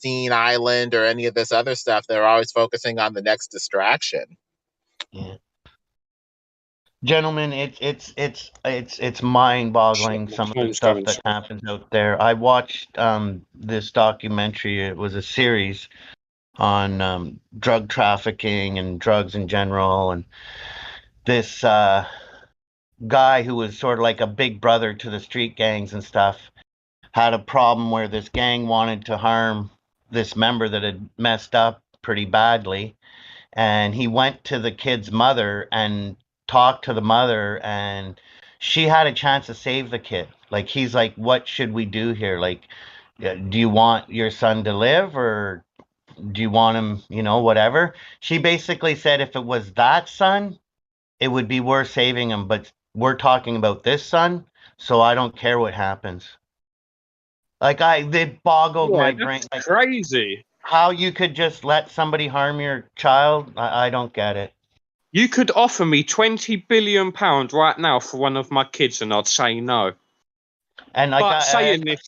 Epstein Island or any of this other stuff. They're always focusing on the next distraction. Yeah. Gentlemen, it's mind-boggling some of the stuff that happens out there. I watched this documentary. It was a series on drug trafficking and drugs in general, and this guy who was sort of like a big brother to the street gangs and stuff had a problem where this gang wanted to harm this member that had messed up pretty badly, and he went to the kid's mother and talked to the mother, and she had a chance to save the kid. Like, he's like, what should we do here? Like, do you want your son to live, or do you want him, whatever? She basically said if it was that son, it would be worth saving him, but we're talking about this son, so I don't care what happens. Like, they boggled my brain. That's crazy. How you could just let somebody harm your child, I don't get it. You could offer me £20 billion right now for one of my kids, and I'd say no. And like, saying this,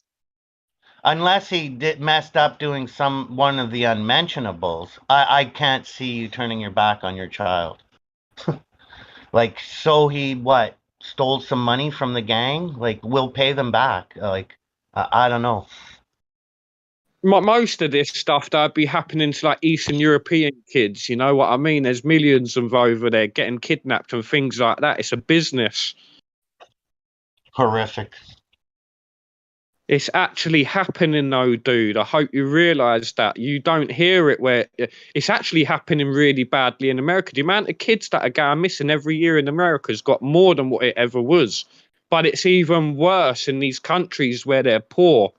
unless he messed up doing one of the unmentionables, I can't see you turning your back on your child. Like, so he stole some money from the gang? Like, we'll pay them back. Like, I don't know. Most of this stuff that'd be happening to like Eastern European kids, you know what I mean? There's millions of them over there getting kidnapped and things like that. It's a business. Horrific. It's actually happening though, dude. I hope you realise that. You don't hear it where it's actually happening really badly in America. The amount of kids that are going missing every year in America has got more than what it ever was. But it's even worse in these countries where they're poor.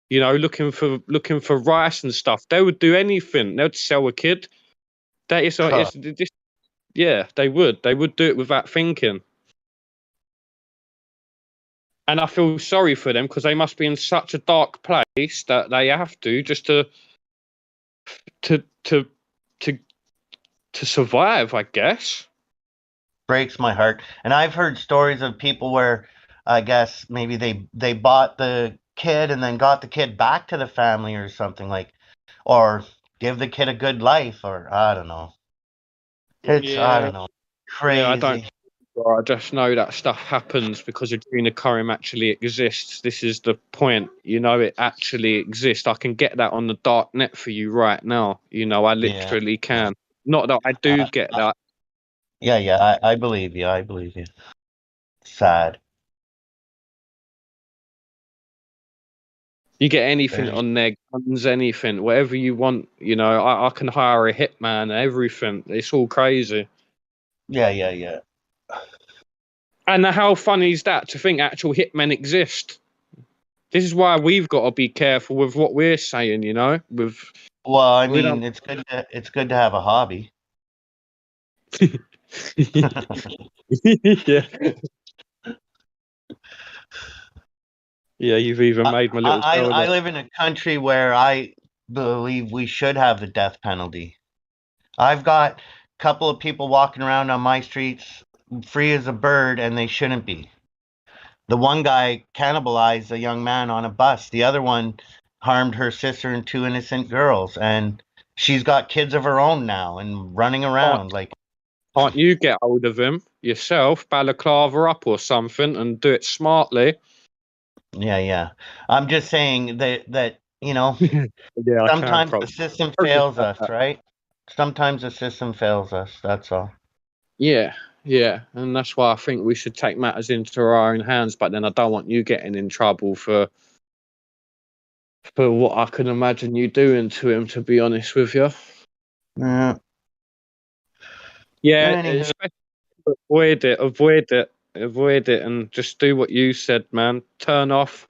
You know, looking for rice and stuff. They would do anything. They'd sell a kid. They would. They would do it without thinking. And I feel sorry for them because they must be in such a dark place that they have to just to survive, I guess. Breaks my heart. And I've heard stories of people where I guess maybe they bought the kid and then got the kid back to the family or something, like, or give the kid a good life, or I don't know. I don't know. Crazy. Yeah, I just know that stuff happens because adrenochrome actually exists. This is the point. You know, it actually exists. I can get that on the dark net for you right now. You know, I literally can. Not that I do get that. Yeah, I believe you. I believe you. Sad. You get anything on their guns, anything, whatever you want. You know, I can hire a hitman, everything. It's all crazy. Yeah. And how funny is that to think actual hitmen exist? This is why we've got to be careful with what we're saying, you know? Well, I mean, it's good to have a hobby. Yeah. Yeah, you've even made my little... I live in a country where I believe we should have the death penalty. I've got a couple of people walking around on my streets free as a bird, and they shouldn't be. The one guy cannibalized a young man on a bus. The other one harmed her sister and 2 innocent girls, and she's got kids of her own now and running around. Can't you get hold of him yourself, balaclava up or something, and do it smartly? Yeah. I'm just saying that you know, sometimes the system fails us, right? Sometimes the system fails us, that's all. Yeah, and that's why I think we should take matters into our own hands, but then I don't want you getting in trouble for what I can imagine you doing to him, to be honest with you. Yeah, avoid it, and just do what you said, man. Turn off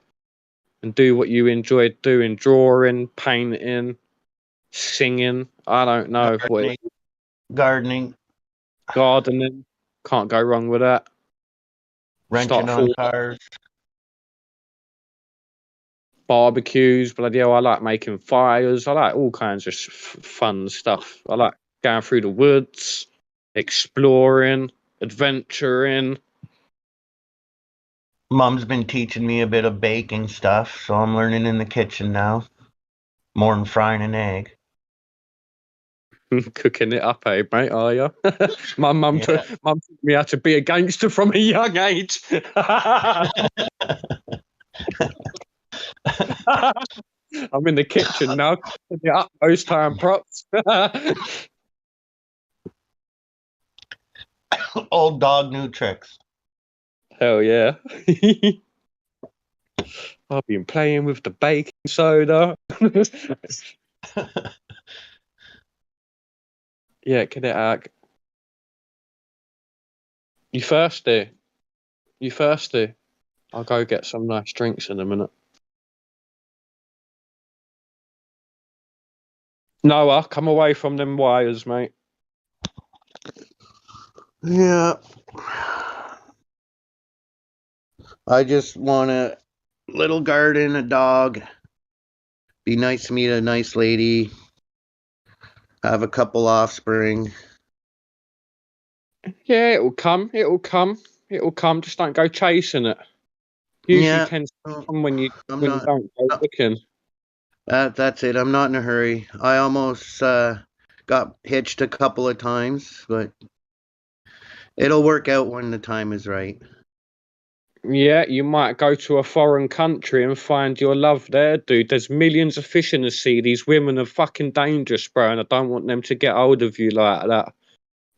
and do what you enjoyed doing: drawing, painting, singing. I don't know. Gardening. Can't go wrong with that. Renting on cars. Barbecues, bloody hell. I like making fires. I like all kinds of fun stuff. I like going through the woods, exploring, adventuring. Mom's been teaching me a bit of baking stuff, so I'm learning in the kitchen now. More than frying an egg. Cooking it up, eh, mate? Are you? My mum Yeah. taught me how to be a gangster from a young age. I'm in the kitchen now, cooking it up those time props. Old dog, new tricks. Hell yeah. I've been playing with the baking soda. Yeah, get it out. You thirsty? You thirsty? I'll go get some nice drinks in a minute. Noah, come away from them wires, mate. Yeah. I just want a little garden, a dog. Be nice to meet a nice lady. Have a couple offspring. Yeah, it'll come. It'll come. It'll come. Just don't go chasing it. Usually Yeah. tends to come when you I'm not. don't go looking. That's it. I'm not in a hurry. I almost got hitched a couple of times, but it'll work out when the time is right. Yeah, you might go to a foreign country and find your love there, dude. There's millions of fish in the sea. These women are fucking dangerous, bro, and I don't want them to get hold of you like that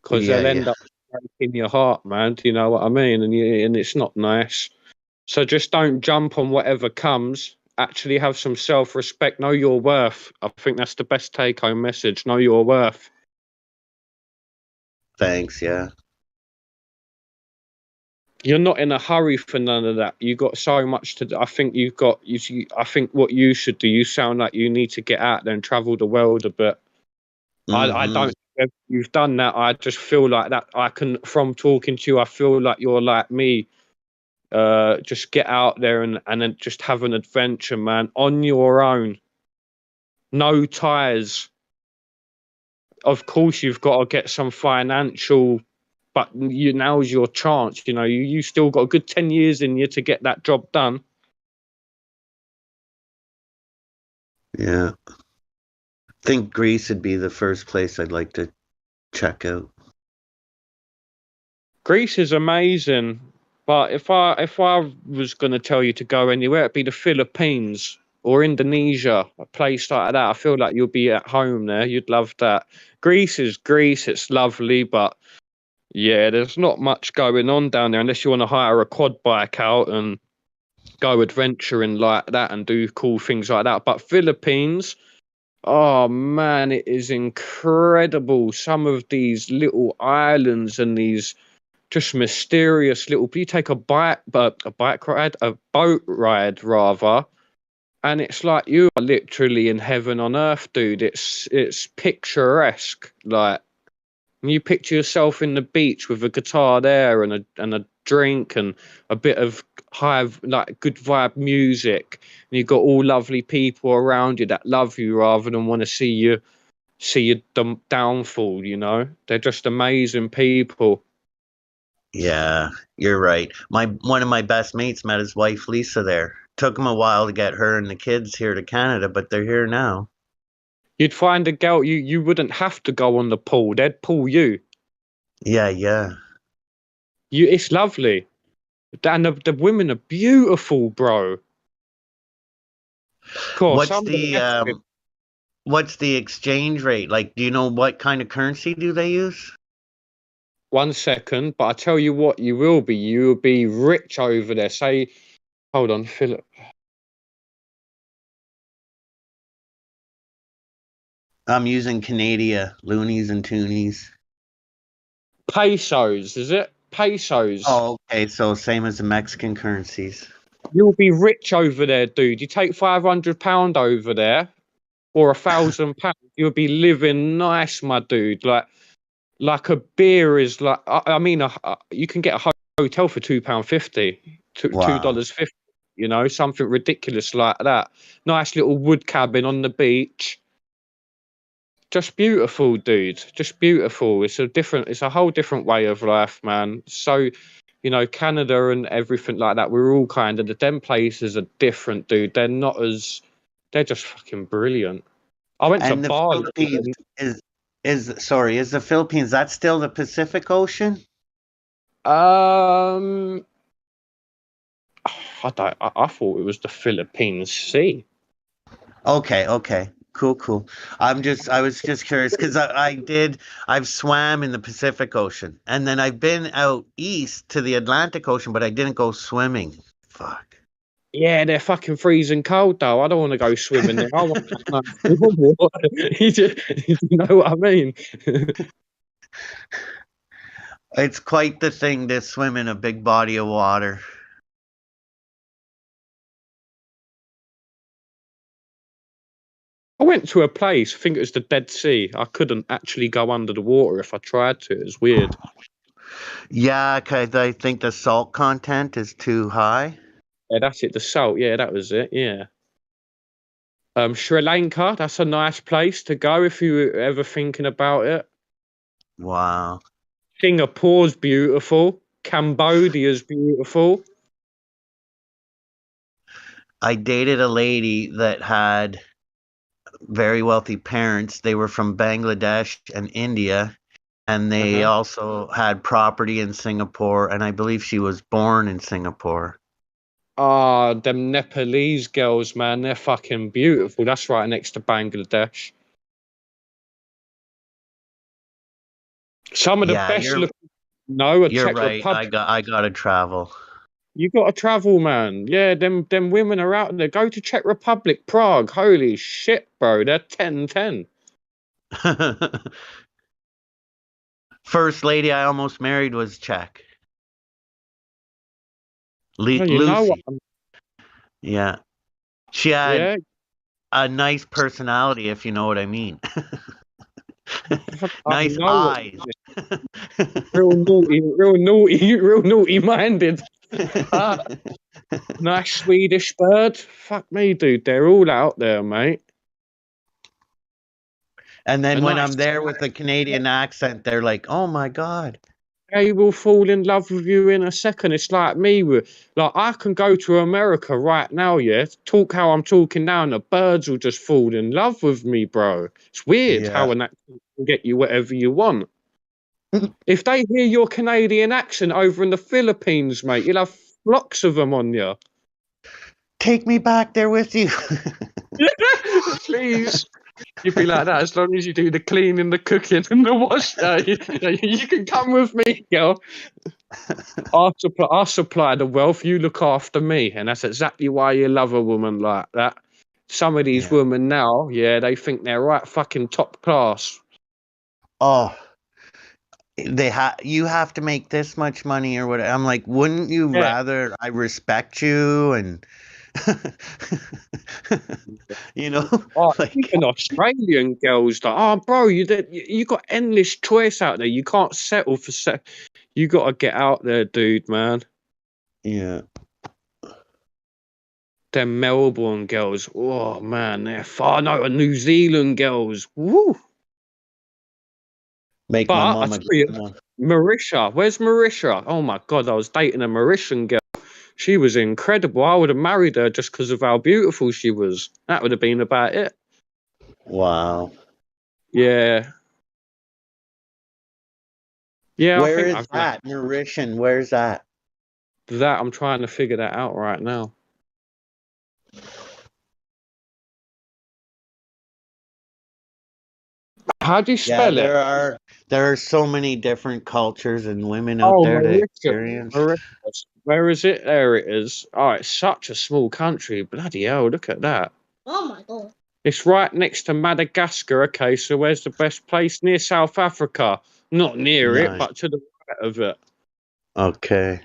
because Yeah, they'll end yeah. up breaking your heart, man. Do you know what I mean? And it's not nice. So just don't jump on whatever comes. Actually have some self-respect. Know your worth. I think that's the best take-home message. Know your worth. Thanks, yeah. You're not in a hurry for none of that. You got so much to do. I think you've got. I think what you should do. You sound like you need to get out there and travel the world a bit. I don't. If you've done that. I just feel like that. I can, from talking to you, I feel like you're like me. Just get out there and then just have an adventure, man, on your own. No ties. Of course, you've got to get some financial, but now's your chance. You know, you still got a good 10 years in you to get that job done. Yeah. I think Greece would be the first place I'd like to check out. Greece is amazing, but if I was going to tell you to go anywhere, it'd be the Philippines or Indonesia, a place like that. I feel like you'll be at home there. You'd love that. Greece is Greece. It's lovely, but yeah, there's not much going on down there unless you want to hire a quad bike out and go adventuring like that and do cool things like that. But Philippines, oh man, it is incredible. Some of these little islands and these just mysterious little. You take a bike ride, a boat ride rather, and it's like you are literally in heaven on earth, dude. It's picturesque, like. You picture yourself in the beach with a guitar there and a drink and a bit of like good vibe music, and you've got all lovely people around you that love you rather than want to see your downfall. You know, they're just amazing people. Yeah, you're right. One of my best mates met his wife Lisa there. Took him a while to get her and the kids here to Canada, but they're here now. You'd find a girl you wouldn't have to go on the pool; they'd pull you. Yeah, yeah. It's lovely, and the women are beautiful, bro. Of course, What's some of the best. what's the exchange rate? Like, do you know what kind of currency do they use? 1 second, but I tell you what, you will be. You will be rich over there. Say, hold on, Philip. I'm using Canada, loonies and toonies. Pesos, is it? Pesos. Oh, okay. So same as the Mexican currencies. You'll be rich over there, dude. You take £500 over there or £1,000, you'll be living nice, my dude. Like a beer is like. I mean, you can get a hotel for £2.50, Wow. $2.50. You know, something ridiculous like that. Nice little wood cabin on the beach. Just beautiful, dude. Just beautiful. It's a whole different way of life, man. So, you know, Canada and everything like that, we're all kind of, the them places are different, dude. They're not as, they're just fucking brilliant. I went to And the Bali. Philippines is the Philippines, that's still the Pacific Ocean? Um, I don't. I thought it was the Philippines Sea. Okay. Cool. I was just curious because I've swam in the Pacific Ocean and then I've been out east to the Atlantic Ocean, but I didn't go swimming. Fuck. Yeah, they're fucking freezing cold though. I don't want to go swimming there. I want just nice warm water. You know what I mean? It's quite the thing to swim in a big body of water. I went to a place, I think it was the Dead Sea. I couldn't actually go under the water if I tried to. It was weird. Yeah, 'cause I think the salt content is too high. Yeah, that's it. The salt. Yeah, that was it. Yeah. Sri Lanka. That's a nice place to go if you were ever thinking about it. Wow. Singapore's beautiful. Cambodia's beautiful. I dated a lady that had very wealthy parents. They were from Bangladesh and India, and they Uh-huh. also had property in Singapore, and I believe she was born in Singapore. Ah, them Nepalese girls, man, they're fucking beautiful. That's right next to Bangladesh. Some of the Yeah, best looking. No, a you're Czech right. Republic. I gotta travel. You got to travel, man. Yeah, them women are out there. Go to Czech Republic, Prague. Holy shit, bro. They're 10-10. First lady I almost married was Czech. Oh, you know what? Lucy. Yeah. She had Yeah, a nice personality, if you know what I mean. I Nice know what. eyes. Real naughty minded. Ah, nice Swedish bird. Fuck me, dude. They're all out there, mate. And A then when nice. I'm there with a Canadian accent, they're like, "Oh my God." They will fall in love with you in a second. It's like me with like I can go to America right now, yeah, talk how I'm talking now, and the birds will just fall in love with me, bro. It's weird Yeah. how an accent can get you whatever you want. If they hear your Canadian accent over in the Philippines, mate, you'll have flocks of them on you. Take me back there with you. Please. You'd be like that as long as you do the cleaning, the cooking, and the wash. You can come with me, girl. I'll supply the wealth. You look after me, and that's exactly why you love a woman like that. Some of these Yeah. women now, yeah, they think they're right fucking top class. Oh, you have to make this much money or what. I'm like, wouldn't you Yeah. rather I respect you and you know, Oh, like even Australian girls, like, oh, bro, you got endless choice out there. You can't settle for You got to get out there, dude, man. yeah. Them Melbourne girls, oh man, they're far no, New Zealand girls, woo. Make my But I mom a tell you, Marisha, where's Marisha? Oh my god, I was dating a Mauritian girl. She was incredible. I would have married her just because of how beautiful she was. That would have been about it. Wow. Yeah. Yeah, I Where think is that? Mauritian, where's that? that I'm trying to figure that out right now. How do you Yeah, spell it? there are so many different cultures and women out Oh, there to Mauritius. experience. Mauritius. Where is it? There it is. Oh, it's such a small country. Bloody hell, look at that. Oh my god. It's right next to Madagascar. Okay, so where's the best place? Near South Africa. Not near it, Nice. but to the right of it. Okay.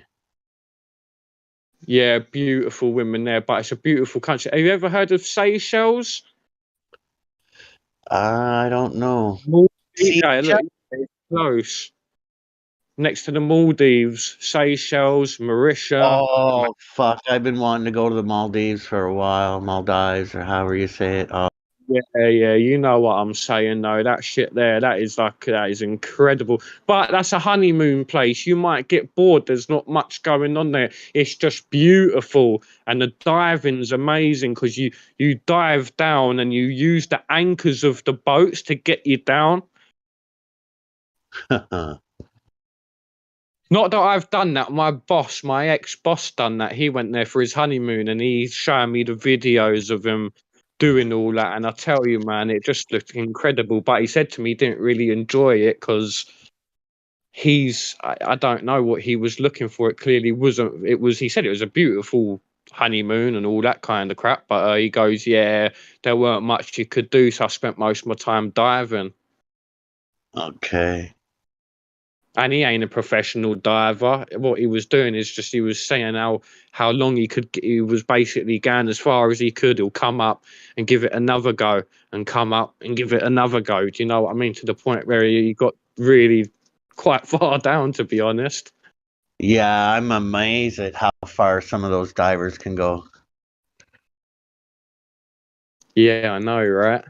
Yeah, beautiful women there, but it's a beautiful country. Have you ever heard of Seychelles? I don't know. See, Yeah, look, it's close. Next to the Maldives, Seychelles, Mauritius. oh fuck! I've been wanting to go to the Maldives for a while. Maldives or however you say it. Oh, Yeah, you know what I'm saying though. That shit there, that is incredible. But that's a honeymoon place. You might get bored. There's not much going on there. It's just beautiful, and the diving's amazing because you dive down and you use the anchors of the boats to get you down. Not that I've done that. My boss, my ex-boss, done that. He went there for his honeymoon, and he's showing me the videos of him doing all that. And I tell you, man, it just looked incredible. But he said to me he didn't really enjoy it because I don't know what he was looking for. It clearly wasn't. It was. He said it was a beautiful honeymoon and all that kind of crap. But he goes, yeah, there weren't much you could do, so I spent most of my time diving. Okay. And he ain't a professional diver. What he was doing is just he was saying how long he could. He was basically going as far as he could. He'll come up and give it another go, and come up and give it another go. Do you know what I mean? To the point where he got really quite far down, to be honest. Yeah, I'm amazed at how far some of those divers can go. Yeah, I know, right?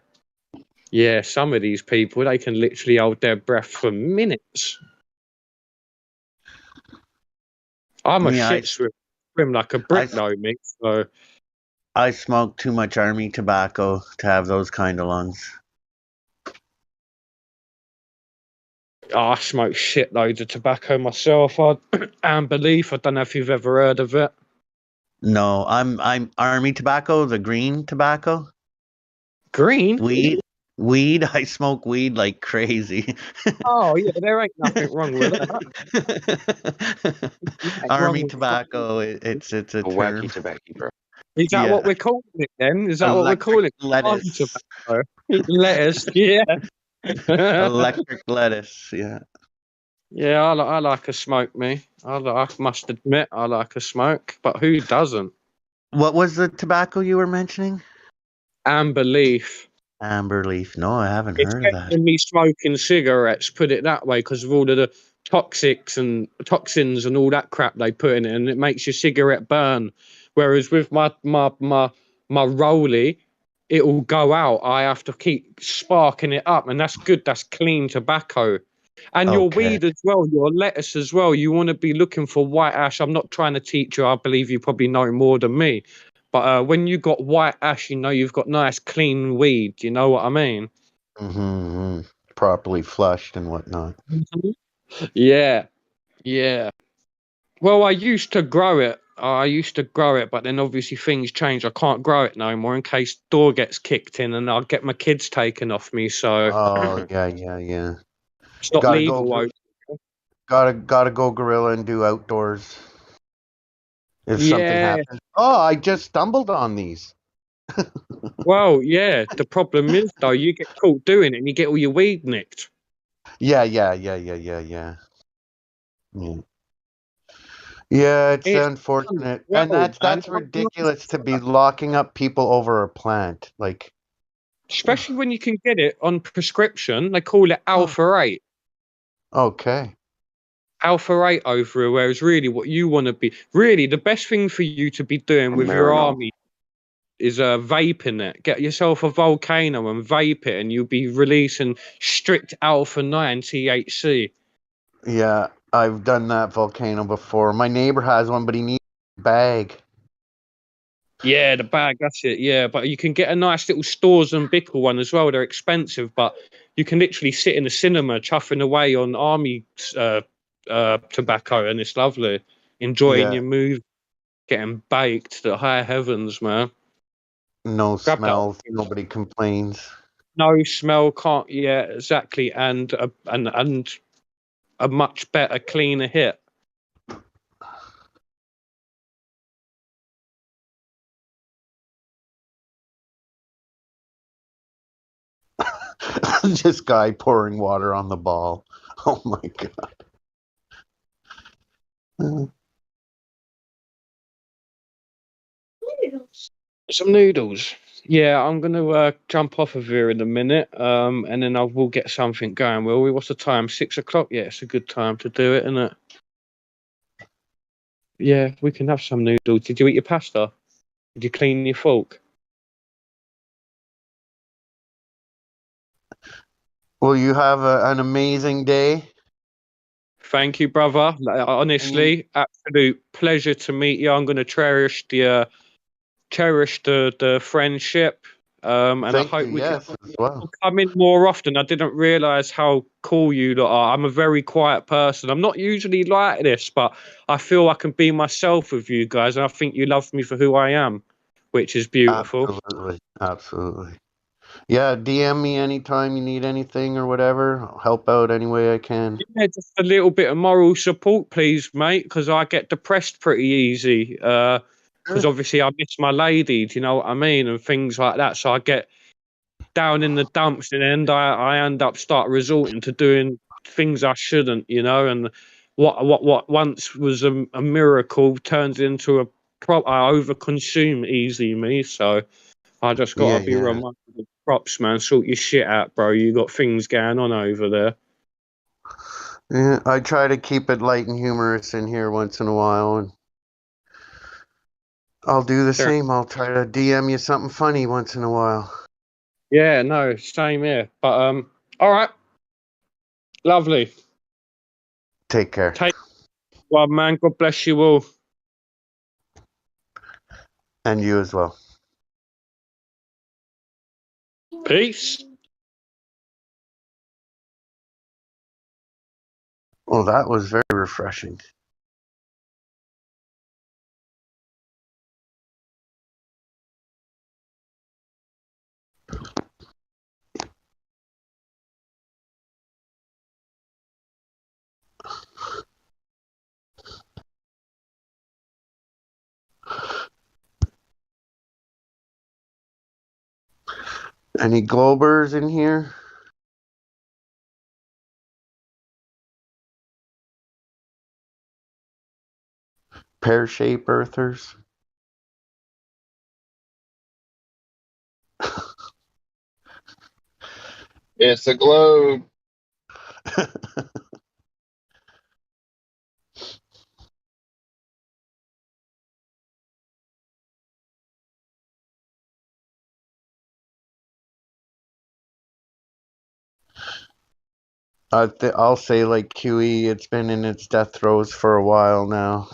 Yeah, some of these people they can literally hold their breath for minutes. I'm a Yeah, shit swim like a brick though, Mick. So I smoke too much army tobacco to have those kind of lungs. I smoke shitloads of tobacco myself. Amber Leaf. I don't know if you've ever heard of it. No, I'm army tobacco, the green tobacco. Green? Weed. I smoke weed like crazy. Oh yeah, there ain't nothing wrong with that. Nothing wrong Army with tobacco. It's a A term. wacky tobacco, bro. Is that what Yeah, we're calling it then? Is that what we're electric calling it? Army lettuce. tobacco. Lettuce, yeah. Electric lettuce. Yeah. Yeah, I like a smoke, me. I must admit, I like a smoke, but who doesn't? What was the tobacco you were mentioning? Amber Leaf. Amber leaf. No, I haven't It's heard of better that. than me smoking cigarettes, put it that way, because of all of the toxins and all that crap they put in it, and it makes your cigarette burn. Whereas with my rollie, it'll go out. I have to keep sparking it up, and that's good. That's clean tobacco. And your Okay. weed as well, your lettuce as well. You want to be looking for white ash. I'm not trying to teach you. I believe you probably know more than me. But when you got white ash, you know you've got nice clean weed. You know what I mean? Mm-hmm. Properly flushed and whatnot. Yeah, yeah. Well, I used to grow it. But then obviously things change. I can't grow it no more in case door gets kicked in and I'll get my kids taken off me. So Oh yeah. it's not Gotta go. legal. Gotta go gorilla and do outdoors. If something Yeah. happens. Oh, I just stumbled on these. Well, yeah. The problem is though, you get caught doing it and you get all your weed nicked. Yeah. Yeah, it's It's unfortunate. And well, man. that's ridiculous to be locking up people over a plant. Like, Especially when you can get it on prescription. They call it Alpha 8. okay. Alpha 8 over, whereas really what you want to be, really the best thing for you to be doing with your Marinol. army is vaping it. Get yourself a volcano and vape it, and you'll be releasing strict Alpha 9 THC. Yeah, I've done that volcano before. My neighbor has one, but he needs a bag. Yeah, the bag, that's it. Yeah, but you can get a nice little Stores and Bickle one as well. They're expensive, but you can literally sit in the cinema chuffing away on army tobacco, and it's lovely. Enjoying Yeah, your movie, getting baked to the high heavens, man. no Grab that. smells. Nobody complains. No smell, can't. Yeah, exactly, and a much better, cleaner hit. This guy pouring water on the ball. Oh my god. Some noodles. Yeah, I'm gonna jump off of here in a minute, and then I will get something going. Will we? What's the time? 6 o'clock. Yeah, it's a good time to do it, isn't it? Yeah, we can have some noodles. Did you eat your pasta? Did you clean your fork? Well, you have an amazing day. Thank you, brother. And you, Honestly, absolute pleasure to meet you. I'm going to cherish the friendship, and I thank you. hope we can Yes, as well. come in more often. I didn't realize how cool you lot are. I'm a very quiet person. I'm not usually like this, but I feel I can be myself with you guys, and I think you love me for who I am, which is beautiful. Absolutely, absolutely. Yeah, DM me anytime you need anything or whatever. I'll help out any way I can. Yeah, just a little bit of moral support, please, mate, because I get depressed pretty easy. Because Sure. obviously I miss my lady, do you know what I mean, and things like that. So I get down in the dumps, and then I end up start resorting to doing things I shouldn't, and what once was a miracle turns into a I overconsume easy me, so I just Yeah, gotta be yeah. reminded of props, man. Sort your shit out, bro. You got things going on over there. Yeah, I try to keep it light and humorous in here once in a while, and I'll do the Fair. same. I'll try to DM you something funny once in a while. Yeah, no, same here. But all right, lovely. Take care. Take one, man. God bless you all. And you as well. Peace. Well, that was very refreshing. Any Globers in here? Pear shape earthers? It's a globe. I'll say like QE, it's been in its death throes for a while now.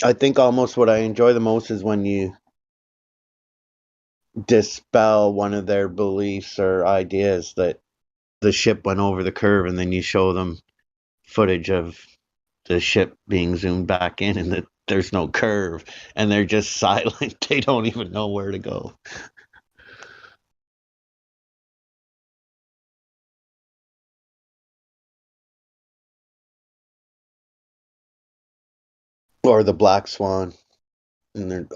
I think almost what I enjoy the most is when you dispel one of their beliefs or ideas that the ship went over the curve, and then you show them footage of the ship being zoomed back in and that there's no curve, and they're just silent. They don't even know where to go. Or the black swan, and they're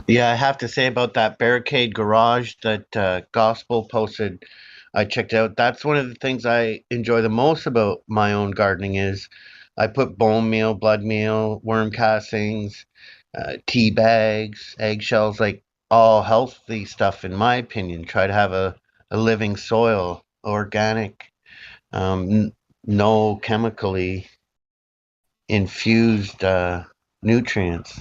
Yeah, I have to say about that barricade garage that Gospel posted. I checked out. That's one of the things I enjoy the most about my own gardening is I put bone meal, blood meal, worm castings, tea bags, eggshells, like all healthy stuff in my opinion. Try to have a living soil, organic, um, no chemically infused nutrients.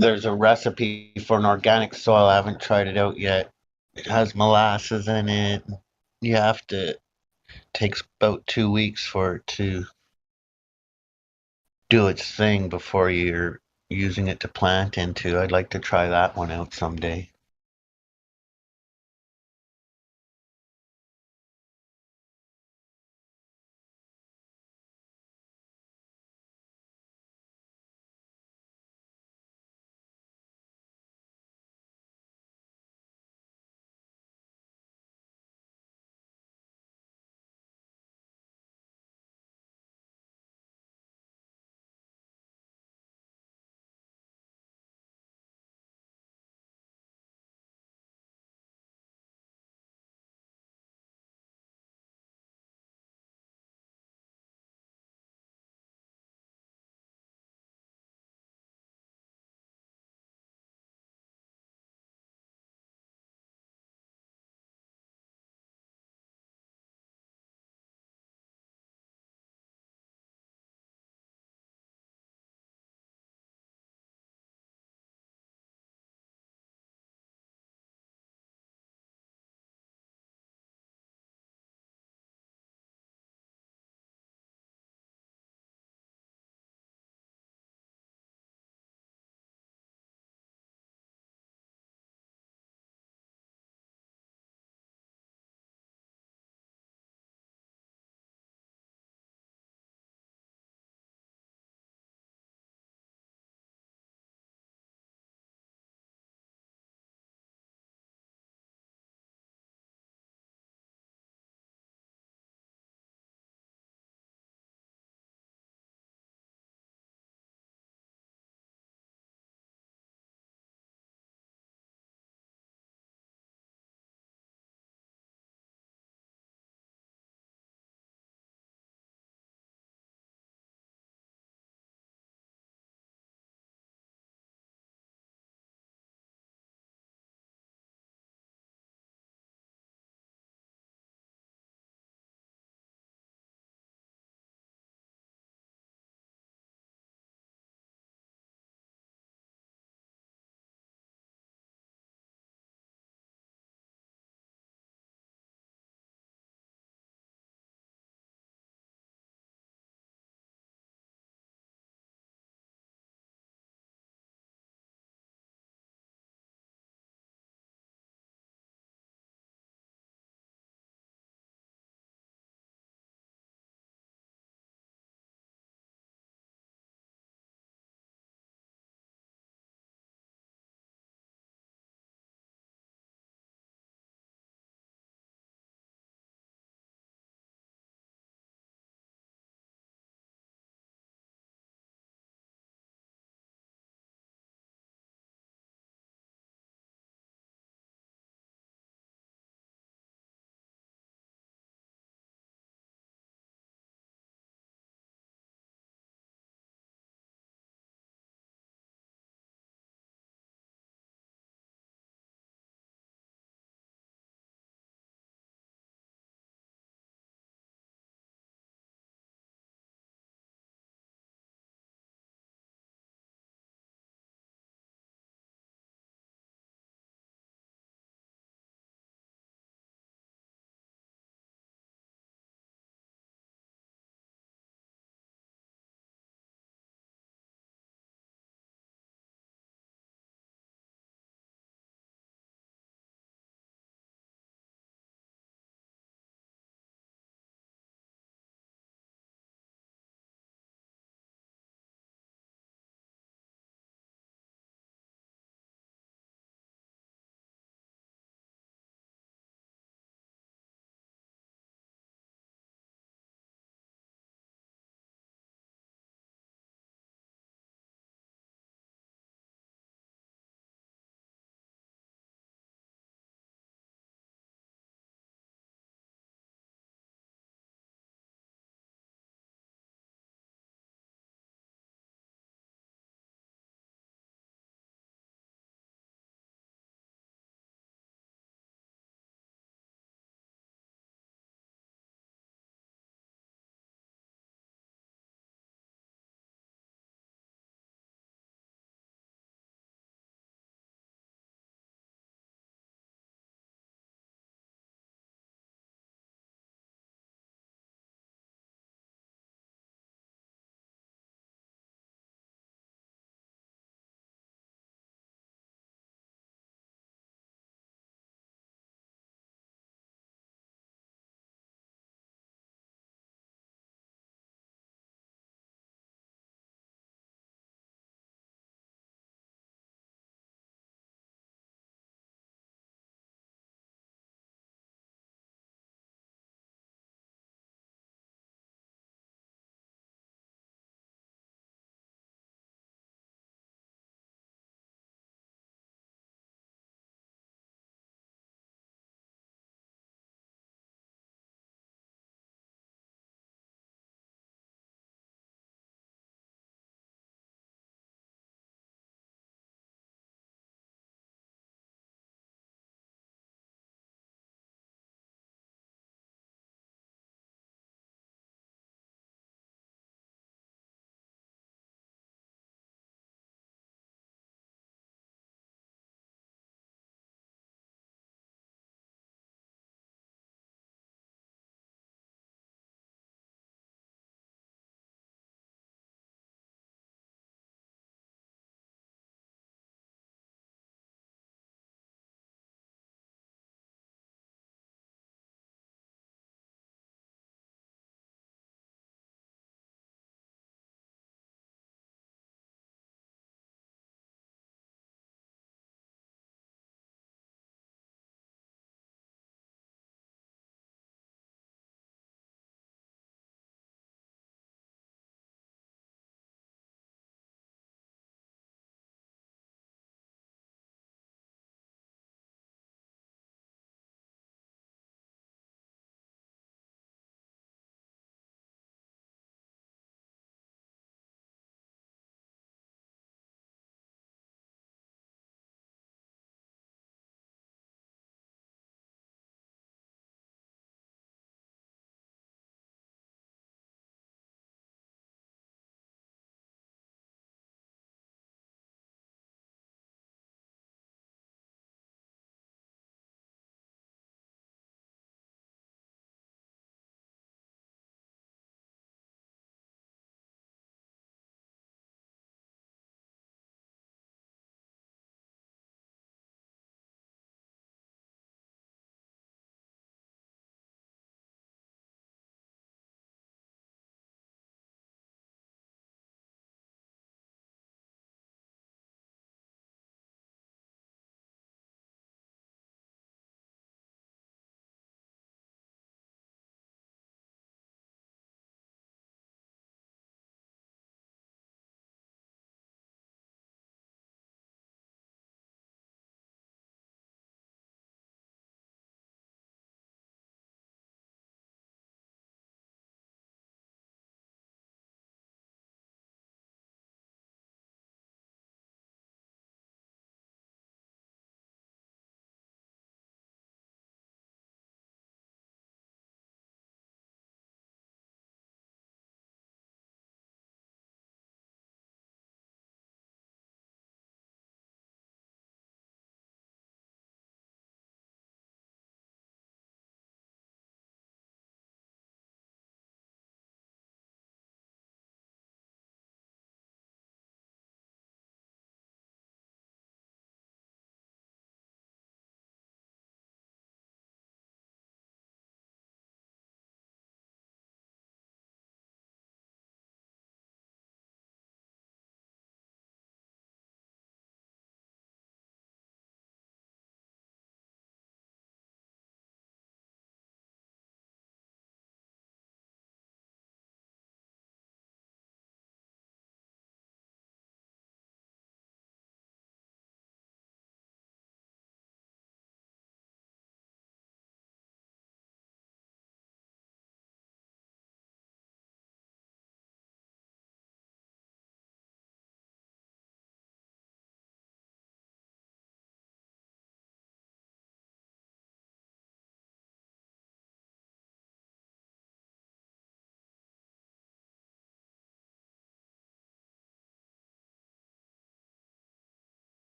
There's a recipe for an organic soil. I haven't tried it out yet. It has molasses in it. You have to, takes about 2 weeks for it to do its thing before you're using it to plant into. I'd like to try that one out someday.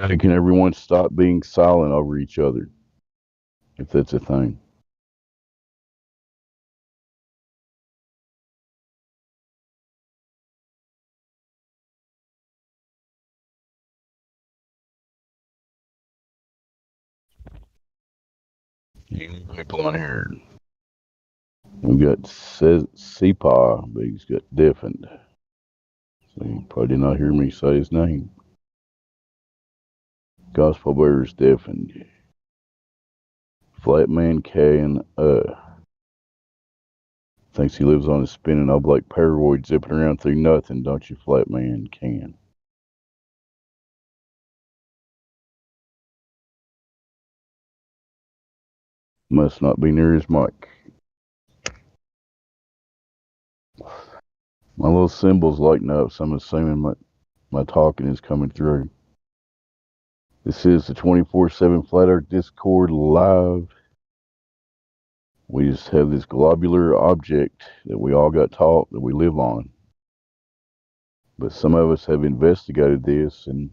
Hey, can everyone stop being silent over each other, if that's a thing? People on here. We got Sepa, but he's got deafened. So you probably did not hear me say his name. Gospel Bear's deafened. Flatman Can thinks he lives on a spinning oblate paroid zipping around through nothing, don't you, Flatman Can? Must not be near his mic. My little symbol's lighting up, so I'm assuming my talking is coming through. This is the 24/7 Flat Earth Discord live. We just have this globular object that we all got taught that we live on. But some of us have investigated this, and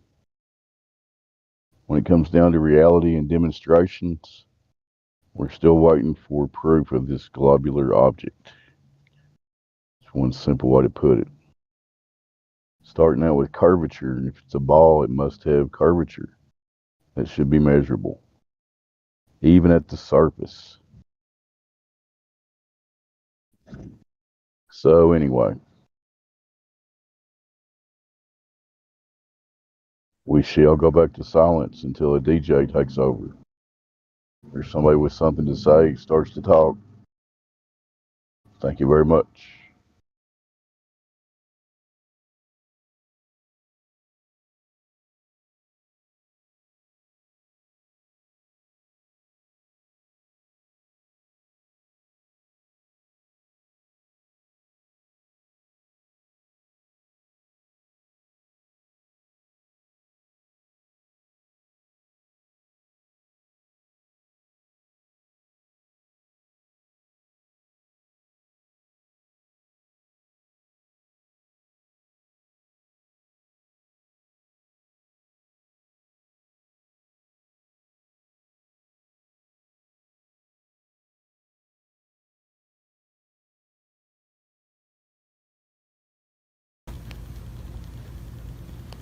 when it comes down to reality and demonstrations, we're still waiting for proof of this globular object. It's one simple way to put it. Starting out with curvature, if it's a ball, it must have curvature. That should be measurable, even at the surface. So anyway, we shall go back to silence until a DJ takes over, or somebody with something to say starts to talk. Thank you very much.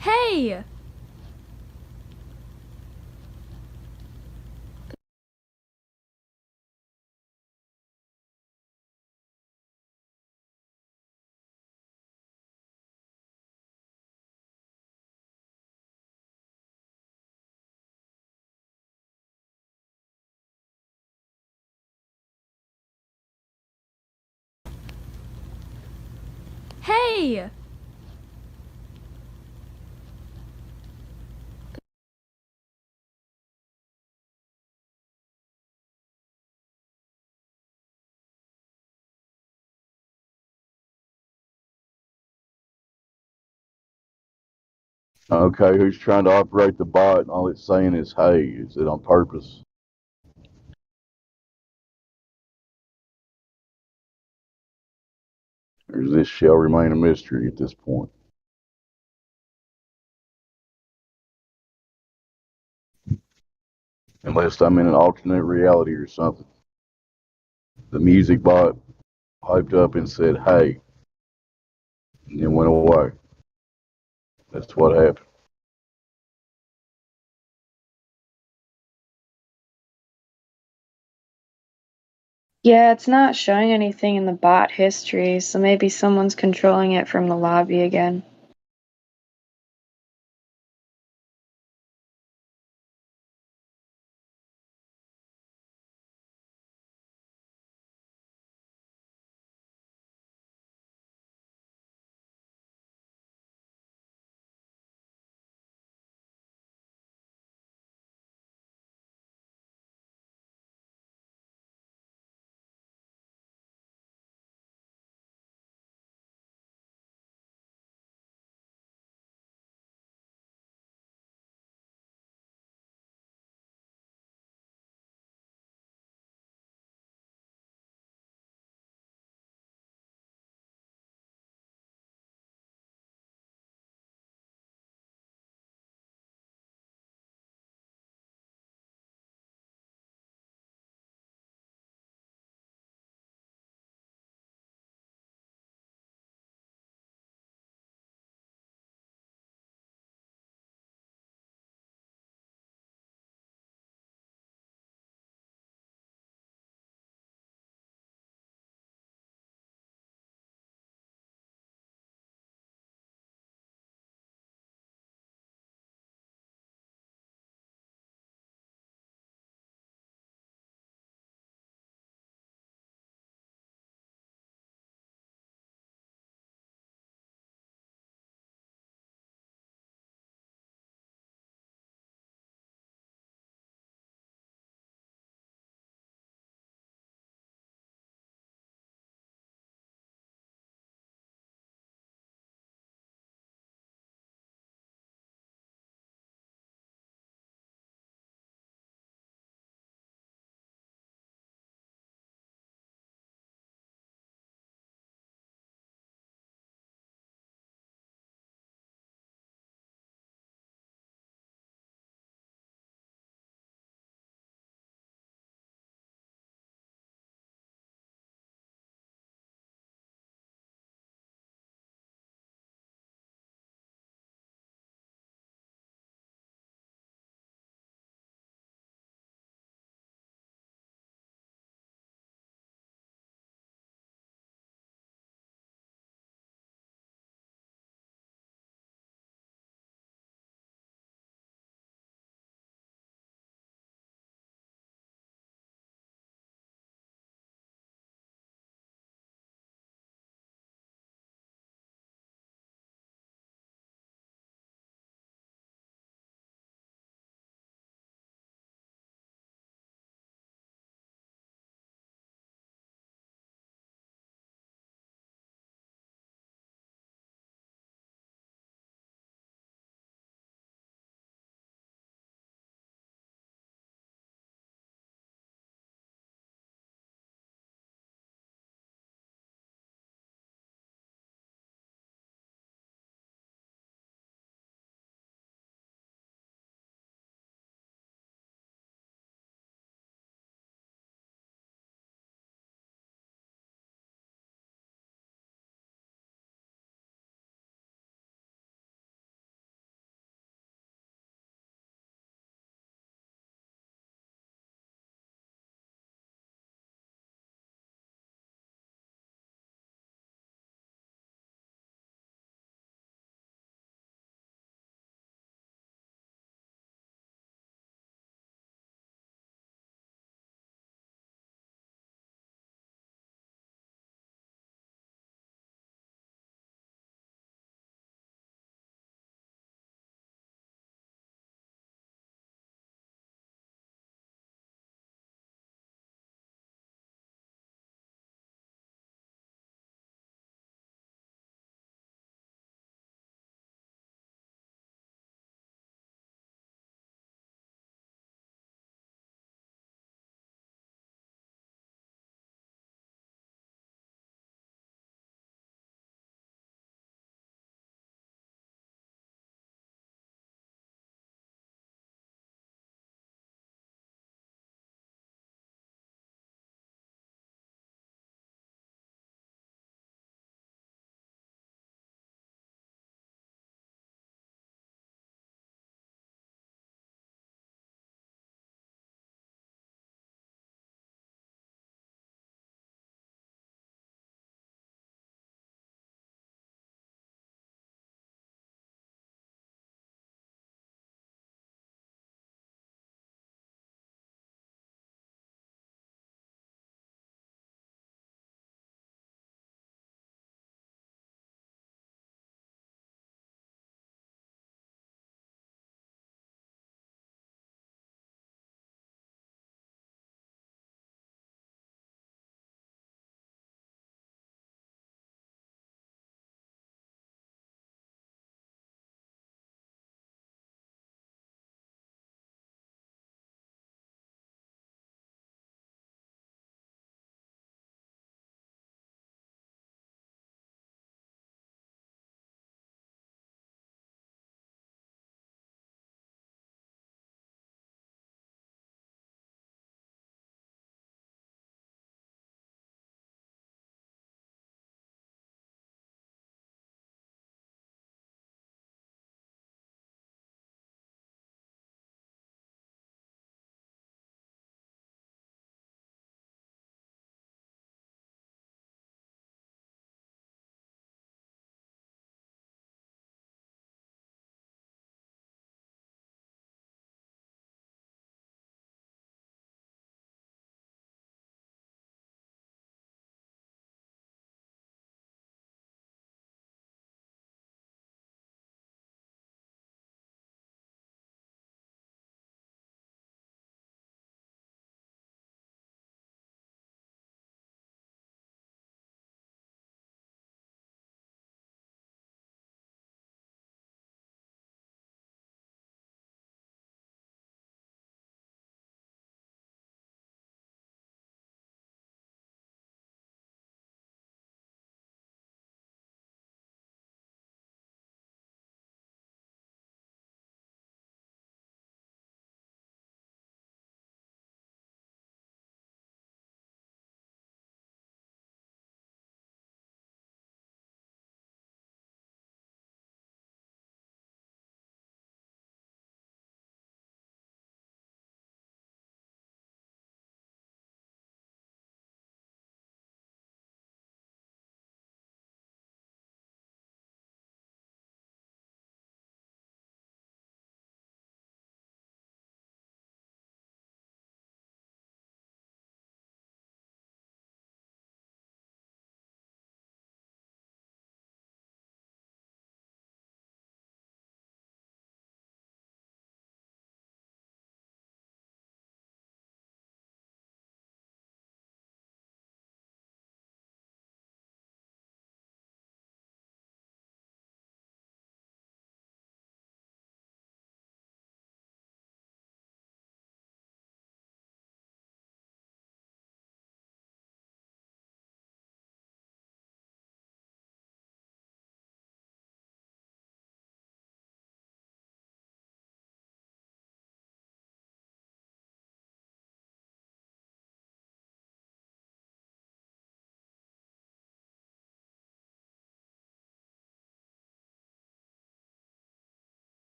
Hey! Hey! Okay, who's trying to operate the bot and all it's saying is, hey, is it on purpose? Or is this shall remain a mystery at this point? Unless I'm in an alternate reality or something. The music bot piped up and said, hey, and then went away. That's what happened. Yeah, it's not showing anything in the bot history, so maybe someone's controlling it from the lobby again.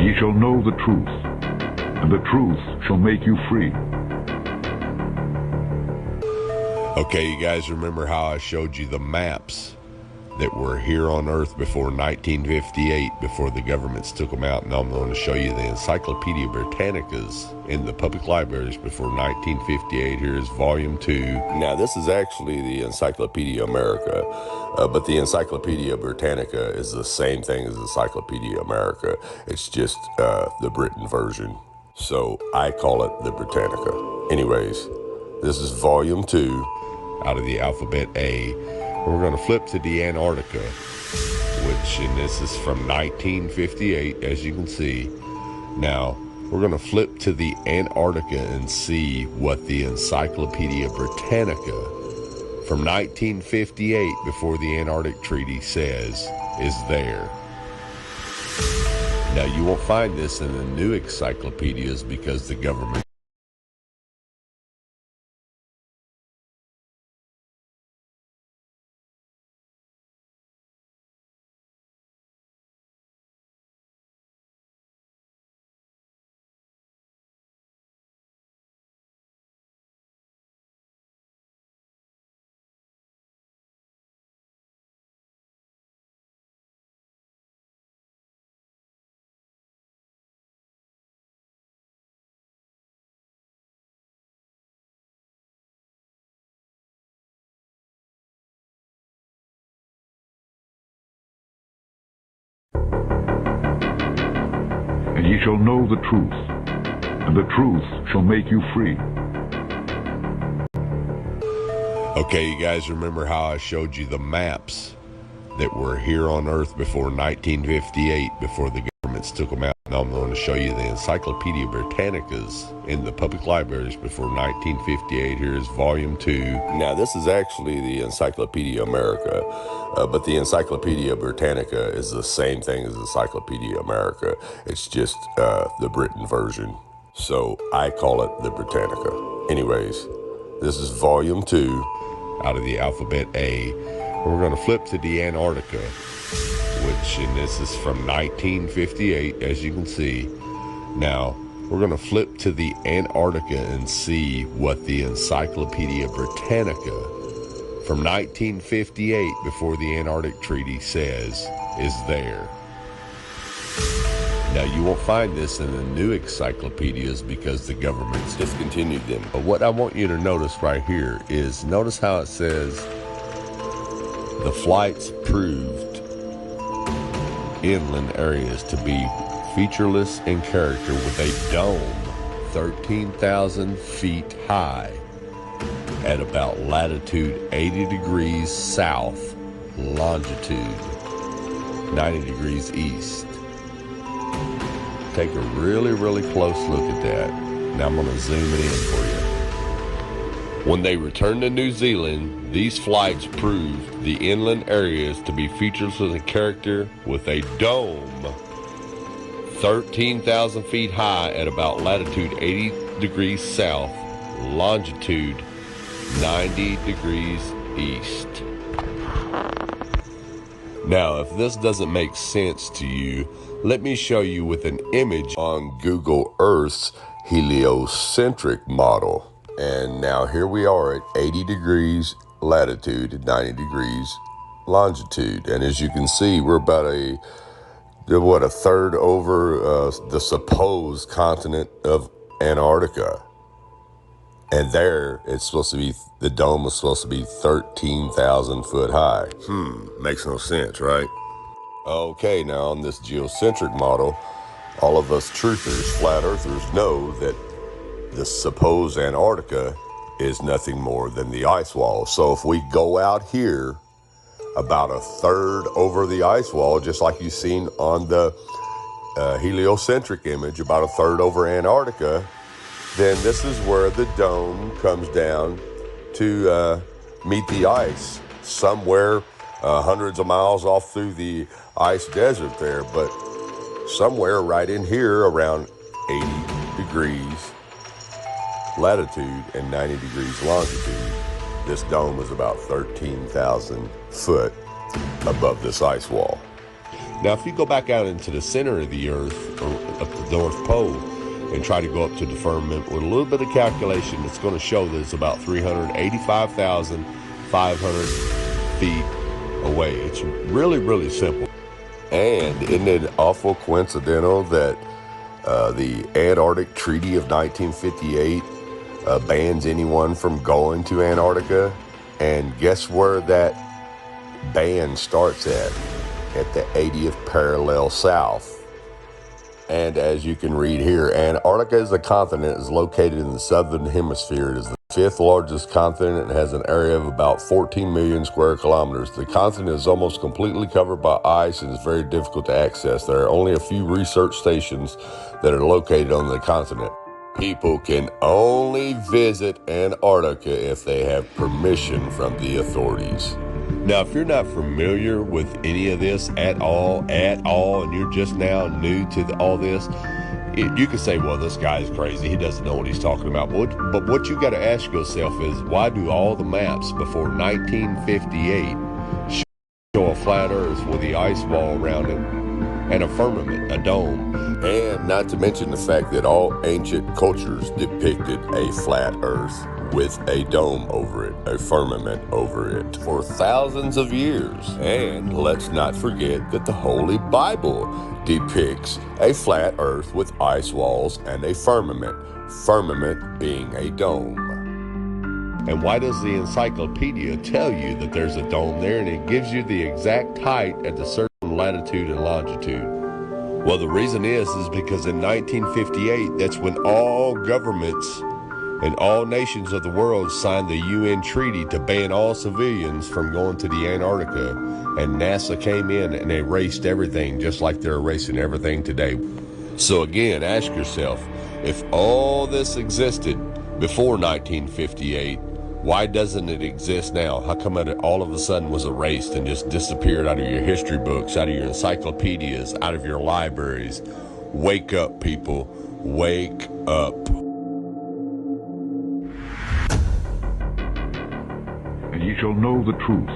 ye shall know the truth, and the truth shall make you free. Okay, you guys remember how I showed you the maps that were here on Earth before 1958, before the governments took them out? And I'm going to show you the Encyclopedia Britannicas in the public libraries before 1958. Here's volume 2. Now, this is actually the Encyclopedia America, but the Encyclopedia Britannica is the same thing as Encyclopedia America. It's just the Britain version. So I call it the Britannica. Anyways, this is volume 2 out of the alphabet A. We're going to flip to the Antarctica, and this is from 1958, as you can see. Now, we're going to flip to the Antarctica and see what the Encyclopedia Britannica from 1958, before the Antarctic Treaty, says is there. Now, you won't find this in the new encyclopedias because the government And ye shall know the truth, and the truth shall make you free. Okay, you guys remember how I showed you the maps that were here on Earth before 1958, before the governments took them out? And I'm going to show you the Encyclopedia Britannicas in the public libraries before 1958. Here's volume 2. Now, this is actually the Encyclopedia America, but the Encyclopedia Britannica is the same thing as Encyclopedia America. It's just the Britain version. So I call it the Britannica. Anyways, this is volume 2 out of the alphabet A. We're going to flip to the Antarctica, and this is from 1958, as you can see. Now, we're going to flip to the Antarctica and see what the Encyclopedia Britannica from 1958, before the Antarctic Treaty, says is there. Now, you won't find this in the new encyclopedias because the government's discontinued them. But what I want you to notice right here is, notice how it says the flights proved inland areas to be featureless in character, with a dome 13,000 feet high at about latitude 80 degrees south, longitude 90 degrees east. Take a really, really close look at that. Now I'm going to zoom it in for you. When they returned to New Zealand, these flights proved the inland areas to be featureless in character, with a dome 13,000 feet high at about latitude 80 degrees south, longitude 90 degrees east. Now, if this doesn't make sense to you, let me show you with an image on Google Earth's heliocentric model. And now here we are at 80 degrees latitude, 90 degrees longitude. And as you can see, we're about a third over the supposed continent of Antarctica. And there, it's supposed to be, the dome is supposed to be 13,000 foot high. Makes no sense, right? Okay, now on this geocentric model, all of us truthers, flat earthers, know that the supposed Antarctica is nothing more than the ice wall. So if we go out here about a third over the ice wall, just like you've seen on the heliocentric image, about a third over Antarctica, then this is where the dome comes down to meet the ice, somewhere hundreds of miles off through the ice desert there, but somewhere right in here around 80 degrees latitude and 90 degrees longitude, this dome is about 13,000 foot above this ice wall. Now, if you go back out into the center of the Earth, or up the North Pole, and try to go up to the firmament with a little bit of calculation, it's going to show that it's about 385,500 feet away. It's really, really simple. And isn't it awful coincidental that the Antarctic Treaty of 1958 bans anyone from going to Antarctica? And guess where that ban starts at? At the 80th parallel south. And as you can read here, Antarctica as a continent is located in the southern hemisphere. It is the fifth largest continent and has an area of about 14 million square kilometers. The continent is almost completely covered by ice and is very difficult to access. There are only a few research stations that are located on the continent. People can only visit Antarctica if they have permission from the authorities. Now, if you're not familiar with any of this at all, and you're just now new to all this, you could say, well, this guy's crazy. He doesn't know what he's talking about. But what you got to ask yourself is, why do all the maps before 1958 show a flat Earth with the ice wall around it and a firmament, a dome? And not to mention the fact that all ancient cultures depicted a flat Earth with a dome over it, a firmament over it, for thousands of years. And let's not forget that the Holy Bible depicts a flat Earth with ice walls and a firmament being a dome. And why does the encyclopedia tell you that there's a dome there, and it gives you the exact height at the certain latitude and longitude? Well, the reason is because in 1958, that's when all governments and all nations of the world signed the UN treaty to ban all civilians from going to the Antarctica, and NASA came in and erased everything, just like they're erasing everything today. So again, ask yourself, if all this existed before 1958, why doesn't it exist now? How come it all of a sudden was erased and just disappeared out of your history books, out of your encyclopedias, out of your libraries? Wake up, people. Wake up. And ye shall know the truth,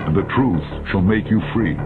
and the truth shall make you free.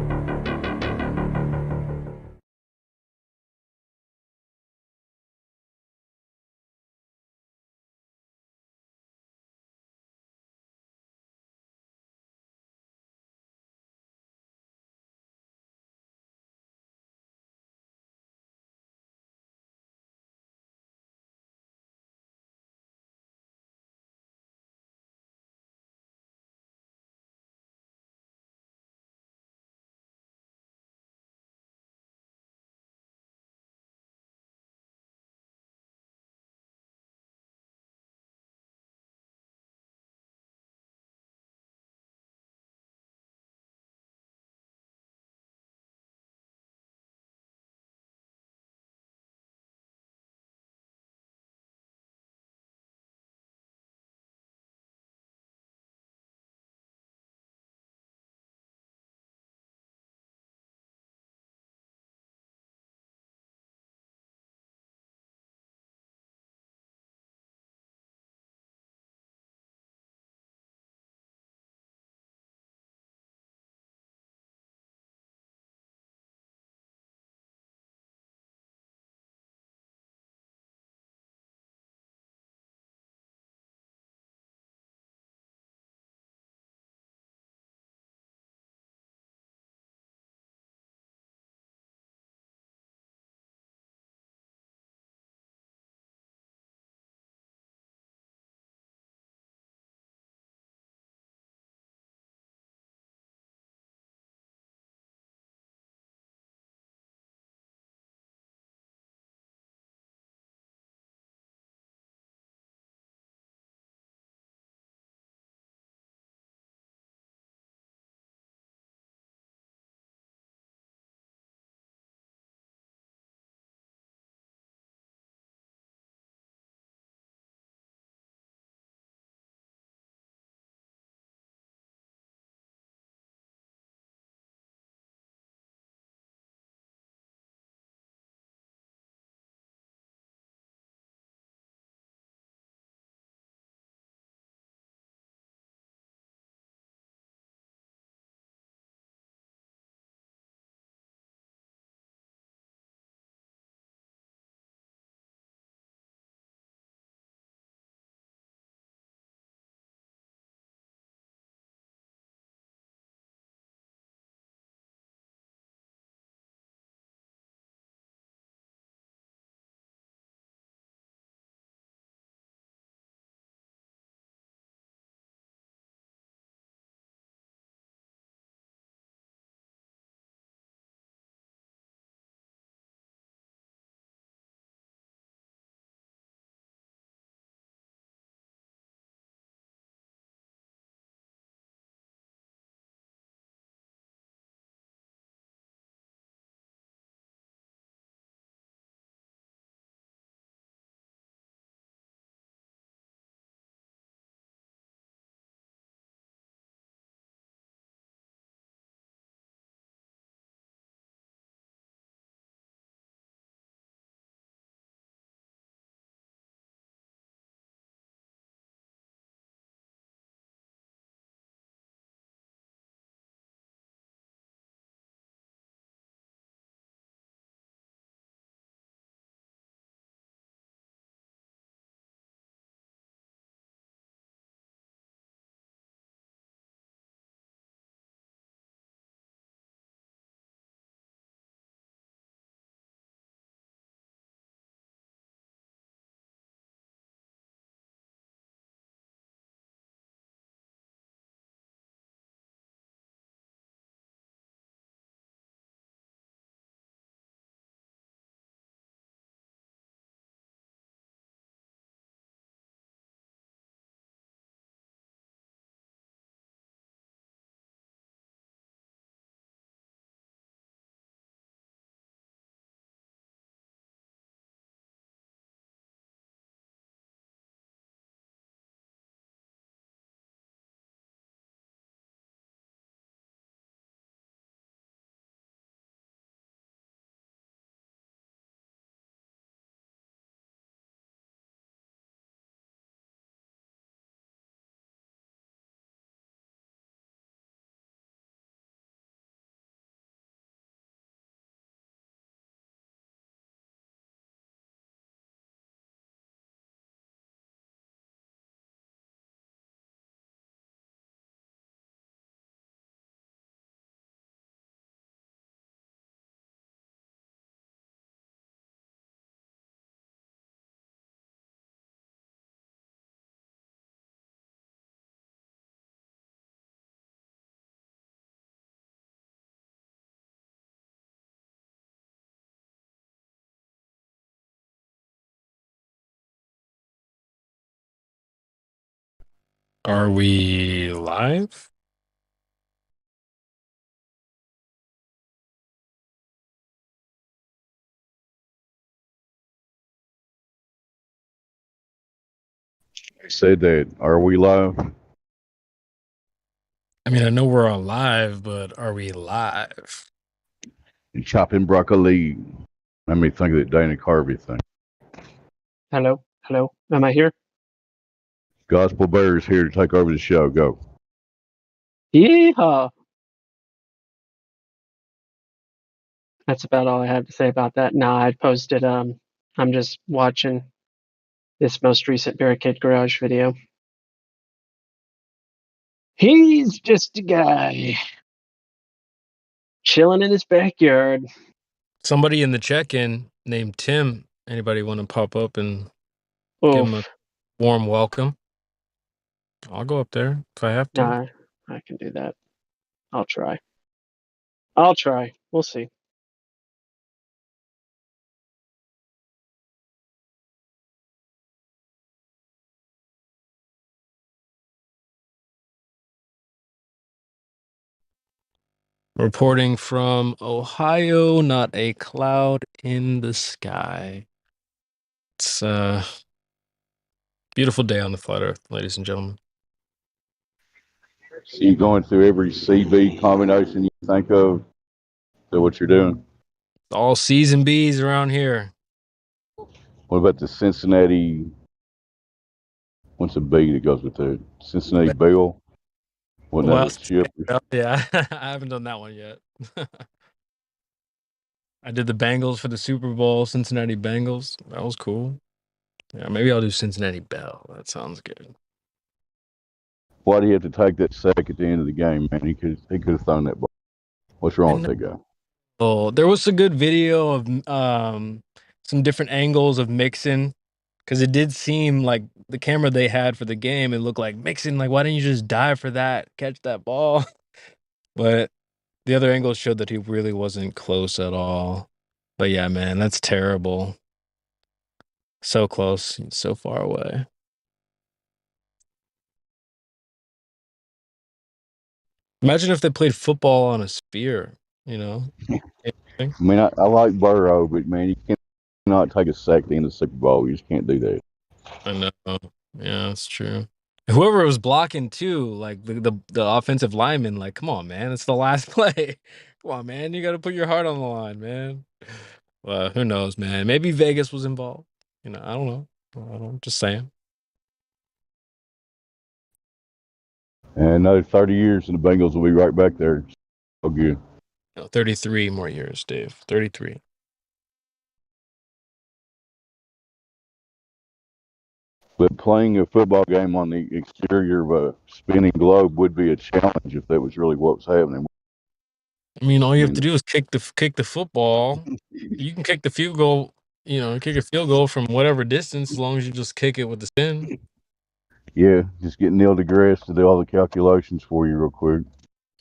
Are we live? I said that. Are we live? I mean, I know we're on live, but are we live? And chopping broccoli. Let me think of that Dana Carvey thing. Hello, hello. Am I here? Gospel Bears here to take over the show. Go. Yeehaw! That's about all I have to say about that. Nah, I posted. I'm just watching this most recent Barricade Garage video. He's just a guy chilling in his backyard. Somebody in the check-in named Tim. Anybody want to pop up and give him a Oof. warm welcome? I'll go up there if I have to. Nah, I can do that. I'll try. I'll try. We'll see. Reporting from Ohio, not a cloud in the sky. It's a beautiful day on the flat earth, ladies and gentlemen. So you going through every CB combination you think of? Is that what you're doing? All C's and B's around here. What about the Cincinnati? What's a B that goes with the Cincinnati Bell? Wasn't Well, that a ship? yeah, I haven't done that one yet. I did the Bengals for the Super Bowl, Cincinnati Bengals. That was cool. Yeah, maybe I'll do Cincinnati Bell. That sounds good. Why do you have to take that sack at the end of the game, man? He could have thrown that ball. What's wrong with that guy? Oh, there was a good video of some different angles of Mixon, because it did seem like the camera they had for the game, it looked like Mixon, like, why didn't you just dive for that, catch that ball? But the other angles showed that he really wasn't close at all. But yeah, man, that's terrible. So close, so far away. Imagine if they played football on a spear, you know? I mean, I like Burrow, but man, you cannot take a sack at the end of the Super Bowl. You just can't do that. I know. Yeah, that's true. Whoever was blocking too, like the offensive lineman, like, come on, man, it's the last play. Come on, man, you got to put your heart on the line, man. Well, who knows, man? Maybe Vegas was involved. You know, I don't know. Just saying. And another 30 years, and the Bengals will be right back there. So good. 33 more years, Dave. 33. But playing a football game on the exterior of a spinning globe would be a challenge if that was really what was happening. I mean, all you have to do is kick the football. You can kick the field goal. You know, kick a field goal from whatever distance, as long as you just kick it with the spin. Yeah, just get Neil deGrasse to do all the calculations for you real quick.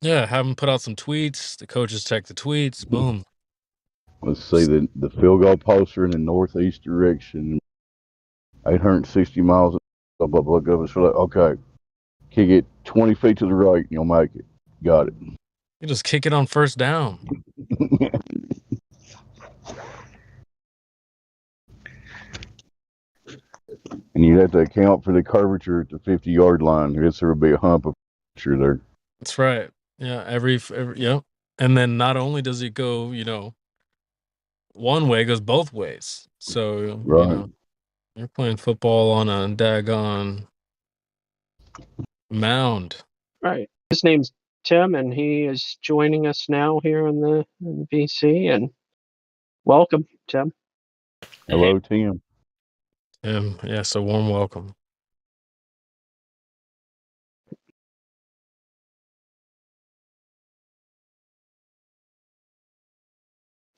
Yeah, have them put out some tweets. The coaches check the tweets. Boom. Let's see, the field goal poster in the northeast direction, 860 miles. Blah, blah, blah, blah. So, okay, kick it 20 feet to the right, and you'll make it. Got it. You just kick it on first down. And you'd have to account for the curvature at the 50-yard line. I guess there would be a hump of curvature there. That's right. Yeah, every yeah. And then not only does it go, you know, one way, it goes both ways. So, Right. you know, you're playing football on a daggone mound. Right. His name's Tim, and he is joining us now here in BC. And welcome, Tim. Hello, Tim. Yeah, so warm welcome.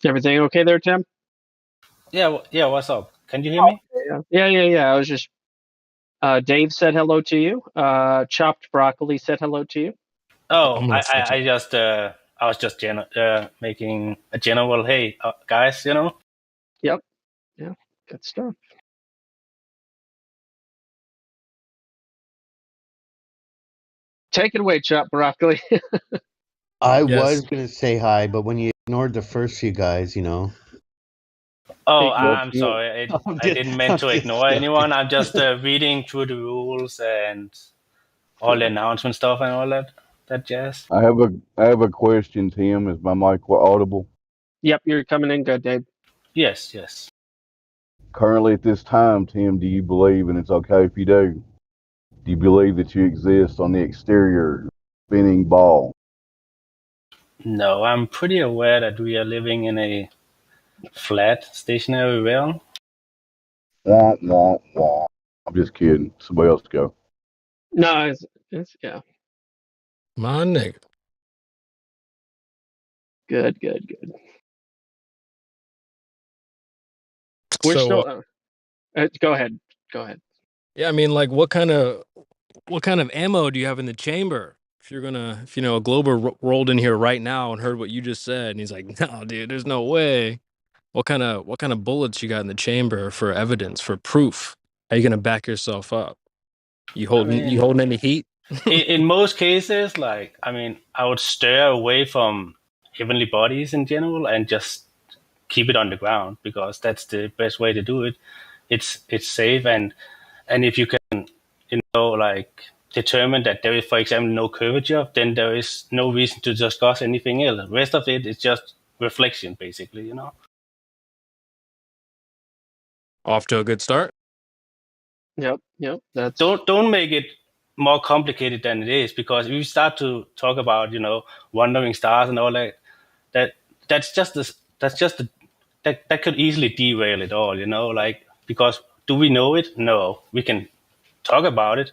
Everything okay there, Tim? Yeah, what's up? Can you hear me? Yeah. I was just Dave said hello to you. Chopped Broccoli said hello to you. Oh, I was just making a general hey guys, you know. Yep. Yeah. Good stuff. Take it away, Chop Broccoli. I Yes. was gonna say hi, but when you ignored the first few guys, you know. Oh, That's I'm it. sorry. I'm I just, didn't mean I'm to just ignore joking. anyone. I'm just reading through the rules and all the announcement stuff and all that jazz. I have a question, Tim. Is my mic audible? Yep, you're coming in good, Dave. Yes, yes. Currently at this time, Tim, do you believe, and it's okay if you do you believe that you exist on the exterior spinning ball? No, I'm pretty aware that we are living in a flat, stationary realm. Wah, wah, wah. I'm just kidding. Somebody else go. No, it's yeah. My nigga. Good. We're So still. Go ahead. Go ahead. yeah, I mean, like, what kind of ammo do you have in the chamber? If you're gonna, if a Glober rolled in here right now and heard what you just said, and he's like, "No, dude, there's no way." What kind of bullets you got in the chamber for evidence, for proof? How you gonna back yourself up? You I holding mean, any heat? in most cases, like, I mean, I would stay away from heavenly bodies in general and just keep it on the ground because that's the best way to do it. It's safe, and if you can, like, determine that there is, for example, no curvature, then there is no reason to discuss anything else. The rest of it is just reflection, basically. Off to a good start. Yep. That's Don't make it more complicated than it is, because if you start to talk about wandering stars and all that that's just this that's just the, that could easily derail it all. Like, because do we know it? No. We can talk about it,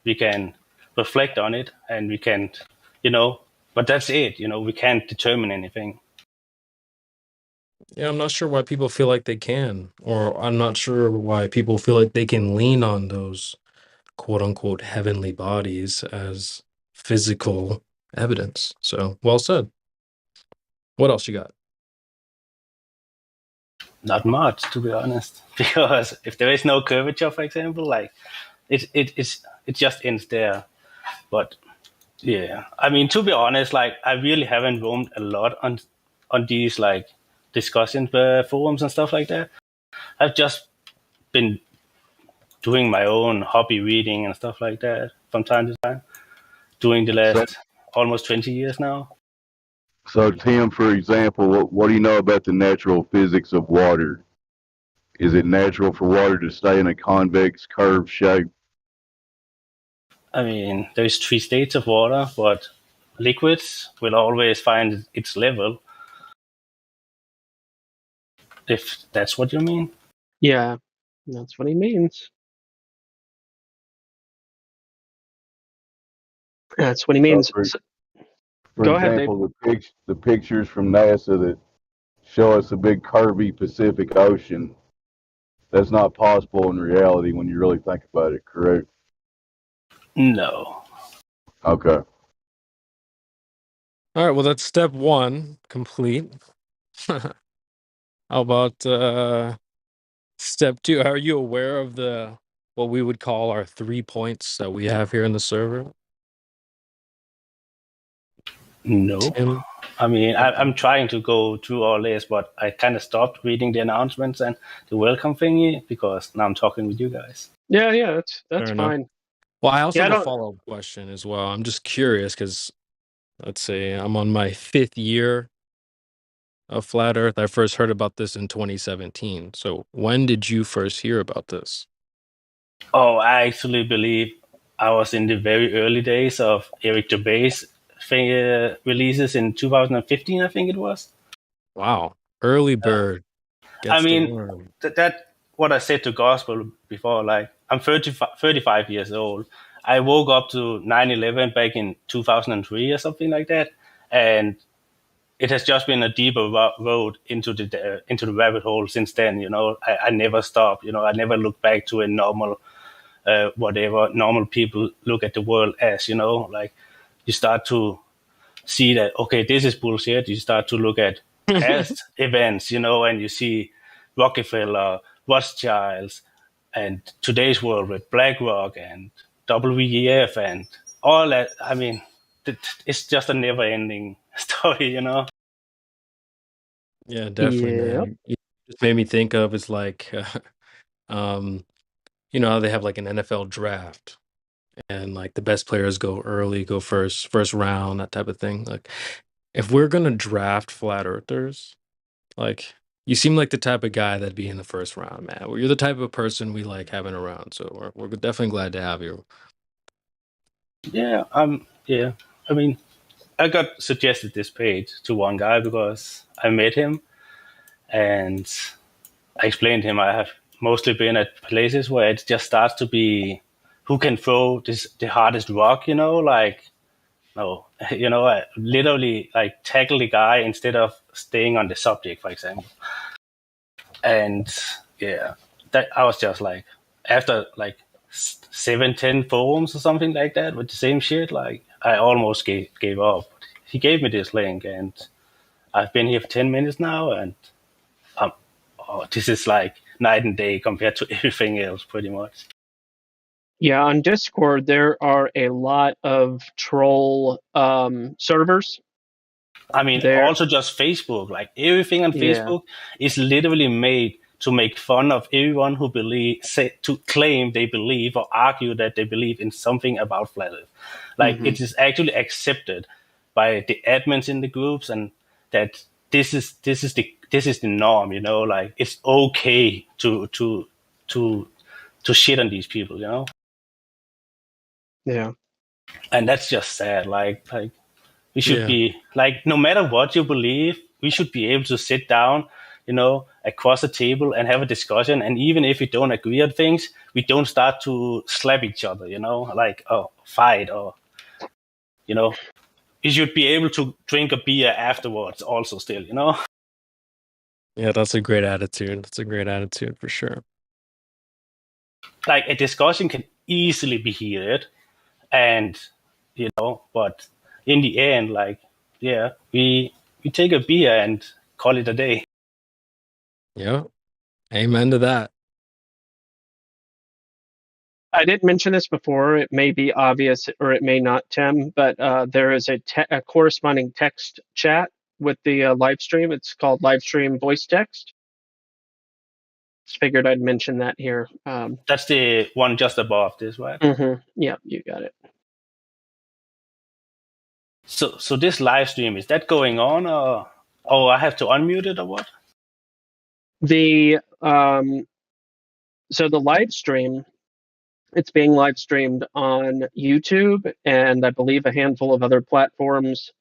we can reflect on it, and we can, but that's it. We can't determine anything. Yeah, I'm not sure why people feel like they can, or I'm not sure why people feel like they can lean on those quote unquote heavenly bodies as physical evidence. So, well said. What else you got? Not much, to be honest, because if there is no curvature, for example, like, it just ends there. But yeah, I mean, to be honest, like, I really haven't roamed a lot on these, like, discussion forums and stuff like that. I've just been doing my own hobby reading and stuff like that from time to time, doing the So, last almost 20 years now. so Tim, for example, what do you know about the natural physics of water? Is it natural for water to stay in a convex curved shape? I mean, there's 3 states of water, but liquids will always find its level, if that's what you mean. yeah. That's what he means. That's what he means. For Go ahead, Dave. example, the pictures from NASA that show us a big curvy Pacific Ocean, that's not possible in reality when you really think about it, correct? No. Okay. All right, well, that's step one complete. How about step two? Are you aware of the what we would call our 3 points that we have here in the server? Nope. Tim? I mean, I'm trying to go through all this, but I kind of stopped reading the announcements and the welcome thingy because now I'm talking with you guys. Yeah, that's Fair enough. fine. Well, I also Yeah, I have a don't. follow-up question as well. I'm just curious because let's say I'm on my 5th year of flat Earth. I first heard about this in 2017. So when did you first hear about this? Oh, I actually believe I was in the very early days of Eric Gervais releases in 2015, I think it was. Wow, early bird I gets the mean, worm. that what I said to Gospel before. Like, I'm 35 years old. I woke up to 9/11 back in 2003 or something like that, and it has just been a deeper road into the rabbit hole since then. I never stopped. I never look back to a normal, whatever normal people look at the world as. Like, you start to see that, okay, this is bullshit. You start to look at past events, and you see Rockefeller, Rothschilds, and today's world with BlackRock and WEF and all that. I mean, it's just a never-ending story, you know. Yeah, definitely, Yep. man. You just made me think of is like, um, you know how they have like an NFL draft and like the best players go early, go first round, that type of thing. Like, if we're gonna draft flat earthers, like you seem like the type of guy that'd be in the first round, man. Well, you're the type of person we like having around, so we're definitely glad to have you. Yeah, yeah. I mean, I got suggested this page to one guy because I met him and I explained to him I have mostly been at places where it just starts to be who can throw the hardest rock, you know, like no, you know, I literally like tackle the guy instead of staying on the subject, for example. And yeah, that I was just like after like 7-10 forums or something like that with the same shit, like I almost gave up. He gave me this link and I've been here for 10 minutes now and um, this is like night and day compared to everything else pretty much. Yeah, on Discord there are a lot of troll servers. I mean, There, also just Facebook, like everything on yeah. Facebook is literally made to make fun of everyone who to claim they believe or argue that they believe in something about flat Earth. Like Mhm. it is actually accepted by the admins in the groups, and that this is the norm. You know, like it's okay to shit on these people. You know, Yeah. and that's just sad. Like we should Yeah. be like, no matter what you believe, we should be able to sit down, you know, across a table and have a discussion. And even if we don't agree on things, we don't start to slap each other, you know, like, oh, fight or, you know, you should be able to drink a beer afterwards also still, you know. Yeah, that's a great attitude. That's a great attitude for sure. Like a discussion can easily be heated and, you know, but in the end, like, yeah, we take a beer and call it a day. Yeah. Amen to that. I didn't mention this before. It may be obvious or it may not, Tim, but there is a corresponding text chat with the live stream. It's called Livestream Voice Text. Just figured I'd mention that here. That's the one just above this, right? Yeah, you got it. So this live stream, is that going on or I have to unmute it or what? The so the live stream, it's being live streamed on YouTube and I believe a handful of other platforms,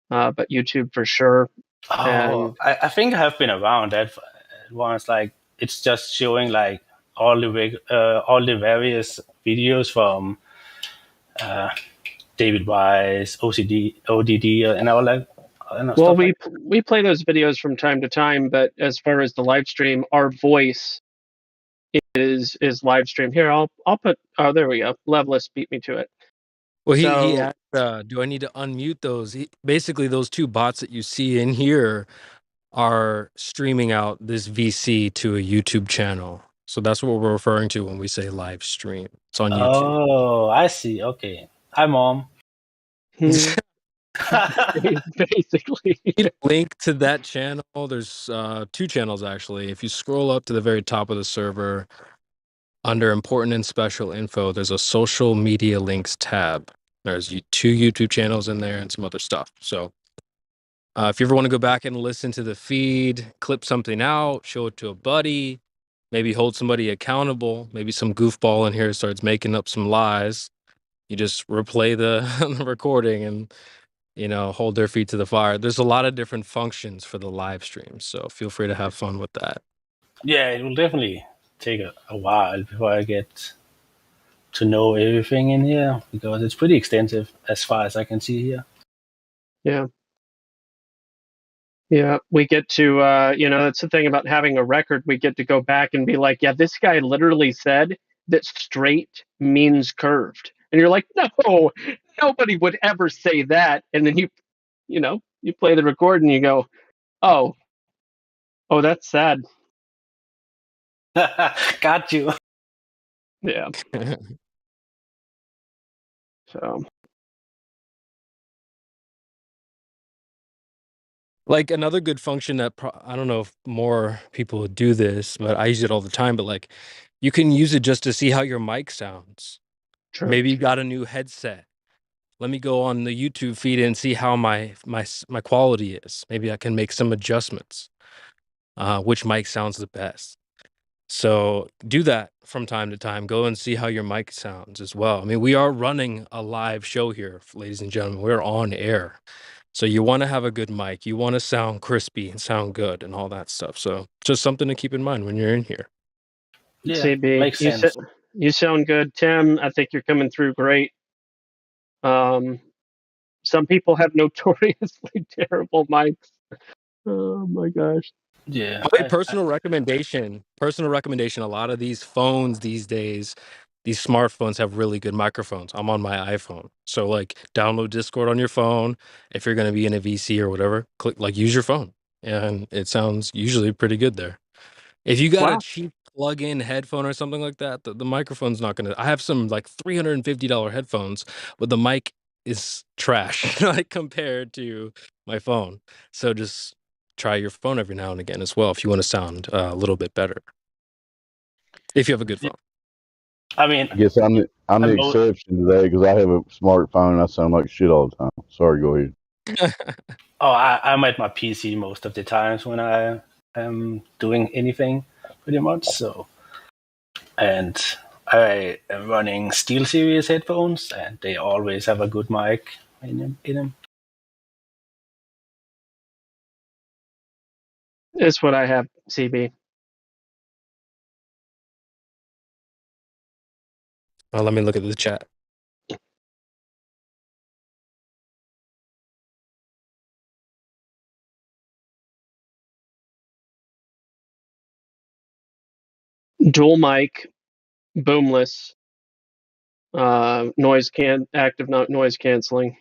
but YouTube for sure. Oh, I think I have been around that once. Like it's just showing like all the various videos from David Wise, ODD, and all that. Well, we play those videos from time to time, but as far as the live stream, our voice is live stream. Here, I'll put. Oh, there we go. Levelist beat me to it. Well, he asked, do I need to unmute those? Basically, those two bots that you see in here are streaming out this VC to a YouTube channel. So that's what we're referring to when we say live stream. It's on YouTube. Oh, I see. Okay. Hi, Mom. Basically. Link to that channel. There's two channels actually. If you scroll up to the very top of the server, under important and special info, there's a social media links tab. There's two YouTube channels in there and some other stuff. So if you ever want to go back and listen to the feed, clip something out, show it to a buddy, maybe hold somebody accountable, maybe some goofball in here starts making up some lies, you just replay the recording and, you know, hold their feet to the fire. There's a lot of different functions for the live stream, so feel free to have fun with that. Yeah, it will definitely take a while before I get to know everything in here because it's pretty extensive as far as I can see here. Yeah. Yeah, we get to, you know, that's the thing about having a record. We get to go back and be like, yeah, this guy literally said that straight means curved. And you're like, no, nobody would ever say that. And then you know, you play the record and you go, oh, that's sad. Got you. Yeah. So Like another good function that I don't know if more people do this, but I use it all the time. But like, you can use it just to see how your mic sounds. true. Maybe you got a new headset. Let me go on the YouTube feed and see how my quality is. Maybe I can make some adjustments. Which mic sounds the best? So do that from time to time. Go and see how your mic sounds as well. I mean, we are running a live show here, ladies and gentlemen. We're on air. So you want to have a good mic. You want to sound crispy and sound good and all that stuff. So just something to keep in mind when you're in here. Yeah, CB, makes sense. you sound good, Tim. I think you're coming through great. Some people have notoriously terrible mics. Oh my gosh. Yeah, My personal recommendation, a lot of these phones these days, these smartphones have really good microphones. I'm on my iPhone. So like download Discord on your phone. If you're going to be in a VC or whatever, use your phone. And it sounds usually pretty good there. If you got a Wow. cheap plug-in headphone or something like that, the microphone's not going to. I have some like $350 headphones, but the mic is trash like compared to my phone. So just try your phone every now and again as well if you want to sound a little bit better. If you have a good phone. I mean, I guess I'm the I'm exception today because I have a smartphone and I sound like shit all the time. Sorry, go ahead. I'm at my PC most of the times when I am doing anything, pretty much. So, and I am running SteelSeries headphones, and they always have a good mic in them. It's what I have, CB. Let me look at the chat. Dual mic, boomless, active noise canceling,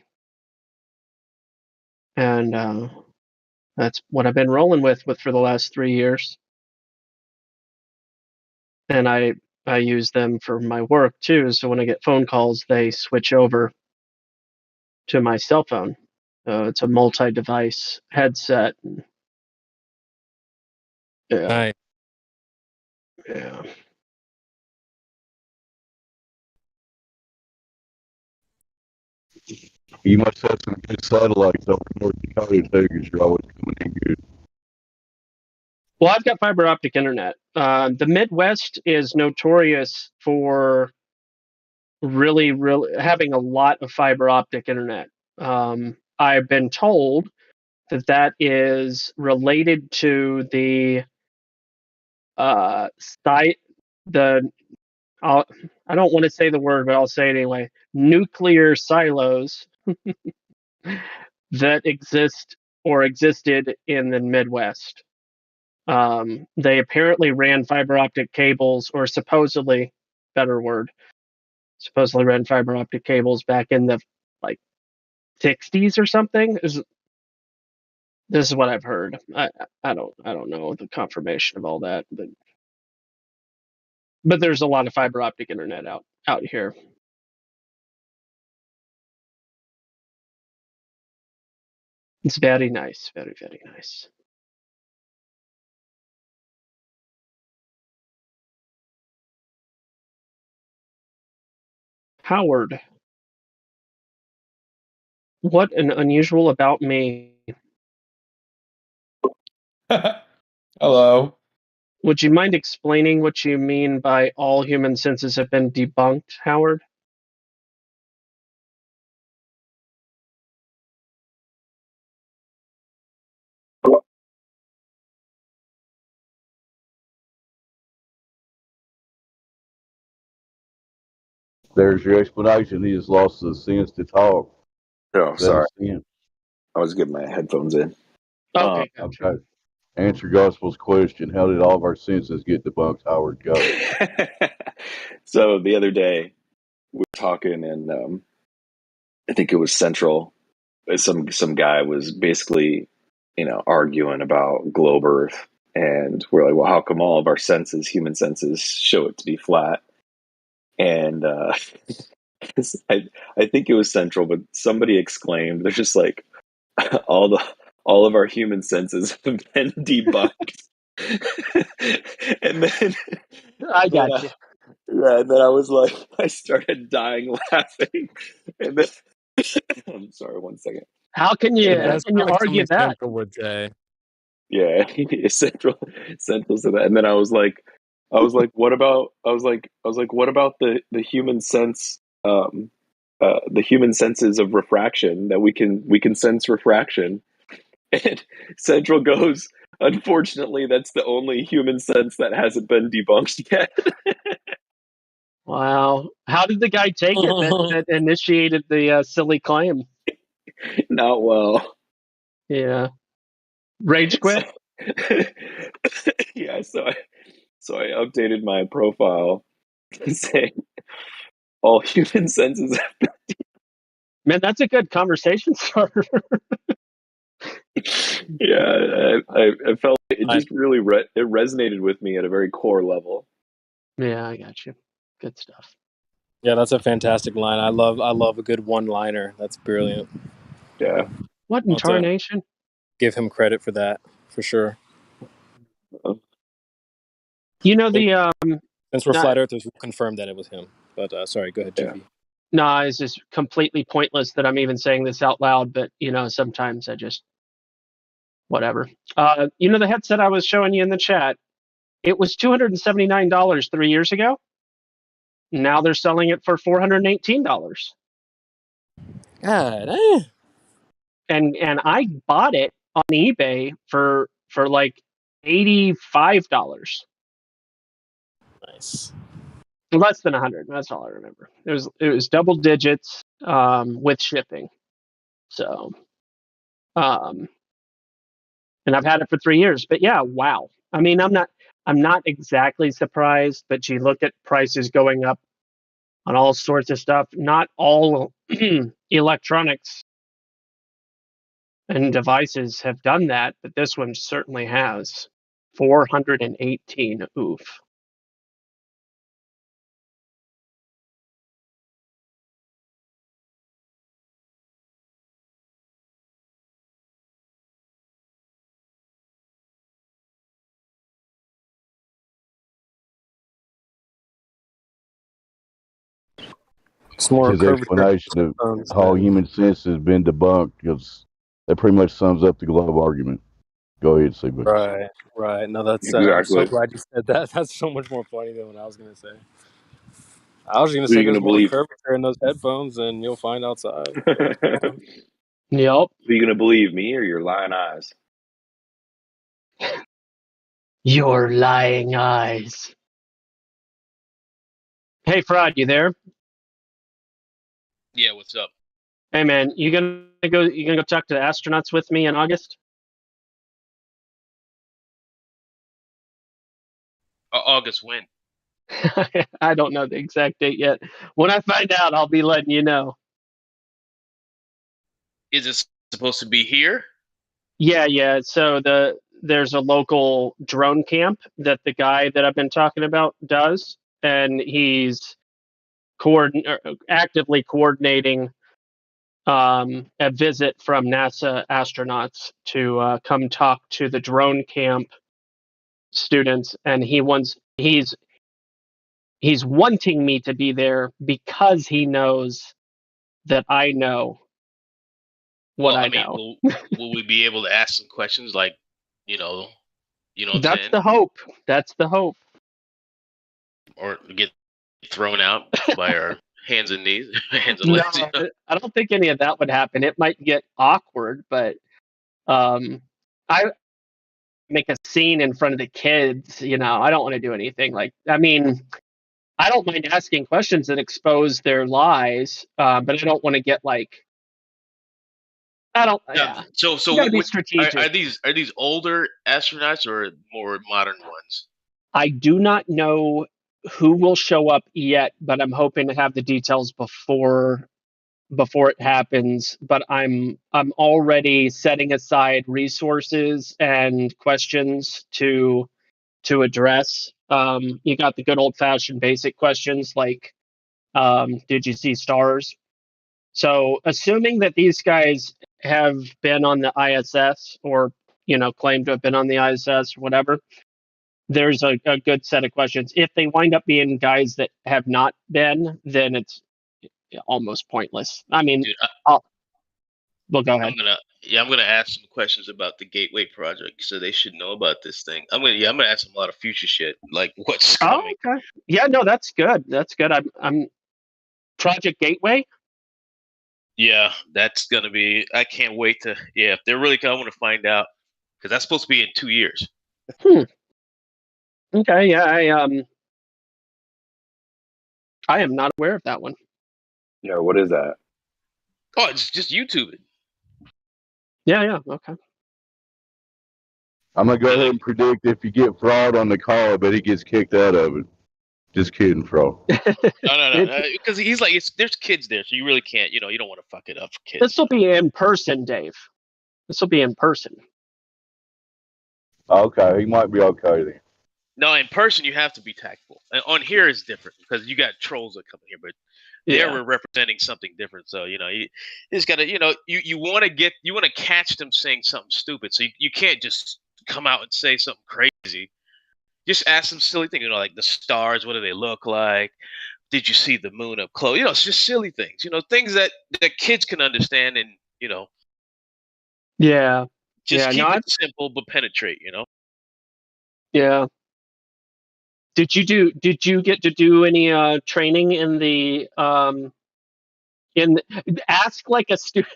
and that's what I've been rolling with for the last 3 years. And I use them for my work too. So when I get phone calls, they switch over to my cell phone. It's a multi-device headset. Yeah. Nice. Yeah. You must have some good satellites over in North Dakota too, because you're always coming in good. Well, I've got fiber optic internet. The Midwest is notorious for really having a lot of fiber optic internet. I've been told that is related to the site. I don't want to say the word, but I'll say it anyway. Nuclear silos that exist or existed in the Midwest. They apparently ran fiber optic cables, or supposedly ran fiber optic cables back in the like 60s or something. This is what I've heard. I don't know the confirmation of all that, but there's a lot of fiber optic internet out here. It's very nice, very, very nice. Howard, what an unusual about me. Hello. Would you mind explaining what you mean by all human senses have been debunked, Howard? There's your explanation. He has lost the sense to talk. Oh, sorry. Sin. I was getting my headphones in. Okay, gotcha. Okay. Answer Gospel's question. How did all of our senses get debunked, Howard? Go. So the other day we were talking, and I think it was Central. Some guy was basically, arguing about globe Earth, and we're like, well, how come all of our senses, human senses, show it to be flat? And I think it was Central, but somebody exclaimed, "They're just like all the all of our human senses have been debunked." and then, I then got you. yeah, and then I was like, I started dying laughing, and then I'm sorry, one second. How can It you does sound like argue something that? Central would say. Yeah, Central said that, and then I was like, what about? What about the human sense? The human senses of refraction that we can sense refraction. And Central goes, unfortunately, that's the only human sense that hasn't been debunked yet. Wow. How did the guy take it that initiated the silly claim? Not well. Yeah. Rage So, quit? yeah, so I updated my profile saying all human senses. Man, that's a good conversation starter. Yeah, I felt it I, just really it resonated with me at a very core level. Yeah, I got you. Good stuff. yeah, that's a fantastic line. I love a good one-liner. That's brilliant. Yeah. What in I'll have to tarnation? give him credit for that for sure. You know Since we're not, flat earthers, we'll confirm that it was him. But sorry, go ahead, Yeah. GV. no, it's just completely pointless that I'm even saying this out loud, but sometimes I just whatever. The headset I was showing you in the chat, it was $279 3 years ago. Now they're selling it for $418. God, And I bought it on eBay for like $85. nice. Less than 100. That's all I remember. It was double digits with shipping. So, and I've had it for 3 years. But yeah, wow. I mean, I'm not exactly surprised, but you look at prices going up on all sorts of stuff. Not all electronics and devices have done that, but this one certainly has. 418. Oof. It's more His curvature. explanation of how human sense has been debunked, because that pretty much sums up the glove argument. Go ahead, Sigmund. Right. No, that's. I'm so Exactly. glad you said that. That's so much more funny than what I was gonna say. I was gonna Who are say you there's gonna more believe? curvature in those headphones than you'll find outside. But, Who Yep. are you gonna believe, me or your lying eyes? Your lying eyes. Hey, Fraud, you there? Yeah, what's up? Hey, man, you gonna go talk to the astronauts with me in August? August when? I don't know the exact date yet. When I find out, I'll be letting you know. Is it supposed to be here? Yeah. So there's a local drone camp that the guy that I've been talking about does, and he's actively coordinating a visit from NASA astronauts to come talk to the drone camp students, and he's wanting me to be there because he knows that I know what Well, I I mean, know. will we be able to ask some questions like, you know, what I'm That's saying, the hope. That's the hope. or get thrown out by our hands and knees, hands and No, legs? You know? I don't think any of that would happen. It might get awkward, but I make a scene in front of the kids. I don't want to do anything like. I mean, I don't mind asking questions that expose their lies, but I don't want to get like. I don't. Yeah. Yeah, So you got to be are strategic. these older astronauts or more modern ones? I do not know who will show up yet, but I'm hoping to have the details before it happens. But I'm already setting aside resources and questions to address. You got the good old fashioned basic questions like Did you see stars? So assuming that these guys have been on the ISS or, claim to have been on the ISS, whatever, there's a good set of questions. If they wind up being guys that have not been, then it's almost pointless. I mean, Dude, well, go ahead. I'm gonna ask some questions about the Gateway project, so they should know about this thing. I'm gonna ask them a lot of future shit, like what's coming. Oh, okay. Yeah, no, that's good. That's good. I'm Project Gateway. Yeah, that's gonna be. I can't wait to. Yeah, if they're really coming, I want to find out because that's supposed to be in 2 years. Okay. Yeah, I am not aware of that one. Yeah, what is that? Oh, it's just YouTube it. Yeah. Okay. I'm gonna go ahead and predict if you get fraud on the call, but he gets kicked out of it. Just kidding, fraud. No, because he's like, there's kids there, so you really can't. You don't want to fuck it up for kids. This will be in person, Dave. This will be in person. Okay, he might be okay then. No, in person you have to be tactful. And on here is different because you got trolls that come here, but there we're representing something different. So you just gotta, you want to catch them saying something stupid. So you can't just come out and say something crazy. Just ask them silly things, like the stars. What do they look like? Did you see the moon up close? It's just silly things. Things that kids can understand, and Yeah. just keep it simple but penetrate. Yeah. Did you get to do any training in the ask like a student?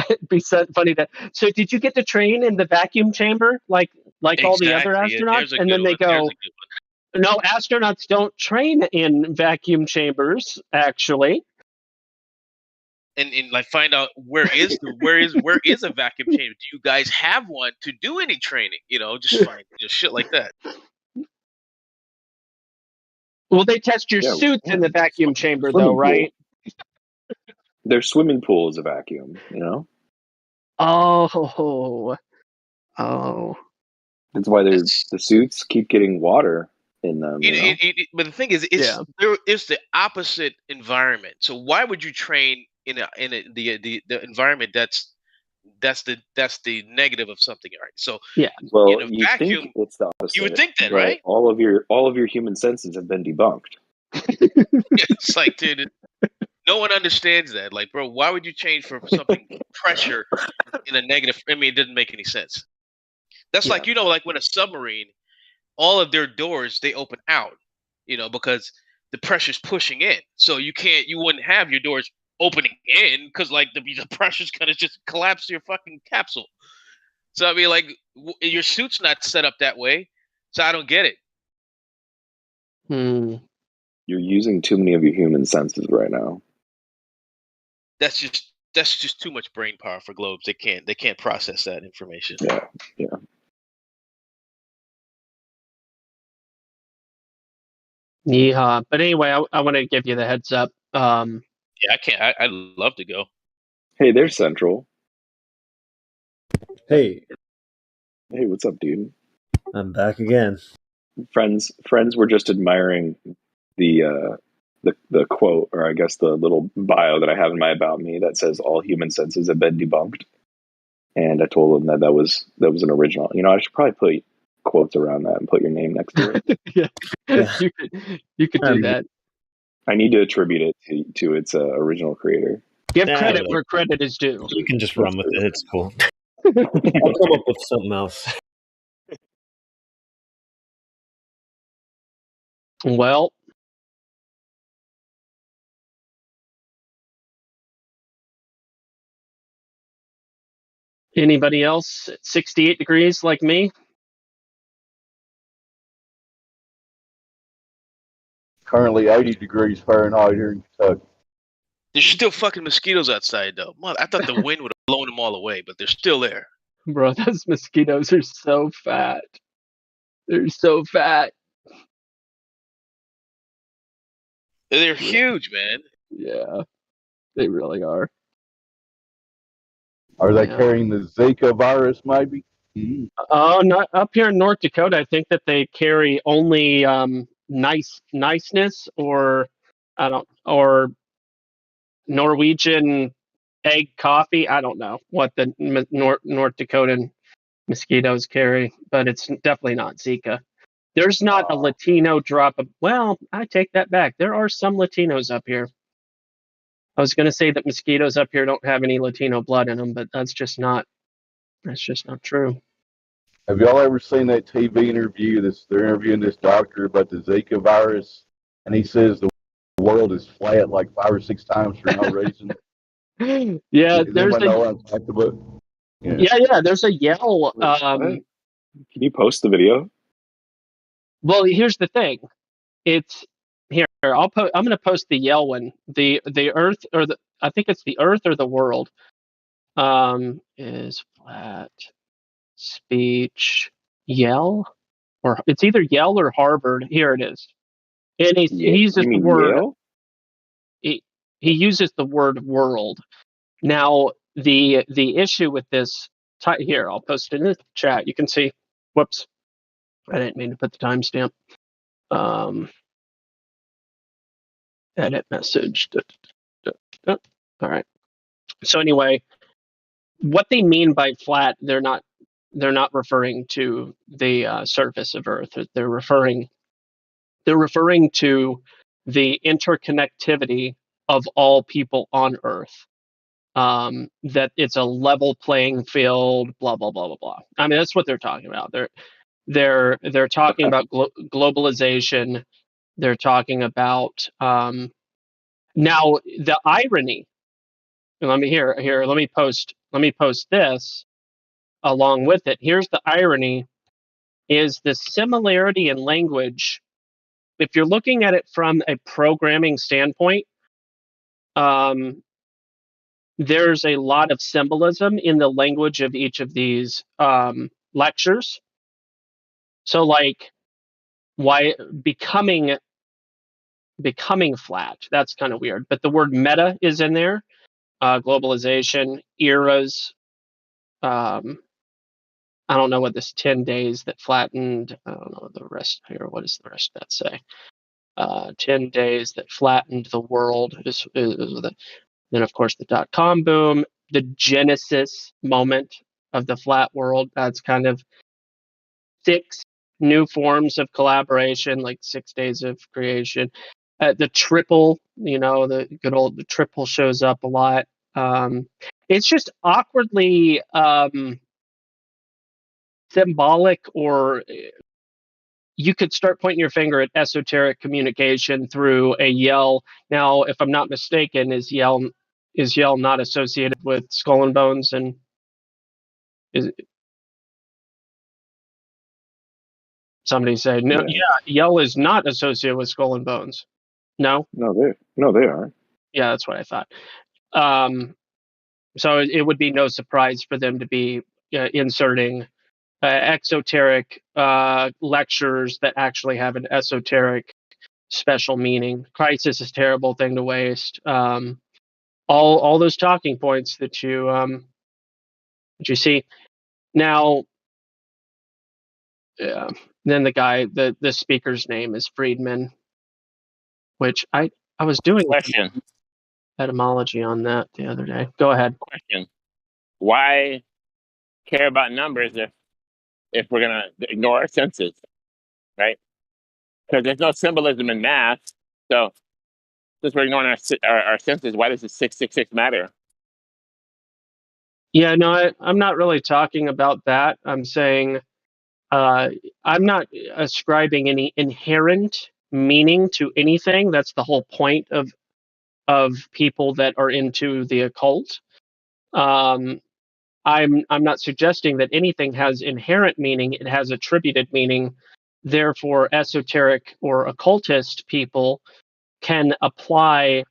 It'd be so funny so did you get to train in the vacuum chamber like all the other astronauts? And then they go, no, astronauts don't train in vacuum chambers, actually. And like find out where is a vacuum chamber? Do you guys have one to do any training? Just find shit like that. Well, they test your suits in the vacuum chamber, though, right? Their swimming pool is a vacuum, Oh. That's why the suits keep getting water in them. But the thing is, it's the opposite environment. So why would you train in the environment that's the negative of something, right? So well, in a you vacuum, think it's the opposite. You would think that, right? All of your human senses have been debunked. It's like, dude, no one understands that. Like, bro, why would you change for something pressure in a negative? I mean, it didn't make any sense. That's like, like when a submarine, all of their doors, they open out, because the pressure's pushing in. So you wouldn't have your doors opening in because like the pressure's gonna just collapse your fucking capsule. So I mean, like your suit's not set up that way. So I don't get it. You're using too many of your human senses right now. That's just too much brain power for globes. They can't process that information. Yeah. Yeah, but anyway, I want to give you the heads up. Yeah, I can't. I'd love to go. Hey, there's Central. Hey, what's up, dude? I'm back again. Friends were just admiring the quote, or I guess the little bio that I have in my About Me that says all human senses have been debunked. And I told them that was an original. I should probably put quotes around that and put your name next to it. Yeah. You could do that. I need to attribute it to its original creator. Give credit where credit is due. You can just run with it. It's cool. I'll come up with something else. Well, anybody else at 68 degrees like me? Currently 80 degrees Fahrenheit here in Kentucky. There's still fucking mosquitoes outside, though. I thought the wind would have blown them all away, but they're still there. Bro, those mosquitoes are so fat. They're so fat. They're huge, man. Yeah, they really are. Are they carrying the Zika virus, maybe? Oh, not up here in North Dakota. I think that they carry only niceness, or I don't, or Norwegian egg coffee. I don't know what the North Dakotan mosquitoes carry, but it's definitely not Zika. There's not a Latino drop of, well, I take that back. There are some Latinos up here. I was going to say that mosquitoes up here don't have any Latino blood in them, but that's just not true. Have y'all ever seen that TV interview? They're interviewing this doctor about the Zika virus, and he says the world is flat like 5 or 6 times for no reason. Yeah, Does there's anybody know what I'm talking about? yeah, there's a Yell. Can you post the video? Well, here's the thing. It's here. I'm going to post the Yell one. The Earth, or the, I think it's the Earth or the world. Is flat speech Yell, or it's either Yell or Harvard. Here it is, and he uses the word. Yale? He uses the word world. Now the issue with this here, I'll post it in the chat. You can see. Whoops, I didn't mean to put the timestamp. Edit message. All right. So anyway, what they mean by flat, they're not referring to the surface of Earth. They're referring to the interconnectivity of all people on Earth. That it's a level playing field. Blah blah blah blah blah. I mean, that's what they're talking about. They're talking about globalization. They're talking about now the irony. Let me post this along with it. Here's the irony: is the similarity in language. If you're looking at it from a programming standpoint, there's a lot of symbolism in the language of each of these lectures. So, like, why becoming flat? That's kind of weird. But the word meta is in there. Globalization, eras. I don't know what this 10 days that flattened. I don't know the rest here. What does the rest of that say? 10 days that flattened the world is then, of course, the dot-com boom, the genesis moment of the flat world. That's kind of 6 new forms of collaboration, like 6 days of creation. The triple, the good old the triple shows up a lot. It's just awkwardly symbolic, or you could start pointing your finger at esoteric communication through a Yell. Now, if I'm not mistaken, is Yell not associated with Skull and Bones? And is somebody say no? Yeah, Yell is not associated with Skull and Bones. No, they are. Yeah, that's what I thought. So it would be no surprise for them to be inserting exoteric lectures that actually have an esoteric special meaning. Crisis is a terrible thing to waste. All those talking points that you see. Now, then the guy, the speaker's name is Friedman, which I was doing question etymology on that the other day. Go ahead. Question: why care about numbers if we're gonna ignore our senses, right? Because there's no symbolism in math. So since we're ignoring our senses, why does the 666 matter? Yeah, no, I'm not really talking about that. I'm saying I'm not ascribing any inherent meaning to anything. That's the whole point of people that are into the occult. I'm not suggesting that anything has inherent meaning. It has attributed meaning. Therefore, esoteric or occultist people can apply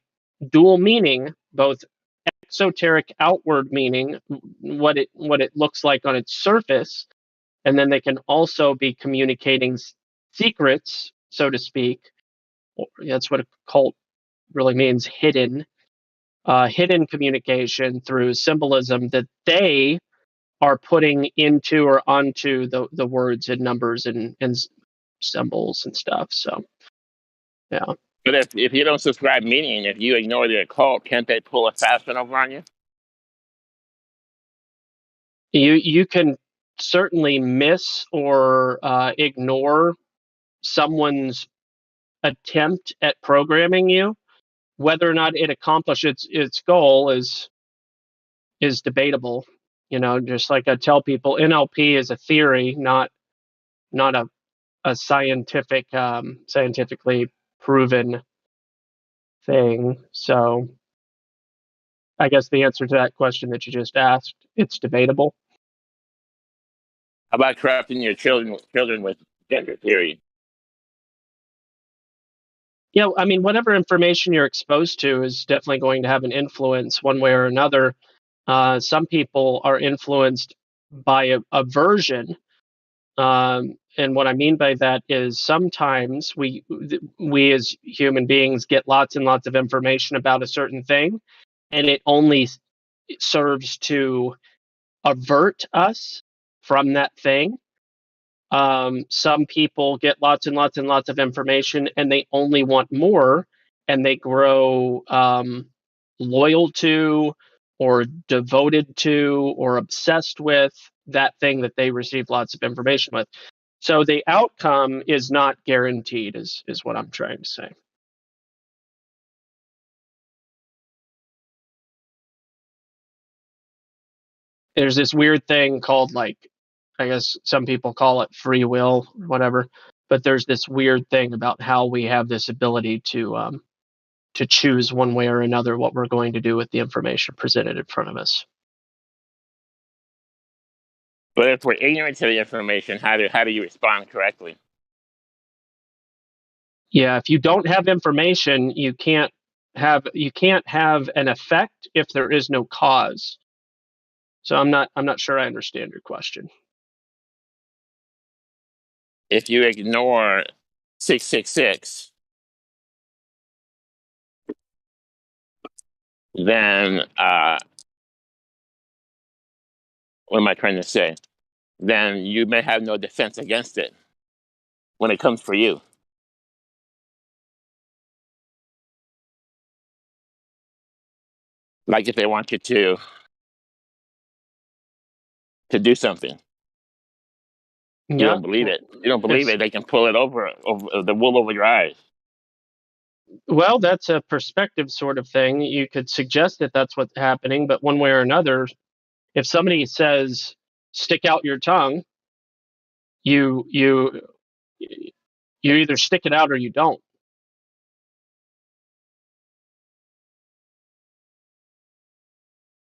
dual meaning, both exoteric outward meaning, what it looks like on its surface, and then they can also be communicating secrets, so to speak. That's what a cult really means, hidden communication through symbolism that they are putting into or onto the words and numbers and symbols and stuff. So, yeah. But if you don't subscribe, meaning if you ignore the occult, can't they pull a fast one over on you? You can certainly miss or ignore someone's attempt at programming you. Whether or not it accomplishes its goal is debatable. You know, just like I tell people, NLP is a theory, not a scientific scientifically proven thing. So I guess the answer to that question that you just asked, it's debatable. How about corrupting your children with gender theory? Yeah, I mean, whatever information you're exposed to is definitely going to have an influence one way or another. Some people are influenced by a version. And what I mean by that is sometimes we as human beings get lots and lots of information about a certain thing, and it only serves to avert us from that thing. Some people get lots and lots and lots of information and they only want more, and they grow loyal to or devoted to or obsessed with that thing that they receive lots of information with. So the outcome is not guaranteed, is what I'm trying to say. There's this weird thing called, like, I guess some people call it free will or whatever, but there's this weird thing about how we have this ability to choose one way or another what we're going to do with the information presented in front of us. But if we're ignorant to the information, how do you respond correctly? Yeah, if you don't have information, you can't have an effect if there is no cause. So I'm not sure I understand your question. If you ignore 666, then what am I trying to say? Then you may have no defense against it when it comes for you. Like if they want you to do something, you don't believe it. You don't believe it. They can pull it over the wool over your eyes. Well, that's a perspective sort of thing. You could suggest that that's what's happening, but one way or another, if somebody says stick out your tongue, you either stick it out or you don't.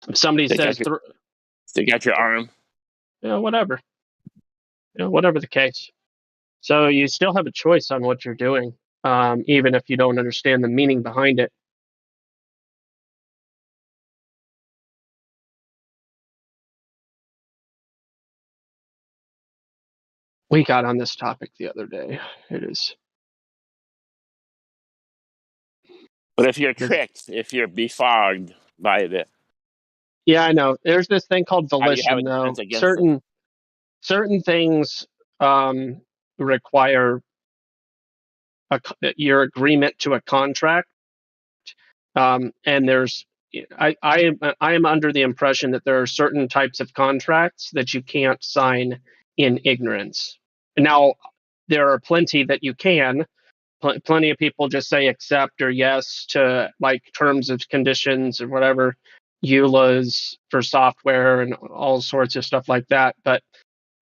If somebody says stick out your arm, whatever, whatever the case. So you still have a choice on what you're doing, even if you don't understand the meaning behind it. We got on this topic the other day. It is. But if you're tricked, if you're befogged by the, yeah, I know. There's this thing called volition, though. Certain things require your agreement to a contract, and there's. I am under the impression that there are certain types of contracts that you can't sign in ignorance. Now, there are plenty that you can. Plenty of people just say accept or yes to, like, terms of conditions or whatever, EULAs for software and all sorts of stuff like that. But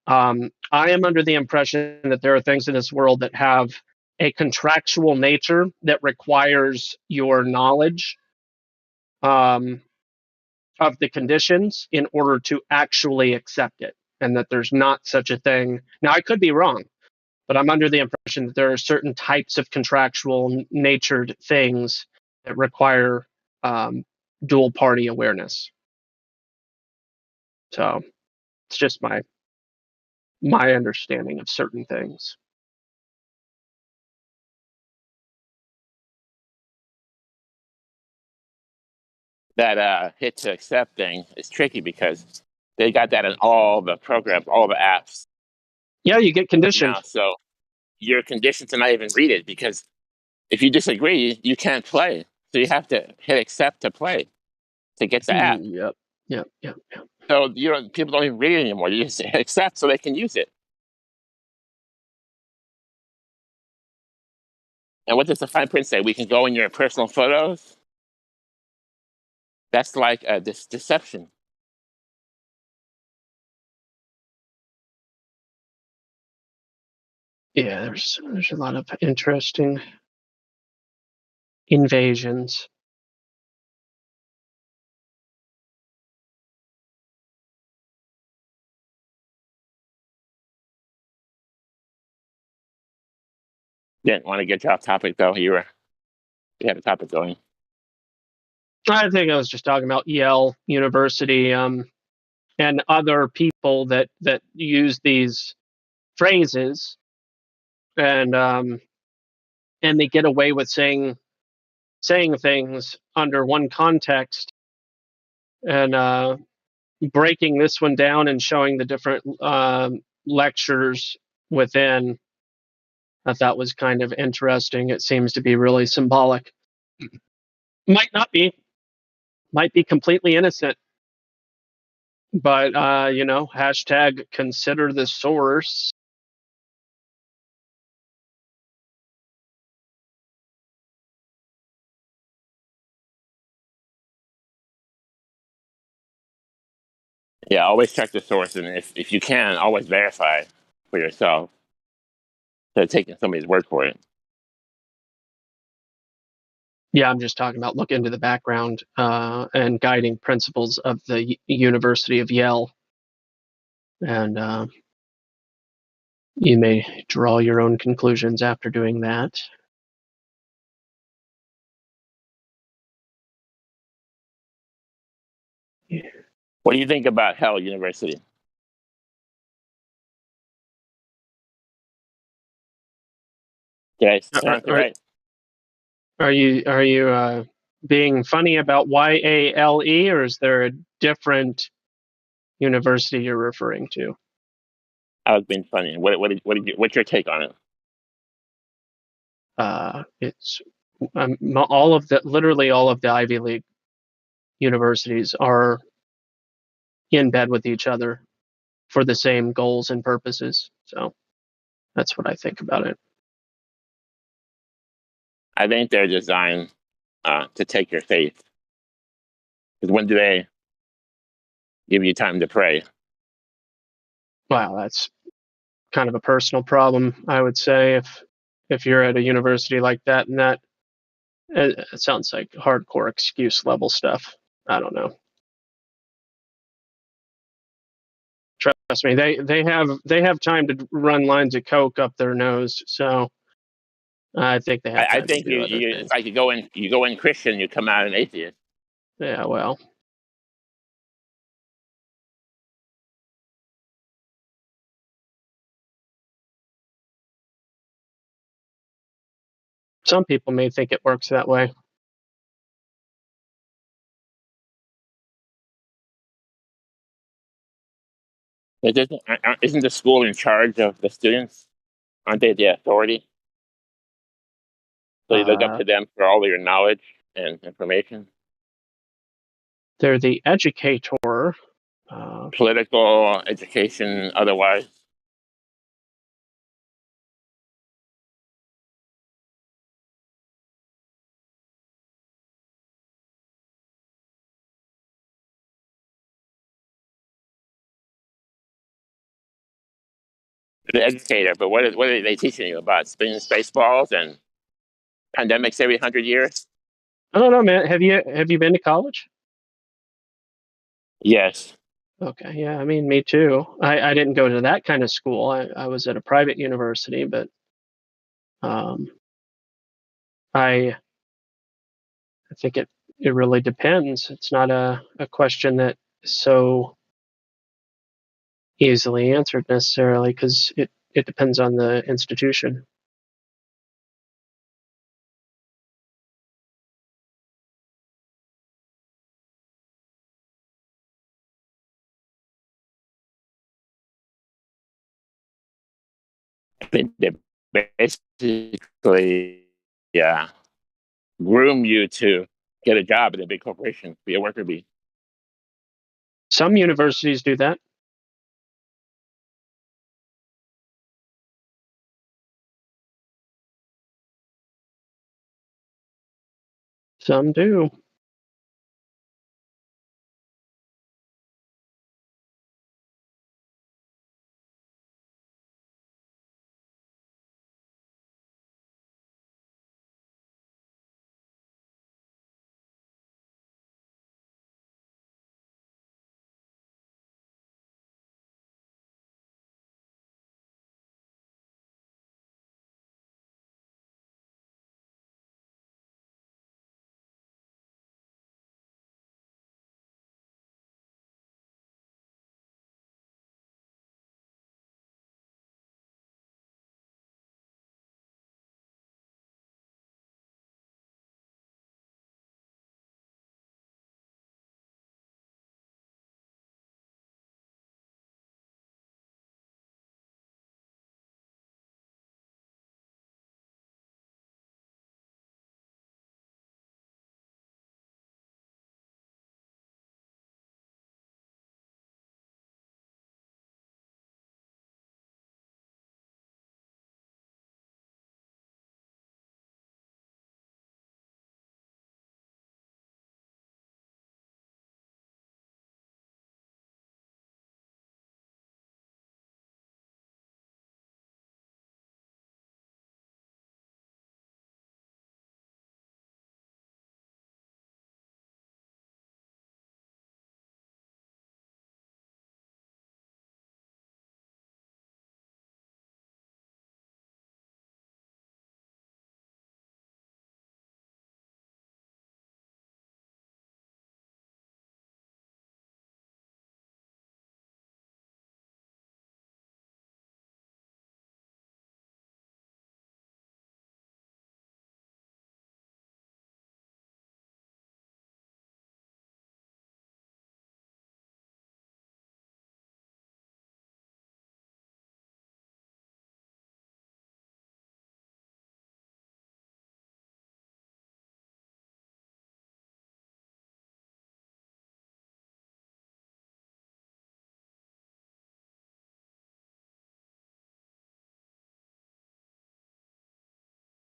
I am under the impression that there are things in this world that have a contractual nature that requires your knowledge of the conditions in order to actually accept it, and that there's not such a thing. Now, I could be wrong, but I'm under the impression that there are certain types of contractual natured things that require dual party awareness. So it's just my understanding of certain things. that hit to accept thing is tricky because they got that in all the programs, all the apps. Yeah, you get conditioned. Now, so you're conditioned to not even read it because if you disagree, you can't play. So you have to hit accept to play to get the app. Yep. So people don't even read it anymore. You just hit accept so they can use it. And what does the fine print say? We can go in your personal photos. That's like this deception. Yeah, there's a lot of interesting invasions. Didn't want to get you off topic though. You had a topic going. I think I was just talking about Yale University and other people that use these phrases and they get away with saying things under one context and breaking this one down and showing the different lectures within. I thought was kind of interesting. It seems to be really symbolic. Might not be. Might be completely innocent. But hashtag consider the source. Yeah, always check the source, and if you can, always verify for yourself. Instead of taking somebody's word for it. Yeah, I'm just talking about look into the background and guiding principles of the University of Yale. And you may draw your own conclusions after doing that. What do you think about Hell University? Did I pronounce it right? Are you being funny about YALE, or is there a different university you're referring to? I was being funny. What's your take on it? It's literally all of the Ivy League universities are in bed with each other for the same goals and purposes. So that's what I think about it. I think they're designed to take your faith. Because when do they give you time to pray? Wow, that's kind of a personal problem, I would say. If you're at a university like that, and that it sounds like hardcore excuse level stuff. I don't know. Trust me, they have time to run lines of coke up their nose, so I think they have time I think to do other things. it's like you go in Christian, you come out an atheist. Yeah, well. Some people may think it works that way. Isn't the school in charge of the students? Aren't they the authority? So you look up to them for all of your knowledge and information. They're the educator. Political, education, otherwise. The educator, but what are they teaching you about? Spinning spaceballs and pandemics every 100 years? I don't know, man. Have you been to college? Yes. Okay, yeah. I mean, me too. I didn't go to that kind of school. I was at a private university, but I think it really depends. It's not a question that is so easily answered necessarily, because it depends on the institution. They're basically yeah, groom you to get a job in a big corporation, be a worker bee. Some universities do that. Some do.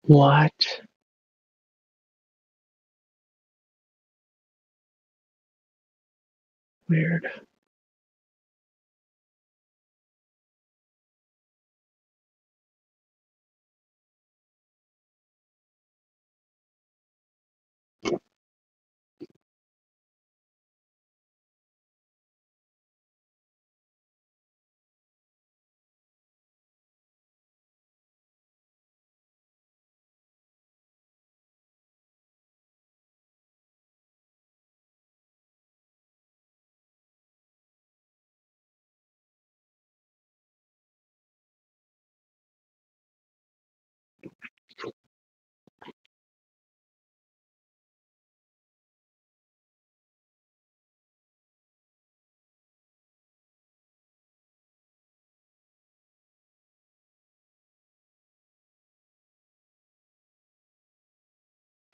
What? Weird.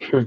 Hmm.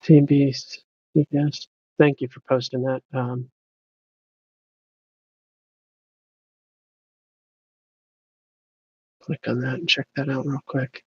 Team Beast. Yes. Thank you for posting that. Click on that and check that out real quick.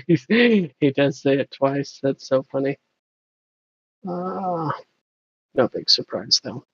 He does say it twice. That's so funny. No big surprise though.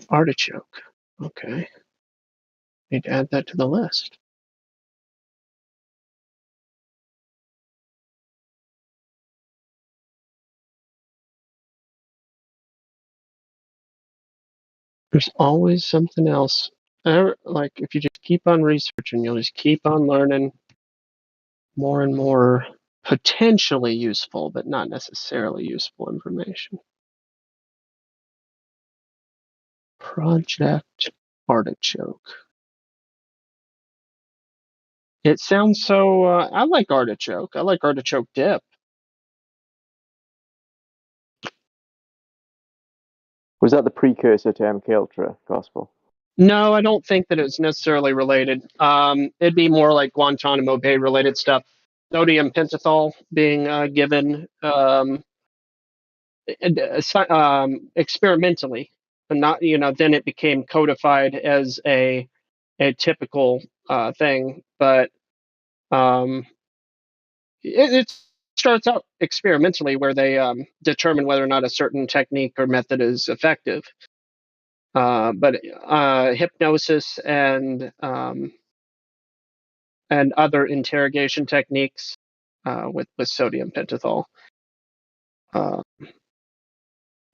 Artichoke. Okay. Need to add that to the list. There's always something else. Like, if you just keep on researching, you'll just keep on learning more and more potentially useful, but not necessarily useful information. Project Artichoke. It sounds so. I like artichoke. I like artichoke dip. Was that the precursor to MK Ultra Gospel? No, I don't think that it's necessarily related. It'd be more like Guantanamo Bay related stuff. Sodium pentothal being given experimentally, and not then it became codified as a typical thing. But it starts out experimentally, where they determine whether or not a certain technique or method is effective. But hypnosis and other interrogation techniques with sodium pentothal.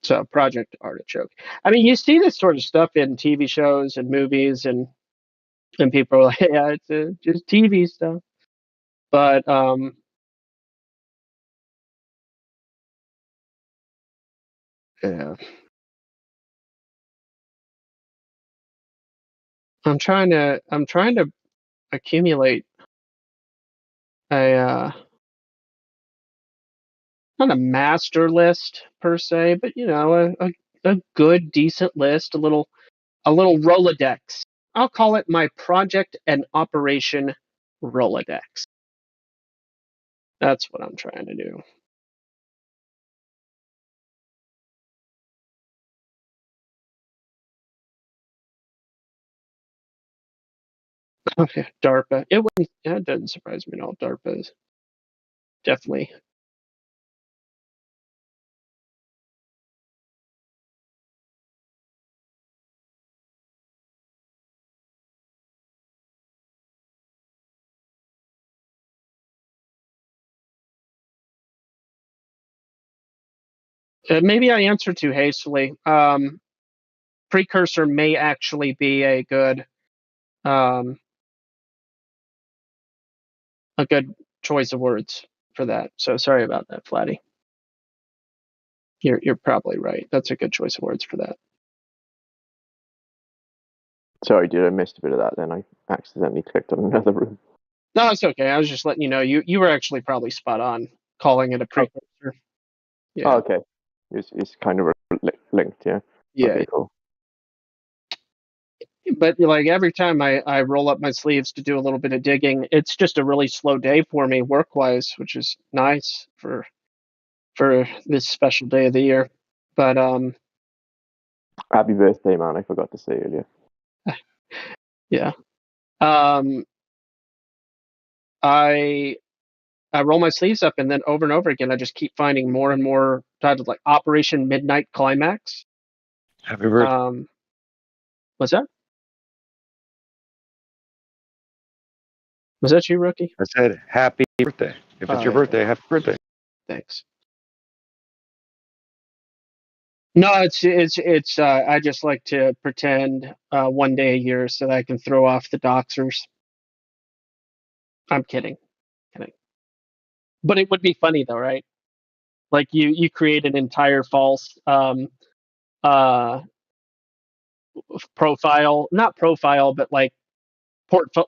So Project Artichoke. I mean, you see this sort of stuff in TV shows and movies, and people are like, yeah, it's just TV stuff. But yeah, I'm trying to accumulate a not a master list per se, but a good decent list, a little Rolodex. I'll call it my project and operation Rolodex. That's what I'm trying to do. Okay, DARPA. That doesn't surprise me at all. DARPA is definitely. Maybe I answered too hastily. Precursor may actually be a good choice of words for that. So sorry about that, Flatty. You're probably right. That's a good choice of words for that. Sorry, dude, I missed a bit of that then. I accidentally clicked on another room. No, it's okay. I was just letting you know. You were actually probably spot on calling it a precursor. Yeah. Oh, okay. It's kind of linked, yeah. Yeah. Okay, cool. But like every time I roll up my sleeves to do a little bit of digging, it's just a really slow day for me work-wise, which is nice for this special day of the year. But happy birthday, man! I forgot to say earlier. Yeah. I roll my sleeves up, and then over and over again, I just keep finding more and more titles like Operation Midnight Climax. Happy birthday. What's that? Was that you, Rookie? I said happy birthday. If it's your birthday, happy birthday. Thanks. No, it's I just like to pretend one day a year so that I can throw off the doxers. I'm kidding. But it would be funny though, right? Like you create an entire false profile, not profile, but like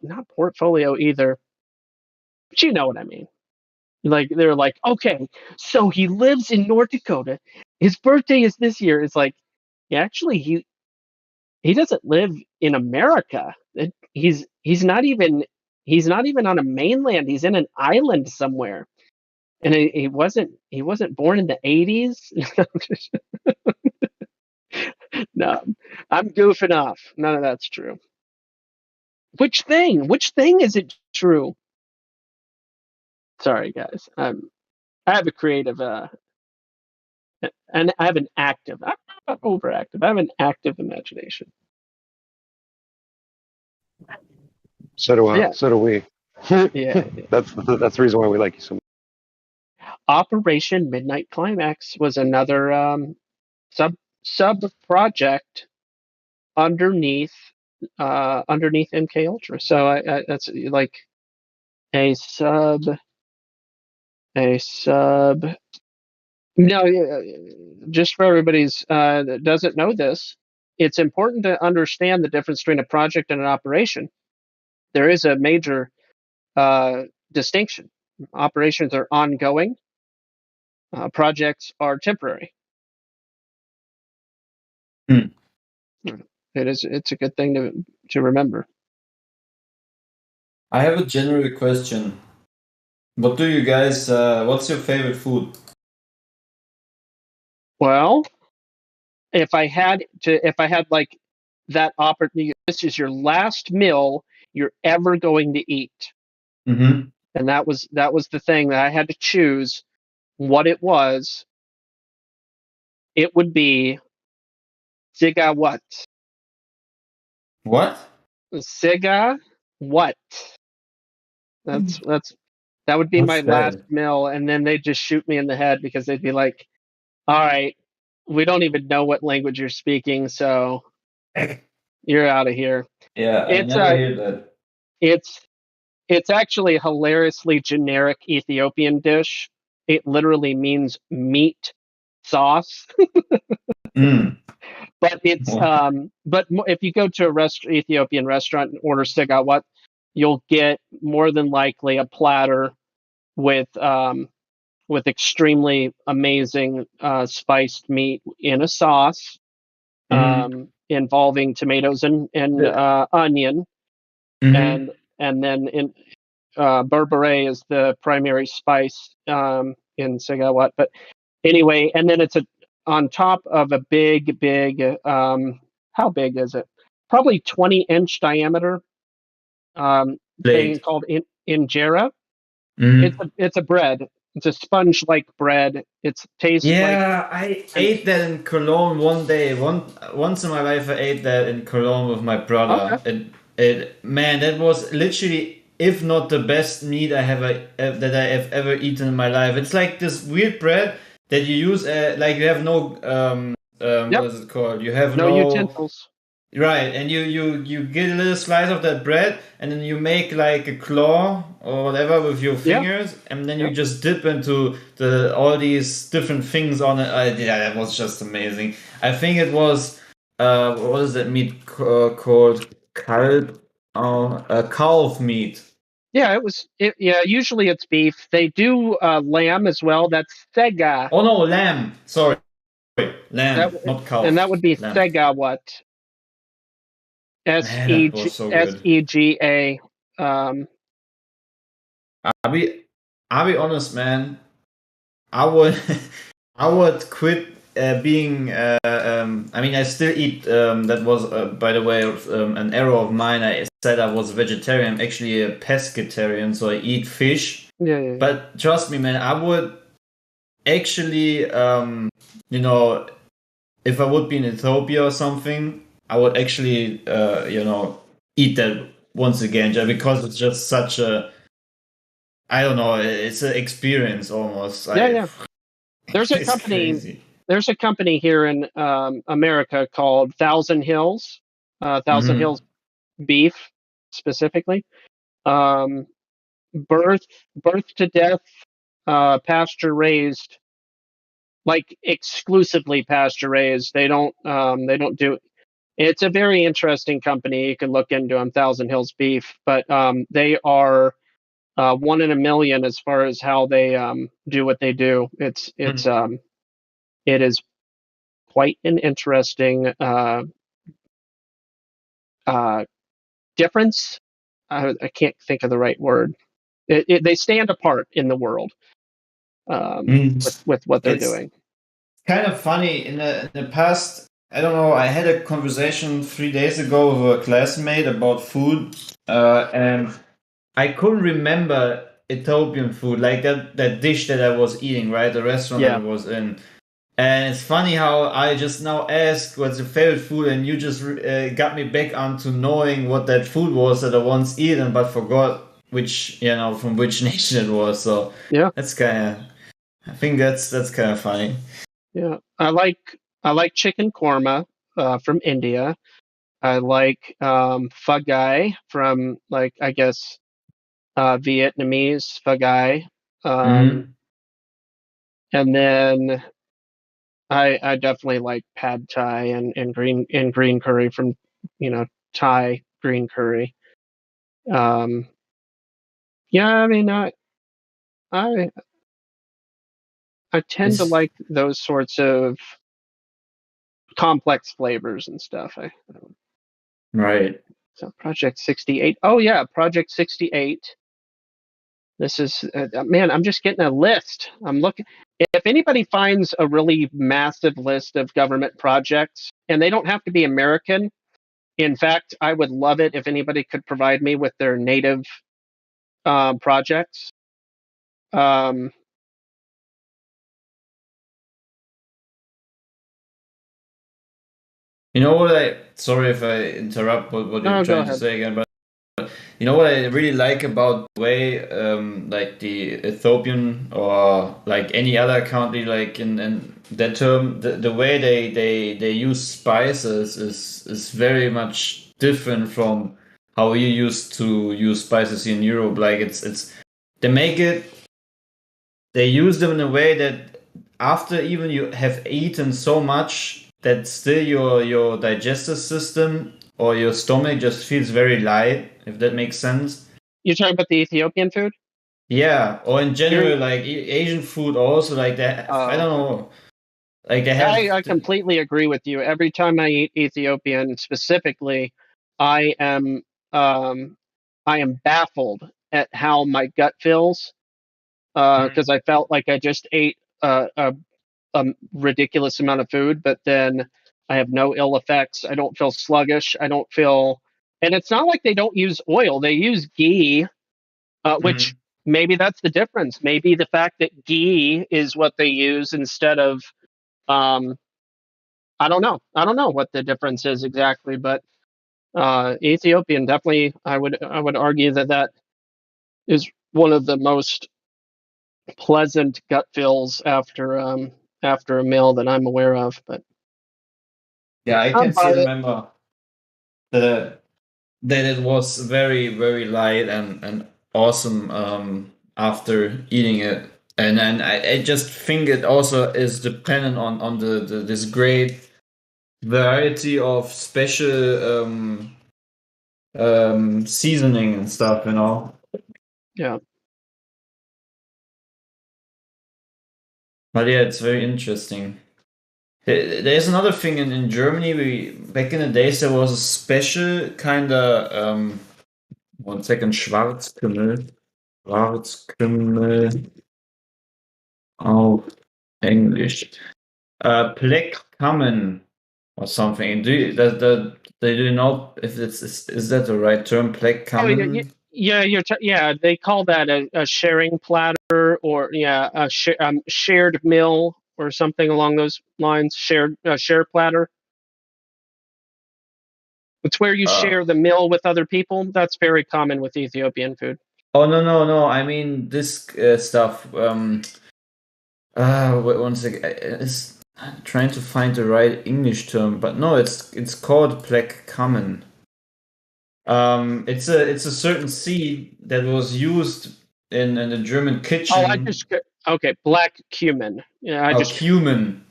not portfolio either. But you know what I mean. Like they're like, okay, so he lives in North Dakota. His birthday is this year. It's like, actually he doesn't live in America. He's not even on a mainland. He's in an island somewhere. And he wasn't born in the 80s. No, I'm goofing off. None of that's true. Which thing is it true? Sorry, guys. I have a creative and I have an active, I'm not overactive. I have an active imagination. So do Yeah. So do we. Yeah. That's the reason why we like you so much. Operation Midnight Climax was another sub project underneath MK Ultra. So I that's like a sub. No, just for everybody's that doesn't know this, it's important to understand the difference between a project and an operation. There is a major distinction. Operations are ongoing. Projects are temporary. It's a good thing to remember. I have a general question. What do you guys? What's your favorite food? Well, if I had like that opportunity, this is your last meal you're ever going to eat, Mm-hmm. and that was the thing that I had to choose what it was. It would be Siga what? What? Siga what? That would be my What's last that? meal, and then they'd just shoot me in the head because they'd be like, "All right, we don't even know what language you're speaking, so you're out of here." Yeah, I It's never hear that. it's actually a hilariously generic Ethiopian dish. It literally means meat sauce. But it's but if you go to a Ethiopian restaurant and order sigawat, you'll get more than likely a platter with extremely amazing spiced meat in a sauce involving tomatoes and onion, and then in berbere is the primary spice in sigawat. But anyway, and then it's on top of a big how big is it? Probably 20-inch diameter thing Plate. called injera. It's a bread. It's a sponge-like bread. It tastes like. Yeah, I ate that in Cologne one day. Once in my life, I ate that in Cologne with my brother. Man, that was literally, if not the best meat I have that I have ever eaten in my life. It's like this weird bread that you use, like you have no what is it called? You have no utensils. Right, and you get a little slice of that bread, and then you make like a claw or whatever with your fingers, and then you just dip into all these different things on it. Yeah, that was just amazing. I think it was what is that meat called? Calf meat. Yeah, it was. Yeah, usually it's beef. They do lamb as well. That's sega. Oh no, lamb. Sorry, lamb, not cow. And that would be lamb. segawat. SEGA. I'll be honest, man. I would quit being. I mean, I still eat. That was, by the way, an error of mine. I said I was vegetarian. I'm actually a pescatarian, so I eat fish. Yeah. But trust me, man, I would actually, if I would be in Ethiopia or something, I would actually, eat that once again, just because it's just such a. I don't know. It's an experience almost. Yeah. There's a company. Crazy. There's a company here in America called Thousand Hills. Hills Beef, specifically. Birth to death, pasture raised, like exclusively pasture raised. They don't do. It's a very interesting company. You can look into them. Thousand Hills Beef, but they are. 1 in a million as far as how they do what they do. It is quite an interesting difference. I can't think of the right word. They stand apart in the world with what they're doing. Kind of funny in the past. I don't know. I had a conversation 3 days ago with a classmate about food, and I couldn't remember Ethiopian food, like that dish that I was eating, right? The restaurant that I was in. And it's funny how I just now asked what's your favorite food, and you just got me back onto knowing what that food was that I once eaten, but forgot which, from which nation it was. So yeah, that's kind of, I think that's kind of funny. Yeah, I like chicken korma from India. I like pho gai from, like, I guess Vietnamese pho gai. And then I definitely like pad thai and green curry from, Thai green curry. Yeah, I mean, I tend to like those sorts of complex flavors and stuff. Right. So Project 68. Oh yeah, Project 68. This is man. I'm just getting a list. I'm looking. If anybody finds a really massive list of government projects, and they don't have to be American. In fact, I would love it if anybody could provide me with their native projects. You know what sorry if I interrupt what you're trying to say again, but you know what I really like about the way, like the Ethiopian or like any other country, like in that term, the way they use spices is very much different from how we used to use spices in Europe. Like it's they use them in a way that after even you have eaten so much that still your digestive system or your stomach just feels very light, if that makes sense. You're talking about the Ethiopian food? Yeah, or in general, like Asian food also, like that. I don't know. Like they have. I completely agree with you. Every time I eat Ethiopian specifically, I am baffled at how my gut feels, because I felt like I just ate a ridiculous amount of food, but then I have no ill effects. I don't feel sluggish. I don't feel, and it's not like they don't use oil. They use ghee, which maybe that's the difference. Maybe the fact that ghee is what they use instead of, I don't know. I don't know what the difference is exactly, but Ethiopian definitely. I would argue that is one of the most pleasant gut feels after a meal that I'm aware of. But yeah, I can still remember that it was very, very light and awesome after eating it. And then I just think it also is dependent on the this great variety of special seasoning and stuff, Yeah. But yeah, it's very interesting. There's another thing in Germany. Back in the days there was a special kind of 1 second, Schwarzkümmel auf English, Black Common or something. Do you know if is that the right term? Black Common. Yeah, they call that a sharing platter, or a shared meal or something along those lines. Share platter. It's where you share the meal with other people. That's very common with Ethiopian food. Oh no! I mean this stuff. Wait 1 second. I'm trying to find the right English term, but no, it's called Black Common. It's a certain seed that was used in the German kitchen. Okay, black cumin. Yeah, cumin.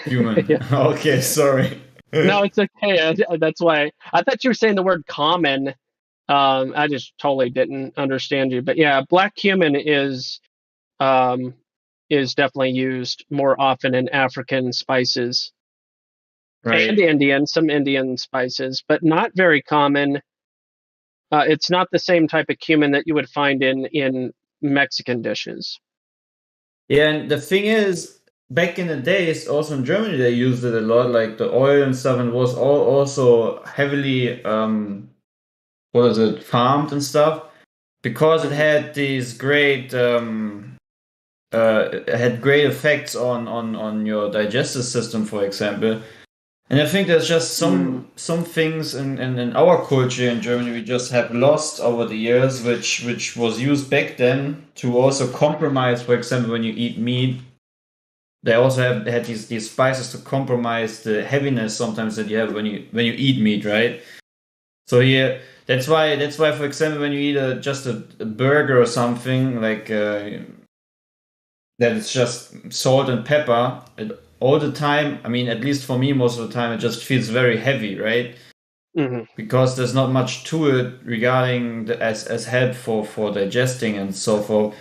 Yeah. Okay, sorry. No, it's okay. That's why I thought you were saying the word common. I just totally didn't understand you. But yeah, black cumin is definitely used more often in African spices. Right. And some Indian spices, but not very common. It's not the same type of cumin that you would find in Mexican dishes. Yeah, and the thing is, back in the days, also in Germany, they used it a lot, like the oil and stuff, and was also heavily, farmed and stuff, because it had these great had great effects on your digestive system, for example. And I think there's just some things in our culture in Germany we just have lost over the years, which was used back then to also compromise. For example, when you eat meat, they also had these spices to compromise the heaviness sometimes that you have when you eat meat, right? So here, that's why for example when you eat just a burger or something like that, it's just salt and pepper. All the time, I mean, at least for me, most of the time, it just feels very heavy, right? Mm-hmm. Because there's not much to it regarding as help for digesting and so forth.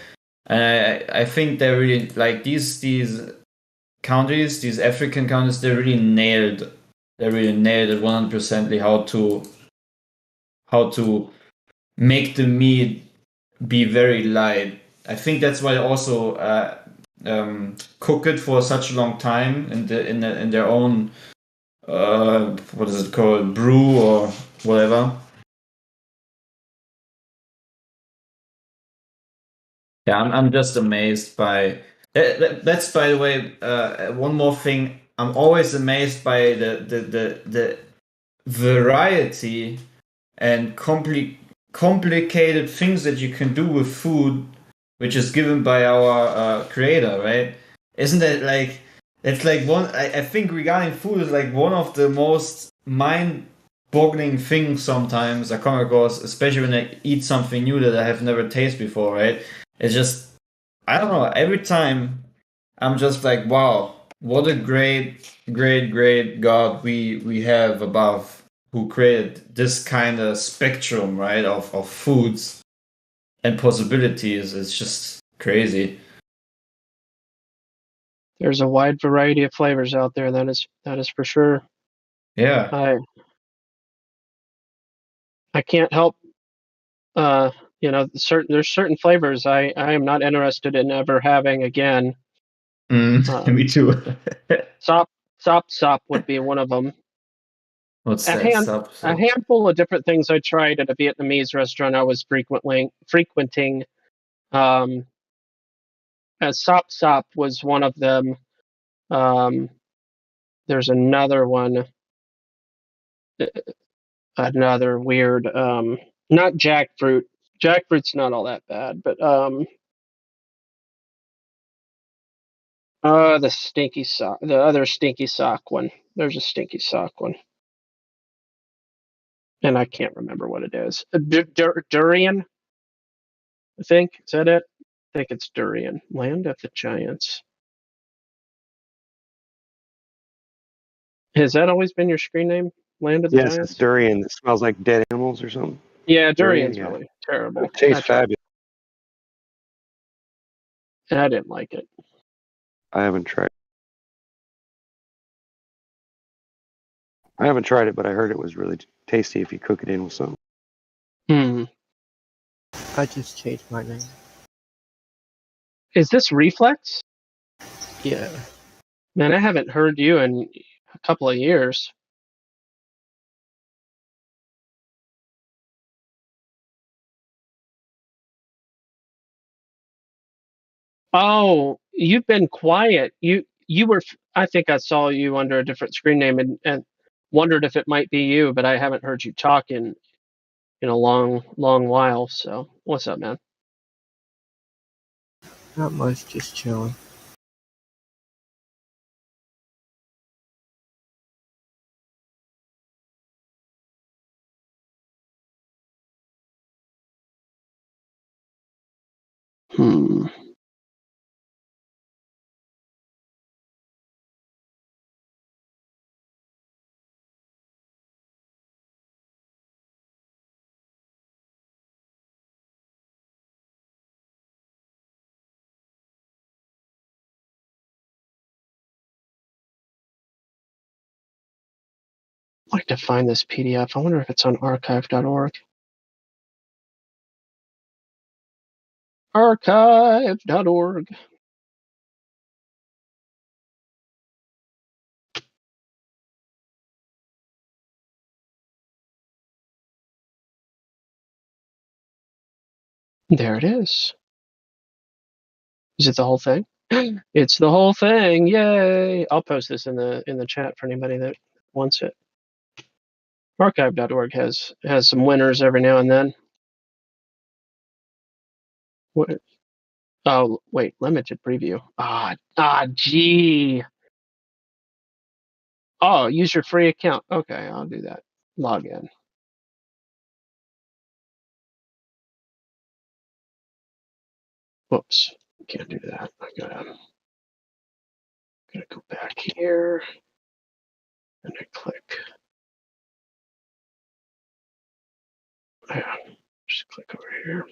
And I think they really like these countries, these African countries, they really nailed it 100% how to make the meat be very light. I think that's why also cook it for such a long time in their own what is it called, brew or whatever. Yeah, I'm just amazed by that's by the way one more thing. I'm always amazed by the variety and complicated things that you can do with food, which is given by our creator, right? Isn't that like it's like one? I think regarding food is like one of the most mind-boggling things sometimes I come across, especially when I eat something new that I have never tasted before, right? It's just I don't know. Every time I'm just like, wow, what a great God we have above, who created this kind of spectrum, right, of foods and possibilities. It's just crazy. There's a wide variety of flavors out there. That is for sure. Yeah. I can't help. There's certain flavors I am not interested in ever having again. Me too. Sop would be one of them. What's A that? handful of different things I tried at a Vietnamese restaurant I was frequenting. Sop was one of them. There's another one, another weird. Not jackfruit. Jackfruit's not all that bad, but the stinky sock, the other stinky sock one. There's a stinky sock one, and I can't remember what it is. Durian, I think. Is that it? I think it's Durian. Land of the Giants. Has that always been your screen name? Land of the Yes, Giants? it's durian. It smells like dead animals or something. Yeah, durian's really terrible. It tastes fabulous. And I didn't like it. I haven't tried. I haven't tried it, but I heard it was really tasty if you cook it in with something. I just changed my name. Is this Reflex? Yeah. Man, I haven't heard you in a couple of years. Oh, you've been quiet. You were. I think I saw you under a different screen name and wondered if it might be you, but I haven't heard you talk in a long while. So what's up, man? Not much, just chilling. I'd like to find this PDF. I wonder if it's on archive.org. Archive.org. There it is. Is it the whole thing? It's the whole thing! Yay! I'll post this in the chat for anybody that wants it. Archive.org has some winners every now and then. What? Oh wait, limited preview. Gee. Oh, use your free account. Okay, I'll do that. Log in. Whoops, can't do that. I gotta go back here and I click. Yeah, just click over here.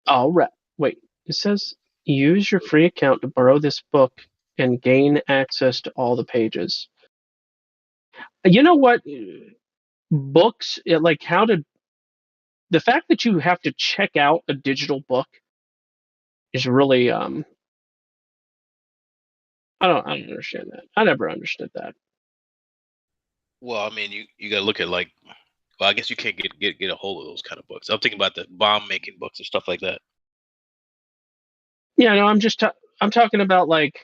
All right. Wait, it says use your free account to borrow this book and gain access to all the pages. You know what? Books, like the fact that you have to check out a digital book is really I don't understand that. I never understood that. Well, I mean, you gotta look at like, well, I guess you can't get a hold of those kind of books. I'm thinking about the bomb making books and stuff like that. Yeah, no, I'm talking about like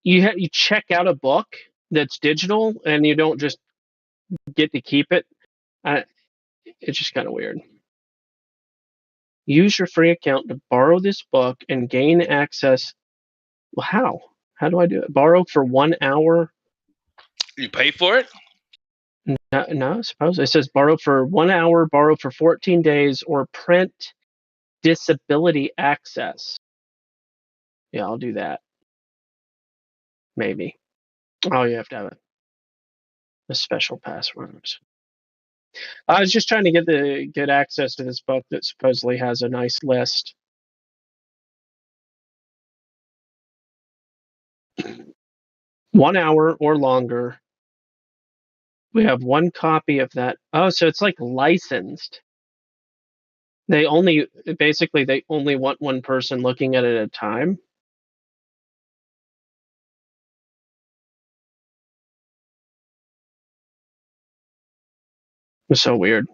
you check out a book that's digital and you don't just get to keep it. It's just kind of weird. Use your free account to borrow this book and gain access. Well, how? How do I do it? Borrow for 1 hour? You pay for it? No, I suppose it says borrow for 1 hour, borrow for 14 days, or print disability access. Yeah, I'll do that. Maybe. Oh, you have to have a special password. I was just trying to get access to this book that supposedly has a nice list. One hour or longer. We have one copy of that. Oh, so it's like licensed. They only want one person looking at it at a time. It's so weird.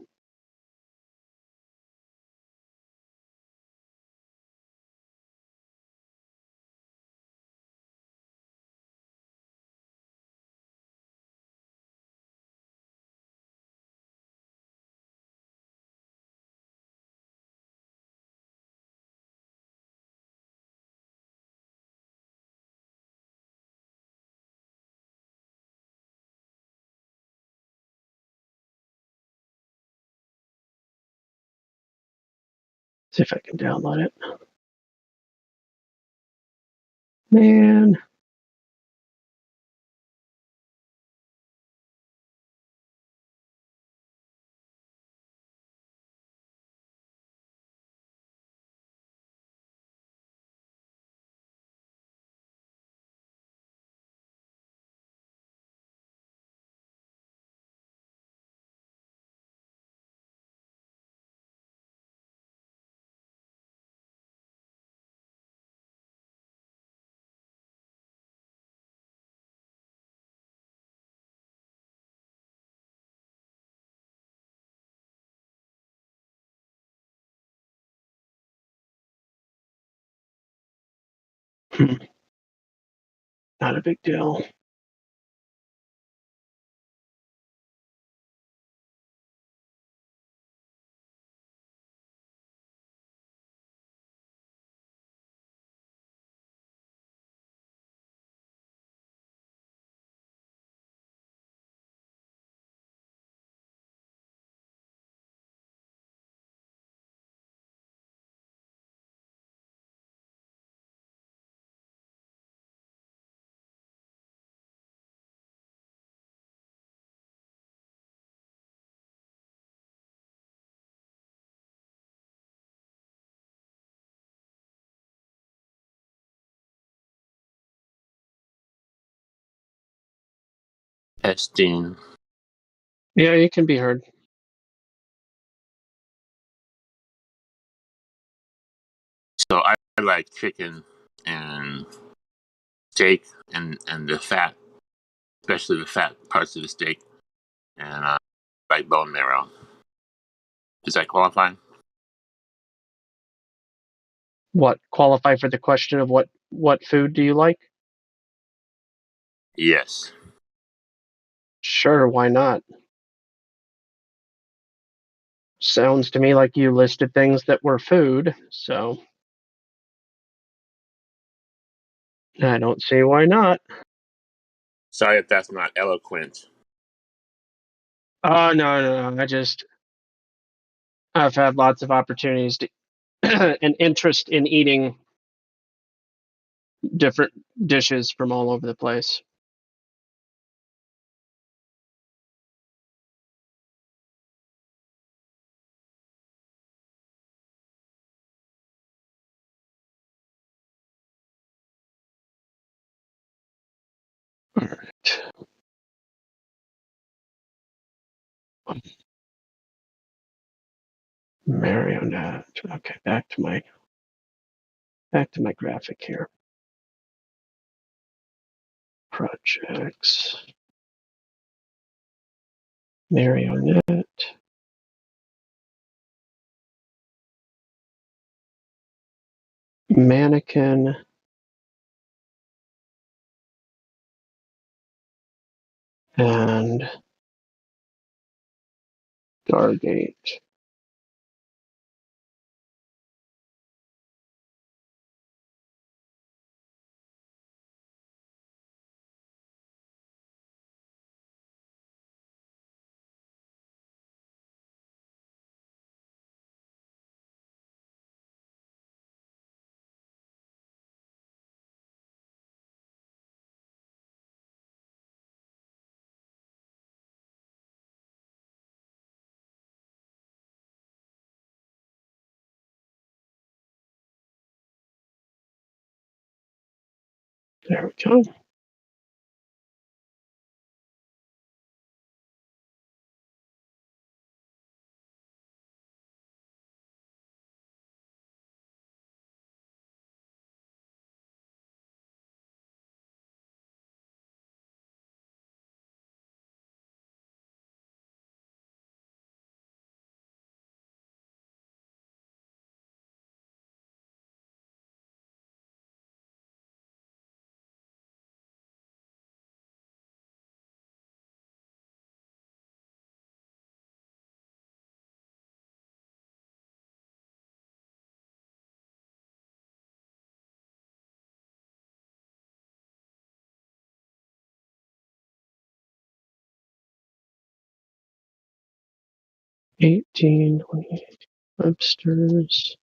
See if I can download it. Man. Not a big deal. Testing. Yeah, you can be heard. So I like chicken and steak and the fat, especially the fat parts of the steak. And like bone marrow. Does that qualify? What qualify for the question of what food do you like? Yes. Sure, why not? Sounds to me like you listed things that were food, so I don't see why not. Sorry if that's not eloquent. Oh no, I've had lots of opportunities to an interest in eating different dishes from all over the place. All right. Marionette. Okay, back to my graphic here. Projects. Marionette. Mannequin. And Stargate. There we go. $18, $28 Webster's.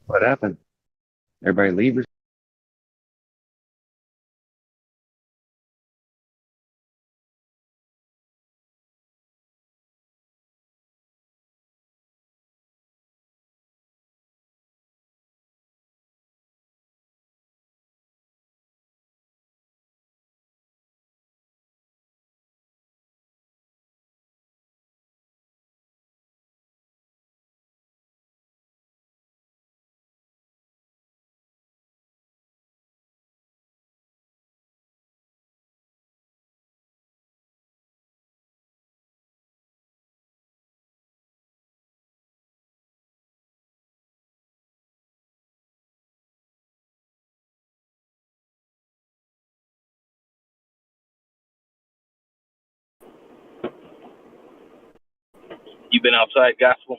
What happened? Everybody leave? You been outside, Gospel?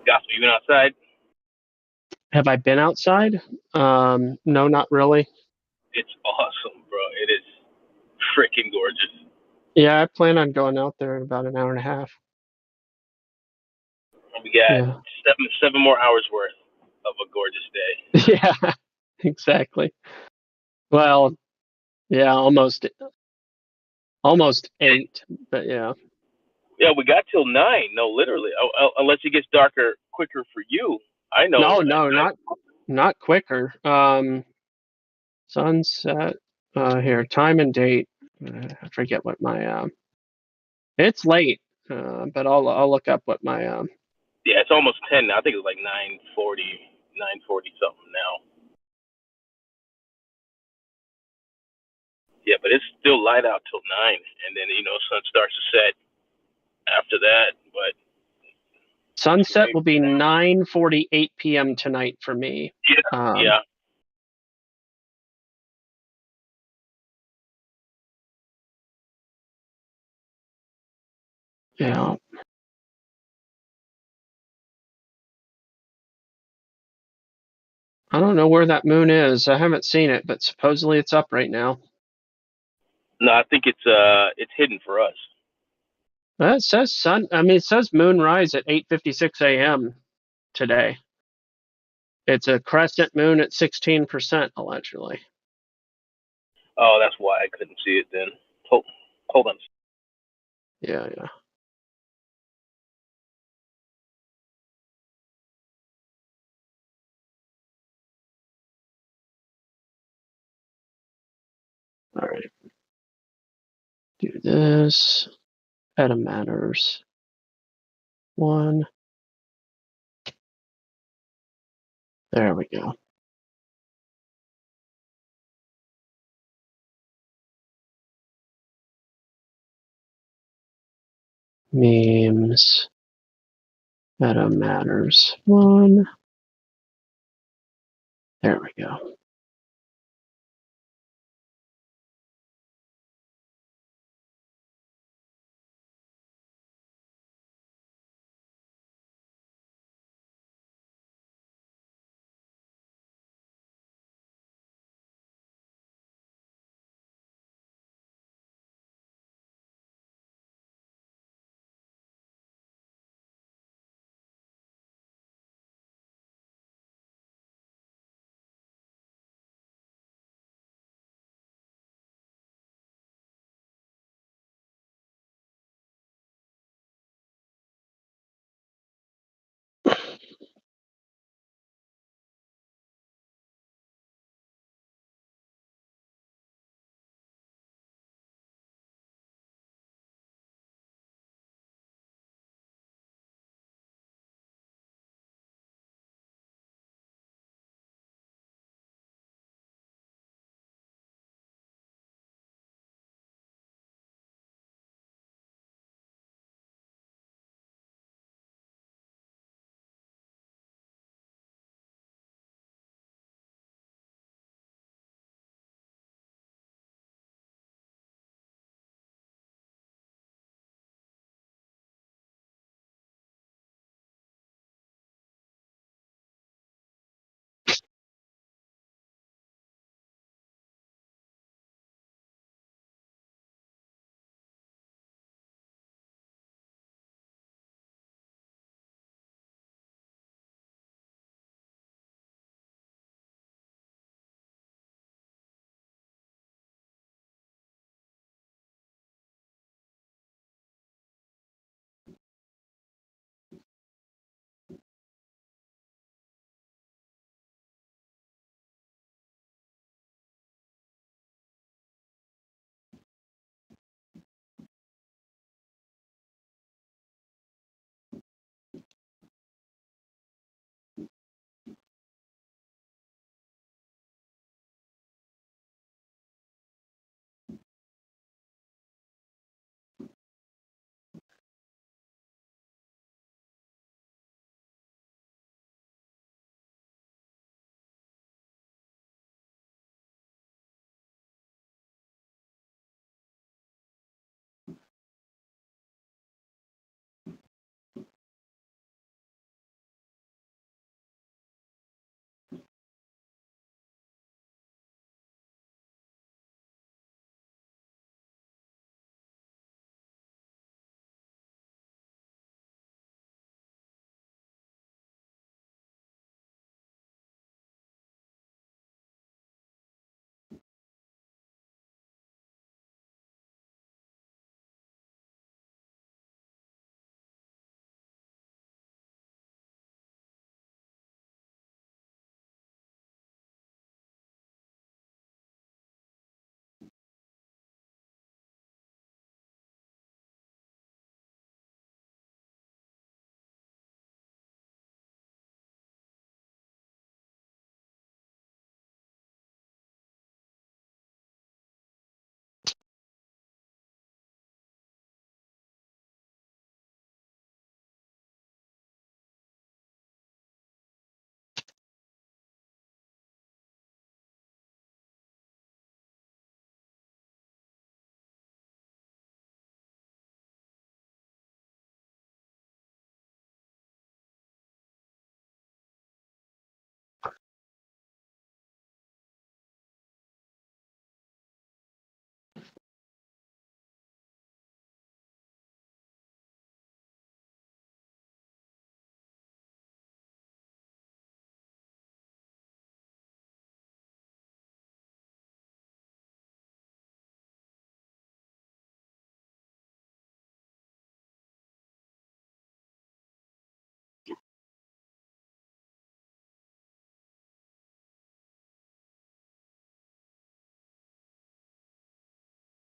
Gospel, you been outside? Have I been outside? No, not really. It's awesome, bro. It is freaking gorgeous. Yeah, I plan on going out there in about an hour and a half. We got Yeah. seven more hours worth of a gorgeous day. Yeah, exactly. Well, yeah, almost 8, but yeah. Yeah, we got till 9. No, literally. Unless it gets darker quicker for you. I know. No, not quicker. Sunset. Here, time and date. I forget what my It's late, but I'll look up what my Yeah, it's almost 10 now. I think it's like 9:40, 9:40 something now. Yeah, but it's still light out till 9, and then sun starts to set after that. But sunset will be 9:48 p.m. tonight for me. yeah. Yeah. I don't know where that moon is. I haven't seen it, but supposedly it's up right now. No, I think it's hidden for us. Well, it says sun. I mean, it says moonrise at 8:56 a.m. today. It's a crescent moon at 16% allegedly. Oh, that's why I couldn't see it then. Hold on. Yeah. All right. Do this. Peta matters. 1. There we go. Memes. Meta matters. 1. There we go.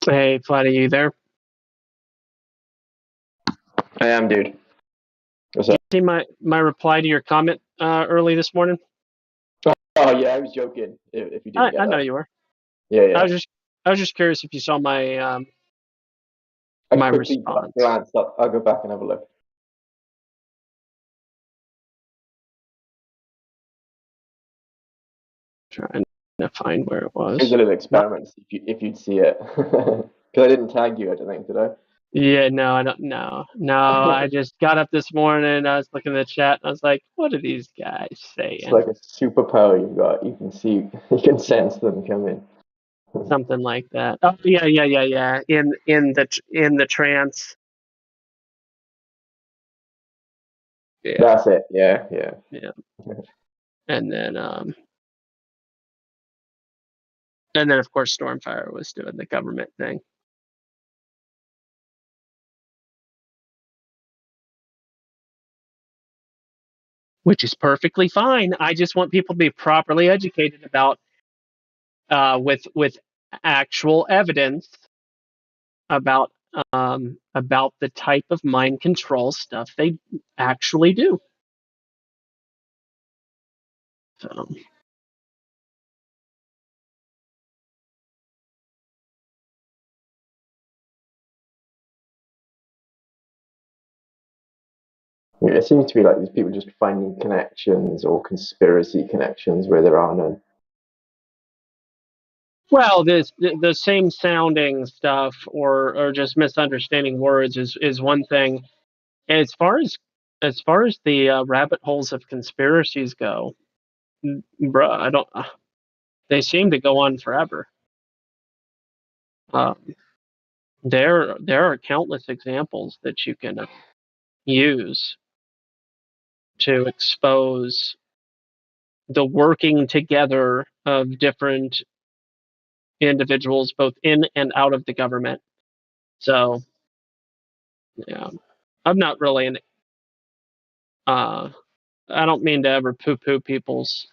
Hey, Flatty, you there? I am, dude. What's up? See my reply to your comment early this morning? Oh yeah, I was joking. If you didn't get I know that. you were. Yeah, I yeah. was just curious if you saw my I my quickly response. glanced up. I'll go back and have a look. Trying to find where it Here's was. a little experiment to see if you'd see it. Because I didn't tag you, I don't think, did I? Yeah, no, I don't. No. I just got up this morning. I was looking at the chat. And I was like, "What are these guys It's saying?" like a superpower you've got. You can see, you can sense them coming. Something like that. Oh, yeah. In the trance. Yeah, That's it. Yeah, yeah. yeah. And then of course Stormfire was doing the government thing. Which is perfectly fine. I just want people to be properly educated about with actual evidence about the type of mind control stuff they actually do. So Yeah, it seems to be like these people just finding connections or conspiracy connections where there are none. well, the same sounding stuff or just misunderstanding words is one thing. As far as the rabbit holes of conspiracies go, bruh, I don't. They seem to go on forever. There are countless examples that you can use to expose the working together of different individuals, both in and out of the government. So, yeah, I'm not really an. I don't mean to ever poo-poo people's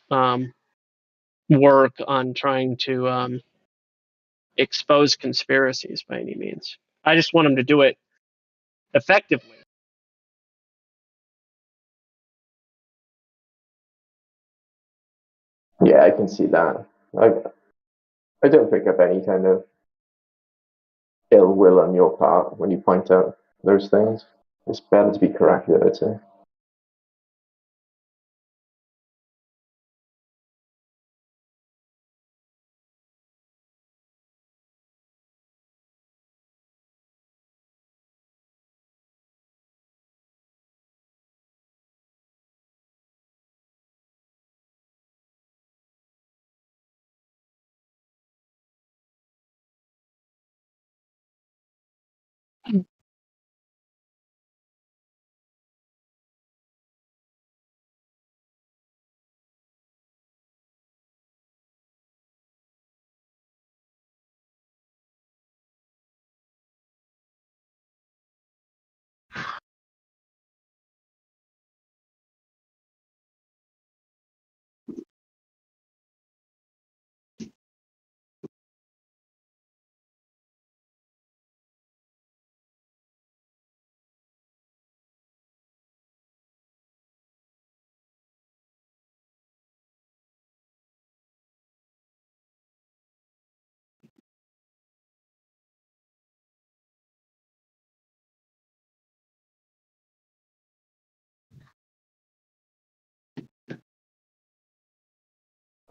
work on trying to expose conspiracies by any means. I just want them to do it effectively. Yeah, I can see that. I don't pick up any kind of ill will on your part when you point out those things. It's better to be corrected, I'd say.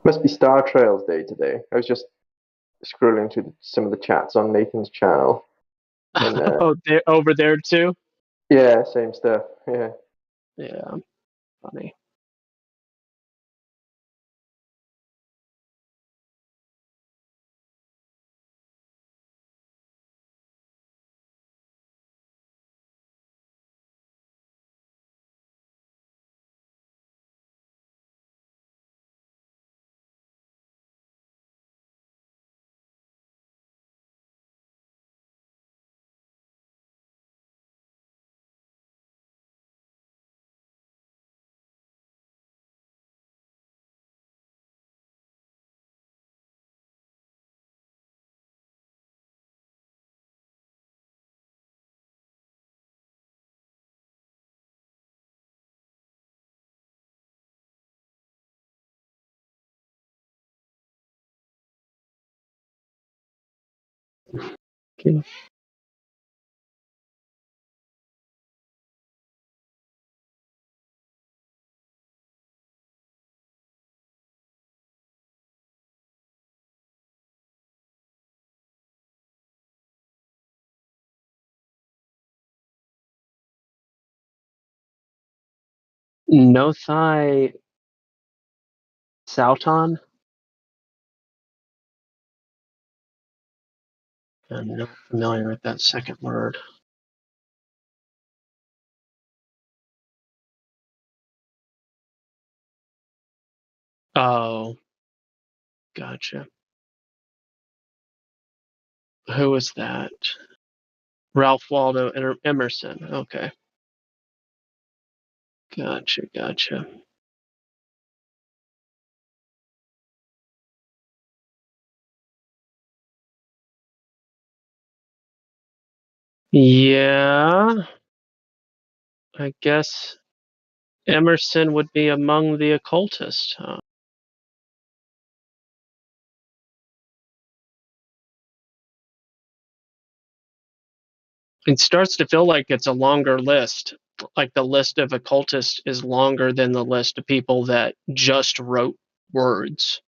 Must be Star Trails Day today. I was just scrolling through some of the chats on Nathan's channel. And, Oh, they're over there too. yeah, same stuff. Yeah. Yeah, funny. Okay. No Thai Sauton? I'm not familiar with that second word. Oh, gotcha. Who was that? Ralph Waldo Emerson. Okay. Gotcha, gotcha. Yeah, I guess Emerson would be among the occultists, huh? It starts to feel like it's a longer list. Like the list of occultists is longer than the list of people that just wrote words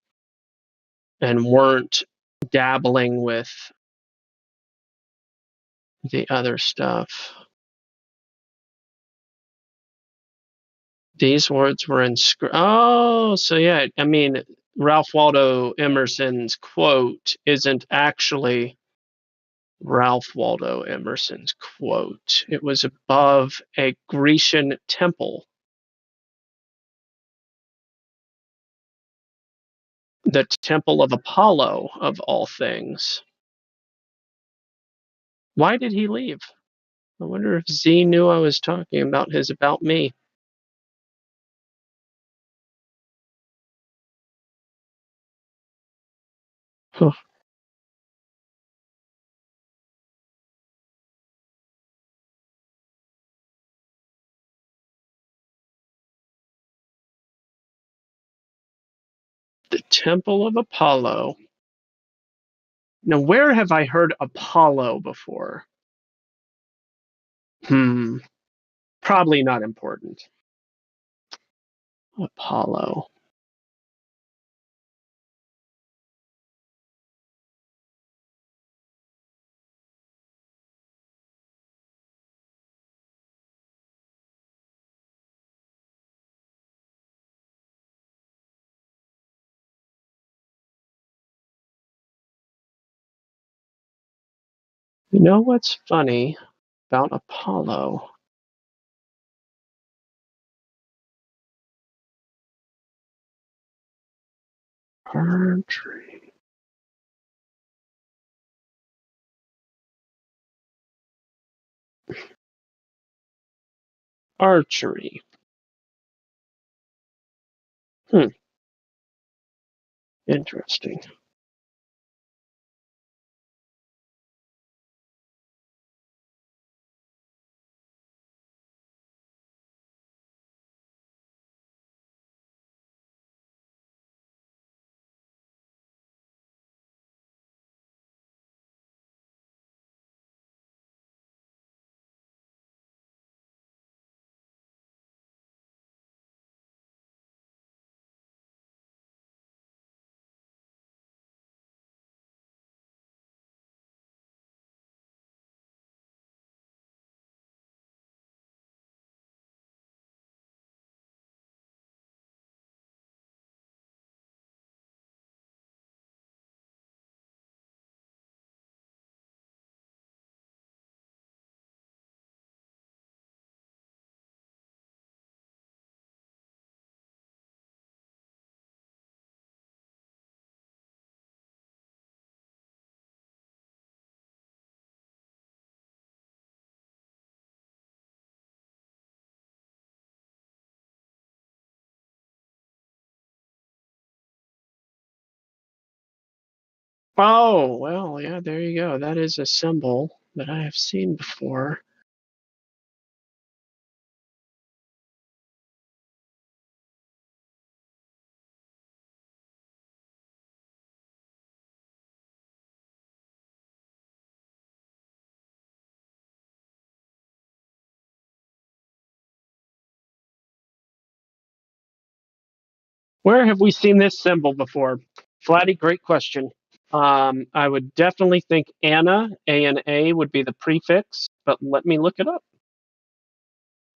and weren't dabbling with the other stuff. These words were in oh, so yeah, I mean, Ralph Waldo Emerson's quote isn't actually Ralph Waldo Emerson's quote. It was above a Grecian temple, the temple of Apollo, of all things. Why did he leave? I wonder if Z knew I was talking about his about me. Huh. The temple of Apollo. Now, where have I heard Apollo before? Probably not important. Apollo. You know what's funny about Apollo? Archery. Archery. Interesting. Oh, well, yeah, there you go. That is a symbol that I have seen before. Where have we seen this symbol before? Flatty, great question. I would definitely think Anna, A-N-A, would be the prefix, but let me look it up.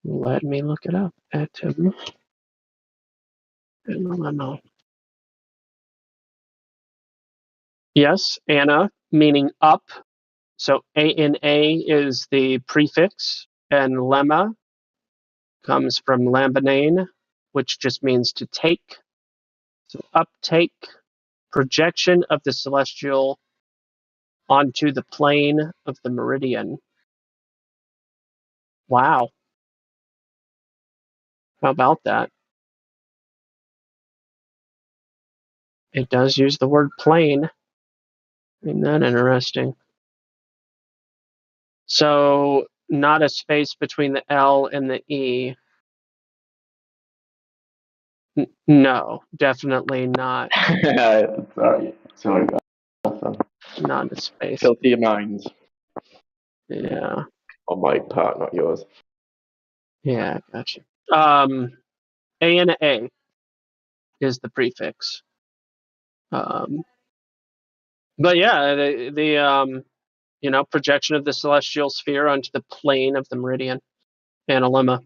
Let me look it up. Yes, Anna, meaning up. So A-N-A is the prefix, and lemma comes from lambanain, which just means to take. So uptake, projection of the celestial onto the plane of the meridian. Wow. How about that? It does use the word plane. Isn't that interesting? So not a space between the L and the E. No, definitely not. Sorry about that. Not a space. Filthy your minds. Yeah. On my part, not yours. Yeah, gotcha. A and A is the prefix. But yeah, the projection of the celestial sphere onto the plane of the meridian, analemma.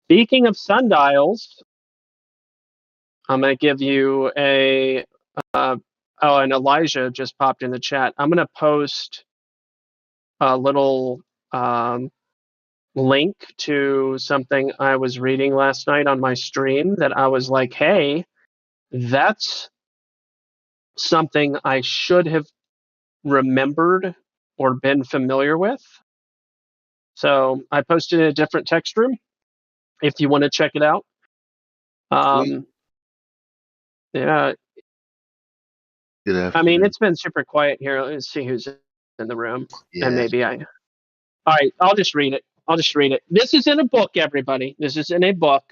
Speaking of sundials, I'm going to give you a. And Elijah just popped in the chat. I'm going to post a little link to something I was reading last night on my stream that I was like, hey, that's something I should have remembered or been familiar with. So I posted in a different text room if you want to check it out. Yeah. I mean, it's been super quiet here. Let's see who's in the room. Yeah. And maybe all right, I'll just read it. This is in a book, everybody. This is in a book.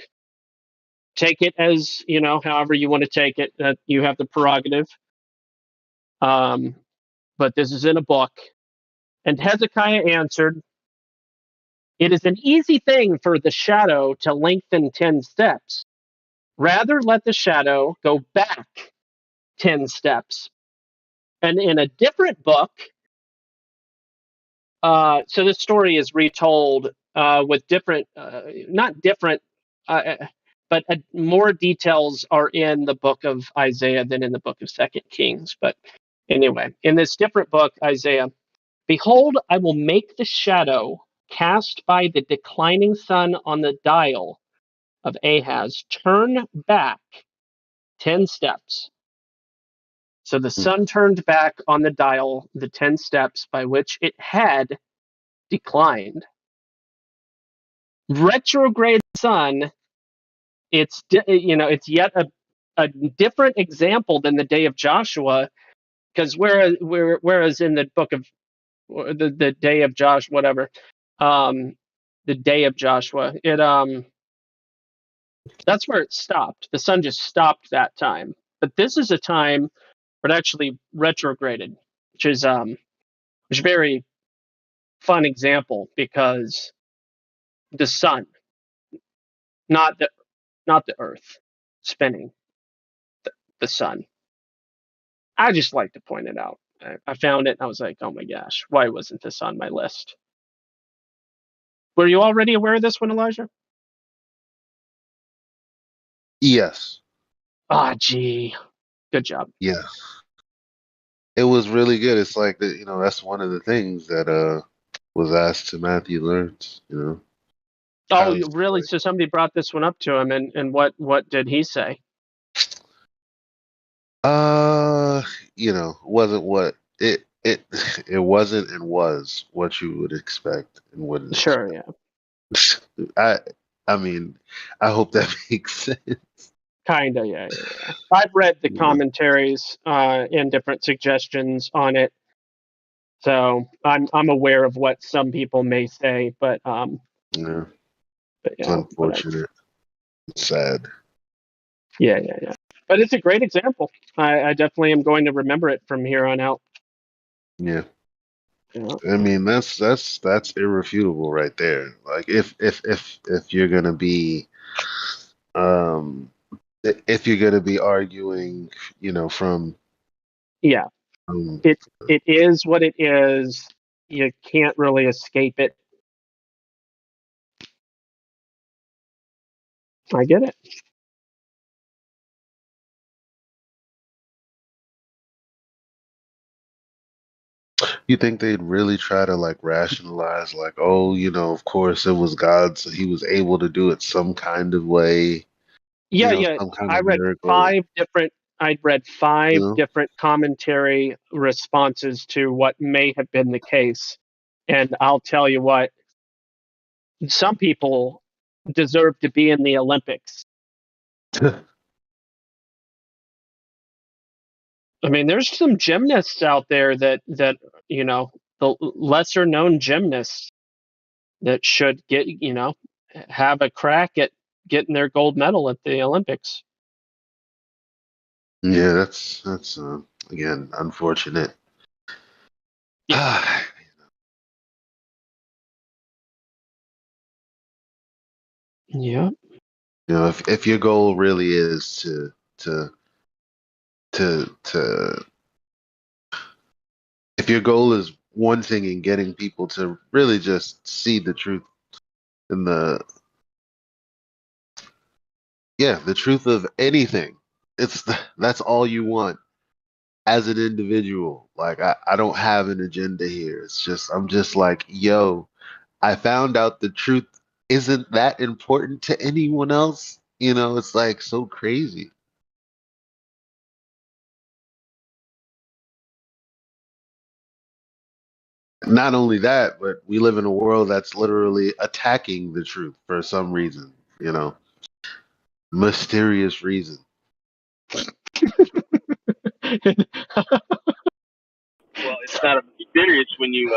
Take it as, however you want to take it. You have the prerogative. But this is in a book. And Hezekiah answered, "It is an easy thing for the shadow to lengthen 10 steps. Rather let the shadow go back 10 steps." And in a different book, so this story is retold with different, not different, but more details are in the book of Isaiah than in the book of Second Kings. But anyway, in this different book, Isaiah, "Behold, I will make the shadow cast by the declining sun on the dial of Ahaz turn back 10 steps." So the sun turned back on the dial the 10 steps by which it had declined. Retrograde sun, it's yet a different example than the day of Joshua, because whereas in the book of the day of Joshua, whatever, the day of Joshua, that's where it stopped. The sun just stopped that time. But this is a time where it actually retrograded, which is a very fun example because the sun, not the Earth, spinning the sun. I just like to point it out. I found it and I was like, oh my gosh, why wasn't this on my list? Were you already aware of this one, Elijah? Yes. Ah, gee. Good job. Yes. It was really good. It's like that, that's one of the things that was asked to Matthew Lawrence, Oh, really? So somebody brought this one up to him, and what did he say? Wasn't what it it wasn't and was what you would expect and wouldn't Sure, expect. I mean, I hope that makes sense. Kinda, yeah. I've read the commentaries and different suggestions on it, so I'm aware of what some people may say, but Yeah. But It's yeah, unfortunate. whatever. It's sad. Yeah. But it's a great example. I definitely am going to remember it from here on out. Yeah. I mean, that's irrefutable right there. Like if you're gonna be um if you're gonna be arguing, from Yeah, um, it is what it is. You can't really escape it. I get it. you think they'd really try to like rationalize like, oh, of course it was God, so he was able to do it some kind of way, Yeah, yeah. some kind I of read miracle, five different. I'd read you five know? different commentary responses to what may have been the case, and I'll tell you what. Some people deserve to be in the Olympics. I mean, there's some gymnasts out there that the lesser known gymnasts that should get have a crack at getting their gold medal at the Olympics. Yeah, that's again unfortunate. Yeah. If your goal really is to if your goal is one thing in getting people to really just see the truth in the truth of anything, that's all you want as an individual. Like I don't have an agenda here. It's just I'm just like, yo, I found out the truth isn't that important to anyone else. It's like so crazy. Not only that, but we live in a world that's literally attacking the truth for some reason, mysterious reason. Well, it's not a mysterious when you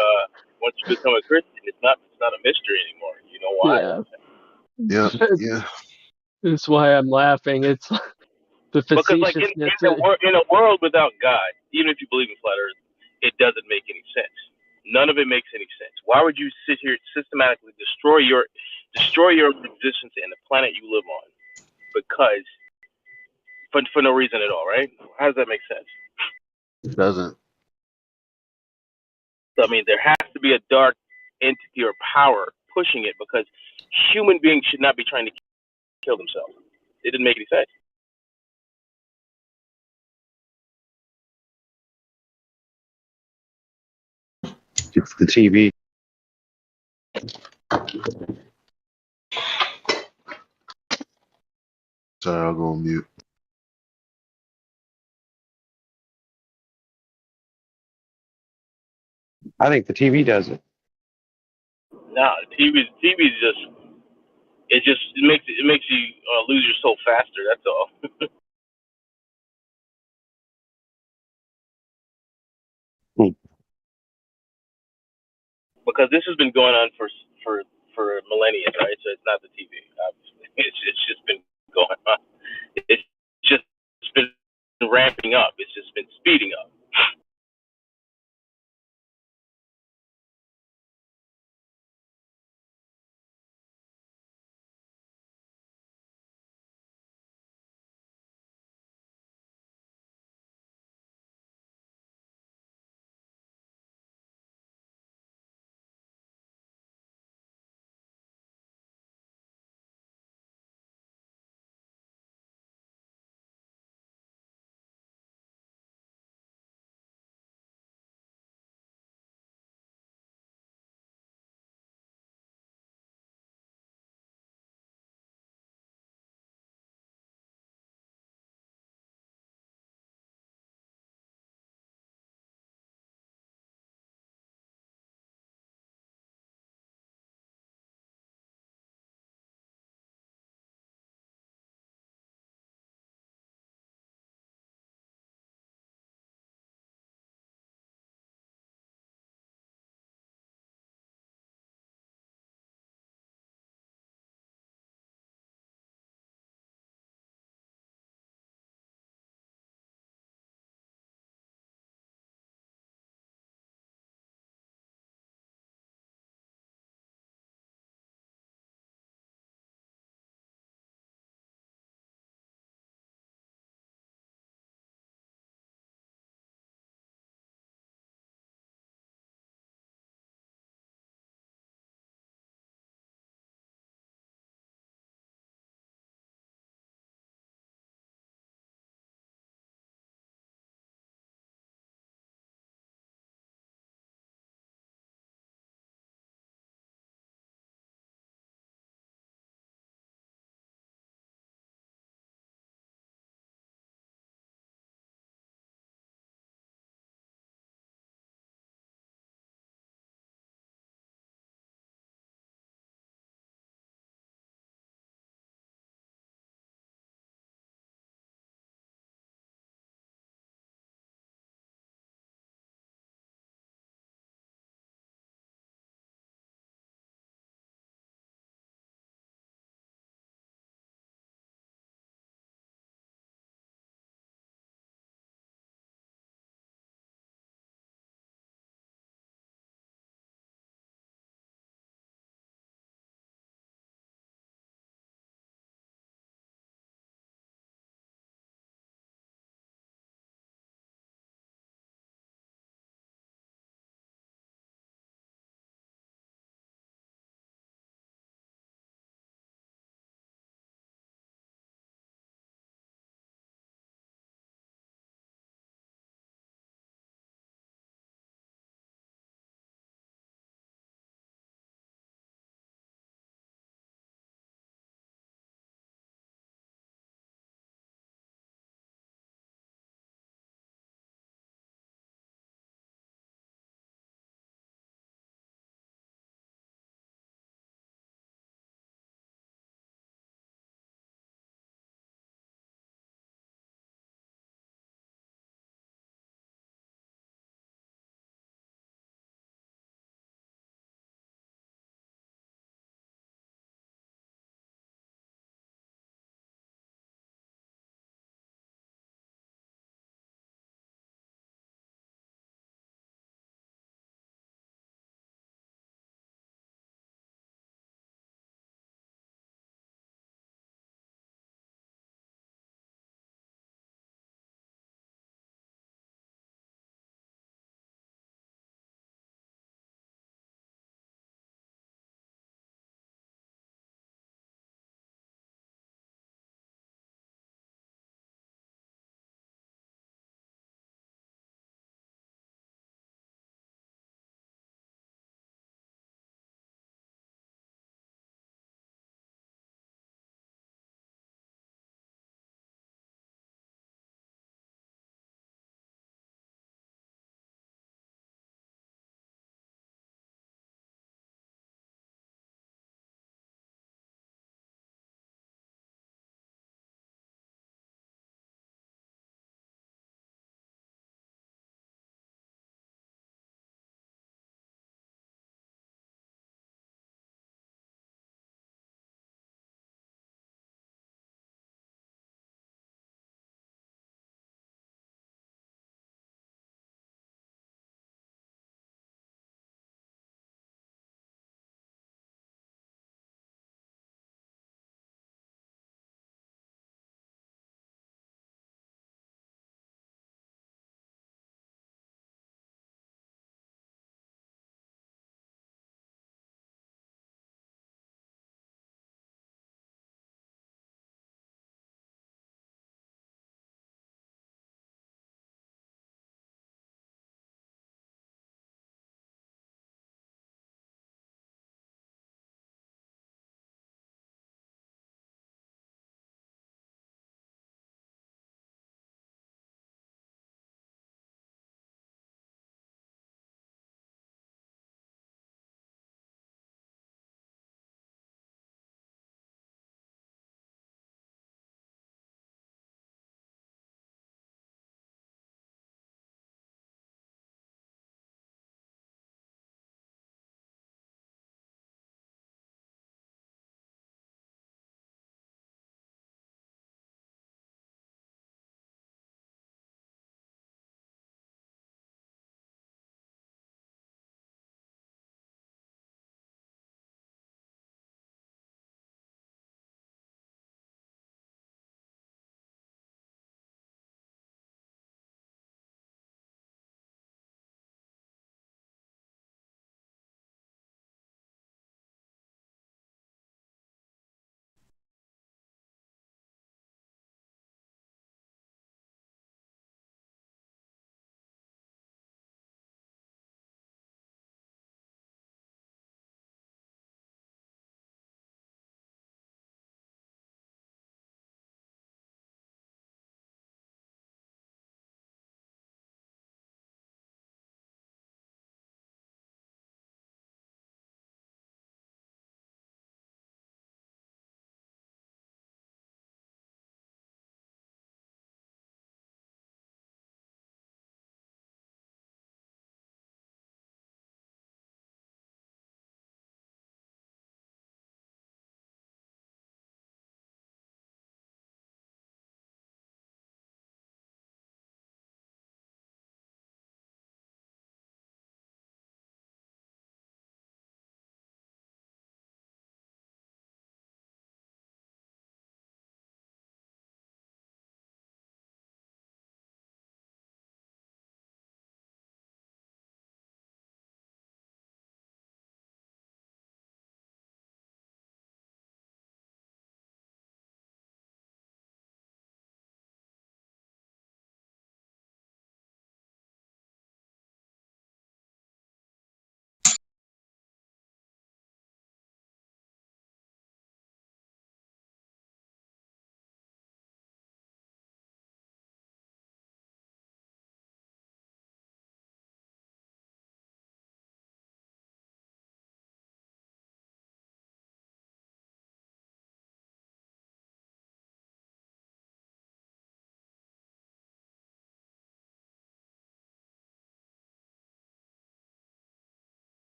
once you become a Christian. It's not a mystery anymore. You know why? Yeah. Yeah, yeah. That's why I'm laughing. It's the Because like facetiousness. in a world without God, even if you believe in flat Earth, it doesn't make any sense. None of it makes any sense. Why would you sit here systematically destroy your existence and the planet you live on because for no reason at all, right? How does that make sense? It doesn't. So I mean, there has to be a dark entity or power pushing it because human beings should not be trying to kill themselves. It didn't make any sense. It's the TV. Sorry, I'll go on mute. I think the TV does it. No, TV is it makes you lose your soul faster. That's all. Because this has been going on for millennia, right? So it's not the TV. Obviously, it's just been going on. It's just been ramping up. It's just been speeding up.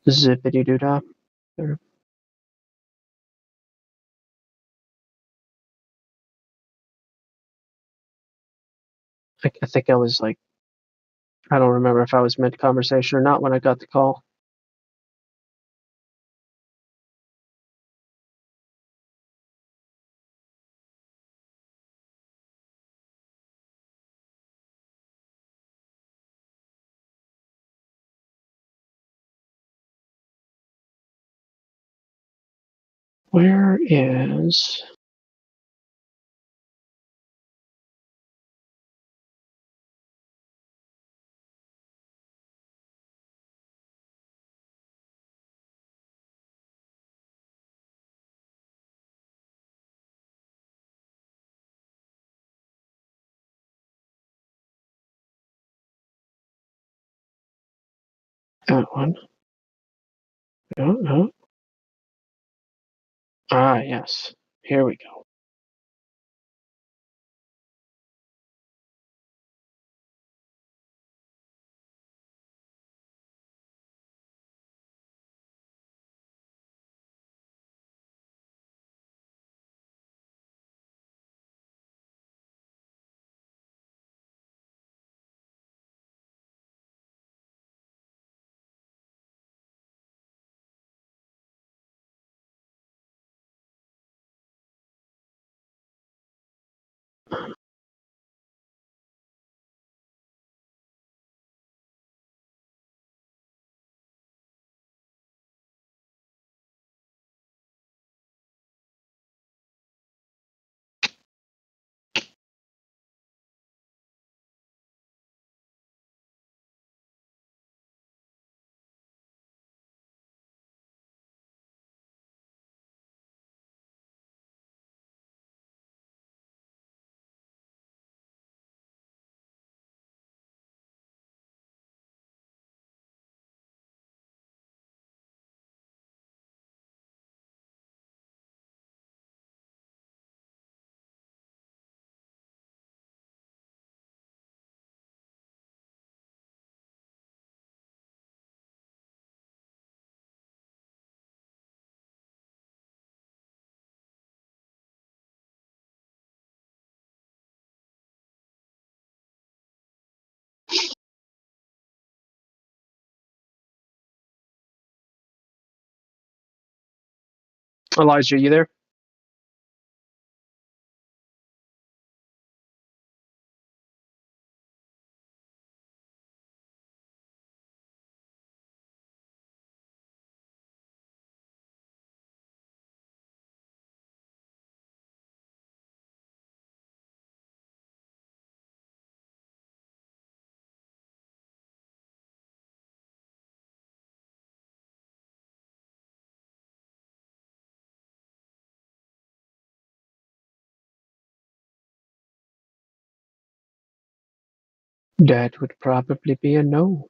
Zippity doo dah. I think I was like, I don't remember if I was mid conversation or not when I got the call. Where is. That one. No. Ah, yes. Here we go. Elijah, you there? That would probably be a no.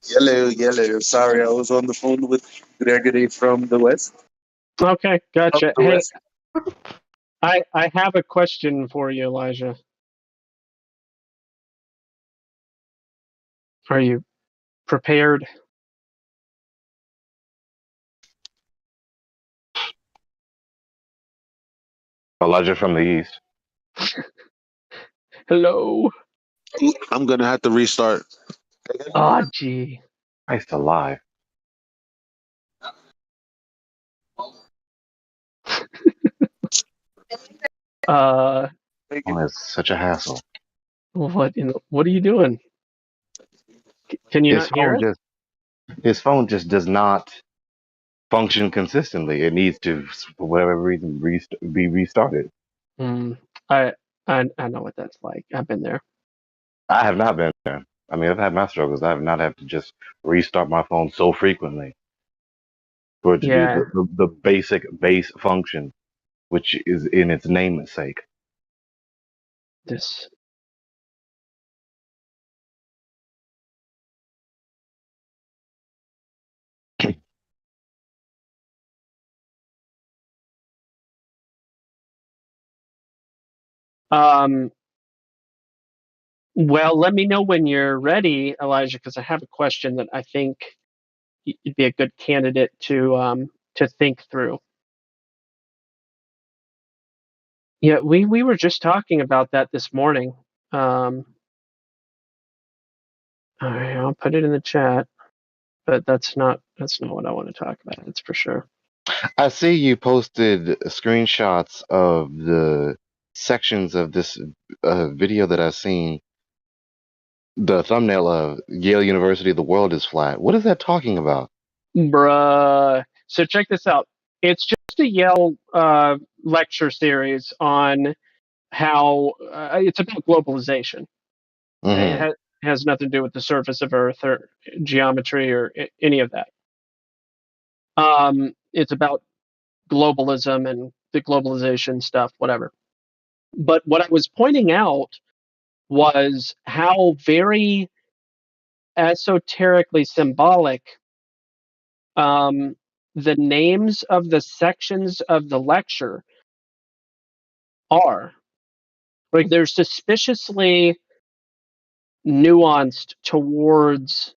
Yellow. Sorry, I was on the phone with Gregory from the West. Okay, gotcha. The Hey, West. I have a question for you, Elijah. Are you prepared? Elijah from the East. Hello. I'm gonna have to restart. Ah, gee. Christ alive. Uh, Oh, it's such a hassle. what what are you doing? Can you His not hear phone it? just his phone just does not function consistently. It needs to, for whatever reason, be restarted. Hmm. I know what that's like. I've been there. I have not been there. I mean, I've had my struggles. I have not had to just restart my phone so frequently for it to do Yeah. the basic base function, which is in its namesake. This. Um. Well, let me know when you're ready, Elijah, because I have a question that I think you'd be a good candidate to think through. Yeah, we were just talking about that this morning. All right, I'll put it in the chat, but that's not what I want to talk about. That's for sure. I see you posted screenshots of the sections of this video that I've seen. The thumbnail of Yale University, the world is flat. What is that talking about? Bruh. So check this out. It's just a Yale lecture series on how it's about globalization. Mm-hmm. It has nothing to do with the surface of Earth or geometry or any of that. It's about globalism and the globalization stuff, whatever. But what I was pointing out was how very esoterically symbolic the names of the sections of the lecture are. Like they're suspiciously nuanced towards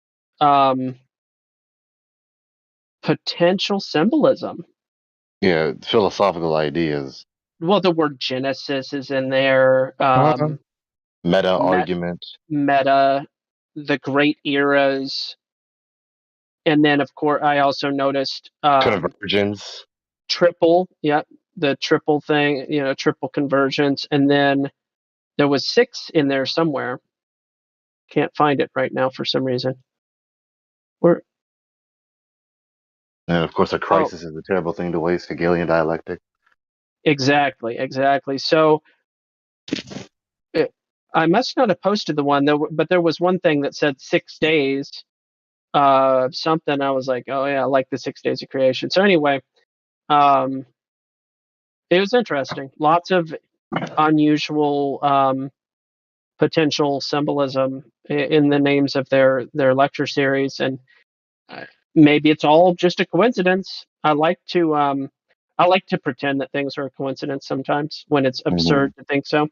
potential symbolism. Yeah, philosophical ideas. Well, the word Genesis is in there. Meta argument. Meta, the great eras, and then of course I also noticed Convergence. triple. Yeah, the triple thing. Triple convergence, and then there was 6 in there somewhere. Can't find it right now for some reason. Where? And of course, a crisis is a terrible thing to waste. Hegelian dialectic. Exactly. So I must not have posted the one though, but there was one thing that said 6 days. Something I was like, oh yeah, I like the 6 days of creation. So anyway, it was interesting. Lots of unusual potential symbolism in the names of their lecture series, and maybe it's all just a coincidence. I like to pretend that things are a coincidence sometimes when it's absurd to think so.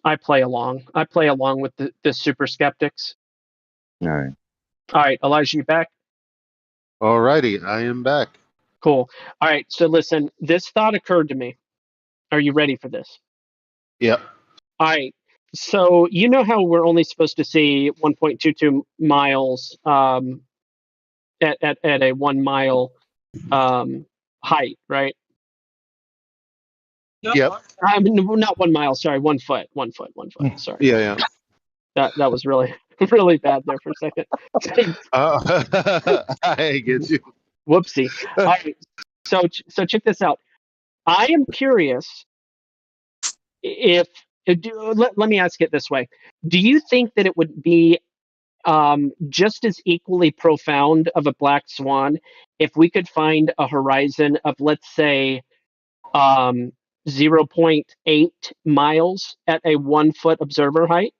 I play along. I play along with the super skeptics. All right. All right, Elijah, you back? Alrighty, I am back. Cool. All right, so listen, this thought occurred to me. Are you ready for this? Yep. All right. So you know how we're only supposed to see 1.22 miles at a 1 mile height, right? Yep. Not 1 mile. Sorry, 1 foot. 1 foot. 1 foot. Sorry. Yeah. That was really really bad there for a second. I get you. Whoopsie. All right. So check this out. I am curious if let me ask it this way. Do you think that it would be just as equally profound of a black swan if we could find a horizon of, let's say, 0.8 miles at a 1 foot observer height?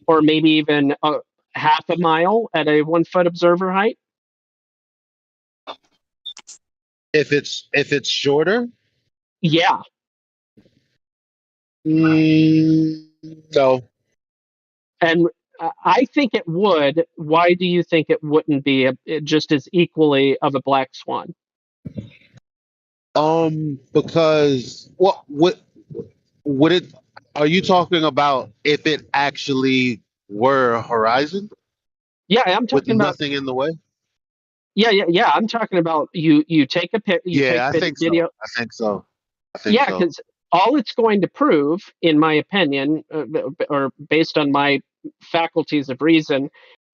or maybe even half a mile at a 1 foot observer height. If it's shorter, Yeah. No. And I think it would. Why do you think it wouldn't be just as equally of a black swan? Because what would it? Are you talking about if it actually were a horizon Yeah, I'm with talking about. nothing in the way? Yeah. I'm talking about you take a Yeah, I think so. video. I think so. I think Yeah, so. because all it's going to prove, in my opinion, or based on my faculties of reason,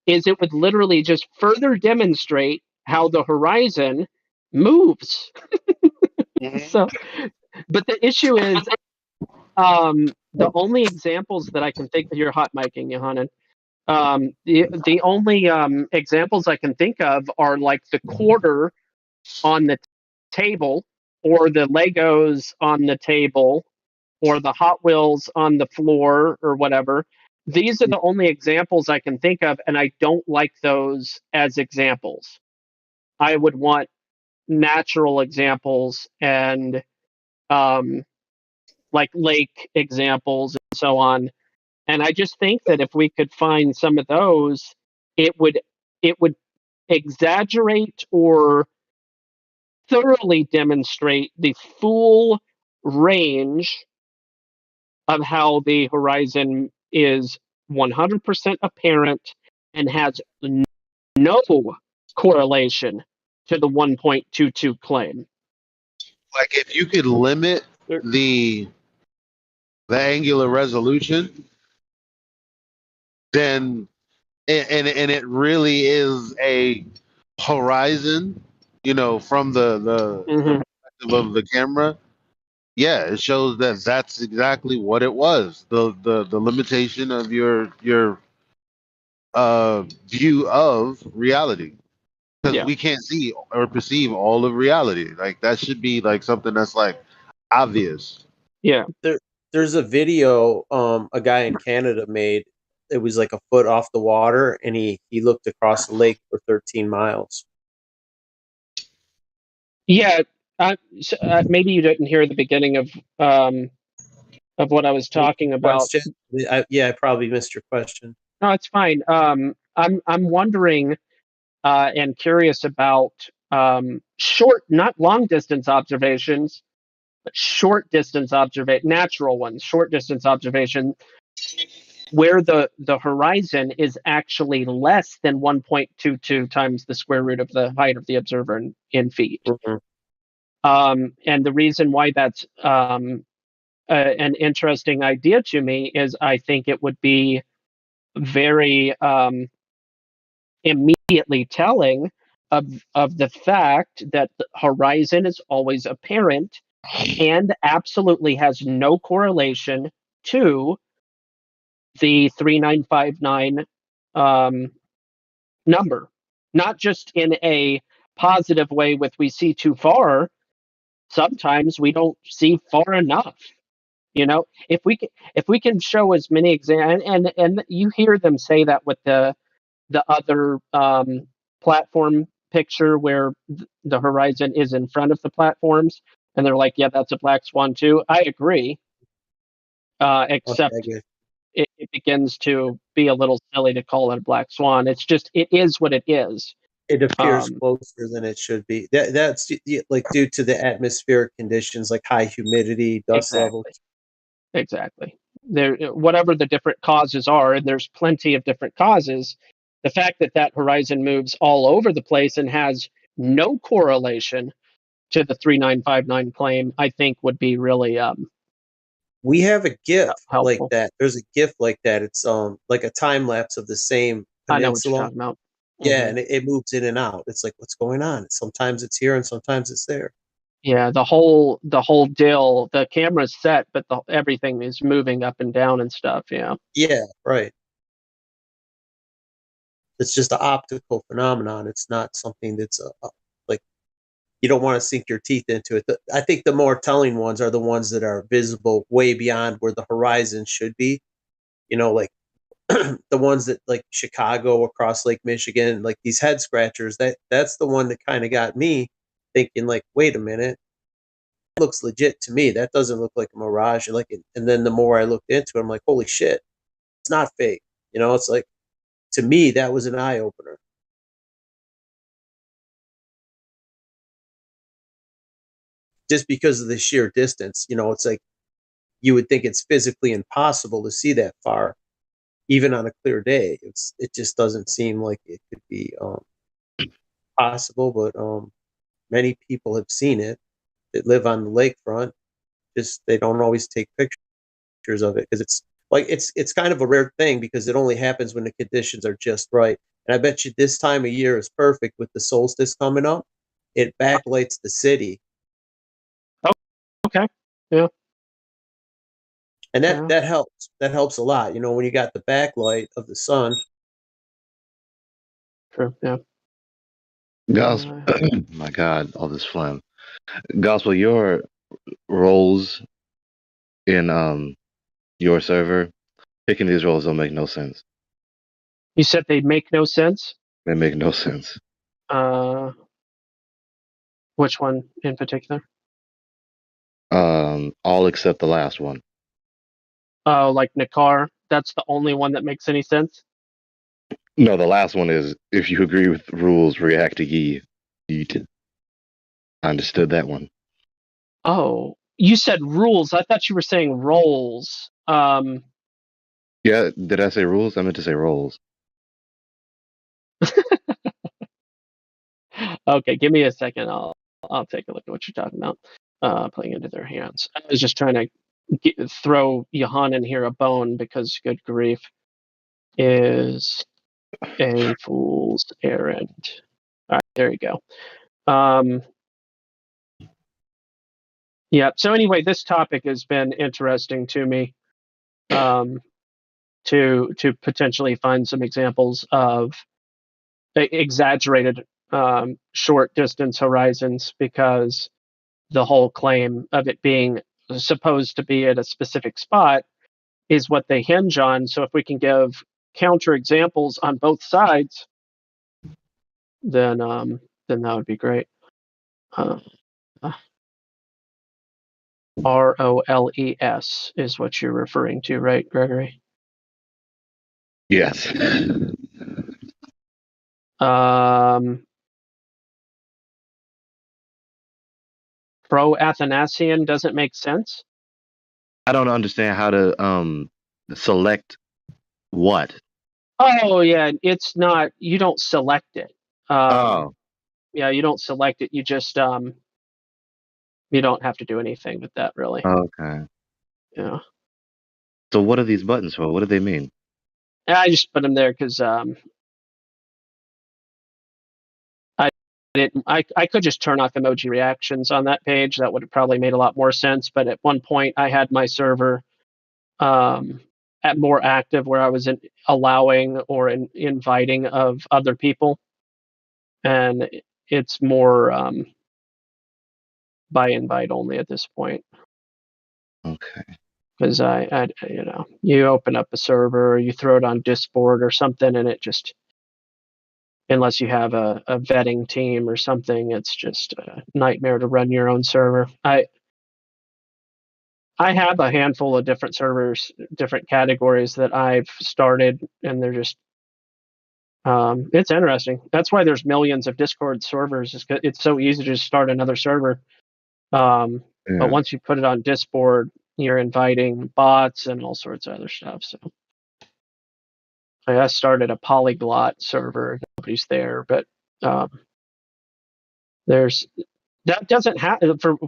is it would literally just further demonstrate how the horizon moves. So, but the issue is, the only examples that I can think of, you're hot micing, Johanna. The only examples I can think of are like the quarter on the table, or the Legos on the table, or the Hot Wheels on the floor, or whatever. These are the only examples I can think of, and I don't like those as examples. I would want natural examples and like lake examples and so on. And I just think that if we could find some of those, it would exaggerate or thoroughly demonstrate the full range of how the horizon is 100% apparent and has no correlation to the 1.22 claim. Like if you could limit the angular resolution, then and it really is a horizon, from the perspective of the camera. Yeah, it shows that that's exactly what it was. The limitation of your view of reality, because Yeah. we can't see or perceive all of reality. Like that should be like something that's like obvious. Yeah. There's a video a guy in Canada made. It was like a foot off the water, and he looked across the lake for 13 miles. Yeah. Maybe you didn't hear the beginning of what I was talking about. Question? I probably missed your question. No, it's fine. I'm wondering and curious about short, not long distance observations, but short distance natural ones, short distance observation, where the horizon is actually less than 1.22 times the square root of the height of the observer in feet. And the reason why that's an interesting idea to me is I think it would be very immediately telling of the fact that the horizon is always apparent and absolutely has no correlation to the 3959 number. Not just in a positive way with we see too far. Sometimes we don't see far enough. If we can show as many examples, and you hear them say that with the other platform picture where the horizon is in front of the platforms, and they're like, yeah, that's a black swan too. I agree, except it begins to be a little silly to call it a black swan. It's just, it is what it is. It appears closer than it should be. That's like due to the atmospheric conditions, like high humidity, dust levels. Exactly. There, whatever the different causes are, and there's plenty of different causes. The fact that that horizon moves all over the place and has no correlation to the 3959 claim, I think would be really we have a GIF helpful. like that. There's a GIF like that. It's like a time lapse of the same peninsula. I know what you're talking about. Yeah, and it moves in and out. It's like, what's going on? Sometimes it's here and sometimes it's there. Yeah, the whole deal. The camera's set, but everything is moving up and down and stuff. Yeah. Yeah, right. It's just an optical phenomenon. It's not something that's like you don't want to sink your teeth into it. I think the more telling ones are the ones that are visible way beyond where the horizon should be. Like the ones that like Chicago across Lake Michigan, like these head scratchers, that's the one that kind of got me thinking like, wait a minute, that looks legit to me. That doesn't look like a mirage. And then the more I looked into it, I'm like, holy shit, it's not fake. It's like, to me, that was an eye opener. Just because of the sheer distance, it's like you would think it's physically impossible to see that far, even on a clear day. It just doesn't seem like it could be possible. But many people have seen it that live on the lakefront. Just they don't always take pictures of it because it's kind of a rare thing because it only happens when the conditions are just right. And I bet you this time of year is perfect with the solstice coming up. It backlights the city. Oh, okay. Yeah. And that helps. That helps a lot. When you got the backlight of the sun. True. Yeah. Gospel, my God, all this phlegm. Gospel, your roles in your server, picking these roles don't make no sense. You said they make no sense? They make no sense. Which one in particular? All except the last one. Oh, like Nakar? That's the only one that makes any sense? No, the last one is if you agree with the rules, react to ye. I understood that one. Oh, you said rules. I thought you were saying roles. Yeah, did I say rules? I meant to say roles. Okay, give me a second. I'll take a look at what you're talking about. Playing into their hands. I was just trying to throw Johan in here a bone because, good grief, is a fool's errand. All right, there you go. Yeah. So anyway, this topic has been interesting to me. To potentially find some examples of exaggerated short distance horizons, because the whole claim of it being supposed to be at a specific spot is what they hinge on. So if we can give counter examples on both sides, then that would be great. ROLES is what you're referring to, right, Gregory? Yes. Pro-Athanasian doesn't make sense. I don't understand how to select what. Oh yeah, it's not. You don't select it. Oh. Yeah, you don't select it. You just you don't have to do anything with that really. Okay. Yeah. So what are these buttons for? What do they mean? I just put them there because I could just turn off emoji reactions on that page. That would have probably made a lot more sense. But at one point, I had my server at more active, where I was allowing or inviting of other people, and it's more by invite only at this point. Okay. Because you open up a server, or you throw it on Discord or something, and it just, unless you have a vetting team or something, it's just a nightmare to run your own server. I have a handful of different servers, different categories that I've started, and they're just it's interesting. That's why there's millions of Discord servers. It's so easy to just start another server. But once you put it on Discord, you're inviting bots and all sorts of other stuff. So I started a polyglot server. Nobody's there, but there's that doesn't have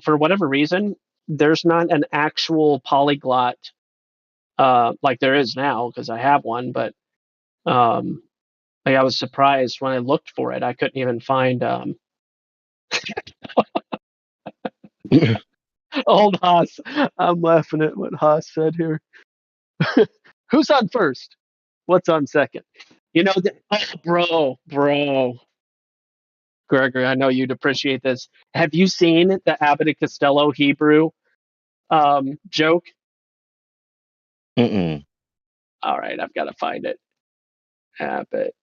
for whatever reason. There's not an actual polyglot like there is now, because I have one. But I was surprised when I looked for it. I couldn't even find. Old Haas. I'm laughing at what Haas said here. Who's on first? What's on second? Bro. Gregory, I know you'd appreciate this. Have you seen the Abbott and Costello Hebrew joke? Mm-mm. All right, I've got to find it. Abbott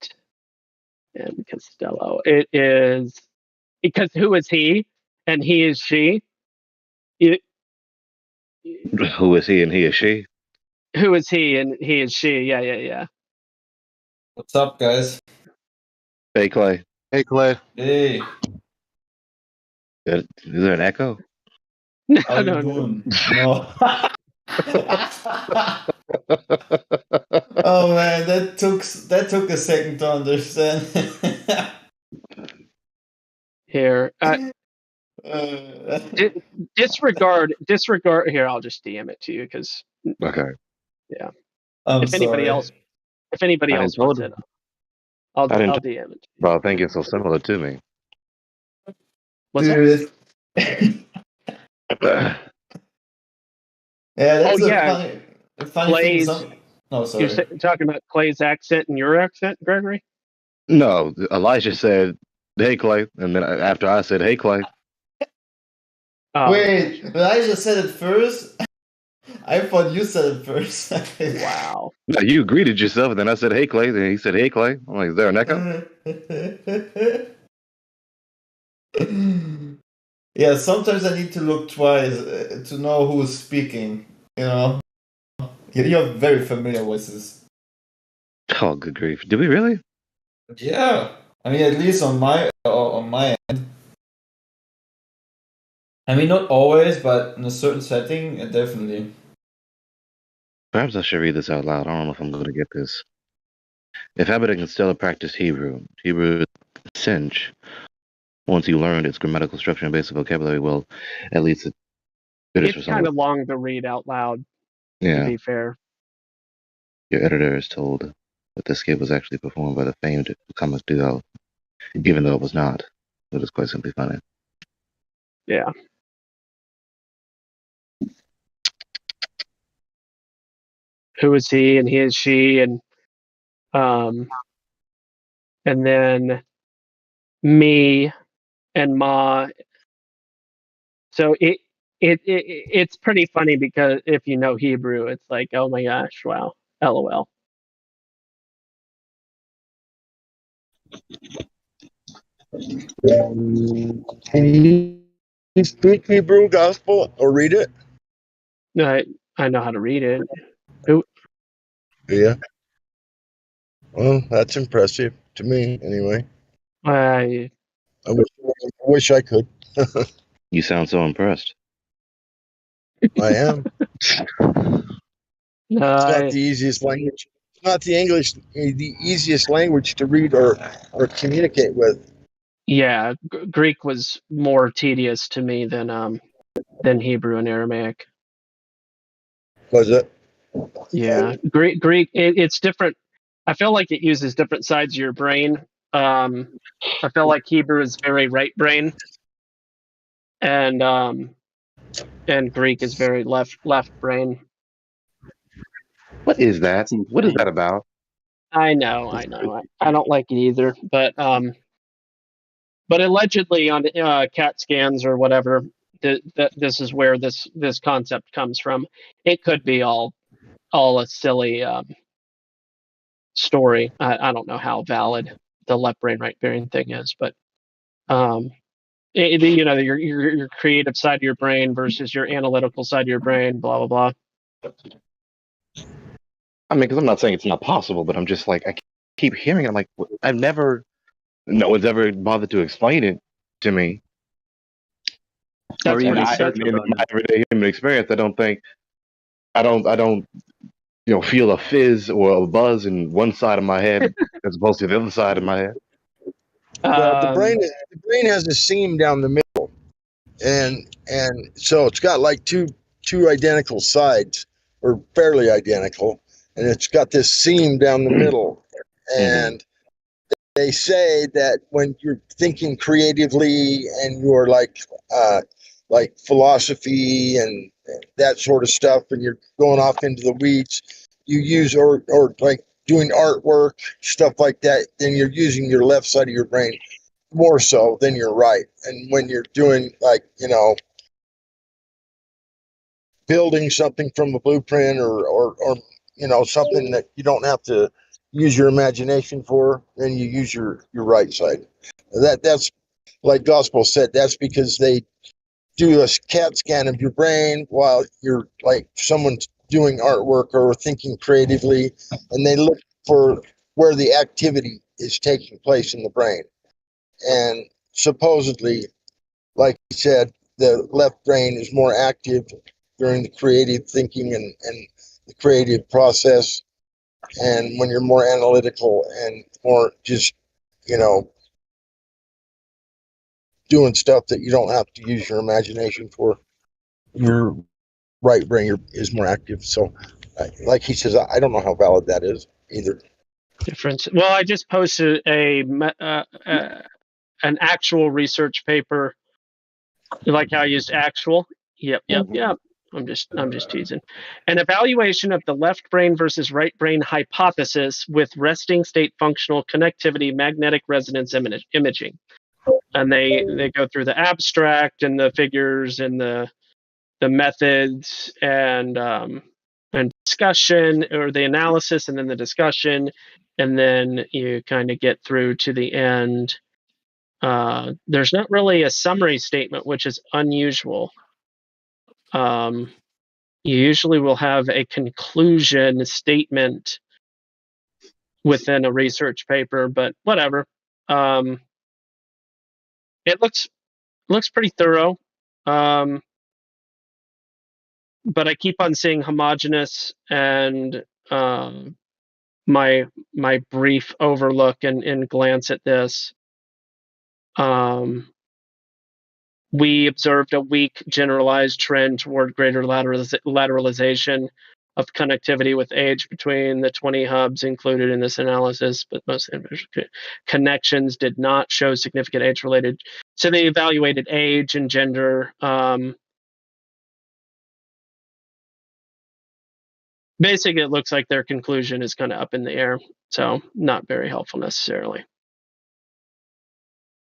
and Costello. It is because who is he and he is she? It, Who is he and he is she? who is he and he is she? Yeah. What's up, guys? Hey, Clay. Hey, Clay. Hey, Is there an echo? how you doing? No. Oh man, that took a second to understand. Here, disregard. Here, I'll just DM it to you because Okay. yeah. I'm If anybody sorry. else wants it, I'll I didn't. DM it. Well, I think it's so similar to me. What's Dude. Yeah, that's a funny thing. Clay's. No, You're sorry. talking about Clay's accent and your accent, Gregory? No, Elijah said, "Hey, Clay," and then after I said, "Hey, Clay." Wait, Elijah said it first? I thought you said it first. Wow. No, you greeted yourself, and then I said, "Hey, Clay." Then he said, "Hey, Clay." I'm like, "Is there an echo?" Yeah, sometimes I need to look twice to know who's speaking. You know, you have very familiar voices. Oh, good grief! Did we really? Yeah, I mean, at least on my end. I mean, not always, but in a certain setting, definitely. Perhaps I should read this out loud. I don't know if I'm going to get this. If Abbott and Costello practiced Hebrew is cinch. Once you learned its grammatical structure and basic vocabulary, well, at least it is for It's someone. kind of long to read out loud. Yeah. To be fair. Your editor is told that the skit was actually performed by the famed comic duo, even though it was not. It was quite simply funny. Yeah. Who is he and he is she and then me and Ma. So it's pretty funny because if you know Hebrew, it's like, oh my gosh, wow, LOL. Can you speak Hebrew gospel or read it? I know how to read it. Who? Yeah. Well, that's impressive to me, anyway. I wish I could. You sound so impressed. I am. No, it's not the easiest language. It's not the English, the easiest language to read or communicate with. Yeah, Greek was more tedious to me than Hebrew and Aramaic. Was it? Yeah, Greek. It's different. I feel like it uses different sides of your brain. I feel like Hebrew is very right brain, and Greek is very left brain. What is that? What is that about? I know. I don't like it either, but allegedly on CAT scans or whatever, this is where this concept comes from. It could be all a silly story. I don't know how valid the left brain right brain thing is, but your creative side of your brain versus your analytical side of your brain, blah blah blah. I mean, because I'm not saying it's not possible, but I'm just like, I keep hearing it. I'm like, no one's ever bothered to explain it to me. Or even in my everyday human experience, I don't, feel a fizz or a buzz in one side of my head as opposed to the other side of my head. Well, the brain has a seam down the middle, and so it's got like two identical sides, or fairly identical, and it's got this seam down the middle. And they say that when you're thinking creatively and you're like philosophy and that sort of stuff, and you're going off into the weeds, you use or like doing artwork, stuff like that, then you're using your left side of your brain more so than your right. And when you're doing building something from a blueprint or something that you don't have to use your imagination for, then you use your right side. That's like Gospel said. That's because they do a CAT scan of your brain while you're like someone's doing artwork or thinking creatively, and they look for where the activity is taking place in the brain. And supposedly, like he said, the left brain is more active during the creative thinking and the creative process. And when you're more analytical and more just, doing stuff that you don't have to use your imagination for, your right brain is more active. So, like he says, I don't know how valid that is either. Difference. Well, I just posted an actual research paper. You like how I used actual? Yep. I'm just teasing. An evaluation of the left brain versus right brain hypothesis with resting state functional connectivity magnetic resonance imaging. And they go through the abstract and the figures and the methods and discussion, or the analysis and then the discussion, and then you kind of get through to the end. There's not really a summary statement, which is unusual. You usually will have a conclusion statement within a research paper, but whatever. It looks pretty thorough. But I keep on seeing homogeneous, and my brief overlook and glance at this. We observed a weak generalized trend toward greater lateralization of connectivity with age between the 20 hubs included in this analysis, but most connections did not show significant age-related. So they evaluated age and gender. Basically, it looks like their conclusion is kind of up in the air, so not very helpful necessarily.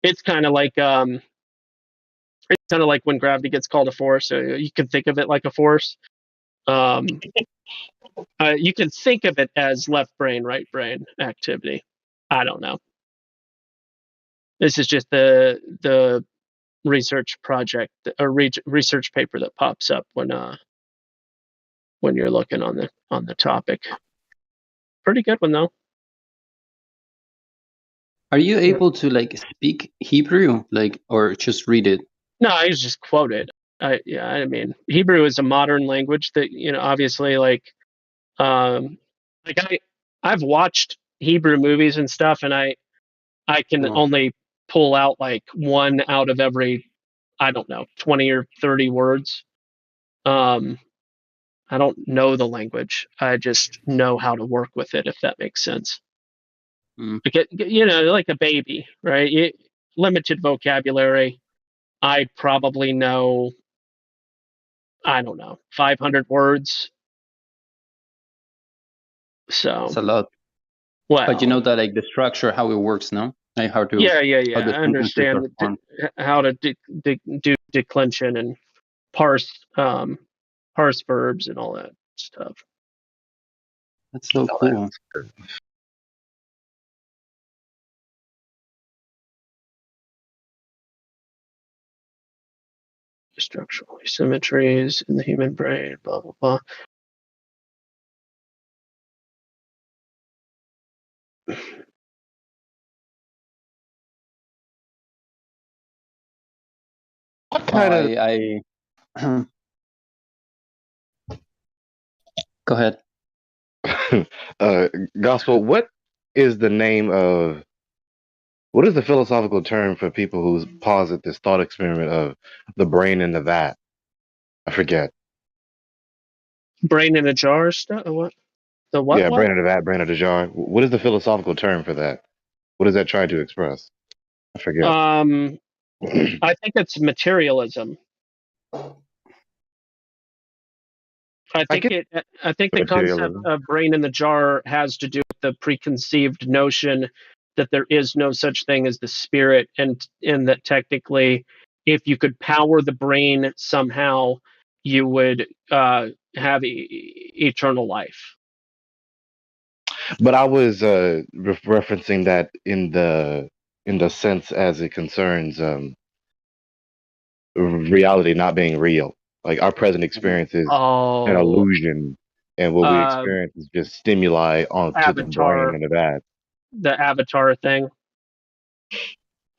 It's kind of like when gravity gets called a force. So you can think of it like a force. You can think of it as left brain, right brain activity. I don't know. This is just the research project or research paper that pops up when you're looking on the topic. Pretty good one though. Are you able to speak Hebrew, or just read it? No, I was just quoted. I mean, Hebrew is a modern language that obviously I've watched Hebrew movies and stuff, and I can only pull out one out of every, I don't know, 20 or 30 words. I don't know the language. I just know how to work with it, if that makes sense. Like a baby, right? Limited vocabulary. I probably know, I don't know, 500 words. So it's a lot. Well, but you know that the structure, how it works, no? How to yeah. how the I understand how to do declension and parse verbs and all that stuff. That's so cool. Structural asymmetries in the human brain, blah blah blah. What kind of Go ahead. Gospel, what is the name of, what is the philosophical term for people who posit this thought experiment of the brain in the vat? I forget. Brain in a jar stuff? What? The what? Yeah, what? brain in the vat, brain in the jar. What is the philosophical term for that? What is that trying to express? I forget. I think it's materialism. I think the concept of brain in the jar has to do with the preconceived notion that there is no such thing as the spirit, and that technically, if you could power the brain somehow, you would have eternal life. But I was referencing that in the sense as it concerns reality not being real. Like our present experience is an Oh, illusion, and what we experience is just stimuli onto the brain Avatar, and the bad. the Avatar thing.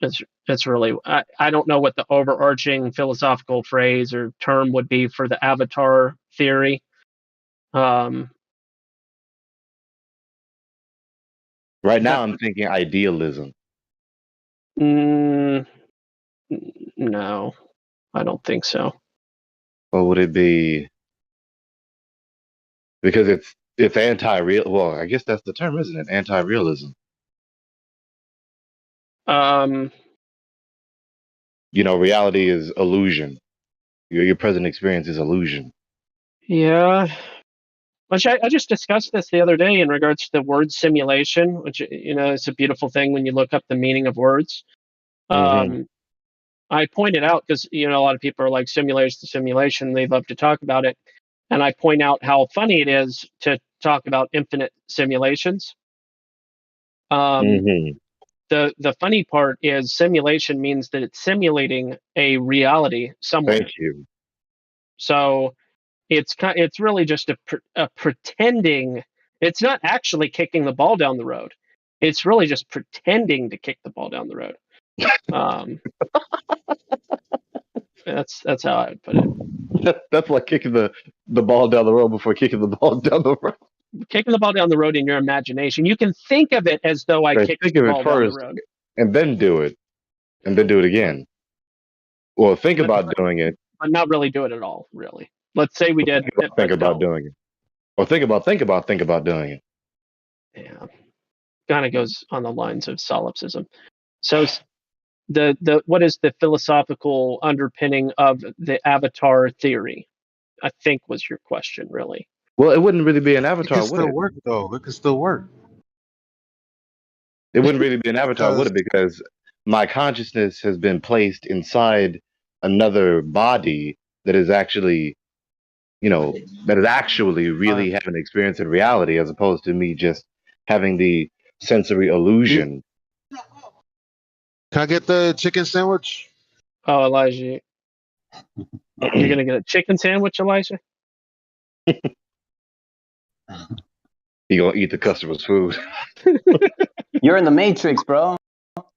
It's really I don't know what the overarching philosophical phrase or term would be for the Avatar theory. Right now, I'm thinking idealism. No, I don't think so. Or would it be because it's anti-real? Well, I guess that's the term, isn't it? Anti-realism. Reality is illusion. Your present experience is illusion. Yeah. Which I just discussed this the other day in regards to the word simulation, which is a beautiful thing when you look up the meaning of words. I pointed out because a lot of people are like simulation, they love to talk about it, and I point out how funny it is to talk about infinite simulations. The funny part is simulation means that it's simulating a reality somewhere. Thank you. So it's really just a pretending. It's not actually kicking the ball down the road. It's really just pretending to kick the ball down the road. That's how I would put it. That's like kicking the ball down the road before kicking the ball down the road. Kicking the ball down the road in your imagination. You can think of it as though I kicked the ball down the road, and then do it, and then do it again. Well, think about doing it, but not really do it at all. Really. Let's say we did. Think about doing it, or think about doing it. Yeah, kind of goes on the lines of solipsism. So the what is the philosophical underpinning of the Avatar theory? I think was your question, really. Well, it wouldn't really be an avatar, It could still work, though. It could still work. It wouldn't really be an avatar, would it? Because my consciousness has been placed inside another body that is actually, really having an experience in reality, as opposed to me just having the sensory illusion. Can I get the chicken sandwich? Oh, Elijah, you're gonna get a chicken sandwich, Elijah? You gonna eat the customer's food? You're in the Matrix, bro.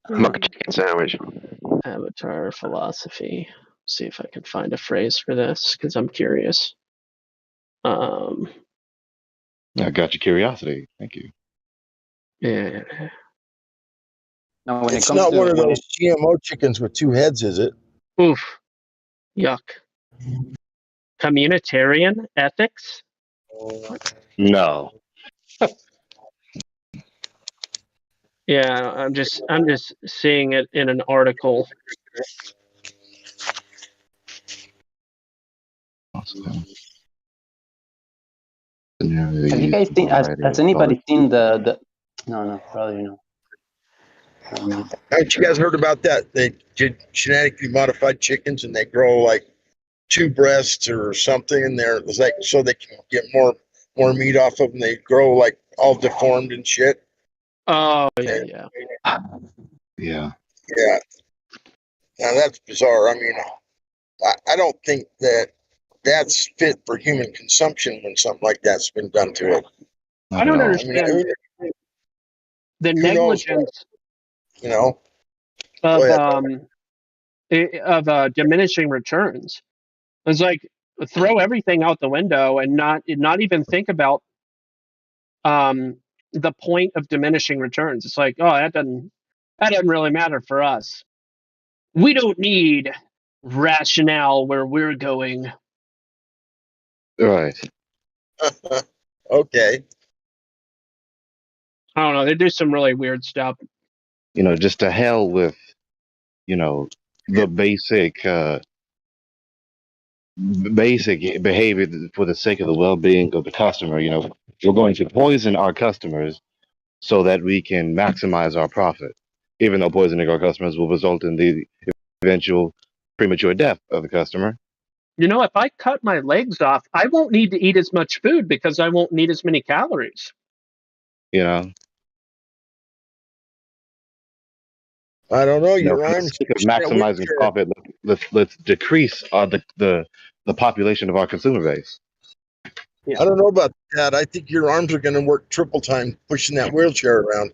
Chicken sandwich. Avatar philosophy. See if I can find a phrase for this because I'm curious. I got your curiosity. Thank you. Yeah. No, when it's not one of those GMO chickens with two heads, is it? Oof. Yuck. Communitarian ethics? No. Yeah, I'm just seeing it in an article. Have you guys seen? Has anybody seen the? No, probably no. Haven't you guys heard about that? They did genetically modified chickens, and they grow like two breasts or something, and they're like so they can get more meat off of them. They grow like all deformed and shit. Oh yeah. Yeah. Now that's bizarre. I mean, I don't think that's fit for human consumption when something like that's been done to it. I don't understand the negligence. Of diminishing returns. It's like throw everything out the window and not even think about the point of diminishing returns. It's like, oh, that doesn't really matter for us. We don't need rationale where we're going. Right. Okay. I don't know. They do some really weird stuff. Just to hell with, the basic behavior for the sake of the well-being of the customer. We're going to poison our customers so that we can maximize our profit, even though poisoning our customers will result in the eventual premature death of the customer. If I cut my legs off, I won't need to eat as much food because I won't need as many calories. You know, I don't know. you know, Your for the arms sake of pushing that maximizing wheelchair. profit, let's decrease the population of our consumer base. I don't know about that. I think your arms are going to work triple time pushing that wheelchair around.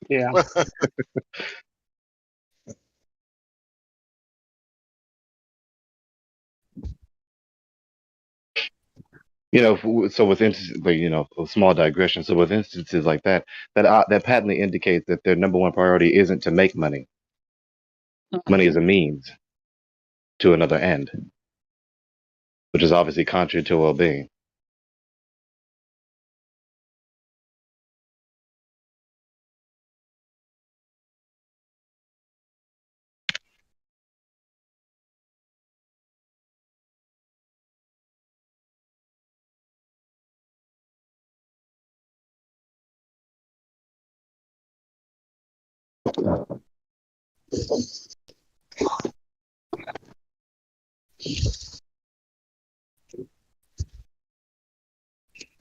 Yeah. You know, so with instances, but you know, a small digression. So with instances like that, that patently indicates that their number one priority isn't to make money. Money is a means to another end, which is obviously contrary to well-being.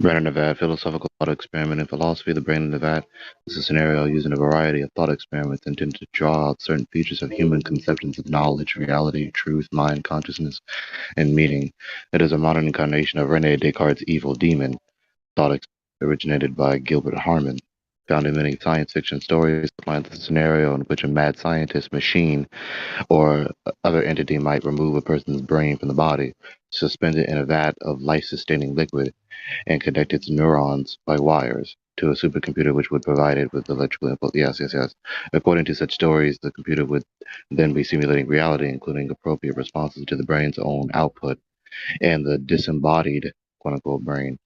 Brain in the Vat, philosophical thought experiment in philosophy. The brain in the vat is a scenario using a variety of thought experiments intended to draw out certain features of human conceptions of knowledge, reality, truth, mind, consciousness, and meaning. It is a modern incarnation of Rene Descartes' evil demon thought experiment originated by Gilbert Harman. Found in many science fiction stories, outlines the scenario in which a mad scientist, machine, or other entity might remove a person's brain from the body, suspend it in a vat of life-sustaining liquid, and connect its neurons by wires to a supercomputer which would provide it with electrical impulse. Yes, yes, yes. According to such stories, the computer would then be simulating reality, including appropriate responses to the brain's own output, and the disembodied quote-unquote brain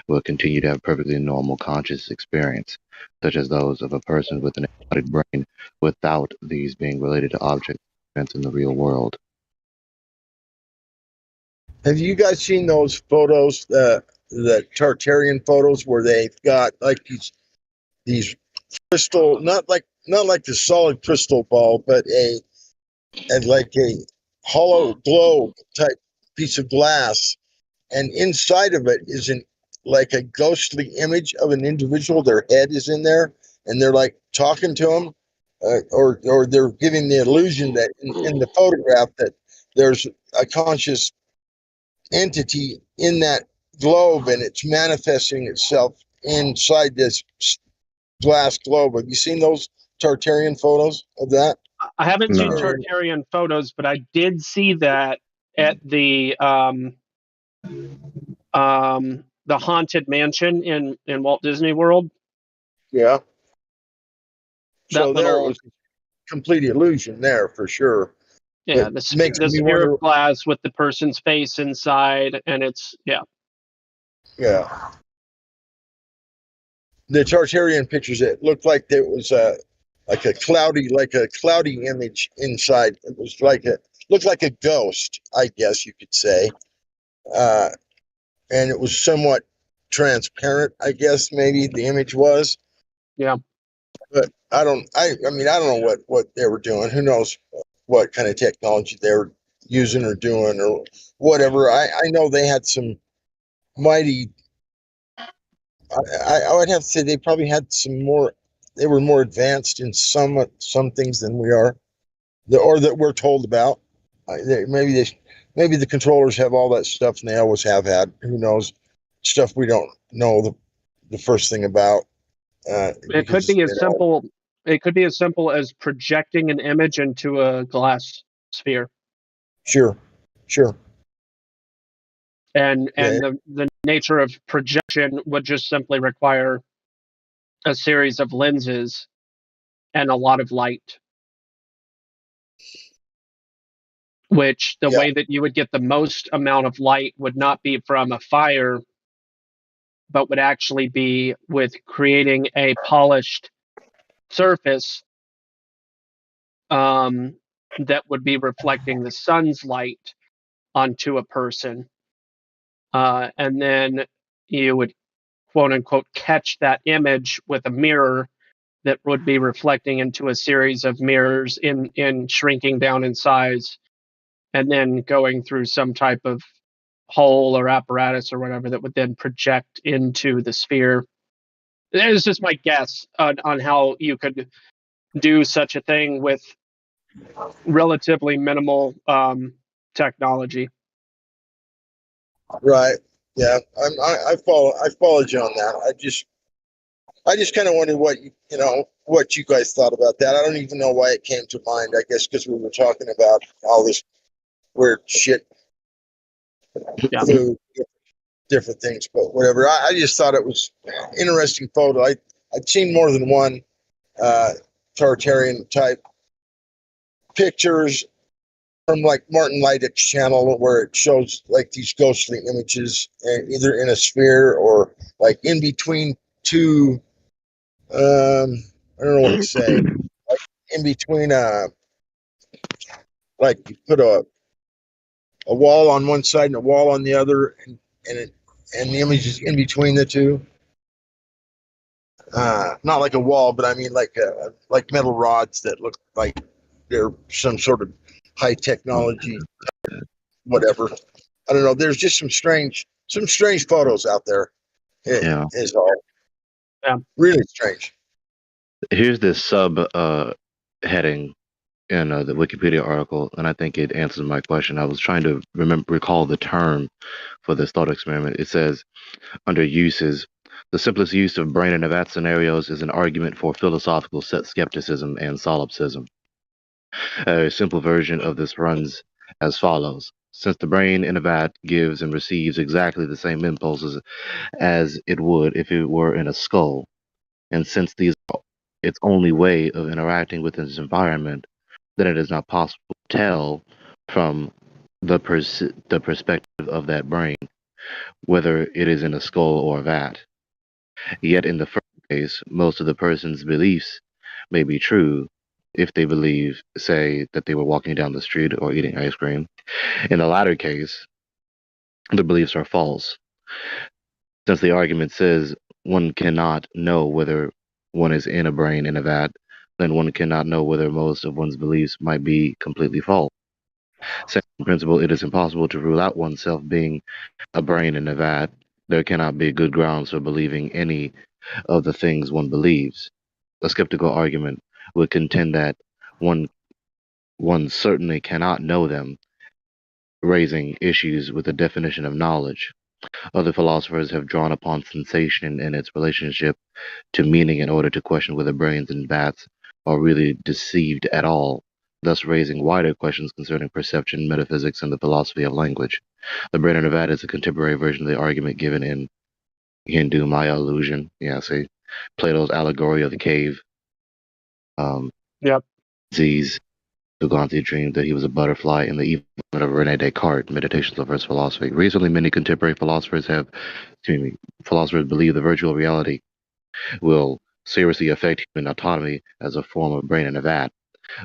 will continue to have perfectly normal conscious experience, such as those of a person with an embodied brain, without these being related to objects events in the real world. Have you guys seen those photos, the Tartarian photos, where they've got like these crystal, not like the solid crystal ball, but like a hollow globe type piece of glass, and inside of it is like a ghostly image of an individual. Their head is in there, and they're like talking to them, or they're giving the illusion that in the photograph that there's a conscious entity in that globe, and it's manifesting itself inside this glass globe. Have you seen those Tartarian photos of that? I haven't seen No. Tartarian photos, but I did see that at the haunted mansion in Walt Disney World. Yeah. So That there it little, was complete illusion there for sure. yeah, But the makes me sphere wonder. of glass with the person's face inside, and it's Yeah. The Tartarian pictures, it looked like there was like a cloudy image inside. It was looked like a ghost, I guess you could say. And it was somewhat transparent, I guess maybe the image was. Yeah. But I mean, I don't know what they were doing. Who knows what kind of technology they were using or doing or whatever. I know they had some mighty. I would have to say they probably had some more. They were more advanced in some things than we are, or that we're told about. Maybe the controllers have all that stuff, and they always have had. Who knows? Stuff we don't know the first thing about. It could be as simple. It could be as simple as projecting an image into a glass sphere. Sure. And Yeah. the nature of projection would just simply require a series of lenses and a lot of light. Which the way that you would get the most amount of light would not be from a fire, but would actually be with creating a polished surface that would be reflecting the sun's light onto a person. And then you would, quote unquote, catch that image with a mirror that would be reflecting into a series of mirrors in shrinking down in size, and then going through some type of hull or apparatus or whatever that would then project into the sphere. It's just my guess on how you could do such a thing with relatively minimal technology. Right. Yeah. I followed you on that. I just kind of wondered what you guys thought about that. I don't even know why it came to mind. I guess because we were talking about all this weird shit, food, different things, but whatever. I just thought it was interesting photo. I'd seen more than one Tartarian type pictures from like Martin Leidick's channel where it shows like these ghostly images either in a sphere or like in between two I don't know what to say, like in between like you put a wall on one side and a wall on the other and the image is in between the two. Not like a wall, but I mean like metal rods that look like they're some sort of high technology, whatever. I don't know. There's just some strange photos out there. Yeah. Is all. Yeah. Really strange. Here's this sub heading in the Wikipedia article, and I think it answers my question. I was trying to recall the term for this thought experiment. It says, under uses, the simplest use of brain in a vat scenarios is an argument for philosophical skepticism and solipsism. A simple version of this runs as follows. Since the brain in a vat gives and receives exactly the same impulses as it would if it were in a skull, and since these are its only way of interacting with its environment, then it is not possible to tell from the perspective of that brain whether it is in a skull or a vat. Yet in the first case, most of the person's beliefs may be true if they believe, say, that they were walking down the street or eating ice cream. In the latter case, the beliefs are false. Since the argument says one cannot know whether one is in a brain in a vat, then one cannot know whether most of one's beliefs might be completely false. Same principle, it is impossible to rule out oneself being a brain in a vat. There cannot be good grounds for believing any of the things one believes. A skeptical argument would contend that one certainly cannot know them, raising issues with the definition of knowledge. Other philosophers have drawn upon sensation and its relationship to meaning in order to question whether brains and bats are really deceived at all, thus raising wider questions concerning perception, metaphysics, and the philosophy of language. The brain in a vat is a contemporary version of the argument given in Hindu Maya illusion. Yeah, see, Plato's allegory of the cave. Yep. Z's Duganti dreamed that he was a butterfly in the evening of Rene Descartes, Meditations of First Philosophy. Recently, many contemporary philosophers believe the virtual reality will seriously affect human autonomy as a form of brain in a vat.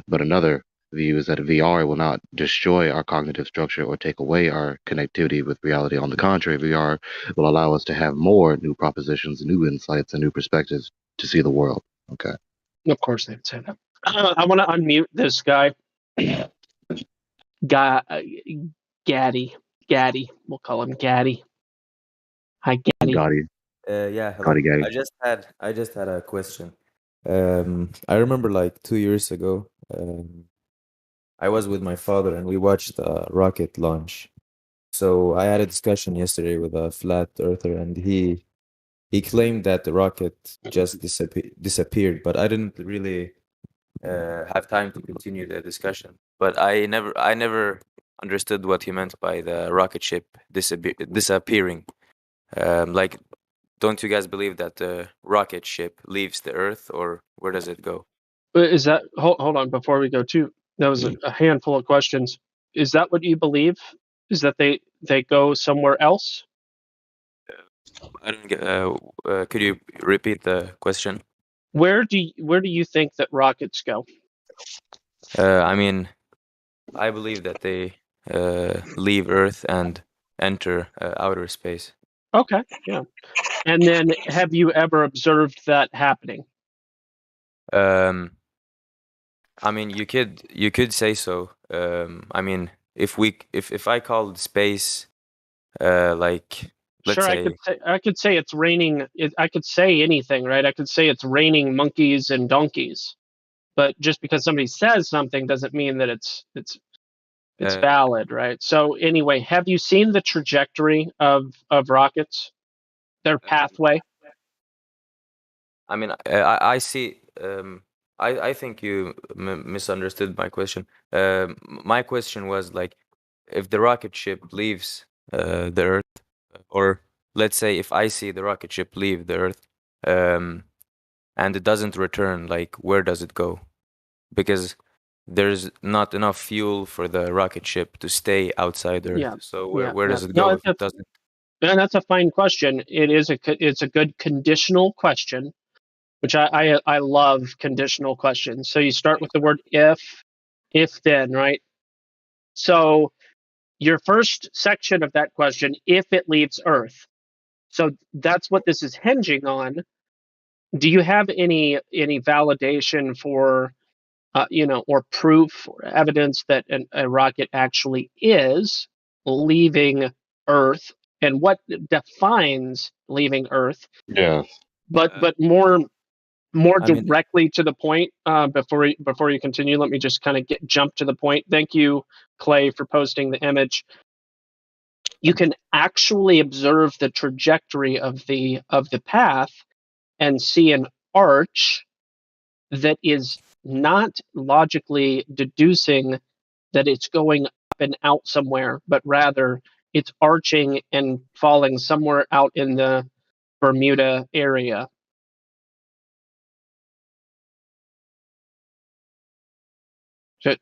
But another view is that VR will not destroy our cognitive structure or take away our connectivity with reality. On the contrary, VR will allow us to have more new propositions, new insights, and new perspectives to see the world. Okay. Of course they would say that. I want to unmute this guy. Gaddy. We'll call him Gaddy. Hi, Gaddy. Gotti. Yeah, hello. Gaddy. I just had a question. I remember like 2 years ago, I was with my father and we watched a rocket launch. So I had a discussion yesterday with a flat earther, and he claimed that the rocket just disappeared, but I didn't really have time to continue the discussion. But I never understood what he meant by the rocket ship disappearing. Like, don't you guys believe that the rocket ship leaves the Earth, or where does it go? Is that hold on before we go to that was a handful of questions. Is that what you believe? Is that they go somewhere else? I don't get. Could you repeat the question? Where do you think that rockets go? I mean, I believe that they leave Earth and enter outer space. Okay, yeah. And then, have you ever observed that happening? I mean, you could say so. I mean, if I called space like let's Sure, say I could say it's raining. I could say anything, right? I could say it's raining monkeys and donkeys, but just because somebody says something doesn't mean that it's valid, right? So anyway, have you seen the trajectory of rockets, their pathway? I mean, I see. I think you misunderstood my question. My question was like, if the rocket ship leaves the Earth, or let's say if I see the rocket ship leave the Earth, and it doesn't return, like where does it go? Because there's not enough fuel for the rocket ship to stay outside Earth. Yeah. So Yeah. where does yeah. it No, go if it doesn't? and that's a fine question. It's a good conditional question, which I love conditional questions. So you start with the word if then, right? So your first section of that question, if it leaves Earth. So that's what this is hinging on. Do you have any validation for, or proof or evidence that a rocket actually is leaving Earth, and what defines leaving Earth? Yes. But more I mean, directly to the point, before you continue, let me just kind of jump to the point. Thank you, Clay, for posting the image. You can actually observe the trajectory of the path and see an arch that is not logically deducing that it's going up and out somewhere, but rather it's arching and falling somewhere out in the Bermuda area. So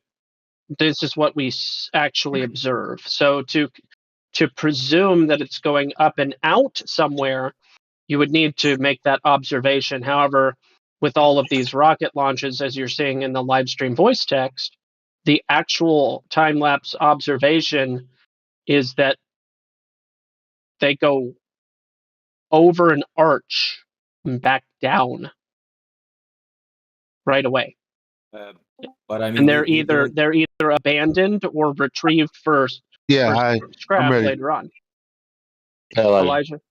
this is what we actually observe. So to presume that it's going up and out somewhere, you would need to make that observation. However, with all of these rocket launches, as you're seeing in the live stream voice text, the actual time-lapse observation is that they go over an arch and back down right away. But I mean, And they're either abandoned or retrieved for Yeah, I'm scrap ready. later on. Elijah. Elijah.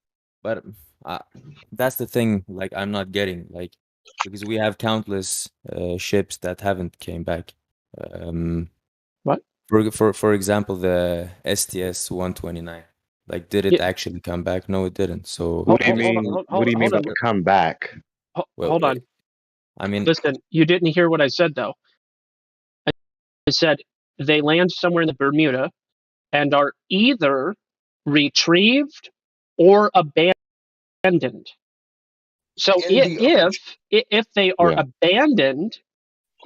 But that's the thing. Like, I'm not getting, like, because we have countless ships that haven't came back. What? For example, the STS-129. Like, did it actually come back? No, it didn't. So What do you mean? What do you mean by come back? Hold on. I mean, listen, you didn't hear what I said, though. I said they land somewhere in the Bermuda and are either retrieved or abandoned. So if they are abandoned,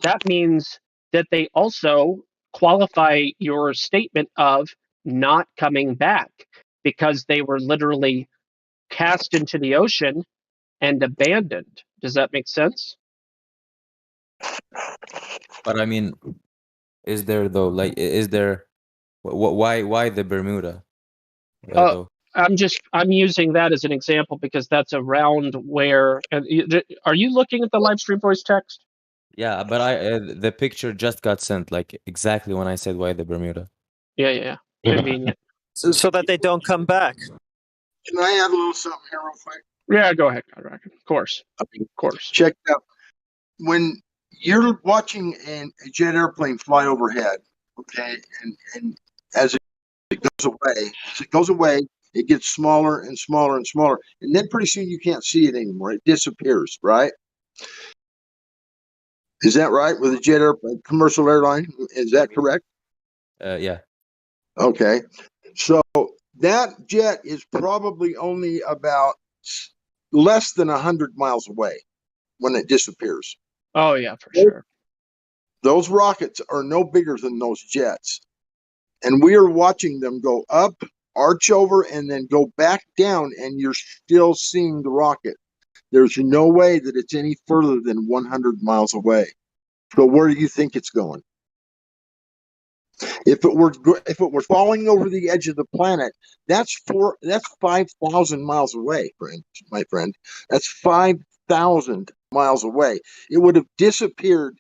that means that they also qualify your statement of not coming back, because they were literally cast into the ocean and abandoned. Does that make sense? But I mean, is there though? Like, is there? Why the Bermuda? Though? I'm using that as an example because that's around where. Are you looking at the live stream voice text? Yeah, but the picture just got sent like exactly when I said why the Bermuda. Yeah. Convenient. So that they don't come back. Can I add a little something here real quick? Yeah, go ahead, Conrad. Of course. Check it out. When you're watching a jet airplane fly overhead, okay, and as it goes away, it gets smaller and smaller and smaller, and then pretty soon you can't see it anymore. It disappears, right? Is that right with a jet airplane, commercial airline? Is that correct? Yeah. Okay, so that jet is probably only about less than 100 miles away when it disappears. Oh yeah, for sure. Those rockets are no bigger than those jets, and we are watching them go up, arch over, and then go back down, and you're still seeing the rocket. There's no way that it's any further than 100 miles away. So where do you think it's going? If it were falling over the edge of the planet, that's 5,000 miles away, my friend. That's 5,000 miles away. It would have disappeared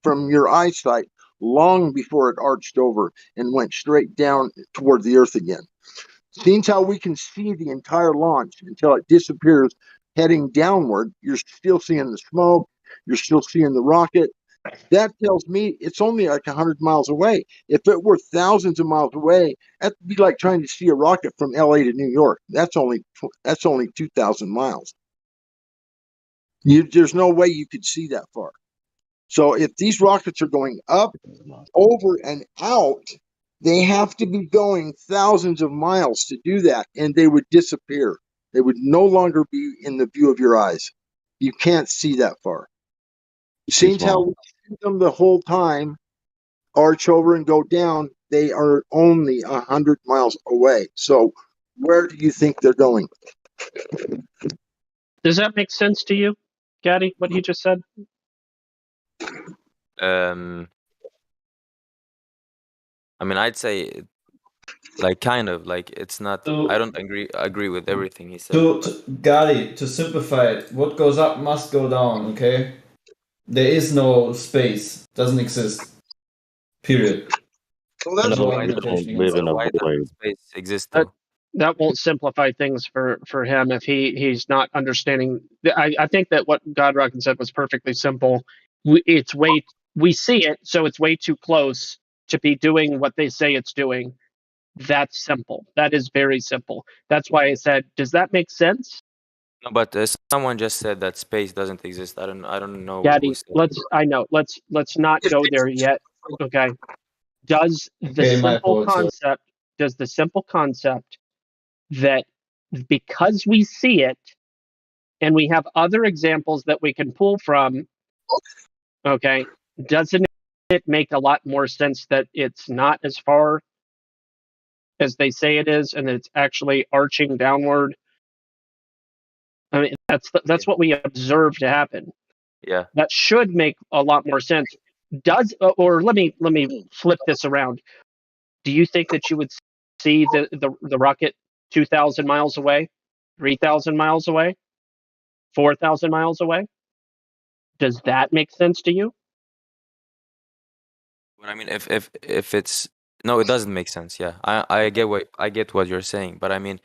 from your eyesight long before it arched over and went straight down toward the Earth again. Seeing how we can see the entire launch until it disappears heading downward, you're still seeing the smoke, you're still seeing the rocket. That tells me it's only like 100 miles away. If it were thousands of miles away, that'd be like trying to see a rocket from LA to New York. That's only 2,000 miles. There's no way you could see that far. So if these rockets are going up, over, and out, they have to be going thousands of miles to do that, and they would disappear. They would no longer be in the view of your eyes. You can't see that far. Seeing how we see them the whole time, arch over and go down, they are only 100 miles away. So where do you think they're going? Does that make sense to you, Gaddy, what he just said? I mean, I'd say, like, kind of, like, it's not. I don't agree with everything he said. Gary, to simplify it, what goes up must go down. Okay, there is no space. Doesn't exist. Period. Well, that's no why gravitation live against in it. why doesn't space exist though? That won't simplify things for him if he's not understanding. I think that what God Rockin said was perfectly simple. We see it, so it's way too close to be doing what they say it's doing. That's simple. That is very simple. That's why I said, does that make sense? No, but someone just said that space doesn't exist. I don't know Gaddy, who said. let's not go there yet. Okay. Does the simple concept that because we see it and we have other examples that we can pull from, okay, doesn't it make a lot more sense that it's not as far as they say it is and it's actually arching downward? I mean, that's what we observe to happen. Yeah. That should make a lot more sense. Let me flip this around. Do you think that you would see the rocket 2,000 miles away, 3,000 miles away, 4,000 miles away? Does that make sense to you? But I mean, if it's no, it doesn't make sense. Yeah, I get what you're saying, but I mean,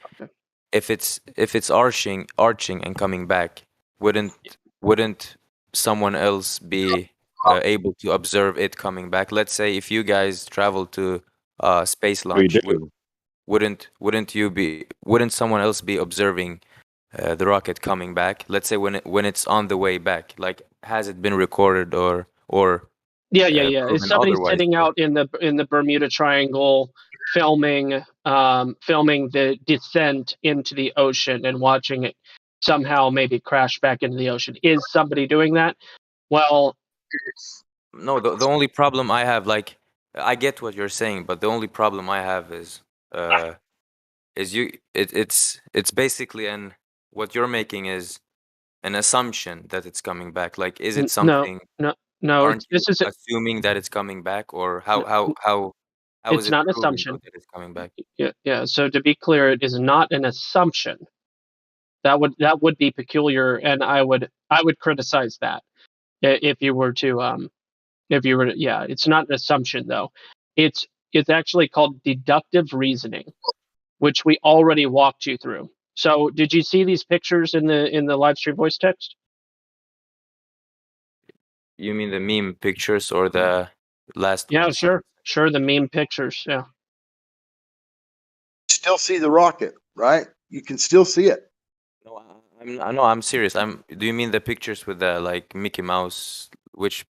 if it's arching and coming back, wouldn't someone else be able to observe it coming back? Let's say if you guys travel to space launch, wouldn't someone else be observing the rocket coming back? Let's say when it's on the way back, like, has it been recorded or Yeah. Is somebody otherwise? sitting out in the Bermuda Triangle filming the descent into the ocean and watching it somehow maybe crash back into the ocean? Is somebody doing that? Well, no. The only problem I have, like, I get what you're saying, but the only problem I have is it's basically what you're making is an assumption that it's coming back. Like, is it something? No. Aren't you assuming that it's coming back, or how is it's it not an proven assumption that it's coming back? Yeah. So to be clear, it is not an assumption. That would be peculiar, and I would criticize that if you were to yeah. It's not an assumption though. It's actually called deductive reasoning, which we already walked you through. So did you see these pictures in the live stream voice text? You mean the meme pictures or the last Yeah, one? sure. The meme pictures. Yeah. Still see the rocket, right? You can still see it. No, I'm serious. Do you mean the pictures with the, like, Mickey Mouse? Which?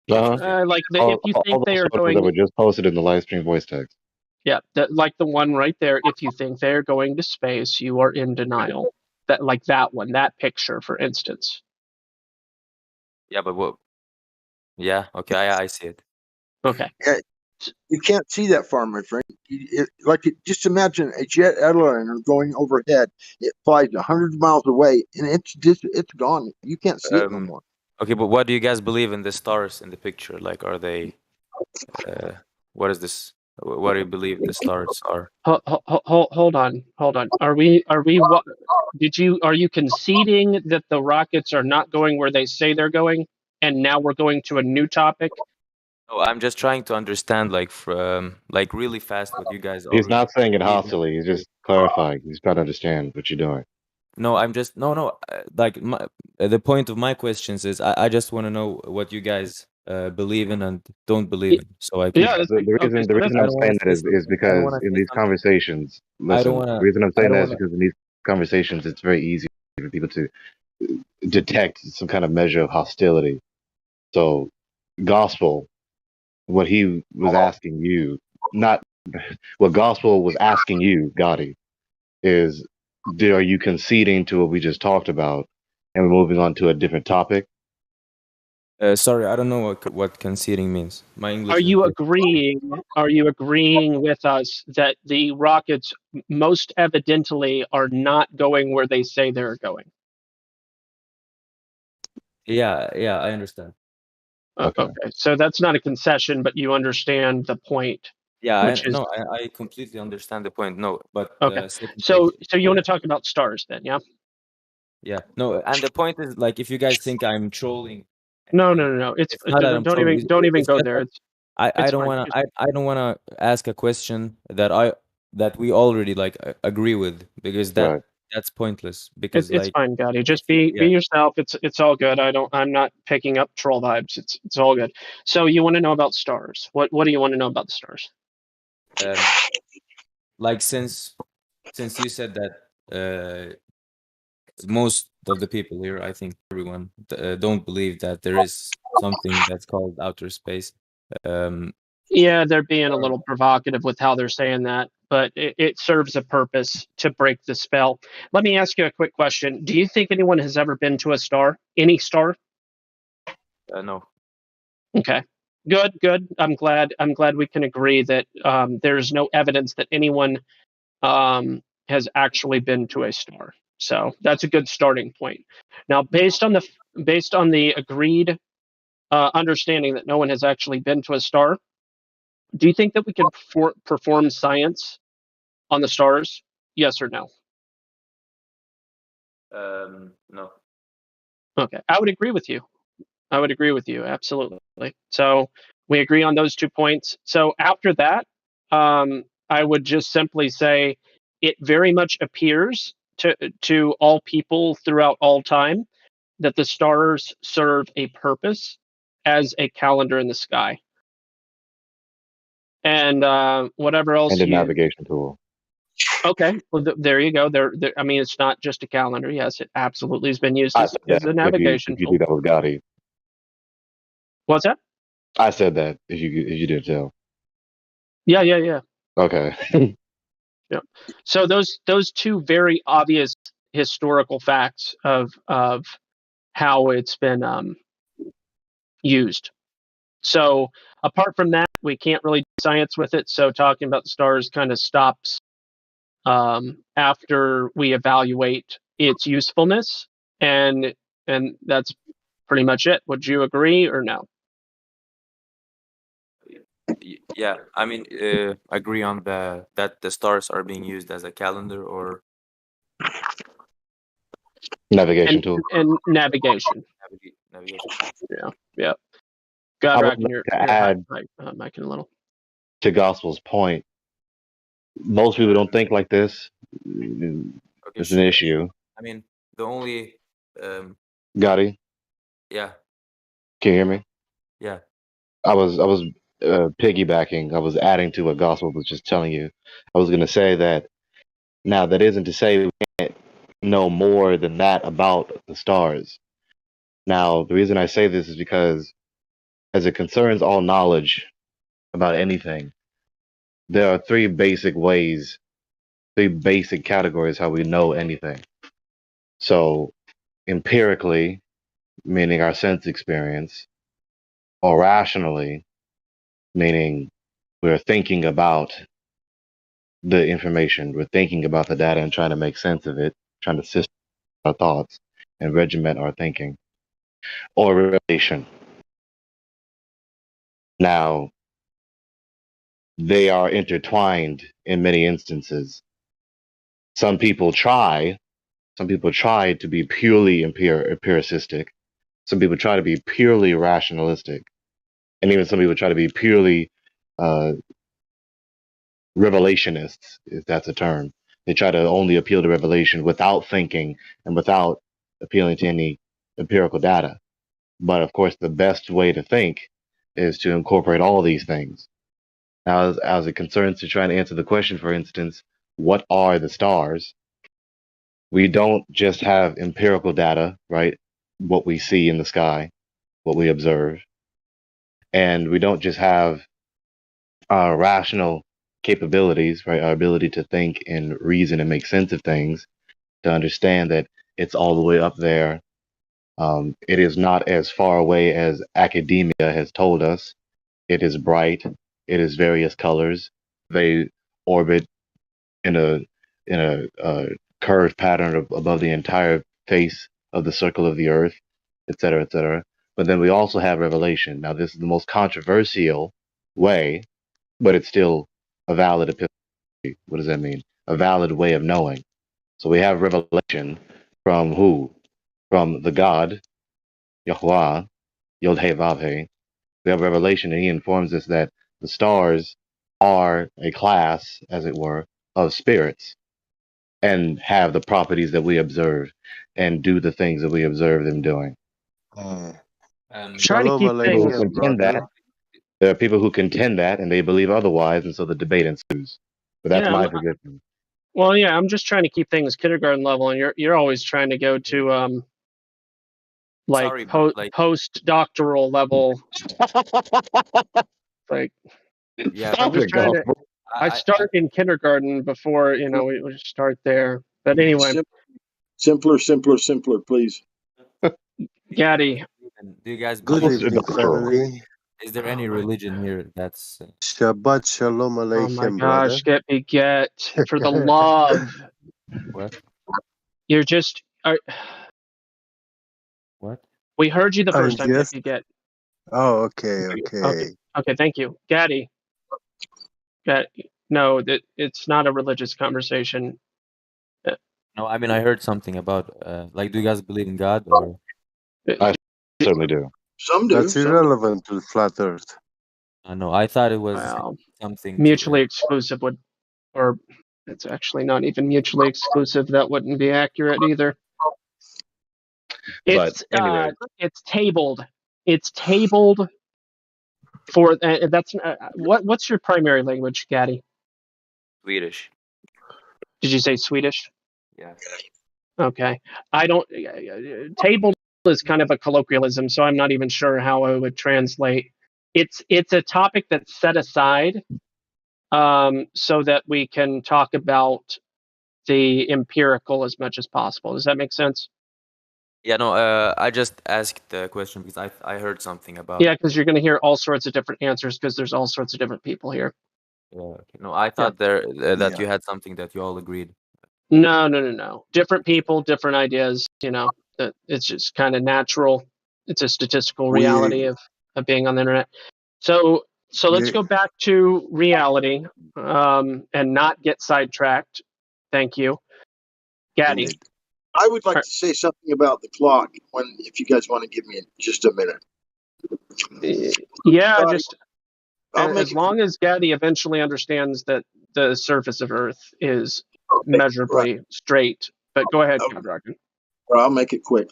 Like if you think they are going, that were just posted in the live stream voice text. Yeah, like the one right there. If you think they're going to space, you are in denial. Like that one, that picture, for instance. Yeah, but what? Yeah, okay, I see it. Okay. You can't see that far, my friend. Just imagine a jet airliner going overhead. It flies 100 miles away, and it's gone. You can't see it no more. Okay, but what do you guys believe in the stars in the picture? Like, are they? What is this? What do you believe the stars are? Hold on. Are you conceding that the rockets are not going where they say they're going, and now we're going to a new topic No, I'm just trying to understand, like, from like really fast, what you guys He's already not saying it believe in. hostily. He's just clarifying. He's trying to understand what you're doing. No, I'm just no. Like the point of my questions is I just want to know what you guys believe in and don't believe in. So I could. Yeah. The So that's reason I I'm don't want saying to that say is something. I don't because want to in say these something. conversations, I don't listen. want The to. reason I'm I saying don't that want is to. because in these conversations, it's very easy for people to detect some kind of measure of hostility. So, gospel, what he was asking you, not what gospel was asking you, Gotti, is are you conceding to what we just talked about, and we're moving on to a different topic? Sorry, I don't know what conceding means. My Are English is you pretty. agreeing? Are you agreeing with us that the rockets most evidently are not going where they say they're going? Yeah, I understand. Okay. Okay, so that's not a concession, but you understand the point, Yeah, which is I completely understand the point. No, but okay. second So question. you want to talk about stars then? Yeah. Yeah, no, and the point is, like, if you guys think I'm trolling, No, and no, no, no. It's it's not that I'm trolling. don't even It's go just there. that It's I it's don't fine. wanna I don't wanna ask a question that we already like agree with, because Right. that's pointless. Because It's like fine, Gotti. if Just you, be yeah, yourself. It's all good. I'm not picking up troll vibes. It's all good. So you want to know about stars? What do you want to know about the stars? um, like since you said that most of the people here, I think everyone, don't believe that there is something that's called outer space. Um, Yeah, they're being a little provocative with how they're saying that, but it serves a purpose to break the spell. Let me ask you a quick question. Do you think anyone has ever been to a star? Any star? no. Okay. Good, good. I'm glad we can agree that there's no evidence that anyone has actually been to a star. So that's a good starting point. Now, based on the agreed understanding that no one has actually been to a star, do you think that we can perform science on the stars? Yes or no? No. Okay, I would agree with you. I would agree with you absolutely. So we agree on those 2 points. So after that, I would just simply say it very much appears to all people throughout all time that the stars serve a purpose as a calendar in the sky. And whatever And else a you navigation tool. okay, well there you go. There, I mean, it's not just a calendar. Yes, it absolutely has been used I said as that a if navigation you tool. think that was Gotti. What's that? I said that if you didn't tell. Yeah. Okay. Yeah. So those two very obvious historical facts of how it's been used. So apart from that, we can't really do science with it. So talking about the stars kind of stops after we evaluate its usefulness, and that's pretty much it. Would you agree or no? Yeah, I mean, agree on that the stars are being used as a calendar or Navigation tool. And navigation. Navigation. Yeah. God, I would rocking like your to add mic in a little. to Gospel's point. Most people don't think like this. Okay, It's an issue. I mean, the only Gotti, yeah, can you hear me? yeah. I was piggybacking. I was adding to what Gospel was just telling you. I was going to say that now that isn't to say we can't know more than that about the stars. Now, the reason I say this is because as it concerns all knowledge about anything, there are three basic ways, three basic categories how we know anything. So, empirically, meaning our sense experience, or rationally, meaning we're thinking about the information, we're thinking about the data and trying to make sense of it, trying to system our thoughts and regiment our thinking, or relation. Now, they are intertwined in many instances. Some people try to be purely empiricistic. Some people try to be purely rationalistic. And even some people try to be purely revelationists, if that's a term. They try to only appeal to revelation without thinking and without appealing to any empirical data. But of course, the best way to think is to incorporate all these things. Now, as it concerns to trying to answer the question, for instance, what are the stars? We don't just have empirical data, right? What we see in the sky, what we observe. And we don't just have our rational capabilities, right? Our ability to think and reason and make sense of things, to understand that it's all the way up there. It is not as far away as academia has told us. It is bright. It is various colors. They orbit in a curved pattern above the entire face of the circle of the Earth, et cetera, et cetera. But then we also have revelation. Now, this is the most controversial way, but it's still a valid epistemology. What does that mean? A valid way of knowing. So we have revelation from who? From the God, Yahweh, Yod-He Vav-He. We have revelation, and he informs us that the stars are a class, as it were, of spirits and have the properties that we observe and do the things that we observe them doing. Trying to keep People things. who contend that, there are people who contend that and they believe otherwise, and so the debate ensues. But that's Yeah, my position. well, yeah, I'm just trying to keep things kindergarten level, and you're always trying to go to like Sorry, but like, postdoctoral level. Like, yeah, I'm just trying to. I I start in kindergarten before we start there. But anyway, Simpler, please. Gaddy, do you guys Good believe? evening, family. Is there any religion here that's? Shabbat shalom oh my aleichem, brother. gosh, get for the love. What? You're just. What? We heard you the I'm first time. just. Get. Oh, okay. Okay. Thank you, Gaddy. No, that it's not a religious conversation. No, I mean I heard something about like, do you guys believe in God or? I certainly do. Some do. That's irrelevant to flat Earth. No, I thought it was Well, something mutually exclusive would, or it's actually not even mutually exclusive. That wouldn't be accurate either. It's anyway. It's tabled. It's tabled for that's what's your primary language, Gaddy? Swedish. Did you say Swedish? Yeah. Okay. I don't. Tabled is kind of a colloquialism, so I'm not even sure how I would translate. It's a topic that's set aside so that we can talk about the empirical as much as possible. Does that make sense? Yeah, no, I just asked the question because I heard something about. Yeah, because you're going to hear all sorts of different answers because there's all sorts of different people here. Yeah, okay. No, I thought that you had something that you all agreed. No. Different people, different ideas. It's just kind of natural. It's a statistical reality of being on the internet. So let's go back to reality and not get sidetracked. Thank you, Gaddy. I would like to say something about the clock if you guys want to give me just a minute. Yeah, as long as Gaddy eventually understands that the surface of Earth is measurably straight. But go ahead, Dragon. Well, I'll make it quick.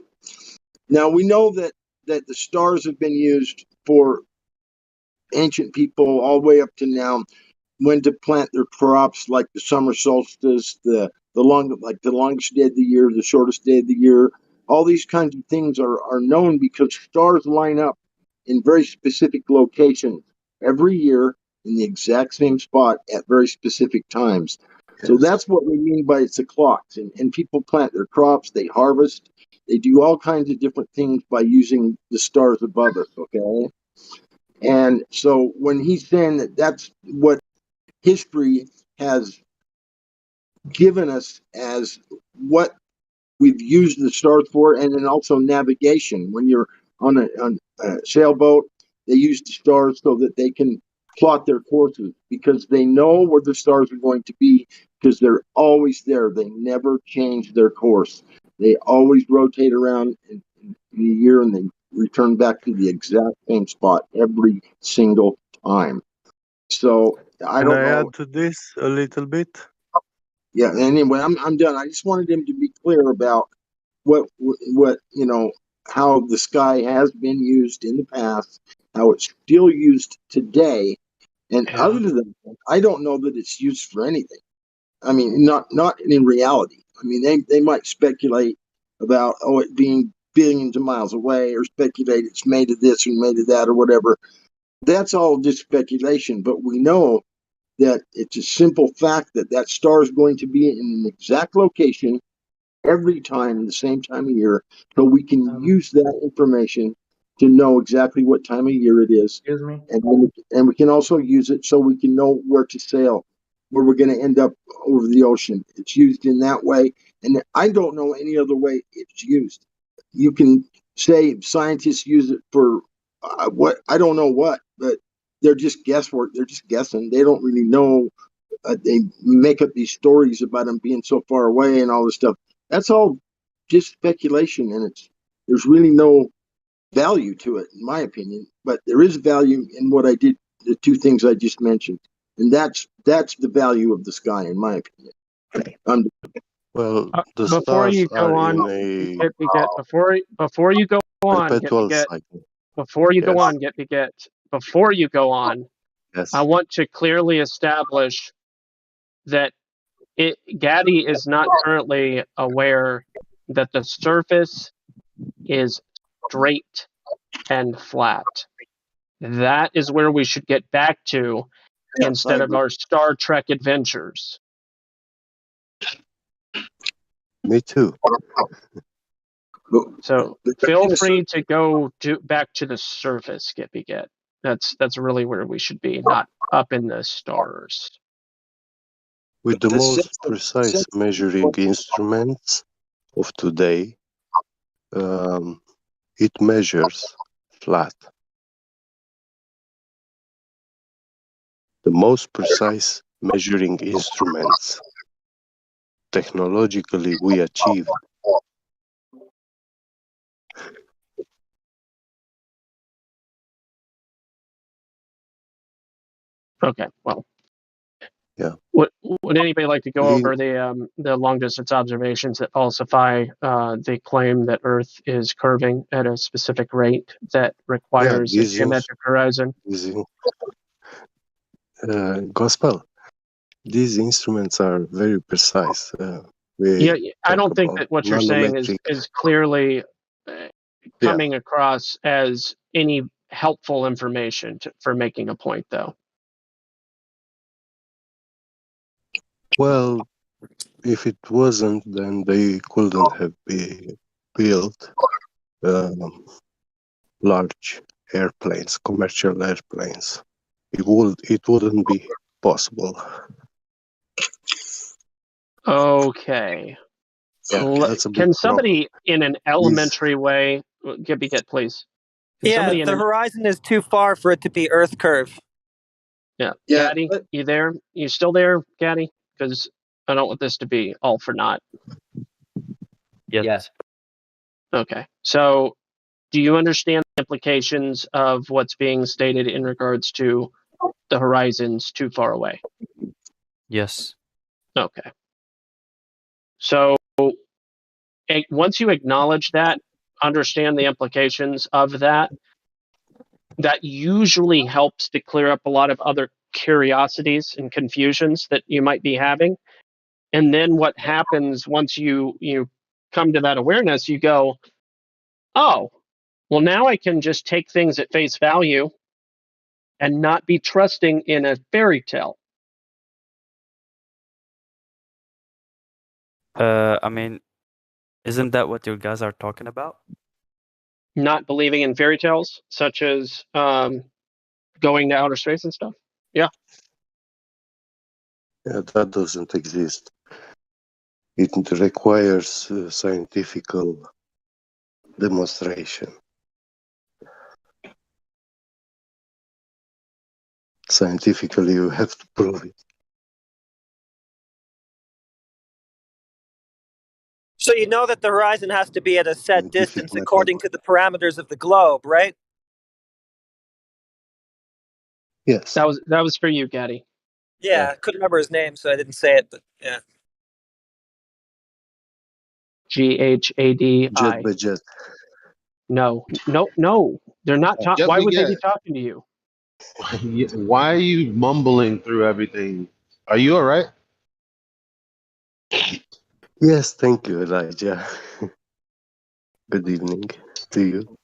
Now, we know that the stars have been used for ancient people all the way up to now, when to plant their crops, like the summer solstice, the longest day of the year, the shortest day of the year. All these kinds of things are known because stars line up in very specific locations every year in the exact same spot at very specific times. Yes. So that's what we mean by it's a clock. And people plant their crops, they harvest, they do all kinds of different things by using the stars above us, okay? And so when he's saying that that's what history has given us as what we've used the stars for, and then also navigation. When you're on a sailboat, they use the stars so that they can plot their courses because they know where the stars are going to be because they're always there. They never change their course. They always rotate around in a year and they return back to the exact same spot every single time. So I Can don't I know. add to this a little bit? Yeah. Anyway, I'm done. I just wanted him to be clear about what how the sky has been used in the past, how it's still used today, and Yeah. other than that, I don't know that it's used for anything. I mean, not in reality. I mean, they might speculate about it being billions of miles away, or speculate it's made of this or made of that or whatever. That's all just speculation. But we know that it's a simple fact that that star is going to be in an exact location every time, the same time of year, so we can use that information to know exactly what time of year it is. Excuse me. And we can also use it so we can know where to sail, where we're going to end up over the ocean. It's used in that way, and I don't know any other way it's used. You can say scientists use it for what, I don't know what, but they're just guesswork. They're just guessing. They don't really know. They make up these stories about them being so far away and all this stuff. That's all just speculation, and there's really no value to it, in my opinion. But there is value in what I did, the two things I just mentioned, and that's the value of the sky, in my opinion. Well, the Before stars you are go on, in a before you go on, perpetual cycle. before you go Yes. on, before you go on, Yes. I want to clearly establish that Gaddy is not currently aware that the surface is straight and flat. That is where we should get back to instead of our Star Trek adventures. Me too. So feel free to go back to the surface, Skippy Get. That's really where we should be, not up in the stars. With the most precise measuring instruments of today, it measures flat. The most precise measuring instruments technologically we achieve. Okay, well. Yeah. Would anybody like to go over the long distance observations that falsify the claim that Earth is curving at a specific rate that requires a geometric horizon? Gospel. These instruments are very precise. I don't think that what you're saying is clearly coming across as any helpful information for making a point, though. Well, if it wasn't, then they couldn't have built large airplanes, commercial airplanes. It wouldn't be possible. Okay. Yeah, that's a big Can somebody in an elementary way, get please? Yeah, the horizon is too far for it to be Earth curve. Yeah, Gaddy, you there? You still there, Gaddy? Because I don't want this to be all for naught. Yes. Okay. So, do you understand the implications of what's being stated in regards to the horizons too far away? Yes. Okay. So, once you acknowledge that, understand the implications of that, that usually helps to clear up a lot of other curiosities and confusions that you might be having. And then what happens once you come to that awareness, you go, oh, well, now I can just take things at face value and not be trusting in a fairy tale. I mean, isn't that what you guys are talking about? Not believing in fairy tales, such as going to outer space and stuff. Yeah. Yeah, that doesn't exist. It requires scientific demonstration. Scientifically, you have to prove it. So you know that the horizon has to be at a set distance according to the parameters of the globe, right? Yes. That was for you, Gaddy. Yeah, I couldn't remember his name, so I didn't say it, but yeah. GHADI. Jet by jet. No. They're not talking. Jet Why by would they jet. be talking to you? Why are you mumbling through everything? Are you all right? Yes, thank you, Elijah. Good evening to you.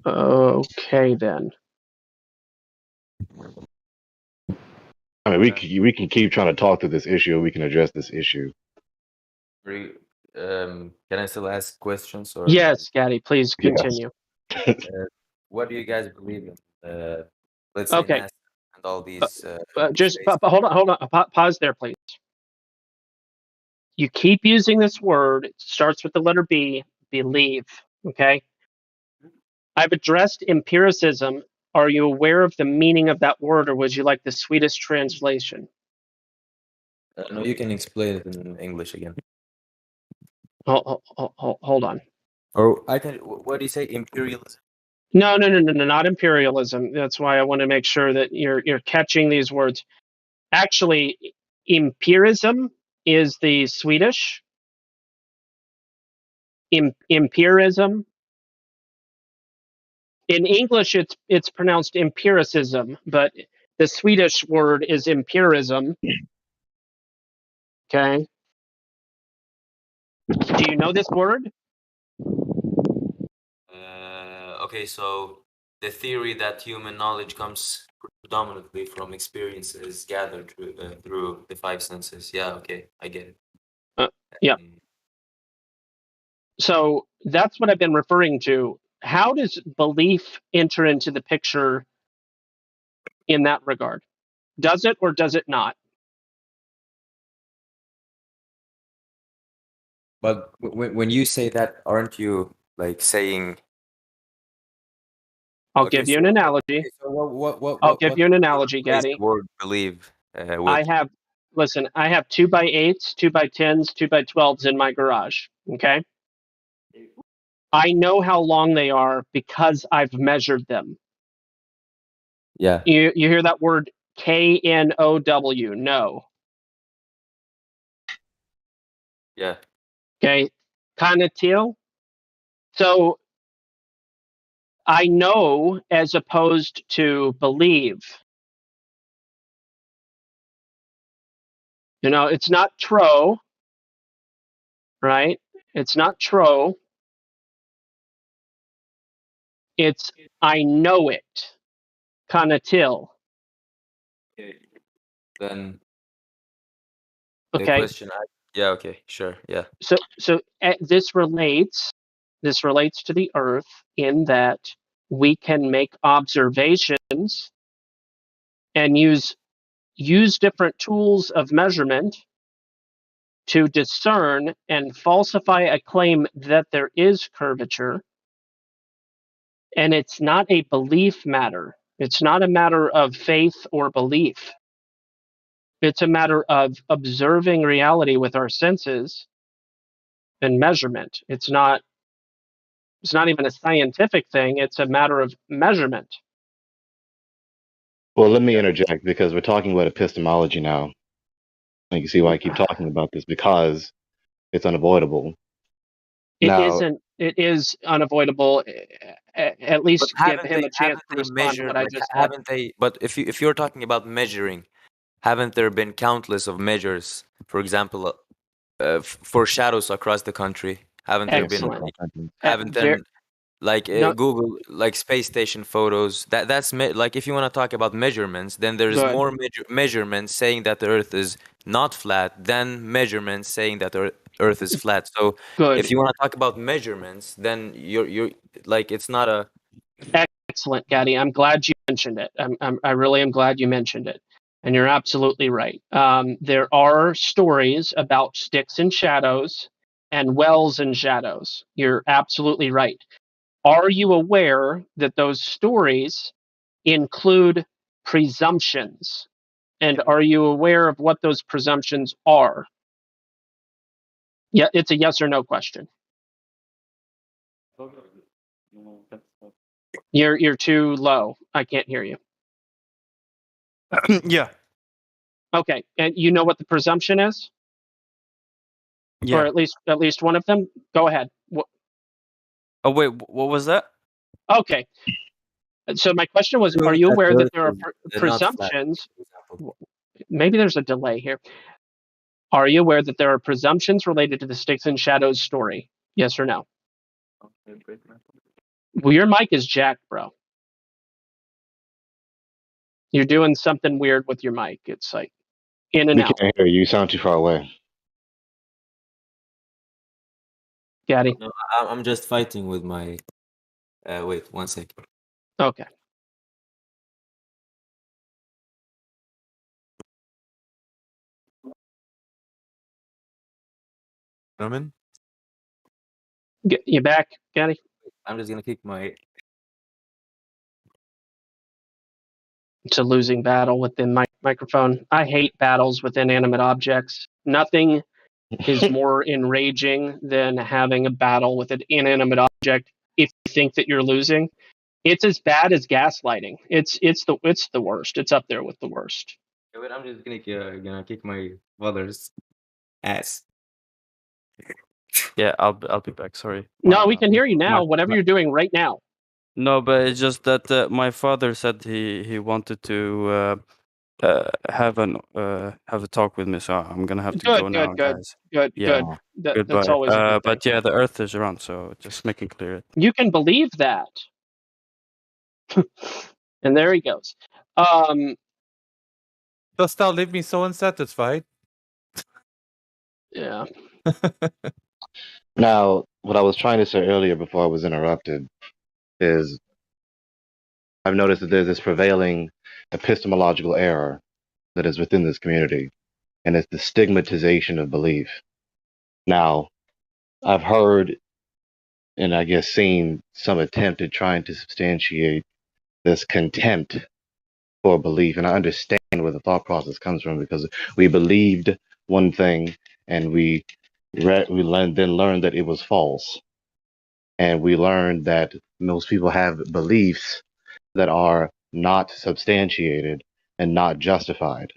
Okay, then. I mean, we can keep trying to talk to this issue. We can address this issue. Can I still ask questions or? Yes, Gaddy, please Yes. continue. What do you guys believe in? Let's say Okay. NASA and all these. Hold on. Pause there, please. You keep using this word. It starts with the letter B. Believe. Okay. I've addressed empiricism. Are you aware of the meaning of that word, or would you like the Swedish translation? No, you can explain it in English again. Hold on. Or I can. What do you say? Imperialism. No, not imperialism. That's why I want to make sure that you're catching these words. Actually, empirism is the Swedish. Empirism. In English, it's pronounced empiricism, but the Swedish word is empirism. Okay. Do you know this word? Okay, so the theory that human knowledge comes predominantly from experiences gathered through the five senses. Yeah, okay, I get it. Yeah. So that's what I've been referring to. How does belief enter into the picture in that regard? Does it or does it not? But when you say that, aren't you like saying? I'll give you an analogy. Okay, so what I'll give you an analogy, replace Gaddy. the word believe with? I have 2x8s, 2x10s, 2x12s in my garage. Okay. I know how long they are because I've measured them. Yeah. You hear that word KNOW? No. Yeah. Okay. Kanatil. So I know as opposed to believe. You know, it's not tro, right? It's not tro. It's I know it. Kanatil. Okay. Then the Okay. question. Yeah. Okay. Sure. Yeah. So this relates to the Earth in that we can make observations and use different tools of measurement to discern and falsify a claim that there is curvature. And it's not a belief matter. It's not a matter of faith or belief. It's a matter of observing reality with our senses and measurement. It's not even a scientific thing. It's a matter of measurement. Well, let me interject because we're talking about epistemology now. And you can see why I keep talking about this because it's unavoidable. It is unavoidable. At least give him a chance to They respond to measure, what I like, just said. haven't they? But if you're talking about measuring, haven't there been countless of measures? For example, for shadows across the country, haven't there been? Excellent. Haven't then like No. Google like space station photos? That's like if you want to talk about measurements, then there's Good. more measurements saying that the Earth is not flat than measurements saying that the Earth is flat. So Good. if you want to talk about measurements, then you're like it's not a. Excellent, Gaddy. I'm glad you mentioned it. I really am glad you mentioned it. And you're absolutely right. There are stories about sticks and shadows and wells and shadows. You're absolutely right. Are you aware that those stories include presumptions? And are you aware of what those presumptions are? Yeah, it's a yes or no question. You're too low. I can't hear you. Yeah. Okay, and you know what the presumption is? Yeah. Or at least one of them? Go ahead. Oh wait, what was that? Okay. So my question was, are Prove you that aware the that Earth there are is not flat, presumptions? for example. Maybe there's a delay here. Are you aware that there are presumptions related to the Sticks and Shadows story? Yes or no? Well, your mic is jacked, bro. You're doing something weird with your mic. It's like in and We out. can't hear you. You sound too far away. Gaddy. No, I'm just fighting with my. Wait, 1 second. Okay. Roman? You back, Gaddy? I'm just gonna kick my. It's a losing battle within my microphone. I hate battles with inanimate objects. Nothing is more enraging than having a battle with an inanimate object if you think that you're losing. It's as bad as gaslighting. It's the worst. It's up there with the worst. Yeah, wait, I'm just gonna kick my father's ass. Yeah, I'll be back. Sorry. No, we can hear you now. My- Whatever my- you're doing right now. No, but it's just that my father said he wanted to have a talk with me, so I'm gonna have to go now, guys. Good. Yeah. That's Goodbye. always a good thing. But yeah, the Earth is around, so just making clear it. You can believe that. And there he goes. Dost thou leave me so unsatisfied? Yeah. Now, what I was trying to say earlier before I was interrupted is I've noticed that there's this prevailing epistemological error that is within this community, and it's the stigmatization of belief. Now, I've heard and I guess seen some attempt at trying to substantiate this contempt for belief, and I understand where the thought process comes from because we believed one thing and we learned that it was false, and we learned that most people have beliefs that are not substantiated and not justified.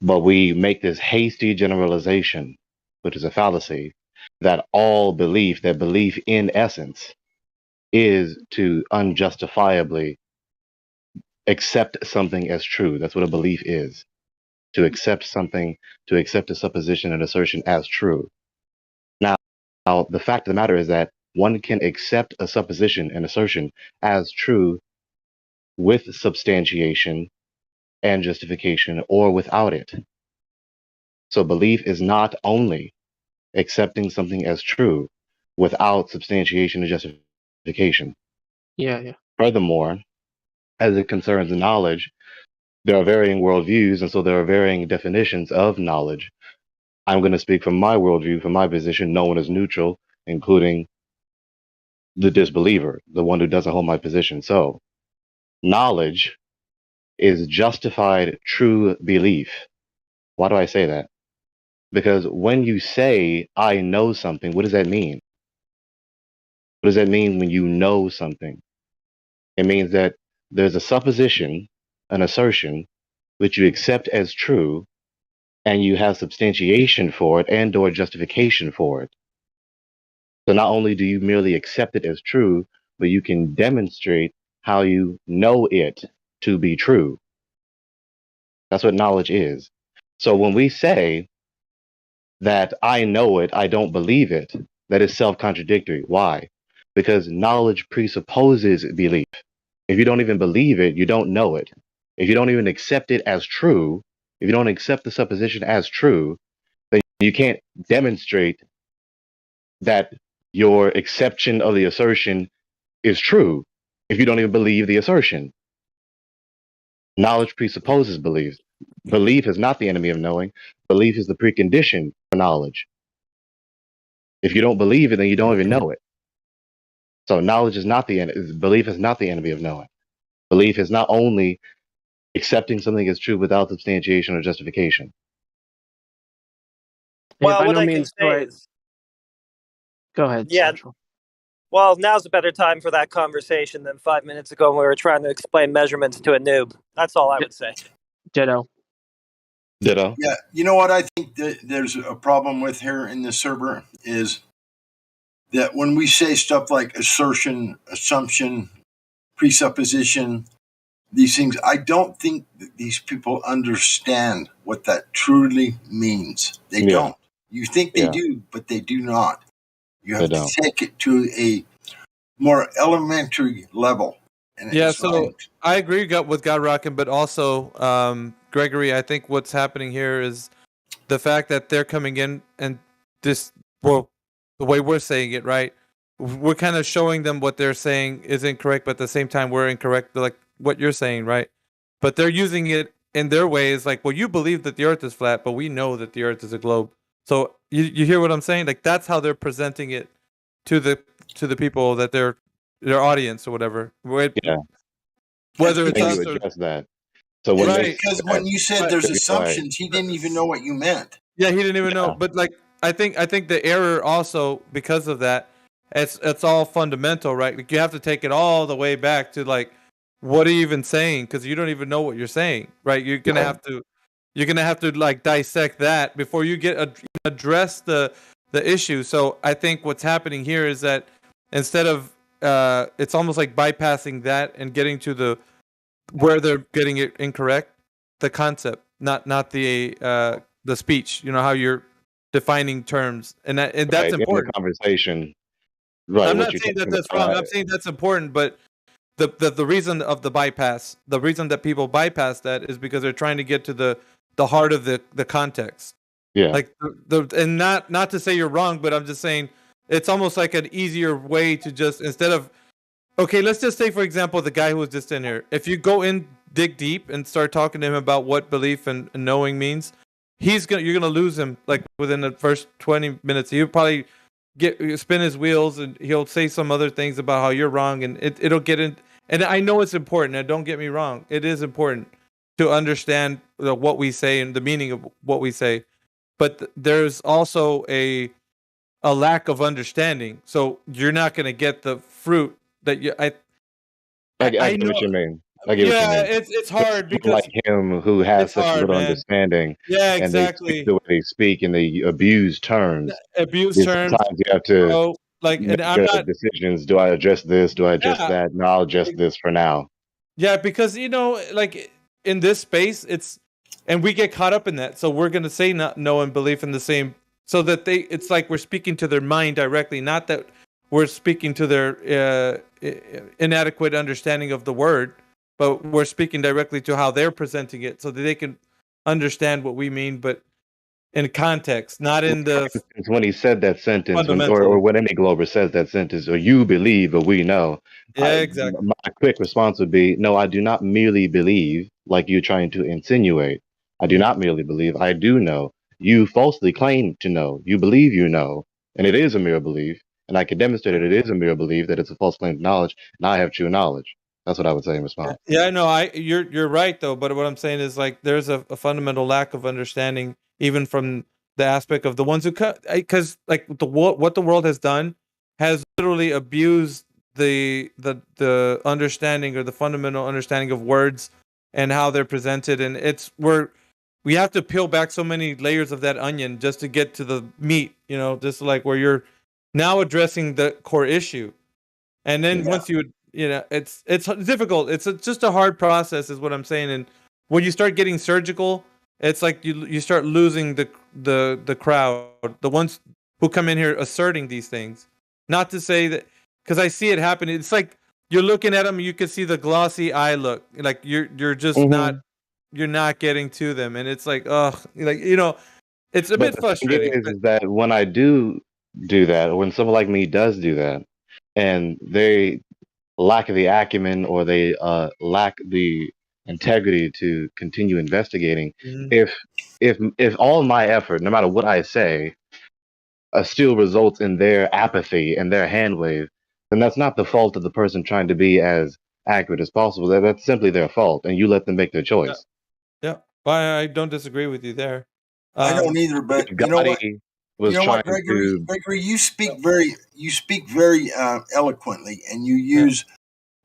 But we make this hasty generalization, which is a fallacy, that that belief in essence is to unjustifiably accept something as true. That's what a belief is. To accept something, to accept a supposition and assertion as true. Now, the fact of the matter is that one can accept a supposition and assertion as true with substantiation and justification or without it. So belief is not only accepting something as true without substantiation and justification. Yeah. Furthermore, as it concerns knowledge, there are varying worldviews, and so there are varying definitions of knowledge. I'm going to speak from my worldview, from my position, known as neutral, including the disbeliever, the one who doesn't hold my position. So, knowledge is justified true belief. Why do I say that? Because when you say, I know something, what does that mean? What does that mean when you know something? It means that there's a supposition, an assertion, which you accept as true, and you have substantiation for it and or justification for it. So not only do you merely accept it as true, but you can demonstrate how you know it to be true. That's what knowledge is. So when we say that I know it, I don't believe it, that is self-contradictory. Why? Because knowledge presupposes belief. If you don't even believe it, you don't know it. If you don't even accept it as true, if you don't accept the supposition as true, then you can't demonstrate that your exception of the assertion is true if you don't even believe the assertion. Knowledge presupposes belief. Belief is not the enemy of knowing. Belief is the precondition for knowledge. If you don't believe it, then you don't even know it. So knowledge is not belief is not the enemy of knowing. Belief is not only accepting something as true without substantiation or justification. Well, what I can say is, go ahead, yeah. Central. Well, now's a better time for that conversation than 5 minutes ago when we were trying to explain measurements to a noob. That's all I would say. Ditto. Ditto. Yeah, you know what I think that there's a problem with here in the server is that when we say stuff like assertion, assumption, presupposition, these things, I don't think that these people understand what that truly means. They don't. You think they do, but they do not. You have to take it to a more elementary level. And Yeah, it's so like, I agree with God Rockin', but also Gregory, I think what's happening here is the fact that they're coming in and this, well, the way we're saying it, right? We're kind of showing them what they're saying is incorrect, but at the same time we're incorrect, like what you're saying, right? But they're using it in their ways, like, well, you believe that the Earth is flat, but we know that the Earth is a globe. So you hear what I'm saying? Like that's how they're presenting it to the people that their audience or whatever. Yeah. Whether it's and us you or adjust that. So when it's because when you said there's Right. assumptions, he didn't even know what you meant. Yeah, he didn't even know. But like I think the error also because of that, it's all fundamental, right? Like you have to take it all the way back to like what are you even saying? Because you don't even know what you're saying, right? You're gonna have to like dissect that before you get address the issue. So I think what's happening here is that instead of it's almost like bypassing that and getting to the where they're getting it incorrect, the concept, not the speech. You know how you're defining terms, and that's in important. the conversation. Right. I'm what not you're saying that talking that's about. wrong. I'm saying that's important, but the reason of the bypass, the reason that people bypass that is because they're trying to get to the heart of the context. Yeah. Like and not to say you're wrong, but I'm just saying it's almost like an easier way to just instead of okay, let's just take for example the guy who was just in here. If you go in, dig deep, and start talking to him about what belief and knowing means, you're gonna lose him like within the first 20 minutes. He'll probably spin his wheels and he'll say some other things about how you're wrong, and it'll get in. And I know it's important. And don't get me wrong, it is important to understand what we say and the meaning of what we say. But there's also a lack of understanding, so you're not gonna get the fruit that you. I get know what you mean. I get what you mean. it's hard because like him who has such hard, little man. understanding. Yeah, And they exactly. speak the way they speak and they abuse terms. Abuse Then terms. sometimes you have to So, like, and make I'm not. decisions. Do I address this? Do I address Yeah. that? No, I'll address this for now. Yeah, because like in this space, and we get caught up in that. So we're gonna say no and belief in the same, so that it's like we're speaking to their mind directly, not that we're speaking to their inadequate understanding of the word, but we're speaking directly to how they're presenting it, so that they can understand what we mean, but in context, not in the. When he said that sentence, Fundamental. or when any Glober says that sentence, or you believe, or we know. Yeah, exactly. My quick response would be, no, I do not merely believe, like you're trying to insinuate. I do not merely believe. I do know. You falsely claim to know. You believe you know, and it is a mere belief. And I can demonstrate that it is a mere belief, that it's a false claim to knowledge, and I have true knowledge. That's what I would say in response. Yeah, no, you're right though. But what I'm saying is like there's a fundamental lack of understanding, even from the aspect of the ones who because like what the world has done has literally abused the understanding or the fundamental understanding of words and how they're presented, and we have to peel back so many layers of that onion just to get to the meat. You know, just like where you're now addressing the core issue, and then once it's difficult. It's just a hard process, is what I'm saying. And when you start getting surgical, it's like you start losing the crowd, the ones who come in here asserting these things. Not to say that, because I see it happen. It's like you're looking at them, you can see the glossy eye look, like you're just not getting to them, and it's like like it's a bit frustrating. The thing is that when I do that, or when someone like me does do that, and they lack the acumen or they lack the integrity to continue investigating, if all my effort, no matter what I say, still results in their apathy and their hand wave, then that's not the fault of the person trying to be as accurate as possible. That's simply their fault, and you let them make their choice. Yeah, I don't disagree with you there. I don't either, but you know what? was You know trying what, Gregory? to. Gregory, you speak very eloquently, and you use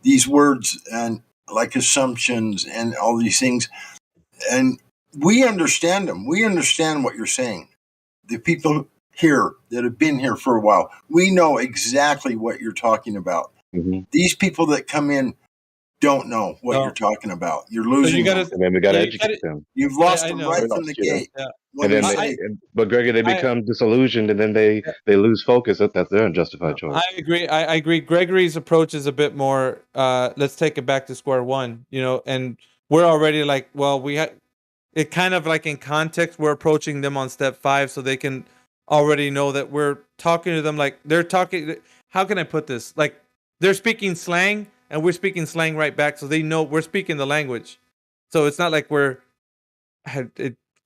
these words and like assumptions and all these things, and we understand them. We understand what you're saying. The people here that have been here for a while, we know exactly what you're talking about. Mm-hmm. These people that come in don't know what you're talking about. You're losing them. And then we got to educate them. You've lost them right from the gate. And then but Gregory, they become disillusioned, and then they lose focus. That's their unjustified choice. I agree. I agree. Gregory's approach is a bit more. Let's take it back to square one. And we're already like, well, we had it kind of like in context. We're approaching them on step 5, so they can already know that we're talking to them like they're talking. How can I put this? Like they're speaking slang, and we're speaking slang right back, so they know we're speaking the language. So it's not like we're.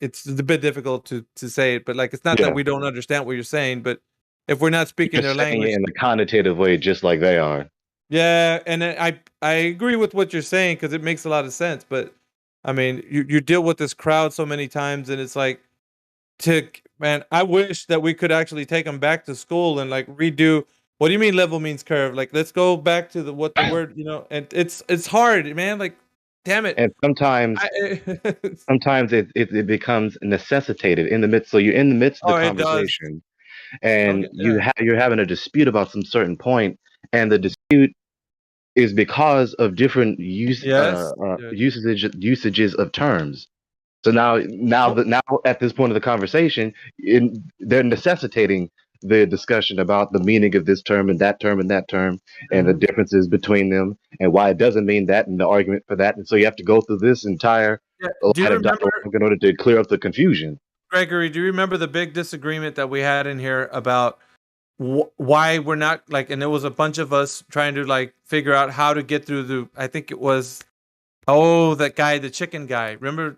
It's a bit difficult to say it, but like it's not that we don't understand what you're saying, but if we're not speaking their language in the connotative way, just like they are. Yeah, and I agree with what you're saying because it makes a lot of sense. But I mean, you deal with this crowd so many times, and it's like, man, I wish that we could actually take them back to school and like redo. What do you mean level means curve? Like let's go back to the word, and it's hard, man. Like, damn it. And sometimes it becomes necessitated in the midst. So you're in the midst of the conversation, and you're having a dispute about some certain point, and the dispute is because of different usages of terms. So now at this point of the conversation, they're necessitating the discussion about the meaning of this term and that term and that term, and the differences between them, and why it doesn't mean that, and the argument for that. And so you have to go through this entire line of dialogue in order to clear up the confusion. Gregory, do you remember the big disagreement that we had in here about why we're not like, and there was a bunch of us trying to like figure out how to get through I think it was, that guy, the chicken guy. Remember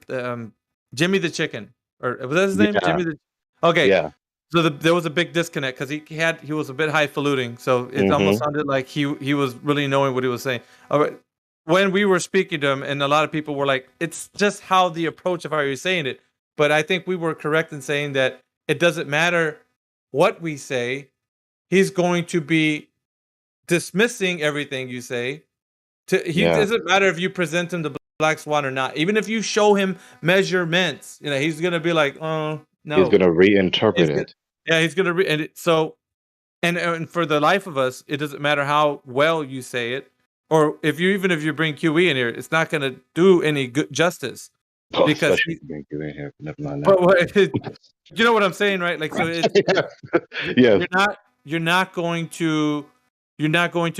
Jimmy the Chicken? Or was that his name? Jimmy the. Okay. Yeah. So there was a big disconnect because he was a bit highfalutin, so it almost sounded like he was really knowing what he was saying. All right. When we were speaking to him, and a lot of people were like, "It's just how the approach of how you're saying it." But I think we were correct in saying that it doesn't matter what we say; he's going to be dismissing everything you say. Doesn't matter if you present him the Black Swan or not. Even if you show him measurements, he's gonna be like, "Oh." No. He's going to reinterpret it. He's going to and for the life of us, it doesn't matter how well you say it, or if you bring QE in here, it's not going to do any good justice because bring QE in here. Never mind that. You know what I'm saying, right? Like, so you're not going to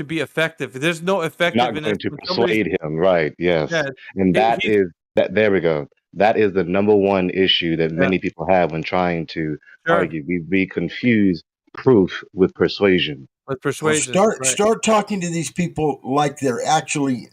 be effective. There's no effectiveness. Not going to persuade him, right? Yes, and there we go. That is the number one issue that many people have when trying to argue. We confuse proof with persuasion. Start talking to these people like they're actually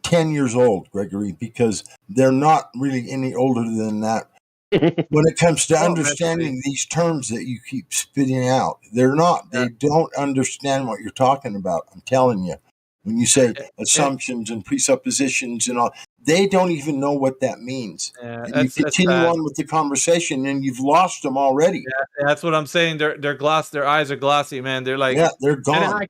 10 years old, Gregory, because they're not really any older than that. When it comes to understanding these terms that you keep spitting out, they're not. They don't understand what you're talking about. I'm telling you. When you say assumptions and presuppositions and all, they don't even know what that means. And you continue on with the conversation, and you've lost them already. Yeah, that's what I'm saying. Their eyes are glossy, man. They're like, they're gone. And I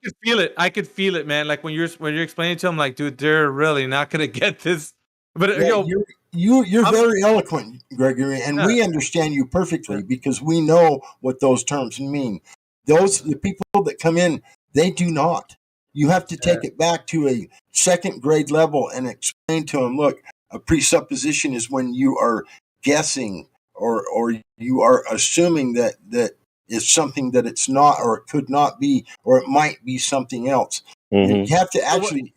could feel it, man. Like when you're explaining to them, like, dude, they're really not gonna get this. But you're very eloquent, Gregory, and we understand you perfectly because we know what those terms mean. The people that come in, they do not. You have to take it back to a second grade level and explain to them, look, a presupposition is when you are guessing or you are assuming that is something that it's not, or it could not be, or it might be something else. You have to actually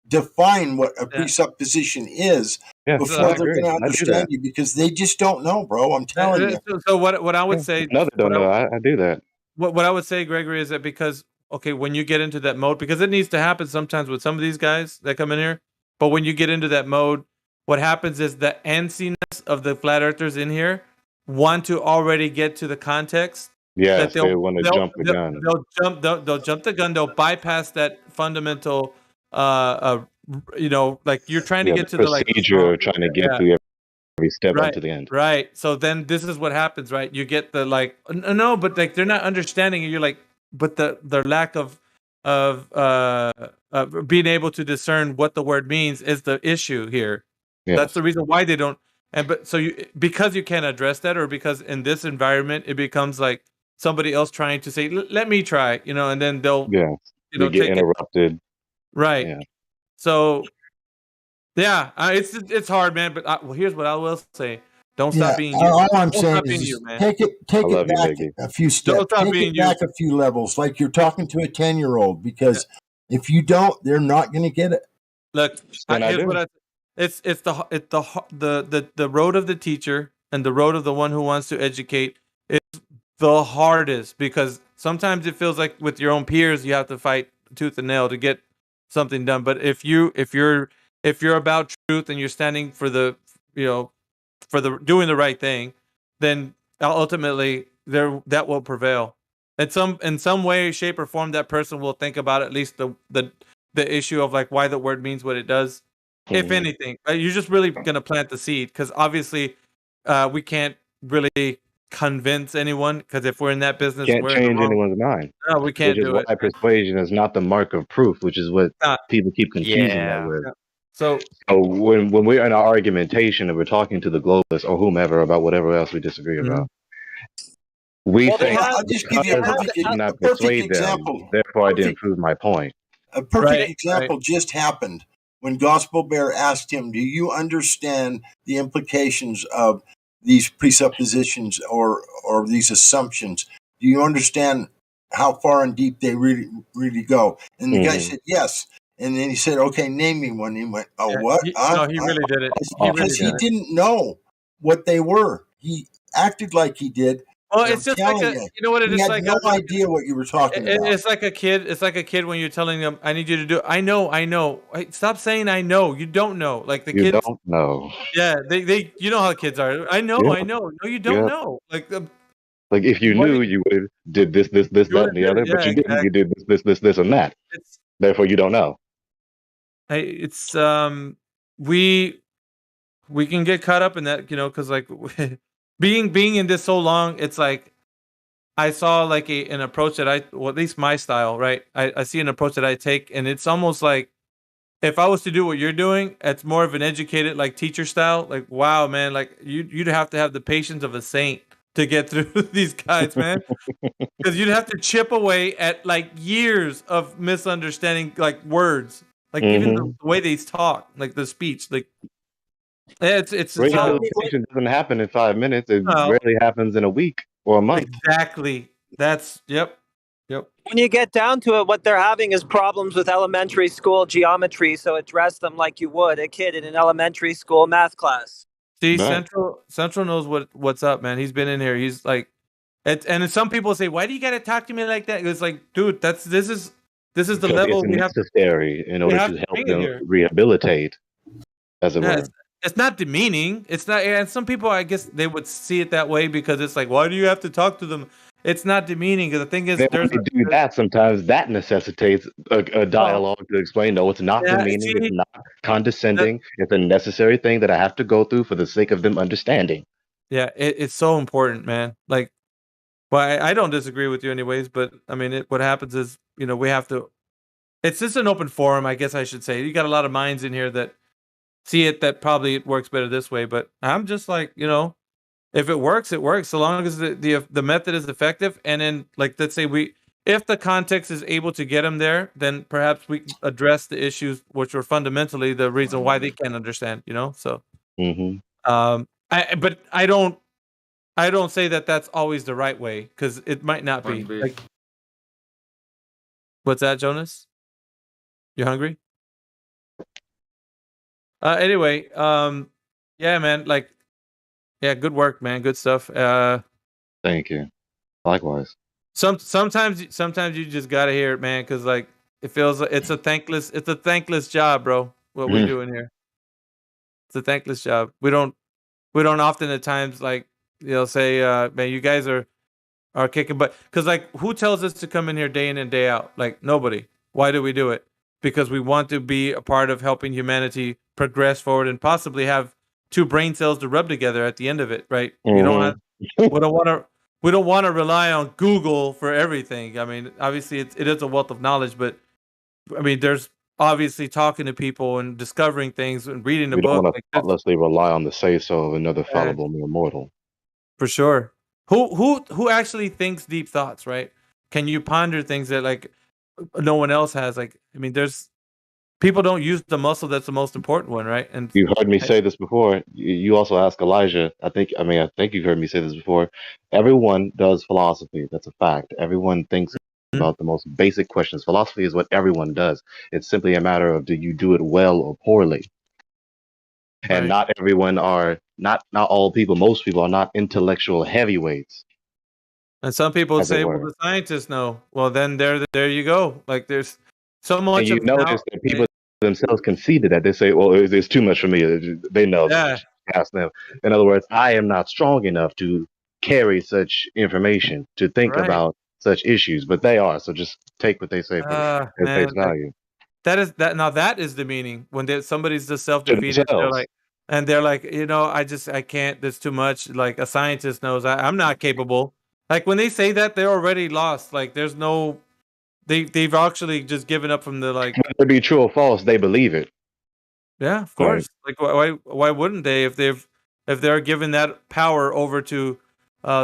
define what a presupposition is before they're going to understand you, because they just don't know, bro. I'm telling you. So what I would say... No, they don't know. I do that. What I would say, Gregory, is that because... Okay, when you get into that mode, because it needs to happen sometimes with some of these guys that come in here, but when you get into that mode, what happens is the antsiness of the flat earthers in here want to already get to the context. Yes, they want to jump the gun. They'll jump the gun. They'll bypass that fundamental, like you're trying to get to the procedure, trying to get through. every step right, unto the end. right. So then this is what happens, right? You get the like, no, but like they're not understanding it. You're like, but the lack of being able to discern what the word means is the issue here. Yes. That's the reason why they don't. And but so you because you can't address that, or because in this environment it becomes like somebody else trying to say, let me try, and then they'll Yeah. They get take interrupted. it right. Yeah. So yeah, it's hard, man. But well, here's what I will say: don't stop being you. All I'm Don't saying stop being is you, man. take it I love you, back Biggie. a few steps. Don't stop Take being it you. back a few levels, like you're talking to a 10-year-old. Because if you don't, they're not going to get it. Look, here's what it's the road of the teacher and the road of the one who wants to educate is the hardest, because sometimes it feels like with your own peers you have to fight tooth and nail to get something done. But if you're about truth and you're standing for the doing the right thing, then ultimately that will prevail. In some way, shape, or form, that person will think about at least the issue of like why the word means what it does. If anything, you're just really gonna plant the seed, because obviously we can't really convince anyone, because if we're in that business, Can't we're in the change wrong. anyone's mind. No, we can't Which is do it. why persuasion is not the mark of proof, which is what people keep confusing that with. Yeah. So when we're in our argumentation and we're talking to the globalists or whomever about whatever else we disagree about, we think I'll just give you a not perfect persuade them, example. therefore I didn't prove my point. A perfect example just happened when Gospel Bear asked him, "Do you understand the implications of these presuppositions or these assumptions? Do you understand how far and deep they really go?" And the guy said, "Yes." And then he said, "Okay, name me one." And he went, "Oh, what?" No, he really did it. Because he didn't know what they were. He acted like he did. Well, it's just like you know what it he is had like. no idea what you were talking about. It's like a kid. It's like a kid when you're telling them, "I need you to do." I know. Hey, stop saying "I know." You don't know. Like the You kids. don't know. Yeah, they. You know how kids are. I know. Yeah. I know. No, you don't Yeah. know. Like Like if you knew, you would have did this, that, and the other, but you didn't. You did this, and that. Therefore, you don't know. It's we can get caught up in that, because like being in this so long, it's like I saw like an approach that at least my style, right? I see an approach that I take, and it's almost like if I was to do what you're doing, it's more of an educated like teacher style. Like, wow, man, like you'd have to have the patience of a saint to get through these guys, man. Because you'd have to chip away at like years of misunderstanding like words. Like even the way they talk, like the speech, like it's rehabilitation doesn't happen in 5 minutes. It rarely happens in a week or a month. Exactly. That's yep. When you get down to it, what they're having is problems with elementary school geometry, so address them like you would a kid in an elementary school math class. See, Central knows what's up, man. He's been in here. He's like, and some people say, "Why do you gotta talk to me like that?" It's like, dude, this is the level it's we have necessary in order to help them rehabilitate, as it were. It's not demeaning. It's not, and some people, I guess, they would see it that way because it's like, why do you have to talk to them? It's not demeaning, because the thing is, when they do that, sometimes that necessitates a dialogue to explain. No, it's not demeaning. It's not condescending. It's a necessary thing that I have to go through for the sake of them understanding. Yeah, it's so important, man. Like, well, I don't disagree with you, anyways. But I mean, what happens is, we have to. It's just an open forum, I guess I should say. You got a lot of minds in here that see it, that probably it works better this way. But I'm just like, if it works, it works. So long as the method is effective, and then like let's say if the context is able to get them there, then perhaps we can address the issues which are fundamentally the reason why they can't understand. So. But I don't say that that's always the right way, because it might not be. Like, what's that, Jonas? You hungry? Anyway, yeah, man. Like, yeah, good work, man. Good stuff. Thank you. Likewise. Sometimes you just gotta hear it, man, because like it feels like it's a thankless job, bro. What we're doing here, it's a thankless job. We don't often at times like say, man, you guys are kicking butt, because like who tells us to come in here day in and day out? Like nobody. Why do we do it? Because we want to be a part of helping humanity progress forward and possibly have two brain cells to rub together at the end of it, right? You don't have. Mhm. We don't want to rely on Google for everything. I mean, obviously, it is a wealth of knowledge, but I mean, there's obviously talking to people and discovering things and reading a We don't book. want to Like that's thoughtlessly rely on the say so of another yeah, fallible mere mortal. for sure. Who actually thinks deep thoughts, right? Can you ponder things that like no one else has? Like, I mean, there's people don't use the muscle that's the most important one, right? And You heard me say this before. You also asked Elijah. I think you've heard me say this before. Everyone does philosophy. That's a fact. Everyone thinks about the most basic questions. Philosophy is what everyone does. It's simply a matter of do you do it well or poorly. And right. not everyone are not all people. Most people are not intellectual heavyweights, And some people as it say, well, were. the scientists know. Well, then there you go. Like there's so And much you of notice how that people themselves conceded that they say, "Well, it's too much for me." They know. yeah, Ask them. In other words, I am not strong enough to carry such information, to think right. about such issues, but they are. So just take what they say for at face Man, value. that is that now that is the meaning when somebody's just To self-defeated. themselves. They're like, I can't. There's too much. Like a scientist knows I'm not capable. Like when they say that, they're already lost. Like there's no, they've actually just given up from the like. Whether it be true or false, they believe it. Yeah, of Right. course. Like why wouldn't they if they're giving that power over to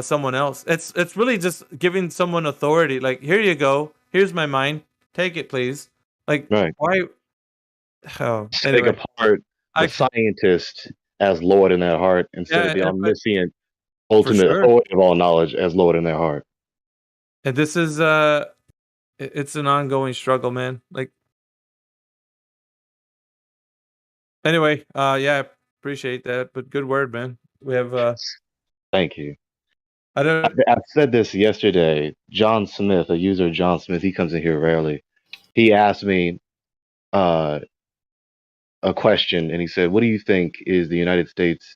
someone else? It's really just giving someone authority. Like here you go. Here's my mind. Take it, please. Like Right. why? Oh, Setting anyway, apart the I scientist as Lord in their heart instead of yeah, the but omniscient, for ultimate sure. authority of all knowledge as Lord in their heart. And this is it's an ongoing struggle, man. Like anyway, yeah, appreciate that. But good word, man. We have Thank you. I don't I said this yesterday. John Smith, a user John Smith, he comes in here rarely. He asked me uh, a question, and he said, "What do you think is the United States'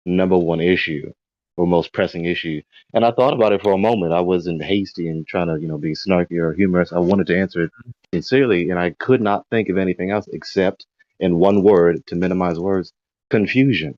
#1 issue or most pressing issue?" And I thought about it for a moment. I wasn't hasty and trying to, be snarky or humorous. I wanted to answer it sincerely, and I could not think of anything else except in one word to minimize words: confusion.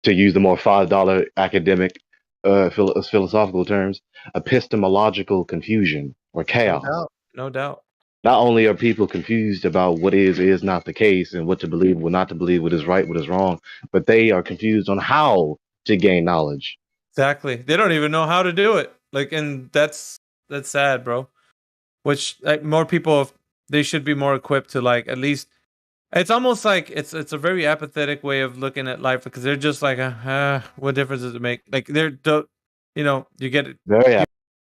To use the more $5 academic philosophical terms, epistemological confusion or no chaos. doubt. No doubt. Not only are people confused about what is not the case and what to believe, what not to believe, what is right, what is wrong, but they are confused on how to gain knowledge. Exactly. They don't even know how to do it. Like, and that's sad, bro. Which like more people, they should be more equipped to like at least. It's almost like it's a very apathetic way of looking at life because they're just like, what difference does it make? Like you get it. Very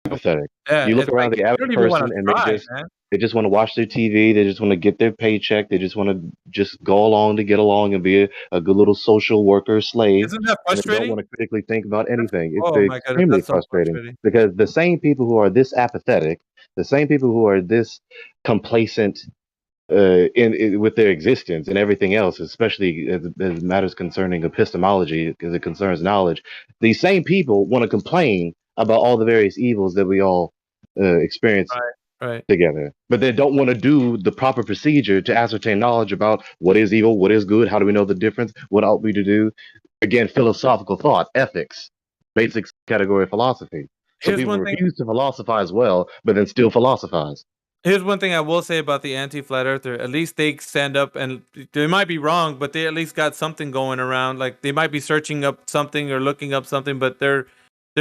apathetic. Yeah, You look it's like around the you average don't even want person to and try, man. they just want to watch their TV. They just want to get their paycheck. They just want to just go along to get along and be a good little social worker slave. Isn't that And they don't frustrating? want to critically think about anything. It's Oh my goodness, extremely that's so frustrating frustrating. because the same people who are this apathetic, the same people who are this complacent in with their existence and everything else, especially as matters concerning epistemology, because it concerns knowledge. These same people want to complain about all the various evils that we all experience Right, right. together, but they don't want to do the proper procedure to ascertain knowledge about what is evil, what is good, how do we know the difference, what ought we to do. Again, philosophical thought, ethics, basic category of philosophy. So Here's people one thing. refuse to philosophize well, but then still philosophize. Here's one thing I will say about the anti-flat earther. At least they stand up, and they might be wrong, but they at least got something going around. Like they might be searching up something or looking up something, but they're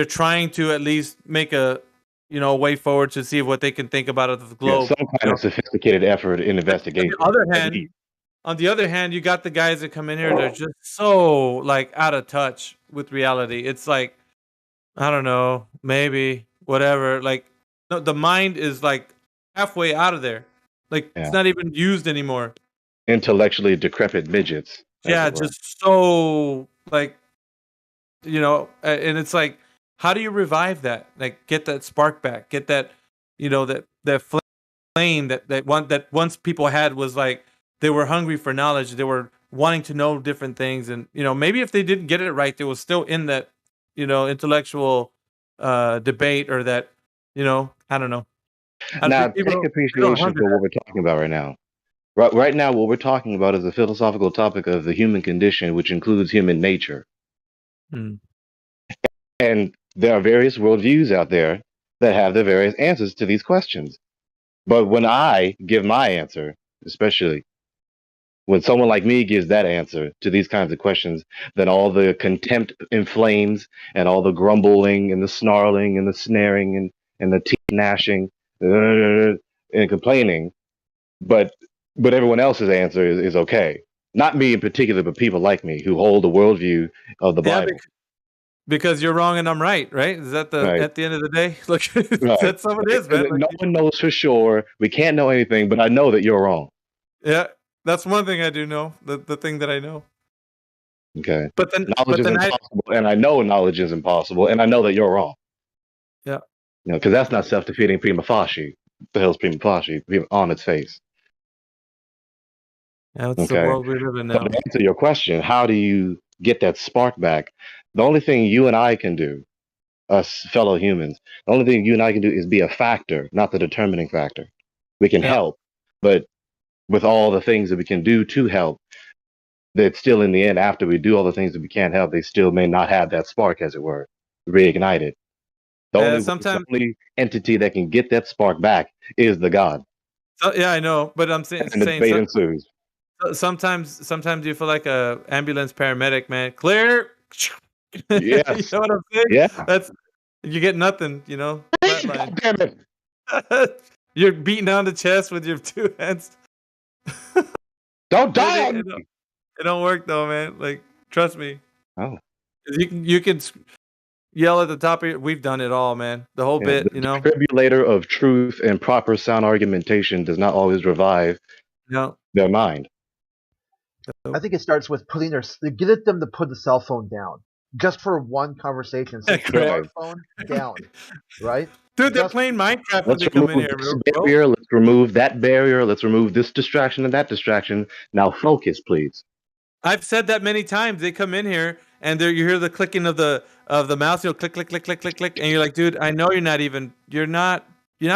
trying to at least make a way forward to see what they can think about of the Yeah, globe. some kind of sophisticated effort in investigation. On the other hand, you got the guys that come in here. They're just so like out of touch with reality. It's like I don't know, maybe whatever. Like no, the mind is like halfway out of there. Like it's Yeah. not even used anymore. Intellectually decrepit midgets. Yeah, just so like and it's like, how do you revive that? Like get that spark back, get that that flame that once people had was like they were hungry for knowledge, they were wanting to know different things, and maybe if they didn't get it right, they were still in that intellectual debate or that I don't know. Now, People take don't appreciation hunger for that. what we're talking about right now. Right now, what we're talking about is the philosophical topic of the human condition, which includes human nature. Mm. And there are various worldviews out there that have the various answers to these questions. But when I give my answer, especially when someone like me gives that answer to these kinds of questions, then all the contempt inflames and all the grumbling and the snarling and the snaring and the teeth gnashing and complaining. But everyone else's answer is okay. Not me in particular, but people like me who hold the worldview of the Yeah, Bible. because you're wrong and I'm right, right? Is that Right. at the end of the day? Look, Right. that's how it is, man. No one knows for sure. We can't know anything, but I know that you're wrong. Yeah, that's one thing I do know. The thing that I know. Okay. But then, Knowledge is impossible, and I know knowledge is impossible, and I know that you're wrong. Yeah. You know, because that's not self-defeating prima facie. What the hell's prima facie? On its face. Yeah, it's the Okay. world we live in So now. to answer your question, how do you get that spark back? The only thing you and I can do, us fellow humans, the only thing you and I can do is be a factor, not the determining factor. We can help, but with all the things that we can do to help, that still in the end, after we do all the things that we can't help, they still may not have that spark, as it were, reignited. The only entity that can get that spark back is the God. Yeah, I know, but I'm saying, And the debate ensues. Sometimes you feel like a ambulance paramedic, man. Clear. Yes. You know what I'm saying? Yeah. That's you get nothing, you know. God damn it! You're beating down the chest with your two hands. Don't die. It don't work though, man. Like, trust me. Oh. You can yell at the top of your. We've done it all, man. The whole bit, you know. The defibrillator of truth and proper sound argumentation does not always revive their mind. I think it starts with get them to put the cell phone down just for one conversation. So smartphone down, right? Dude, they're playing Minecraft when Let's they come in remove here, this bro. barrier. Let's remove that barrier. Let's remove this distraction and that distraction. Now focus, please. I've said that many times. They come in here and you hear the clicking of the mouse. You'll click, click, click, click, click, click, and you're like, dude, I know you're not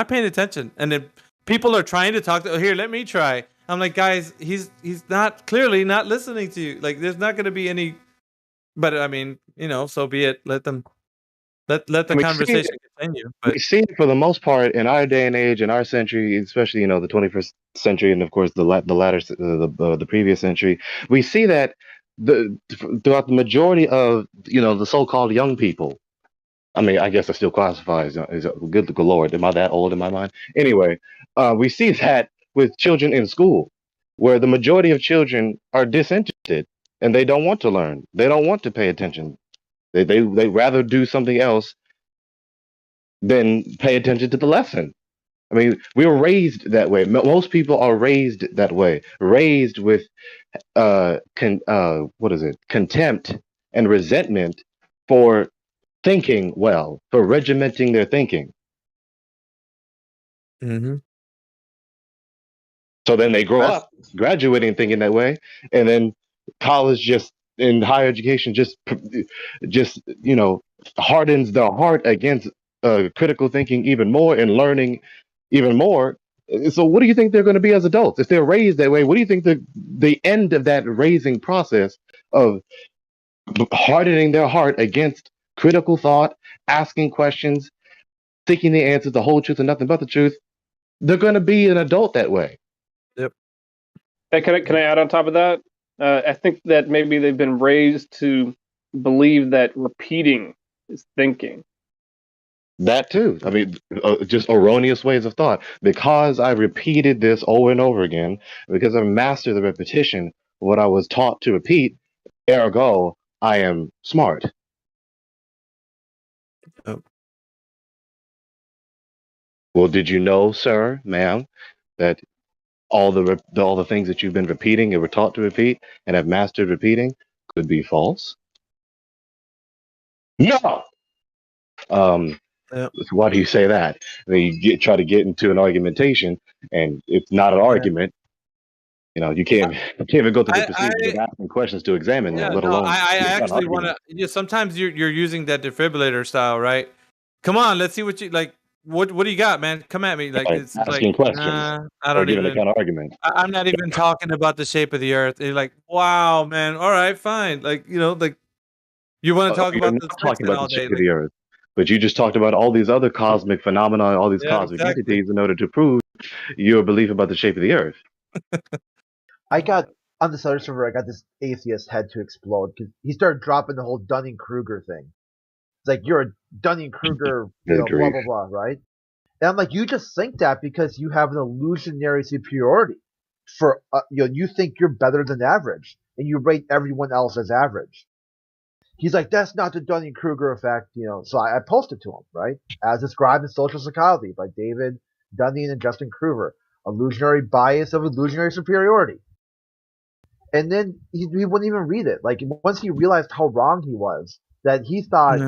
paying attention. And then people are trying to talk to. Here, let me try. I'm like, guys, he's clearly not listening to you. Like, there's not going to be any. But I mean, you know, so be it. Let the conversation continue. But we see it for the most part in our day and age, in our century, especially the 21st century, and of course the previous century. We see that throughout the majority of the so-called young people. I mean, I guess I still classify as good Lord. Am I that old in my mind? Anyway, we see that with children in school, where the majority of children are disinterested and they don't want to learn. They don't want to pay attention. They rather do something else than pay attention to the lesson. I mean, we were raised that way. Most people are raised that way, raised with contempt and resentment for thinking well, for regimenting their thinking. Mm-hmm. So then they grow up graduating thinking that way, and then college in higher education just hardens their heart against critical thinking even more and learning even more. So what do you think they're going to be as adults if they're raised that way? What do you think the end of that raising process of hardening their heart against critical thought, asking questions, seeking the answers, the whole truth and nothing but the truth? They're going to be an adult that way. Yep. Hey, can I add on top of that? I think that maybe they've been raised to believe that repeating is thinking. That too. I mean, just erroneous ways of thought. Because I repeated this over and over again, because I've mastered the repetition, what I was taught to repeat, ergo, I am smart. Oh. Well, did you know, sir, ma'am, that all the things that you've been repeating and were taught to repeat and have mastered repeating could be false? No. Why do you say that? Then you try to get into an argumentation, and it's not an argument. You can't even go through the procedure of asking questions to examine them, let alone. I actually want to. Sometimes you're using that defibrillator style, right? Come on, let's see what you like. what do you got, man? Come at me. Like Like it's asking like, questions nah, I or don't giving a even. kind of argument. I'm not even talking about the shape of the earth. And you're like, wow, man. All right, fine. Like, you know, like you want to talk You're about not the talking Simpson about all the day. shape of Like, the earth, but you just talked about all these other cosmic phenomena, all these yeah, cosmic exactly. entities in order to prove your belief about the shape of the earth. I got on this other server. I got this atheist head to explode because he started dropping the whole Dunning Kruger thing. It's like you're a Dunning Kruger, Good blah grief. blah blah, right? And I'm like, you just think that because you have an illusionary superiority for you think you're better than average, and you rate everyone else as average. He's like, that's not the Dunning Kruger effect, So I posted to him, right, as described in Social Psychology by David Dunning and Justin Kruger, illusionary bias of illusionary superiority. And then he wouldn't even read it. Like once he realized how wrong he was, that he thought,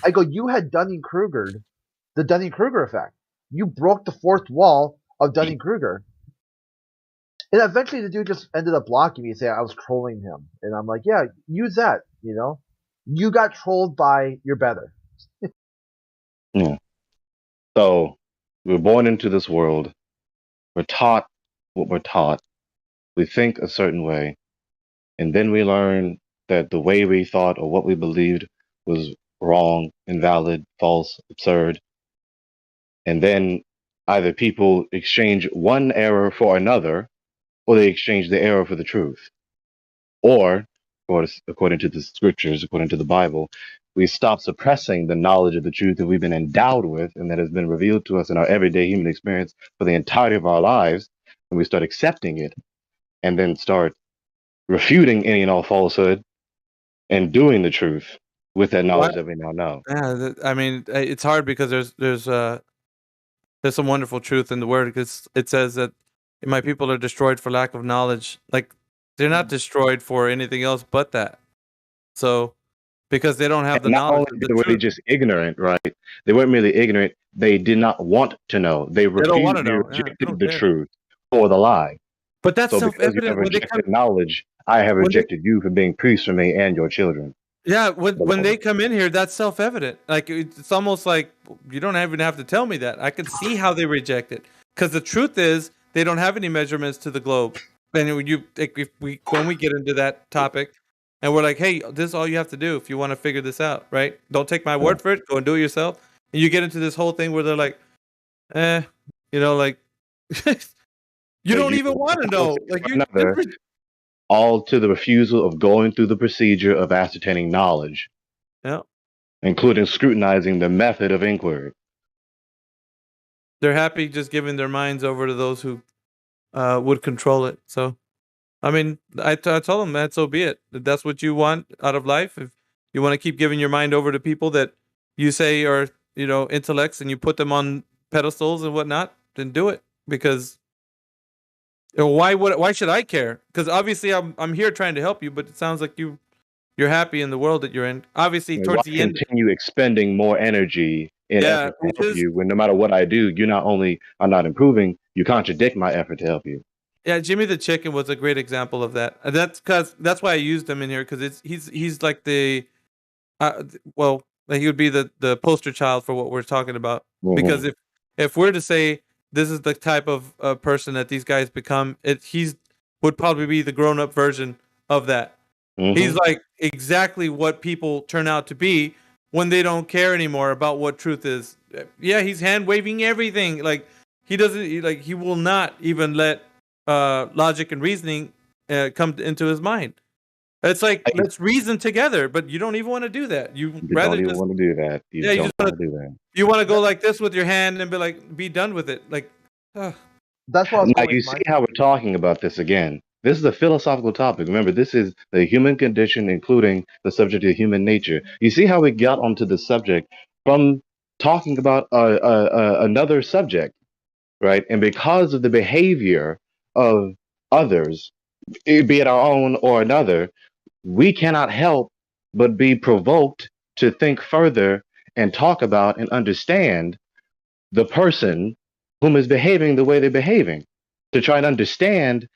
I go, you had Dunning Kruger, the Dunning Kruger effect. You broke the fourth wall of Dunning Kruger. And eventually the dude just ended up blocking me, saying I was trolling him. And I'm like, yeah, use that, You got trolled by your better. Yeah. So we're born into this world. We're taught what we're taught. We think a certain way. And then we learn that the way we thought or what we believed was wrong, invalid, false, absurd. And then either people exchange one error for another, or they exchange the error for the truth. Or, according to the scriptures, according to the Bible, we stop suppressing the knowledge of the truth that we've been endowed with and that has been revealed to us in our everyday human experience for the entirety of our lives, and we start accepting it and then start refuting any and all falsehood and doing the truth with that knowledge that we now know. Yeah, I mean, it's hard because there's some wonderful truth in the word because it says that my people are destroyed for lack of knowledge. Like they're not destroyed for anything else but that. So because they don't have the And not knowledge only of the were they truth, just ignorant, right? They weren't merely ignorant, they did not want to know. They they don't want to repeatedly know. Yeah, they rejected don't the care. truth for the lie. But that's So because you have self-evident when they come. rejected knowledge, I have When they, rejected you for being priests for me and your children. yeah, when they come in here, that's self-evident. Like it's almost like you don't even have to tell me that. I can see how they reject it because the truth is they don't have any measurements to the globe. And when we get into that topic, and we're like, hey, this is all you have to do if you want to figure this out, right? Don't take my word for it. Go and do it yourself. And you get into this whole thing where they're like, like you don't even want to know. Like another, all to the refusal of going through the procedure of ascertaining knowledge. Yeah. Including scrutinizing the method of inquiry. They're happy just giving their minds over to those who would control it. So, I mean, I told them that so be it. If that's what you want out of life, if you want to keep giving your mind over to people that you say are, intellects and you put them on pedestals and whatnot, then do it. Because why should I care? Because obviously I'm here trying to help you, but it sounds like you're happy in the world that you're in. Obviously, towards the end, continue expending more energy in effort to help you when no matter what I do, you not only are not improving, you contradict my effort to help you. Yeah, Jimmy the Chicken was a great example of that. That's why I used him in here because he's like the he would be the poster child for what we're talking about. Mhm. Because if we're to say this is the type of person that these guys become, he's would probably be the grown up version of that. Mhm. He's like exactly what people turn out to be when they don't care anymore about what truth is. Yeah, he's hand waving everything. Like he doesn't he will not even let logic and reasoning come into his mind. It's like let's reason together, but you don't even want to do that. You rather don't even just want to do that. You you don't just want to do that. you want to go like this with your hand and be done with it. Like that's what I was now you see how we're talking about this again. This is a philosophical topic. Remember, this is the human condition, including the subject of human nature. You see how we got onto the subject from talking about another subject, right? And because of the behavior of others, be it our own or another, we cannot help but be provoked to think further and talk about and understand the person whom is behaving the way they're behaving, to try and understand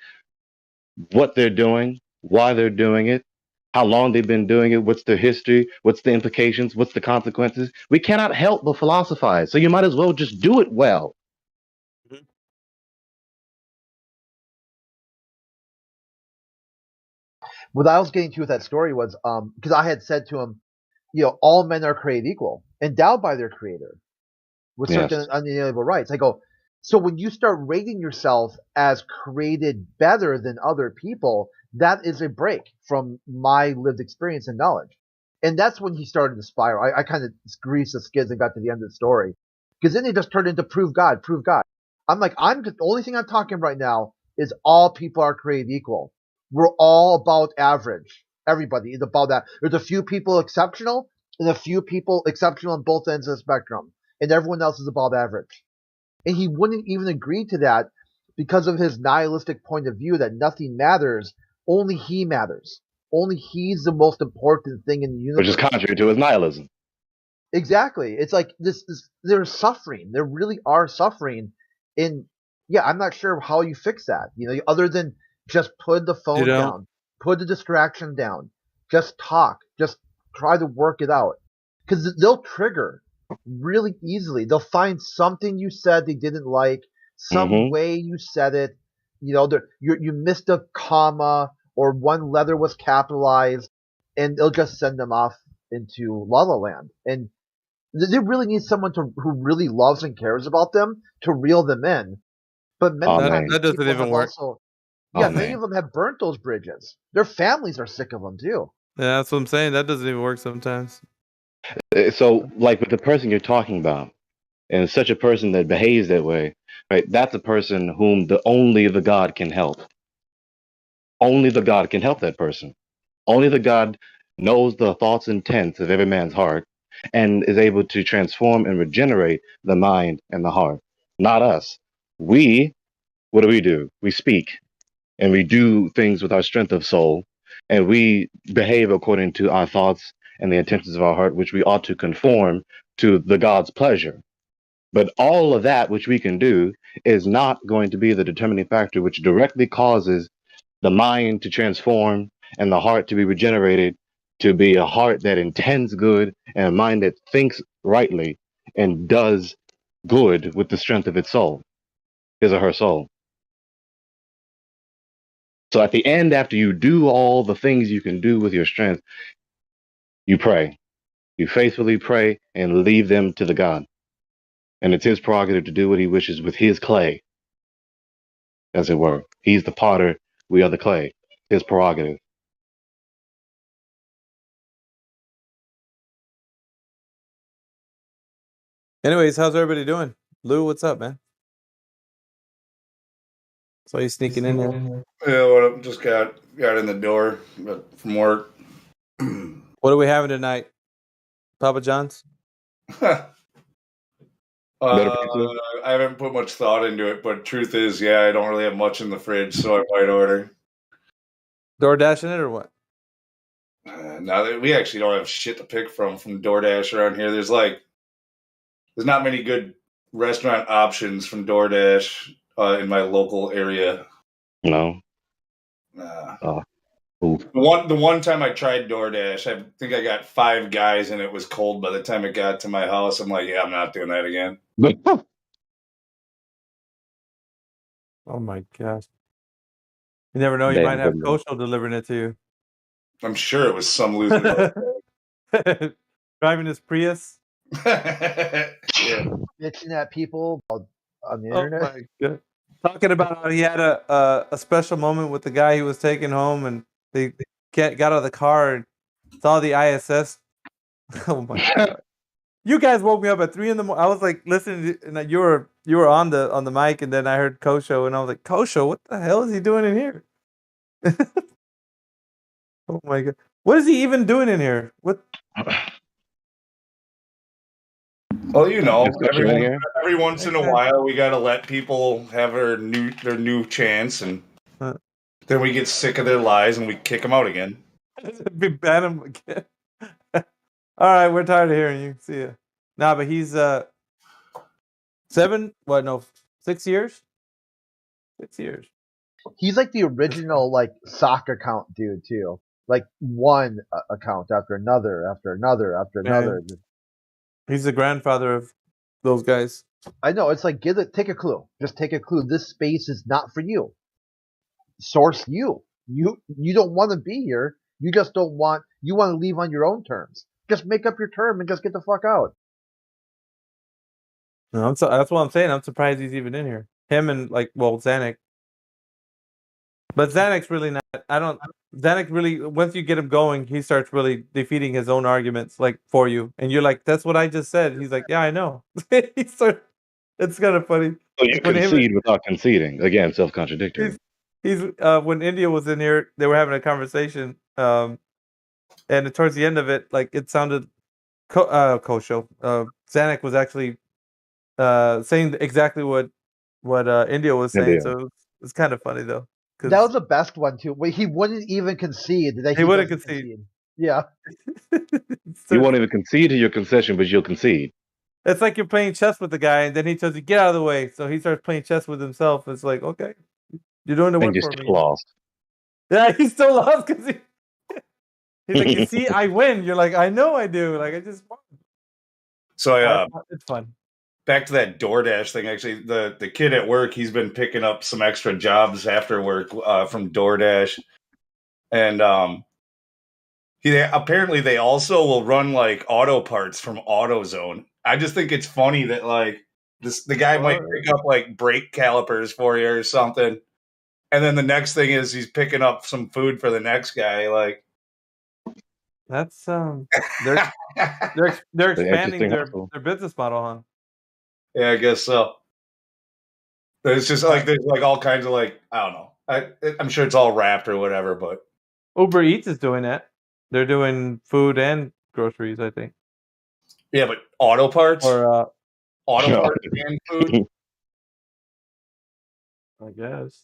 what they're doing, why they're doing it, how long they've been doing it, what's their history, what's the implications, what's the consequences. We cannot help but philosophize. So you might as well just do it well. What I was getting to with that story was because I had said to him, all men are created equal, endowed by their creator with certain unalienable rights. I go, so when you start rating yourself as created better than other people, that is a break from my lived experience and knowledge. And that's when he started to spiral. I kind of greased the skids and got to the end of the story. Because then it just turned into prove God, prove God. I'm like, the only thing I'm talking right now is all people are created equal. We're all about average. Everybody is about that. There's a few people exceptional and a few people exceptional on both ends of the spectrum. And everyone else is above average. And he wouldn't even agree to that because of his nihilistic point of view that nothing matters, only he matters. Only he's the most important thing in the universe. Which is contrary to his nihilism. Exactly. It's like this they're suffering. There really are suffering. And yeah, I'm not sure how you fix that. Other than just put the phone down, put the distraction down, just talk, just try to work it out. Because they'll trigger really easily. They'll find something you said they didn't like, some way you said it. You missed a comma or one letter was capitalized, and they'll just send them off into La La Land. And they really need someone who really loves and cares about them to reel them in. But many times that doesn't people even have work. also, many of them have burnt those bridges. Their families are sick of them too. Yeah, that's what I'm saying. That doesn't even work sometimes. So, like with the person you're talking about, and such a person that behaves that way, right? That's a person whom only the God can help. Only the God can help that person. Only the God knows the thoughts and intents of every man's heart and is able to transform and regenerate the mind and the heart. Not us. What do? We speak and we do things with our strength of soul, and we behave according to our thoughts and the intentions of our heart, which we ought to conform to the God's pleasure. But all of that which we can do is not going to be the determining factor which directly causes the mind to transform and the heart to be regenerated to be a heart that intends good and a mind that thinks rightly and does good with the strength of its soul, his or her soul. So at the end, after you do all the things you can do with your strength, you pray. You faithfully pray and leave them to the God. And it's his prerogative to do what he wishes with his clay, as it were. He's the potter, we are the clay. His prerogative. Anyways, how's everybody doing? Lou, what's up, man? Saw you sneaking in there. Yeah, well, just got in the door from work. What are we having tonight? Papa John's? I haven't put much thought into it, but truth is, I don't really have much in the fridge, so I might order. DoorDashing it or what? Now we actually don't have shit to pick from DoorDash around here. There's not many good restaurant options from DoorDash in my local area. No. The one time I tried DoorDash, I think I got 5 guys and it was cold by the time it got to my house. I'm like, I'm not doing that again. Oh my gosh. You never know, you might have Kosho delivering it to you. I'm sure it was some loser. Driving his Prius. Bitching at people on the internet. Oh my god. Talking about how he had a special moment with the guy he was taking home, and they got out of the car and saw the ISS. Oh my god! You guys woke me up at 3 a.m. I was like listening, and you were on the mic, and then I heard Kosho, and I was like, Kosho, what the hell is he doing in here? Oh my god! What is he even doing in here? What? Well, every once in a while, we got to let people have their new chance, and then we get sick of their lies and we kick them out again. We ban him again. All right, we're tired of hearing you. See ya. Nah, but he's 6 years. 6 years. He's like the original soccer count dude too. like one account after another, after another, after another. Yeah. He's the grandfather of those guys. I know. It's like take a clue. Just take a clue. This space is not for you. Source you. You don't want to be here. You just don't want. You want to leave on your own terms. Just make up your term and just get the fuck out. No, that's what I'm saying. I'm surprised he's even in here. Him and Zanuck. But Zanuck's really not. Zanuck really. Once you get him going, he starts really defeating his own arguments for you, and you're like, "That's what I just said." He's like, "Yeah, I know." It's kind of funny. So you concede without conceding. Again, self-contradictory. He's when India was in here, they were having a conversation, and towards the end of it, it sounded Kosho. Zanuck was actually saying exactly what India was saying. So it's kind of funny though. That was the best one too. Where he wouldn't even concede that he wouldn't concede. Yeah. You won't even concede to your concession, but you'll concede. It's like you're playing chess with the guy, and then he tells you get out of the way. So he starts playing chess with himself. It's like, okay, you're doing the work for me. Lost. Yeah, he's still lost because he's like, you see, I win. You're like, I know I do. I just won. So it's fun. Back to that DoorDash thing. Actually, the kid at work, he's been picking up some extra jobs after work from DoorDash, and apparently they also will run auto parts from AutoZone. I just think it's funny that the guy might pick up brake calipers for you or something, and then the next thing is he's picking up some food for the next guy. That's they're expanding their business model, huh? Yeah, I guess so. But it's just there's all kinds of I don't know. I'm sure it's all wrapped or whatever, but Uber Eats is doing that. They're doing food and groceries, I think. Yeah, but auto parts or auto parts and food. I guess.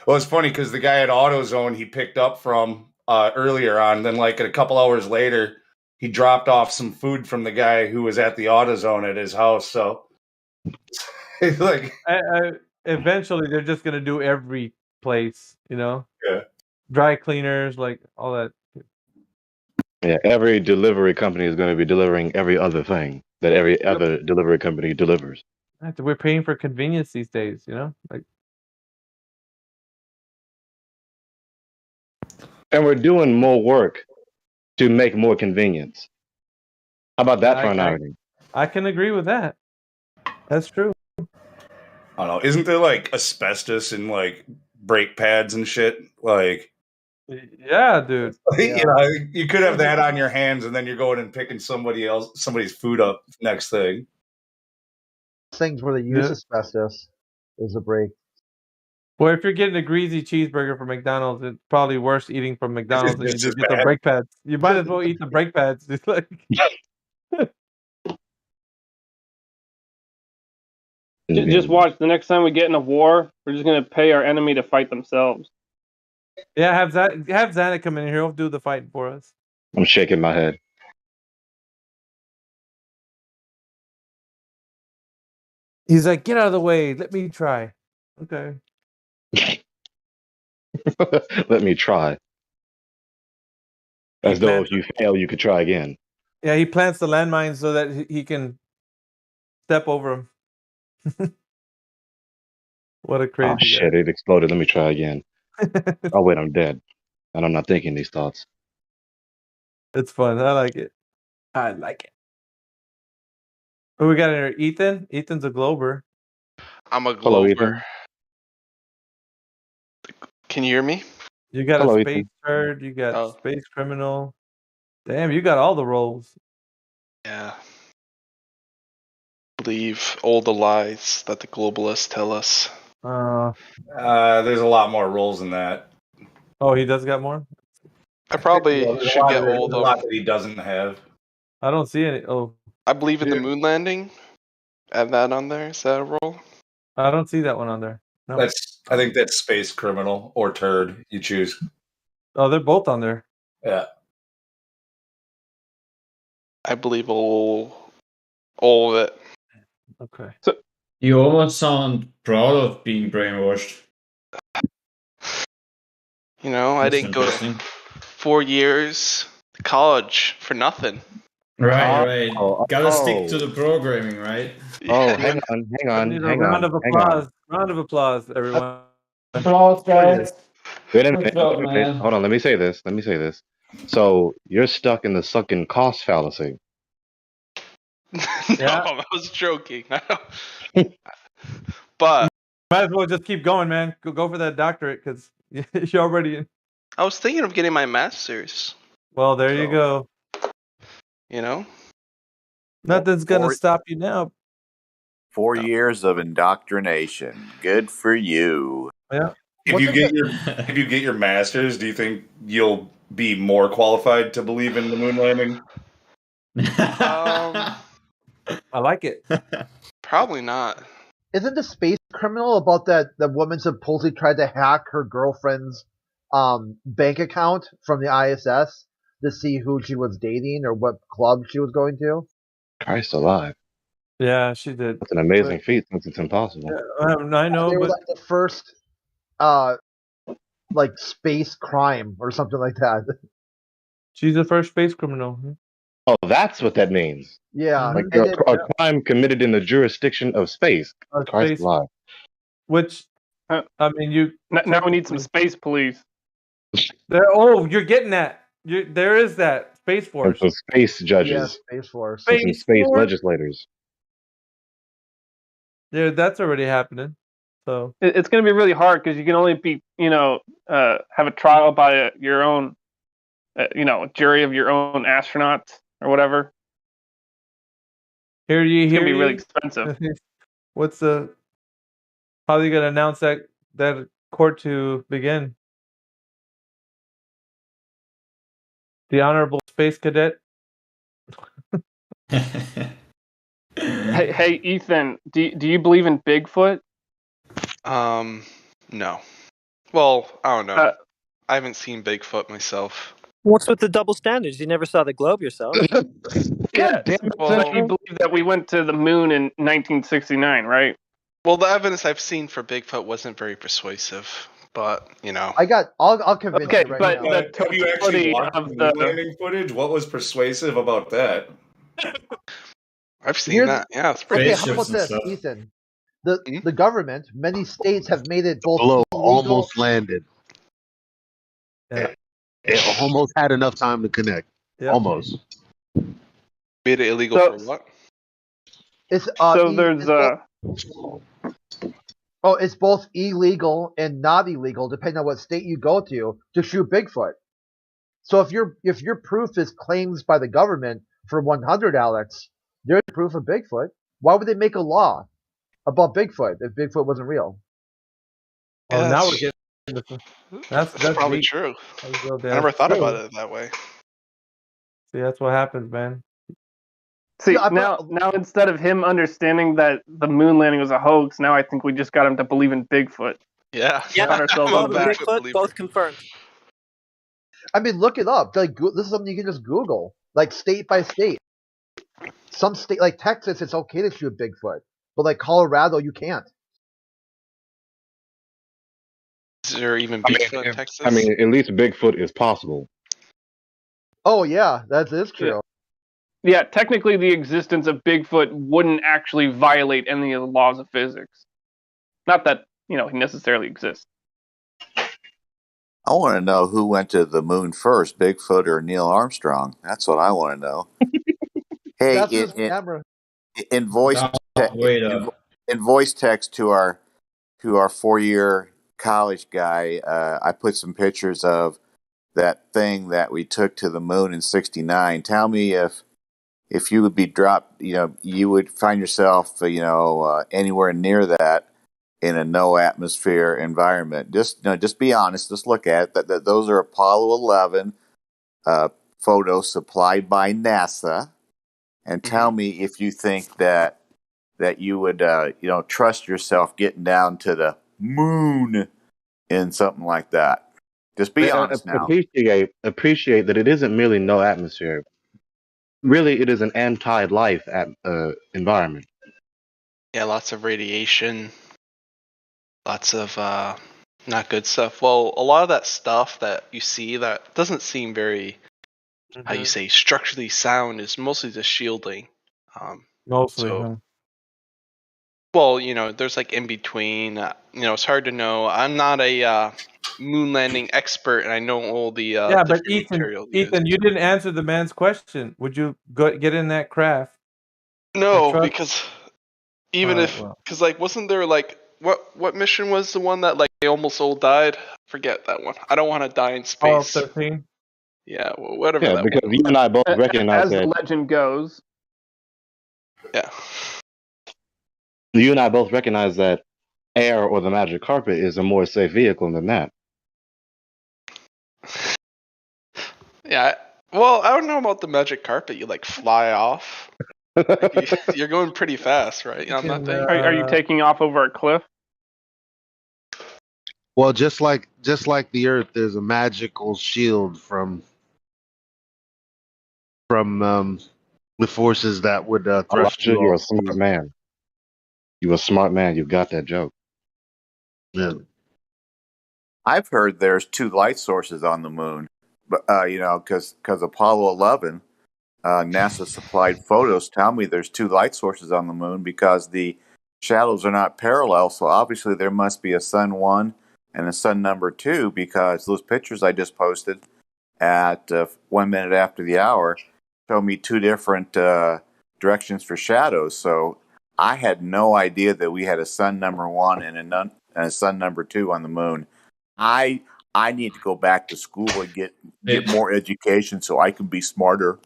Well, it's funny because the guy at AutoZone he picked up from earlier on, then a couple hours later, he dropped off some food from the guy who was at the AutoZone at his house. So, eventually, they're just gonna do every place, Yeah. Dry cleaners, all that. Yeah, every delivery company is going to be delivering every other thing that every other delivery company delivers. We're paying for convenience these days, And we're doing more work to make more convenience. How about that for an irony? I can agree with that. That's true. I don't know. Isn't there asbestos in brake pads and shit? Yeah, dude. You could have that on your hands, and then you're going and picking somebody's food up next thing. Things where they use asbestos is a brake. Well, if you're getting a greasy cheeseburger from McDonald's, it's probably worse eating from McDonald's than you just get the brake pads. You might as well eat the brake pads. It's Just watch. The next time we get in a war, we're just gonna pay our enemy to fight themselves. Yeah, have Zanuck come in here. He'll do the fighting for us. I'm shaking my head. He's like, get out of the way. Let me try. Okay. Let me try. As though if you fail, you could try again. Yeah, he plants the landmines so that he can step over them. What a crazy Oh shit! guy. It exploded. Let me try again. Oh wait, I'm dead, and I'm not thinking these thoughts. It's fun. I like it. I like it. Who we got in here? Ethan? Ethan's a Glober. I'm a Hello, Glober. Ethan. Can you hear me? You got Hello, a space Ethan. turd. You got space criminal. Damn, you got all the roles. Yeah. Believe all the lies that the globalists tell us. There's a lot more roles than that. Oh, he does got more? I probably should get all of a lot them. that he doesn't have. I don't see any. Oh, I believe in the moon landing. Add that on there. Is that a role? I don't see that one on there. No. I think that's space criminal or turd. You choose. Oh, they're both on there. Yeah. I believe all of it. Okay. So you almost sound proud of being brainwashed. You know, I That's didn't go to interesting. 4 years college for nothing. Right. Gotta stick to the programming, right? Oh, hang I need a round of applause. Round of applause, everyone. Applause, guys. Wait a What's minute. up, Wait a minute. man? Hold on. Let me say this. So you're stuck in the sunken cost fallacy. No, I was joking. But might as well just keep going, man. Go for that doctorate because you're already in. I was thinking of getting my master's. Well, there you go. You know? Nothing's gonna stop you now. 4 years of indoctrination. Good for you. Yeah. If you get your master's, do you think you'll be more qualified to believe in the moon landing? I like it. Probably not. Isn't the space criminal about that the woman supposedly tried to hack her girlfriend's bank account from the ISS to see who she was dating or what club she was going to? Christ alive. Yeah, she did. That's an amazing feat since it's impossible. I know, they were but like the first like space crime or something like that. she's the first space criminal. Oh, that's what that means. Yeah. Like And a crime committed in the jurisdiction of space. Christ space. alive. Which, I mean, you. Now we need some space police. You're getting that. There is that Space And Force. some space judges. Yeah, Space Force. And some space legislators. Yeah, that's already happening. So It's going to be really hard because you can only be, have a trial by your own, a jury of your own astronauts or whatever. Hear ye, It's hear going to be really ye. expensive. How are you gonna announce that court to begin? The Honorable Space Cadet. Hey, Ethan, do you believe in Bigfoot? No. Well, I don't know. I haven't seen Bigfoot myself. What's with the double standards? You never saw the globe yourself. Yeah. Well, You believe that we went to the moon in 1969, right? Well, the evidence I've seen for Bigfoot wasn't very persuasive, but I'll convince Okay, you right but now. Have you actually totality watched of the the- moon landing footage? What was persuasive about that? I've seen that. Yeah, it's pretty. Okay, how about this, Ethan? The government, many states have made it both Blow illegal. almost landed. Yeah. It almost had enough time to connect. Yeah. Almost. Made it illegal for what? It's it's both illegal and not illegal, depending on what state you go to shoot Bigfoot. So if your proof is claims by the government for 100, Alex, there's proof of Bigfoot. Why would they make a law about Bigfoot if Bigfoot wasn't real? Oh, now we're getting. That's probably deep. true. That's real I never thought true. about it that way. See, that's what happens, man. See, now instead of him understanding that the moon landing was a hoax, now I think we just got him to believe in Bigfoot. Yeah. Pat ourselves on the back. Bigfoot, both confirmed. I mean, look it up. Like, this is something you can just Google, like state by state. Some state, like Texas, it's okay to shoot Bigfoot, but like Colorado, you can't. Is there even Bigfoot in Texas? I mean, at least Bigfoot is possible. Oh yeah, that is true. Yeah, technically the existence of Bigfoot wouldn't actually violate any of the laws of physics. Not that, he necessarily exists. I want to know who went to the moon first, Bigfoot or Neil Armstrong. That's what I want to know. Hey, That's his camera. in voice text to our 4-year college guy, I put some pictures of that thing that we took to the moon in '69. Tell me if you would be dropped, you would find yourself, anywhere near that in a no atmosphere environment. Just be honest. Just look at it. That those are Apollo 11 photos supplied by NASA, and tell me if you think that you would, trust yourself getting down to the moon in something like that. Just be honest now. Appreciate that it isn't merely no atmosphere. Really, it is an anti-life environment. Yeah, lots of radiation. Lots of Not good stuff. Well, a lot of that stuff that you see that doesn't seem very, how you say, structurally sound is mostly just shielding. Mostly, so, huh? well, there's like in between. It's hard to know. I'm not a moon landing expert, and I know all the Yeah, but different material used. Ethan, you didn't answer the man's question. Would you get in that craft? No, because even Alright, if, well. because like, wasn't there like what mission was the one that like they almost all died? Forget that one. I don't want to die in All space. 13? Yeah, well, whatever Yeah, that because one. you and I both recognize As the that. legend goes. Yeah. You and I both recognize that air or the magic carpet is a more safe vehicle than that. Yeah. Well, I don't know about the magic carpet. You like fly off. You're going pretty fast, right? On that thing. Are you taking off over a cliff? Well, just like the Earth, there's a magical shield from the forces that would thrust Elijah, you you're a off. smart man. You're a smart man. You got that joke. Yeah. I've heard there's 2 light sources on the moon, but because Apollo 11, NASA supplied photos tell me there's 2 light sources on the moon because the shadows are not parallel. So obviously there must be a sun 1 and a sun number 2 because those pictures I just posted at 1 minute after the hour show me 2 different directions for shadows. So I had no idea that we had a sun number 1 and a sun number 2 on the moon. I need to go back to school and get more education so I can be smarter.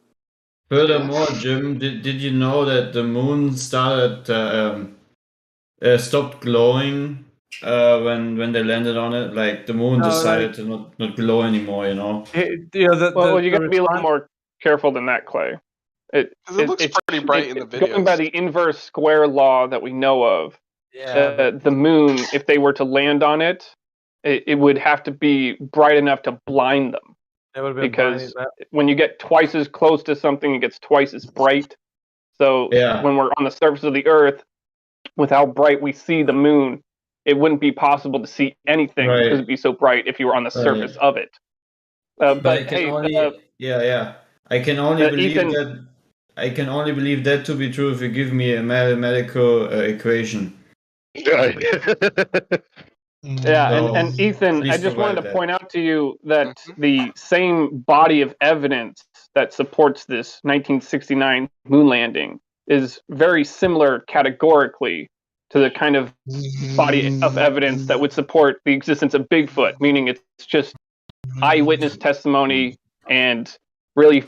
Furthermore, Jim, did you know that the moon stopped glowing when they landed on it? Like the moon decided to not glow anymore, Well, you got to be a little more careful than that, Clay. It looks pretty bright in the Going by videos. the inverse square law that we know of, the moon, if they were to land on it, it would have to be bright enough to blind them. Because when you get twice as close to something, it gets twice as bright. So when we're on the surface of the Earth, with how bright we see the moon, it wouldn't be possible to see anything because it'd be so bright if you were on the surface of it. But I can only I can only believe Ethan, that. I can only believe that to be true if you give me a mathematical equation. Yeah, and Ethan, I just wanted to point out to you that the same body of evidence that supports this 1969 moon landing is very similar categorically to the kind of body of evidence that would support the existence of Bigfoot, meaning it's just eyewitness testimony and really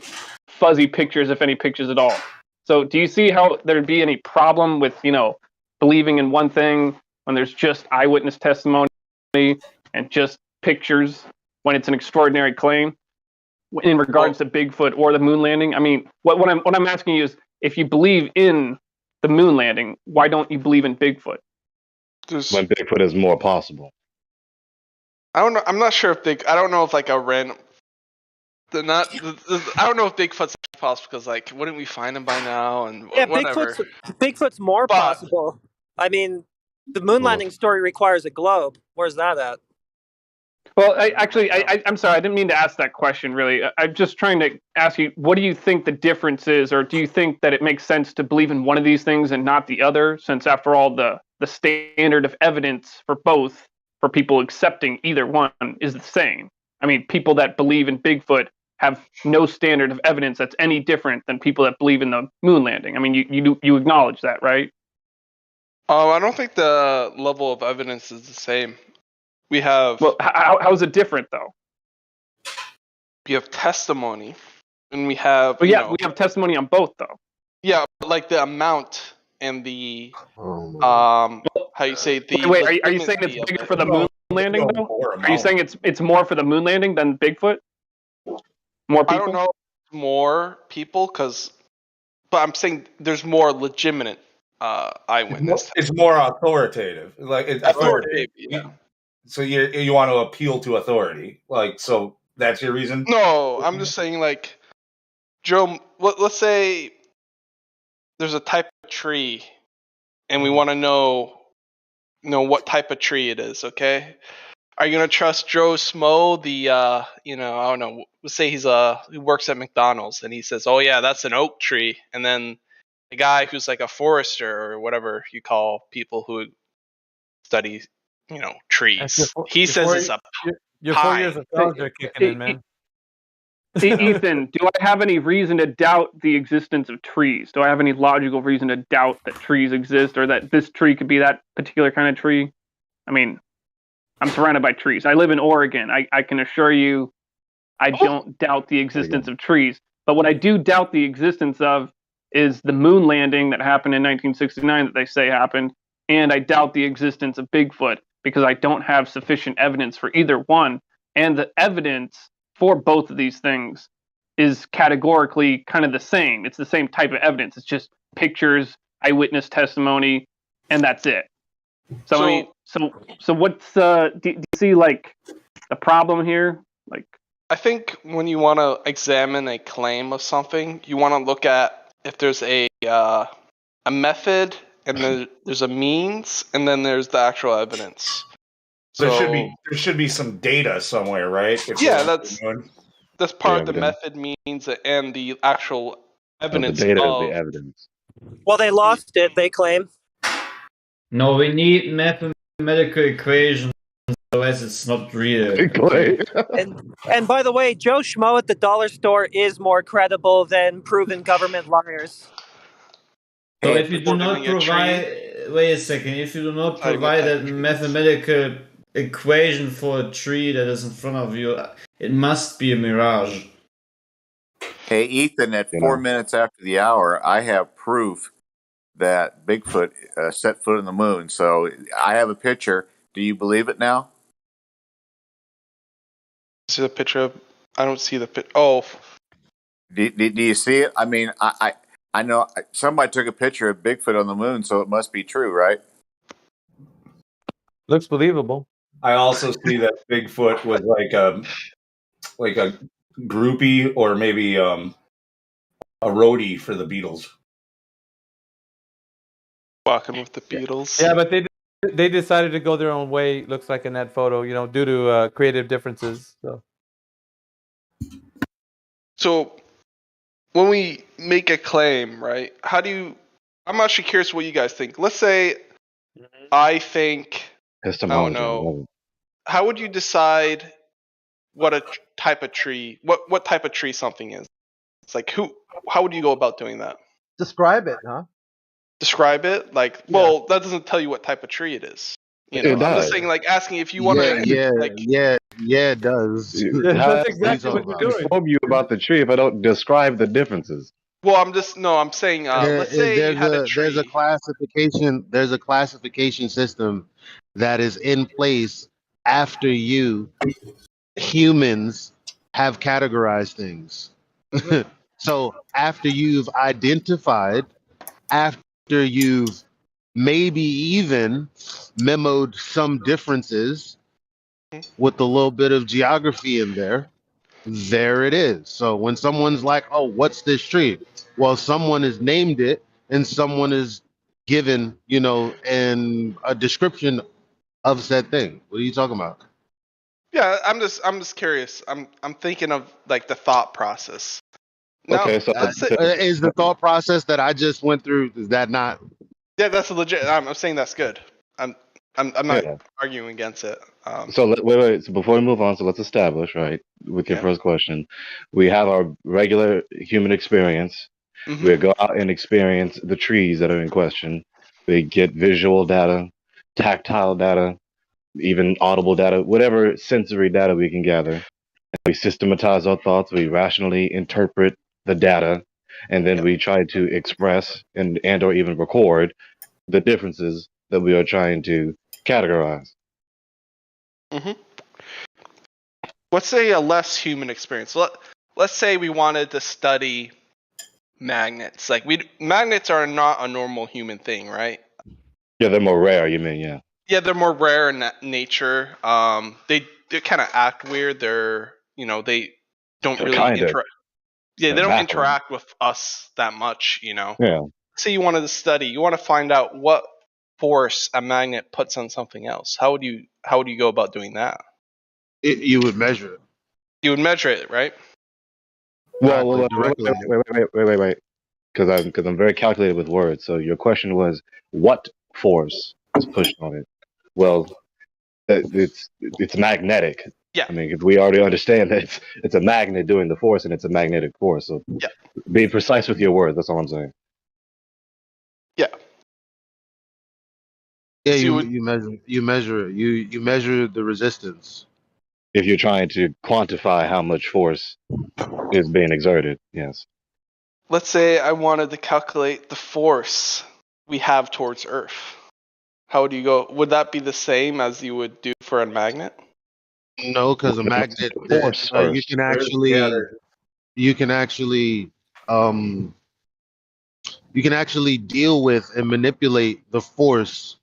fuzzy pictures, if any pictures at all. So do you see how there'd be any problem with, believing in one thing when there's just eyewitness testimony and just pictures when it's an extraordinary claim in regards to Bigfoot or the moon landing? I mean, what I'm asking you is, if you believe in the moon landing, why don't you believe in Bigfoot? When Bigfoot is more possible. I don't know. I'm not sure if I don't know if like a random. I don't know if Bigfoot's possible because like, wouldn't we find him by now? And Yeah, whatever. Bigfoot's more possible. I mean, the moon landing story requires a globe. Where's that at? Well, I'm sorry. I didn't mean to ask that question, really. I'm just trying to ask you, what do you think the difference is? Or do you think that it makes sense to believe in one of these things and not the other? Since, after all, the standard of evidence for both, for people accepting either one, is the same. I mean, people that believe in Bigfoot have no standard of evidence that's any different than people that believe in the moon landing. I mean, you acknowledge that, right? I don't think the level of evidence is the same. We have. Well, how is it different though? We have testimony, and we have. Well, we have testimony on both though. Yeah, but like the amount and the how you say the. Wait, are you saying it's bigger for the moon landing though? Are you saying it's more for the moon landing than Bigfoot? More people? I don't know more people but I'm saying there's more legitimate eyewitness. It's more authoritative. Like it's authoritative. Yeah. So you want to appeal to authority, like, so that's your reason? No, I'm just saying, like, Joe. Let's say there's a type of tree, and we want to know what type of tree it is. Okay, Are you gonna trust Joe Smo, the I don't know, let's say he works at McDonald's and he says, "Oh yeah, that's an oak tree," and then the guy who's like a forester or whatever you call people who study, trees, he says it's a Your 4 years pine. of college are kicking in, man. Ethan, do I have any reason to doubt the existence of trees? Do I have any logical reason to doubt that trees exist or that this tree could be that particular kind of tree? I mean, I'm surrounded by trees. I live in Oregon. I can assure you I don't doubt the existence of trees. But what I do doubt the existence of is the moon landing that happened in 1969 that they say happened. And I doubt the existence of Bigfoot because I don't have sufficient evidence for either one. And the evidence for both of these things is categorically kind of the same. It's the same type of evidence. It's just pictures, eyewitness testimony, and that's it. So I mean, so what's do you see like the problem here? Like, I think when you want to examine a claim of something, you want to look at if there's a method, and then there's a means, and then there's the actual evidence. There should be some data somewhere, right? Yeah, that's part of the method, means, and the actual evidence. The data is the evidence. Well, they lost it, they claim. No, we need mathematical equations, otherwise it's not real. Okay? And by the way, Joe Schmo at the dollar store is more credible than proven government liars. So if you do not provide, wait a second, if you do not provide a mathematical equation for a tree that is in front of you, it must be a mirage. Hey, Ethan, at 4 minutes after the hour, I have proof that Bigfoot set foot on the moon. So I have a picture. Do you believe it now? See the picture? I don't see the picture. Oh. Do you see it? I mean, I know somebody took a picture of Bigfoot on the moon, so it must be true, right? Looks believable. I also see that Bigfoot was like a groupie or maybe a roadie for the Beatles. Walking with the Beatles. Yeah, but they decided to go their own way. Looks like in that photo, due to creative differences. So when we make a claim, right? I'm actually curious what you guys think. Let's say I think, I don't know, how would you decide what a type of tree, what type of tree something is? It's like, how would you go about doing that? Describe it, huh? Describe it? Like, well, that doesn't tell you what type of tree it is. I'm just saying, like, asking if you want to. Yeah, it does. That's exactly what you're doing. Inform you about the tree if I don't describe the differences. Well, I'm saying, let's say you had a tree. There's a classification system that is in place after humans have categorized things. So after you've identified, after you've maybe even memoed some differences with a little bit of geography in there it is. So when someone's like, oh, what's this tree? Well, someone has named it and someone is given, and a description of said thing. What are you talking about? Yeah, I'm just curious. I'm thinking of like the thought process. Now, okay, so is the thought process that I just went through, is that not? Yeah, that's legit. I'm saying that's good. I'm not arguing against it. So wait. So before we move on, so let's establish, right, with your first question, we have our regular human experience. Mm-hmm. We go out and experience the trees that are in question. We get visual data, tactile data, even audible data, whatever sensory data we can gather. And we systematize our thoughts. We rationally interpret the data, and then we try to express and or even record the differences that we are trying to categorize. Mm-hmm. Let's say a less human experience. Let's say we wanted to study magnets. Like magnets are not a normal human thing, right? Yeah, they're more rare. You mean, yeah? Yeah, they're more rare in nature. They kind of act weird. They're they don't really interact. Yeah, they don't interact with us that much. Yeah. Say you wanted to study. You want to find out what force a magnet puts on something else. How would you go about doing that? You would measure it. You would measure it, right? Well, directly. wait, because I'm very calculated with words. So your question was, what force is pushed on it? Well, it's magnetic. Yeah. I mean, if we already understand that it's a magnet doing the force, and it's a magnetic force. So yeah. Be precise with your words. That's all I'm saying. Yeah. Yeah, So you measure it. You measure the resistance. If you're trying to quantify how much force is being exerted, yes. Let's say I wanted to calculate the force we have towards Earth. How would you go? Would that be the same as you would do for a magnet? No, because a magnet, force you can actually deal with and manipulate the force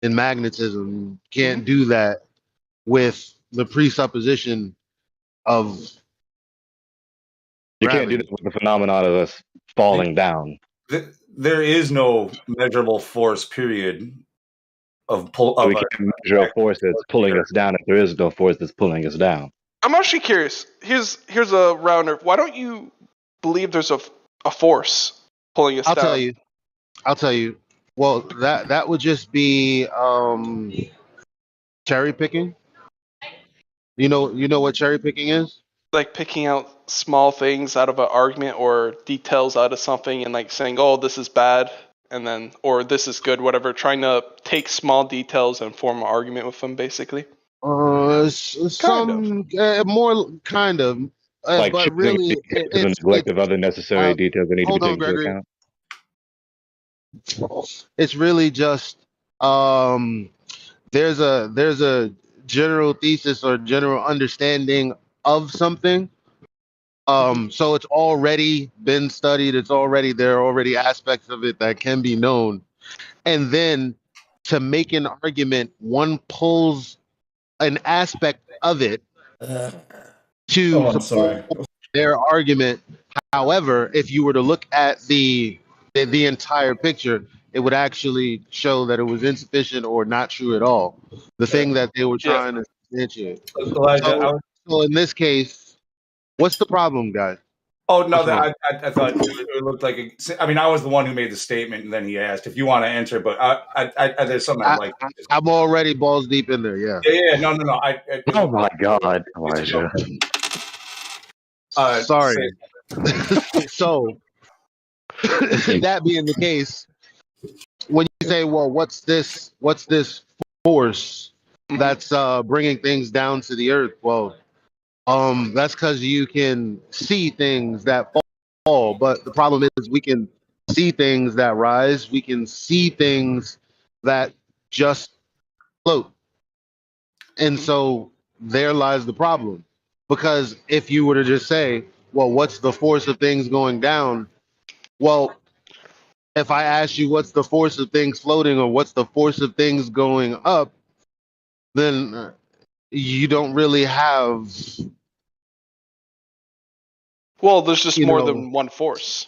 in magnetism. You can't do that with the presupposition of You can't do gravity. this with the phenomenon of us falling down. There is no measurable force, period, of pull. So Of we can't measure a force that's pulling us down if there is no force that's pulling us down. I'm actually curious. Here's a rounder. Why don't you believe there's a force pulling us down? I'll tell you. Well, that would just be cherry picking. You know what cherry picking is? Like picking out small things out of an argument or details out of something and like saying, "Oh, this is bad," and then or this is good, whatever. Trying to take small details and form an argument with them, basically. Some more kind of, Like but choosing really, details and neglect of other necessary details that need to be hold on, taken into Gregory. account. It's really just there's a general thesis or general understanding of something. So it's already been studied. There are already aspects of it that can be known, and then to make an argument, one pulls an aspect of it to support their argument. However, if you were to look at the entire picture, it would actually show that it was insufficient or not true at all. The thing that they were trying to substantiate. Elijah, So in this case, what's the problem, guys? Oh no, What's wrong? I thought it looked like. I mean, I was the one who made the statement, and then he asked if you want to answer. But there's something I'd like. I'm already balls deep in there. Yeah. Yeah, no. Oh my God, Elijah. Sorry. So that being the case, when you say, "Well, what's this force that's bringing things down to the earth?" Well, that's because you can see things that fall, but the problem is we can see things that rise. We can see things that just float, and so there lies the problem. Because if you were to just say, "Well, what's the force of things going down?" Well, if I ask you what's the force of things floating or what's the force of things going up, then you don't really have. Well, there's just more than one force.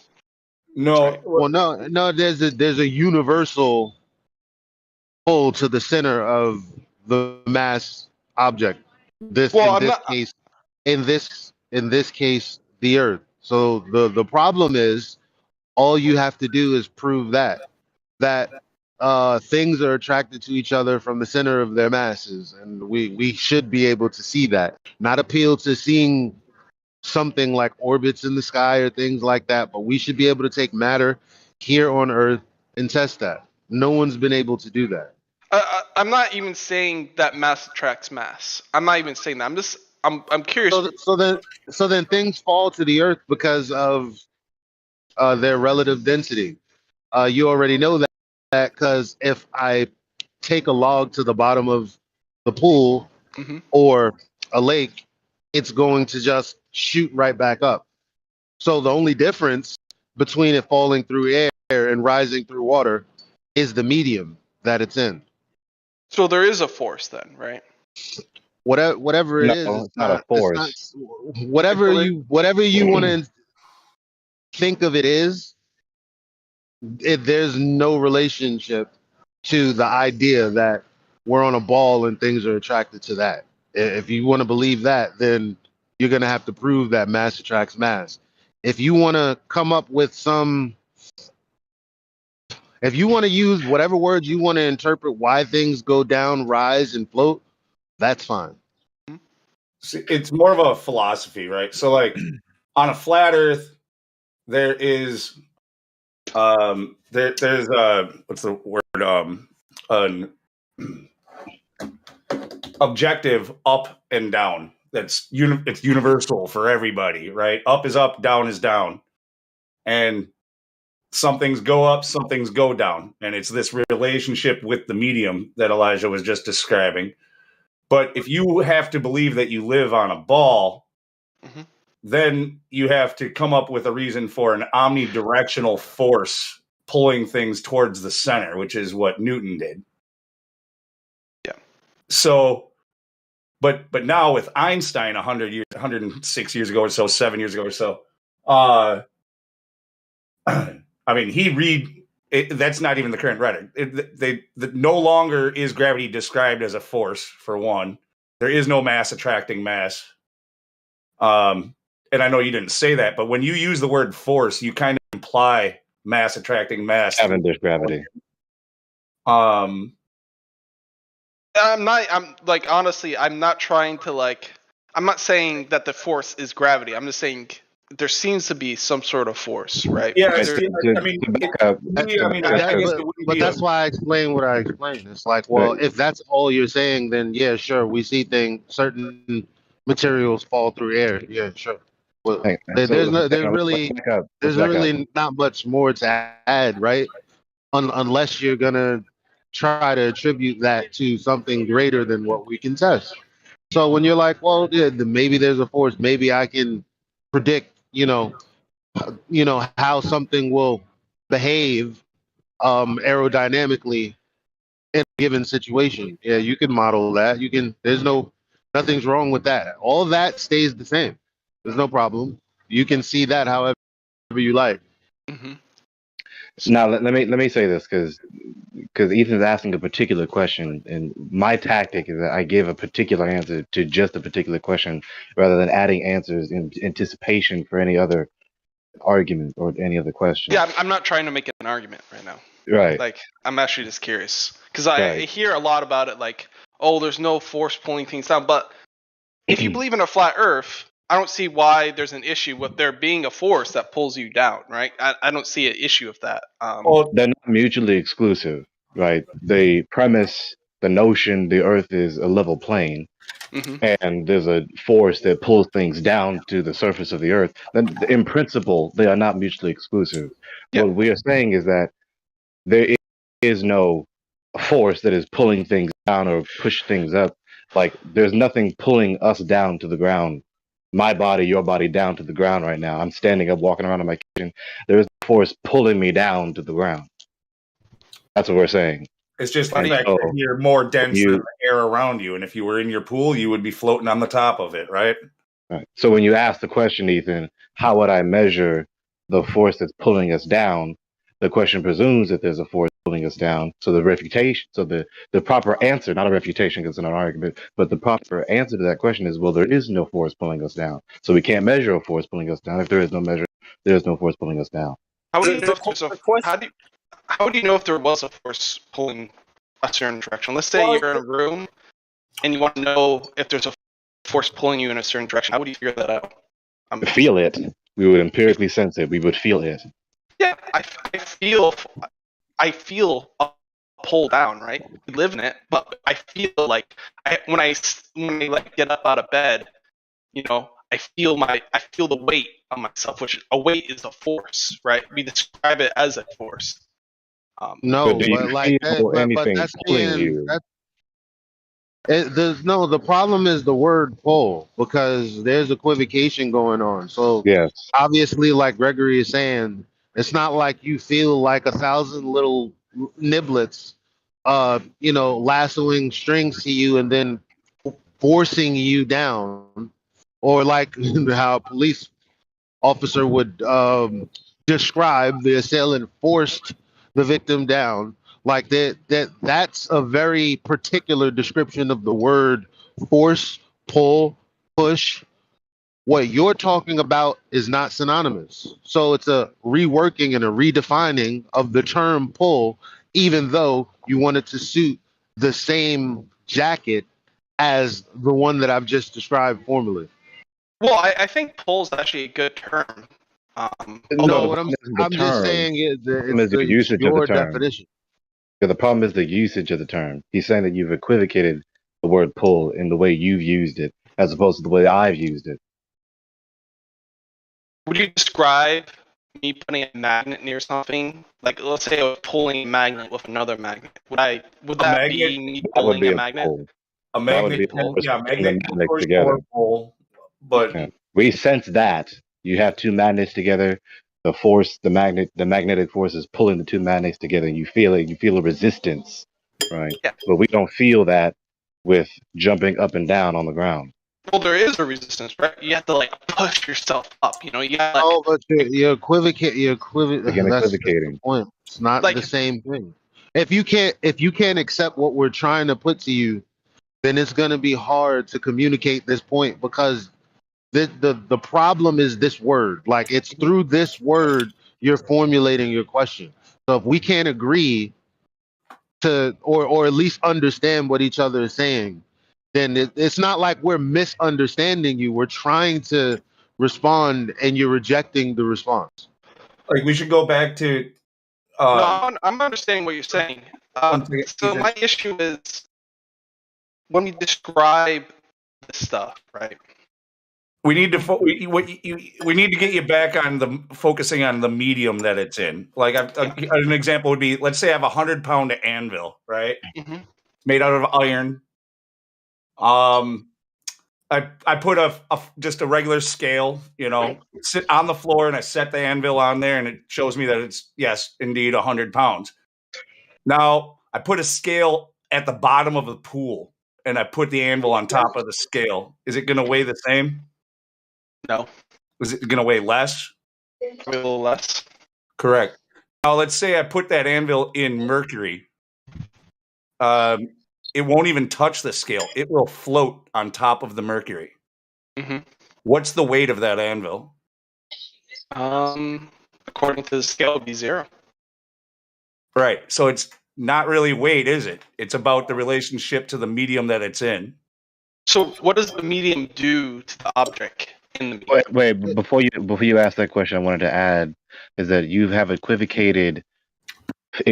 No. Right. Well, no. There's a universal pull to the center of the mass object. In this case, the Earth. So the problem is, all you have to do is prove that things are attracted to each other from the center of their masses, and we should be able to see that. Not appeal to seeing something like orbits in the sky or things like that, but we should be able to take matter here on Earth and test that. No one's been able to do that. I'm not even saying that mass attracts mass. I'm not even saying that. I'm curious. So then things fall to the Earth because of their relative density. You already know that because if I take a log to the bottom of the pool or a lake, it's going to just shoot right back up. So the only difference between it falling through air and rising through water is the medium that it's in. So there is a force then, right? Whatever it is, it's not a force. Whatever you want to think of it is, there's no relationship to the idea that we're on a ball and things are attracted to that. If you want to believe that, then you're going to have to prove that mass attracts mass. If you want to come up with if you want to use whatever words you want to interpret why things go down, rise, and float, that's fine. It's more of a philosophy, right? So, like, on a flat Earth, there is, there's what's the word? An objective up and down. It's universal for everybody, right? Up is up, down is down, and some things go up, some things go down, and it's this relationship with the medium that Elijah was just describing. But if you have to believe that you live on a ball, then you have to come up with a reason for an omnidirectional force pulling things towards the center, which is what Newton did. Yeah. So, but now with Einstein, 106 years ago or so, 7 years ago or so, I mean, that's not even the current rhetoric. No longer is gravity described as a force, for one. There is no mass attracting mass. And I know you didn't say that, but when you use the word force, you kind of imply mass attracting mass. Cavendish gravity. I'm like, honestly, I'm not trying to I'm not saying that the force is gravity. I'm just saying there seems to be some sort of force, right? Yeah, but that's why I explained what I explained. It's like, well, if that's all you're saying, then yeah, sure, we see certain materials fall through air. Yeah, sure. Well, there's really not much more to add, right? Unless you're gonna try to attribute that to something greater than what we can test. So when you're like, well, yeah, maybe there's a force, maybe I can predict, how something will behave aerodynamically in a given situation. Yeah, you can model that. Nothing's wrong with that. All of that stays the same. There's no problem. You can see that however you like. Now let me say this because Ethan's asking a particular question, and my tactic is that I give a particular answer to just a particular question rather than adding answers in anticipation for any other argument or any other question. Yeah, I'm not trying to make an argument right now. Right. Like, I'm actually just curious because I hear a lot about it, like, oh, there's no force pulling things down. But if you believe in a flat Earth, I don't see why there's an issue with there being a force that pulls you down, right? I don't see an issue with that. Well, they're not mutually exclusive, right? The premise, the notion, the Earth is a level plane, and there's a force that pulls things down to the surface of the Earth. Then, in principle, they are not mutually exclusive. Yeah. What we are saying is that there is no force that is pulling things down or push things up. Like, there's nothing pulling us down to the ground. My body, your body down to the ground right now. I'm standing up, walking around in my kitchen. There is a force pulling me down to the ground. That's what we're saying. It's just the fact that you're more dense than the air around you. And if you were in your pool, you would be floating on the top of it, right? Right. So when you ask the question, Ethan, how would I measure the force that's pulling us down? The question presumes that there's a force pulling us down. So the proper answer, not a refutation because it's not an argument, but the proper answer to that question is, well, there is no force pulling us down. So we can't measure a force pulling us down. If there is no measure, there is no force pulling us down. How do you know how do you know if there was a force pulling a certain direction? Let's say you're in a room and you want to know if there's a force pulling you in a certain direction. How would you figure that out? Feel it. We would empirically sense it. We would feel it. Yeah, I feel a pull down, right? We live in it, but I feel like when I like get up out of bed, I feel the weight on myself, which a weight is a force, right? We describe it as a force. The problem is the word pull, because there's equivocation going on. So obviously, like Gregory is saying, it's not like you feel like 1,000 little niblets, lassoing strings to you and then forcing you down, or like how a police officer would describe the assailant forced the victim down. Like that's a very particular description of the word force pull, push. What you're talking about is not synonymous. So it's a reworking and a redefining of the term pull, even though you want it to suit the same jacket as the one that I've just described formally. Well, I think pull is actually a good term. No, what I'm just saying is that the usage of the your term. definition. Yeah, the problem is the usage of the term. He's saying that you've equivocated the word pull in the way you've used it, as opposed to the way I've used it. Would you describe me putting a magnet near something? Like, let's say I was pulling a magnet with another magnet. Would that be me pulling a magnet? Pull. A That would magnet, be a can, force yeah, putting magnet the can magnets push together. or pull, but Yeah. We sense that you have two magnets together. The force, the magnetic force is pulling the two magnets together. You feel it. You feel a resistance, right? Yeah. But we don't feel that with jumping up and down on the ground. Well, there is a resistance, right? You have to like push yourself up. You know, you got like. Oh, but you're equivocating. Again, That's the equivocating. point. It's not Like- the same thing. If you can't accept what we're trying to put to you, then it's gonna be hard to communicate this point, because the problem is this word. Like, it's through this word you're formulating your question. So if we can't agree to, or at least understand what each other is saying, then it's not like we're misunderstanding you. We're trying to respond and you're rejecting the response. like we should go back to. No, I'm understanding what you're saying. So my issue is when we describe this stuff, right? We need to we need to get you back on the focusing on the medium that it's in. Like an example would be, let's say I have 100-pound anvil, right? Mm-hmm. Made out of iron. I put just a regular scale, sit on the floor, and I set the anvil on there, and it shows me that it's, yes, indeed 100 pounds. Now I put a scale at the bottom of the pool, and I put the anvil on top of the scale. Is it going to weigh the same? No. Is it going to weigh less? A little less. Correct. Now let's say I put that anvil in mercury. It won't even touch the scale. It will float on top of the mercury. Mm-hmm. What's the weight of that anvil? According to the scale, it would be 0. Right. So it's not really weight, is it? It's about the relationship to the medium that it's in. So what does the medium do to the object in the medium? Wait, before you ask that question, I wanted to add is that you have equivocated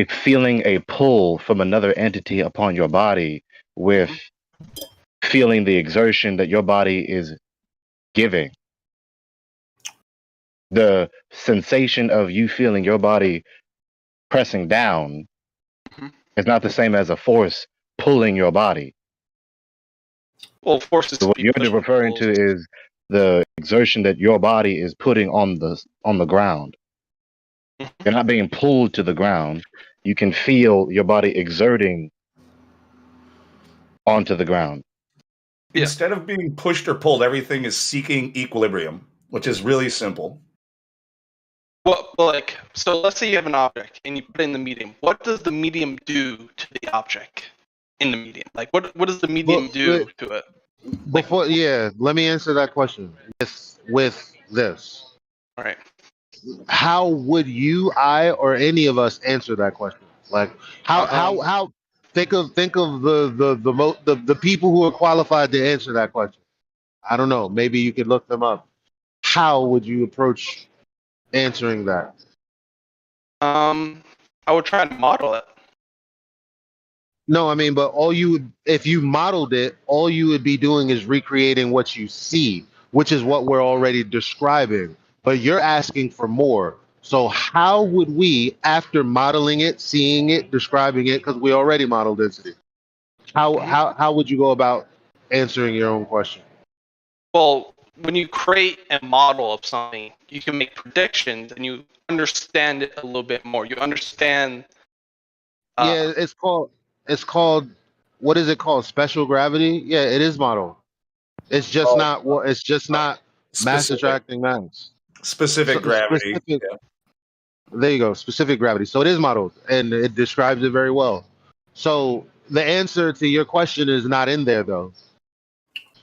feeling a pull from another entity upon your body with feeling the exertion that your body is giving. The sensation of you feeling your body pressing down is not the same as a force pulling your body. Well, forces. So what you're referring to is the exertion that your body is putting on the ground. You're not being pulled to the ground. You can feel your body exerting onto the ground. Instead of being pushed or pulled, everything is seeking equilibrium, which is really simple. Well, like, so let's say you have an object and you put it in the medium. What does the medium do to the object in the medium? Like, what does the medium do to it? Before, let me answer that question with this. All right. How would you, I, or any of us answer that question? Like, how think of the people who are qualified to answer that question. I don't know. Maybe you could look them up. How would you approach answering that? I would try to model it. No, I mean, but if you modeled it, all you would be doing is recreating what you see, which is what we're already describing. But you're asking for more. So how would we, after modeling it, seeing it, describing it, because we already modeled density, how would you go about answering your own question? Well, when you create a model of something, you can make predictions and you understand it a little bit more. You understand. It's called, what is it called? Special gravity? Yeah, it is modeled. It's just not mass attracting mass. Specific gravity. There you go, specific gravity. So it is modeled, and it describes it very well. So the answer to your question is not in there, though.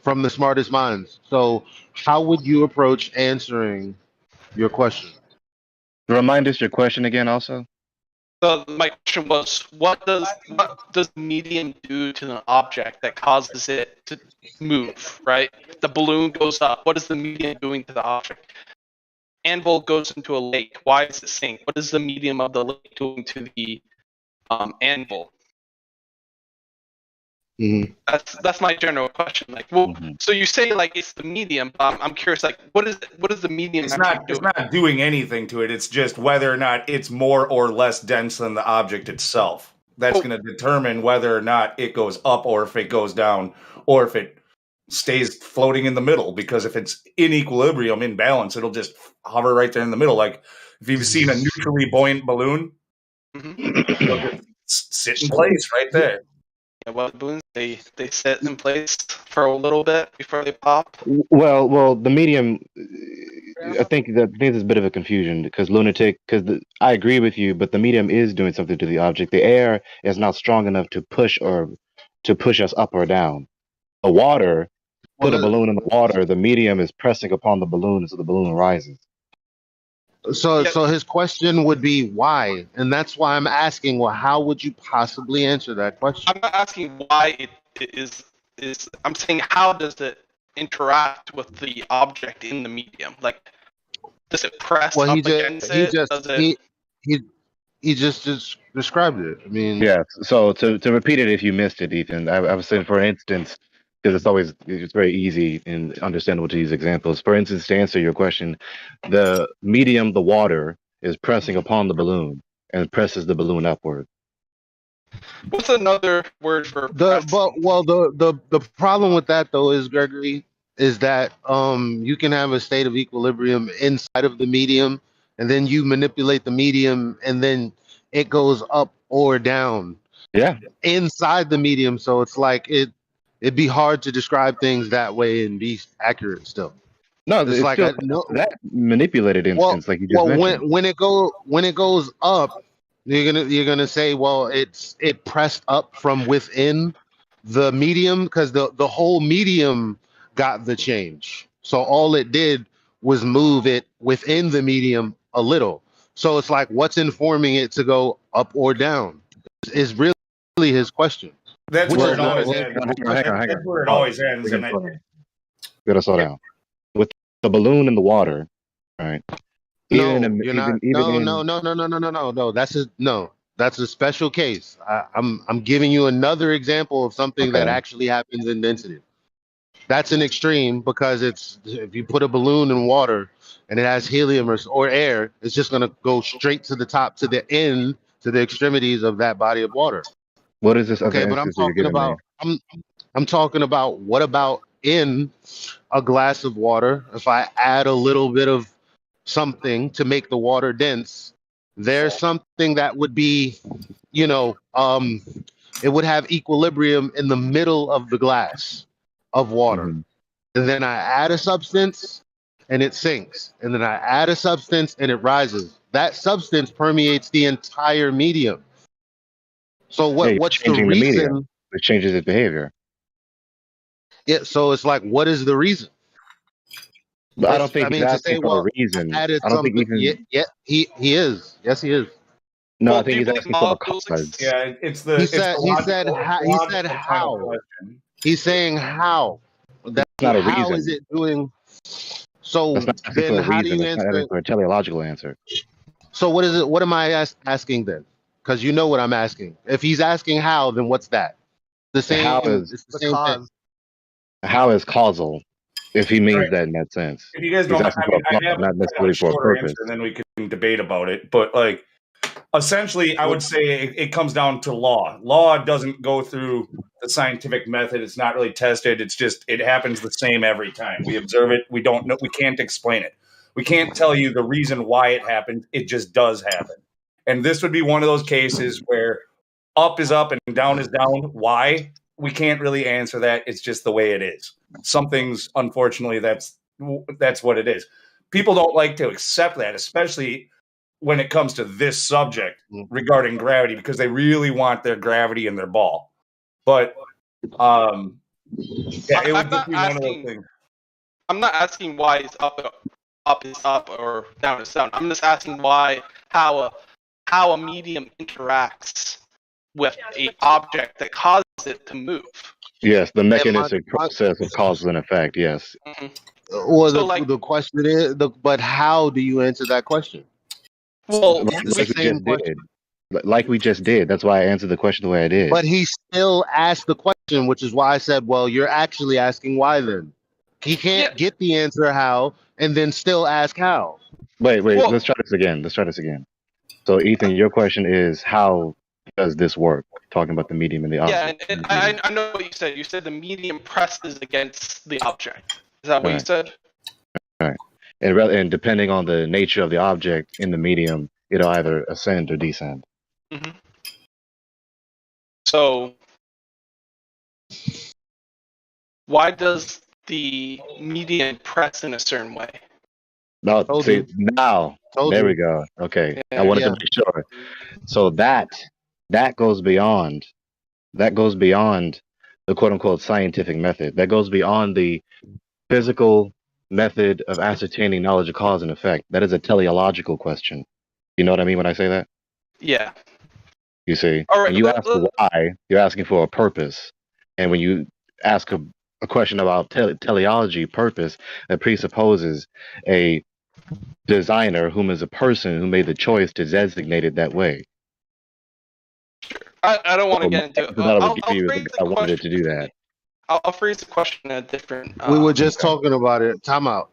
from the smartest minds. So how would you approach answering your question? Remind us your question again, also. So my question was, what does the medium do to an object that causes it to move? Right, the balloon goes up. What is the medium doing to the object? Anvil goes into a lake. Why does it sink? What is the medium of the lake doing to the anvil? Mm-hmm. That's my general question. Like, well, so you say like it's the medium. I'm curious. Like, what is the medium? It's not doing anything to it. It's just whether or not it's more or less dense than the object itself. That's going to determine whether or not it goes up, or if it goes down, or if it stays floating in the middle. Because if it's in equilibrium, in balance, it'll just hover right there in the middle. Like if you've seen a neutrally buoyant balloon, it'll just sit in place right there. Yeah, well, balloons they sit in place for a little bit before they pop. Well, the medium. I think there's a bit of a confusion because I agree with you, but the medium is doing something to the object. The air is not strong enough to push us up or down. The water, put a balloon in the water, the medium is pressing upon the balloon, so the balloon rises. So his question would be why, and that's why I'm asking. Well, how would you possibly answer that question? I'm not asking why it is. I'm saying how does it interact with the object in the medium? Like, does it press up against it? He just described it. I mean, yeah. So to repeat it, if you missed it, Ethan, I was saying, for instance, because it's very easy and understandable to use examples. For instance, to answer your question, the medium, the water, is pressing upon the balloon and presses the balloon upward. What's another word for the problem with that though is, Gregory, is that you can have a state of equilibrium inside of the medium, and then you manipulate the medium, and then it goes up or down. Yeah. Inside the medium, so it's like it'd be hard to describe things that way and be accurate still. No, it's like still that manipulated instance, like you just mentioned. when it goes up, you're gonna say, well, it pressed up from within the medium because the whole medium got the change. So all it did was move it within the medium a little. So it's like, what's informing it to go up or down is really his question. That's where it always ends. Hang on. That's where it always ends. Gotta slow down. With the balloon in the water, right? No. That's a special case. I'm giving you another example of something that actually happens in density. That's an extreme because if you put a balloon in water and it has helium or air, it's just going to go straight to the top, to the end, to the extremities of that body of water. What is this? Okay, but I'm talking about what about in a glass of water? If I add a little bit of something to make the water dense, there's something that would be, it would have equilibrium in the middle of the glass of water. And then I add a substance and it sinks. And then I add a substance and it rises. That substance permeates the entire medium. So what's the reason? It changes its behavior. Yeah, so it's like, what is the reason? But I don't think he's asking for a reason. I don't think Ethan... Yeah, he is. Yes, he is. No, I think he's asking for a cause. Yeah, it's he said how. He's saying how. That's not a reason. How is it doing? So then how do you answer? For a teleological answer. So what is it? What am I asking then? Because you know what I'm asking. If he's asking how, then what's that? The same. It's the same thing. How is causal? If he means that in that sense. If you guys don't, I have not necessarily for a purpose, and then we can debate about it. But like, essentially, I would say it comes down to law. Law doesn't go through the scientific method. It's not really tested. It's just it happens the same every time. We observe it. We don't know. We can't explain it. We can't tell you the reason why it happened. It just does happen. And this would be one of those cases where up is up and down is down. Why? We can't really answer that. It's just the way it is. Some things, unfortunately, that's what it is. People don't like to accept that, especially when it comes to this subject regarding gravity, because they really want their gravity in their ball. But Yeah, it would just be one of those things. I'm not asking why is up is up or down is down. I'm just asking how a medium interacts with a object that causes it to move. Yes, the mechanistic process of cause and effect. Yes. Mm-hmm. Well, So, the question is, but how do you answer that question? Well, like we just did. Like we just did. That's why I answered the question the way I did. But he still asked the question, which is why I said, well, you're actually asking why then. He can't get the answer how and then still ask how. Wait, let's try this again. So, Ethan, your question is, how does this work? Talking about the medium and the object. Yeah, and I know what you said. You said the medium presses against the object. Is that what you said? Right. And depending on the nature of the object in the medium, it'll either ascend or descend. Mm-hmm. So, why does the medium press in a certain way? No, see, now there we go. Okay, I wanted to make sure. So that goes beyond the quote unquote scientific method. That goes beyond the physical method of ascertaining knowledge of cause and effect. That is a teleological question. You know what I mean when I say that? Yeah. You see, All right, when you ask why, you're asking for a purpose, and when you ask a question about teleology, purpose, that presupposes a designer whom is a person who made the choice to designate it that way. I don't want to get into it. I'll phrase I wanted it to do that. I'll phrase the question in a different. We were just talking about it. Time out.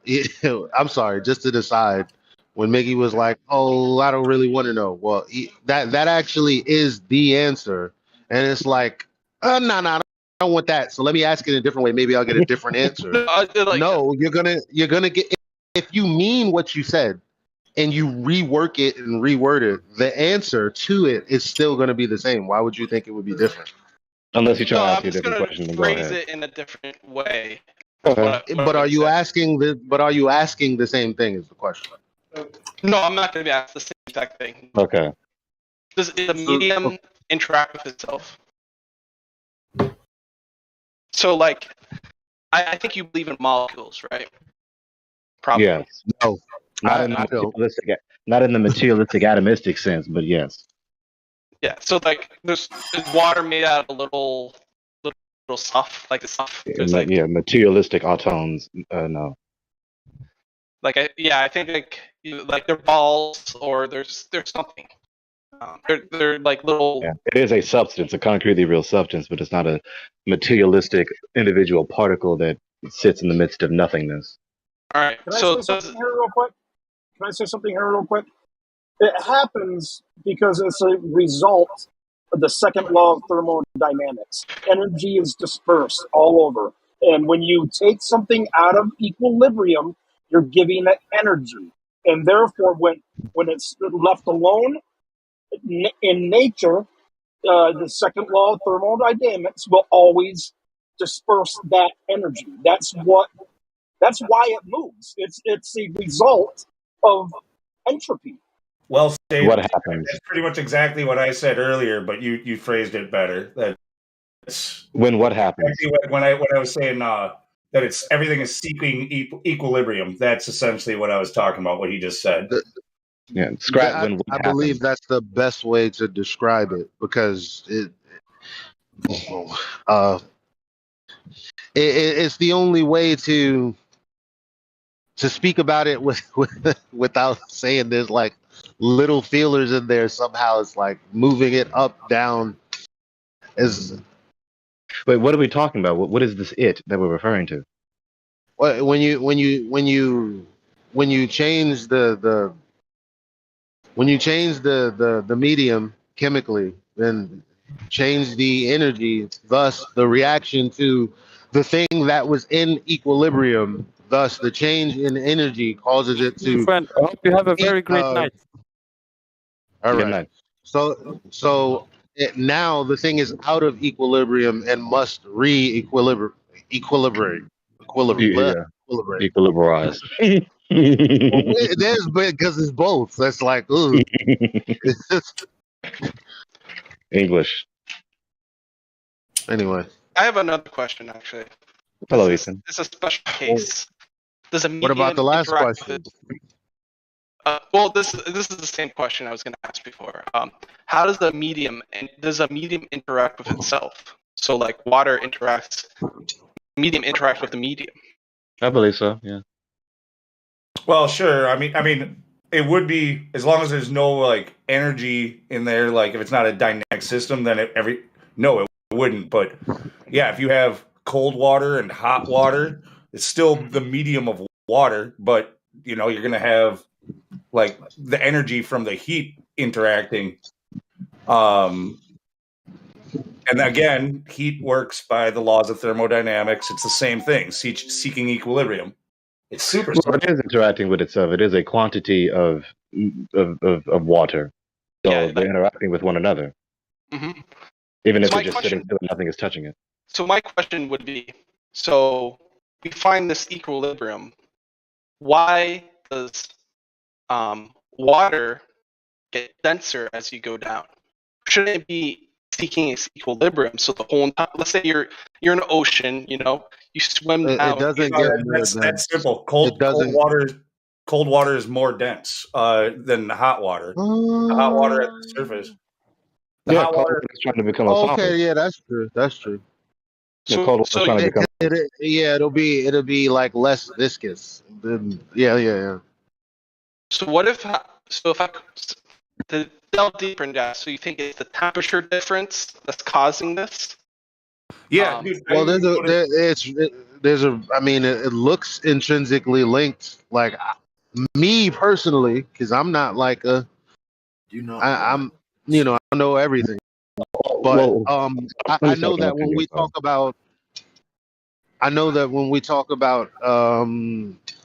I'm sorry, just to decide. When Mickey was like, "Oh, I don't really want to know." Well, that actually is the answer, and it's like, no, I don't want that. So let me ask it in a different way. Maybe I'll get a different answer. No, you're gonna get. If you mean what you said, and you rework it and reword it, the answer to it is still going to be the same. Why would you think it would be different? Unless you try to ask a different question, then go ahead. Phrase it in a different way. But are you asking the same thing? Is the question? No, I'm not going to be asked the same exact thing. Okay. Does the medium interact with itself? So, like, I think you believe in molecules, right? Probably. Yes. No. Not in the materialistic atomistic sense, but yes. Yeah. So, like, there's water made out of little stuff, like the stuff. Yeah, materialistic autons. No. Like, I think like they're balls or there's something. They're like little. Yeah, it is a substance, a concretely real substance, but it's not a materialistic individual particle that sits in the midst of nothingness. All right. Can I say something here real quick? It happens because it's a result of the second law of thermodynamics. Energy is dispersed all over. And when you take something out of equilibrium, you're giving it energy. And therefore, when it's left alone in nature, the second law of thermodynamics will always disperse that energy. That's why it moves. It's a result of entropy. Well stated. What happens? That's pretty much exactly what I said earlier, but you phrased it better. That's when what happens? When I was saying that everything is seeking equilibrium. That's essentially what I was talking about. What he just said. Yeah, I believe that's the best way to describe it because it's the only way to speak about it without saying there's like little feelers in there. Somehow it's like moving it up, down. Wait, what are we talking about? What is this it that we're referring to? When you change the medium chemically, then change the energy, thus the reaction to the thing that was in equilibrium, thus the change in energy causes it to. Friend, I hope you have a very great night. All right. So now the thing is out of equilibrium and must equilibrate. Equilibrize. There's because it's both. That's like, ooh. English. Anyway. I have another question actually. Hello, This Ethan. is a special case. Does a medium What about the last interact question? with well, this is the same question I was going to ask before. How does a medium interact with itself? So like water medium interacts with the medium. I believe so. Yeah. Well, sure. I mean, it would be as long as there's no like energy in there. Like if it's not a dynamic system, then it wouldn't. But yeah, if you have cold water and hot water, it's still the medium of water. But you're gonna have like the energy from the heat interacting. And again, heat works by the laws of thermodynamics. It's the same thing, seeking equilibrium. It's super Well, it is interacting with itself. It is a quantity of water. So Yeah, they're interacting with one another. Mm-hmm. Even if So it's just sitting still and nothing is touching it. So my question would be, so we find this equilibrium. Why does water get denser as you go down? Shouldn't it be seeking its equilibrium? So the whole time, let's say you're in an ocean, you swim down. It doesn't get that's simple. Cold water is more dense than hot water. The hot water at the surface. The hot water is trying to become a solid. Okay, yeah, that's true. That's true. The cold water is trying to become. It'll be like less viscous. Yeah. So if I to delve deeper into that, so you think it's the temperature difference that's causing this? Yeah. Well, I mean, it looks intrinsically linked. Like me personally, because I'm not like I don't know everything, but I know that when we talk about. I know that when we talk about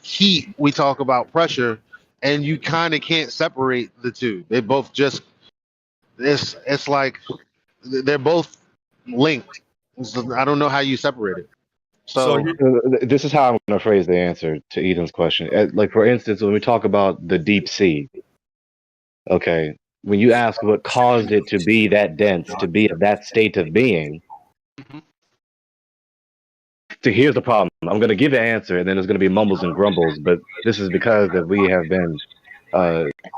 heat, we talk about pressure, and you kind of can't separate the two. They both just it's like they're both linked. So I don't know how you separate it. So this is how I'm going to phrase the answer to Ethan's question. Like for instance, when we talk about the deep sea, okay, when you ask what caused it to be that dense, to be of that state of being. So here's the problem. I'm going to give an answer, and then there's going to be mumbles and grumbles. But this is because that we have been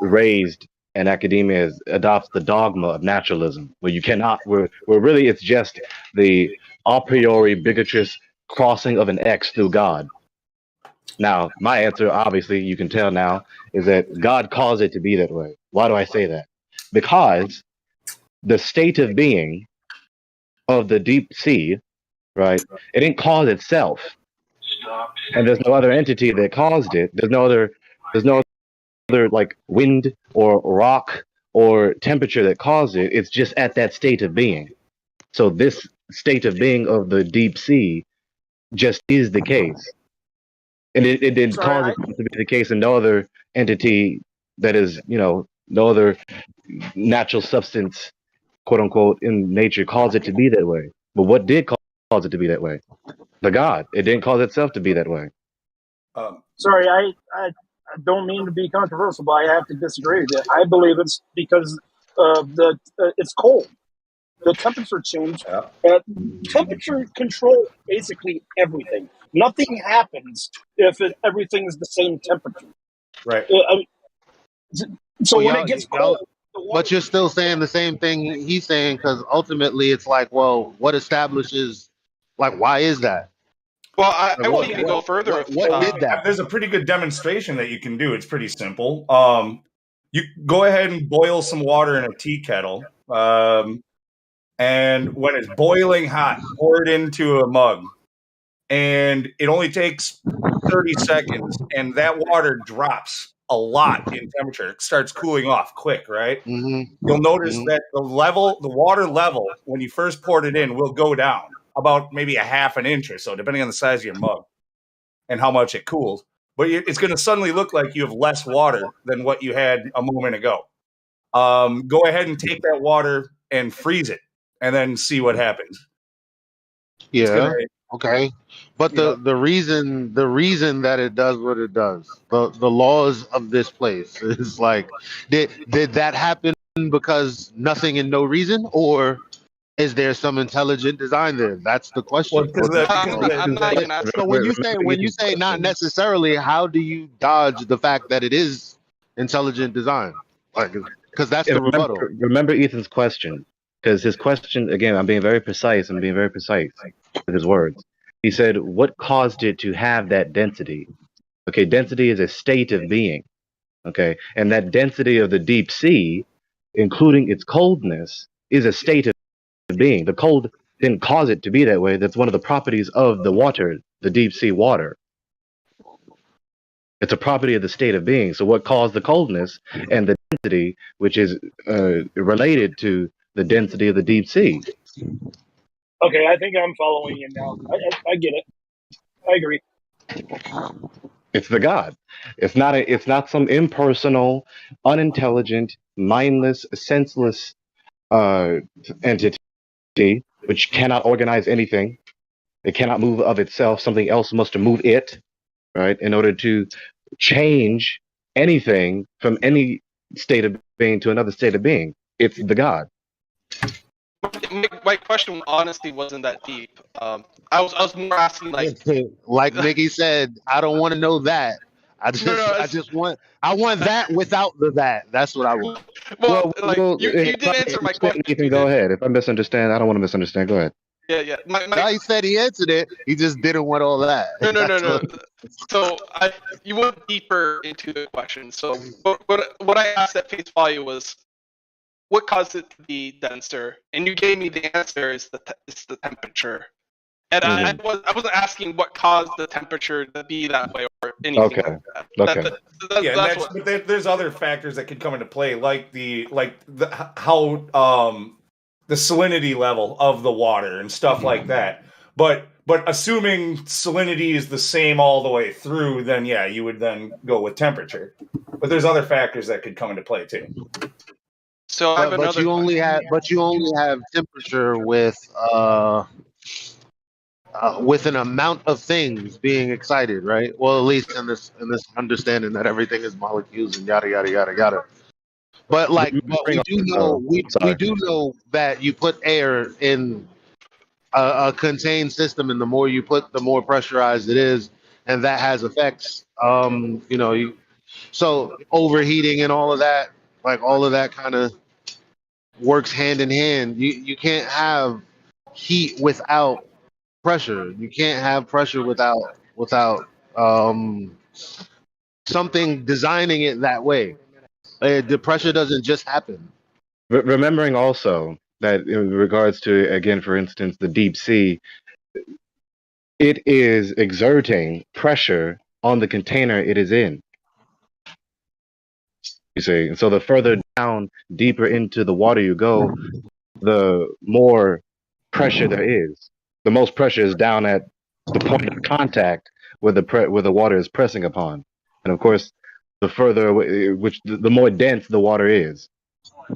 raised, and academia adopts the dogma of naturalism, where you cannot. Where really it's just the a priori bigotous crossing of an X through God. Now, my answer, obviously, you can tell now, is that God caused it to be that way. Why do I say that? Because the state of being of the deep sea. Right? It didn't cause itself, and there's no other entity that caused it. There's no other like wind or rock or temperature that caused it. It's just at that state of being. So this state of being of the deep sea just is the case, and it didn't cause it to be the case, and no other entity that is no other natural substance, quote unquote, in nature caused it to be that way. But what did cause it to be that way? The God. It didn't cause itself to be that way. Sorry, I don't mean to be controversial, but I have to disagree with you. I believe it's because it's cold. The temperature change. Temperature control basically everything. Nothing happens if everything's the same temperature. Right. So when it gets cold. But you're still saying the same thing he's saying, because ultimately it's like, well, what establishes, like, why is that? Well, I want you to go further. What did that? There's a pretty good demonstration that you can do. It's pretty simple. You go ahead and boil some water in a tea kettle, and when it's boiling hot, pour it into a mug, and it only takes 30 seconds, and that water drops a lot in temperature. It starts cooling off quick, right? Mm-hmm. You'll notice that the water level, when you first poured it in, will go down about maybe a half an inch or so, depending on the size of your mug and how much it cools. But it's going to suddenly look like you have less water than what you had a moment ago. Go ahead and take that water and freeze it, and then see what happens. Yeah. Okay. But the reason that it does what it does, the laws of this place is like, did that happen because nothing and no reason, or Is there some intelligent design there? That's the question. I'm not even asking. So when you say not necessarily, how do you dodge the fact that it is intelligent design? Like, because that's the rebuttal. Remember Ethan's question, because his question, again, I'm being very precise. I'm being very precise with his words. He said, "What caused it to have that density?" Okay, density is a state of being. Okay, and that density of the deep sea, including its coldness, is a state of being. The cold didn't cause it to be that way. That's one of the properties of the water, the deep sea water. It's a property of the state of being. So what caused the coldness and the density, which is related to the density of the deep sea? Okay, I think I'm following you now. I get it. I agree. It's the God. It's not some impersonal, unintelligent, mindless, senseless entity which cannot organize anything. It cannot move of itself. Something else must move it, right? In order to change anything from any state of being to another state of being. It's the God. My question honestly wasn't that deep. I was more asking like Mickey said, I don't want to know that. I want that without the that. That's what I want. Well, you did answer my question. Ethan, go ahead. If I misunderstand, I don't want to misunderstand. Go ahead. Yeah. No, he said he answered it. He just didn't want all that. No. So you went deeper into the question. So what I asked at face value was, what caused it to be denser? And you gave me the answer is the temperature. And I wasn't asking what caused the temperature to be that way or anything like that. But there's other factors that could come into play, like how the salinity level of the water and stuff like that. But assuming salinity is the same all the way through, then yeah, you would then go with temperature. But there's other factors that could come into play too. So but you only have temperature with an amount of things being excited, right? Well, at least in this understanding that everything is molecules and yada yada yada yada. But we do know that you put air in a contained system, and the more you put, the more pressurized it is, and that has effects. So overheating and all of that, all of that kind of works hand in hand. You can't have heat without pressure. You can't have pressure without something designing it that way. The pressure doesn't just happen. Remembering also that in regards to, again, for instance, the deep sea, it is exerting pressure on the container it is in. You see, and so the further down, deeper into the water you go, the more pressure there is. The most pressure is down at the point of contact where the water is pressing upon, and of course, the further away, the more dense the water is.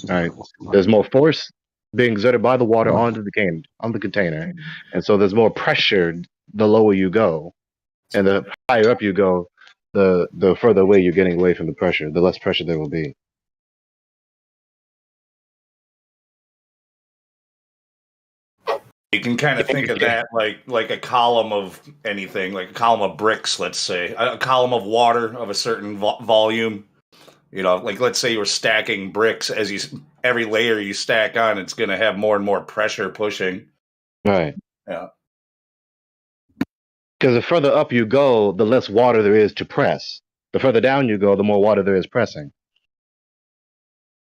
Right, there's more force being exerted by the water onto the container, and so there's more pressure the lower you go, and the higher up you go, the further away you're getting away from the pressure, the less pressure there will be. You can kind of think of that like a column of anything, like a column of bricks, let's say, a column of water of a certain volume. Like let's say you were stacking bricks. Every layer you stack on, it's going to have more and more pressure pushing. Right. Yeah. Because the further up you go, the less water there is to press. The further down you go, the more water there is pressing.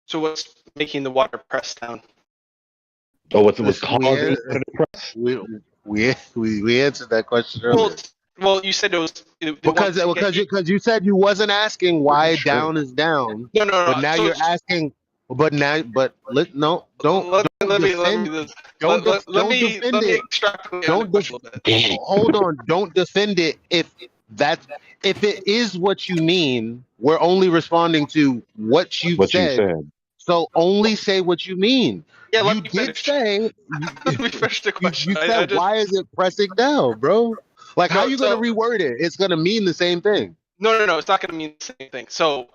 So what's making the water press down? Oh, what's causing it to press? We answered that question earlier. Well, you said it was because you said you wasn't asking why down is down. No. But now you're asking. Don't defend it. Hold on. Don't defend it. If it is what you mean, we're only responding to what you said. So only say what you mean. Yeah, you did say. Let me finish the question. You said, why is it pressing down, bro? How are you going to reword it? It's going to mean the same thing. No. It's not going to mean the same thing. So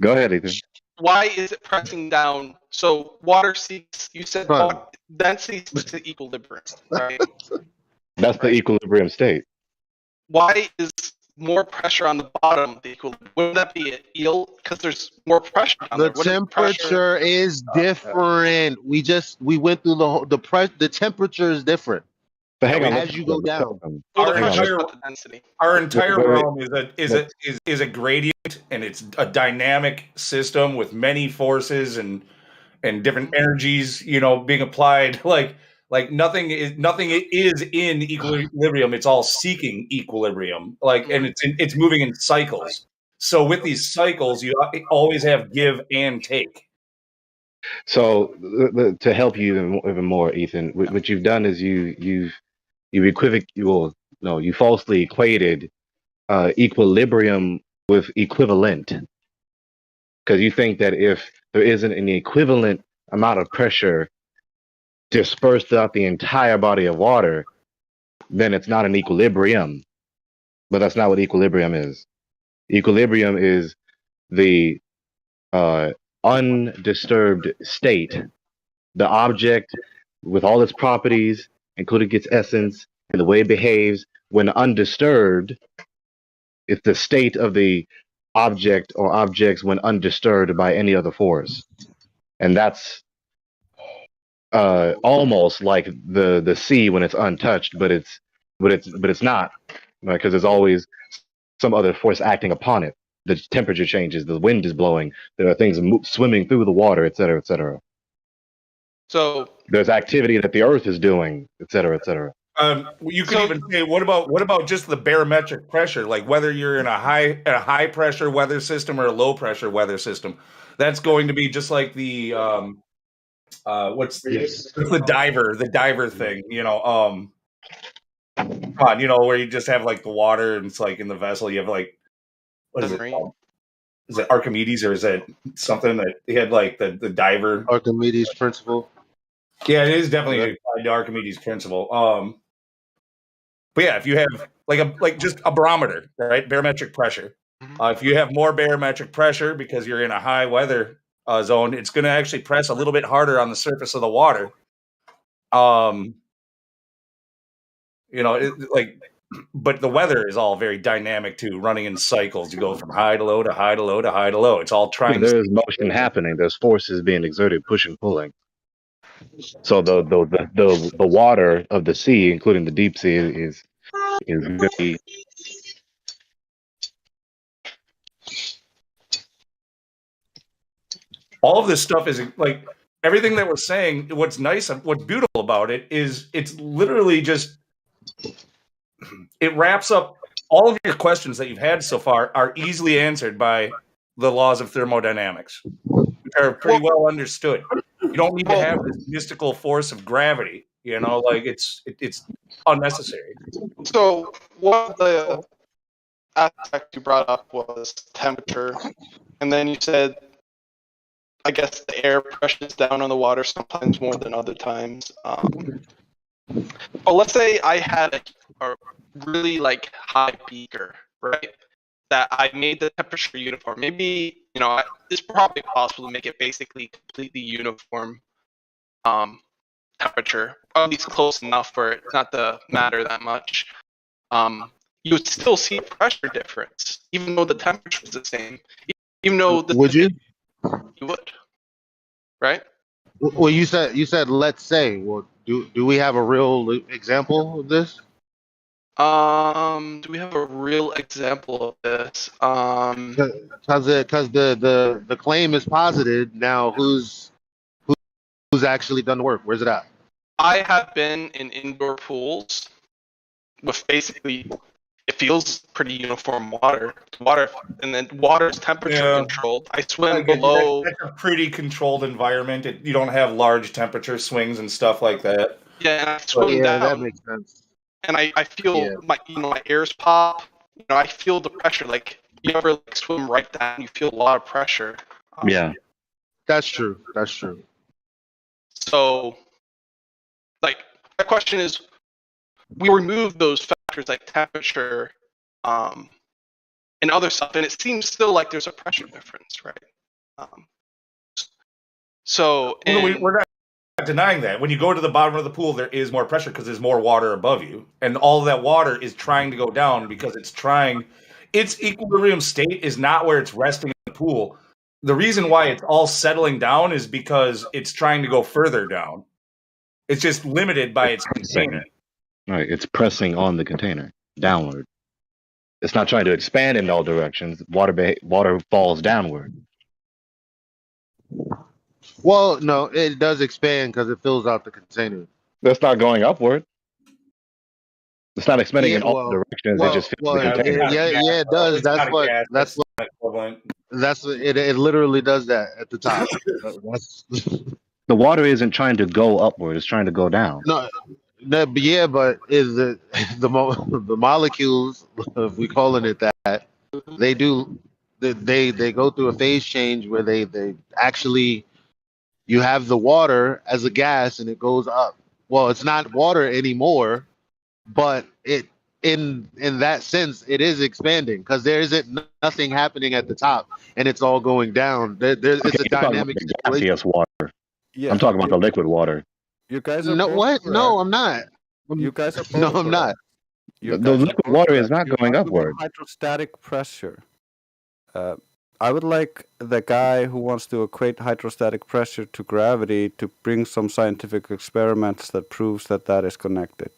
go ahead, Ethan. why is it pressing down? So water seeks. You said density seeks to equilibrium, right? That's the equilibrium state. Why is more pressure on the bottom of the equilibrium? Wouldn't that be an eel? Because there's more pressure down The there. temperature is different. We went through the temperature is different. But hang on, as you go down. Well, the pressure is not the density. Our entire Wait, wait, realm is a gradient, and it's a dynamic system with many forces and different energies, being applied. Like nothing is in equilibrium. It's all seeking equilibrium. And it's moving in cycles. So with these cycles, you always have give and take. So to help you even more, Ethan, what you've done is you falsely equated equilibrium with equivalent, because you think that if there isn't an equivalent amount of pressure dispersed throughout the entire body of water, then it's not an equilibrium. But that's not what equilibrium is. Equilibrium is the undisturbed state, the object with all its properties, including its essence and the way it behaves when undisturbed. It's the state of the object or objects when undisturbed by any other force, and that's almost like the sea when it's untouched, but it's not, because there's always some other force acting upon it. The temperature changes, the wind is blowing, there are things swimming through the water, etc., etc. So there's activity that the earth is doing, etc., etc. You could even say, what about just the barometric pressure? Like whether you're in a high pressure weather system or a low pressure weather system, that's going to be just like the what's the diver thing, where you just have like the water and it's like in the vessel you have like, what is it called? Is it Archimedes or is it something that he had like the diver? Archimedes principle. Yeah, it is definitely applied to Archimedes principle. But yeah, if you have like just a barometer, right? Barometric pressure. If you have more barometric pressure because you're in a high weather zone, it's going to actually press a little bit harder on the surface of the water. But the weather is all very dynamic too, running in cycles. You go from high to low to high to low to high to low. It's all trying. There's motion happening. There's forces being exerted, pushing, pulling. So the water of the sea, including the deep sea, is very. All of this stuff is like everything that we're saying. What's nice, what's beautiful about it is it's literally just it wraps up all of your questions that you've had so far are easily answered by the laws of thermodynamics, which are pretty well understood. You don't need to have this mystical force of gravity, like it's unnecessary. So one of the aspects you brought up was temperature, and then you said, I guess the air presses down on the water sometimes more than other times. But let's say I had a really like high beaker, right? That I made the temperature uniform. Maybe it's probably possible to make it basically completely uniform temperature, or at least close enough for it not to matter that much. You would still see a pressure difference, even though the temperature is the same. Even though you would, right? Well, you said let's say. Well, do we have a real example of this? Do we have a real example of this? Because the claim is posited. Now, who's actually done the work? Where's it at? I have been in indoor pools with basically it feels pretty uniform water, and then water's temperature controlled. I swim below. That's a pretty controlled environment. You don't have large temperature swings and stuff like that. Yeah, and I swim down. That makes sense. And I feel my ears pop. I feel the pressure. Like you ever swim right down, you feel a lot of pressure. Yeah, that's true. That's true. So, like, my question is, we remove those factors like temperature, and other stuff, and it seems still like there's a pressure difference, right? So we're not denying that. When you go to the bottom of the pool, there is more pressure because there's more water above you, and all of that water is trying to go down because it's trying. Its equilibrium state is not where it's resting in the pool. The reason why it's all settling down is because it's trying to go further down. It's just limited by its container. Right, it's pressing on the container downward. It's not trying to expand in all directions. Water falls downward. Well, no, it does expand because it fills out the container. That's not going upward. It's not expanding in all directions. It just fills the container. It does. That's what it literally does that at the top. The water isn't trying to go upward; it's trying to go down. No, but is the molecules, if we calling it that, they go through a phase change where they actually, you have the water as a gas and it goes up. Well, it's not water anymore, but it in that sense it is expanding because there isn't nothing happening at the top and it's all going down. It's a dynamic situation. Gaseous water. Yeah, I'm talking about the liquid water. You guys are No, both what? correct. No, I'm not. You guys are both No, I'm correct. not. You The guys are liquid both water is correct. not You're going talking about upward. Hydrostatic pressure. I would like the guy who wants to equate hydrostatic pressure to gravity to bring some scientific experiments that proves that is connected.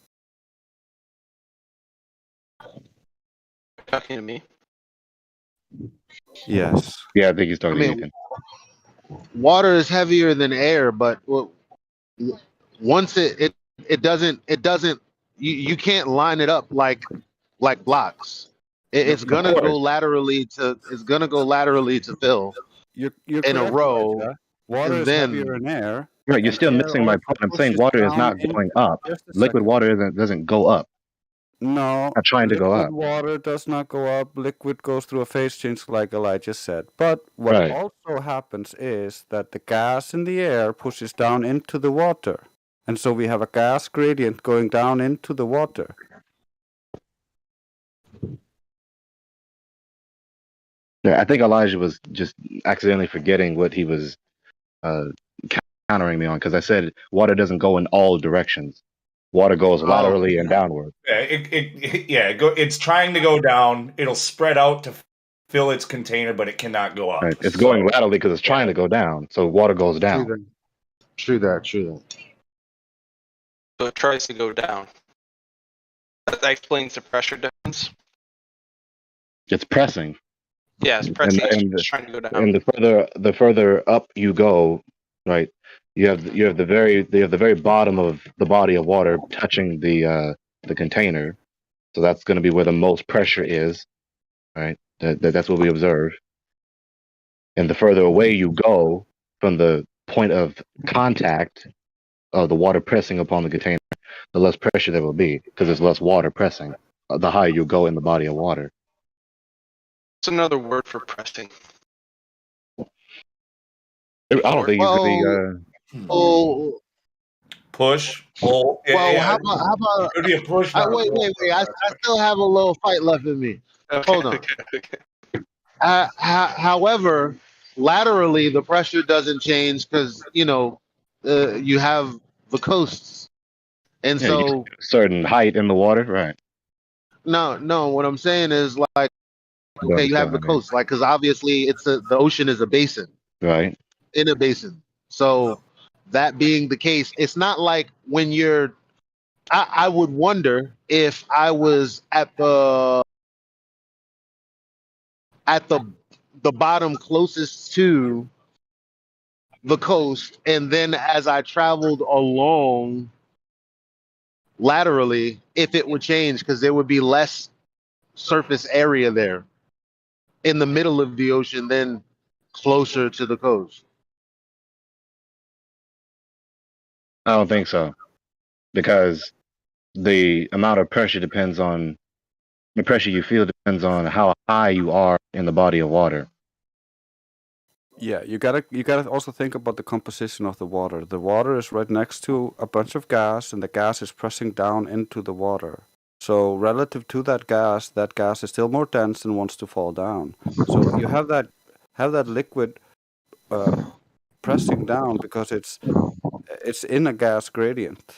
Talking to me? Yes. Yeah, I think he's talking to I mean, Ethan. water is heavier than air, but once it doesn't you can't line it up like blocks. It's gonna go laterally to fill You're in a correct, row, Elijah. Water and is then heavier in air. Right, you're and still air missing my also point. I'm saying pushes water is down not going up. Just a Liquid second. water doesn't go up. No, Not trying to go liquid up. water does not go up. Liquid goes through a phase change, like Elijah said. But what Right. also happens is that the gas in the air pushes down into the water. And so we have a gas gradient going down into the water. Yeah, I think Elijah was just accidentally forgetting what he was countering me on because I said water doesn't go in all directions. Water goes laterally and downward. Yeah, it's trying to go down. It'll spread out to fill its container, but it cannot go up. Right. It's going laterally because it's trying to go down. So water goes down. True that. So it tries to go down. That explains the pressure difference. It's pressing. Yeah, it's pressing. And It's trying to go down. And the further up you go, right, you have the very bottom of the body of water touching the container. So that's going to be where the most pressure is, right? That's what we observe. And the further away you go from the point of contact of the water pressing upon the container, the less pressure there will be because there's less water pressing. The higher you go in the body of water. It's another word for pressing. I don't think he's really. Push, pull. Well, how about? It could be a push. Wait. I still have a little fight left in me. Hold on. However, laterally the pressure doesn't change because you have the coasts, and Yeah, so certain height in the water, right? no. What I'm saying is like, okay, you have the coast, like because obviously the ocean is a basin, right? In a basin. So that being the case, it's not like when you're. I would wonder if I was at the bottom closest to the coast, and then as I traveled along laterally, if it would change because there would be less surface area there in the middle of the ocean than closer to the coast. I don't think so, because the amount of pressure depends on the pressure you feel depends on how high you are in the body of water. Yeah, you gotta also think about the composition of the water. The water is right next to a bunch of gas, and the gas is pressing down into the water. So relative to that gas is still more dense and wants to fall down. So you have that liquid pressing down because it's in a gas gradient.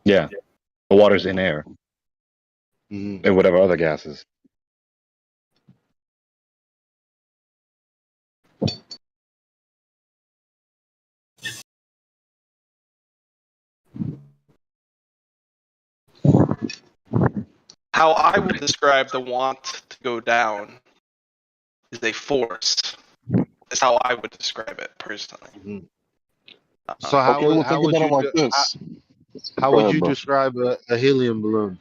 Yeah, the water's in air and whatever other gases. How I would describe the want to go down is a force. That's how I would describe it personally. So how would you describe a helium balloon?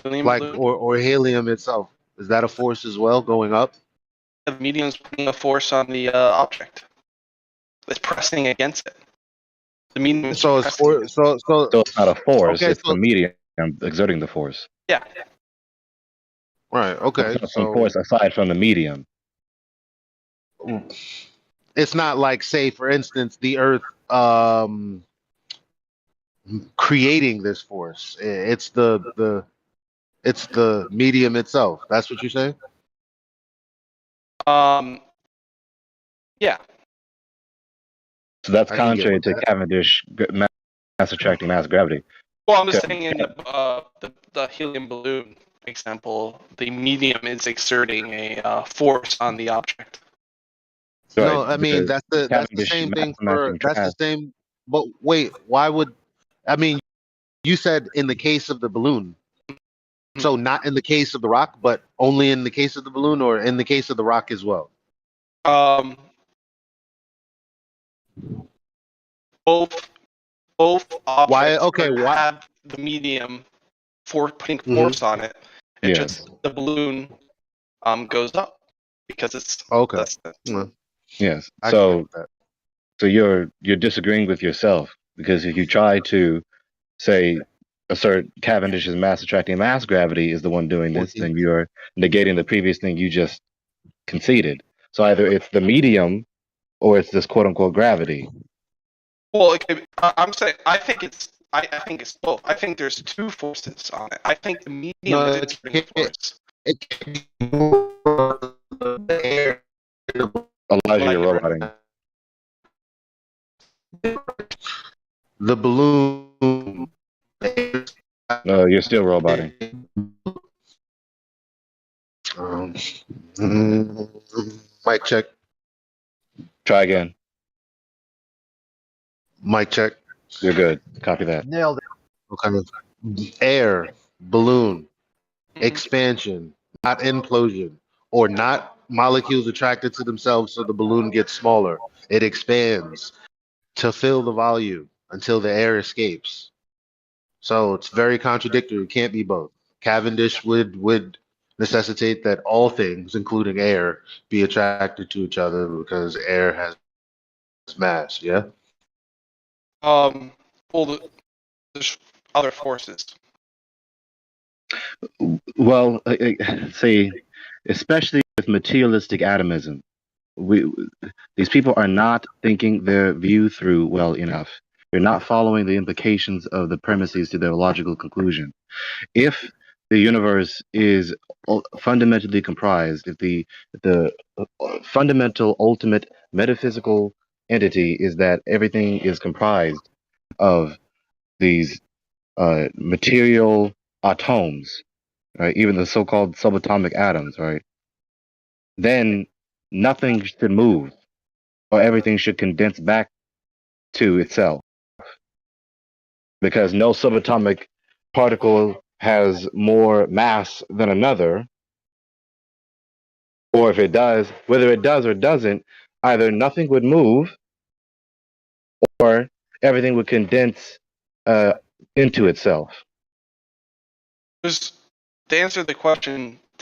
Helium like balloon? or helium itself? Is that a force as well going up? The medium is putting a force on the object. It's pressing against it. The medium is so it's for so it's not a force, okay, it's the medium exerting the force. Yeah. Right, okay. It's not some force aside from the medium. It's not like, say, for instance, the Earth creating this force. It's the medium itself. That's what you're saying? Yeah. So that's contrary to Cavendish mass attracting mass gravity. Well, I'm just saying in the helium balloon example, the medium is exerting a force on the object. No, I mean that's the same thing for the same. But wait, why would I mean? You said in the case of the balloon, so not in the case of the rock, but only in the case of the balloon, or in the case of the rock as well. Both objects have the medium for putting force on it. It just the balloon goes up because it's Yes. So you're disagreeing with yourself, because if you try to say assert Cavendish's mass attracting mass gravity is the one doing this, then you're negating the previous thing you just conceded. So either it's the medium or it's this quote unquote gravity. Well, I'm saying I think it's both. I think there's two forces on it. I think the medium is exerting force. Elijah, you're roboting. The balloon. No, you're still roboting. Mic check. Try again. Mic check. You're good. Copy that. Nailed it. Okay. Air, balloon, expansion, not implosion, or not molecules attracted to themselves so the balloon gets smaller. It expands to fill the volume until the air escapes. So it's very contradictory. It can't be both. Cavendish would necessitate that all things, including air, be attracted to each other because air has mass. Yeah. Well, there's other forces. Well, see, especially with materialistic atomism, these people are not thinking their view through well enough. They're not following the implications of the premises to their logical conclusion. If the universe is fundamentally comprised, if the fundamental, ultimate metaphysical entity is that everything is comprised of these material atoms, right? Even the so-called subatomic atoms, right? Then nothing should move, or everything should condense back to itself, because no subatomic particle has more mass than another. Or if it does, whether it does or doesn't, either nothing would move or everything would condense into itself. The answer to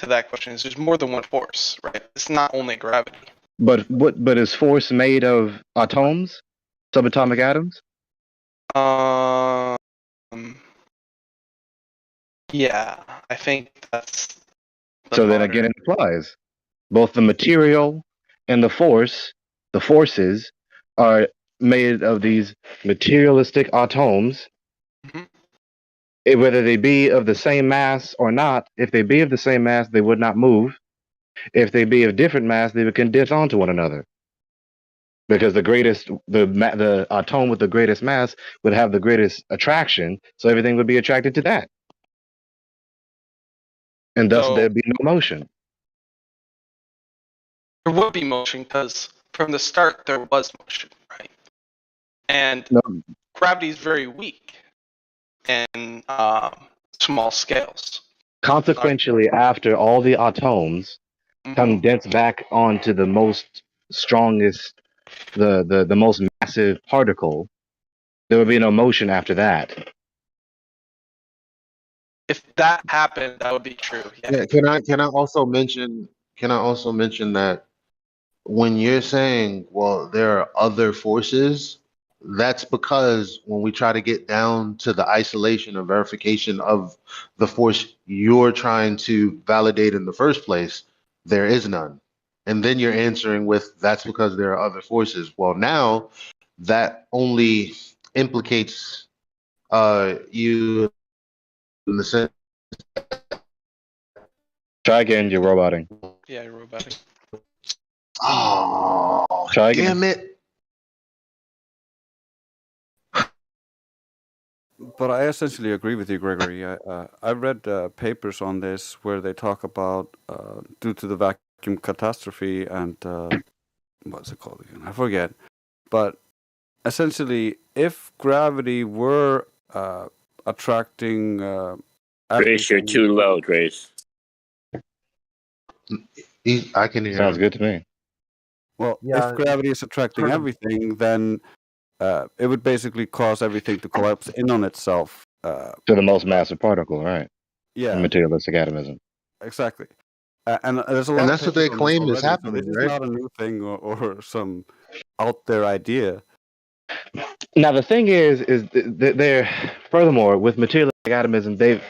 that question is there's more than one force, right? It's not only gravity. But is force made of atoms, subatomic atoms? Yeah, I think that's. So then again, it applies. Both the material and the forces are made of these materialistic atoms. Whether they be of the same mass or not, if they be of the same mass, they would not move. If they be of different mass, they would condense onto one another. because the atome with the greatest mass would have the greatest attraction, so everything would be attracted to that, and thus there'd be no motion. There would be motion because from the start there was motion, right? And gravity is very weak in small scales. Consequentially, after all the atoms condense back onto the most strongest, the most massive particle, there would be no motion after that. If that happened, that would be true. Yeah. Can I also mention that when you're saying, well, there are other forces, that's because when we try to get down to the isolation or verification of the force you're trying to validate in the first place, there is none. And then you're answering with, that's because there are other forces. Well, now that only implicates you in the sense. Try again, you're roboting. Yeah, you're roboting. Oh, try again. Damn it. But I essentially agree with you, Gregory. I read papers on this where they talk about due to the vacuum catastrophe and what's it called again? I forget. But essentially, if gravity were attracting Grace, you're too low, Grace. I can hear. Sounds good to me. Well, Yeah, if gravity is attracting everything, then it would basically cause everything to collapse in on itself. To the most massive particle, right? Yeah. In materialistic atomism. Exactly. And there's a lot. And of that's what they papers on this claim is already, happening, so this right? is not a new thing or some out there idea. Now the thing is they're furthermore with materialistic atomism, they've,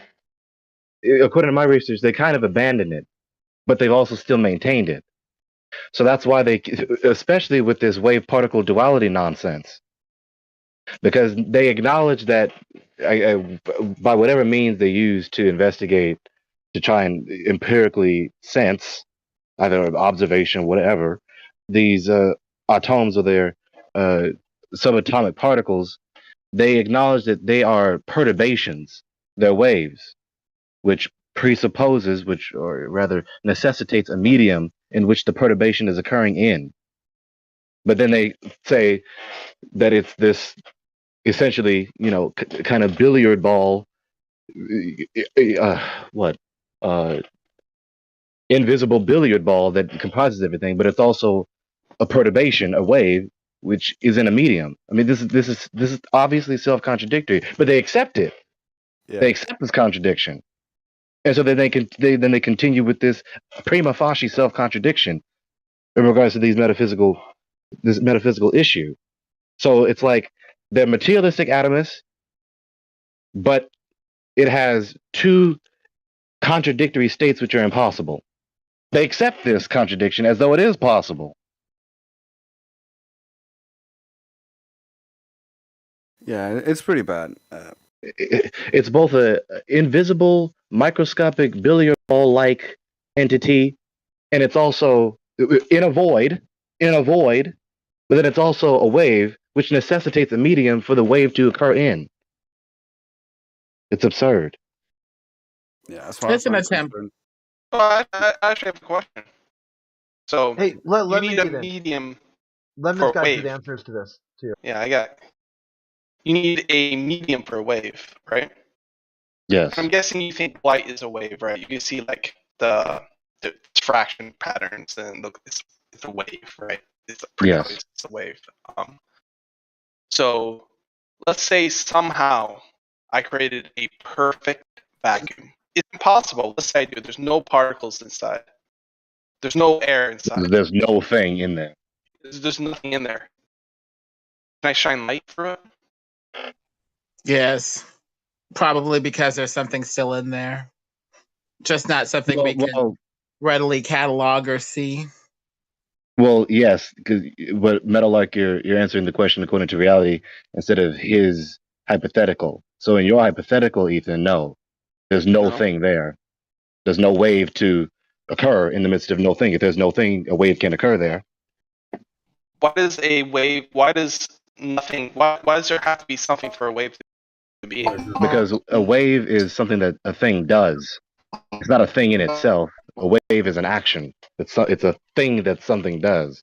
according to my research, they kind of abandoned it, but they've also still maintained it. So that's why they, especially with this wave particle duality nonsense, because they acknowledge that by whatever means they use to investigate, to try and empirically sense, either observation, whatever, these atoms or their subatomic particles, they acknowledge that they are perturbations, they're waves, which presupposes, which or rather necessitates a medium in which the perturbation is occurring in. But then they say that it's this essentially, kind of billiard ball, invisible billiard ball that comprises everything, but it's also a perturbation, a wave, which is in a medium. I mean, this is obviously self-contradictory, but they accept it. Yeah. They accept this contradiction, and so then they continue with this prima facie self-contradiction in regards to this metaphysical issue. So it's like they're materialistic atomists, but it has two contradictory states which are impossible. They accept this contradiction as though it is possible. Yeah, it's pretty bad. It's both a invisible, microscopic billiard ball-like entity, and it's also in a void, but then it's also a wave, which necessitates a medium for the wave to occur in. It's absurd. Yeah, as far as I'm concerned. Well, I actually have a question. So, hey, let you me need get a in. medium Lemon's for a got wave. good answers to this too. Yeah, I got. You need a medium for a wave, right? Yes. I'm guessing you think light is a wave, right? You can see like the diffraction patterns, and look, it's a wave, right? It's a wave. So let's say somehow I created a perfect vacuum. It's impossible. Let's say I do. There's no particles inside. There's no air inside. There's no thing in there. There's nothing in there. Can I shine light through it? Yes, probably because there's something still in there, just not something we can readily catalog or see. Well, yes, but Metalark, you're answering the question according to reality instead of his hypothetical. So in your hypothetical, Ethan, no, there's no thing there. There's no wave to occur in the midst of no thing. If there's no thing, a wave can occur there. Why does a wave? Why does nothing? Why does there have to be something for a wave to be? Because a wave is something that a thing does. It's not a thing in itself. A wave is an action. It's a thing that something does.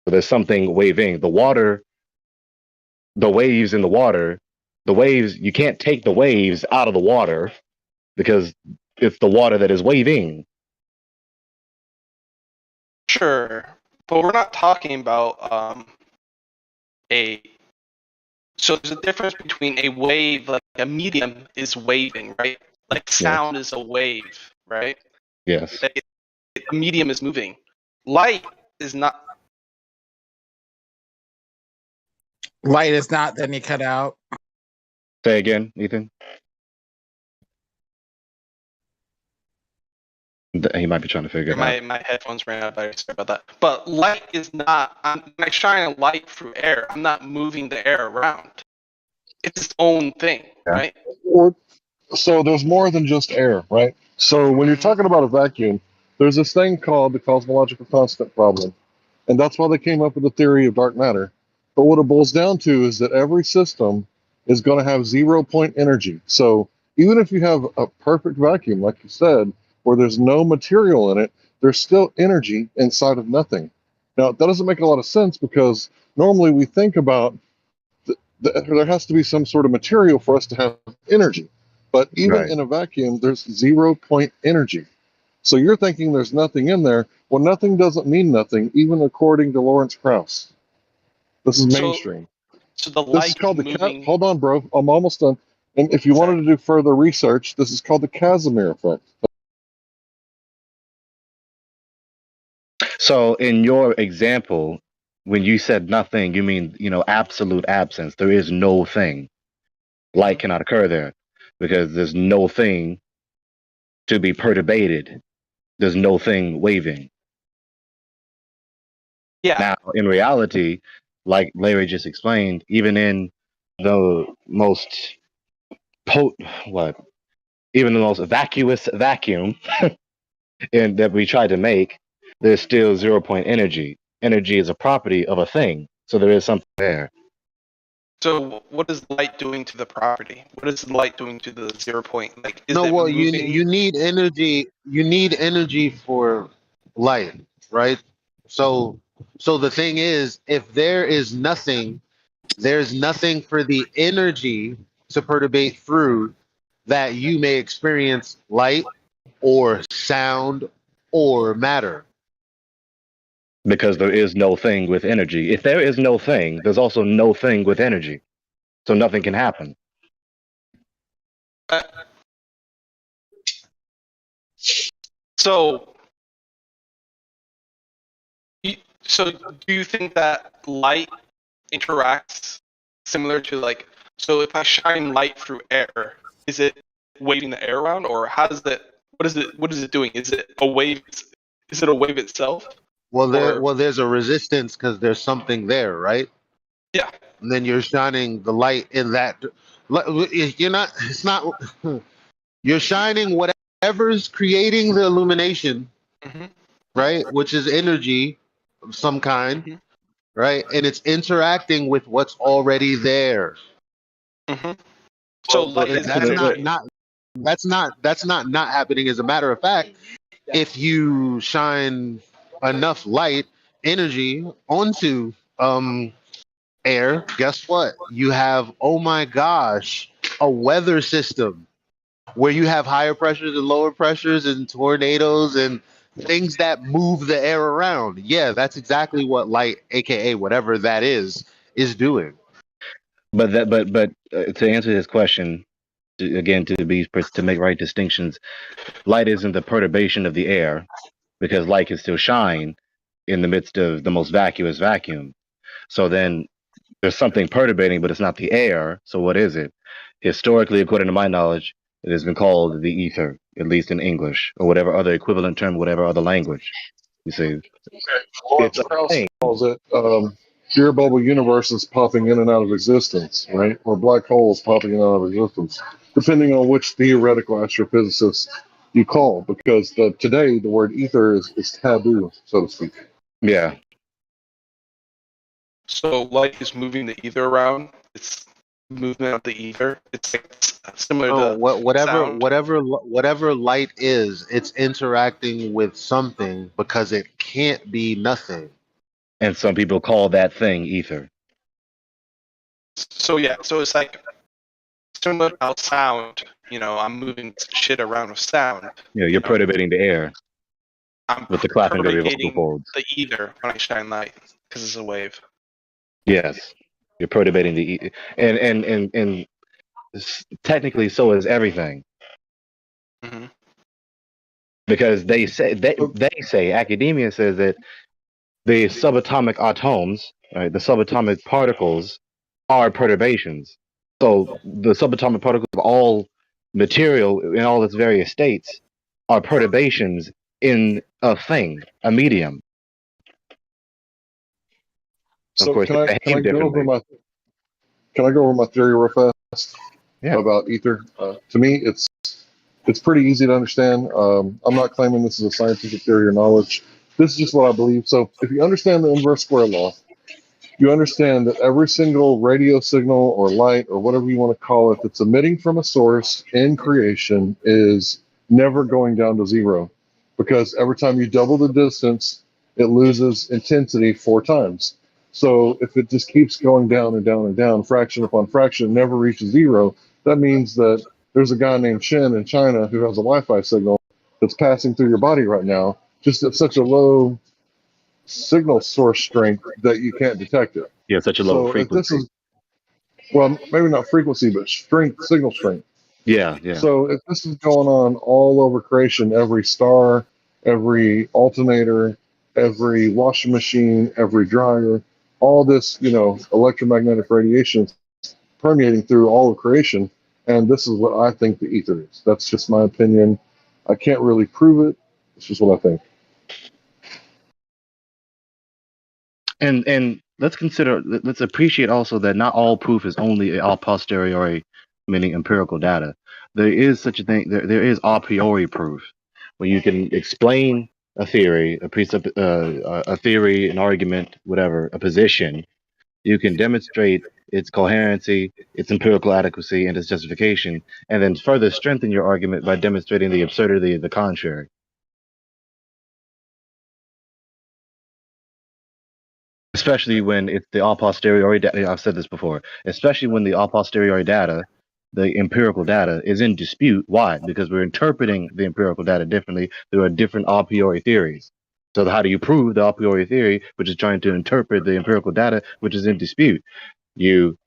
So there's something waving. The water, the waves in the water, the waves. You can't take the waves out of the water because it's the water that is waving. Sure, but we're not talking about a. So there's a difference between a wave, like a medium is waving, right? Like sound is a wave, right? Yes. A medium is moving. Light is not. Light is not. Then you cut out. Say again, Ethan. He might be trying to figure it out. My headphones ran out of battery. Sorry about that. But light is not. When I shine a light through air, I'm not moving the air around. It's its own thing, right? So there's more than just air, right? So when you're talking about a vacuum, there's this thing called the cosmological constant problem. And that's why they came up with the theory of dark matter. But what it boils down to is that every system is going to have 0 point energy. So even if you have a perfect vacuum, like you said, where there's no material in it, there's still energy inside of nothing. Now, that doesn't make a lot of sense because normally we think about there has to be some sort of material for us to have energy. But even in a vacuum, there's 0 point energy. So you're thinking there's nothing in there. Well, nothing doesn't mean nothing, even according to Lawrence Krauss. This is mainstream. So the This light is called the moving. hold on, bro. I'm almost done. And if you wanted to do further research, this is called the Casimir effect. So in your example, when you said nothing, you mean, absolute absence. There is no thing. Light cannot occur there because there's no thing to be perturbated. There's no thing waving. Yeah. Now, in reality, like Larry just explained, even in the most even the most vacuous vacuum that we try to make, there's still 0 point energy. Energy is a property of a thing, so there is something there. So what is light doing to the property? What is light doing to the 0 point? Like, is No, it well, moving? you need energy. You need energy for light, right? So the thing is, if there is nothing, there's nothing for the energy to perturbate through that you may experience light or sound or matter. Because there is no thing with energy. If there is no thing, there's also no thing with energy. So nothing can happen. So do you think that light interacts similar to so if I shine light through air, is it waving the air around, or how does it? What is it doing? Is it a wave? Is it a wave itself? Well, there's a resistance because there's something there, right? Yeah. And then you're shining the light in that. You're not. It's not. You're shining whatever's creating the illumination, right? Which is energy of some kind, right? And it's interacting with what's already there. So light is that's not happening. As a matter of fact, if you shine enough light energy onto air, guess what? You have, oh my gosh, a weather system where you have higher pressures and lower pressures and tornadoes and things that move the air around. Yeah, that's exactly what light, aka whatever that is doing. But to answer his question, to make right distinctions, light isn't the perturbation of the air, because light can still shine in the midst of the most vacuous vacuum. So then there's something perturbating, but it's not the air. So what is it? Historically, according to my knowledge, it has been called the ether, at least in English, or whatever other equivalent term, whatever other language. You see, Lawrence Krauss calls it pure bubble universes popping in and out of existence, right? Or black holes popping in and out of existence, depending on which theoretical astrophysicist you call, because today the word ether is taboo, so to speak. Yeah. So light is moving the ether around. It's movement of the ether. It's like similar No, to whatever, sound. whatever light is, it's interacting with something because it can't be nothing. And some people call that thing ether. So yeah, so it's like similar to sound. I'm moving shit around with sound. Yeah, you're perturbating the air I'm with the clapping of your vocal perturbating cords. the ether when I shine light because it's a wave. Yes, you're perturbating the and technically so is everything, Mm-hmm. because they say academia says that the subatomic atoms, right, the subatomic particles, are perturbations. So the subatomic particles of all material in all its various states are perturbations in a thing, a medium. Of So course, can they I behave go over differently. my theory real fast Yeah. about ether? To me, it's pretty easy to understand. I'm not claiming this is a scientific theory or knowledge. This is just what I believe. So if you understand the inverse square law, you understand that every single radio signal or light or whatever you want to call it that's emitting from a source in creation is never going down to zero, because every time you double the distance, it loses intensity 4 times. So if it just keeps going down and down and down, fraction upon fraction, never reaches zero, that means that there's a guy named Shen in China who has a Wi-Fi signal that's passing through your body right now, just at such a low signal source strength that you can't detect it. Yeah, such a low So if this frequency. is, well, maybe not frequency, but strength, signal strength. Yeah. So if this is going on all over creation, every star, every alternator, every washing machine, every dryer, all this, electromagnetic radiation is permeating through all of creation. And this is what I think the ether is. That's just my opinion. I can't really prove it. It's just what I think. And let's appreciate also that not all proof is only a posteriori, meaning empirical data. There is such a thing. There is a priori proof, where you can explain a theory, a theory, an argument, whatever, a position. You can demonstrate its coherency, its empirical adequacy, and its justification, and then further strengthen your argument by demonstrating the absurdity of the contrary. Especially when it's the a posteriori data. I've said this before. Especially when the a posteriori data, the empirical data, is in dispute. Why? Because we're interpreting the empirical data differently. There are different a priori theories. So how do you prove the a priori theory, which is trying to interpret the empirical data, which is in dispute? You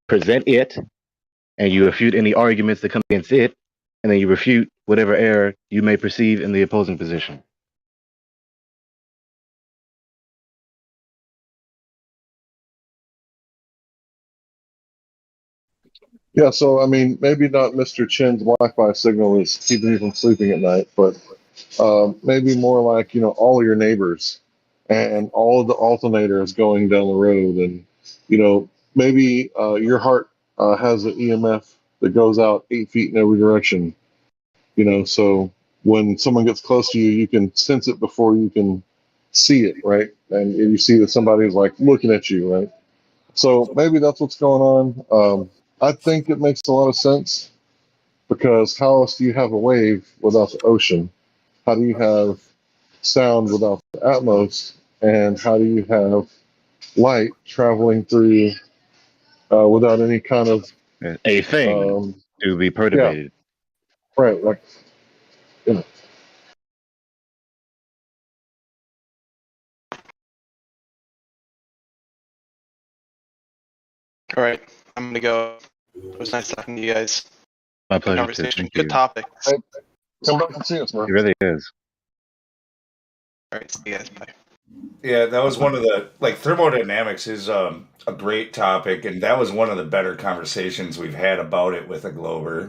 present it, and you refute any arguments that come against it, and then you refute whatever error you may perceive in the opposing position. Yeah, so I mean, maybe not Mr. Chin's Wi-Fi signal is keeping you from sleeping at night, but maybe more like all of your neighbors and all of the alternators going down the road, and maybe your heart has an EMF that goes out 8 feet in every direction. So when someone gets close to you, you can sense it before you can see it, right? And you see that somebody's like looking at you, right? So maybe that's what's going on. I think it makes a lot of sense, because how else do you have a wave without the ocean? How do you have sound without the atmos? And how do you have light traveling through without any kind of a thing to be perturbated? Yeah, right. Like, All right, I'm gonna go. It was nice talking to you guys. My Good pleasure. conversation. Thank Good you. topic. Hey, come back and see us, man. It really is. All right, see you guys. Bye. Yeah, that was one of the thermodynamics is a great topic, and that was one of the better conversations we've had about it with a Glober.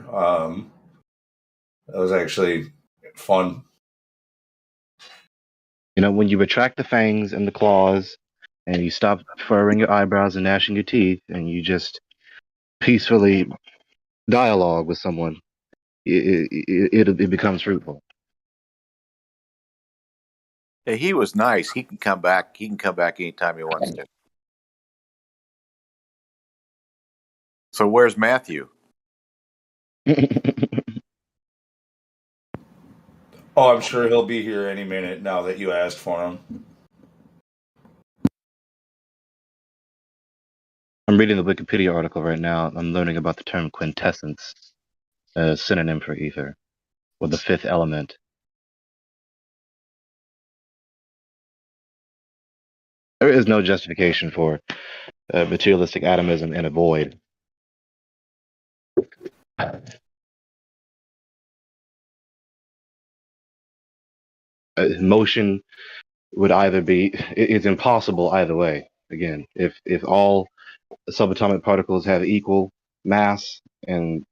That was actually fun. When you retract the fangs and the claws, and you stop furrowing your eyebrows and gnashing your teeth, and you just peacefully dialogue with someone, it becomes fruitful. Hey, he was nice. He can come back. He can come back anytime he wants to. So where's Matthew? Oh, I'm sure he'll be here any minute now that you asked for him. I'm reading the Wikipedia article right now. I'm learning about the term quintessence, a synonym for ether, or the fifth element. There is no justification for materialistic atomism in a void. Motion would either be, it's impossible either way. Again, if all subatomic particles have equal mass and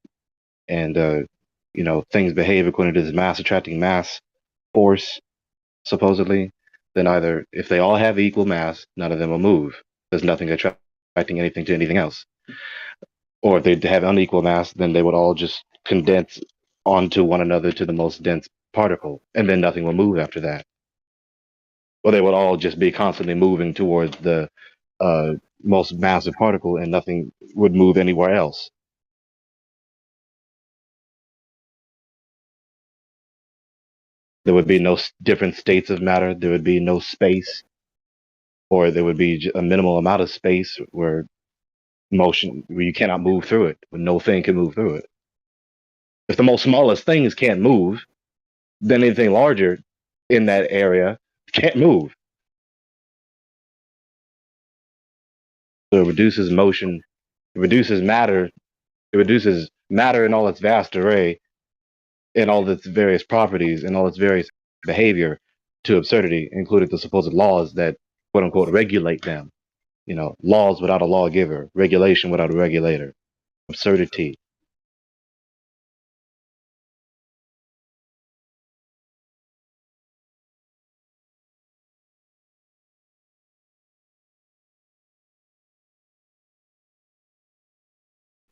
things behave according to this mass attracting mass force, supposedly, then either if they all have equal mass, none of them will move. There's nothing attracting anything to anything else. Or if they have unequal mass, then they would all just condense onto one another to the most dense particle, and then nothing will move after that. Or they would all just be constantly moving towards the most massive particle, and nothing would move anywhere else. There would be no different states of matter. There would be no space, or there would be a minimal amount of space where you cannot move through it, when no thing can move through it. If the most smallest things can't move, then anything larger in that area can't move. So it reduces motion, it reduces matter in all its vast array, in all its various properties, and all its various behavior to absurdity, including the supposed laws that quote unquote regulate them. Laws without a lawgiver, regulation without a regulator, absurdity.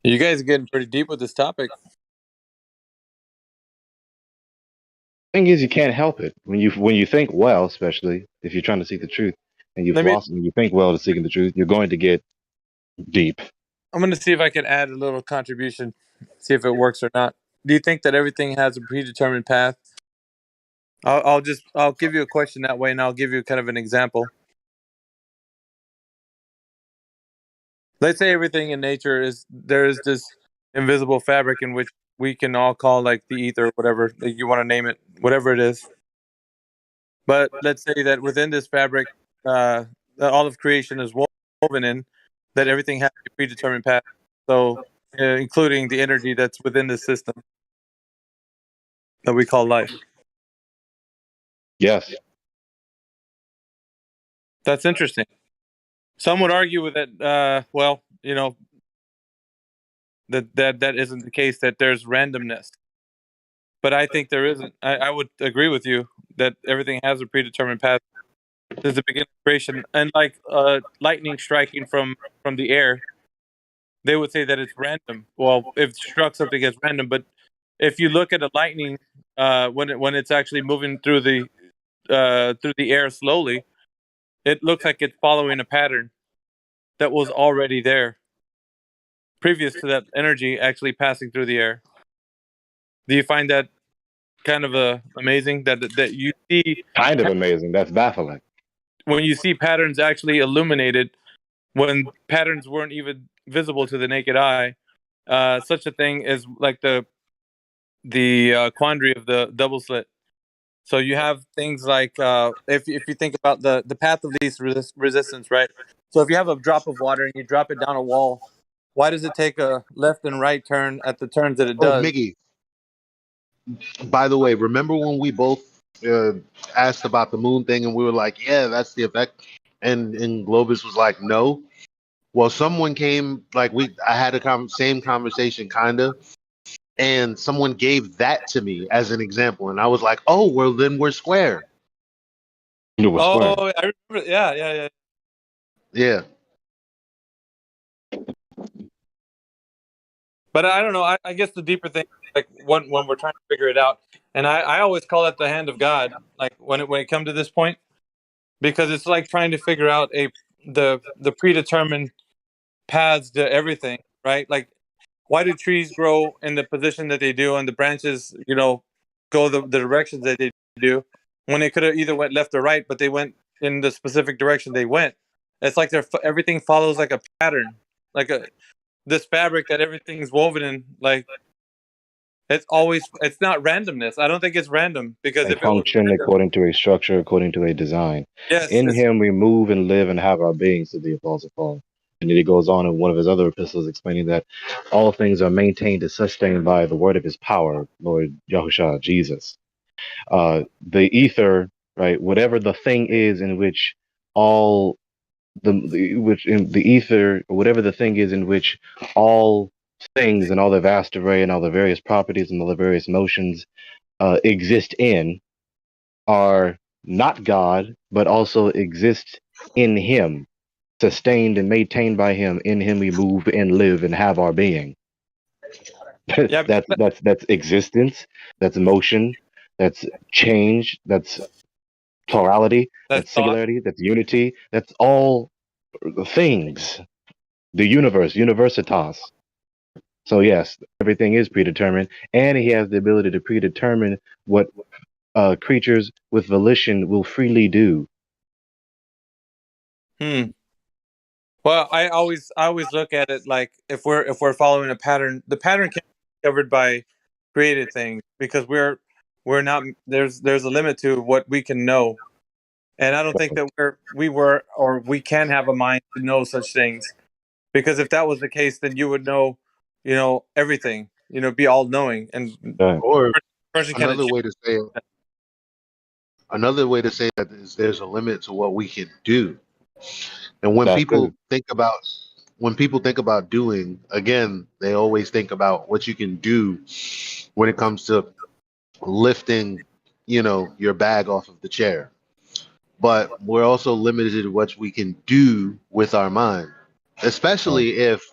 You guys are getting pretty deep with this topic. Thing is, you can't help it when you think well, especially if you're trying to seek the truth, and when you think well to seeking the truth, you're going to get deep. I'm going to see if I can add a little contribution, see if it works or not. Do you think that everything has a predetermined path? I'll give you a question that way, and I'll give you kind of an example. Let's say everything in nature there is this invisible fabric in which we can all call like the ether, whatever you want to name it, whatever it is. But let's say that within this fabric, that all of creation is woven in, that everything has a predetermined path. So, including the energy that's within the system that we call life. Yes. That's interesting. Some would argue with that, that isn't the case, that there's randomness. But I think there isn't. I would agree with you that everything has a predetermined path since the beginning of creation. And like lightning striking from the air, they would say that it's random. Well, if it struck something as random, but if you look at a lightning when it's actually moving through the air slowly, it looks like it's following a pattern that was already there previous to that energy actually passing through the air. Do you find that kind of amazing that you see? Kind of amazing. That's baffling. When you see patterns actually illuminated, when patterns weren't even visible to the naked eye, such a thing is like the quandary of the double slit. So you have things like if you think about the path of least resistance, right? So if you have a drop of water and you drop it down a wall, why does it take a left and right turn at the turns that it does? Mickey, by the way, remember when we both asked about the moon thing and we were like, yeah, that's the effect, and Globus was like, no. Well, someone came, I had a same conversation kind of, and someone gave that to me as an example, and I was like, oh, well, then we're square. I remember. Yeah. Yeah. But I don't know. I guess the deeper thing, like when we're trying to figure it out, and I always call it the hand of God. Like when it comes to this point, because it's like trying to figure out the predetermined paths to everything, right? Like why do trees grow in the position that they do, and the branches, go the directions that they do, when they could have either went left or right, but they went in the specific direction they went. It's like everything follows like a pattern, like this fabric that everything's woven in. Like it's not randomness. I don't think it's random, because They if it was function random, according to a structure, according to a design. yes, In him we move and live and have our being, said the Apostle Paul. And then he goes on in one of his other epistles explaining that all things are maintained and sustained by the word of his power, Lord Yahushua, Jesus. The ether, right, whatever the thing is in which all which in the ether, or whatever the thing is in which all things and all the vast array and all the various properties and all the various motions exist in, are not God, but also exist in Him, sustained and maintained by Him. In Him we move and live and have our being. yeah, that's existence. That's motion. That's change. That's plurality. that's That's thought. singularity. That's unity. That's all things. The universe, universitas. So yes, everything is predetermined, and He has the ability to predetermine what creatures with volition will freely do. Well, I always look at it like, if we're following a pattern, the pattern can be covered by created things, because we're not, there's a limit to what we can know, and I don't think that we can have a mind to know such things, because if that was the case, then you would know, everything, be all knowing, and Or person can another achieve. way to say it, another way to say that is there's a limit to what we can do. And That's good. when people think about doing, again, they always think about what you can do when it comes to lifting, your bag off of the chair. But we're also limited to what we can do with our mind, especially if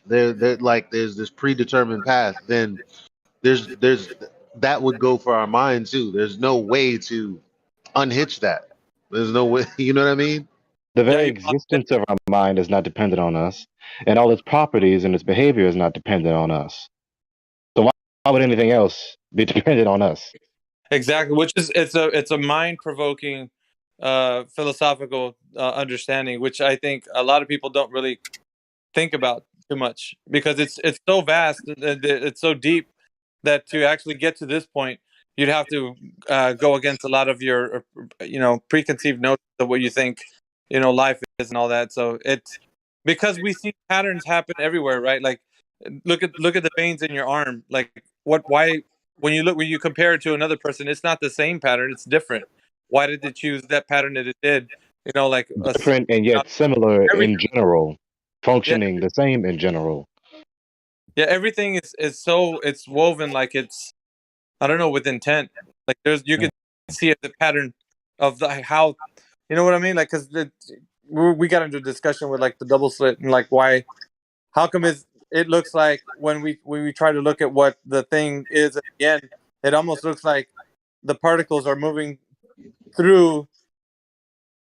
there's this predetermined path. Then there's that would go for our mind too. There's no way to unhitch that. There's no way. You know what I mean? The very existence of our mind is not dependent on us, and all its properties and its behavior is not dependent on us. So why would anything else be dependent on us? Exactly, which is it's a mind provoking philosophical understanding, which I think a lot of people don't really think about too much, because it's so vast and it's so deep, that to actually get to this point, you'd have to go against a lot of your preconceived notions of what you think life is and all that. So it's because we see patterns happen everywhere, right? Like look at the veins in your arm. Like why when you compare it to another person, it's not the same pattern, it's different. Why did it choose that pattern that it did? Like Different and yet similar every in general, yeah, functioning the same in general. yeah, everything is so it's woven, like it's, I don't know, with intent. Like you can see the pattern of how, you know what I mean? Like, because we got into a discussion with like the double slit, and like how come it looks like when we try to look at what the thing is at the end, it almost looks like the particles are moving through,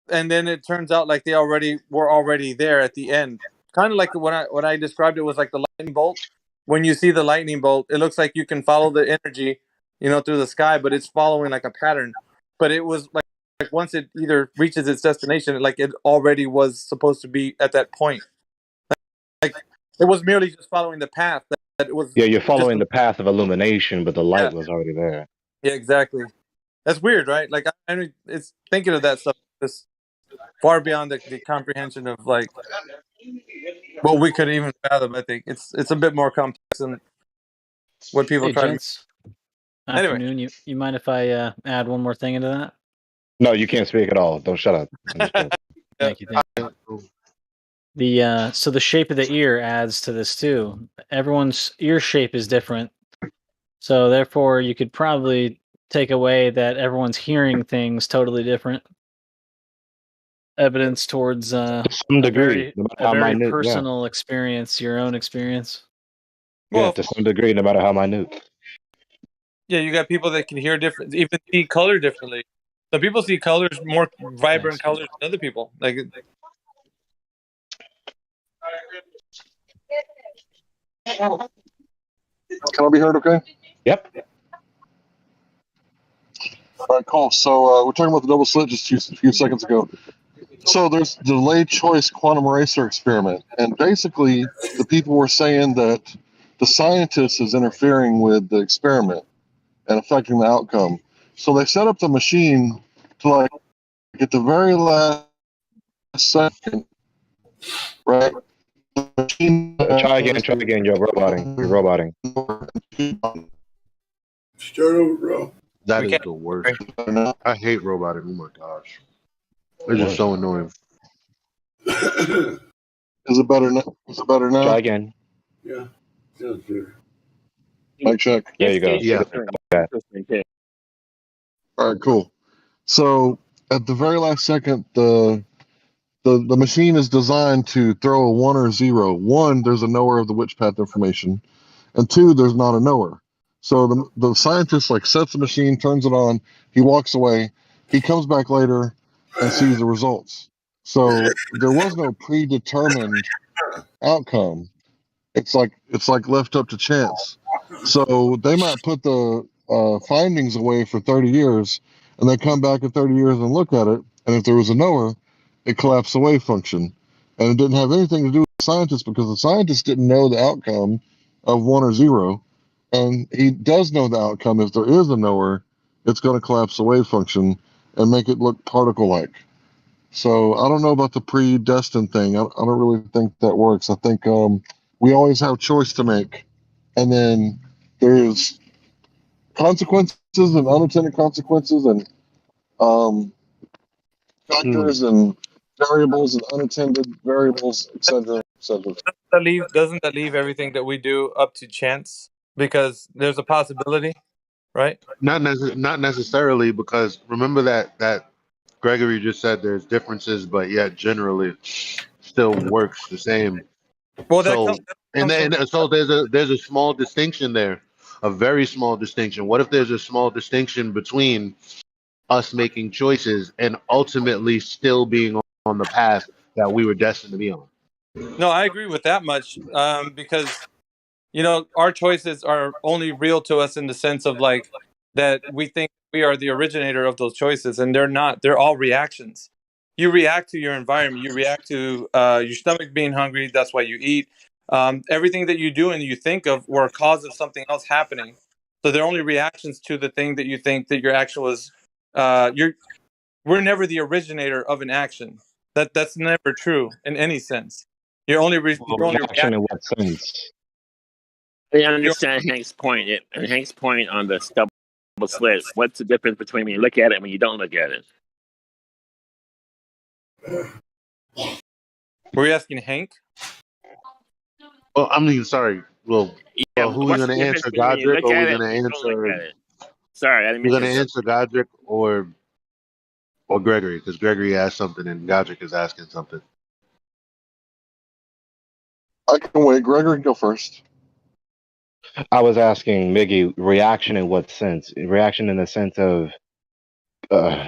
and then it turns out like they were already there at the end. Kind of like when I described it was like the lightning bolt. When you see the lightning bolt, it looks like you can follow the energy, through the sky, but it's following like a pattern. But it was like once it either reaches its destination, like it already was supposed to be at that point. Like it was merely just following the path. That it was Yeah, you're just following the path of illumination, but the light was already there. yeah, exactly. That's weird, right? Like I mean, it's thinking of that stuff is far beyond the comprehension of like what we could even fathom. I think it's a bit more complex than what people Hey, try to. gents. Anyway, Afternoon. You mind if I add one more thing into that? No, you can't speak at all. Don't shut up. Thank you. So the shape of the ear adds to this too. Everyone's ear shape is different, so therefore you could probably take away that everyone's hearing things totally different. Evidence towards to some degree, no matter how minute. personal experience, your own experience. Yeah, to some degree, no matter how minute. yeah, you got people that can hear different, even see color differently. Some people see colors, more vibrant colors than other people. Like Can I be heard okay? Yep. All right, cool. So we're talking about the double slit just a few seconds ago. So there's the delayed choice quantum eraser experiment. And basically, the people were saying that the scientist is interfering with the experiment and affecting the outcome. So they set up the machine to, like, at the very last second, right? Try again. You're roboting. Start over, bro. That We is can't. the worst. I hate roboting. Oh my gosh. It's just so annoying. Is it better now? Is it better now? Try again. Yeah. Sounds good. Mic check. There you go. Yeah. All right, cool. So at the very last second, the machine is designed to throw a 1 or 0. 1, there's a knower of the witch path information, and 2, there's not a knower. So the scientist, like, sets the machine, turns it on, he walks away, he comes back later and sees the results. So there was no predetermined outcome. It's like left up to chance. So they might put the findings away for 30 years, and they come back in 30 years and look at it, and if there was a knower, it collapsed the wave function, and it didn't have anything to do with the scientist because the scientist didn't know the outcome of 1 or 0, and he does know the outcome. If there is a knower, it's going to collapse the wave function and make it look particle-like. So I don't know about the predestined thing. I don't really think that works. I think we always have choice to make, and then there's consequences and unintended consequences, and factors and variables and unintended variables, etc., etc. Doesn't that leave everything that we do up to chance? Because there's a possibility, right? Not necessarily, because remember that Gregory just said there's differences, but yet generally still works the same. Well, So so there's a small distinction there, a very small distinction. What if there's a small distinction between us making choices and ultimately still being on the path that we were destined to be on? No, I agree with that much. Because our choices are only real to us in the sense of, like, that we think we are the originator of those choices, and they're not. They're all reactions. You react to your environment. You react to your stomach being hungry. That's why you eat. Everything that you do and you think of were a cause of something else happening. So they're only reactions to the thing that you think that your action was. We're never the originator of an action. That's never true in any sense. You're only Reaction in what sense? I understand Hank's point. And Hank's point on the double slits. What's the difference between when you look at it and when you don't look at it? Were you asking Hank? Well, I mean, sorry. Well, Yeah, who are we what's going the to difference answer, between when you Godric, look or are at we it going to and you don't look at answer? it? Sorry, I didn't We're mean going to answer Godric or Gregory, because Gregory asked something and Godric is asking something. I can wait. Gregory can go first. I was asking Miggy, reaction in what sense? Reaction in the sense of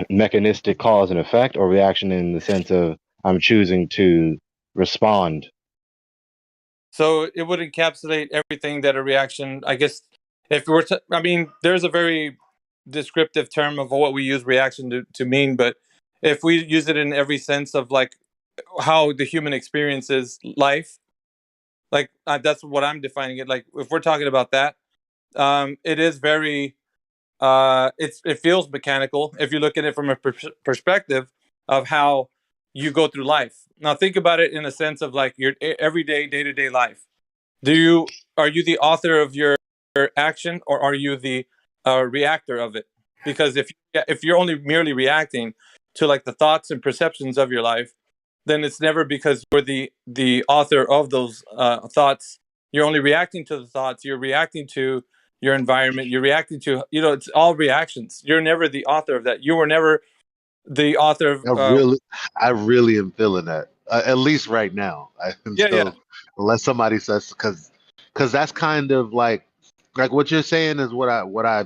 mechanistic cause and effect, or reaction in the sense of I'm choosing to respond? So it would encapsulate everything that a reaction, I guess, if we're I mean, there's a very descriptive term of what we use reaction to mean, but if we use it in every sense of, like, how the human experiences life, like, that's what I'm defining it. Like, if we're talking about that, it is very, it feels mechanical if you look at it from a perspective of how you go through life. Now think about it in a sense of, like, your everyday day-to-day life. Are you the author of your action, or are you the reactor of it? Because if you're only merely reacting to, like, the thoughts and perceptions of your life, then it's never because you're the author of those thoughts. You're only reacting to the thoughts. You're reacting to your environment. You're reacting to, it's all reactions. You're never the author of that. You were never the author of. I really am feeling that. At least right now, I am still. Unless somebody says, because that's kind of like what you're saying is what I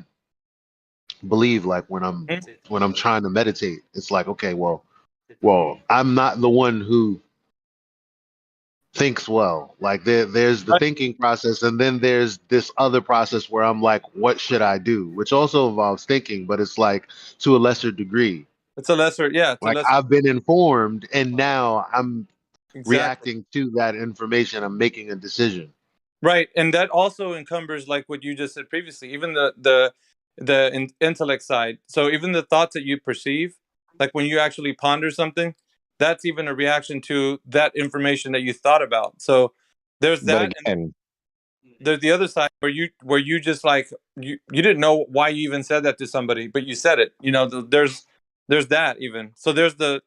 believe. Like when I'm trying to meditate, it's like, okay, well, I'm not the one who thinks well. Like there's the thinking process, and then there's this other process where I'm like, what should I do? Which also involves thinking, but it's like to a lesser degree. It's a lesser, yeah. It's Like a lesser. I've been informed, and now I'm Exactly. reacting to that information. I'm making a decision. Right, and that also encumbers like what you just said previously, even the intellect side. So even the thoughts that you perceive, like when you actually ponder something, that's even a reaction to that information that you thought about. So there's But that, again, and there's the other side where you just like you didn't know why you even said that to somebody, but you said it. You know, there's that even. So there's the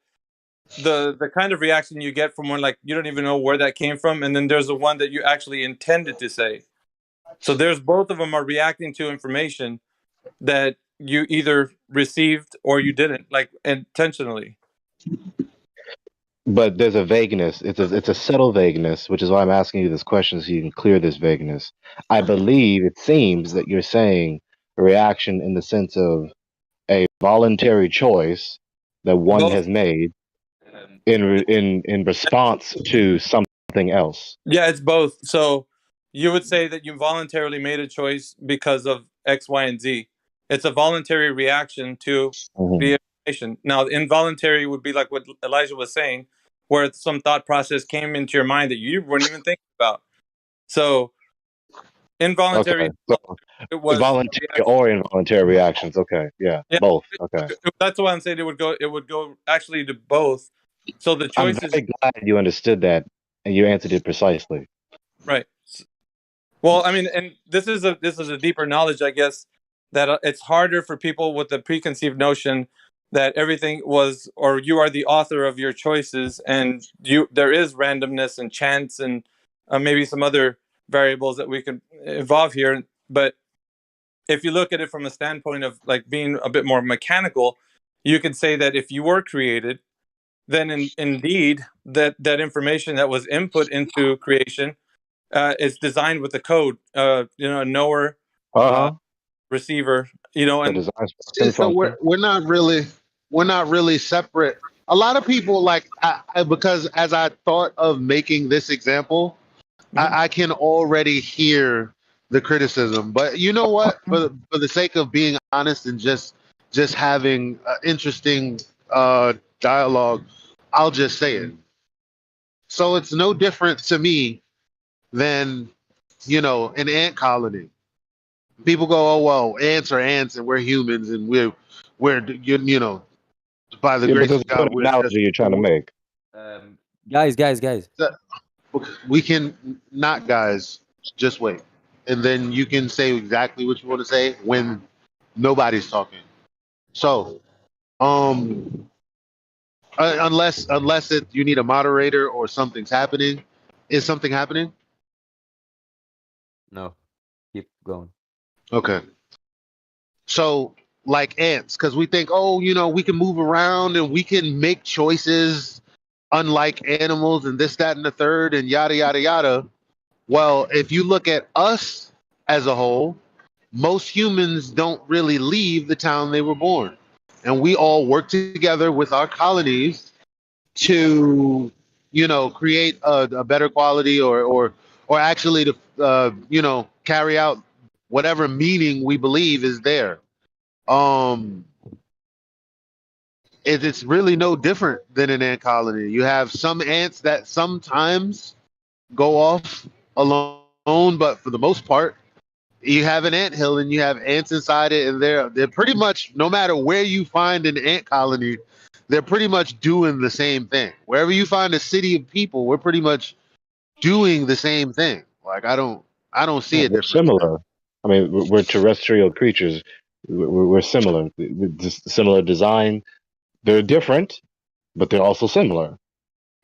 kind of reaction you get from one, like you don't even know where that came from, and then there's the one that you actually intended to say. So there's both of them are reacting to information that you either received or you didn't, like intentionally. but there's a vagueness. It's a subtle vagueness, which is why I'm asking you this question so you can clear this vagueness. I believe it seems that you're saying a reaction in the sense of a voluntary choice that one Both. has made in response to something else. Yeah, it's both. So you would say that you voluntarily made a choice because of X, Y, and Z. It's a voluntary reaction to the information. Now, involuntary would be like what Elijah was saying, where some thought process came into your mind that you weren't even thinking about. So involuntary, Okay, so it was voluntary or involuntary reactions. Okay, yeah, yeah. both. Okay, That's why I'm saying it would go. It would go actually to both. So the I'm choice is very glad you understood that and you answered it precisely. right. Well, I mean, and this is a deeper knowledge, I guess, that it's harder for people with the preconceived notion that everything was, or you are the author of your choices, and there is randomness and chance and maybe some other variables that we could involve here. But if you look at it from a standpoint of like being a bit more mechanical, you could say that if you were created, then indeed that information that was input into creation is designed with the code, a knower, receiver, The and design Yeah, function function. we're not really separate. A lot of people like because as I thought of making this example, I can already hear the criticism. But you know what? For the sake of being honest and just having interesting dialogue, I'll just say it. So it's no different to me than an ant colony. People go, oh well, ants are ants, and we're humans, and we're by the Yeah, but grace there's of a good God, we're just analogy you're trying to make. Guys. we can not guys. Just wait, and then you can say exactly what you want to say when nobody's talking. So, unless you need a moderator or something's happening, is something happening? No, keep going. Okay. So, like ants, because we think, oh, we can move around and we can make choices unlike animals and this, that, and the third, and yada, yada, yada. Well, if you look at us as a whole, most humans don't really leave the town they were born. And we all work together with our colonies to, create a better quality or actually to, carry out whatever meaning we believe is there. It's really no different than an ant colony. You have some ants that sometimes go off alone, but for the most part, you have an ant hill and you have ants inside it, and they're pretty much, no matter where you find an ant colony, they're pretty much doing the same thing. Wherever you find a city of people, we're pretty much doing the same thing. Like I don't see Yeah, a we're difference. similar. I mean, we're terrestrial creatures. We're similar. Just similar design. They're different, but they're also similar.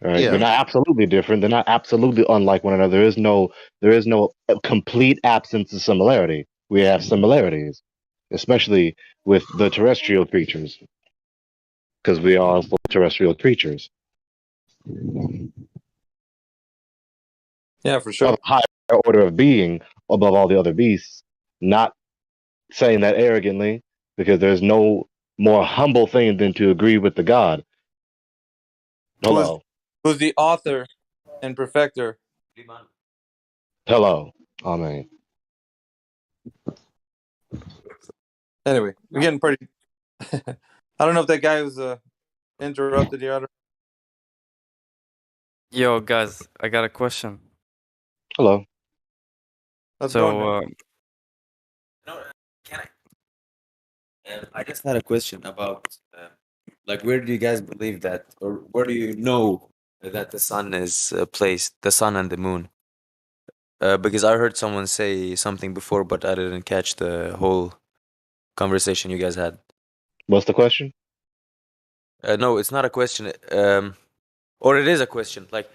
Right? They're Yeah. not absolutely different. They're not absolutely unlike one another. There is no complete absence of similarity. We have similarities, especially with the terrestrial creatures, because we are also terrestrial creatures. Yeah, for sure. Of higher order of being above all the other beasts. Not saying that arrogantly, because there's no more humble thing than to agree with the God. Hello. Who's the author and Perfector. Hello. Amen. Anyway, we're getting pretty. I don't know if that guy was interrupted the other. Yo, guys, I got a question. Hello. How's it going, So, man? I just had a question about, like, where do you guys believe that, or where do you know that the sun is placed, the sun and the moon? Because I heard someone say something before, but I didn't catch the whole conversation you guys had. What's the question? No, it's not a question. Or it is a question. Like,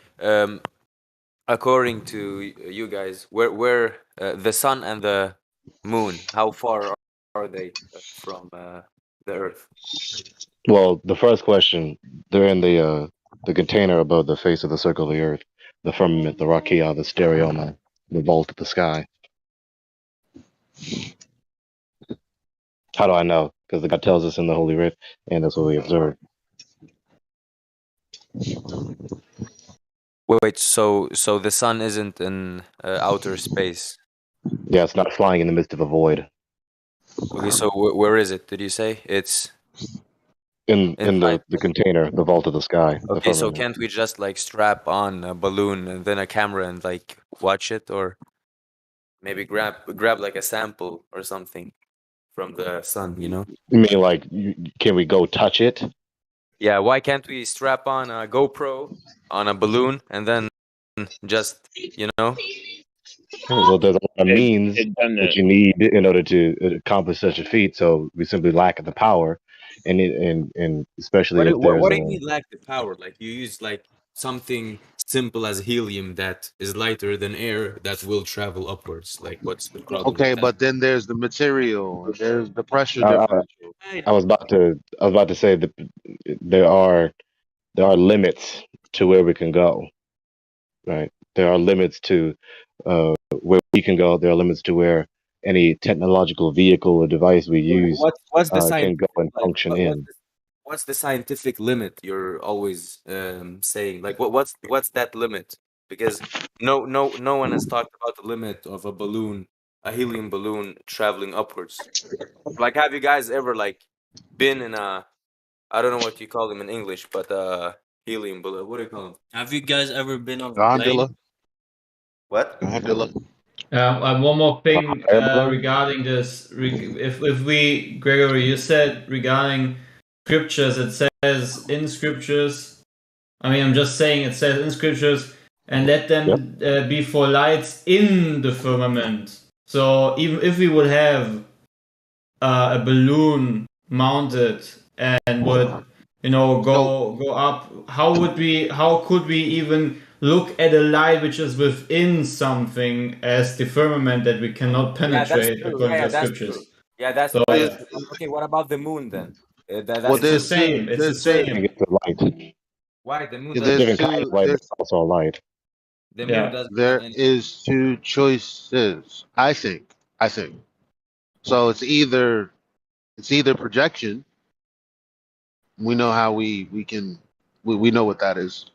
according to you guys, where the sun and the moon, how far are they from the Earth? Well, the first question, they're in the container above the face of the circle of the earth, the firmament, the rakia, the stereoma, the vault of the sky. How do I know? Because the God tells us in the Holy Writ, and that's what we observe. Wait, so the sun isn't in outer space? Yeah, it's not flying in the midst of a void. Okay, so where is it? Did you say it's In inside? the container, the vault of the sky, the Okay, so firmament. can't we just like strap on a balloon and then a camera and like watch it, or maybe grab like a sample or something from the sun, you know? You mean like, can we go touch it? Yeah, why can't we strap on a GoPro on a balloon and then just, you know? Well, there's a lot of means They've done that that. you need in order to accomplish such a feat. So we simply lack the power, and especially if there's What a do you mean lack the power? Like you use like something simple as helium that is lighter than air that will travel upwards. Like what's the problem Okay, with that? but then there's the material, and there's the pressure I, I, differential. I was about to say that there are limits to where we can go. Right, there are limits to where we can go. There are limits to where any technological vehicle or device we use What's the can go scientific and like function in. what's the scientific limit you're always saying? Like what's that limit? Because no one has talked about the limit of a balloon, a helium balloon traveling upwards. Like have you guys ever like been in a, I don't know what you call them in English, but helium balloon. What do you call them? have you guys ever been on a Gondola. plane? What? Gondola. One more thing Air balloon? regarding this. If we, Gregory, you said regarding scriptures, it says in scriptures. I mean, I'm just saying it says in scriptures, and let them be for lights in the firmament. So even if we would have a balloon mounted and would go up, how could we even look at a light which is within something as the firmament that we cannot Yeah, that's penetrate true. according Yeah, to the that's scriptures? true. Yeah, that's So that's yeah, true. Okay, what about the moon then? Well, That's it's the true. there's two. same. It's the There's I same. think it's a light. Why the moon yeah, doesn't there's emit? Different kind of two. light, but There's it's also a light. The moon Yeah. doesn't emit there any. is two choices. I think. So it's either projection. We know how we can we know what that is.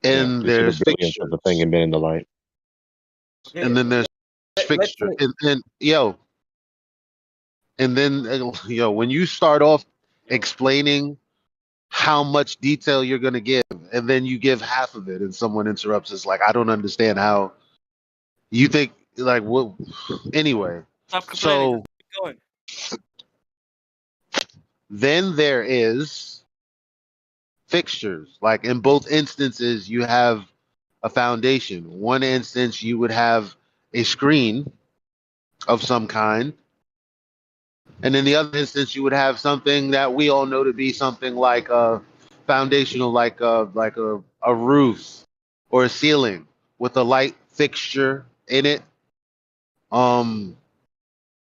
Yeah, And we see the there's brilliance of the thing fixtures. emitting the light. Okay, And then there's let's fixture. say. And then when you start off explaining how much detail you're going to give, and then you give half of it and someone interrupts, it's like, I don't understand how you think, like, what. Anyway, Stop complaining. so Keep going. then there is fixtures. Like in both instances, you have a foundation. One instance, you would have a screen of some kind. And in the other instance, you would have something that we all know to be something like a foundational, like a roof or a ceiling with a light fixture in it.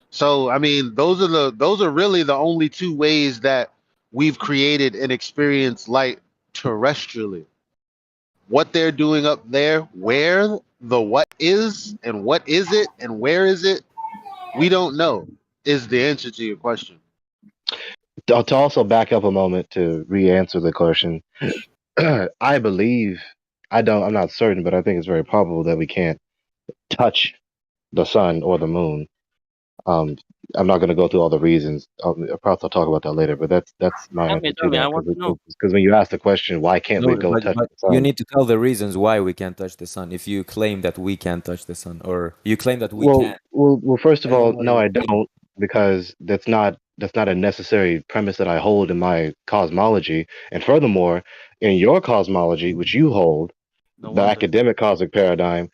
So I mean, those are really the only two ways that we've created and experienced light terrestrially. What they're doing up there, where the what is and what is it and where is it, we don't know, is the answer to your question. To also back up a moment to re-answer the question, I believe I'm not certain, but I think it's very probable that we can't touch the sun or the moon. I'm not going to go through all the reasons. Perhaps I'll talk about that later. But that's my Tell answer me, to tell me. I that. want to know. Because when you ask the question, why can't we No, go touch but the you sun? need to tell the reasons why we can't touch the sun. If you claim that we can't touch the sun, or you claim that we can, Well, first of then all, what are no, your I reasons? don't, because that's not a necessary premise that I hold in my cosmology. And furthermore, in your cosmology, which you hold, No the wonder. academic cosmic paradigm,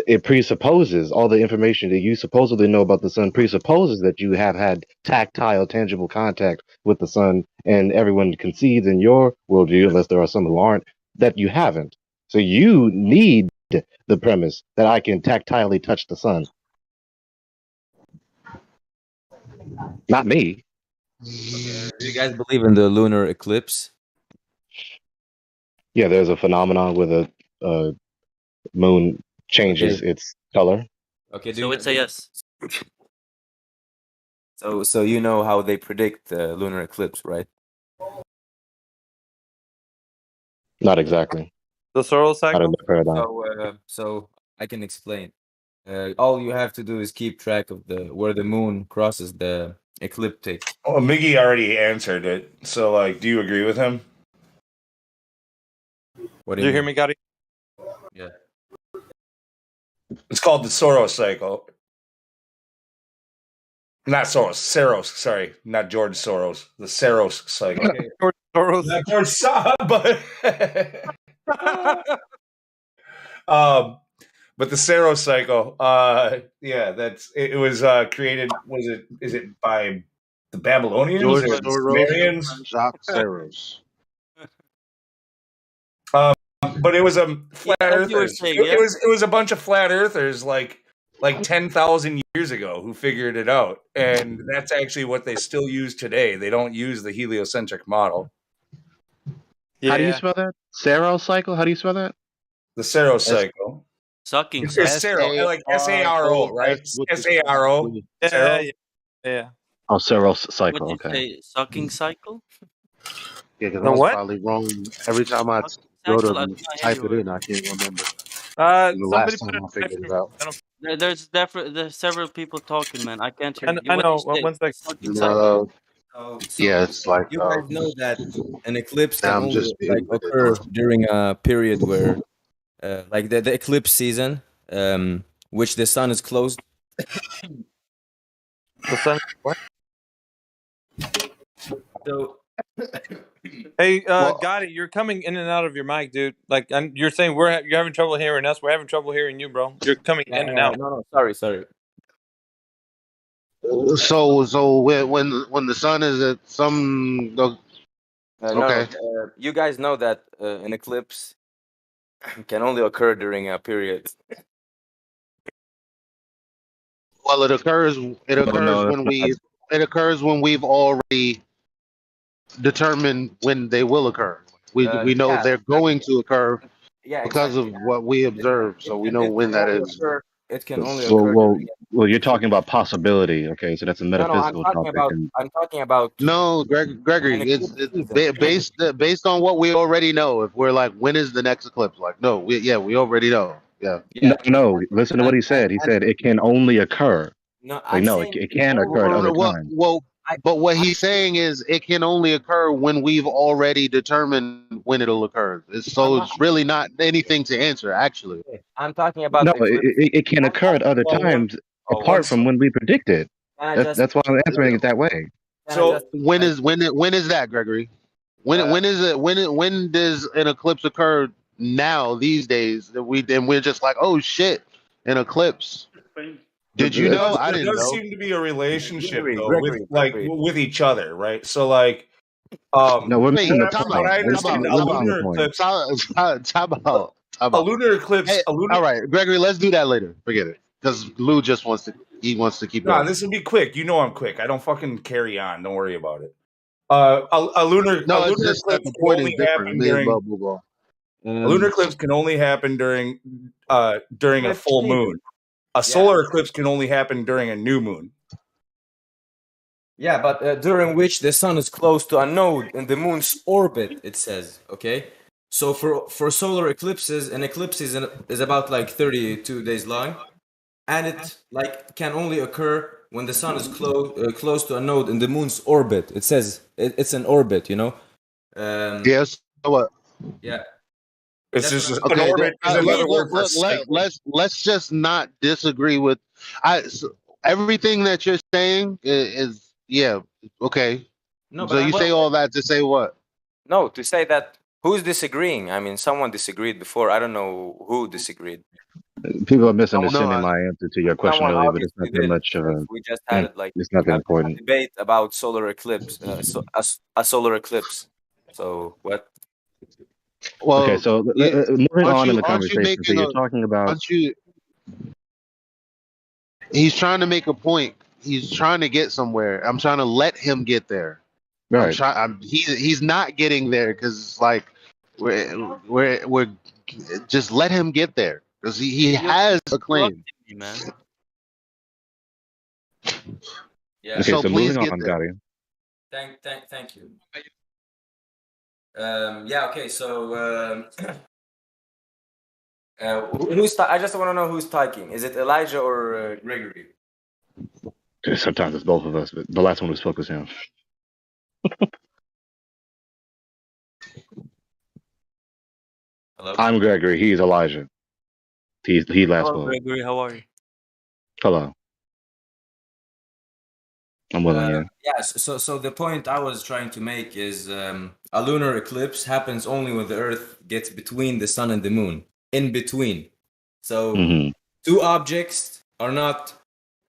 it presupposes all the information that you supposedly know about the sun presupposes that you have had tactile, tangible contact with the sun, and everyone concedes in your worldview, unless there are some who aren't, that you haven't. So you need the premise that I can tactilely touch the sun, not me. Do you guys believe in the lunar eclipse? Yeah, there's a phenomenon where the moon changes Okay. its color. Okay. So it's a yes. So you know how they predict the lunar eclipse, right? Not exactly. The Soros Not in cycle. the paradigm. So I can explain. All you have to do is keep track of where the moon crosses the ecliptic. Well, Miggy already answered it. So, like, do you agree with him? What do Do you you hear mean? me, Gotti? Yeah. It's called the Soros cycle. Not Soros, Saros. Sorry, not George Soros. The Saros cycle. Okay. George Soros. Not George Soros, but the Saros cycle. Yeah, that's it. Was created. Is it by the Babylonians George or the Soros, Sumerians? Jacques Saros. But it was a Yeah, flat as you were earthers. saying, yeah. It was a bunch of flat earthers like 10,000 years ago who figured it out, and that's actually what they still use today. They don't use the heliocentric model. How do you spell that? Saros cycle? How do you spell that? The Saros cycle. Sucking It's cycle. Saro, like Saro, right? Saro. Yeah, Saro. yeah. Oh, Saros What cycle. did you Okay. say? Sucking cycle? Yeah, because I The was what? probably wrong. Every time I Sucking go cycle? I to did not hear type you it right. in, I can't remember. The Somebody last put time it I in figured it Livestream. out. I don't. There's several people talking, man. I can't hear you. I What did know. you say? One sec. Sucking cycle? So Yeah, it's like you guys know that an eclipse now can I'm only just muting it. occur during a period where like the eclipse season, which the sun is closed. The sun. What? So Hey, Well, Gotti, you're coming in and out of your mic, dude. Like, you're saying you're having trouble hearing us. We're having trouble hearing you, bro. You're coming in and out. no, sorry. so when the sun is at some No, okay. you guys know that an eclipse can only occur during a period. Well, it occurs. It No, occurs no, when that's not. It occurs when we've already determined when they will occur. We know Yeah, they're going to occur yeah, because exactly. of what we observe, so we know It when can that only is. occur. It can only Well, occur well, during. well. You're talking about possibility. Okay, so that's a No, I'm metaphysical talking topic, about. and I'm talking about No, Gregory, an eclipse season. based on what we already know. If we're like, when is the next eclipse? Like, no, we already know. Yeah. no, Yeah, no. Listen to what he said. He and said it can only occur. no, Like, I'm no, saying it it can only. occur at other Well, times. well, I, but what I'm he's saying is it can only occur when we've already determined when it'll occur. I'm So not. it's really not anything to answer, actually. I'm talking No, about eclipse. it can occur at other Well, times one apart from when we predict it. Can I just? That's why I'm answering it that way. Can I So just? Like, When is that, Gregory? uh, When is it? When does an eclipse occur now these days? That we're just like, oh shit, an eclipse. Did you know? I there didn't does know. seem to be a relationship though Gregory. with each other, right? So like, No, we're Wait, missing the time what out, point. I time understand, out, a time out, lunar eclipse, time a out. lunar eclipse, Hey, a lunar. all right, Gregory, let's do that later. Forget it, because Lou just wants to keep Nah, going. this will be quick. You know I'm quick. I don't fucking carry on. Don't worry about it. A No, it's lunar just that eclipse the can point is only different. I happen mean, during blah blah blah. a lunar eclipse can only happen during a Eclipse full season. moon. A Yeah, solar eclipse can only happen during a new moon. yeah, but during which the sun is close to a node in the moon's orbit. It says, okay. So for solar eclipses, an eclipse is about like 32 days long, and it like can only occur when the sun is close to a node in the moon's orbit. It says it's an orbit, you know. Yes. So what? Yeah. It's That's what just I'm an Okay. orbit is another word for a cycle. Let's just not disagree with. Everything that you're saying is yeah. Okay. No, So but you say all that to say what? No, to say that who's disagreeing? I mean, someone disagreed before. I don't know who disagreed. People are No, misunderstanding my answer to your question Someone earlier, but it's obviously not that did, much of since a. we just had it like It's not we that have a important. debate about solar eclipse, a solar eclipse. So what? Okay, well, so moving on in the aren't you conversation. So making you're a talking about. aren't you? He's trying to make a point. He's trying to get somewhere. I'm trying to let him get there. I'm Right. trying. He's not getting there because it's like we're just let him get there because he You're has a claim. interrupting me, man. Yeah. Okay, So so please moving get on, there. Gotti. Thank you. Yeah. Okay. So I just want to know who's talking. Is it Elijah or Gregory? Sometimes it's both of us, but the last one who spoke was him. Hello. I'm Gregory. He's Elijah. He last Hello, spoke. Gregory. How are you? Hello. I'm willing, yeah. Yeah. So the point I was trying to make is a lunar eclipse happens only when the Earth gets between the sun and the moon. In between. So Mm-hmm. two objects are not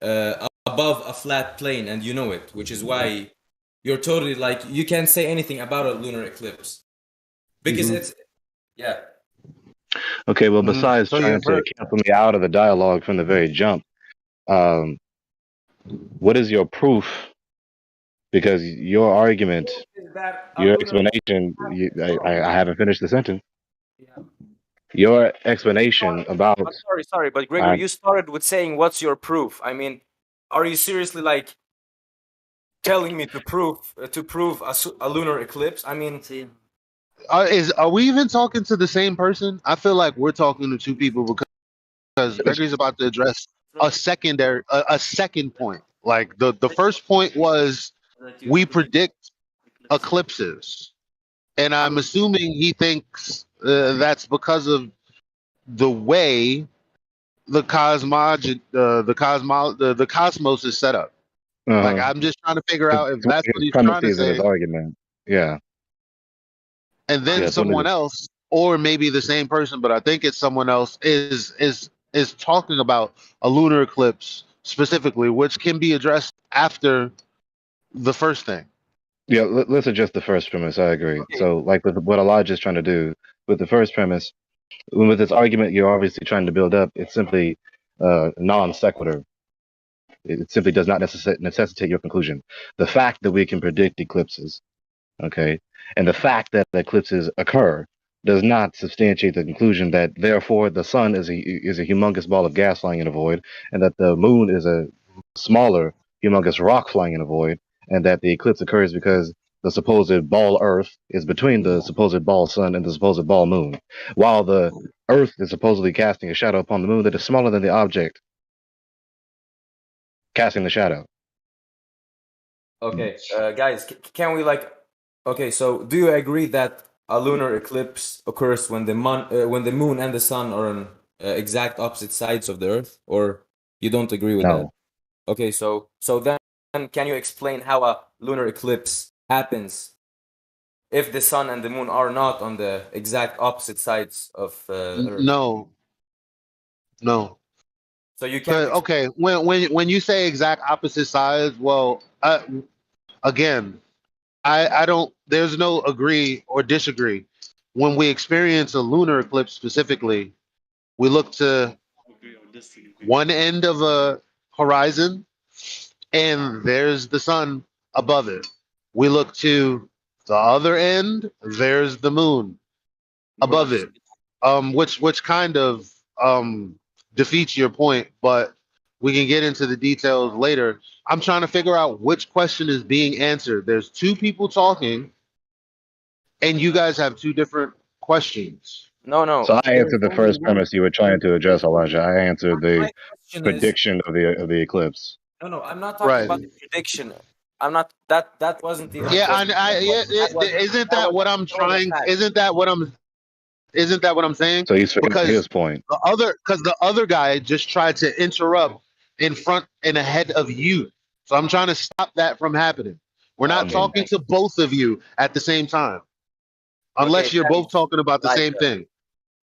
above a flat plane, and you know it, which is why you're totally like you can't say anything about a lunar eclipse because Mhm. it's yeah. Okay, well, besides So you trying to heard. cancel me out of the dialogue from the very jump, um, what is your proof? Because your argument, Is that a your lunar? explanation, I haven't finished the sentence. Yeah. Your explanation about. Sorry, but Gregory, I, you started with saying, "What's your proof?" I mean, are you seriously like telling me to prove a lunar eclipse? I mean, Are we even talking to the same person? I feel like we're talking to two people because Gregory's about to address a second point. Like the first point was we predict eclipses, and I'm assuming he thinks that's because of the way the cosmos is set up. Like uh-huh. I'm just trying to figure It's out if one that's of what his he's trying to premises of his say, argument. Yeah, and yeah, then it's one of someone his. else, or maybe the same person, but I think it's someone else, is talking about a lunar eclipse specifically, which can be addressed after the first thing. Yeah, let's adjust the first premise. I agree. So, like with what Elijah is trying to do with the first premise, with this argument you're obviously trying to build up, it's simply non sequitur. It simply does not necessitate your conclusion. The fact that we can predict eclipses, okay, and the fact that eclipses occur does not substantiate the conclusion that therefore the sun is a humongous ball of gas flying in a void, and that the moon is a smaller humongous rock flying in a void, and that the eclipse occurs because the supposed ball Earth is between the supposed ball sun and the supposed ball moon, while the Earth is supposedly casting a shadow upon the moon that is smaller than the object casting the shadow. Okay, guys, can we like? Okay, so do you agree that a lunar eclipse occurs when the moon and the sun are on exact opposite sides of the Earth, or you don't agree with that? No. Okay, so then can you explain how a lunar eclipse happens if the sun and the moon are not on the exact opposite sides of Earth? No. So you can't. Okay, when you say exact opposite sides, well, again, I don't. There's no agree or disagree. When we experience a lunar eclipse specifically, we look to one end of a horizon, and there's the sun above it. We look to the other end, there's the moon above it. Which kind of defeats your point, but we can get into the details later. I'm trying to figure out which question is being answered. There's two people talking, and you guys have two different questions. No. So I There's answered the only first one. premise you were trying to address, Elijah. I answered the My question is prediction of the eclipse. no. I'm not talking Right. about the prediction. I'm not that. That wasn't even a Yeah, question. isn't That that was what I'm showing a trying? fact. Isn't that what I'm saying? So he's figuring Because his point. the other guy just tried to interrupt in front and ahead of you. So I'm trying to stop that from happening. We're not Okay, talking thanks. to both of you at the same time, Okay, unless you're both thanks, talking about the same Elijah. thing.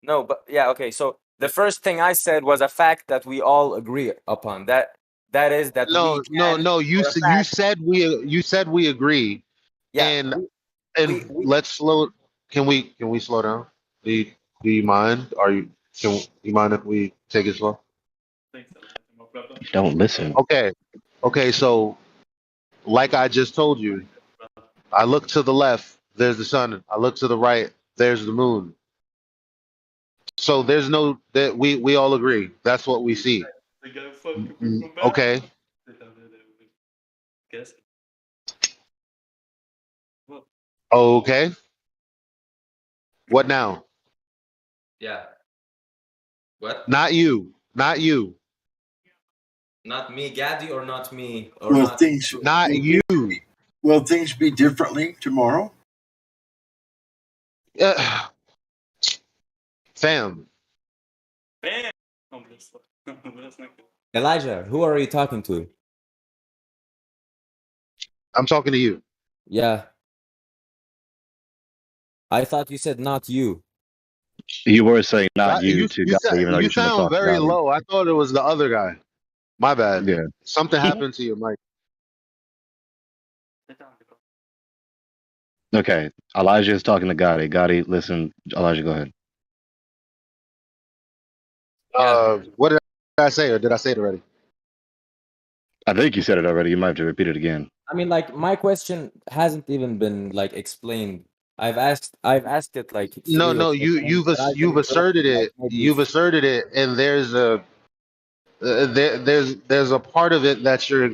No, but yeah, okay. So the first thing I said was a fact that we all agree upon. That is that we can, No. for a fact, You said we agree, yeah, and we let's slow. Can we slow down? Do you mind? Can you mind if we take it slow? Don't listen. Okay. So like I just told you, I look to the left, there's the sun. I look to the right, there's the moon. So there's no that we all agree. That's what we see. Okay. Okay. What now? yeah. What? Not you. Not you. Not me, Gaddy, or not me, or Will not things Not you. will things be differently tomorrow? Fam. Elijah, who are you talking to? I'm talking to you. Yeah. I thought you said not you. You were saying not you to God, even though You you shouldn't have sound talked to very God. low. I thought it was the other guy. My bad. Yeah. Something happened to your mic. Okay. Elijah is talking to Gotti. Gotti, listen. Elijah, go ahead. What did I say, or did I say it already? I think you said it already. You might have to repeat it again. I mean, like, my question hasn't even been like explained. I've asked it like No, 3 or 4 times, but I've been you've asserted interrupted like it. maybe You've asserted it, and there's a there's a part of it that you're.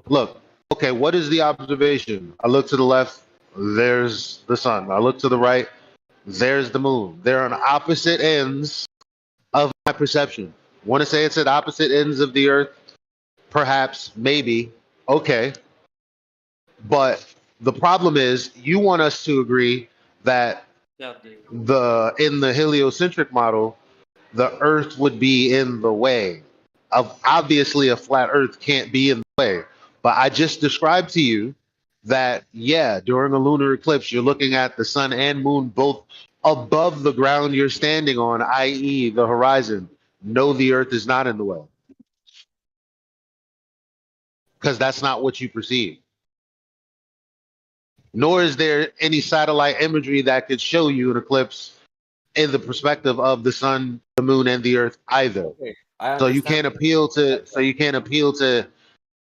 Look, okay. What is the observation? I look to the left. There's the sun. I look to the right. There's the moon. They're on opposite ends of my perception. Want to say it's at opposite ends of the earth? Perhaps, maybe. Okay. But the problem is, you want us to agree that in the heliocentric model, the Earth would be in the way. Of obviously, a flat Earth can't be in the way. But I just described to you that during a lunar eclipse, you're looking at the sun and moon both above the ground you're standing on, i.e., the horizon. No, the Earth is not in the way because that's not what you perceive. Nor is there any satellite imagery that could show you an eclipse in the perspective of the sun, the moon, and the earth either. okay. I So you understand can't appeal to. So you can't appeal to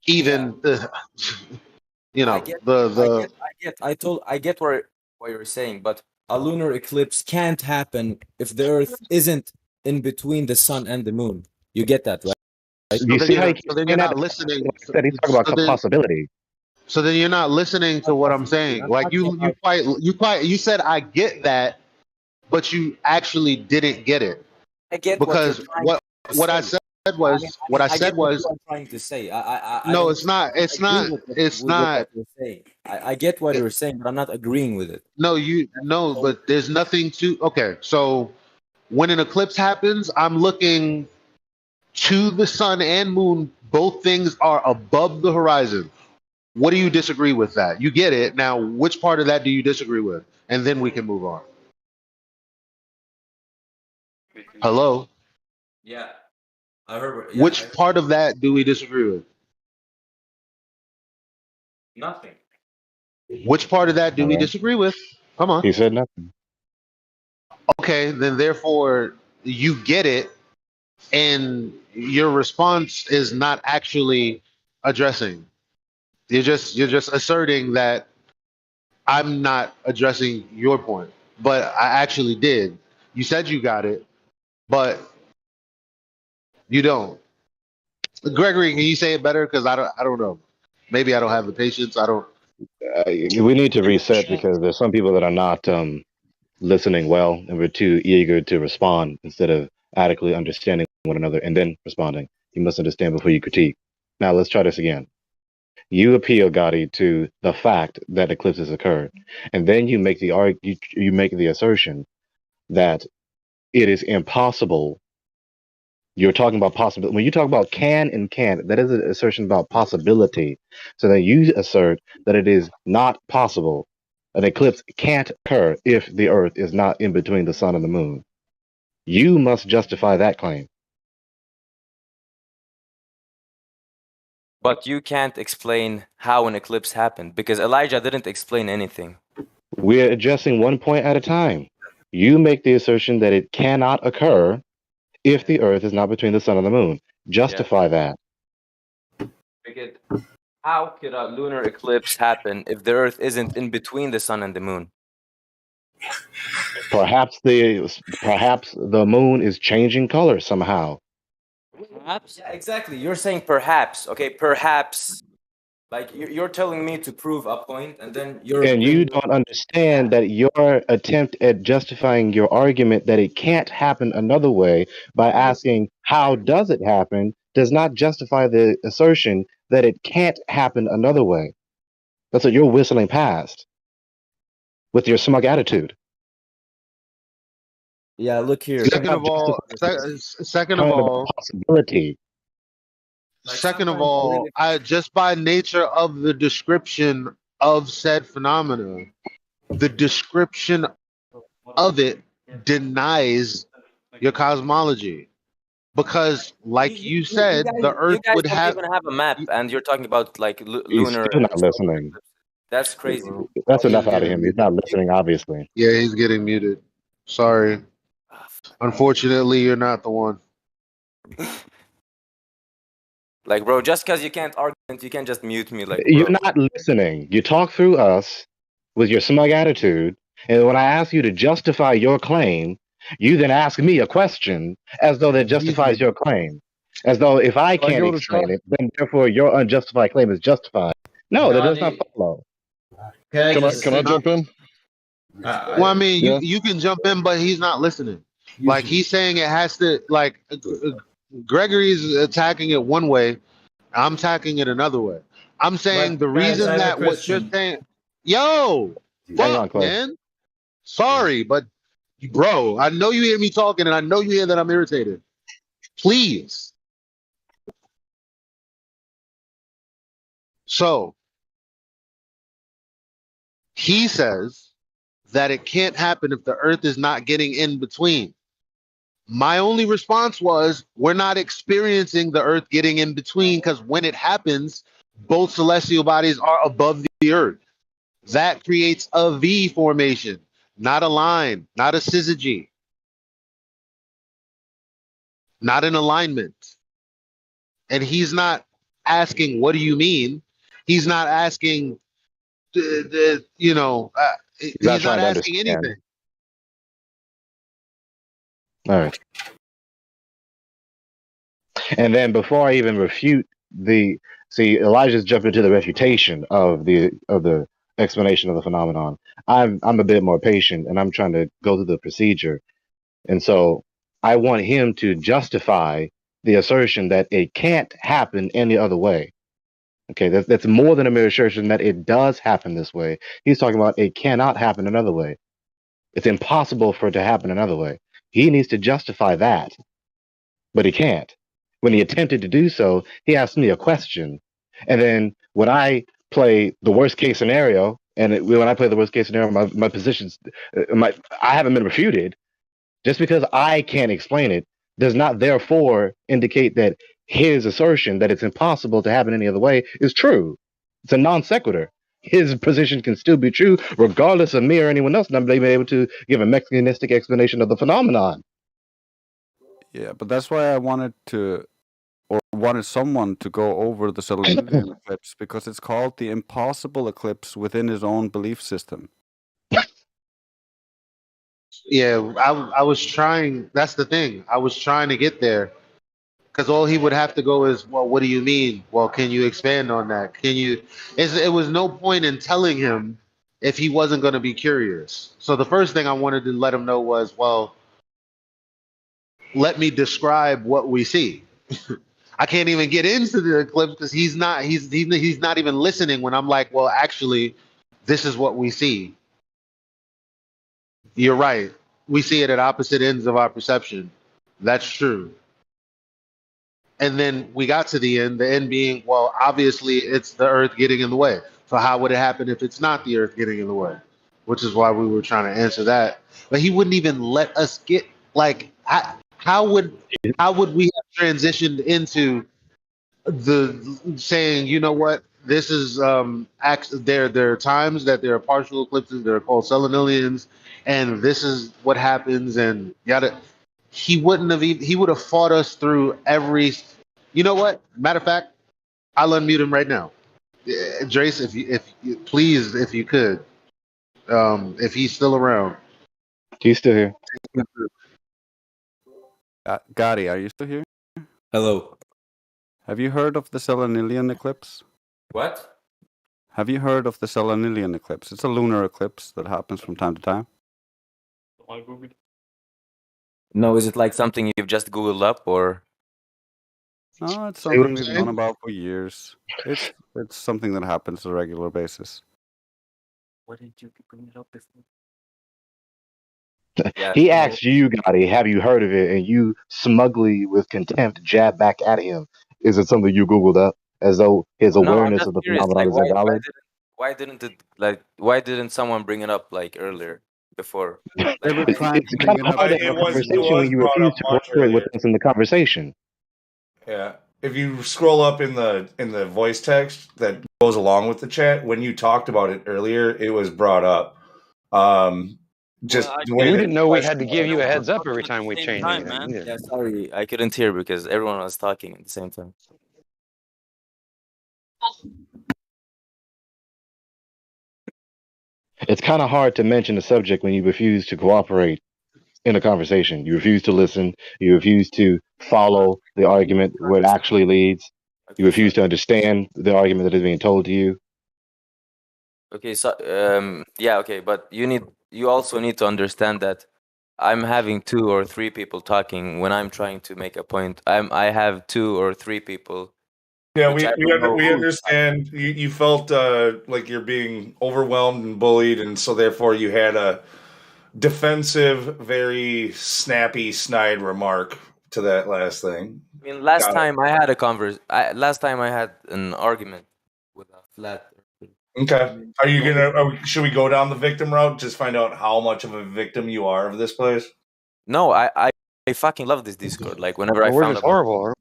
even I get the. I get what you're saying, but a lunar eclipse can't happen if the Earth isn't in between the sun and the moon. You get that, right? You see how he keeps So then you're saying that? not listening. Like I said, he's talking about So then, possibility. so then you're not listening to what I'm saying. I'm Like talking about you said I get that, but you actually didn't get it I get what you're because trying to what I say. said I mean, was what I I said get what was you are trying to say. I no, don't it's not. It's agree not. It's with not. what you're saying. I get what you're saying, but I'm not agreeing with it. No, but there's nothing to. Okay, so when an eclipse happens, I'm looking to the sun and moon. Both things are above the horizon. What do you disagree with that? You get it. Now, which part of that do you disagree with? And then we can move on. Hello? Yeah, I heard. Yeah, Which part of that do we disagree with? nothing. Which part of that do we disagree with? Come on. He said nothing. Okay, then therefore you get it, and your response is not actually addressing. You're just asserting that I'm not addressing your point, but I actually did. You said you got it, but you don't. Gregory, can you say it better? Because I don't know. Maybe I don't have the patience. I don't. We need to reset because there's some people that are not listening well, and we're too eager to respond instead of adequately understanding one another and then responding. You must understand before you critique. Now let's try this again. You appeal, Gotti, to the fact that eclipses occur, and then you make you make the assertion that it is impossible. You're talking about possibility. When you talk about can and can't, that is an assertion about possibility. So then you assert that it is not possible. An eclipse can't occur if the Earth is not in between the sun and the moon. You must justify that claim. But you can't explain how an eclipse happened because Elijah didn't explain anything. We're addressing one point at a time. You make the assertion that it cannot occur if the Earth is not between the sun and the moon. Justify that. Because how could a lunar eclipse happen if the Earth isn't in between the sun and the moon? Perhaps the moon is changing color somehow. Perhaps? Yeah, exactly. You're saying perhaps. Okay, perhaps. Like you're telling me to prove a point, and then And you don't understand that your attempt at justifying your argument that it can't happen another way by asking how does it happen does not justify the assertion that it can't happen another way. That's what you're whistling past with your smug attitude. Yeah, look here. Second of all, possibility. Second of all, I just by nature of the description of said phenomena, the description of it denies your cosmology. Because, like you said, the Earth you guys would don't have. even have a map, and you're talking about like He's lunar. still not listening. That's crazy. That's enough out of him. He's not listening, obviously. Yeah, he's getting muted. Sorry. Unfortunately, you're not the one. Like, bro, just because you can't argue, you can't just mute me. Like, bro. You're not listening. You talk through us with your smug attitude, and when I ask you to justify your claim, you then ask me a question as though that justifies your claim. As though if I can't explain it, then therefore your unjustified claim is justified. No, that does not follow. Can I jump in? Well, I mean, you can jump in, but he's not listening. Like he's saying it has to. Like Gregory's attacking it one way, I'm attacking it another way. I'm saying the reason that what you're saying, yo, fuck, man. Sorry, but bro, I know you hear me talking, and I know you hear that I'm irritated. Please. So he says that it can't happen if the Earth is not getting in between. My only response was, we're not experiencing the Earth getting in between because when it happens, both celestial bodies are above the Earth. That creates a V formation, not a line, not a syzygy, not an alignment. And he's not asking, what do you mean? He's not asking, he's not asking anything. All right. And then before I even refute Elijah's jumping to the refutation of the explanation of the phenomenon. I'm a bit more patient, and I'm trying to go through the procedure, and so I want him to justify the assertion that it can't happen any other way. Okay, that's more than a mere assertion that it does happen this way. He's talking about it cannot happen another way. It's impossible for it to happen another way. He needs to justify that, but he can't. When he attempted to do so, he asked me a question. And then when I play the worst case scenario, when I play the worst case scenario, my positions, I haven't been refuted. Just because I can't explain it does not therefore indicate that his assertion that it's impossible to happen any other way is true. It's a non sequitur. His position can still be true regardless of me or anyone else not being able to give a mechanistic explanation of the phenomenon. Yeah, but that's why I wanted someone to go over the Solarian eclipse, because it's called the impossible eclipse within his own belief system. Yeah, I was trying. That's the thing. I was trying to get there because all he would have to go is, well, what do you mean? Well, can you expand on that? Can you? It was no point in telling him if he wasn't going to be curious. So the first thing I wanted to let him know was, well, let me describe what we see. I can't even get into the eclipse because he's not even listening when I'm like, well, actually, this is what we see. You're right. We see it at opposite ends of our perception. That's true. And then we got to the end being, well, obviously it's the earth getting in the way. So how would it happen if it's not the earth getting in the way? Which is why we were trying to answer that. But he wouldn't even let us get like how would we have transitioned into the saying, you know what, this is there are times that there are partial eclipses that are called selenilians, and this is what happens, and yada. He wouldn't have even, he would have fought us through every. You know what? Matter of fact, I'll unmute him right now. Drace, if you please, if you could, if he's still around. He's still here. Gotti, are you still here? Hello. Have you heard of the Selenilian eclipse? What? Have you heard of the Selenilian eclipse? It's a lunar eclipse that happens from time to time. No, is it like something you've just Googled up or? No, it's Say what something I'm we've saying? known about for years. It's something that happens on a regular basis. Why didn't you bring it up before? Yeah, He so asked you, Gotti, have you heard of it? And you smugly, with contempt, jab back at him. Is it something you Googled up? As though his no, I'm awareness just of the curious. phenomenon Like, is invalid? why didn't someone bring it up like earlier before? They were trying It's to kind bring it of up. hard to have It a was conversation when you brought refuse up to much cooperate with earlier. us in the conversation. Yeah. If you scroll up in the voice text that goes along with the chat, when you talked about it earlier, it was brought up. Just the way We that didn't the know we had question to give was. you a heads up every time we Same changed time, anything. man. either. Yeah, sorry, I couldn't hear because everyone was talking at the same time. It's kind of hard to mention the subject when you refuse to cooperate in a conversation. You refuse to listen. You refuse to follow the argument where it actually leads. You Okay, refuse to understand the argument that is being told to you. okay, so yeah, okay, but you also need to understand that I'm having 2 or 3 people talking when I'm trying to make a point. I have 2 or 3 people, Yeah, which I don't know we who's understand. You felt like you're being overwhelmed and bullied, and so therefore you had a defensive, very snappy, snide remark to that last thing. I mean, last Got it. time I had a last time I had an argument with a flat. Okay. Are you should we go down the victim route? Just find out how much of a victim you are of this place? No, I fucking love this Discord. Like whenever I We're found just about. horrible.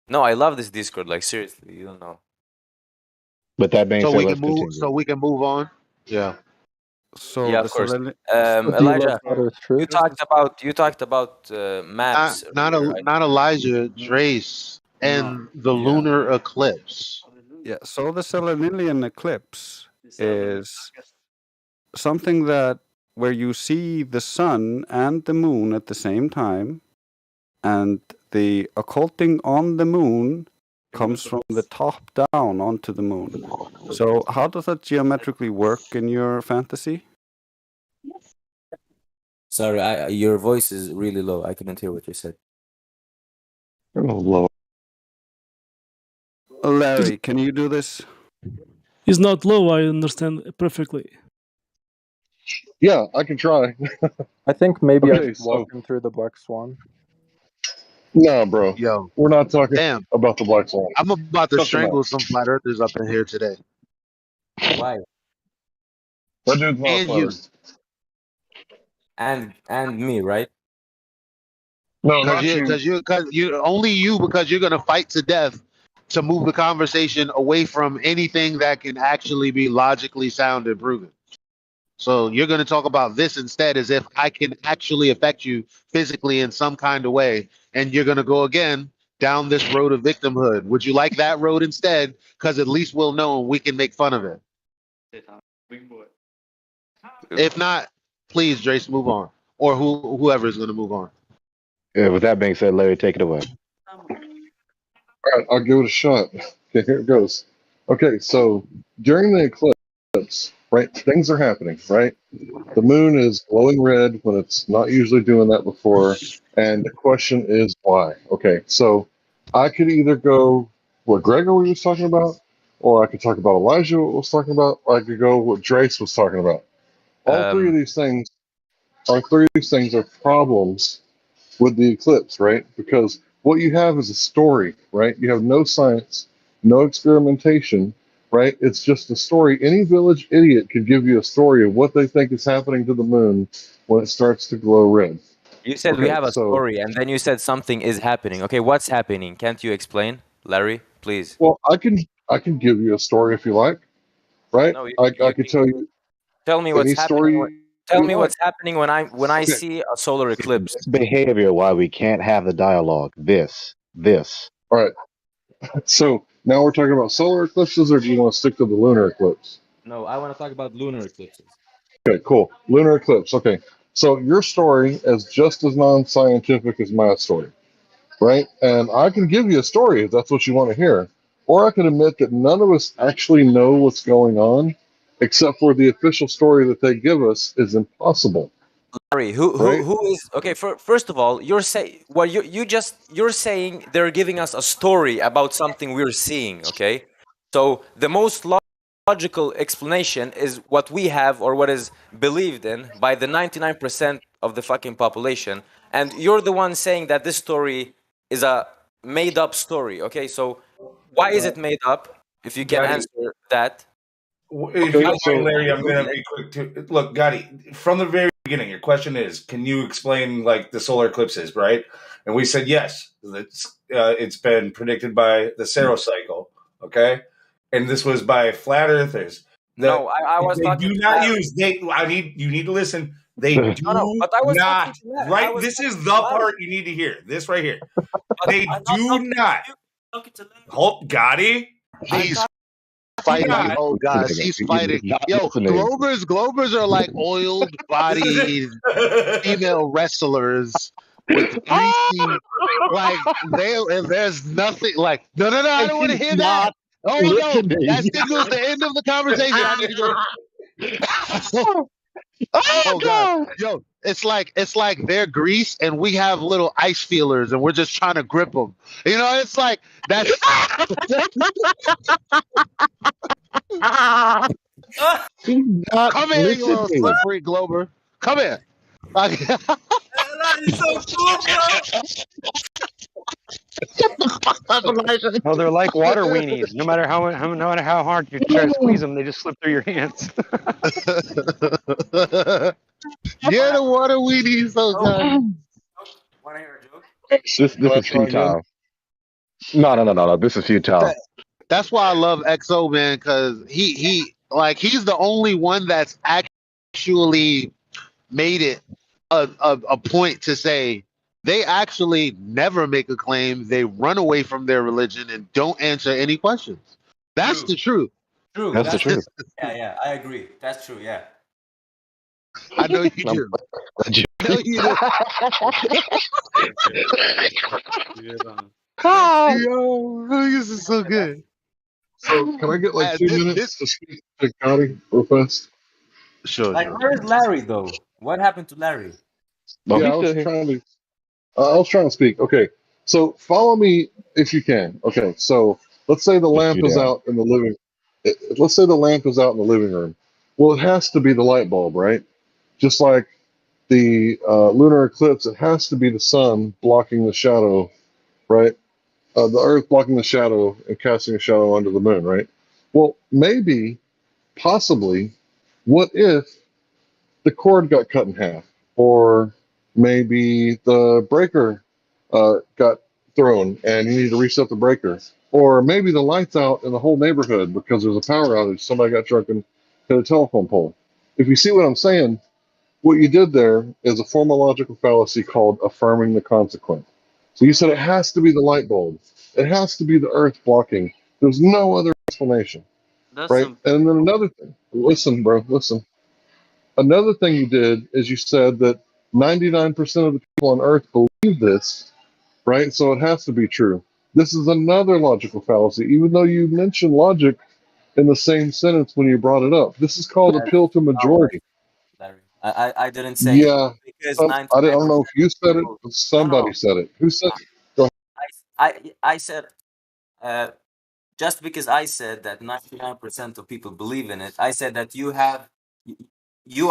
No, I love this Discord. Like seriously, you don't know. But that being So said, we can let's move. continue. So we can move on. Yeah. So Yeah, the of course. So do you love Elijah, God or truth? you talked about maps earlier. Not Elijah, Drace, no, and the yeah, lunar eclipse. yeah. So the Selenilian eclipse is something that where you see the sun and the moon at the same time, and the occulting on the moon comes from the top down onto the moon. So how does that geometrically work in your fantasy? Sorry, your voice is really low. I couldn't hear what you said. Oh, Lord. Larry, can you do this? It's not low, I understand perfectly. Yeah, I can try. I think maybe I Okay, should so walk him through the Black Swan. no, bro, Yo, we're not talking damn. about the Black Swan. I'm about to Something strangle else. some flat earthers up in here today. Why? That dude's not a And flat you. earther. And me, right? No, Because not you. only you, because you're gonna fight to death to move the conversation away from anything that can actually be logically sound and proven. So you're gonna talk about this instead as if I can actually affect you physically in some kind of way, and you're gonna go again down this road of victimhood. Would you like that road instead? Because at least we'll know and we can make fun of it. If not, please, Drace, move on, or whoever is gonna move on. Yeah, with that being said, Larry, take it away. All right, I'll give it a shot. Okay, here it goes. Okay, so during the eclipse, right? Things are happening, right? The moon is glowing red when it's not usually doing that before. And the question is why? Okay, so I could either go what Gregory was talking about, or I could talk about Elijah was talking about, or I could go what Drace was talking about. All three of these things are problems with the eclipse, right? Because what you have is a story, right? You have no science, no experimentation, right? It's just a story. Any village idiot could give you a story of what they think is happening to the moon when it starts to glow red. You said we Okay, have a so story, and then you said something is happening. Okay, what's happening? Can't you explain, Larry, please? well, I can give you a story if you like, right? No, I could tell you tell me any what's happening. story Tell you me like. what's happening when I Okay, see a solar eclipse. This behavior why we can't have the dialogue. This. all right. So now we're talking about solar eclipses, or do you want to stick to the lunar eclipse? No, I want to talk about lunar eclipses. Okay, cool. Lunar eclipse. Okay. So your story is just as non-scientific as my story, right? And I can give you a story if that's what you want to hear. Or I can admit that none of us actually know what's going on, except for the official story that they give us is impossible, Larry, who right? is okay? First of all, you're saying they're giving us a story about something we're seeing. Okay, so the most logical explanation is what we have or what is believed in by the 99% of the fucking population, and you're the one saying that this story is a made up story. Okay, so why is it made up? If you can Gotti, answer that. if Okay, you don't mind, so Larry, I'm going to be quick too. Look, Gotti, from the very beginning, your question is, can you explain like the solar eclipses, right? And we said yes. It's been predicted by the Saros cycle, okay? And this was by flat earthers. No, I was They talking do to not Larry. use. You need to listen. They No, no, do but I was talking not. to Larry. I Right. was This talking is to the Larry. part you need to hear. This right here. But They I'm not do talking not. to you. I'm talking to Larry. Hold, Gotti. I'm He's talking fighting. Not. Oh gosh, Listening. he's You're fighting. not Yo, listening. Globers are like oiled bodied female wrestlers with greasy, like there's nothing like no, I don't want to He's hear that. not Oh no, that listening. signals the end of the conversation. I need to go. Oh Oh god, God! yo, it's like they're grease and we have little ice feelers and we're just trying to grip them. You know, it's like that's He's not come here, you little listening. slippery Glober. Come here. Larry's so cool, bro. Oh, they're like water weenies. No matter no matter how hard you try to squeeze them, they just slip through your hands. Yeah, the water weenies, oh god. Want to hear a joke? This can I is try again? futile. No. This is futile. That's why I love XO, man, because he's the only one that's actually made it a point to say they actually never make a claim. They run away from their religion and don't answer any questions. That's True. the truth. True. That's the truth. Yeah, I agree. That's true. Yeah. I know you do. I know you do. Yo, this is so good. So can I get like 2 minutes This to speak to Gotti real fast? sure. Like, where's Larry though? What happened to Larry? No, Yeah, he's still here. I was trying to speak. Okay, so follow me if you can. Okay, so let's say the Yes, lamp you is do. out in the living. Let's say the lamp is out in the living room. Well, it has to be the light bulb, right? Just like the lunar eclipse, it has to be the sun blocking the shadow, right? The Earth blocking the shadow and casting a shadow onto the moon, right? Well, maybe, possibly, what if the cord got cut in half, or maybe the breaker got thrown and you need to reset the breaker, or maybe the lights out in the whole neighborhood because there's a power outage. Somebody got drunk and hit a telephone pole. If you see what I'm saying, what you did there is a formological fallacy called affirming the consequent. So you said it has to be the light bulb. It has to be the Earth blocking. There's no other explanation, That's right? And then another thing. Listen, bro. Listen. Another thing you did is you said that 99% of the people on Earth believe this, right? So it has to be true. This is another logical fallacy. Even though you mentioned logic in the same sentence when you brought it up. This is called appeal to majority. Larry. I didn't say Yeah, because I 99% don't know if you said it, but somebody said it. Who said it? Go ahead. I said just because I said that 99% of people believe in it, I said that you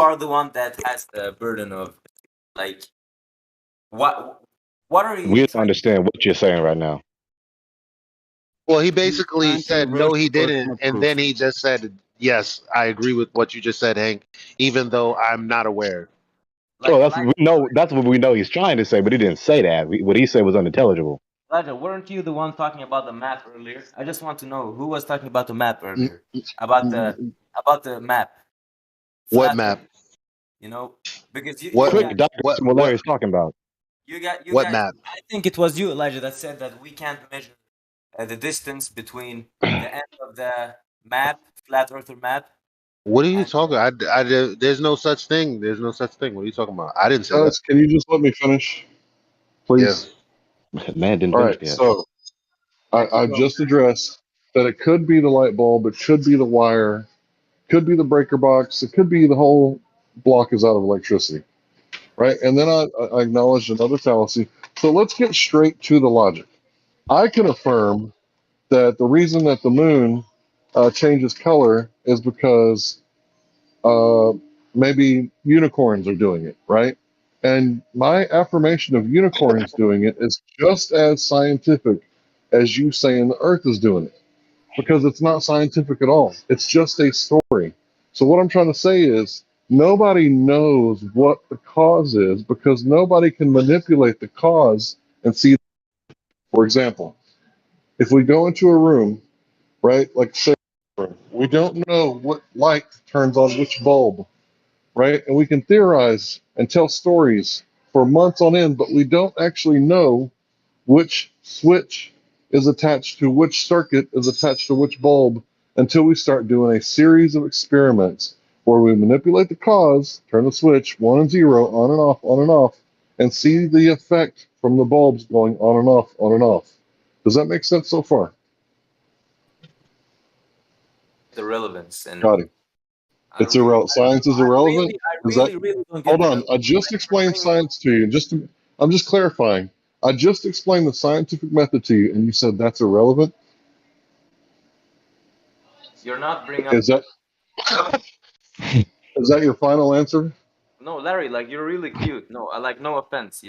are the one that has the burden of like what are you We don't trying understand what you're saying right now. Well, he basically Trying to said no, reverse he the burden didn't, of and proof. then he just said yes. I agree with what you just said, Hank. Even though I'm not aware. Oh, like that's what we know he's trying to say, but he didn't say that. What he said was unintelligible. Elijah, weren't you the one talking about the map earlier? I just want to know who was talking about the map Mm, earlier. About the map. What Flat Earth, map? you know? Because you What? Quick, got Doctor, what Larry's talking about. you What guys map? I think it was you, Elijah, that said that we can't measure the distance between the end of the map, flat earther map. What are you talking? There's no such thing. There's no such thing. What are you talking about? I didn't say that. Guys, can you just let me finish, Yeah. please? Man didn't All finish right, yet. so I just addressed that it could be the light bulb, it could be the wire, could be the breaker box, it could be the whole block is out of electricity, right? And then I acknowledged another fallacy. So let's get straight to the logic. I can affirm that the reason that the moon changes color is because uh, maybe unicorns are doing it, right? And my affirmation of unicorns doing it is just as scientific as you saying the Earth is doing it, because it's not scientific at all. It's just a story. So what I'm trying to say is nobody knows what the cause is because nobody can manipulate the cause and see. For example, if we go into a room, right, like say, we don't know what light turns on which bulb, right? And we can theorize and tell stories for months on end, but we don't actually know which switch is attached to which circuit is attached to which bulb until we start doing a series of experiments where we manipulate the cause, turn the switch 1 and 0, on and off, and see the effect from the bulbs going on and off, on and off. Does that make sense so far? The relevance and Got it. It's irrelevant. Science is irrelevant. Is that? really don't get Hold the on. I just explained science to you. I'm just clarifying. I just explained the scientific method to you, and you said that's irrelevant. you're not bringing up Is that your final answer? no, Larry, like you're really cute. No, I like no offense,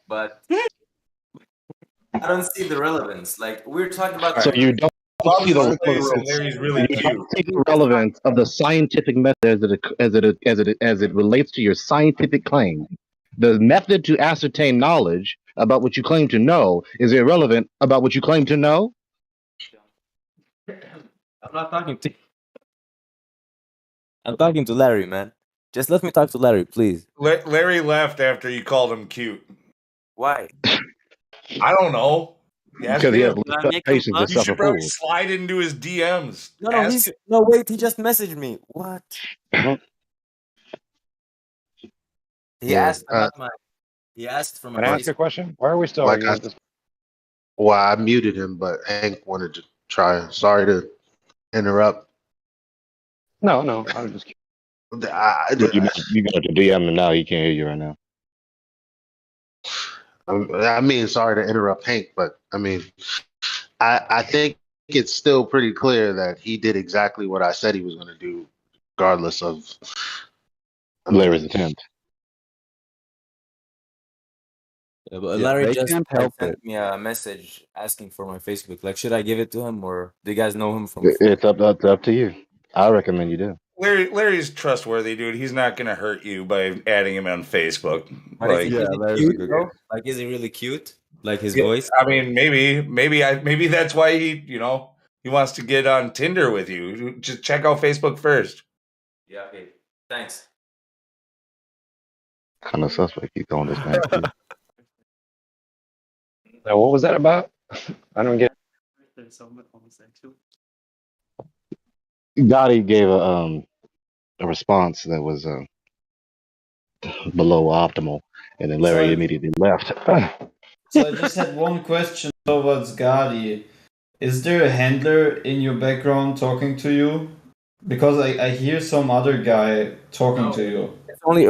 but I don't see the relevance. Like we're talking about So you don't see the Larry's really you cute. don't see the relevance of the scientific method as it relates to your scientific claim. The method to ascertain knowledge about what you claim to know is irrelevant about what you claim to know. I'm not talking to I'm talking to Larry, man. Just let me talk to Larry, please. Larry left after you called him cute. Why? I don't know. Ask Because he has him. less patience to You should suffer probably fools. slide into his DMs. No, wait, he just messaged me. What? He Yeah. asked he asked for my Can I ask face. a question? Why are we still Like arguing at this? well, I muted him, but Hank wanted to try. Sorry to interrupt. No, I was just. You got to DM and now he can't hear you right now. I mean, sorry to interrupt Hank, but I mean, I think it's still pretty clear that he did exactly what I said he was going to do, regardless of Larry's attempt. Yeah, but Yeah, Larry they just can't help sent it. me a message asking for my Facebook. Like, should I give it to him or do you guys know him from? It's up to you. I recommend you do. Larry's trustworthy, dude. He's not going to hurt you by adding him on Facebook. But is he cute, though? Like, is he really cute? Like his voice? I mean, maybe that's why he wants to get on Tinder with you. Just check out Facebook first. Yeah. Okay. Thanks. Kind of suspect you throwing this man. Too. Now, what was that about? I don't get. Gotti gave a response that was below optimal, and then Larry immediately left. So I just had one question towards Gadi. Is there a handler in your background talking to you? Because I hear some other guy talking to you.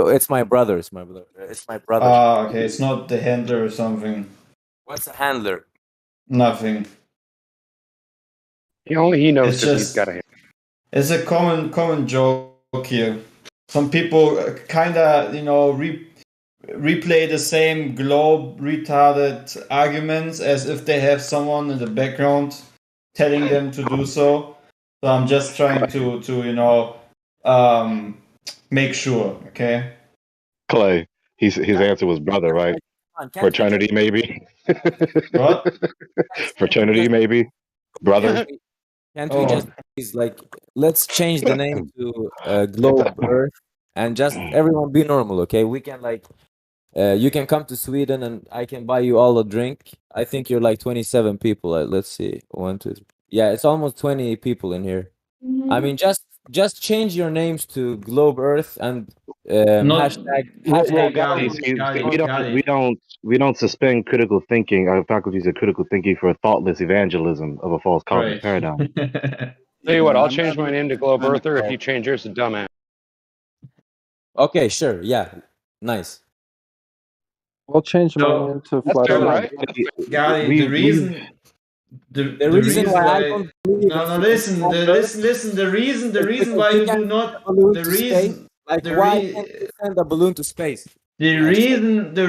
It's my brother. It's my brother. It's my brother. Ah, okay. It's not the handler or something. What's a handler? Nothing. Only he knows It's because he's just got a hand. it's a common joke here. Some people kind of replay the same globe retarded arguments as if they have someone in the background telling them to do so. So I'm just trying to make sure. Okay. Clay, his answer was brother, right? Fraternity, maybe. What? Fraternity, maybe. Brother. Can't we just please, like, let's change the name to Globe Earth and just everyone be normal, okay? We can like you can come to Sweden and I can buy you all a drink. I think you're like 27 people. Let's see. 1, 2, 3. Yeah, it's almost 20 people in here. I mean, just change your names to Globe Earth and hashtag We don't suspend critical thinking, our faculties of critical thinking for thoughtless evangelism of a false cosmic paradigm. Tell you what, I'll change my name to Globe Earther if you change yours to Dumbass. Okay, sure. Yeah. Nice. I'll change my name to Flat Earth. Gary, the reason why I don't believe no, listen. The reason why you do not the reason like the why re- can't you send a balloon to space? the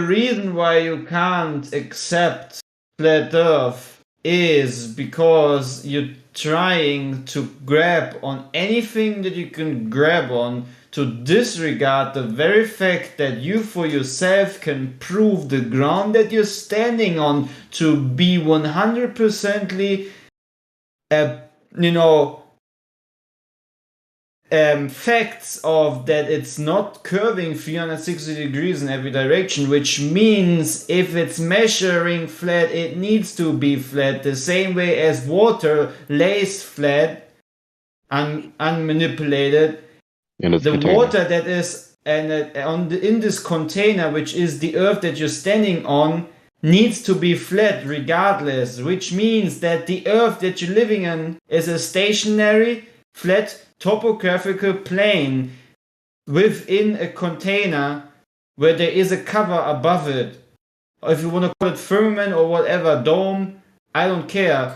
reason why you can't accept flat Earth is because you're trying to grab on anything that you can grab on to disregard the very fact that you for yourself can prove the ground that you're standing on to be 100%ly facts of that it's not curving 360 degrees in every direction, which means if it's measuring flat, it needs to be flat, the same way as water lays flat, unmanipulated. The container. water that is in this container, which is the earth that you're standing on, needs to be flat regardless, which means that the earth that you're living in is a stationary, flat topographical plane within a container where there is a cover above it. Or if you want to call it firmament or whatever, dome, I don't care.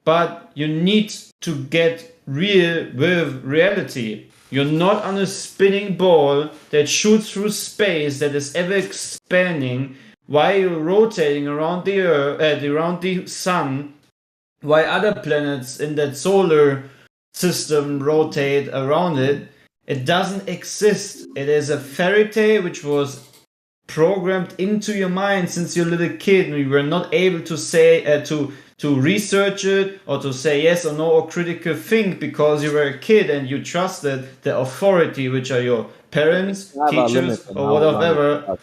But you need to get real with reality. You're not on a spinning ball that shoots through space that is ever expanding while you're rotating around the Earth, around the sun, while other planets in that solar system rotate around it. It doesn't exist. It is a fairy tale which was programmed into your mind since you're a little kid, and you were not able to say to research it or to say yes or no or critical think because you were a kid and you trusted the authority, which are your parents, teachers, or whatever.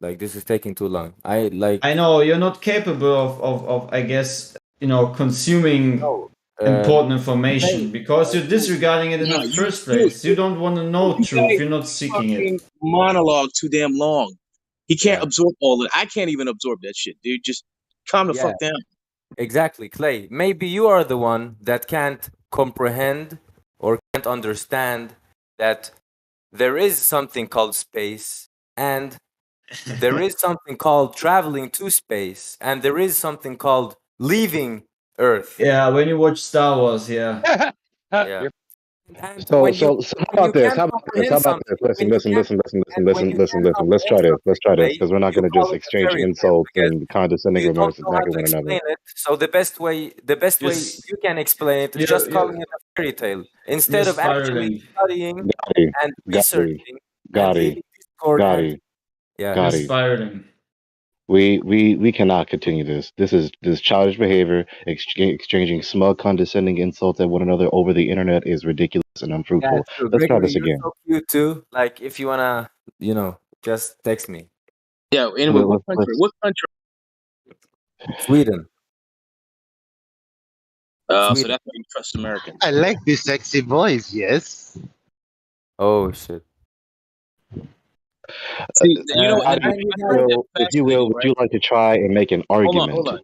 Like, this is taking too long. I know you're not capable of I guess, consuming important information because you're disregarding it in the first place. You don't want to know truth. You're not seeking it. Monologue too damn long. He can't absorb all of it. I can't even absorb that shit, dude. Just calm the fuck down. Exactly, Clay. Maybe you are the one that can't comprehend or can't understand that there is something called space, and there is something called traveling to space, and there is something called leaving Earth. Yeah, when you watch Star Wars, yeah. Yeah. So how about this? How about this? Listen. Let's try this. Because we're not going to just exchange insults and condescending remarks back at one another. So the best way you can explain it is just calling it a fairy tale instead of actually studying and researching and leaving Discord and Got it. We cannot continue this. This is childish behavior. Exchanging smug, condescending insults at one another over the internet is ridiculous and unfruitful. Let's try this again. So cute too. Like, if you wanna, just text me. Yeah. Anyway, what country? What country? Sweden. So that's why you trust Americans. I like this sexy voice. Yes. Oh shit. See, if you will, would you like to try and make an argument? Hold on.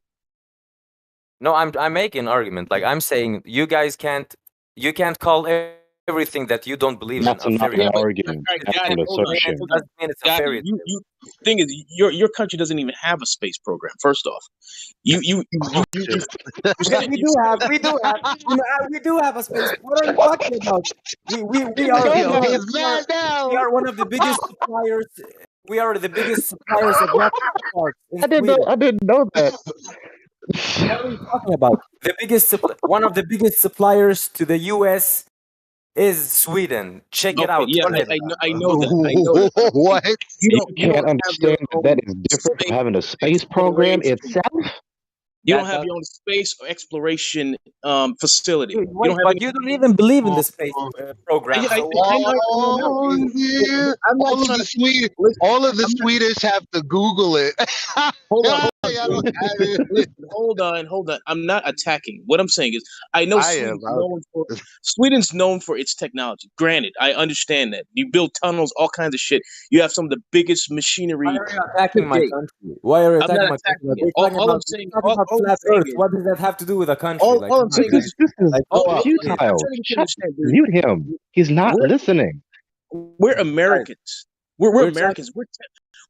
No, I'm making an argument. Like I'm saying, you guys can't call everything that you don't believe in That's a not fairy an Yeah, but tale. argument. all right, That's got an it. Hold on, assertion. hold on. Doesn't mean it's a Got it. fairy tale. You. Thing is, your country doesn't even have a space program. First off, you said it. We You do said have, it. we do have, we do have a space. What are you talking about? We are, we Yo, are, he's we are, mad we now. are one of the biggest suppliers. We are the biggest suppliers of rocket parts in Sweden. I didn't know that. What are you talking about? One of the biggest suppliers to the U.S. is Sweden. Check it Okay, out. yeah, Look at it. I know that. I know that. But What? You you can't don't have your understand that own that is different from space having a space program exploration. itself. You don't have your own space exploration facility. You Wait, don't have but any. you don't even believe in the space program. I So know. I'm not All of trying the to. Swedish, Listen, all of the I'm not. Swedish have to Google it. Hold on, hold on. I don't have it. Listen, hold on. I'm not attacking. What I'm saying is, I know I am. Sweden's known for its technology. Granted, I understand that. You build tunnels, all kinds of shit. You have some of the biggest why machinery are you attacking my today. country? Why are you I'm attacking not my country? attacking it. We're talking All I'm about saying, flat Earth. What does that have to do with a country? Like, all come I'm on, saying guys. is, This is Like, all, grow up, please. I'm futile. trying to get you to understand. Mute him. He's not We're listening. we're Americans. We're We're Americans.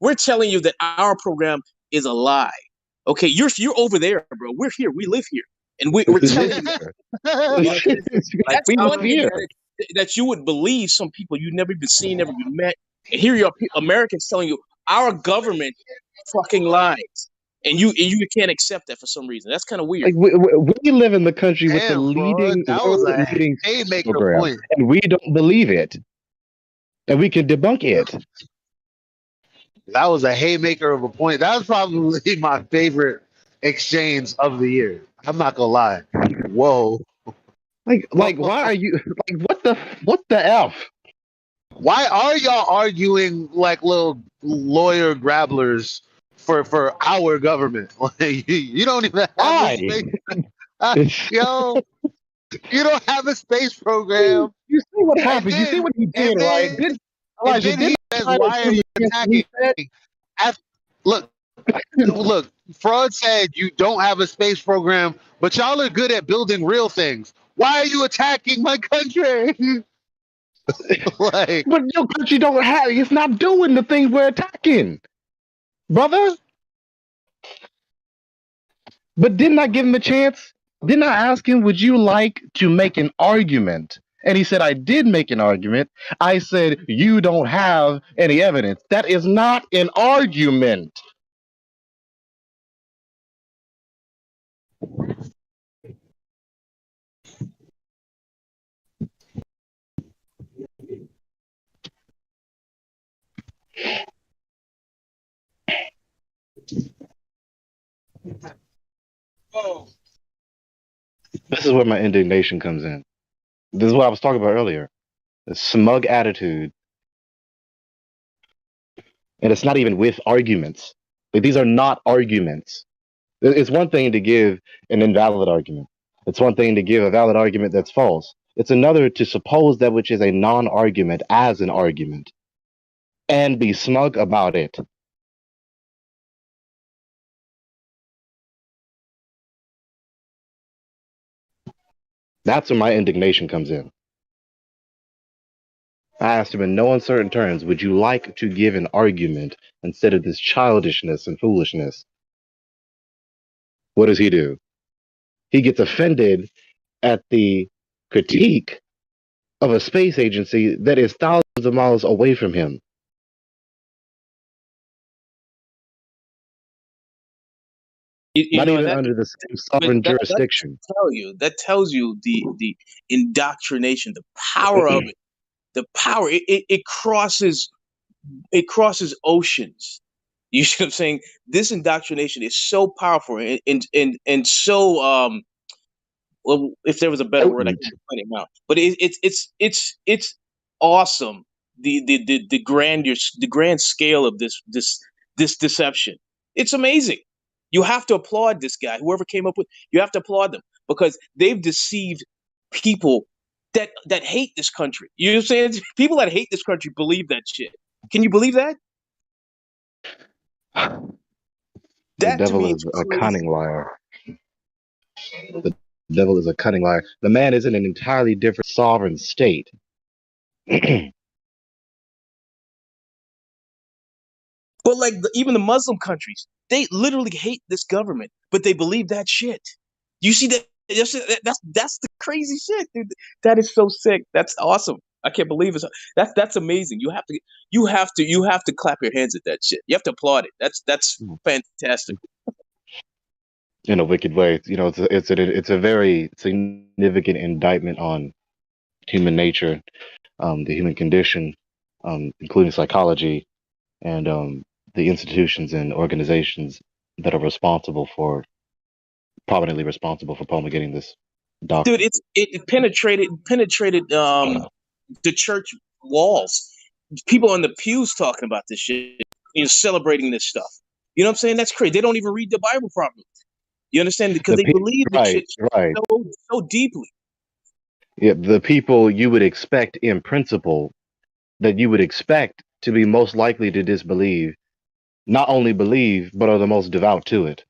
We're telling you that our program is a lie. Okay, you're over there, bro. We're here. We live here, and we're telling you that. You know, like that's We live funny here. that you would believe some people you've never even seen, never been met, and here you are, Americans telling you our government fucking lies, and you can't accept that for some reason. That's kind of weird. Like we live in the country with the Damn, bro. leading That was world a leading space haymaker program, point. and we don't believe it, and we can debunk it. That was a haymaker of a point. That was probably my favorite exchange of the year. I'm not gonna lie. Whoa. Like, why are you like what the f? Why are y'all arguing like little lawyer grabblers for our government? Like, you don't even have a Why? space. Yo, you don't have a space program. You see what And happened? You see then what he did, and right? then and Elijah, then he didn't says, I "Why are you against what he attacking?" said? As, look, look. Fraud said you don't have a space program, but y'all are good at building real things. Why are you attacking my country? Like, But your country don't have it's not doing the things we're attacking, brother. But didn't I give him a chance? Didn't I ask him, would you like to make an argument? And he said, I did make an argument. I said, you don't have any evidence. That is not an argument. This is where my indignation comes in. This is what I was talking about earlier. The smug attitude. And it's not even with arguments. Like, these are not arguments. It's one thing to give an invalid argument. It's one thing to give a valid argument that's false. It's another to suppose that which is a non-argument as an argument and be smug about it. That's where my indignation comes in. I asked him in no uncertain terms, would you like to give an argument instead of this childishness and foolishness? What does he do? He gets offended at the critique of a space agency that is thousands of miles away from him. Not know even that, under the same but sovereign that jurisdiction. tells you the indoctrination, the power of it, the power. It crosses oceans. You see what I'm saying? This indoctrination is so powerful and so well, if there was a better word, I can't find it now. But it's awesome. The grand scale of this deception. It's amazing. You have to applaud this guy. Whoever came up with, you have to applaud them because they've deceived people that hate this country. You know what I'm saying? People that hate this country believe that shit. Can you believe that? The That to devil me is is a crazy. cunning liar. The devil is a cunning liar. The man is in an entirely different sovereign state. But like even the Muslim countries, they literally hate this government, but they believe that shit. You see that? That's the crazy shit, dude. That is so sick. That's awesome. I can't believe it. That's amazing. You have to clap your hands at that shit. You have to applaud it. That's fantastic. In a wicked way. It's a very significant indictment on human nature, the human condition, including psychology, and the institutions and organizations that are prominently responsible for promulgating this doctrine. Dude, it penetrated the church walls. People in the pews talking about this shit, celebrating this stuff. You know what I'm saying? That's crazy. They don't even read the Bible properly. You understand? Because they believe this Right, shit right. so deeply. Yeah, the people you would expect in principle, that you would expect to be most likely to disbelieve, not only believe, but are the most devout to it.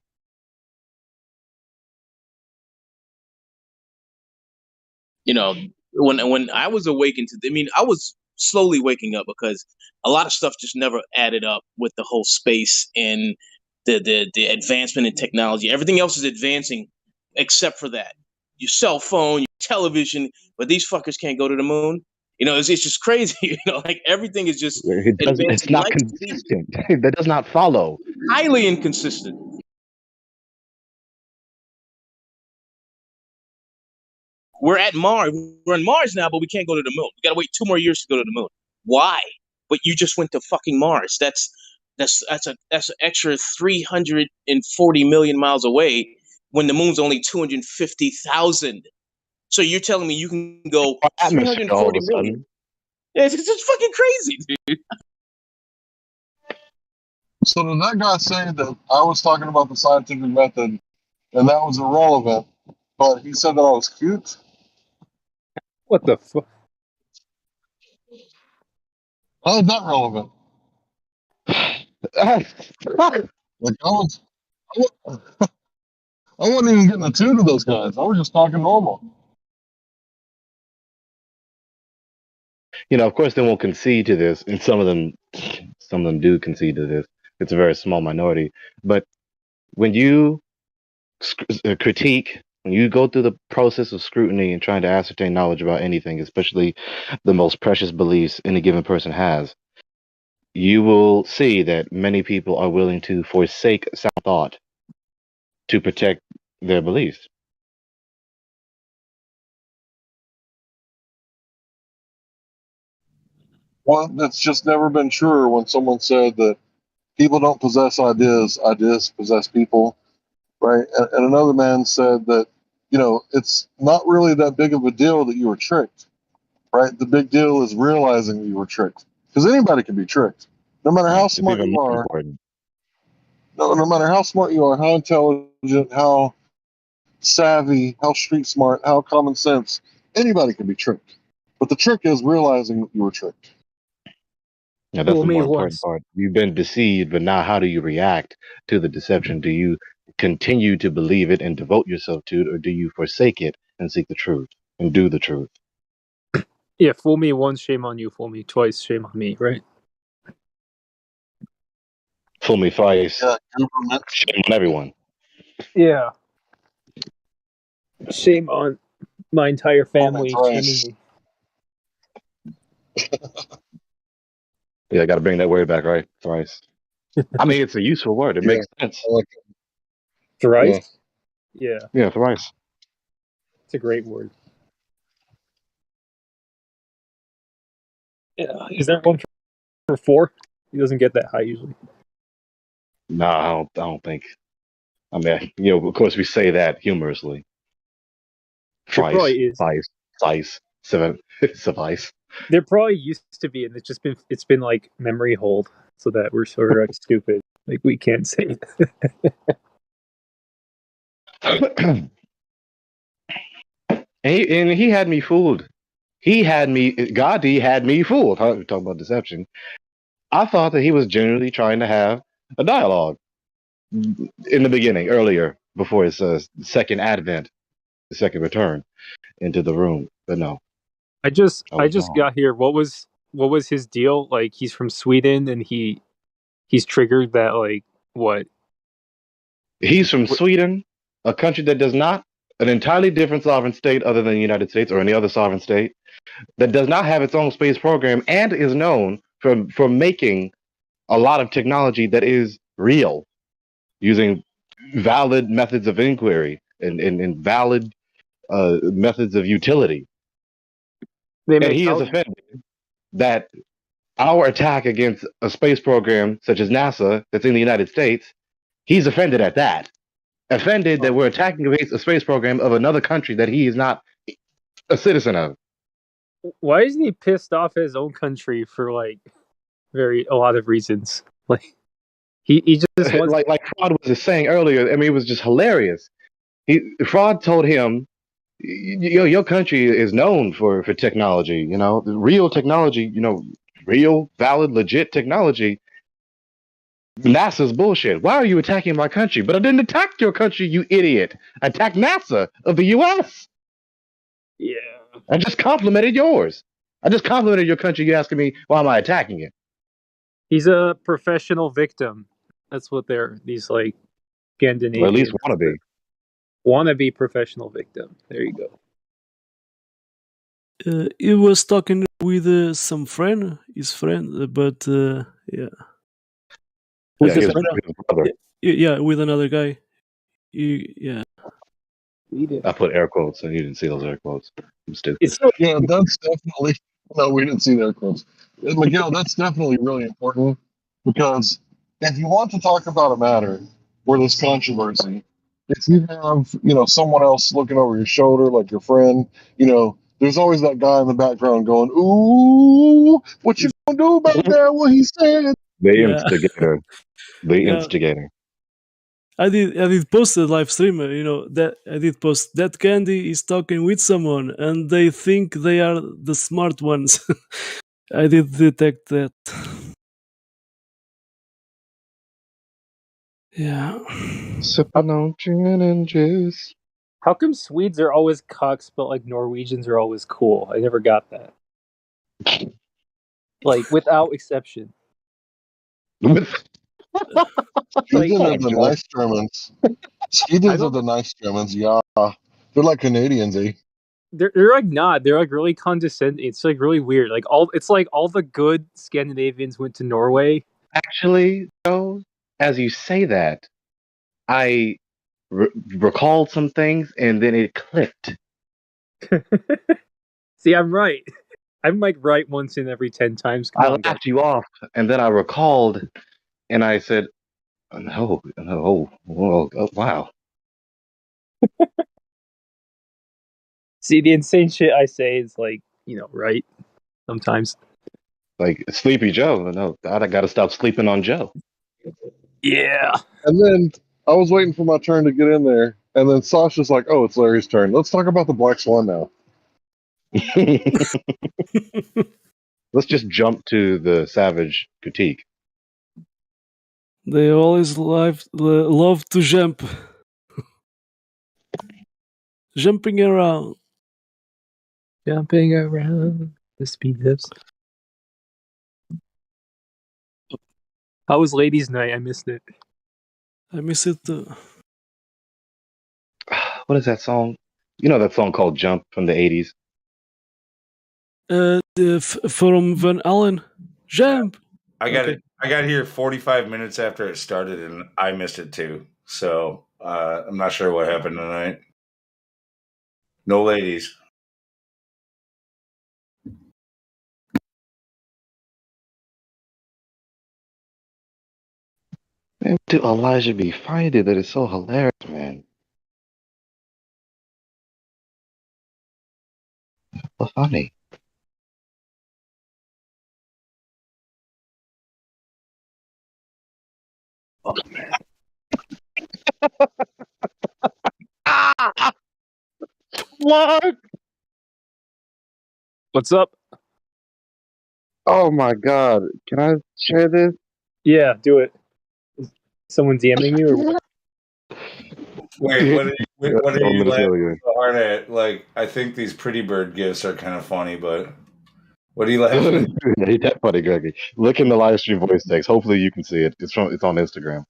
You know, when I was awakened to, I was slowly waking up because a lot of stuff just never added up with the whole space and the advancement in technology. Everything else is advancing except for that. Your cell phone, your television, but these fuckers can't go to the moon. It's just crazy. Like everything is just It's advancing not light speed. consistent. That does not follow. Highly inconsistent. We're at Mars. We're on Mars now, but we can't go to the moon. We gotta wait 2 more years to go to the moon. Why? But you just went to fucking Mars. That's an extra 340 million miles away when the moon's only 250,000. So you're telling me you can go Atmosphere all of 340 a million? sudden. Yeah, it's just fucking crazy, dude. So did that guy say that I was talking about the scientific method and that was irrelevant, but he said that I was cute? What the fuck? How is that relevant? Like I wasn't even getting a tune to those guys. I was just talking normal. Of course, they won't concede to this, and some of them do concede to this. It's a very small minority. But when you critique, when you go through the process of scrutiny and trying to ascertain knowledge about anything, especially the most precious beliefs any given person has, you will see that many people are willing to forsake sound thought to protect their beliefs. Well, it's just never been truer when someone said that people don't possess ideas, ideas possess people, right? And another man said that, it's not really that big of a deal that you were tricked, right? The big deal is realizing that you were tricked. Because anybody can be tricked. No matter how It's smart even you more are, important. no matter how smart you are, how intelligent, how savvy, how street smart, how common sense, anybody can be tricked. But the trick is realizing that you were tricked. Yeah, that's Fool the me more important once. part. You've been deceived, but now how do you react to the deception? Do you continue to believe it and devote yourself to it, or do you forsake it and seek the truth and do the truth? Yeah, fool me once, shame on you. Fool me twice, shame on me, right? Fool me thrice, Yeah, shame on everyone. Yeah. Shame on my entire family shaming thrice. me. Yeah, I got to bring that word back, right? Thrice. I mean, it's a useful word. It Yeah, makes sense. I like it. Thrice? Yeah, Yeah, thrice. it's a great word. Yeah. Is there one for four? He doesn't get that high usually. No, I don't think. I mean, of course, we say that humorously. There Thrice, probably is. thrice, thrice, seven, suffice. There probably used to be, and it's been like memory hold, so that we're sort of like stupid. Like we can't say it. and he had me fooled. Gandhi had me fooled. Huh? We're talking about deception. I thought that he was genuinely trying to have a dialogue in the beginning, earlier, before his second advent. second return into the room. But no, I just was wrong. got here. What was his deal? Like, he's from Sweden and he's triggered that, like, what? He's from Sweden, a country that does not, an entirely different sovereign state other than the United States or any other sovereign state, that does not have its own space program and is known for making a lot of technology that is real, using valid methods of inquiry and valid methods of utility. And he is offended that our attack against a space program such as NASA that's in the United States, he's offended at that. Offended that we're attacking a space program of another country that he is not a citizen of. Why isn't he pissed off at his own country for, like, a lot of reasons? Like, he just wants like Fraud was just saying earlier. I mean, it was just hilarious. Fraud told him, your country is known for technology. You know, real technology. You know, real, valid, legit technology. NASA's bullshit. Why are you attacking my country? But I didn't attack your country, you idiot. I attacked NASA of the U.S. Yeah. I just complimented yours. I just complimented your country. You asking me why am I attacking it? He's a professional victim. That's what these, like, Scandinavian. Or at least wannabe. Wannabe professional victim. There you go. He was talking with his friend, but yeah. With his brother. Yeah, with another guy. Yeah. I put air quotes, and you didn't see those air quotes. I'm stupid. Yeah, that's definitely. No, we didn't see the air quotes. Miguel, that's definitely really important because if you want to talk about a matter where there's controversy, if you have someone else looking over your shoulder, like your friend, there's always that guy in the background going, "Ooh, what you gonna do about that? What he said?" The Yeah. instigator. The Yeah. instigator. I did post a live stream, that I did post that Candy is talking with someone and they think they are the smart ones. I did detect that. Yeah. Sipping on gin and juice. How come Swedes are always cucks, but, like, Norwegians are always cool? I never got that. Like, without exception. Sweden are the nice Germans. Sweden are the nice Germans. Yeah, they're like Canadians, eh? They're like not. They're, like, really condescending. It's, like, really weird. Like, all the good Scandinavians went to Norway. Actually, Joe, as you say that, I recalled some things and then it clicked. See, I'm right. I'm, like, right once in every 10 times. I laughed you off, and then I recalled, and I said, "No, wow." See, the insane shit I say is, like, right sometimes. Like Sleepy Joe. No, I got to stop sleeping on Joe. Yeah. And then I was waiting for my turn to get in there, and then Sasha's like, "Oh, it's Larry's turn. Let's talk about the Black Swan now." Let's just jump to the savage critique. They always love to jump. Jumping around. Jumping around the speed lifts. How was Ladies' Night? I missed it. I miss it too. What is that song? You know that song called Jump from the 80s? From Van Allen. Jump! I got here 45 minutes after it started, and I missed it too. So I'm not sure what happened tonight. No ladies. Man, dude, Elijah be finding that is so hilarious, man. So funny. Oh, man. What? What's up? Oh my god. Can I share this? Yeah, do it. Is someone DMing you or what? Wait, What are I'm you gonna tell laughing you. so hard at? Like, I think these pretty bird gifts are kind of funny, but what are you laughing at? Ain't that funny, Greggy? Look in the live stream voice text. Hopefully you can see it. It's on Instagram.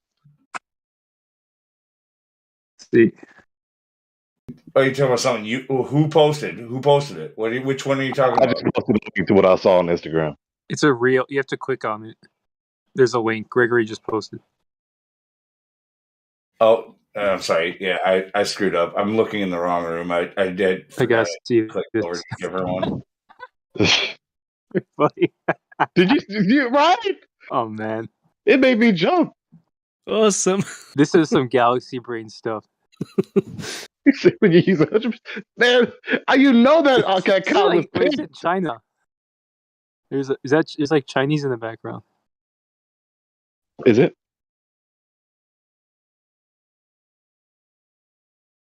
See, Are you talking about something? Who posted? Who posted it? Which one are you talking I about? just posted a link to what I saw on Instagram. it's a real. You have to click on it. There's a link. Gregory just posted. Oh, I'm sorry. Yeah, I screwed up. I'm looking in the wrong room. I did. I gotta see Click this. over to give her one. Funny. Did you right? Oh man, It made me jump. Awesome. this is some galaxy brain stuff. When you use 100%, man, you know that that This is count was like, what is picked. it? China. There's like Chinese in the background. Is it?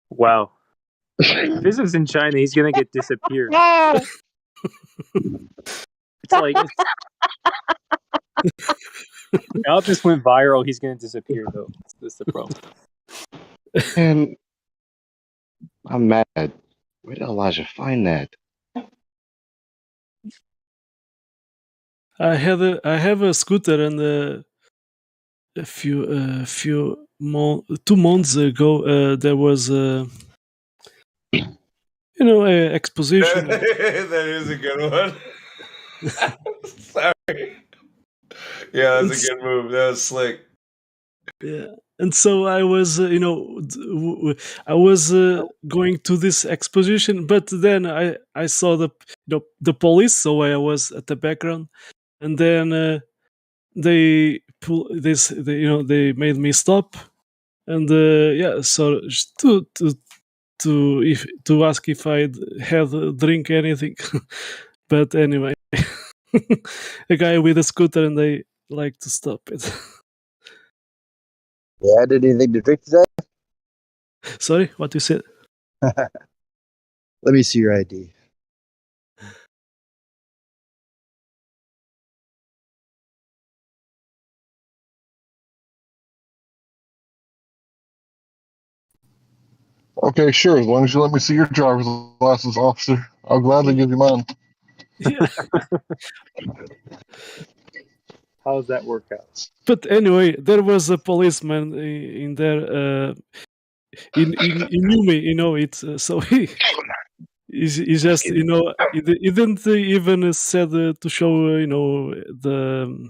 Wow. If this is in China, he's gonna get disappeared. It's like now if this went viral, he's gonna disappear though. That's the problem. And I'm mad. Where did Elijah find that? I have a scooter, and a few 2 months ago there was a exposition. That is a good one. Sorry. Yeah, that's a good move. That was slick. Yeah, and so I was, I was going to this exposition, but then I saw the police, so I was at the background, and then they pull this, they made me stop, and yeah, so just to ask if I'd had a drink anything, but anyway, a guy with a scooter, and they like to stop it. Yeah, did anything to drink today? Sorry, what you said? Let me see your ID. Okay, sure. As long as you let me see your driver's license, officer, I'll gladly give you mine. How does that work out? But anyway, there was a policeman in there. He knew me, so he just, he didn't even said to show, the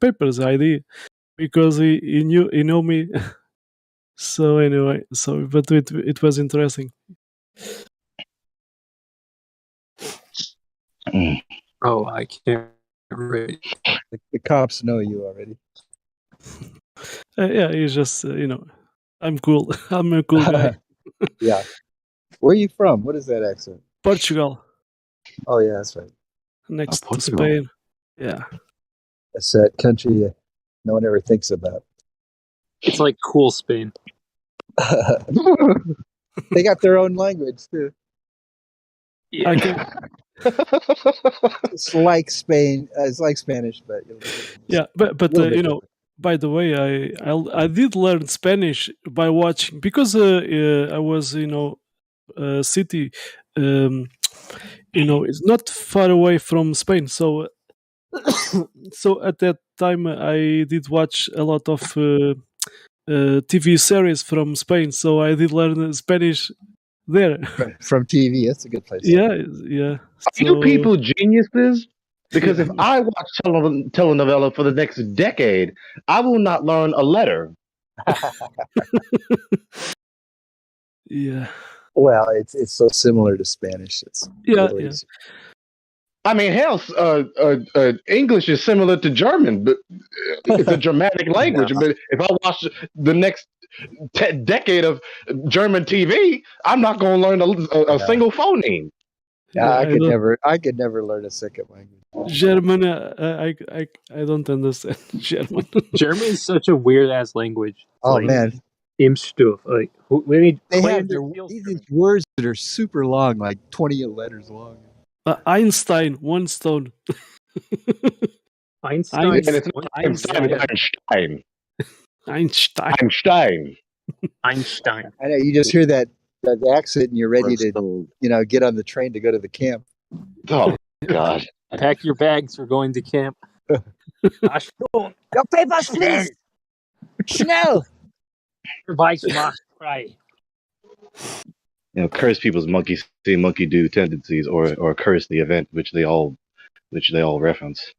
papers ID, because he knew me. So anyway, but it was interesting. Oh, I can't read. The cops know you already. Yeah, he's just, I'm cool. I'm a cool guy. Yeah. Where are you from? What is that accent? Portugal, Oh, yeah, that's right. next to Portugal. Spain. Yeah. That's that country no one ever thinks about. It's like cool Spain. They got their own language, too. Yeah. It's like Spain. It's like Spanish, but Yeah, but by the way, I did learn Spanish by watching, because I was a city, it's not far away from Spain, so so at that time I did watch a lot of TV series from Spain, so I did learn Spanish there. From TV. That's a good place. Yeah. Are you people geniuses? Because if I watch telenovela for the next decade, I will not learn a letter. Yeah. Well, it's so similar to Spanish. It's really easy. I mean, hell, English is similar to German, but it's a Germanic language. But if I watch the next decade of German TV, I'm not going to learn a single phoneme. Yeah, I could never learn a second language. German, I don't understand German. German is such a weird ass language. It's Oh like, man, Impfstoff. Like, they have these words that are super long, like 20 letters long. Einstein, one stone. Einstein. And it's not Einstein. Einstein. Einstein. Einstein. I know you just hear that accent and you're ready to, get on the train to go to the camp. Oh God! Pack your bags. We're going to camp. Your papers, please. Schnell. Right. Curse people's monkey see, monkey do tendencies, or curse the event which they all reference.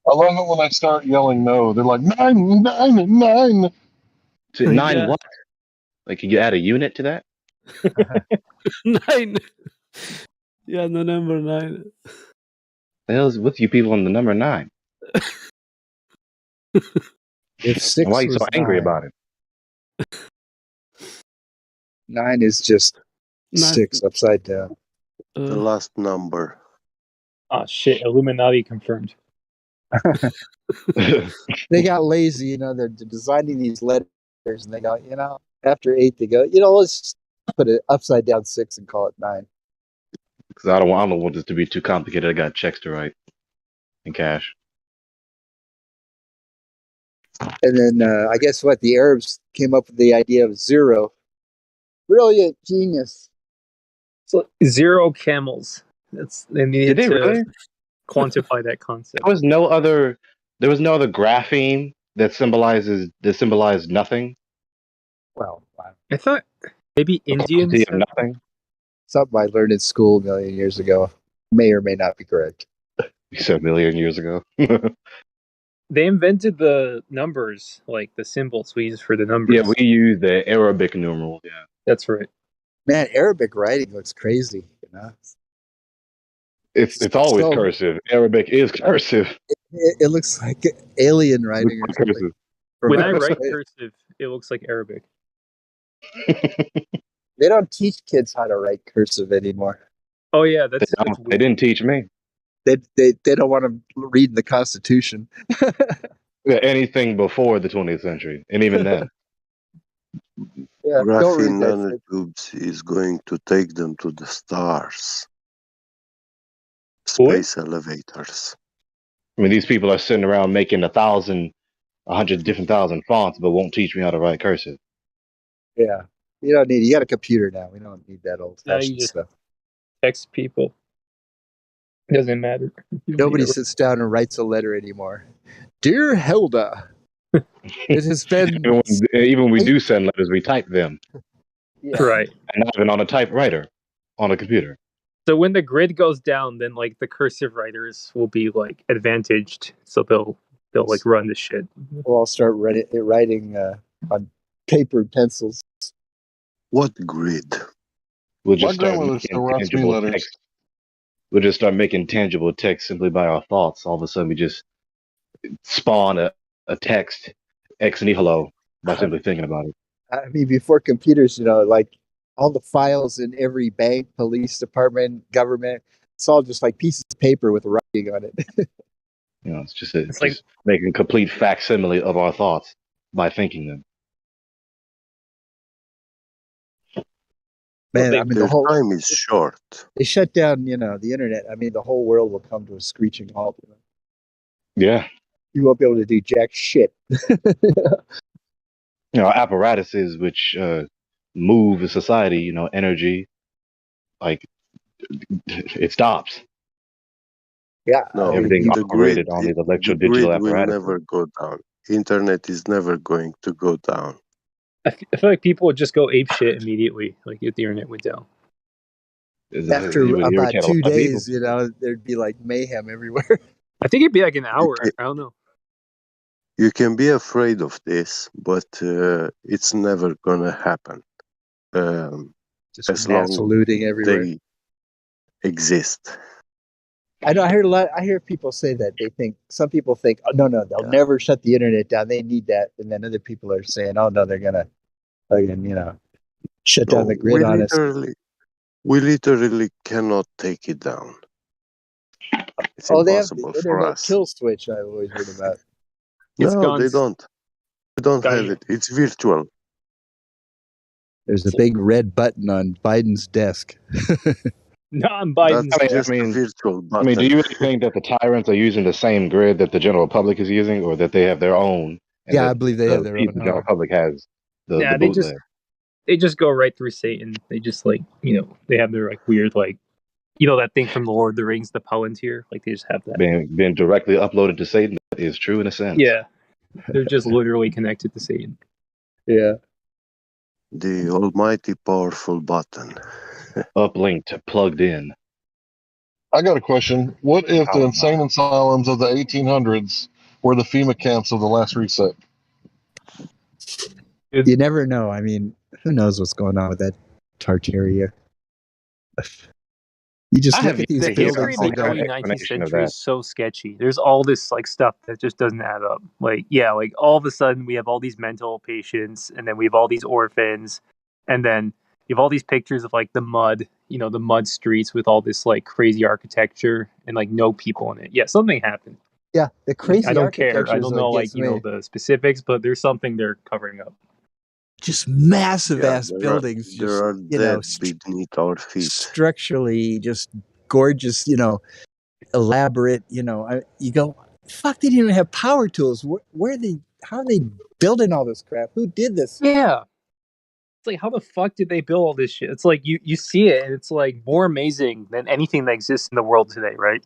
I love it when I start yelling no. They're like 9, 9, 9. So 9 what? Like, can you add a unit to that? 9. Yeah, the number 9. The hell's with you people on the number 9? If 6 Why are you so was angry 9. about it? 9 is just 6 upside down. The last number. Oh shit! Illuminati confirmed. They got lazy, they're designing these letters and they go, after 8 they go, let's put it upside down 6 and call it 9. Because I don't want this to be too complicated. I got checks to write and cash. And then I guess what the Arabs came up with the idea of 0. Brilliant, genius. So 0 camels. They needed Did they to really quantify that concept. There was no other grapheme that symbolized nothing. Well, I thought maybe Indians Quantity of nothing. Something I learned in school a million years ago. May or may not be correct. You said a million years ago. They invented the numbers, like the symbols we use for the numbers. Yeah, we use the Arabic numerals. Yeah, that's right. Man, Arabic writing looks crazy. It's always cursive. Arabic is cursive. It looks like alien writing or something. Cursive. When I write cursive, it looks like Arabic. They don't teach kids how to write cursive anymore. Oh yeah, that's they didn't teach me. They don't want to read the Constitution. Yeah, anything before the 20th century, and even then. Yeah, Graphene nanotubes is going to take them to the stars. Space elevators. I mean, these people are sitting around making 100 different thousand fonts, but won't teach me how to write cursive. Yeah, you don't need. You got a computer now. We don't need that old-fashioned stuff. Text people. It doesn't matter. Nobody sits down and writes a letter anymore. Dear Hilda, it has been. Even when we do send letters, we type them. Yeah. Right. And not even on a typewriter, on a computer. So when the grid goes down, then like the cursive writers will be like advantaged. So they'll like run the shit. We'll all start writing on paper and pencils. What grid? We'll just start making tangible text. We'll just start making tangible text simply by our thoughts. All of a sudden, we just spawn a text ex nihilo by simply thinking about it. I mean, before computers, like all the files in every bank, police department, government, it's all just like pieces of paper with writing on it. It's just making complete facsimile of our thoughts by thinking them. Man, I mean, the whole time is short. They shut down, the internet. I mean, the whole world will come to a screeching halt. Yeah. You won't be able to do jack shit. Apparatuses which move a society, energy, like it stops. Yeah. No, everything operated on these electro-digital apparatus. Will never go down. Internet is never going to go down. I feel like people would just go ape shit immediately, like if the internet went down. After about 2 days, there'd be like mayhem everywhere. I think it'd be like an hour. I don't know. You can be afraid of this, but it's never gonna happen. Just as mass long looting everywhere. they exist. I know. I heard a lot. I hear people say that some people think, oh, no, they'll never shut the internet down. They need that, and then other people are saying, oh no, they're gonna, shut down the grid on us. We literally cannot take it down. It's they have impossible the for internet us. kill switch. I've always heard about. No, they don't. They don't have it. It's virtual. There's a big red button on Biden's desk. Non-Biden's That's virtual button. I mean, do you really think that the tyrants are using the same grid that the general public is using, or that they have their own and Yeah, I believe they have the their people, own. general public has the Yeah, bootleg. they just go right through Satan. They just like they have their like weird like that thing from the Lord of the Rings, the Palantir. Like they just have that. Being directly uploaded to Satan is true in a sense. Yeah, they're just literally connected to Satan. Yeah. The almighty powerful button. Uplinked, plugged in. I got a question. What if the insane asylums of the 1800s were the FEMA camps of the last reset? You never know. I mean, who knows what's going on with that Tartaria? You just look at these The history buildings of and the go, early 19th century is so sketchy. There's all this like stuff that just doesn't add up. Like like all of a sudden we have all these mental patients, and then we have all these orphans, and then you have all these pictures of like the mud, the mud streets with all this like crazy architecture and like no people in it. Yeah, something happened. yeah, the crazy I don't care. architecture I is don't what know like gets me. the specifics, but there's something they're covering up. Just massive Yeah, ass buildings, there just are dead beneath our feet. structurally just gorgeous, elaborate. You go, fuck, they didn't even have power tools. Where are they? How are they building all this crap? Who did this? Yeah. It's like, how the fuck did they build all this shit? It's like you see it and it's like more amazing than anything that exists in the world today, right?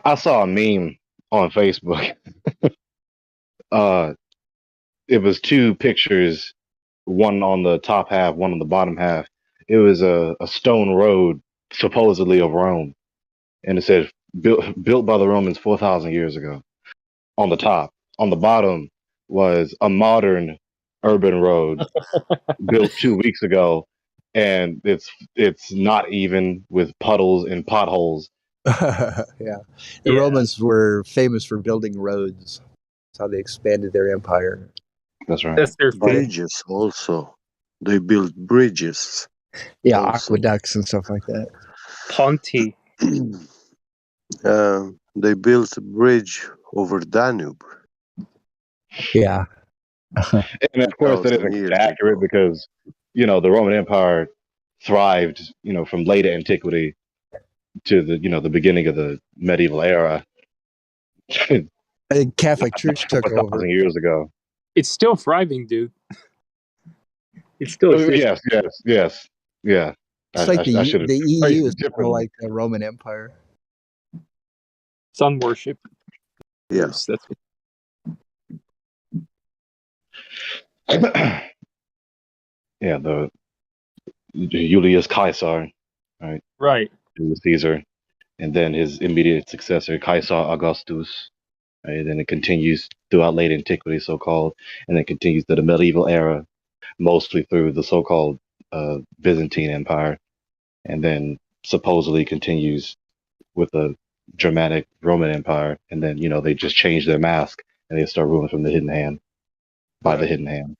I saw a meme on Facebook. It was two pictures, one on the top half, one on the bottom half. It was a stone road, supposedly of Rome, and it said built by the Romans 4,000 years ago. On the top, on the bottom was a modern urban road built 2 weeks ago, and it's not even with puddles and potholes. Yeah. The Romans were famous for building roads. That's how they expanded their empire. That's right. That's their fault. Bridges also. They built bridges. Yeah, also. aqueducts and stuff like that. Ponty. They built a bridge over Danube. Yeah. And of course, that 1,000 isn't years accurate ago. because the Roman Empire thrived, from late antiquity to the beginning of the medieval era. I think Catholic Church took over. 1,000 years ago. It's still thriving, dude. It's still existing. Yes. Yeah. It's like I should have the phrased EU it is kind of differently. like the Roman Empire. Sun worship. Yeah. That's Yeah, the Julius Caesar, right? right. Julius Caesar, and then his immediate successor, Caesar Augustus. Right? And then it continues throughout late antiquity, so-called, and then continues to the medieval era, mostly through the so-called Byzantine Empire, and then supposedly continues with the Germanic Roman Empire, and then they just change their mask and they start ruling from the hidden hand, by the hidden hand.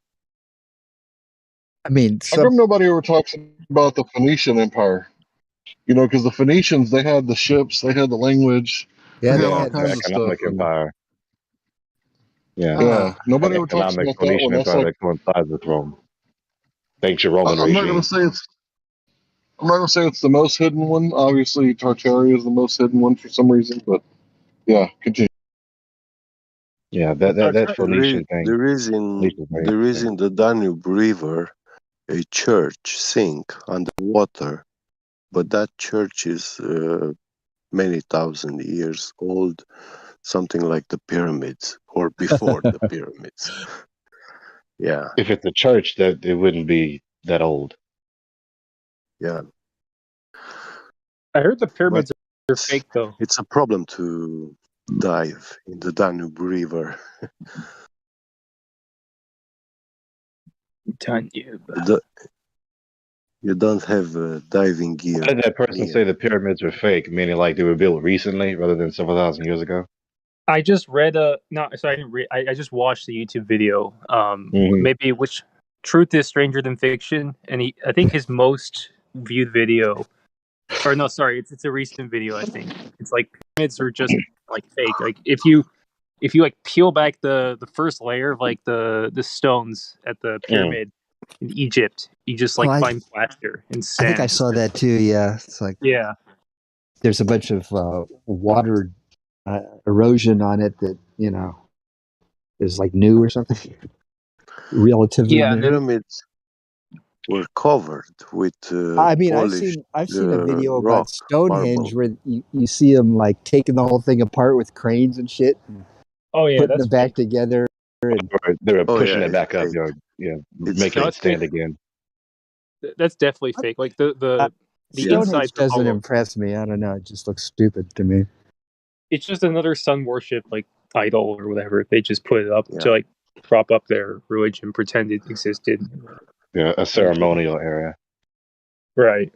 I mean, How come nobody ever talks about the Phoenician Empire? Because the Phoenicians, they had the ships, they had the language, Yeah, they they had all had kinds of stuff. Economic empire. Yeah. Yeah, nobody An ever talks economic about that Phoenician one. That's empire like, that coincides with Rome. Ancient Roman I'm not regime. gonna say it's the most hidden one. Obviously, Tartaria is the most hidden one for some reason, but yeah, continue. Yeah, that Phoenician thing. There is in the Danube River a church sink underwater, but that church is many thousand years old, something like the pyramids or before the pyramids. Yeah. If it's a church, that it wouldn't be that old. Yeah. I heard the pyramids are fake though. It's a problem to dive in the Danube River. Danube. You don't have diving gear. Why did that person say the pyramids were fake, meaning like they were built recently rather than several thousand years ago? I just read I didn't read. I just watched the YouTube video. Maybe which truth is stranger than fiction, and I think his most viewed video, or no, sorry, it's a recent video. I think it's like pyramids are just like fake. Like if you like peel back the first layer of like the stones at the pyramid in Egypt, you just like find plaster and I sand. think I saw that too. Yeah, it's like there's a bunch of water erosion on it that is like new or something. Relatively Yeah, new. and then Pyramids were covered with I mean, polished I've seen a video about rock, Stonehenge marble. where you see them like taking the whole thing apart with cranes and shit, and oh yeah, putting that's it back fake. together. And They were Oh pushing yeah, it it's back up, fake. It's making No, it it's fake. fake. stand again. That's definitely fake. Like uh, the Yeah. Stonehenge insides are doesn't hollow. impress me. I don't know. It just looks stupid to me. It's just another sun worship like idol or whatever. They just put it up Yeah. to like prop up their religion, pretend it existed. Yeah, a ceremonial area. Right.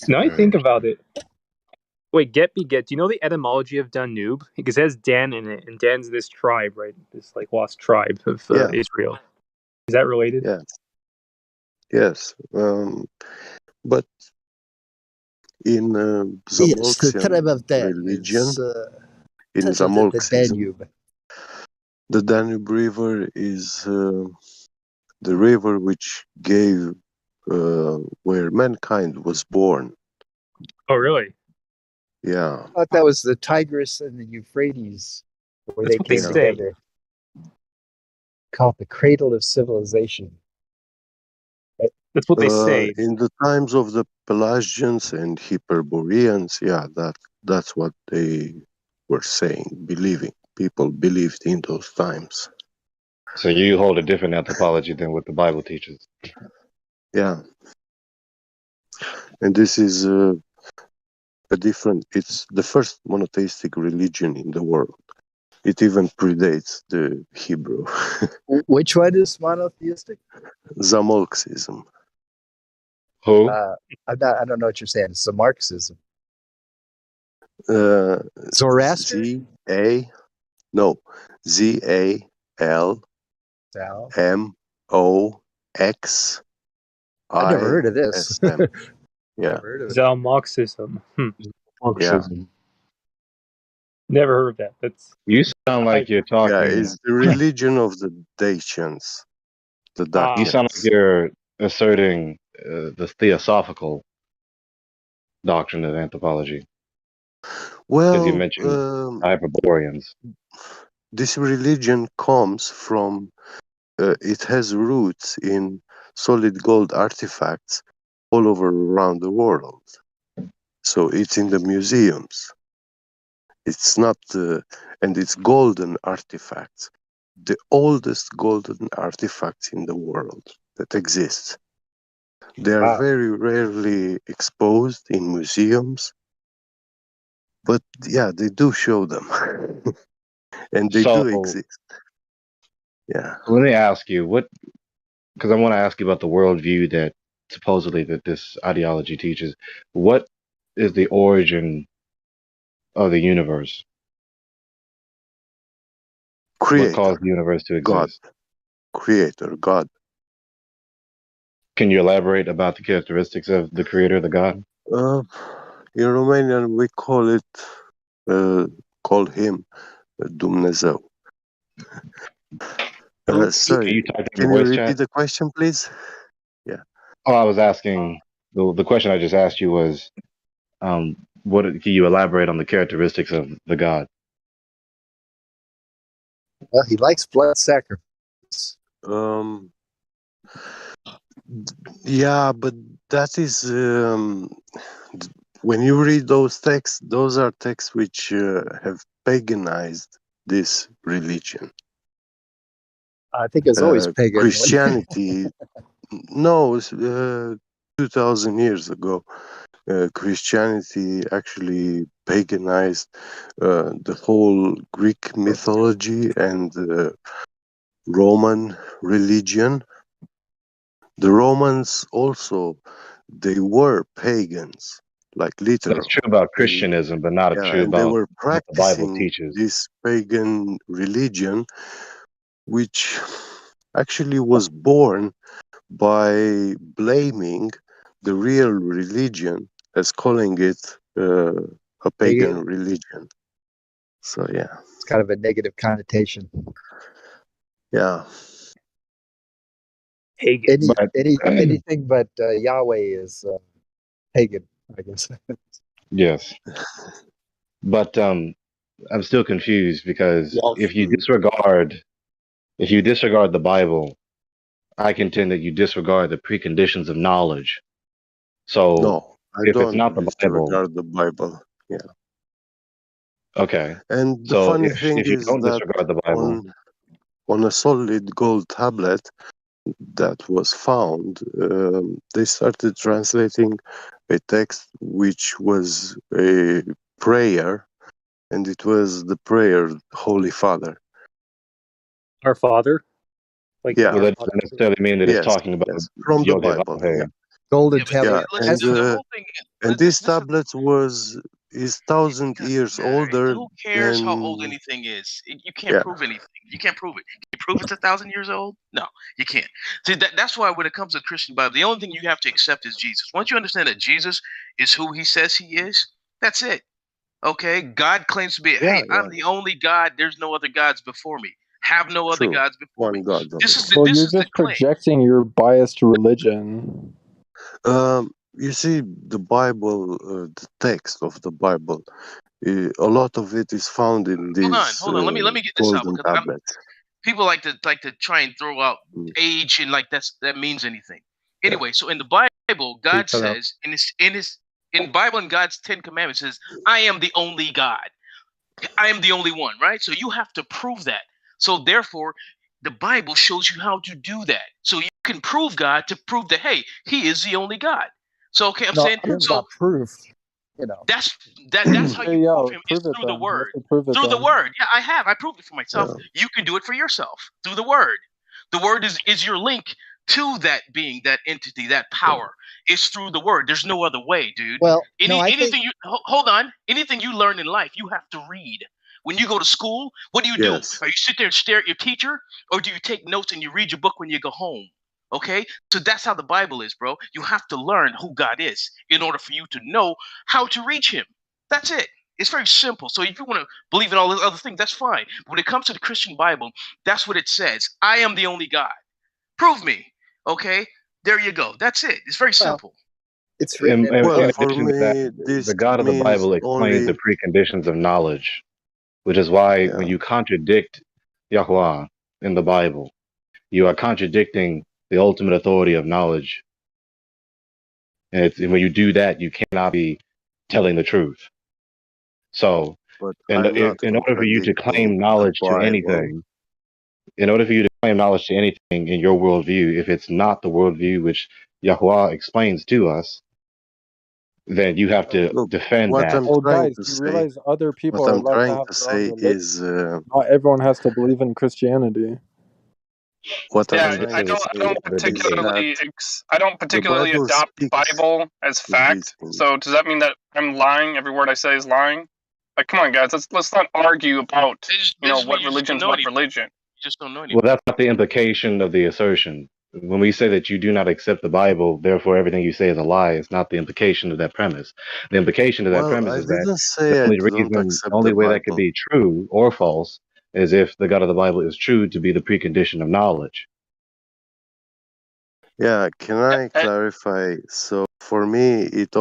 Now I think Right. about it. Wait, get beget. Do you know the etymology of Danube? Because it has Dan in it, and Dan's this tribe, right? This like lost tribe of Yeah. Israel. Is that related? Yeah. Yes. But in Yes, the tribe Zamolxian of Dan religion, is in the Zamolxism, Danube. the Danube River is the river which gave where mankind was born. Oh, really? Yeah. I thought that was the Tigris and the Euphrates where That's they what they came Yeah. say. together. Called the cradle of civilization. That's what they say. In the times of the Pelagians and Hyperboreans, yeah, that's what they were saying, believing. People believed in those times. So you hold a different anthropology than what the Bible teaches. Yeah. And this is it's the first monotheistic religion in the world. It even predates the Hebrew. Which one is monotheistic? Zamolxism. Who? I don't know what you're saying. It's a Marxism. Zoroaster? I never heard of this. ZALMOXISM. Yeah. Never heard of it. Zalmoxism. Yeah. Never heard of that. That's You sound like you're Yeah, talking. it's the religion of the Dacians. The You sound like Dacians. you're asserting the theosophical doctrine of anthropology. Because you Well, mentioned Hyperboreans. this religion comes from, it has roots in solid gold artifacts all over around the world. So it's in the museums. It's not, and it's golden artifacts. The oldest golden artifacts in the world that exist. They are very rarely exposed in museums, but yeah, they do show them. And they do exist. Yeah. Let me ask you, because I want to ask you about the worldview that supposedly that this ideology teaches. What is the origin of the universe? Creator. What caused the universe to exist? God. Creator, God. Can you elaborate about the characteristics of the creator, the God? In Romanian, we call him Dumnezeu. Sorry, You typed in can the you voice repeat chat? the question, please? Yeah. Oh, I was asking, the question I just asked you was, what can you elaborate on the characteristics of the God? Well, he likes blood sacrifice. Yeah, but that is when you read those texts, those are texts which have paganized this religion. I think it's always pagan. Christianity, no, 2,000 years ago, Christianity actually paganized the whole Greek mythology and Roman religion. The Romans also, they were pagans, like literal. That's true about Christianism, but not true And they about were what the Bible practicing teaches. this pagan religion, which actually was born by blaming the real religion as calling it a pagan religion. So yeah, It's kind of a negative connotation. yeah. Pagan. Anything but Yahweh is pagan, I guess. Yes. But I'm still confused because Y'all if you should. disregard the Bible, I contend that you disregard the preconditions of knowledge. So No, I if it's don't not the Bible, disregard the Bible. Yeah. okay. And the So funny thing if you is don't that disregard the Bible, on a solid gold tablet that was found, they started translating a text which was a prayer, and it was the prayer Holy Father. Our Father, like Yeah. well, that doesn't necessarily mean that it's Yes. talking about Yes. From the Yod Heh Bible. Vav Heh. Yeah. Golden Yeah, but tablet. Yeah. listen, dude, the whole thing. And this tablet is thousand years older Who cares how old than anything is? You can't yeah. prove anything. You can't prove it. Can you prove it's 1,000 years old? No, you can't. See, that's why when it comes to the Christian Bible, the only thing you have to accept is Jesus. Once you understand that Jesus is who he says he is, that's it. Okay? God claims to be, Yeah, hey, I'm the only God. There's no other gods before me. Have no other true. gods before me. One God This only. is the Well, this you're is the just claim. projecting your biased religion. You see, the Bible, the text of the Bible, a lot of it is found in these Hold on. Let me get this out golden because tablets. people like to try and throw out age and like that means anything. Anyway, so in the Bible, God Take it out. says in Bible and God's 10 commandments says, I am the only God. I am the only one, right? So you have to prove that. So therefore, the Bible shows you how to do that. So you can prove God to prove that hey, he is the only God. So okay, I'm No, saying I don't so got proof. You know. that's how Hey, you prove yo, him is prove it through the then. word. Let's prove it Through the then. word. Yeah, I have. I proved it for myself. Yeah. You can do it for yourself through the word. The word is your link to that being, that entity, that power. It's through the word. There's no other way, dude. Well, no, I think Anything you hold on, anything you learn in life, you have to read. When you go to school, what do you do? Yes. Are you sit there and stare at your teacher, or do you take notes and you read your book when you go home? Okay, so that's how the Bible is, bro. You have to learn who God is in order for you to know how to reach Him. That's it. It's very simple. So if you want to believe in all those other things, that's fine. When it comes to the Christian Bible, that's what it says. I am the only God. Prove me. Okay? There you go. That's it. It's very well, simple. it's written in our Well, In Bible. for addition to that, me, this the God of the means Bible explains the only preconditions of knowledge, which is why yeah. when you contradict Yahweh in the Bible, you are contradicting the ultimate authority of knowledge. And when you do that, you cannot be telling the truth. So, But in, I'm not in order for you to contradicting claim the knowledge to Bible. anything, in order for you to claim knowledge to anything in your worldview, if it's not the worldview which Yahweh explains to us, then you have to Look, defend what that. I'm Oh, trying guys, to you say, realize other people what are I'm allowed to trying have to their own say religion? is, Not everyone has to believe in Christianity. what I'm Yeah, This I trying is to don't. I say don't is that particularly. I don't the particularly Bible adopt the speaks Bible as of these fact. things. So does that mean that I'm lying? Every word I say is lying? Like, come on, guys. Let's not argue about They just mean what you just don't religion's know what anything. religion. You just don't know well, anything. that's not the implication of the assertion. When we say that you do not accept the Bible, therefore everything you say is a lie, it's not the implication of that premise. The implication of that Well, premise I is that didn't the say I only don't reason, accept only the way that could Bible. be true or false is if the God of the Bible is true to be the precondition of knowledge. Yeah, can I clarify? So for me, it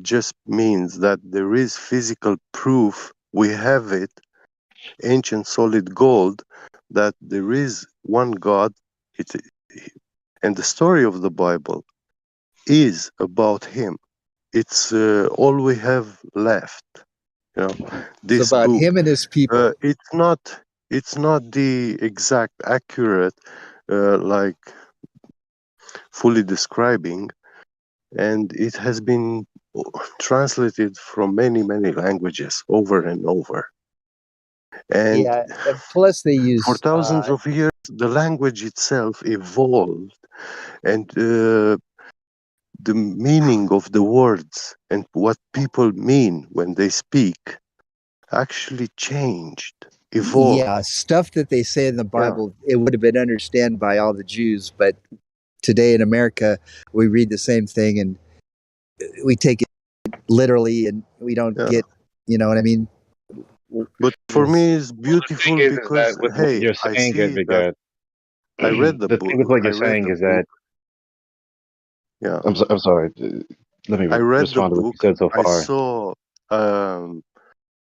just means that there is physical proof. We have it, ancient solid gold, that there is one God. It, and the story of the Bible is about Him. It's all we have left. You know, It's this about book. him and his people. It's not the exact accurate, like fully describing, and it has been translated from many languages over and over. And Yeah, and plus they for use thousands of years, the language itself evolved, and the meaning of the words and what people mean when they speak actually changed, evolved. yeah, stuff that they say in the Yeah. Bible, it would have been understood by all the Jews, but today in America, we read the same thing and we take it literally and we don't Yeah. get, you know what I mean? But for me, it's beautiful Is because, that what hey, you're I saying, see that Edgar, I read the the book. thing with what I you're read saying the is book. that Yeah. I'm sorry. Let me I read the respond to what you book. said so I far. saw um,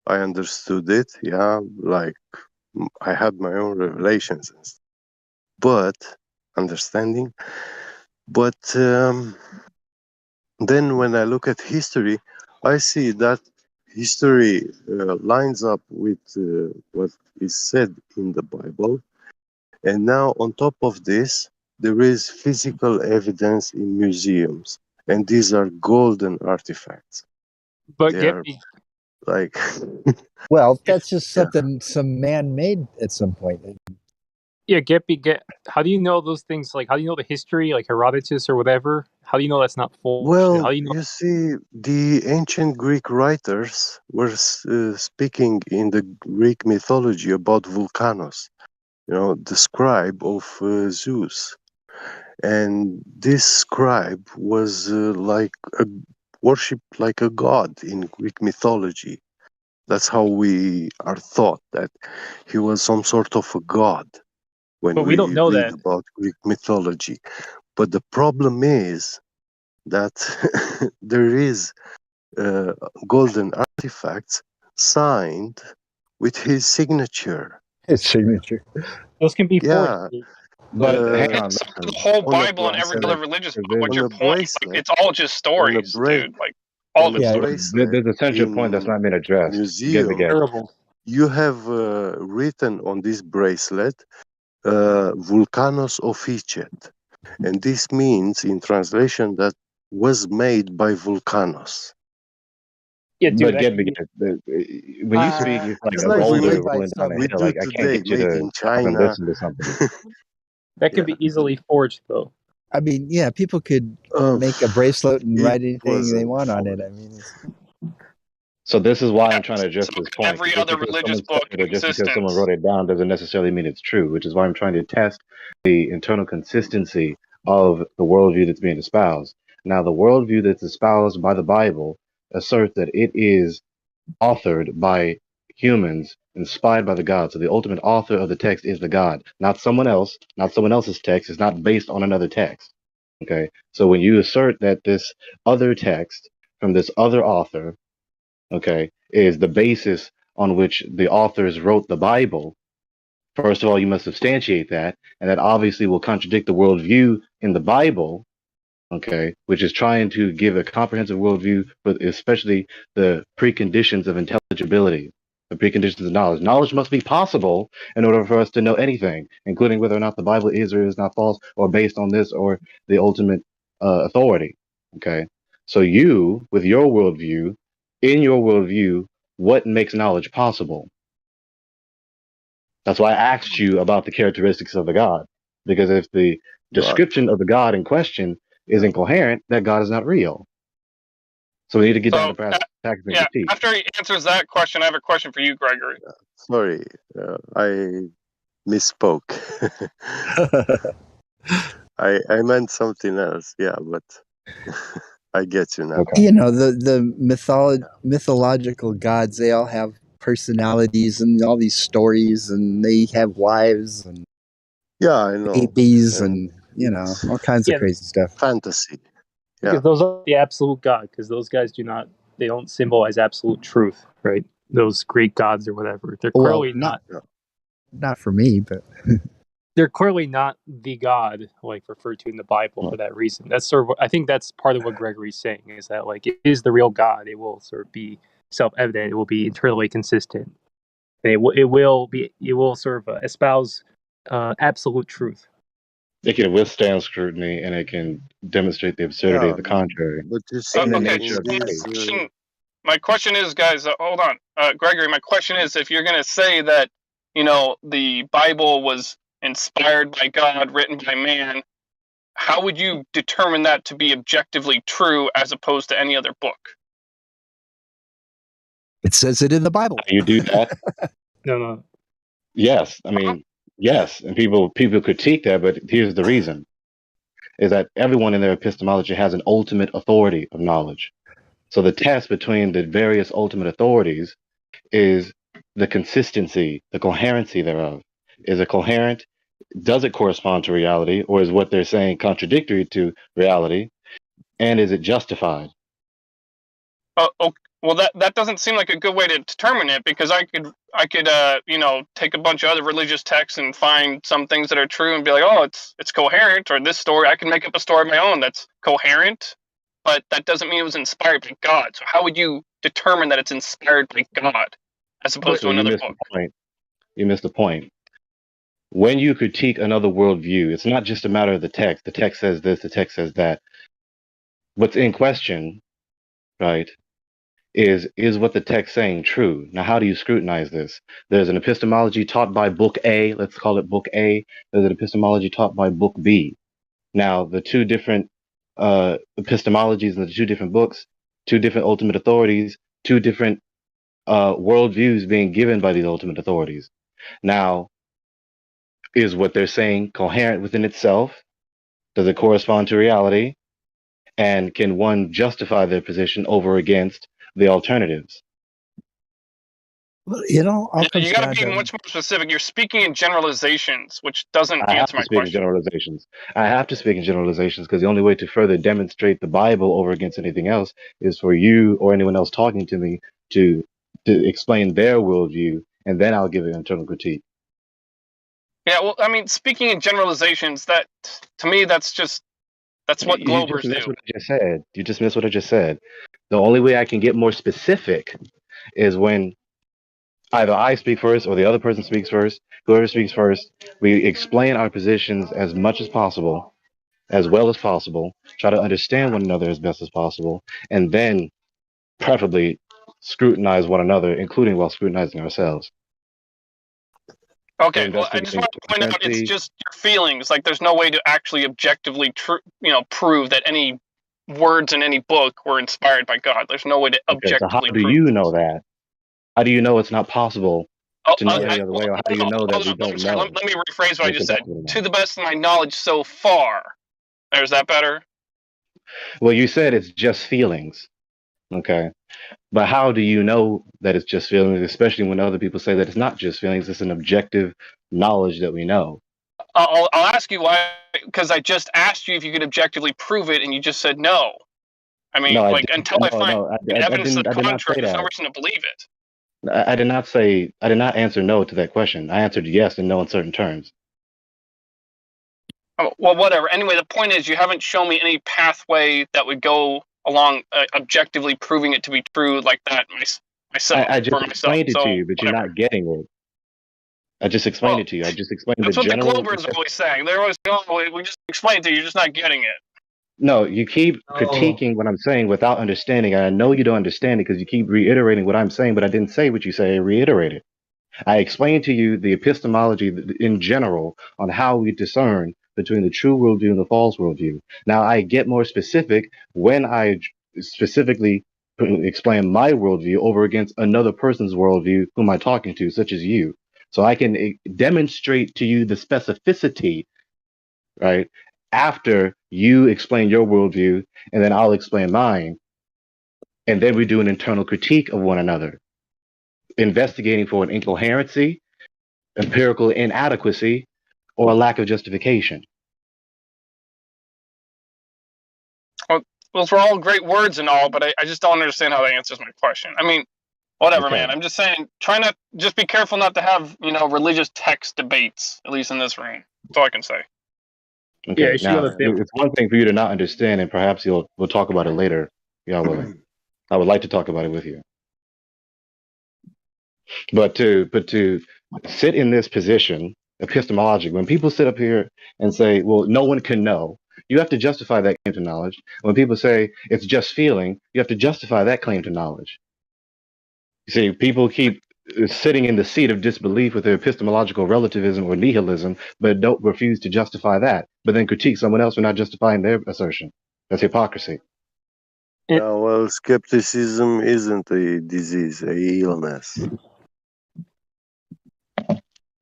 I understood it. Yeah, like I had my own revelations and stuff. But understanding. But then when I look at history, I see that history lines up with what is said in the Bible. And now, on top of this, there is physical evidence in museums. And these are golden artifacts. But They are Gippy, like. Well, that's just Yeah. something some man made at some point. yeah, how do you know those things? Like, how do you know the history, like Herodotus or whatever? How do you know that's not forged? Well, How do you know? you see, the ancient Greek writers were speaking in the Greek mythology about Vulcanos, the scribe of Zeus. And this scribe was worshipped like a god in Greek mythology. That's how we are taught, that he was some sort of a god when But we don't we know read that. about Greek mythology. But the problem is that there is golden artifacts signed with his signature. His signature. Those can be forged. Yeah. But hang on, It's listen. the whole On a Bible and every So, other like, religious book. there's, What's on your a point? Like, bracelet, it's all just on a stories, dude. Like all of on a it's Yeah, stories. bracelet there's a central point that's in not been addressed. Get the museum, get. Terrible. you have written on this bracelet Vulcanos officet, and this means in translation that was made by Vulcanos. Yeah, dude, But that get can the be. get. When you speak, it's like It's a it like was we boulder made make by rolling down a some. we hill. do Like I can't today, get you made to in stop and China. listen to something. That can Yeah. be easily forged, though. I mean, yeah, people could make a bracelet and It write anything they wasn't want on it. for I mean, So this is why Yeah, I'm trying to address so this can point. every Just other because religious someone said book it in or just because someone existence. wrote it down doesn't necessarily mean it's true, which is why I'm trying to test the internal consistency of the worldview that's being espoused. Now, the worldview that's espoused by the Bible asserts that it is authored by humans, inspired by the God. So the ultimate author of the text is the God, not someone else, not someone else's text. It's not based on another text. Okay. So when you assert that this other text from this other author, okay, is the basis on which the authors wrote the Bible, first of all, you must substantiate that, and that obviously will contradict the worldview in the Bible, okay, which is trying to give a comprehensive worldview, but especially the preconditions of intelligibility, the preconditions of knowledge. Knowledge must be possible in order for us to know anything, including whether or not the Bible is or is not false, or based on this or the ultimate authority. Okay, so you, with your worldview, in your worldview, what makes knowledge possible? That's why I asked you about the characteristics of the God, because if the God. description of the God in question is incoherent, that God is not real. So we need to get down So to brass tacks and yeah, critique. after he answers that question, I have a question for you, Gregory. Sorry, I misspoke. I meant something else. Yeah, but I get you now. you know, the mythological gods, they all have personalities and all these stories, and they have wives and Yeah, I know. babies And and all kinds of Yeah, crazy stuff. fantasy. Yeah. because those are the absolute God. Because those guys they don't symbolize absolute truth, right? Those Greek gods or whatever. They're Well, clearly not for me, but they're clearly not the God like referred to in the Bible for that reason. That's sort of I think that's part of what Gregory's saying is that like it is the real God. It will sort of be self-evident. It will be internally consistent. And it will sort of espouse absolute truth. It can withstand scrutiny and it can demonstrate the absurdity of Yeah, the contrary but you see, in the Okay, nature in of the this, faith. my question is, guys, hold on, Gregory. My question is, if you're going to say that, the Bible was inspired by God, written by man, how would you determine that to be objectively true as opposed to any other book? it says it in the Bible. You do that? No. Yes. I mean, yes. And people critique that, but here's the reason. Is that everyone in their epistemology has an ultimate authority of knowledge. So the test between the various ultimate authorities is the consistency, the coherency thereof. Is it coherent? Does it correspond to reality, or is what they're saying contradictory to reality? And is it justified? Well, that doesn't seem like a good way to determine it, because I could take a bunch of other religious texts and find some things that are true and be like, oh, it's coherent, or this story, I can make up a story of my own that's coherent, but that doesn't mean it was inspired by God. So how would you determine that it's inspired by God as opposed So to you another missed book? the point. You missed the point. When you critique another worldview, it's not just a matter of the text. The text says this, the text says that. What's in question, right, is what the text saying true? Now, how do you scrutinize this? There's an epistemology taught by Book A. Let's call it Book A. There's an epistemology taught by Book B. Now, the two different epistemologies in the two different books, two different ultimate authorities, two different worldviews being given by these ultimate authorities. Now, is what they're saying coherent within itself? Does it correspond to reality? And can one justify their position over against the alternatives? Well, you know, all Yeah, comes you got down to be to much more specific. You're speaking in generalizations, which doesn't I have answer to my speak in question. generalizations. I have to speak in generalizations because the only way to further demonstrate the Bible over against anything else is for you or anyone else talking to me to explain their worldview, and then I'll give an internal critique. Yeah, well, I mean, speaking in generalizations, that to me, that's what You just Globers missed do. what I just said. You just missed what I just said. The only way I can get more specific is when either I speak first or the other person speaks first. Whoever speaks first, we explain our positions as much as possible, as well as possible, try to understand one another as best as possible, and then preferably scrutinize one another, including while scrutinizing ourselves. Okay, well, I just Investigating want to point out it's coherency. just your feelings. Like, there's no way to actually objectively, prove that any words in any book were inspired by God. There's no way to Okay, so how objectively do prove. you know that? How do you know it's not possible Oh, to know any other way, or how do you know that hold we on, don't sorry, know? let me rephrase what I Make just it said. possible or To not? the best of my knowledge so far. Is that better? Well, you said it's just feelings. Okay. But how do you know that it's just feelings, especially when other people say that it's not just feelings, it's an objective knowledge that we know? I'll ask you why, because I just asked you if you could objectively prove it, and you just said no. I mean, No, I like, didn't. until I find No, evidence to the I did not contrary, say there's no that. reason to believe it. I did not say, I did not answer no to that question. I answered yes and no in certain terms. Oh, well, whatever. Anyway, the point is, you haven't shown me any pathway that would go along objectively proving it to be true like that myself. I just explained it to So you, but you're whatever. not getting it. I just explained it to you. I just explained the That's what the general. Globers are always saying. They're always saying, "Oh, we just explained it to you. You're just not getting it." No, you keep critiquing what I'm saying without understanding. And I know you don't understand it because you keep reiterating what I'm saying, but I didn't say what you say. I reiterated. I explained to you the epistemology in general on how we discern between the true worldview and the false worldview. Now, I get more specific when I specifically explain my worldview over against another person's worldview whom I'm talking to, such as you. So I can demonstrate to you the specificity, right, after you explain your worldview, and then I'll explain mine. And then we do an internal critique of one another, investigating for an incoherency, empirical inadequacy, or a lack of justification. Well, those were all great words and all, but I just don't understand how that answers my question. I mean, whatever, Okay. man. I'm just saying, try not, just be careful not to have, religious text debates, at least in this room. That's all I can say. Okay, now it's one thing for you to not understand, and perhaps we'll talk about it later. Yeah, I would like to talk about it with you. But to sit in this position, epistemologic, when people sit up here and say, "Well, no one can know," you have to justify that claim to knowledge. When people say it's just feeling, you have to justify that claim to knowledge. You see, people keep sitting in the seat of disbelief with their epistemological relativism or nihilism, but don't refuse to justify that, but then critique someone else for not justifying their assertion. That's hypocrisy. Yeah, well, skepticism isn't a disease, a illness.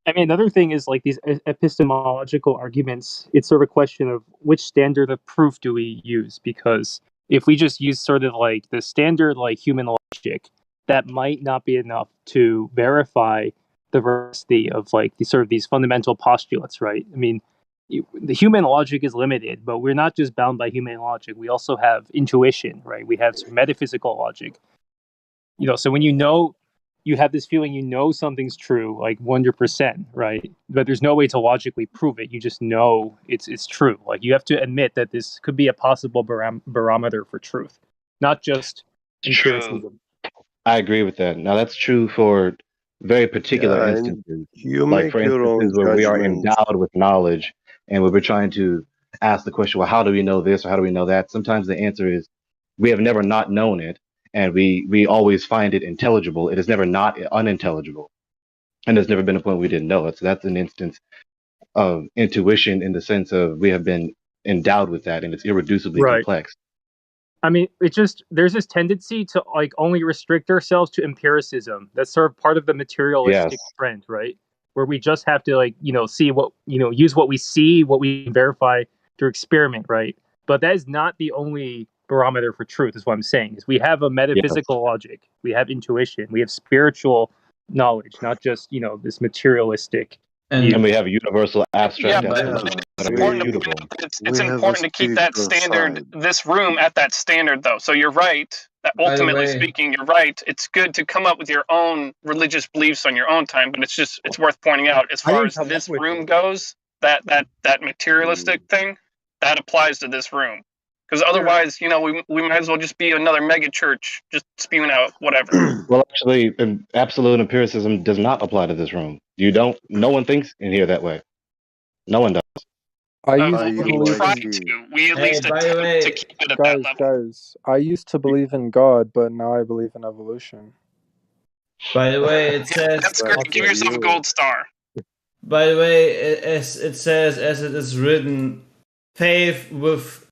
I mean, another thing is like these epistemological arguments. It's sort of a question of which standard of proof do we use? Because if we just use sort of like the standard like human logic, that might not be enough to verify the veracity of like these fundamental postulates, right? I mean, the human logic is limited, but we're not just bound by human logic. We also have intuition, right? We have metaphysical logic. So when you have this feeling, something's true, like 100%, right? But there's no way to logically prove it. You just know it's true. Like you have to admit that this could be a possible barometer for truth, not just empiricism. I agree with that. Now that's true for very particular Yeah, and instances, you like make for your own instances where we are judgments. endowed with knowledge and where we're trying to ask the question, well, how do we know this or how do we know that? Sometimes the answer is we have never not known it, and we always find it intelligible. It is never not unintelligible, and there's never been a point we didn't know it. So that's an instance of intuition in the sense of we have been endowed with that, and it's irreducibly Right. complex. I mean, there's this tendency to like only restrict ourselves to empiricism. That's sort of part of the materialistic Yes. trend, right? Where we just have to see what use what we see, what we can verify through experiment, right? But that is not the only barometer for truth. Is what I'm saying. Is we have a metaphysical logic, we have intuition, we have spiritual knowledge, not just this materialistic view. And we have universal abstract But absolutes it's that are important to irrefutable. it's important to keep that standard, this room at that standard, though. So you're right. That By the ultimately way- speaking, you're right. It's good to come up with your own religious beliefs on your own time, but it's worth pointing out as far as this room goes, that materialistic thing that applies to this room. Because otherwise, we might as well just be another mega church, just spewing out whatever. Well, actually, absolute empiricism does not apply to this room. No one thinks in here that way. No one does. I used We to believe try in to. We at Hey, least by the attempt way, to keep it at that level. guys. I used to believe in God, but now I believe in evolution. By the way, it says. That's great. Give yourself a gold star. By the way, as it says, as it is written, faith with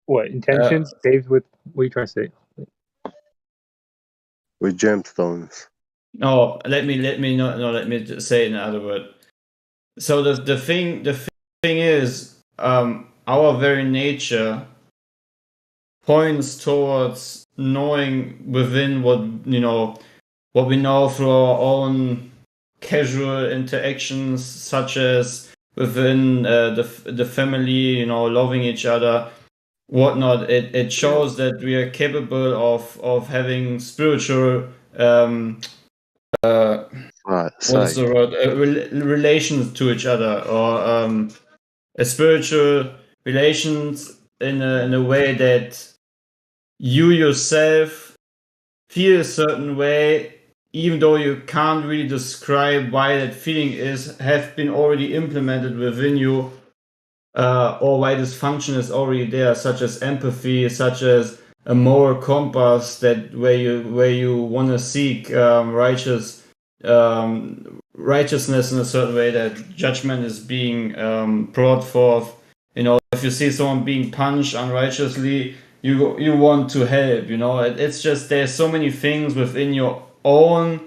What intentions? Saved with what are you trying to say? With gemstones. No, let me just say it in another word. So the thing is, our very nature points towards knowing within what we know through our own casual interactions, such as within the family, loving each other, whatnot. It shows that we are capable of having spiritual what's the word? Relations to each other, or a spiritual relations in a way that you yourself feel a certain way, even though you can't really describe why that feeling is, have been already implemented within you, or why this function is already there, such as empathy, such as a moral compass, that where you want to seek righteousness in a certain way, that judgment is being brought forth. If you see someone being punished unrighteously, you want to help. It's just there's so many things within your own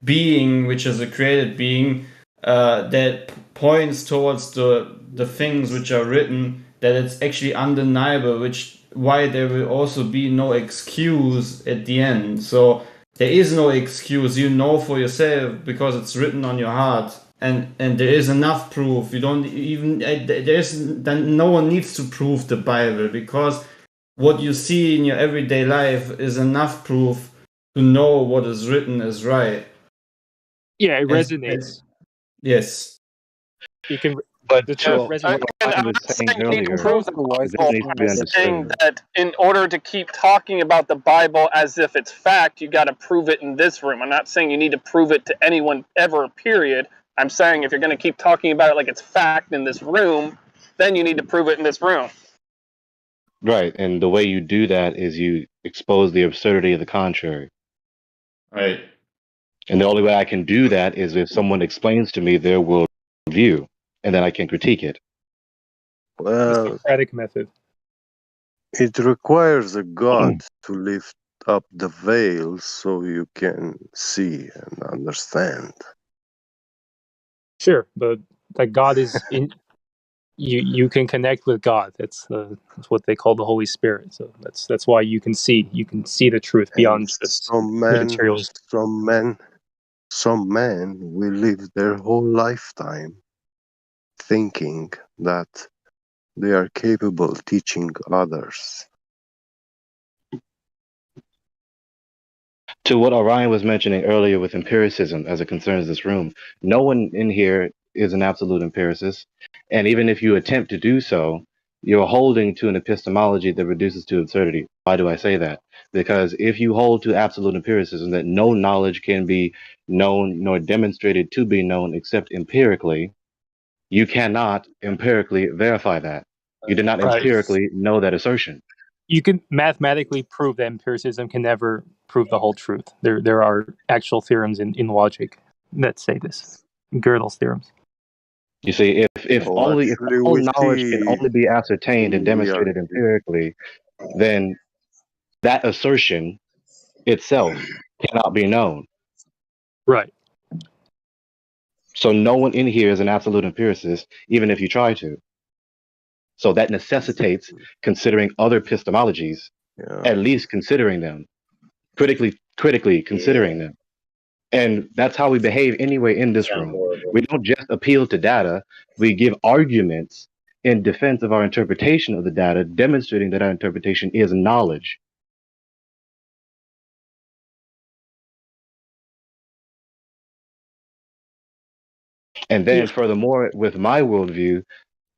being, which is a created being, that points towards the things which are written, that it's actually undeniable, why there will also be no excuse at the end. So there is no excuse, for yourself, because it's written on your heart, and there is enough proof. You don't even no one needs to prove the Bible, because what you see in your everyday life is enough proof to know what is written is right. Yeah, it resonates. Yes. You can, but the truth resonates. I'm not saying you need to prove the Bible. I'm saying that in order to keep talking about the Bible as if it's fact, you got to prove it in this room. I'm not saying you need to prove it to anyone ever, period. I'm saying if you're going to keep talking about it like it's fact in this room, then you need to prove it in this room. Right, and the way you do that is you expose the absurdity of the contrary. Right. And the only way I can do that is if someone explains to me their worldview, and then I can critique it. Well, Socratic method. it requires a God to lift up the veil so you can see and understand. Sure, but that God is in you. You can connect with God. That's what they call the Holy Spirit. So that's why you can see the truth beyond just Some the materialism. men will live their whole lifetime thinking that they are capable of teaching others. To what Orion was mentioning earlier with empiricism as it concerns this room, no one in here is an absolute empiricist. And even if you attempt to do so, you're holding to an epistemology that reduces to absurdity. Why do I say that? Because if you hold to absolute empiricism, that no knowledge can be known nor demonstrated to be known except empirically, you cannot empirically verify that. You did not Right. empirically know that assertion. You can mathematically prove that empiricism can never prove the whole truth. There are actual theorems in logic that say this. Gödel's theorems. You see, if Oh, if actually, all we knowledge can see only be ascertained and in demonstrated reality. empirically, then that assertion itself cannot be known. Right. So no one in here is an absolute empiricist, even if you try to. So that necessitates considering other epistemologies, at least considering them, critically considering them. And that's how we behave anyway in this room. We don't just appeal to data, we give arguments in defense of our interpretation of the data, demonstrating that our interpretation is knowledge. And then, furthermore, with my worldview,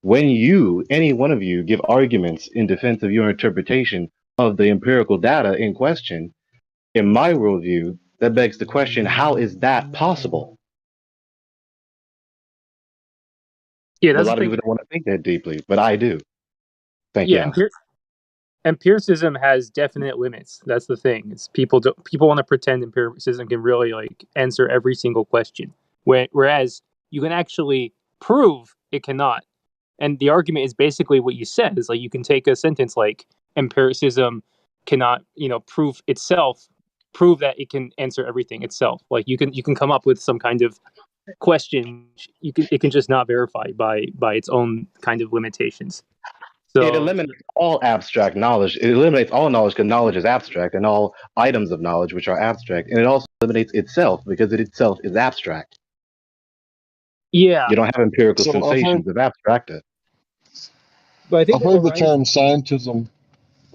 when you, any one of you, give arguments in defense of your interpretation of the empirical data in question, in my worldview, that begs the question, how is that possible? Yeah, But a that's the lot of thing. people don't want to think that deeply, but I do. Thank Yeah, you. empiricism has definite limits. That's the thing. It's people want to pretend empiricism can really like answer every single question, whereas you can actually prove it cannot. And the argument is basically what you said. Is like you can take a sentence like empiricism cannot, prove that it can answer everything itself. Like you can come up with some kind of question. It can just not verify by its own kind of limitations. So It eliminates all abstract knowledge. It eliminates all knowledge because knowledge is abstract, and all items of knowledge which are abstract. And it also eliminates itself because it itself is abstract. yeah, You don't have empirical So I've sensations of abstracted. but I think I've heard the term scientism.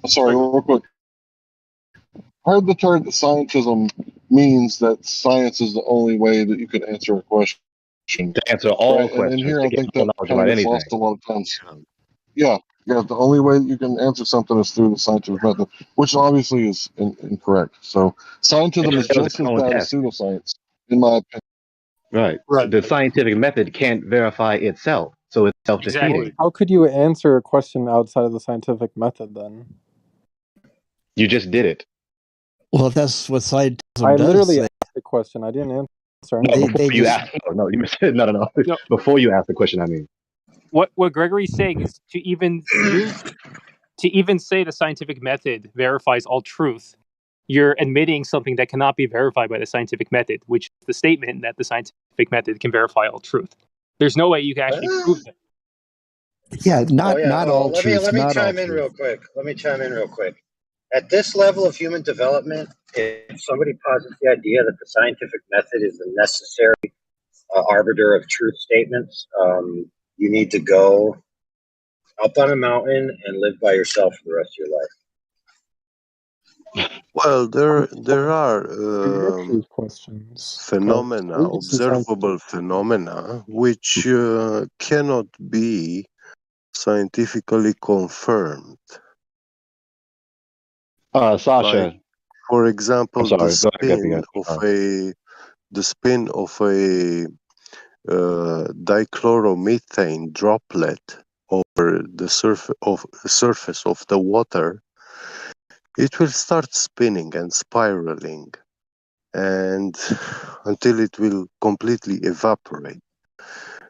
Sorry, real quick. I heard the term scientism means that science is the only way that you can answer a question. To answer all right? And questions, here to I get think all that knowledge kind of about gets anything. lost a lot of times. Yeah, the only way that you can answer something is through the scientific method, which obviously is incorrect. So scientism is It fails just its as own bad as test. pseudoscience, in my opinion. Right. The scientific method can't verify itself, so it's self-defeating. How could you answer a question outside of the scientific method then? You just did it. Well, that's what scientism I does. literally asked the question. I didn't answer No, anything. before you ask. No, you missed it. No. Before you ask the question, I mean. What Gregory's saying is to even say the scientific method verifies all truth, you're admitting something that cannot be verified by the scientific method, which is the statement that the scientific method can verify all truth. There's no way you can actually prove that. Yeah, not all let truth. me Not all chime in truth. real quick. Let me chime in real quick. At this level of human development, if somebody posits the idea that the scientific method is the necessary arbiter of truth statements, you need to go up on a mountain and live by yourself for the rest of your life. Well, there are These questions. phenomena, observable phenomena, which cannot be scientifically confirmed. Sasha. Like, for example, I'm sorry. the Go ahead, spin of a dichloromethane droplet over the surface of the water, it will start spinning and spiraling, and until it will completely evaporate.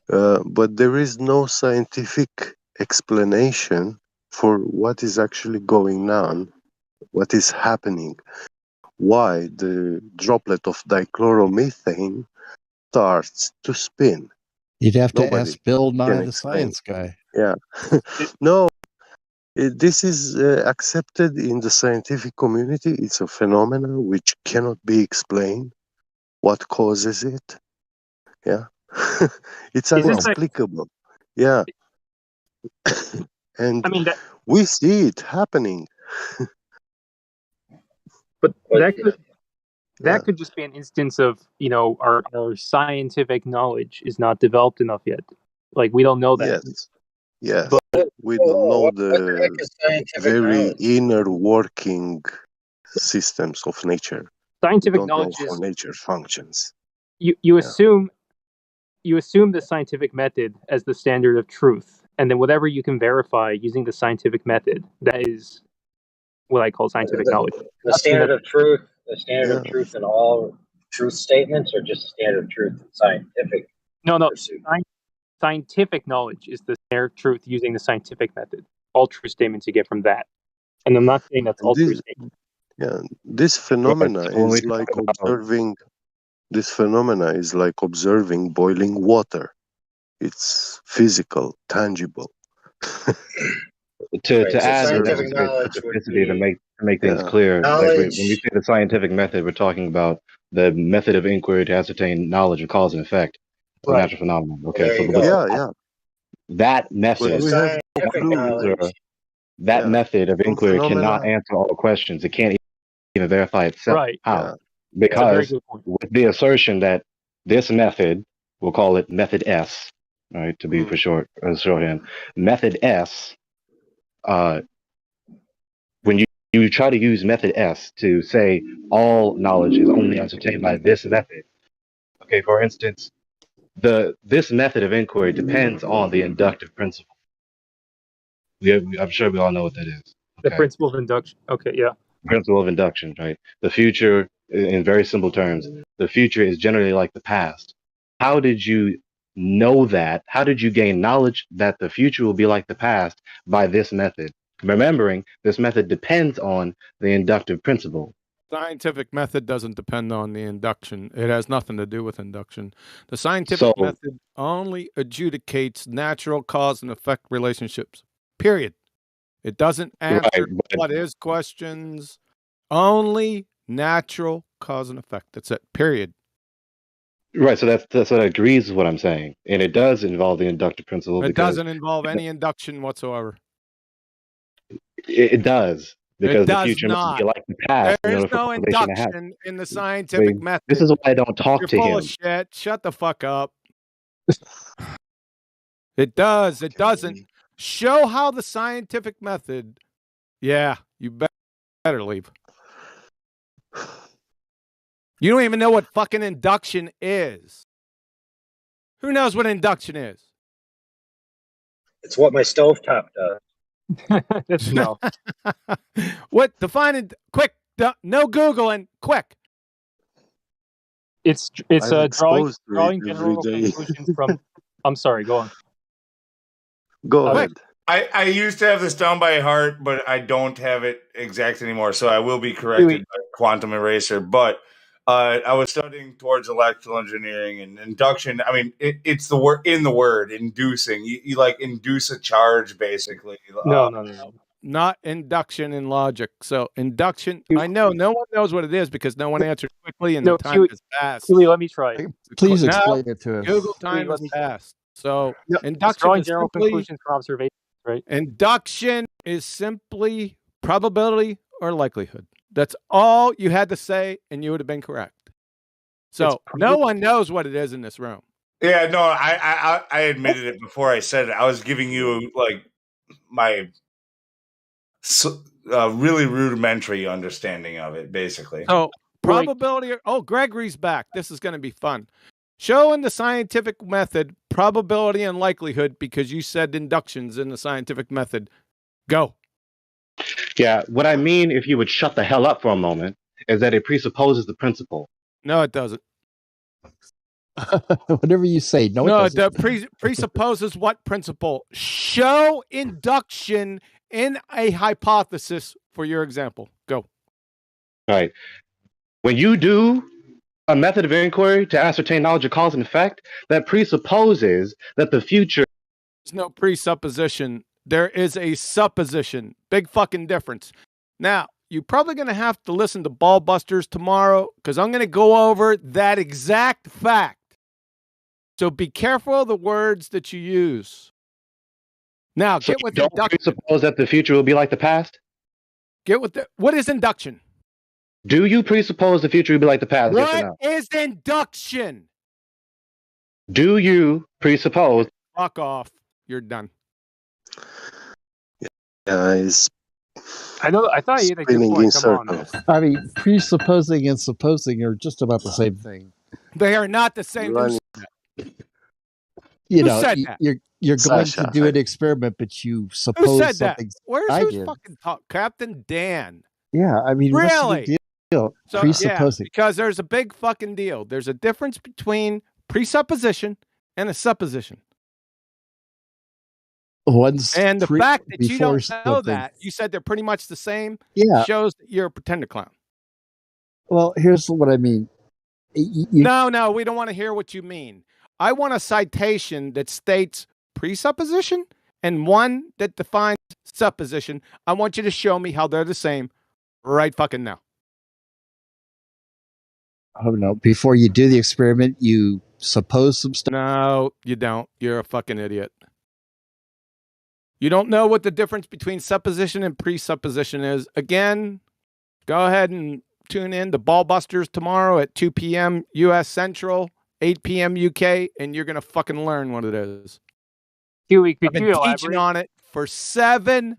But there is no scientific explanation for what is actually going on, what is happening, why the droplet of dichloromethane starts to spin. You'd have to Nobody ask Bill can Nye, the explain. science guy. Yeah. No, this is accepted in the scientific community. It's a phenomenon which cannot be explained. What causes it? Yeah. It's inexplicable. Yeah. And we see it happening. But that could that could just be an instance of, you know, our scientific knowledge is not developed enough yet. Like, we don't know that. Yes, But we don't know What the heck the is scientific very knowledge? inner working systems of nature. We scientific don't know knowledge how is nature functions. you Yeah. assume the scientific method as the standard of truth, and then whatever you can verify using the scientific method, that is what I call scientific knowledge. The standard of truth, the standard Yeah. of truth in all truth statements, or just the standard of truth in scientific No, pursuit? scientific knowledge is the standard of truth using the scientific method. All true statements you get from that, and I'm not saying that's And all true statements. this phenomena So when we is like talk about observing. This phenomena is like observing boiling water. It's physical, tangible. to Right. So add the scientific necessary knowledge would specificity to be make things Yeah. clear, like when we knowledge. say the scientific method, we're talking about the method of inquiry to ascertain knowledge of cause and effect of a Right. natural phenomenon. Well, Okay, there so you with go. Yeah. that But method, we have no Scientific clue. knowledge. that Yeah. method of Some inquiry cannot phenomena. answer all questions. It can't even verify itself. Right. How? Yeah. That's a very Because good point. with the assertion that this method, we'll call it method S, right, to be for short, shorthand, method S, when you try to use method S to say all knowledge is only ascertained by this method, okay, for instance, this method of inquiry depends on the inductive principle. I'm sure we all know what that is. The Okay, principle of induction. Okay, yeah. principle of induction, right? The future, in very simple terms, the future is generally like the past. How did you know that? How did you gain knowledge that the future will be like the past by this method? Remembering this method depends on the inductive principle. Scientific method doesn't depend on the induction. It has nothing to do with induction. The scientific method only adjudicates natural cause and effect relationships. Period. It doesn't answer what is questions. Only natural cause and effect. That's it. Period. Right, so that's what agrees with what I'm saying, and it does involve the inductive principle. It because doesn't involve any induction whatsoever. It does, because It the does future must be not. like the past in There is order for no causation to happen. induction in the scientific method. This is why I don't talk You're to full him. of shit. Shut the fuck up. It does. It doesn't. Show how the scientific method. Yeah, you better leave. You don't even know what fucking induction is. Who knows what induction is? It's what my stovetop does. No. What? Define it quick. No Googling. Quick. It's I'm drawing exposed to it every general day. conclusions from. I'm sorry. Go on. Go ahead. I used to have this down by heart, but I don't have it exact anymore. So I will be corrected by Quantum Eraser. But I was studying towards electrical engineering and induction. I mean, it's the word in the word inducing. You like induce a charge, basically. No. Not induction in logic. So induction. I know no one knows what it is because no one answered quickly and the time has passed. Keely, let me try. Please No, explain it to us. Google time has passed. So It's induction drawing is general simply conclusions from observation, right? induction is simply probability or likelihood. That's all you had to say, and you would have been correct. So no one knows what it is in this room. Yeah, no, I admitted it before I said it. I was giving you like my really rudimentary understanding of it, basically. So probability. Oh, Gregory's back. This is going to be fun. Show in the scientific method probability and likelihood because you said inductions in the scientific method. Go. Yeah, what I mean, if you would shut the hell up for a moment, is that it presupposes the principle. No, it doesn't. Whatever you say. No, No, it doesn't. the presupposes what principle? Show induction in a hypothesis for your example. Go. All right. When you do a method of inquiry to ascertain knowledge of cause and effect, that presupposes that the future. There's no presupposition. There is a supposition. Big fucking difference. Now, you're probably going to have to listen to Ballbusters tomorrow because I'm going to go over that exact fact. So be careful of the words that you use. Now, So get with don't induction. presuppose that the future will be like the past? Get with what is induction? Do you presuppose the future will be like the past? Yes or What no? is induction? Do you presuppose? Fuck off. You're done. Guys, I know. I thought he had a good spinning in point. Come on, man. circles. I mean, presupposing and supposing are just about the same thing. They are not the same. Who Running. said that? You Who know, said that? you're going Sasha, to do an experiment, but you Who suppose said that? something. Where's I who's did. fucking talk? Captain Dan. Yeah, I mean, what's the Really? big deal? So yeah, Presupposing. because there's a big fucking deal. There's a difference between presupposition and a supposition. One's And the fact that you before don't know something. that, you said they're pretty much the same, Yeah. shows that you're a pretender clown. Well, here's what I mean. No, we don't want to hear what you mean. I want a citation that states presupposition and one that defines supposition. I want you to show me how they're the same right fucking now. Oh no! Before you do the experiment, you suppose some stuff. No, you don't. You're a fucking idiot. You don't know what the difference between supposition and presupposition is. Again, go ahead and tune in to Ballbusters tomorrow at 2 p.m. U.S. Central, 8 p.m. UK, and you're going to fucking learn what it is. Huey, could I've been you teaching elaborate? on it for 7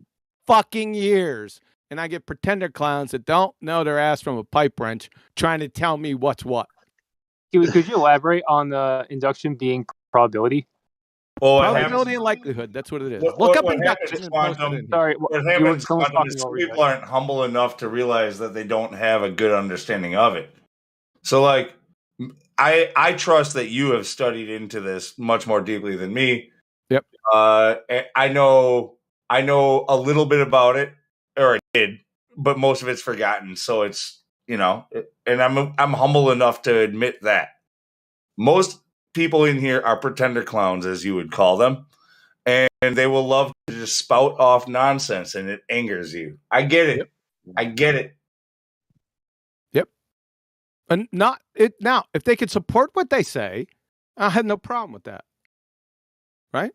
fucking years, and I get pretender clowns that don't know their ass from a pipe wrench trying to tell me what's what. Huey, could you elaborate on the induction being probability? Well, Probability and likelihood. That's what it is. Look What up happens induction is and post it quantum. in. Sorry, What you were happens someone's quantum is talking over people you. aren't humble enough to realize that they don't have a good understanding of it. So, like, I trust that you have studied into this much more deeply than me. Yep. I know a little bit about it, or I did, but most of it's forgotten. So it's, you know, and I'm humble enough to admit that most people in here are pretender clowns, as you would call them, and they will love to just spout off nonsense, and it angers you. I get it. Yep. I get it. Yep. And not it now. If they could support what they say, I have no problem with that. Right?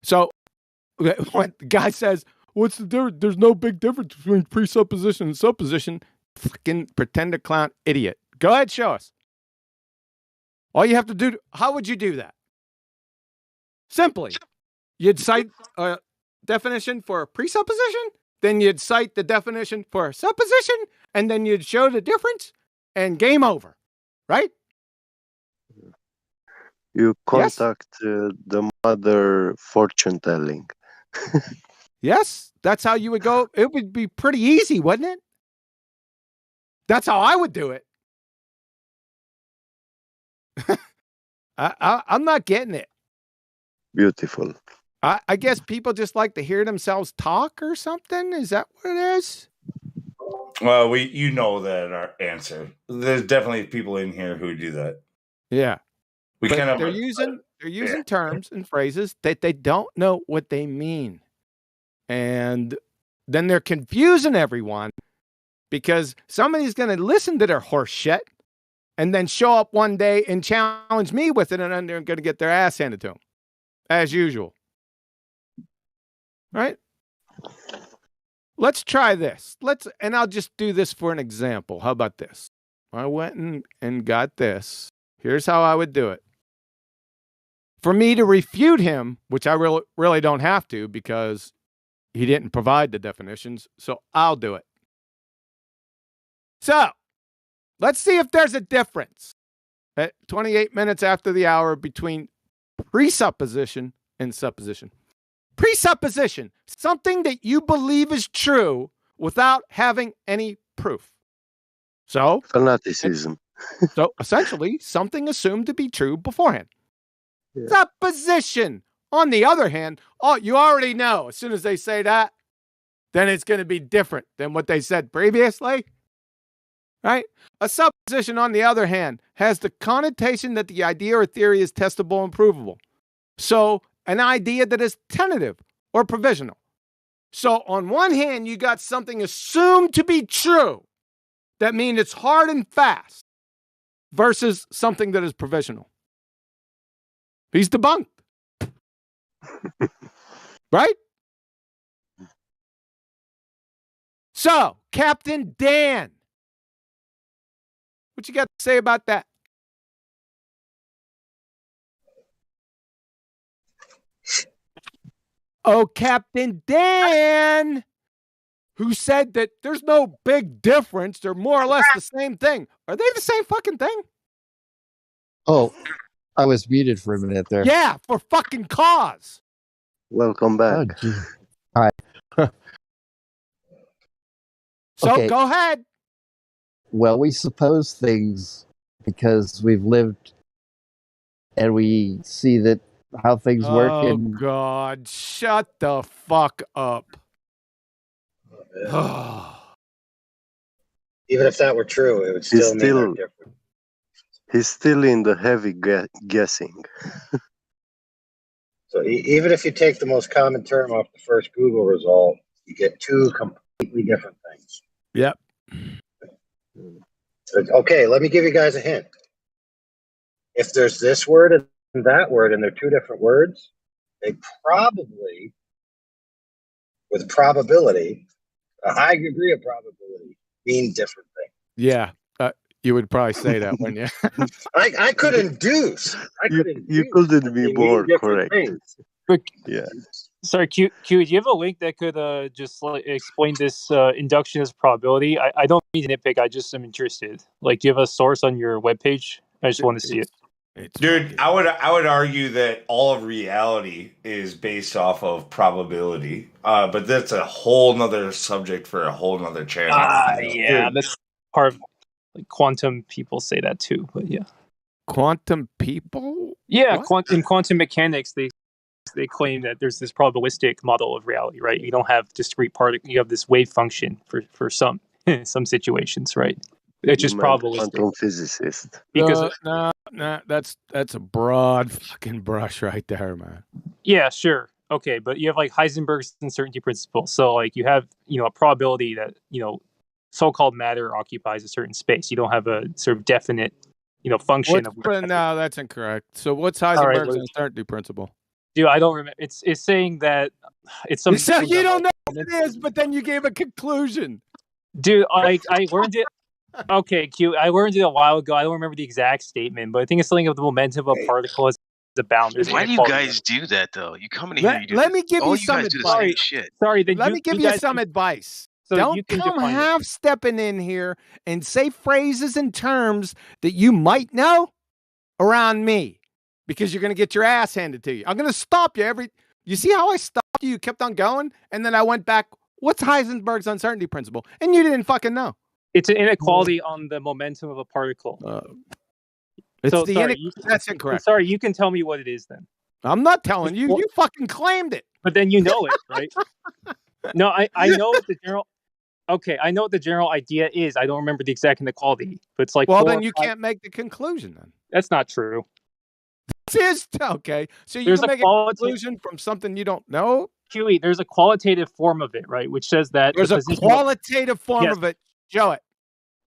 So when the guy says, what's the difference? There's no big difference between presupposition and supposition. Fucking pretender clown idiot. Go ahead, show us. All you have to do, how would you do that? Simply, you'd cite a definition for presupposition, then you'd cite the definition for supposition, and then you'd show the difference, and game over, right? You contact the mother fortune telling. Yes, that's how you would go. It would be pretty easy, wouldn't it? That's how I would do it. I'm not getting it. Beautiful. I guess people just like to hear themselves talk or something. Is that what it is? Well, you know that our answer. There's definitely people in here who do that. Yeah. We But kind of they're using terms and phrases that they don't know what they mean. And then they're confusing everyone because somebody's going to listen to their horse shit and then show up one day and challenge me with it, and then they're going to get their ass handed to them, as usual. Right? Let's try this. And I'll just do this for an example. How about this? I went and got this. Here's how I would do it. For me to refute him, which I really don't have to because he didn't provide the definitions, so I'll do it. So, let's see if there's a difference at 28 minutes after the hour between presupposition and supposition. Presupposition, something that you believe is true without having any proof. So, fanaticism. So, essentially, something assumed to be true beforehand. Yeah. Supposition, on the other hand, you already know as soon as they say that, then it's going to be different than what they said previously. Right? A supposition, on the other hand, has the connotation that the idea or theory is testable and provable. So, an idea that is tentative or provisional. So, on one hand, you got something assumed to be true. That means it's hard and fast versus something that is provisional. He's debunked. Right? So, Captain Dan, What you got to say about that? Oh, Captain Dan, who said that there's no big difference. They're more or less the same thing. Are they the same fucking thing? Oh, I was muted for a minute there. Yeah, for fucking cause. Welcome back. Oh, gee. Hi. So Okay. go ahead. Well, we suppose things because we've lived and we see that how things work. Oh, And God. Shut the fuck up. Even if that were true, it would still mean they're different. He's still in the heavy guessing. So even if you take the most common term off the first Google result, you get two completely different things. Yep. Okay, let me give you guys a hint. If there's this word and that word, and they're two different words, they probably, with probability, a high degree of probability, mean different things. Yeah. You would probably say that, wouldn't you? I could induce. You couldn't be more correct. Yeah. Sorry, Q, do you have a link that could just like explain this inductionist probability? I don't mean to nitpick. I just am interested. Like, do you have a source on your webpage? I just want to see it. Dude, I would argue that all of reality is based off of probability, but that's a whole nother subject for a whole nother channel. Yeah, that's part of like quantum people say that too. But yeah, quantum people. Yeah, in quantum mechanics, they claim that there's this probabilistic model of reality, right? You don't have discrete particles. You have this wave function for some some situations, right? It's just probabilistic. Quantum physicist. Because no, that's a broad fucking brush right there, man. Yeah, sure. Okay, but you have like Heisenberg's uncertainty principle. So like you have, a probability that, so-called matter occupies a certain space. You don't have a sort of definite, function of No, that's incorrect. So what's Heisenberg's uncertainty principle? Dude, I don't remember. It's saying that it's some. So you don't know what it is, but then you gave a conclusion. Dude, I learned it. Okay, Q. I learned it a while ago. I don't remember the exact statement, but I think it's something of the momentum of a particle as a bound. Why do you guys do that though? You come in here. Let me give you some advice. Shit. Let me give you some advice. So don't you can come define it. half stepping in here and say phrases and terms that you might know around me, because you're going to get your ass handed to you. I'm going to stop you You see how I stopped you? You kept on going, and then I went back. What's Heisenberg's uncertainty principle? And you didn't fucking know. It's an inequality on the momentum of a particle. That's incorrect. Sorry, you can tell me what it is then. I'm not telling you. You fucking claimed it. But then you know it, right? No, I know what the general. Okay, I know what the general idea is. I don't remember the exact inequality, but it's like. Well, then you can't make the conclusion. Then that's not true. This is okay. So you can make a conclusion from something you don't know. QE, there's a qualitative form of it, right? Which says that there's a qualitative form of it. Show it.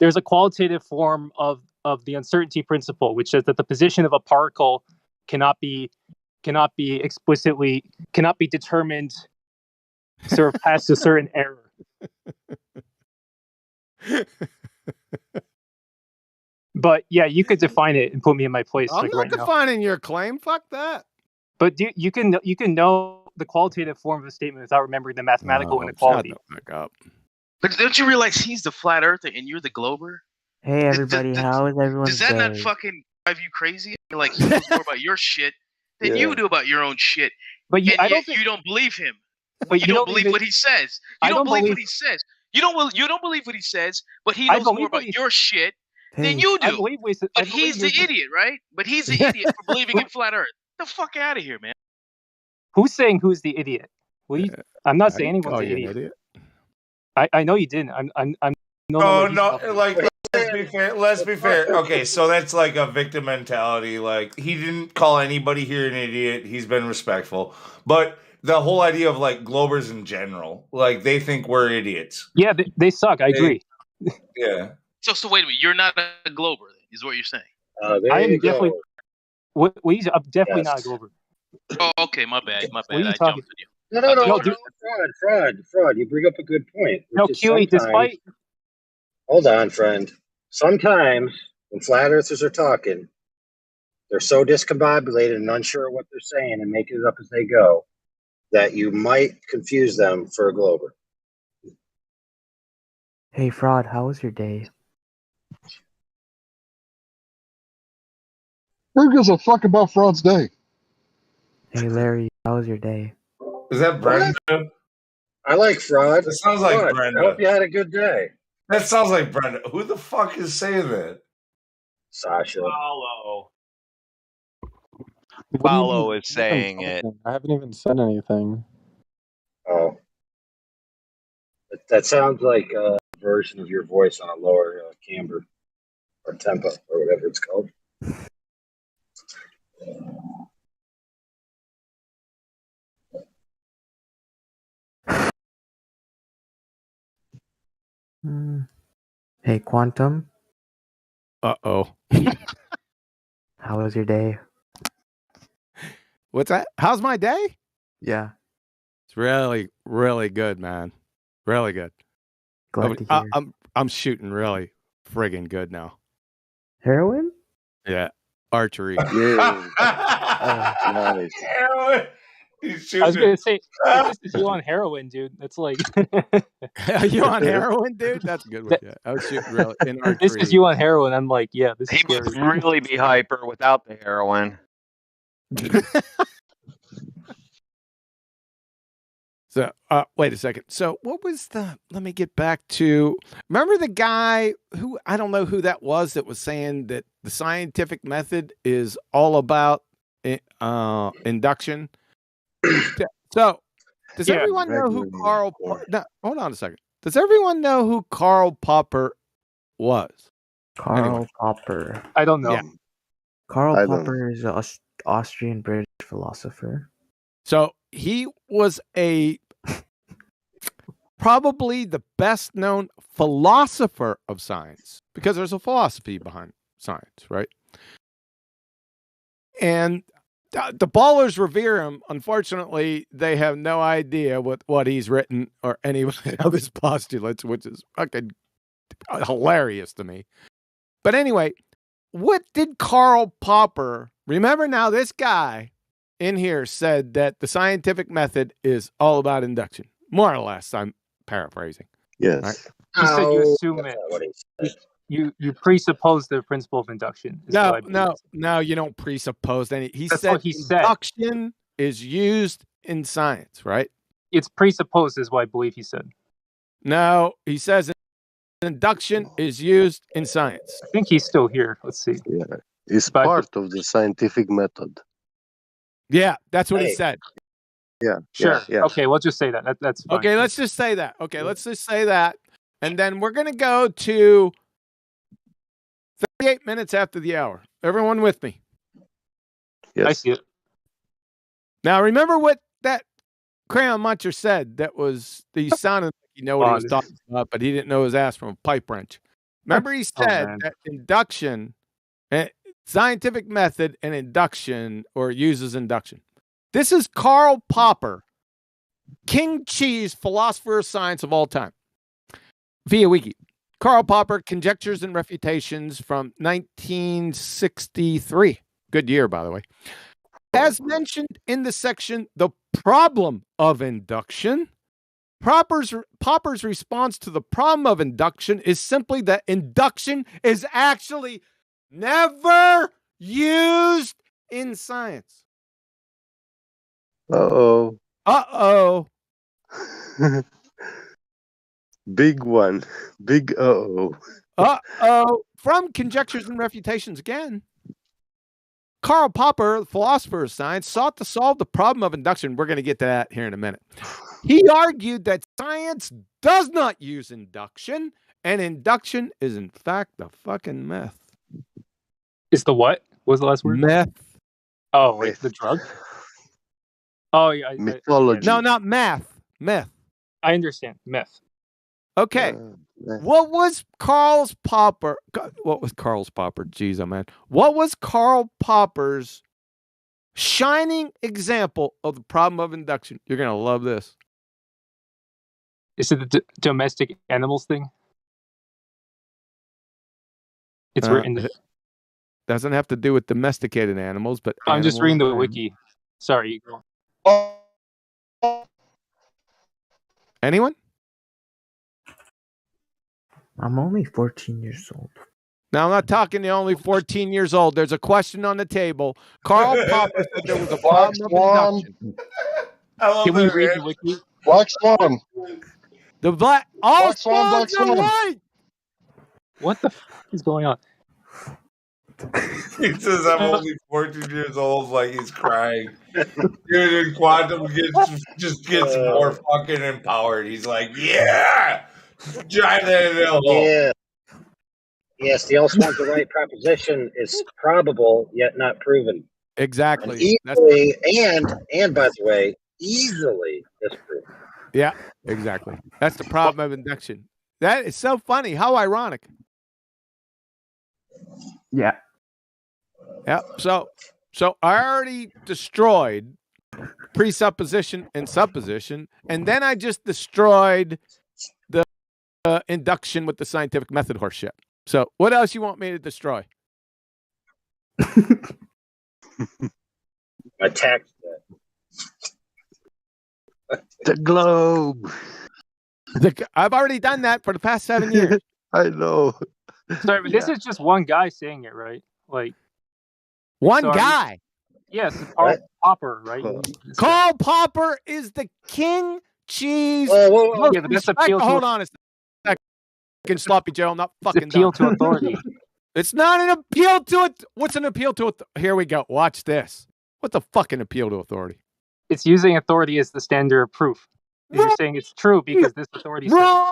There's a qualitative form of the uncertainty principle, which says that the position of a particle cannot be determined sort of past a certain error. But yeah, you could define it and put me in my place. I'm not defining your claim. Fuck that. But you can know the qualitative form of a statement without remembering the mathematical inequality. Shut the fuck up. But don't you realize he's the flat earther and you're the glober? Hey everybody, how is everyone? Does that not fucking drive you crazy? Like he knows more about your shit than you do about your own shit. But you don't believe him. But you don't believe what he says. You don't believe what he says. You don't believe what he says, but he knows more about your shit than you do. But he's the idiot, right? But he's the idiot for believing in flat Earth. Get the fuck out of here, man. Who's saying who's the idiot? I'm not saying anyone's the idiot. I know you didn't. I'm no, like let's be fair. Okay, so that's like a victim mentality. Like he didn't call anybody here an idiot. He's been respectful. But the whole idea of like Globers in general, like they think we're idiots. Yeah, they suck. I agree. Yeah. So wait a minute. You're not a Glober, is what you're saying. I am definitely. I'm definitely not a Glober. Oh, okay. My bad. What are you I talking? jumped on you. No, fraud. You bring up a good point. No, QE, despite. Hold on, friend. Sometimes when flat earthers are talking, they're so discombobulated and unsure of what they're saying and making it up as they go that you might confuse them for a glober. Hey, Fraud, how was your day? Who gives a fuck about Fraud's day? Hey, Larry, how was your day? Is that Brenda? I like Fraud. That sounds like Fraud, Brenda. I hope you had a good day. That sounds like Brenda. Who the fuck is saying that? Sasha. Follow. What do you Follow mean? is saying it. I haven't even said anything. Oh. That sounds like a version of your voice on a lower camber or tempo or whatever it's called. Hey, Quantum, Uh-oh. how was your day? What's that? How's my day? Yeah. It's really, really good, man. Really good. Glad to hear. I'm shooting really friggin' good now. Heroin? Yeah. Archery. Nice. Heroin. He's I was shooting. gonna say, if this is you on heroin, dude, that's like. Are you on heroin, dude? That's a good one. Yeah, I was shooting really in If this archery. is you on heroin, I'm like, yeah, this is He scary. must really be hyper without the heroin. So, wait a second. So, what was the? Let me get back to. Remember the guy who I don't know who that was saying that the scientific method is all about induction. So, does everyone know who Karl? No, hold on a second. Does everyone know who Karl Popper was? Karl Popper. I don't know. Yeah. Karl I Popper is an Austrian-British philosopher. So he was probably the best known philosopher of science because there's a philosophy behind science, right? And the ballers revere him. Unfortunately, they have no idea what he's written or any of his postulates, which is fucking hilarious to me. But anyway, what did Karl Popper, remember now this guy in here said that the scientific method is all about induction, more or less. I'm paraphrasing. Yes. Right? You said you assume it. You presuppose the principle of induction. No, you don't presuppose any. That's said what he said. Induction is used in science, right? It's presupposed is what I believe he said. No, he says induction is used in science. I think he's still here. Let's see. Yeah. It's part of the scientific method. Yeah, that's what he said. Yeah. Sure. Yeah. Okay, we'll just say that. That's fine. Okay, let's just say that. Okay, let's just say that. And then we're going to go to 38 minutes after the hour. Everyone with me? Yes. I see it. Now, remember what that Crayon Muncher said he sounded like he knew what he was talking about, but he didn't know his ass from a pipe wrench. Remember he said that induction, scientific method and induction, or uses induction. This is Karl Popper, King Cheese, philosopher of science of all time. Via Wiki. Karl Popper, Conjectures and Refutations from 1963. Good year, by the way. As mentioned in the section, The Problem of Induction, Popper's response to the problem of induction is simply that induction is actually never used in science. Uh-oh. Uh-oh. Big one. Big uh-oh. Uh-oh. From Conjectures and Refutations again. Karl Popper, the philosopher of science, sought to solve the problem of induction. We're going to get to that here in a minute. He argued that science does not use induction, and induction is, in fact, a fucking myth. Is the what? What was the last word? Meth. Oh, wait, the drug? Oh, yeah. Mythology. No, not math. Myth. I understand. Myth. Okay. What was Karl Popper? Jeez, oh man. What was Karl Popper's shining example of the problem of induction? You're going to love this. Is it the domestic animals thing? It's written. It doesn't have to do with domesticated animals, but I'm just reading the and- wiki. Sorry, you go. Anyone? I'm only 14 years old. Now, I'm not talking to only 14 years old. There's a question on the table. Karl Popper said there was a problem of induction. I love Can we that, read man. the wiki? Black Swan. The black all Black Swan, Black swans are Swan. white. What the fuck is going on? He says I'm only 14 years old, like he's crying. Dude, and Quantum just gets more fucking empowered. He's like, yeah! Drive that hill. Yeah. Yes, the all swans are right proposition is probable yet not proven. Exactly. And easily, and by the way, easily disproven. Yeah, exactly. That's the problem of induction. That is so funny. How ironic. Yeah. Yeah. So I already destroyed presupposition and supposition, and then I just destroyed the induction with the scientific method horseshit. So what else you want me to destroy? My tax debt. The globe. I've already done that for the past 7 years. I know. Sorry, but this is just one guy saying it, right? Like one so guy. Yes, Karl Popper, right? Karl Popper is the king cheese. Yeah, but that's appeal to hold on a second, Sloppy Joe. I'm not fucking appeal done. to authority. It's not an appeal to it. What's an appeal to it? Here we go. Watch this. What's a fucking appeal to authority? It's using authority as the standard of proof. You're saying it's true because this authority says Wrong.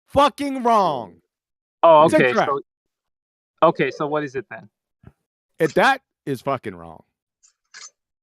Fucking wrong. Oh, It's okay. incorrect. So what is it then? That is fucking wrong.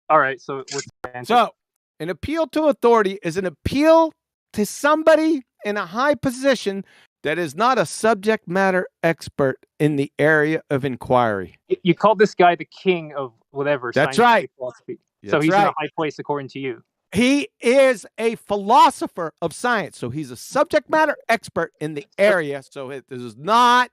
All right. So what's the answer? So an appeal to authority is an appeal to somebody in a high position that is not a subject matter expert in the area of inquiry. You called this guy the king of whatever. That's scientific right. Philosophy. So That's he's in right. a high place according to you. He is a philosopher of science. So he's a subject matter expert in the area. So this is not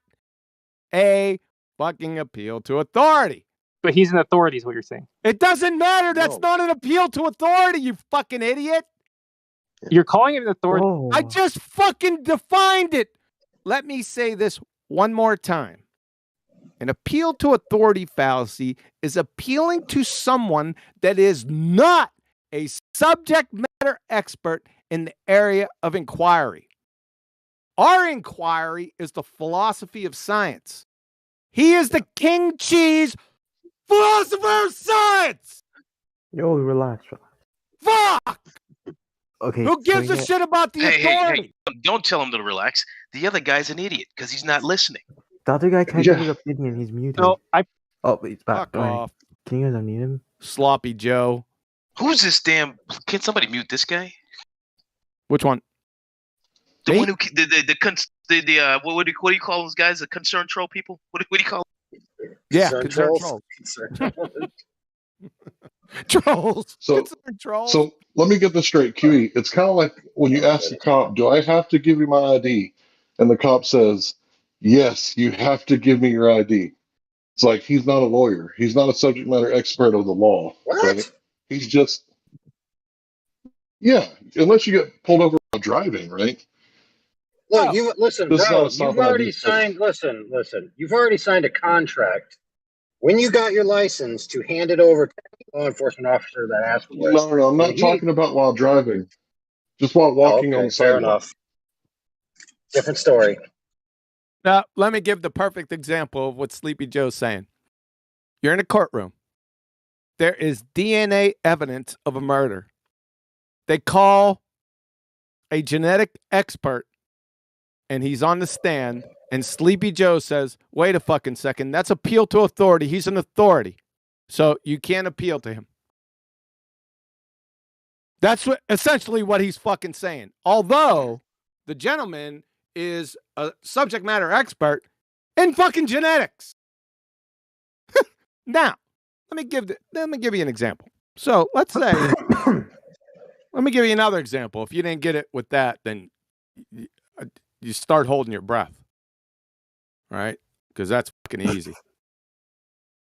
a fucking appeal to authority. But he's an authority is what you're saying. It doesn't matter. That's not an appeal to authority, you fucking idiot. You're calling it an authority. I just fucking defined it. Let me say this one more time. An appeal to authority fallacy is appealing to someone that is not a subject matter expert in the area of inquiry. Our inquiry is the philosophy of science. He is the king cheese philosopher of science. Yo, relax. Fuck. Okay. Who gives a shit about the authority? Hey, don't tell him to relax. The other guy's an idiot because he's not listening. The other guy can't give his opinion. He's muted. No, Oh, he's back. Fuck off. Can you guys unmute him? Sloppy Joe. Who's this damn? Can somebody mute this guy? Which one? The one who what do you call those guys? The concerned troll people? What do you call them? Yeah, Concerned concerned trolls. So let me get this straight, QE. It's kind of like when you ask the cop, "Do I have to give you my ID?" And the cop says, "Yes, you have to give me your ID." It's like he's not a lawyer. He's not a subject matter expert of the law. What? Right? He's just unless you get pulled over while driving, right? Look, you listen, This is bro. not a You've already ID. signed. Listen. You've already signed a contract when you got your license to hand it over to the law enforcement officer that asked for it. No, I'm not talking about while driving. Just while walking on the fair sidewalk. enough. Different story. Now, let me give the perfect example of what Sleepy Joe's saying. You're in a courtroom. There is DNA evidence of a murder. They call a genetic expert, and he's on the stand, and Sleepy Joe says, wait a fucking second, that's appeal to authority. He's an authority. So you can't appeal to him. That's essentially what he's fucking saying. Although the gentleman is a subject matter expert in fucking genetics. Now, let me give you an example. So let's say, let me give you another example. If you didn't get it with that, then you start holding your breath. All right. because that's fucking easy.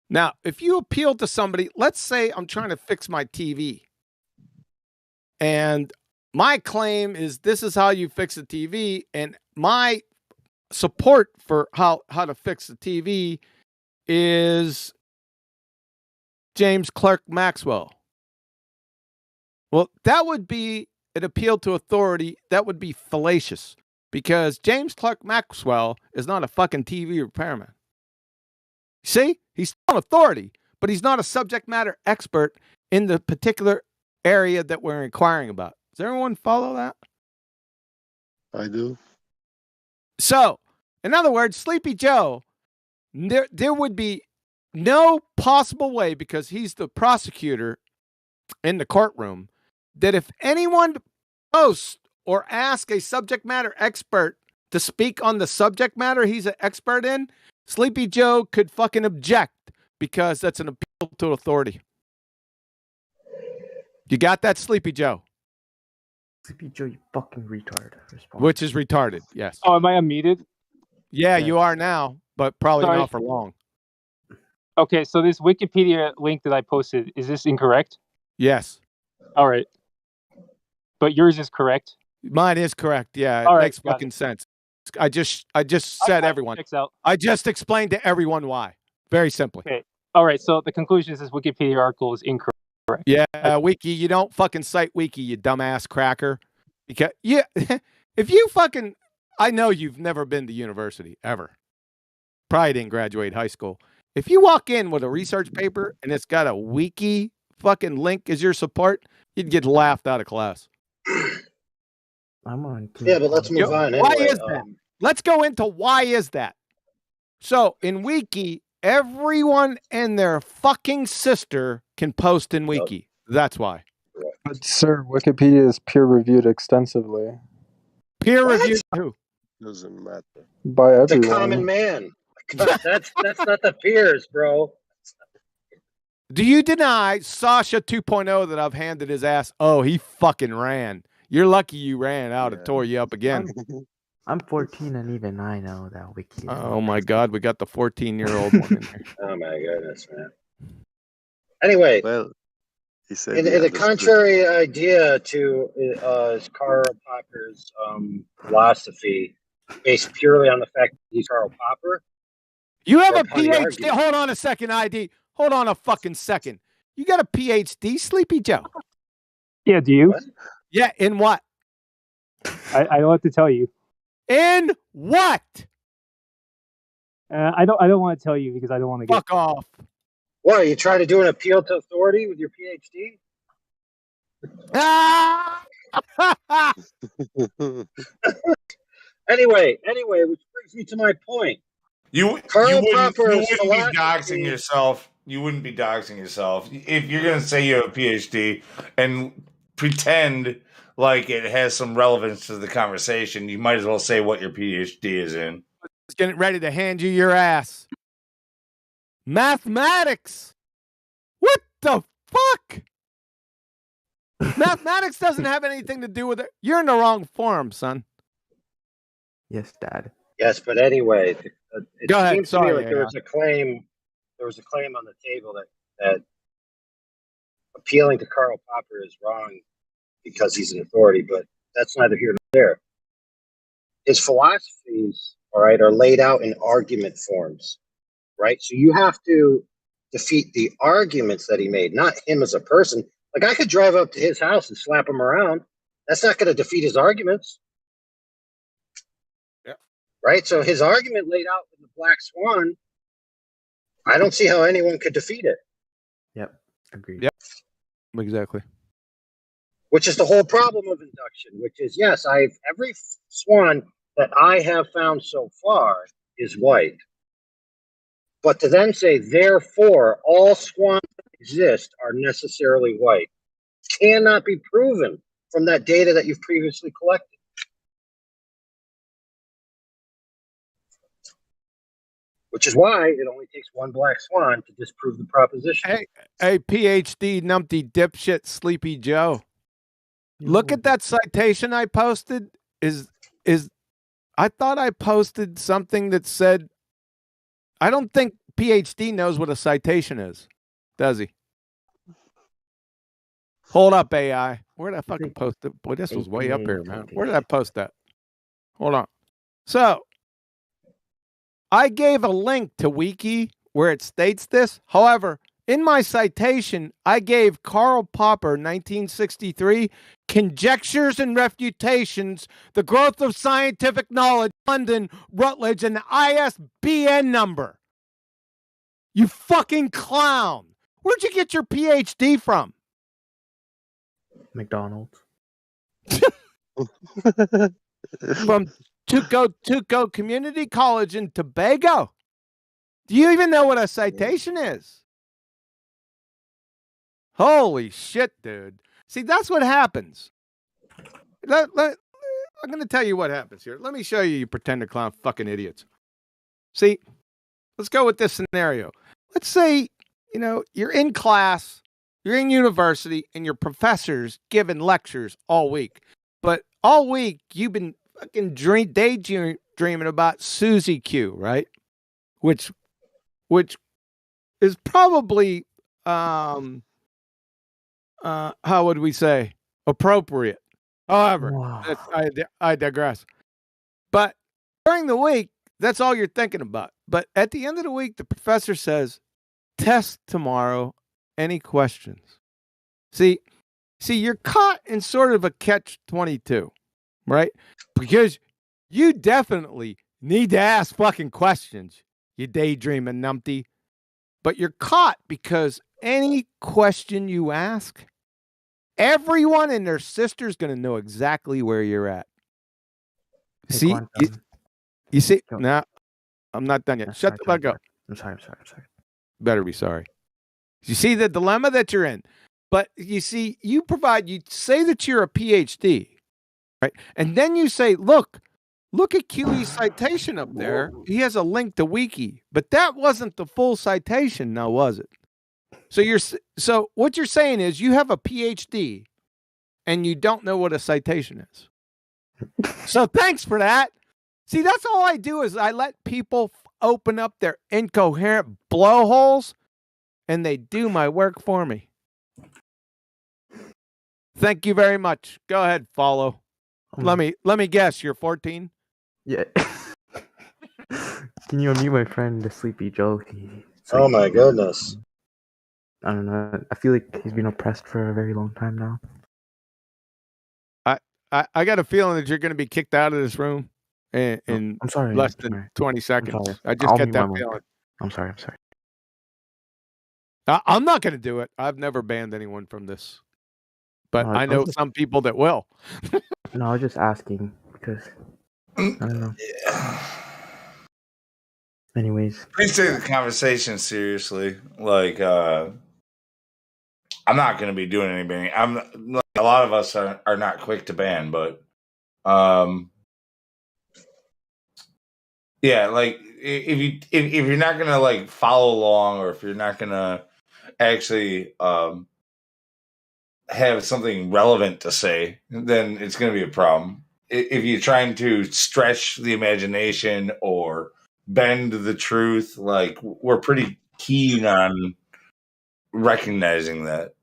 Now, if you appeal to somebody, let's say I'm trying to fix my TV, and my claim is this is how you fix a TV, and my support for how to fix the TV is James Clerk Maxwell. Well, that would be an appeal to authority. That would be fallacious because James Clerk Maxwell is not a fucking TV repairman. See, he's still an authority, but he's not a subject matter expert in the particular area that we're inquiring about. Does everyone follow that? I do. So, in other words, Sleepy Joe, there would be no possible way, because he's the prosecutor in the courtroom, that if anyone posts or asks a subject matter expert to speak on the subject matter he's an expert in, Sleepy Joe could fucking object because that's an appeal to authority. You got that, Sleepy Joe? Sleepy Joe, you fucking retard. Respond. Which is retarded, yes. Oh, am I unmuted? Yeah, you are now, but probably Sorry. not for long. Okay, so this Wikipedia link that I posted, is this incorrect? Yes. All right. But yours is correct? Mine is correct, yeah. It All right, makes got fucking sense. I just said everyone. Checks out. I just explained to everyone why. Very simply. Okay. All right, so the conclusion is this Wikipedia article is incorrect. Yeah, Wiki, you don't fucking cite Wiki, you dumbass cracker. Because if you fucking, I know you've never been to university ever. Probably didn't graduate high school. If you walk in with a research paper and it's got a Wiki fucking link as your support, you'd get laughed out of class. I'm on. Yeah, but let's move on. Why Anyway, is that? Let's go into why is that. So in Wiki, everyone and their fucking sister can post in Wiki. That's why. But sir, Wikipedia is peer-reviewed extensively Peer-reviewed who? Doesn't matter. by It's a everyone. common man. That's not the peers, bro. Do you deny Sasha 2.0 that I've handed his ass? Oh, he fucking ran. You're lucky you ran out and tore you up again. I'm 14 and even I know that Wiki. Oh my God, we got the 14-year-old one in there. Oh my goodness, man. Anyway, Well, he said in he a understood. contrary idea to Karl Popper's philosophy, based purely on the fact that he's Karl Popper. You have or a upon the PhD. argument. Hold on a second, ID. Hold on a fucking second. You got a PhD, Sleepy Joe? Yeah, do you? What? Yeah, in what? I don't have to tell you. In what? I don't want to tell you because I don't want to get. Fuck off. What, are you trying to do an appeal to authority with your PhD? Ah! Anyway, which brings me to my point. Karl you Popper's wouldn't be philosophy- doxing yourself. You wouldn't be doxing yourself if you're going to say you have a PhD and pretend like it has some relevance to the conversation. You might as well say what your PhD is in. It's getting ready to hand you your ass. Mathematics. What the fuck? Mathematics doesn't have anything to do with it. You're in the wrong forum, son. Yes, Dad. Yes, but anyway, it Go ahead. seems to Sorry, me like there yeah. was a claim. There was a claim on the table that appealing to Karl Popper is wrong because he's an authority, but that's neither here nor there. His philosophies, all right, are laid out in argument forms, right? So you have to defeat the arguments that he made, not him as a person. Like I could drive up to his house and slap him around. That's not going to defeat his arguments. Yeah. Right? So his argument laid out in the Black Swan, I don't see how anyone could defeat it. Yep. Agreed. Yep. Exactly. Which is the whole problem of induction, which is, yes, every swan that I have found so far is white. But to then say, therefore, all swans that exist are necessarily white cannot be proven from that data that you've previously collected. Which is why it only takes one black swan to disprove the proposition. Hey, PhD numpty dipshit Sleepy Joe. Look at that citation I posted. I thought I posted something that said I don't think PhD knows what a citation is, does he? Hold up, AI. Where did I fucking post it? Boy, this was way up here, man. Where did I post that? Hold on. So, I gave a link to Wiki where it states this. However, in my citation, I gave Karl Popper, 1963, Conjectures and Refutations, The Growth of Scientific Knowledge, London, Rutledge, and the ISBN number. You fucking clown. Where'd you get your PhD from? McDonald's. From Tuco Community College in Tobago. Do you even know what a citation is? Holy shit, dude. See, that's what happens. I'm going to tell you what happens here. Let me show you, you pretender clown fucking idiots. See, let's go with this scenario. Let's say, you're in class, you're in university, and your professor's giving lectures all week. But all week, you've been fucking daydreaming about Susie Q, right? Which is probably, how would we say, appropriate. However, I digress. But during the week, that's all you're thinking about. But at the end of the week, the professor says, test tomorrow. Any questions? See, you're caught in sort of a catch-22, right? Because you definitely need to ask fucking questions, you daydreaming numpty. But you're caught because any question you ask, everyone and their sister's going to know exactly where you're at. See? You see? Now, I'm not done yet. Shut the fuck up. I'm sorry. Better be sorry. You see the dilemma that you're in. But you see, you say that you're a PhD, right? And then you say, look at QE's citation up there. He has a link to Wiki. But that wasn't the full citation, now was it? So what you're saying is you have a PhD and you don't know what a citation is. So thanks for that. See, that's all I do is I let people open up their incoherent blowholes and they do my work for me. Thank you very much. Go ahead, follow. Let me guess, you're 14? Yeah. Can you unmute my friend, the Sleepy Joe? Oh my goodness. I don't know. I feel like he's been oppressed for a very long time now. I got a feeling that you're going to be kicked out of this room in I'm sorry, less than 20 seconds. sorry. I just I'll get mute that my mic. feeling. I'm sorry. I'm not going to do it. I've never banned anyone from this. But No, I know some people that will. No, I was just asking because I don't know. Anyways, Please take the conversation seriously. Like, I'm not going to be doing any banning. A lot of us are not quick to ban, but yeah, like if you're not going to like follow along, or if you're not going to actually have something relevant to say, then it's going to be a problem. If you're trying to stretch the imagination or bend the truth, like, we're pretty keen on recognizing that.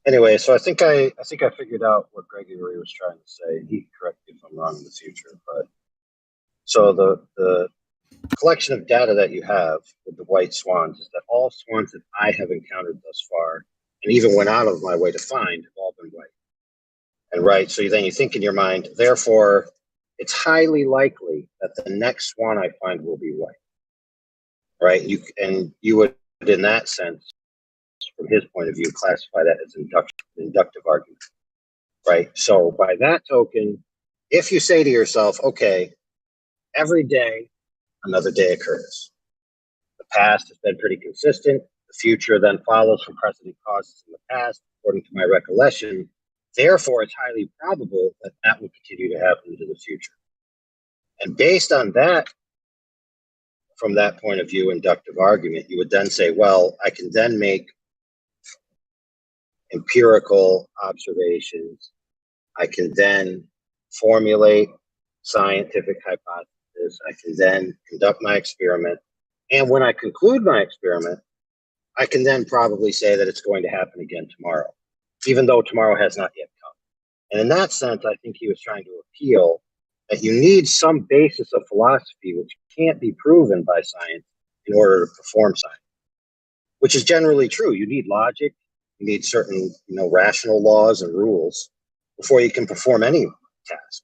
Anyway, so I think I figured out what Gregory was trying to say. He can correct me if I'm wrong in the future, but so the collection of data that you have with the white swans is that all swans that I have encountered thus far, and even went out of my way to find, have all been white. And right, so then you think in your mind, therefore, it's highly likely that the next swan I find will be white. Right? You would, in that sense, from his point of view, classify that as inductive argument. Right? So by that token, if you say to yourself, okay, every day, another day occurs. The past has been pretty consistent. The future then follows from precedent causes in the past, according to my recollection. Therefore, it's highly probable that that will continue to happen into the future. And based on that, from that point of view, inductive argument, you would then say, well, I can then make empirical observations. I can then formulate scientific hypothesis. I can then conduct my experiment. And when I conclude my experiment, I can then probably say that it's going to happen again tomorrow, even though tomorrow has not yet come. And in that sense, I think he was trying to appeal that you need some basis of philosophy which can't be proven by science in order to perform science, which is generally true. You need logic, you need certain, rational laws and rules before you can perform any task.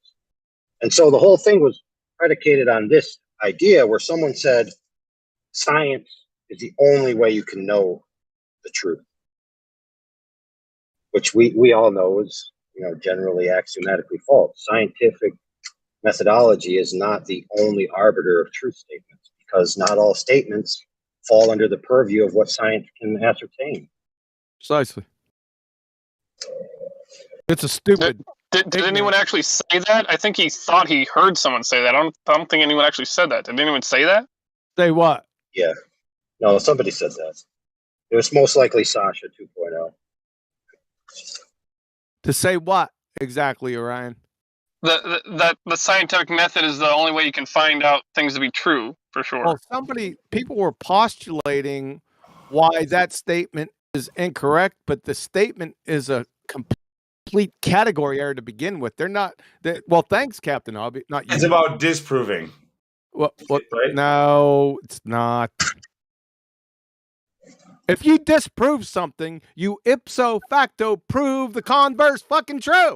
And so the whole thing was predicated on this idea where someone said, science is the only way you can know the truth, which we all know is, generally axiomatically false. Scientific methodology is not the only arbiter of truth statements, because not all statements fall under the purview of what science can ascertain. Precisely. It's a stupid. Did anyone actually say that? I think he thought he heard someone say that. I don't think anyone actually said that. Did anyone say that? Say what? Yeah. No, somebody said that. It was most likely Sasha 2.0. To say what exactly, Orion? That the scientific method is the only way you can find out things to be true, for sure. Well, people were postulating why that statement is incorrect, but the statement is a complete category error to begin with. They're not. Well, thanks, Captain Hobby. Not you. It's about disproving. Well, right? No, it's not. If you disprove something, you ipso facto prove the converse fucking true.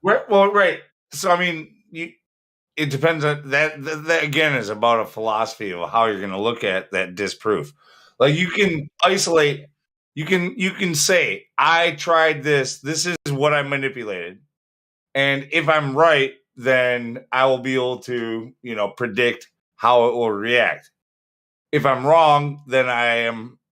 Right. So, I mean, it depends on that. That again is about a philosophy of how you're going to look at that disproof. Like you can isolate. You can say, I tried this. This is what I manipulated, and if I'm right, then I will be able to predict how it will react. If I'm wrong, then I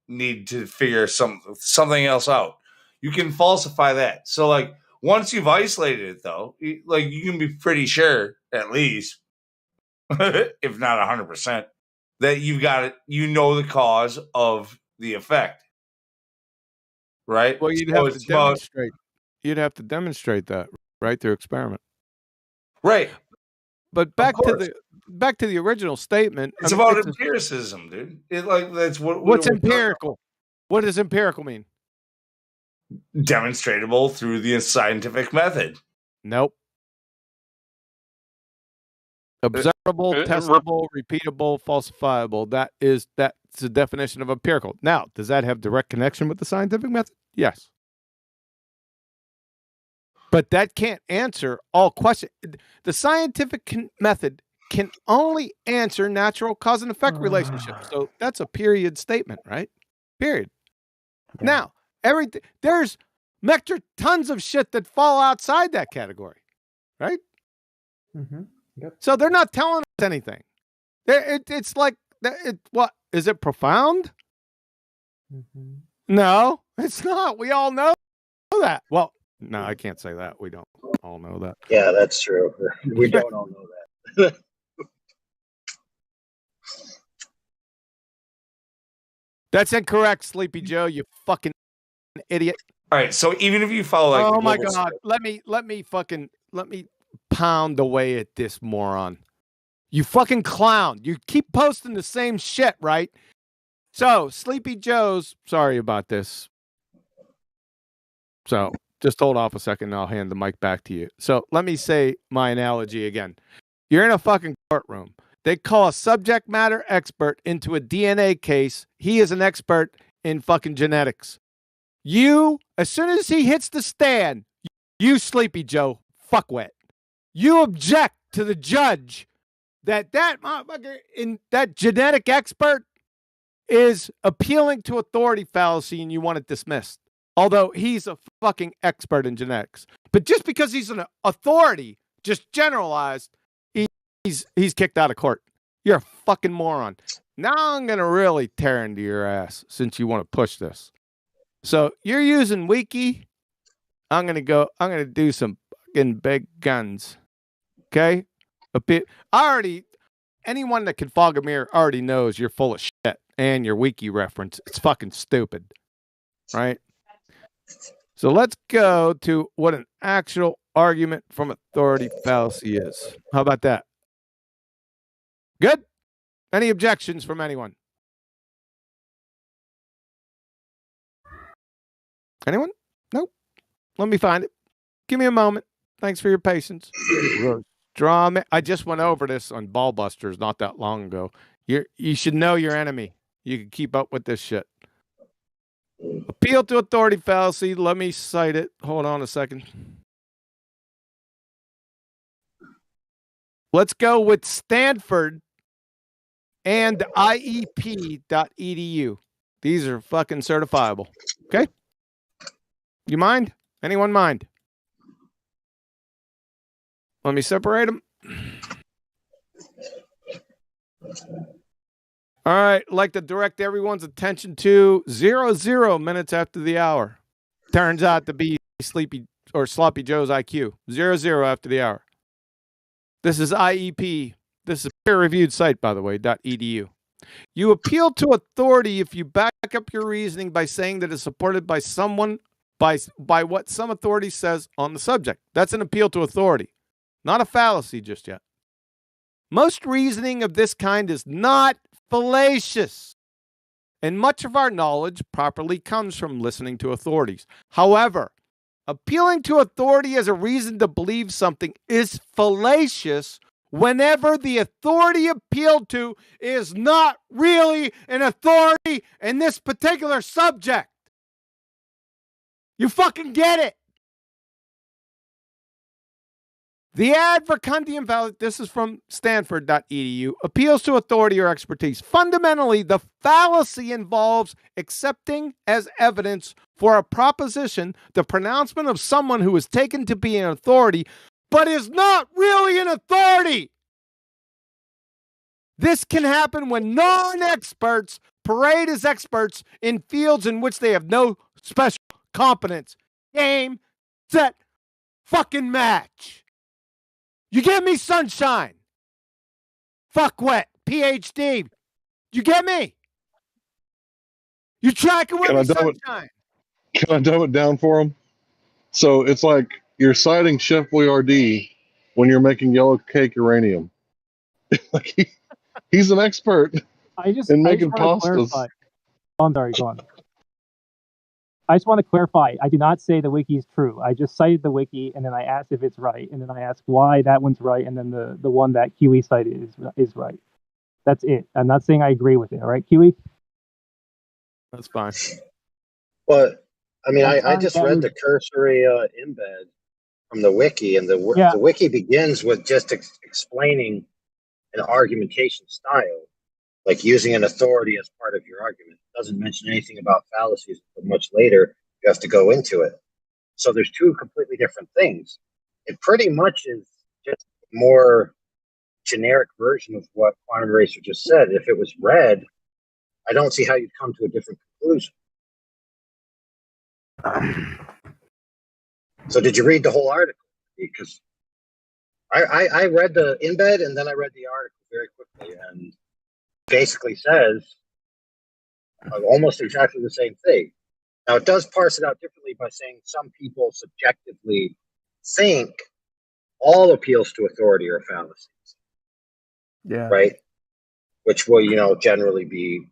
need to figure something else out. You can falsify that. So like once you've isolated it though, you can be pretty sure at least, if not 100%, that you've got it, the cause of the effect. Right? Well, you'd have to demonstrate. You'd have to demonstrate that, right, through experiment. Right. But back to the original statement. It's about empiricism, dude. That's what's empirical. What does empirical mean? Demonstratable through the scientific method. Nope. Observable, testable, repeatable, falsifiable. That's the definition of empirical. Now, does that have direct connection with the scientific method? Yes. But that can't answer all questions. The scientific method can only answer natural cause and effect relationships. So that's a period statement, right? Period. Yeah. Now, there's tons of shit that fall outside that category, right? Mm-hmm. Yep. So they're not telling us anything. It's like, what? Is it profound? Mm-hmm. No, it's not. We all know that. Well, no, I can't say that. We don't all know that. Yeah, that's true. We don't all know that. That's incorrect, Sleepy Joe, you fucking idiot. All right, so even if you follow oh my god, let me pound away at this moron. You fucking clown. You keep posting the same shit, right? So, Sleepy Joe's, sorry about this. So, just hold off a second and I'll hand the mic back to you. So, let me say my analogy again. You're in a fucking courtroom. They call a subject matter expert into a DNA case. He is an expert in fucking genetics. You, as soon as he hits the stand, you Sleepy Joe, fuckwit. You object to the judge that motherfucker in that genetic expert is appealing to authority fallacy and you want it dismissed. Although he's a fucking expert in genetics. But just because he's an authority, just generalized, he's kicked out of court. You're a fucking moron. Now I'm going to really tear into your ass since you want to push this. So you're using Wiki. I'm going to do some fucking big guns. Okay? Anyone that can fog a mirror already knows you're full of shit and your Wiki reference. It's fucking stupid. Right? So let's go to what an actual argument from authority fallacy is. How about that? Good? Any objections from anyone? Anyone? Nope. Let me find it. Give me a moment. Thanks for your patience. Drama. I just went over this on Ballbusters not that long ago. You should know your enemy. You can keep up with this shit. Appeal to authority fallacy. Let me cite it. Hold on a second. Let's go with Stanford and IEP.edu. These are fucking certifiable. Okay? You mind? Anyone mind? Let me separate them. All right. I'd like to direct everyone's attention to 00 minutes after the hour. Turns out to be Sleepy or Sloppy Joe's IQ. 00 after the hour. This is IEP. This is a peer-reviewed site, by the way, .edu. You appeal to authority if you back up your reasoning by saying that it's supported by someone, by what some authority says on the subject. That's an appeal to authority, not a fallacy just yet. Most reasoning of this kind is not fallacious, and much of our knowledge properly comes from listening to authorities. However, appealing to authority as a reason to believe something is fallacious whenever the authority appealed to is not really an authority in this particular subject. You fucking get it. The advercundium fallacy, this is from stanford.edu, appeals to authority or expertise. Fundamentally, the fallacy involves accepting as evidence for a proposition the pronouncement of someone who is taken to be an authority, but is not really an authority. This can happen when non-experts parade as experts in fields in which they have no special competence. Game, set, fucking match. You get me, sunshine? Fuck wet. PhD. You get me? You tracking with me, sunshine? Can I dumb it down for him? So it's like you're citing Chef Boyardee when you're making yellow cake uranium. Like he's an expert in making pastas. Clarify. Oh, I'm sorry, go on. I just want to clarify. I did not say the wiki is true. I just cited the wiki, and then I asked if it's right, and then I asked why that one's right, and then the one that Kiwi cited is right. That's it. I'm not saying I agree with it. All right, Kiwi? That's fine. But, I mean, I just read the cursory embed from the wiki, and the wiki begins with just explaining an argumentation style, like using an authority as part of your argument. It doesn't mention anything about fallacies, but much later you have to go into it. So there's two completely different things. It pretty much is just a more generic version of what Quantum Racer just said. If it was read, I don't see how you'd come to a different conclusion. So did you read the whole article? Because I read the embed and then I read the article very quickly, and basically says almost exactly the same thing. Now, it does parse it out differently by saying some people subjectively think all appeals to authority are fallacies. Yeah. Right? Which will, generally be,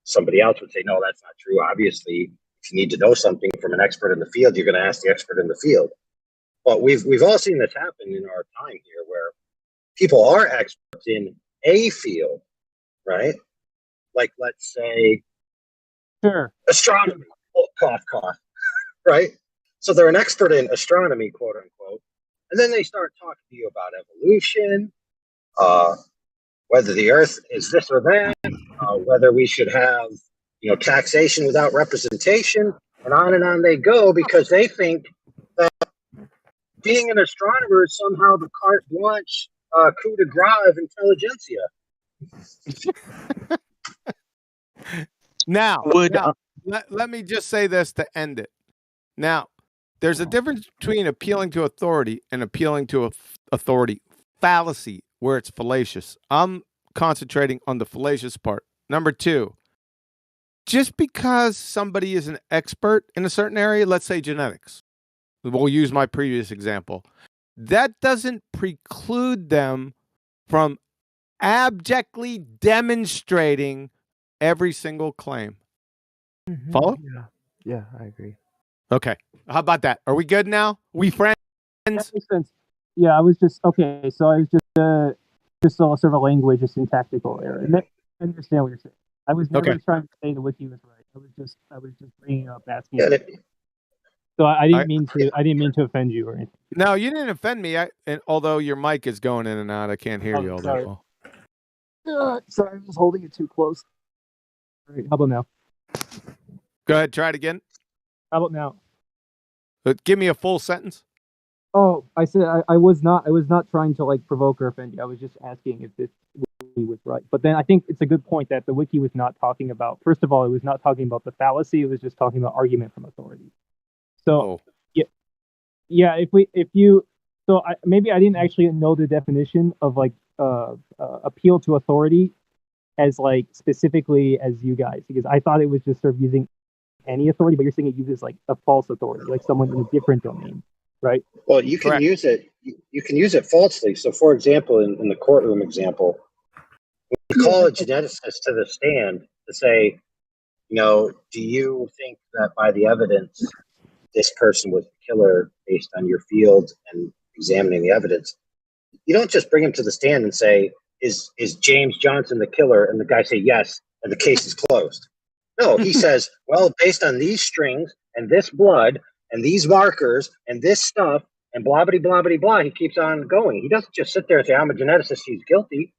somebody else would say, no, that's not true. Obviously, if you need to know something from an expert in the field, you're going to ask the expert in the field. But we've all seen this happen in our time here, where people are experts in a field, right? Like, let's say, astronomy. Oh, cough, cough. Right? So they're an expert in astronomy, quote unquote. And then they start talking to you about evolution, whether the Earth is this or that, whether we should have, taxation without representation, and on they go, because they think that being an astronomer is somehow the carte blanche coup de grace of intelligentsia. Now, let me just say this to end it. Now, there's a difference between appealing to authority and appealing to authority fallacy, where it's fallacious. I'm concentrating on the fallacious part. Number two, just because somebody is an expert in a certain area, let's say genetics, we'll use my previous example, that doesn't preclude them from abjectly demonstrating every single claim. Follow? Yeah, I agree. Okay. How about that? Are we good now? We friends? That makes sense. Yeah, I was just okay. So I was just a sort of a language, a syntactical error. And I understand what you're saying. I was never trying to say the wiki was right. I was just bringing up asking. Yeah, So I didn't mean to offend you or anything. No, you didn't offend me. Although your mic is going in and out, I can't hear you all that well. Sorry, I was holding it too close. All right, how about now? Go ahead, try it again. How about now? Give me a full sentence. Oh, I said I was not trying to like provoke or offend you. I was just asking if this wiki was right. But then I think it's a good point that the wiki was not talking about. First of all, it was not talking about the fallacy. It was just talking about argument from authority. So yeah. Maybe I didn't actually know the definition of like appeal to authority as like specifically as you guys, because I thought it was just sort of using any authority, but you're saying it uses like a false authority, like someone in a different domain, right? Well, you can use it. You can use it falsely. So, for example, in the courtroom example, you call a geneticist to the stand to say, do you think that by the evidence, this person was the killer based on your field and examining the evidence? You don't just bring him to the stand and say, is James Johnson the killer? And the guy say yes, and the case is closed. No, he says, well, based on these strings and this blood and these markers and this stuff and blah, blah, blah, blah, blah, he keeps on going. He doesn't just sit there and say, I'm a geneticist, he's guilty.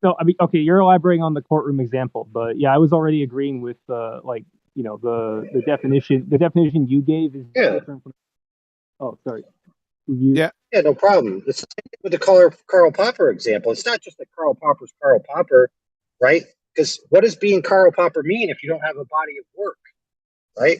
So, I mean, okay, you're elaborating on the courtroom example, but yeah, I was already agreeing with the definition. The definition you gave is different from. Oh, sorry. Yeah, no problem. It's the same with the Karl Popper example. It's not just that Karl Popper's Karl Popper, right? Because what does being Karl Popper mean if you don't have a body of work, right?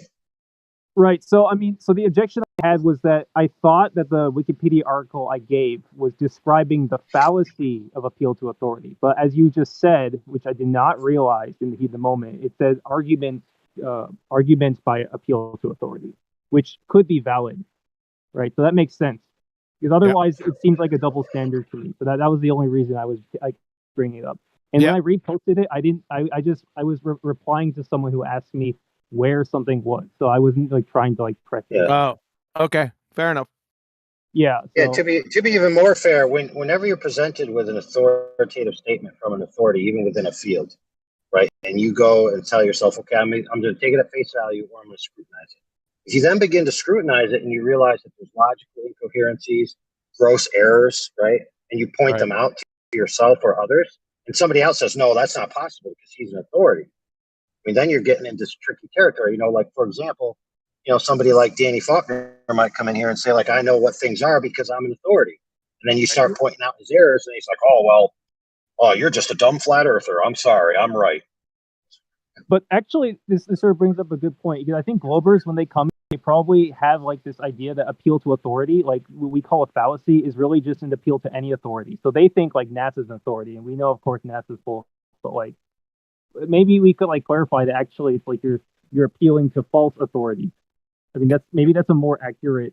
Right. So, I mean, the objection I had was that I thought that the Wikipedia article I gave was describing the fallacy of appeal to authority. But as you just said, which I did not realize in the heat of the moment, it says arguments by appeal to authority, which could be valid, right? So that makes sense. Because otherwise, it seems like a double standard to me. So that was the only reason I was bringing it up. And when I reposted it, I was replying to someone who asked me where something was, so I wasn't like trying to like press it. Oh, okay, fair enough. Yeah. Yeah. To be even more fair, whenever you're presented with an authoritative statement from an authority, even within a field, right, and you go and tell yourself, okay, I'm going to take it at face value, or I'm going to scrutinize it. If you then begin to scrutinize it and you realize that there's logical incoherencies, gross errors, right, and you point them out to yourself or others, and somebody else says, no, that's not possible because he's an authority. I mean, then you're getting into tricky territory. Like, for example, somebody like Danny Faulkner might come in here and say, like, I know what things are because I'm an authority. And then you start pointing out his errors, and he's like, oh, you're just a dumb flat earther. I'm sorry, I'm right. But actually, this sort of brings up a good point, because I think Globers, when they come, they probably have like this idea that appeal to authority, like what we call a fallacy, is really just an appeal to any authority. So they think like NASA's an authority, and we know, of course, NASA's full, but like maybe we could like clarify that actually it's like you're appealing to false authority. I mean, that's a more accurate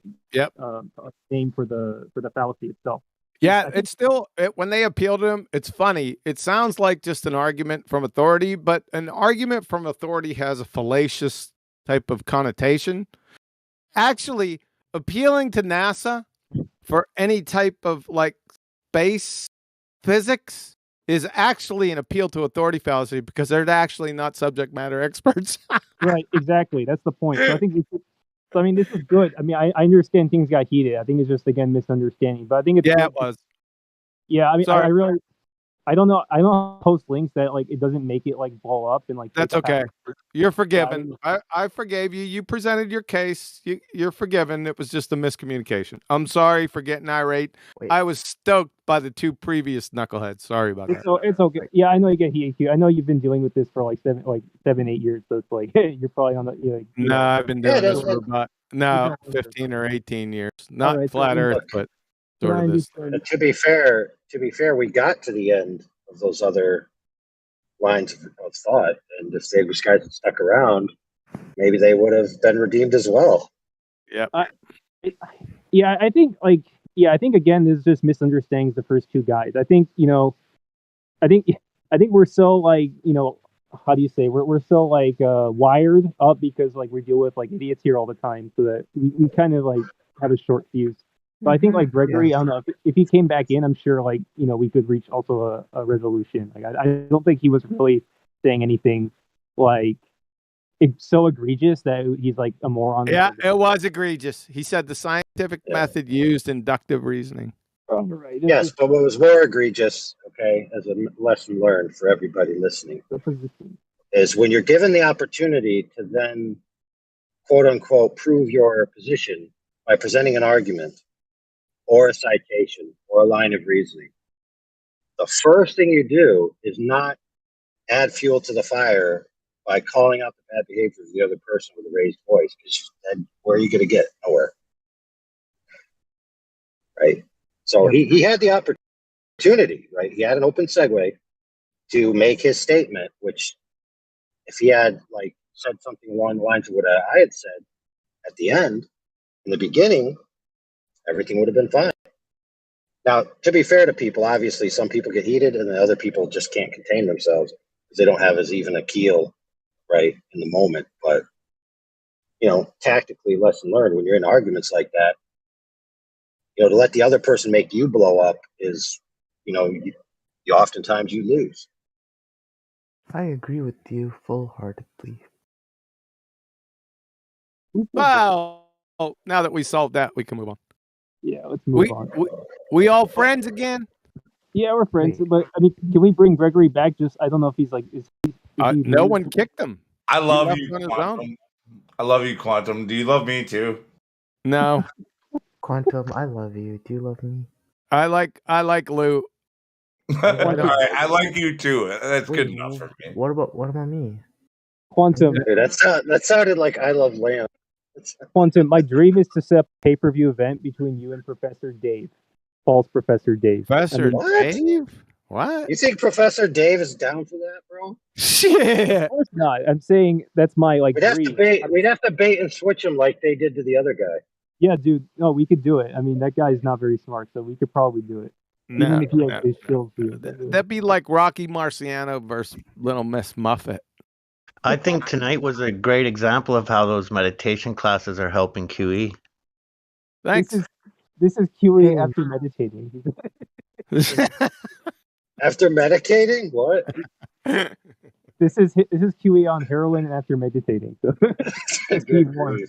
name for the fallacy itself. Yeah, it's still when they appeal to him, it's funny. It sounds like just an argument from authority, but an argument from authority has a fallacious type of connotation. Actually, appealing to NASA for any type of like space physics is actually an appeal to authority fallacy, because they're actually not subject matter experts. Right, exactly. That's the point. So I think this is good. I mean, I understand things got heated. I think it's just, again, misunderstanding. But I think it's it was. Yeah, I mean, I don't know. I don't post links that like it doesn't make it like blow up and like. That's okay. You're forgiven. I forgave you. You presented your case. You're forgiven. It was just a miscommunication. I'm sorry for getting irate. I was stoked by the two previous knuckleheads. Sorry about that. It's okay. Yeah, I know you get heated. I know you've been dealing with this for like 7, 8 years. So it's like you're probably on the. No, I've been doing this for about 15 or 18 years. Not flat Earth, but sort of this. To be fair, we got to the end of those other lines of thought. And if these guys had stuck around, maybe they would have been redeemed as well. Yeah. Yeah, I think I think again, this is just misunderstandings the first two guys. I think I think we're so like how do you say we're so like wired up because like we deal with like idiots here all the time, so that we kind of like have a short fuse. So I think like Gregory, I don't know if he came back in, I'm sure like we could reach also a resolution. Like I don't think he was really saying anything like it's so egregious that he's like a moron. Yeah, it was egregious. He said the scientific method used inductive reasoning. Right. Yes, but what was more egregious, okay, as a lesson learned for everybody listening, is when you're given the opportunity to then, quote unquote, prove your position by presenting an argument or a citation or a line of reasoning, the first thing you do is not add fuel to the fire by calling out the bad behavior of the other person with a raised voice, because then where are you going to get? Nowhere. Right? So he had the opportunity, right? He had an open segue to make his statement, which if he had like said something along the lines of what I had said at the end, in the beginning, everything would have been fine. Now, to be fair to people, obviously some people get heated and the other people just can't contain themselves because they don't have as even a keel, right, in the moment. But, tactically, lesson learned, when you're in arguments like that, to let the other person make you blow up is, you oftentimes you lose. I agree with you full-heartedly. Well, now that we solved that, we can move on. Yeah, let's move on. We all friends again? Yeah, we're friends. But I mean, can we bring Gregory back? Just I don't know if he's like is he no one kicked him. I love left you, on his Quantum. I love you, Quantum. Do you love me too? No. Quantum, I love you. Do you love me? I like Lou. All right, I like you too. That's good enough for me. What about me? Quantum? Dude, that sounded like I Love Lamb. Quantum, my dream is to set up a pay-per-view event between you and Professor Dave, false Professor Dave. Professor What? Dave? What? You think Professor Dave is down for that, bro? Shit. Of course not. I'm saying that's my like We'd have dream. to bait and switch him like they did to the other guy. Yeah, dude. No, we could do it. I mean, that guy's not very smart, so we could probably do it. Even if he has his skills, too. That'd be like Rocky Marciano versus Little Miss Muffet. I think tonight was a great example of how those meditation classes are helping QE. Thanks. This is QE after meditating. After medicating? What? This is QE on heroin and after meditating. So that's Good P1.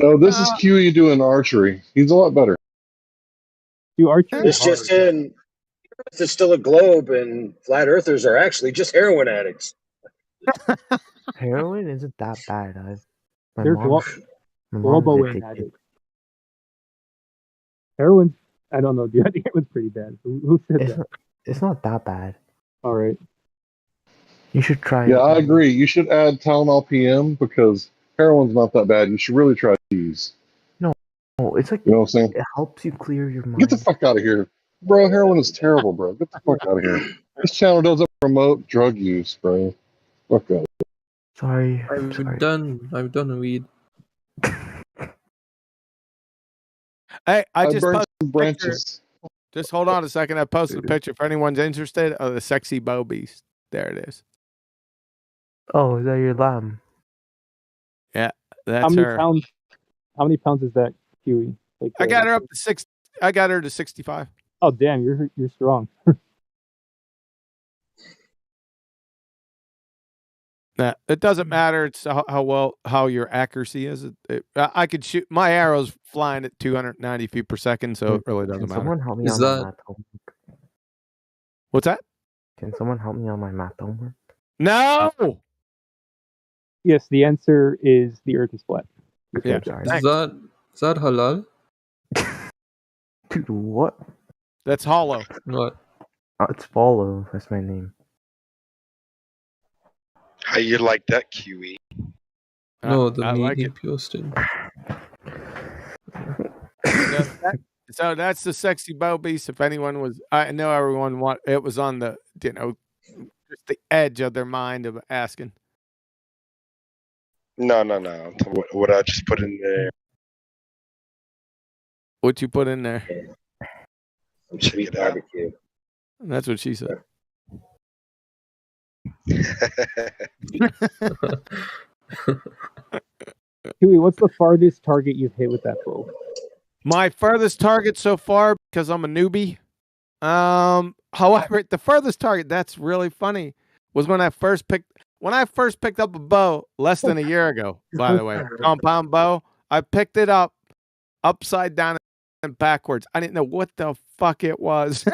No, this is QE doing archery. He's a lot better. Do archery? It's just in. There's still a globe, and flat earthers are actually just heroin addicts. Heroin isn't that bad. They're global addicts. Heroin, I don't know, dude. I think it was pretty bad. Who said that? It's not that bad. All right. You should try. Yeah, I agree. You should add Tylenol PM because heroin's not that bad. You should really try these. No, it's like, you know what I'm saying? It helps you clear your mind. Get the fuck out of here, bro. Heroin is terrible, bro. Get the fuck out of here. This channel doesn't promote drug use, bro. Fuck out. Sorry. I'm done weed. Hey, I just burned posted some a branches. picture. Just hold on a second. I posted a picture if anyone's interested of the sexy bow beast. There it is. Oh, is that your lamb? Yeah, that's her. How many pounds is that, Huey? Like, I got her up to 6. I got her to 65. Oh damn, you're strong. Nah, it doesn't matter. It's how your accuracy is. I could shoot my arrows flying at 290 feet per second, so it really doesn't matter. Someone help me on my math homework? What's that? Can someone help me on my math homework? No. Yes, the answer is the Earth is flat. Yeah. Is that halal? Dude, what? That's hollow. What? It's Follow. That's my name. How you like that, QE? No, the I meme like he it. posted. So that's the sexy bow beast. If anyone was, I know everyone it was on the just the edge of their mind of asking. No. I'm talking about what I just put in there. What you put in there? Check it out. Barbecue. That's what she said. Huey, what's the farthest target you've hit with that bow? My furthest target so far, because I'm a newbie. However, the furthest target, that's really funny, was when I first picked up a bow less than a year ago, by the way. Compound bow. I picked it up upside down and backwards. I didn't know what the fuck it was.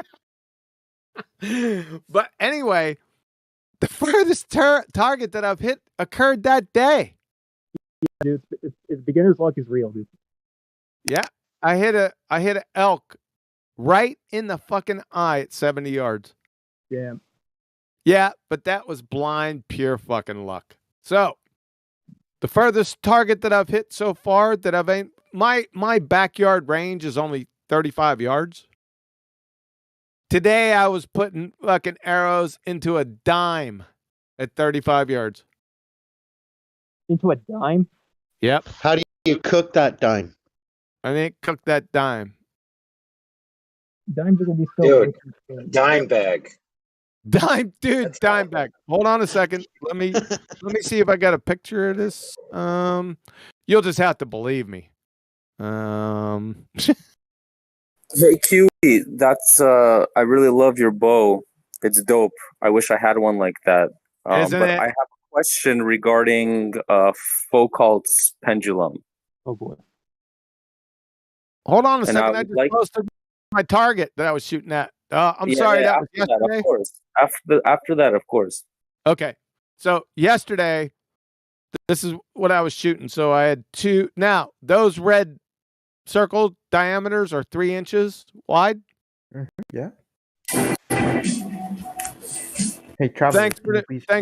But anyway, the furthest target that I've hit occurred that day. Yeah, dude, it's beginner's luck is real, dude. Yeah, I hit a elk right in the fucking eye at 70 yards. Damn. Yeah, but that was blind, pure fucking luck. So, the furthest target that I've hit so far that I've aimed, my backyard range is only 35 yards. Today I was putting fucking arrows into a dime at 35 yards. Into a dime? Yep. How do you cook that dime? I didn't cook that dime. Dimes are gonna be so. Dude, dime bag. Dime bag. Hold on a second. Let me see if I got a picture of this. You'll just have to believe me. Hey QE, that's I really love your bow. It's dope. I wish I had one like that. Isn't but it? I have a question regarding Foucault's pendulum. Oh boy. Hold on a And second. I I would just like- posted my target that I was shooting at. I'm Yeah, sorry, yeah, that was after that, yesterday. of course. After that, of course. Okay. So yesterday, this is what I was shooting. So I had two. Now, those red circle diameters are 3 inches wide. Yeah. Hey, Travis. Thanks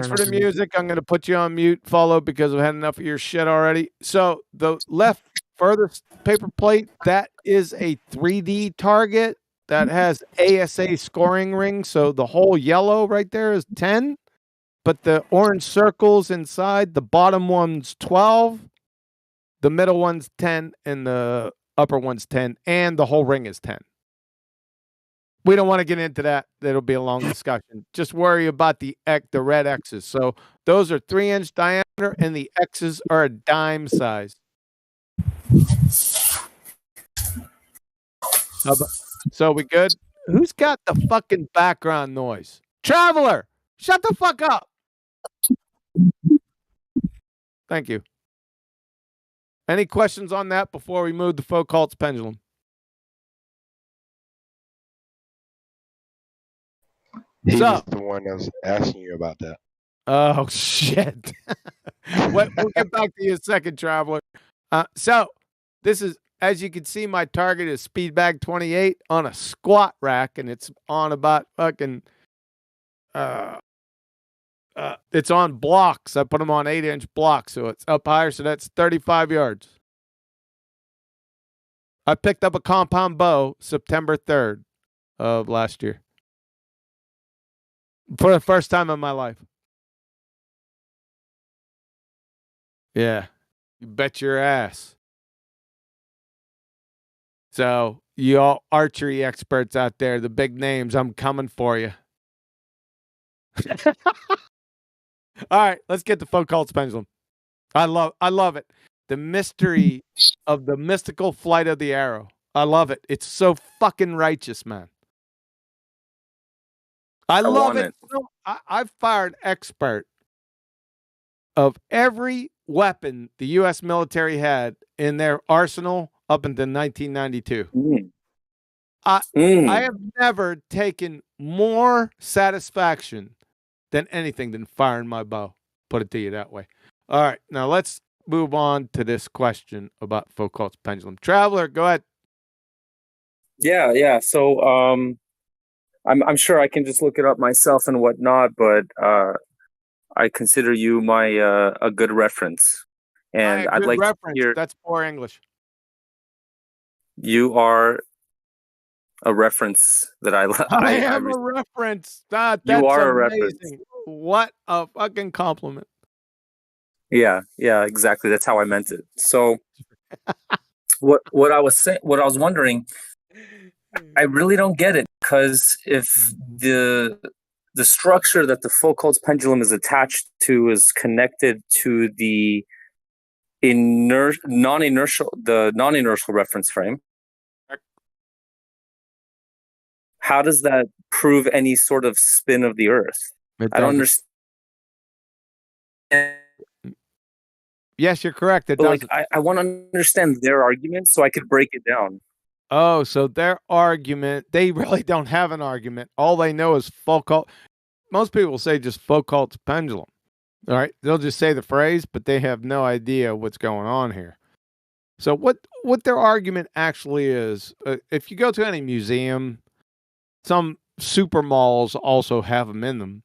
for the music. I'm going to put you on mute, follow, because I've had enough of your shit already. So the left furthest paper plate, that is a 3D target that has ASA scoring ring. So the whole yellow right there is 10, but the orange circles inside, the bottom one's 12, the middle one's 10, and the upper one's 10, and the whole ring is 10. We don't want to get into that. That'll be a long discussion. Just worry about the red X's. So those are 3-inch diameter, and the X's are a dime size. So we good? Who's got the fucking background noise? Traveler, shut the fuck up. Thank you. Any questions on that before we move the Foucault's pendulum? He was the one that was asking you about that. Oh, shit. We'll get back to you in a second, Traveler. So this is, as you can see, my target is Speedbag 28 on a squat rack, and it's on about fucking, it's on blocks. I put them on 8-inch blocks, so it's up higher, so that's 35 yards. I picked up a compound bow September 3rd of last year. For the first time in my life. Yeah. You bet your ass. So, you all archery experts out there, the big names, I'm coming for you. All right, let's get to Foucault's pendulum. I love it. The mystery of the mystical flight of the arrow. I love it. It's so fucking righteous, man. I love it. So, I've fired expert of every weapon the U.S. military had in their arsenal up until 1992. I have never taken more satisfaction than anything than firing my bow. Put it to you that way. All right, now let's move on to this question about Foucault's pendulum. Traveler, go ahead. Yeah. So I'm sure I can just look it up myself and whatnot, but I consider you my a good reference, and I'd like to hear. That's poor English. You are a reference that I am a reference. That's you are amazing. a reference. What a fucking compliment. Yeah, exactly. That's how I meant it. So what I was wondering, I really don't get it, because if the structure that the Foucault's pendulum is attached to is connected to the non-inertial reference frame, how does that prove any sort of spin of the Earth? I don't understand. Yes, you're correct. It But like, doesn't. I want to understand their argument so I could break it down. Oh, so their argument, they really don't have an argument. All they know is Foucault. Most people say just Foucault's pendulum. All right. They'll just say the phrase, but they have no idea what's going on here. So what their argument actually is, if you go to any museum, some super malls also have them in them.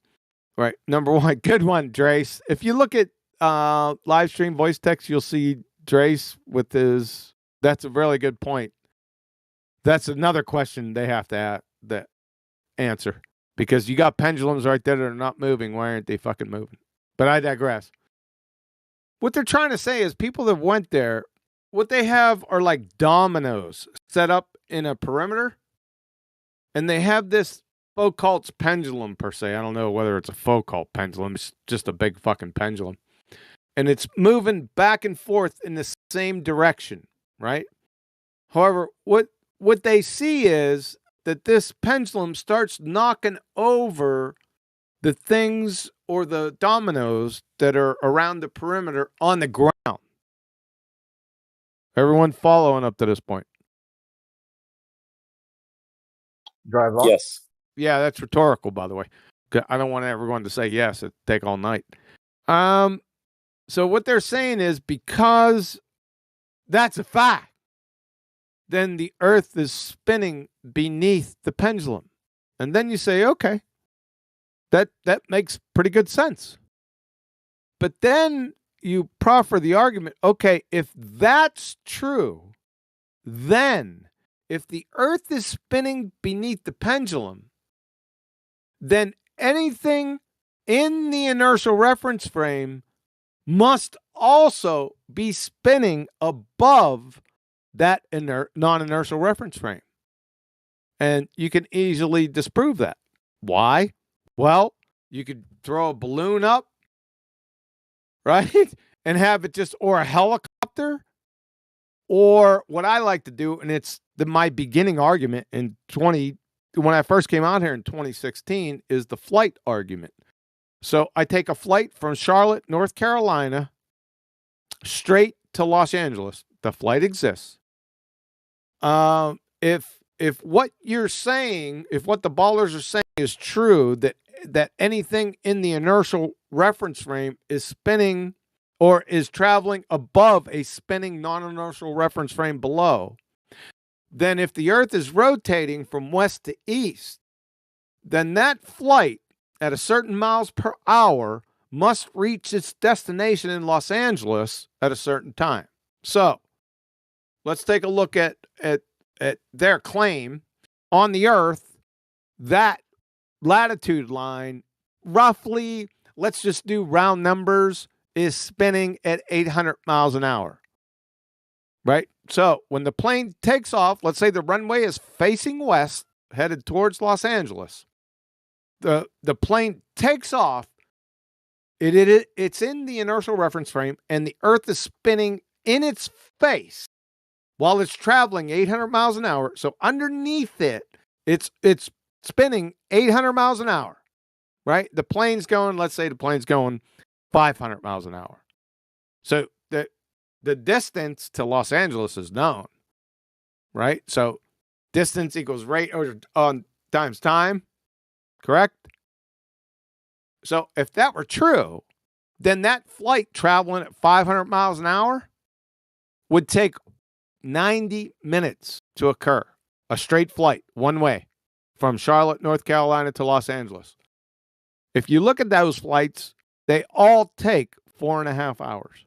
Right. Number one, good one, Drace. If you look at live stream voice text, you'll see Drace with his, that's a really good point. That's another question they have to answer, because you got pendulums right there that are not moving. Why aren't they fucking moving? But I digress. What they're trying to say is people that went there, what they have are like dominoes set up in a perimeter, and they have this Foucault's pendulum per se. I don't know whether it's a Foucault pendulum. It's just a big fucking pendulum. And it's moving back and forth in the same direction, right? However, what they see is that this pendulum starts knocking over the things or the dominoes that are around the perimeter on the ground. Everyone following up to this point? Drive off? Yes. Yeah, that's rhetorical, by the way. I don't want everyone to say yes. It'd take all night. So what they're saying is, because that's a fact, then the Earth is spinning beneath the pendulum. And then you say, okay, that makes pretty good sense. But then you proffer the argument, okay, if that's true, then if the Earth is spinning beneath the pendulum, then anything in the inertial reference frame must also be spinning above that non-inertial reference frame. And you can easily disprove that. Why? Well, you could throw a balloon up, right? And have it just, or a helicopter, or what I like to do, and it's my beginning argument when I first came out here in 2016, is the flight argument. So I take a flight from Charlotte, North Carolina, straight to Los Angeles. The flight exists. If what you're saying, if what the ballers are saying is true, that anything in the inertial reference frame is spinning or is traveling above a spinning non-inertial reference frame below, then if the Earth is rotating from west to east, then that flight at a certain miles per hour must reach its destination in Los Angeles at a certain time. So let's take a look at their claim. On the Earth, that latitude line, roughly, let's just do round numbers, is spinning at 800 miles an hour, right? So when the plane takes off, let's say the runway is facing west, headed towards Los Angeles. The plane takes off. It's in the inertial reference frame, and the Earth is spinning in its face while it's traveling 800 miles an hour. So underneath it, it's spinning 800 miles an hour, right? The plane's going, let's say the plane's going 500 miles an hour. So the distance to Los Angeles is known, right? So distance equals rate on times time, correct? So if that were true, then that flight traveling at 500 miles an hour would take 90 minutes to occur. A straight flight, one way, from Charlotte, North Carolina to Los Angeles. If you look at those flights, they all take 4.5 hours.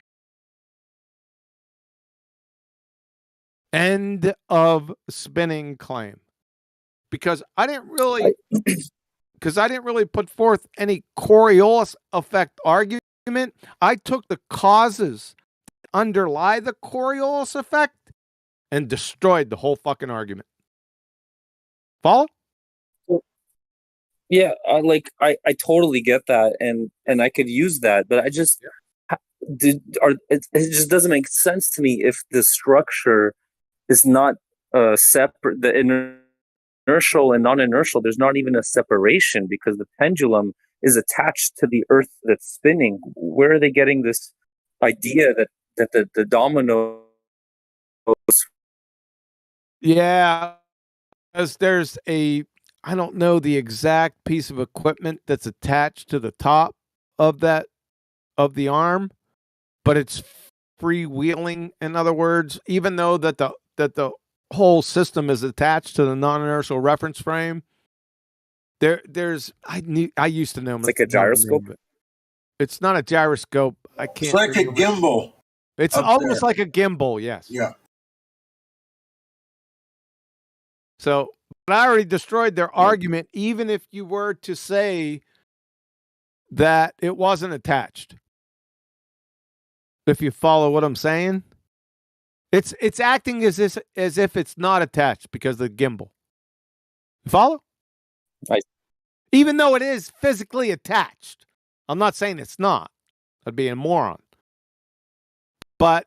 End of spinning claim. Because I didn't really because I didn't really put forth any Coriolis effect argument. I took the causes that underlie the Coriolis effect and destroyed the whole fucking argument. Follow? Yeah, I totally get that, and I could use that, but it just doesn't make sense to me if the structure is not separate. The inertial and non-inertial, there's not even a separation because the pendulum is attached to the Earth that's spinning. Where are they getting this idea that the domino? Yeah, because there's I don't know the exact piece of equipment that's attached to the top of the arm, but it's freewheeling. In other words, even though that the whole system is attached to the non-inertial reference frame, I used to know it's like a gyroscope. It's not a gyroscope. I can't. It's like a gimbal. It's almost like a gimbal. Yes. Yeah. So, but I already destroyed their argument, even if you were to say that it wasn't attached. If you follow what I'm saying, it's acting as if it's not attached because of the gimbal. You follow? Even though it is physically attached. I'm not saying it's not. I'd be a moron. But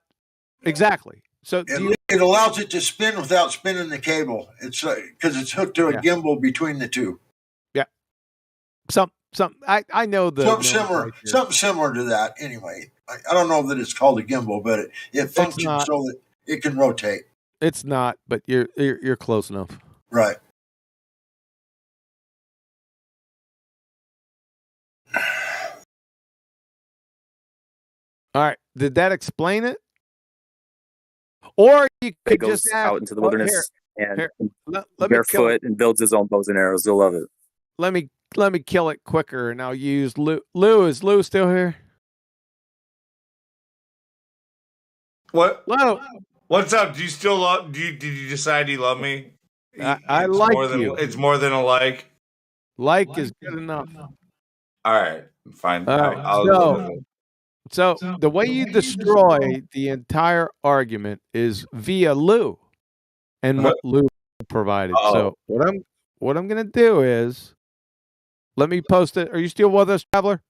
exactly. So it allows it to spin without spinning the cable. It's because it's hooked to a gimbal between the two. Yeah. I know something similar to that. Anyway, I don't know that it's called a gimbal, but it functions so that it can rotate. It's not, but you're close enough. Right. All right. Did that explain it? Or you could goes just out into the wilderness let barefoot and builds his own bows and arrows. You'll love it. Let me kill it quicker, and I'll use Lou. Lou, is Lou still here? What? Lou. What's up? Do you still love? Did you decide you love me? I like you. It's more than a like. Like is good enough. All right, fine. So the way you destroy the entire argument is via Lou and what Lou provided. So what I'm gonna do is let me post it. Are you still with us, Traveler?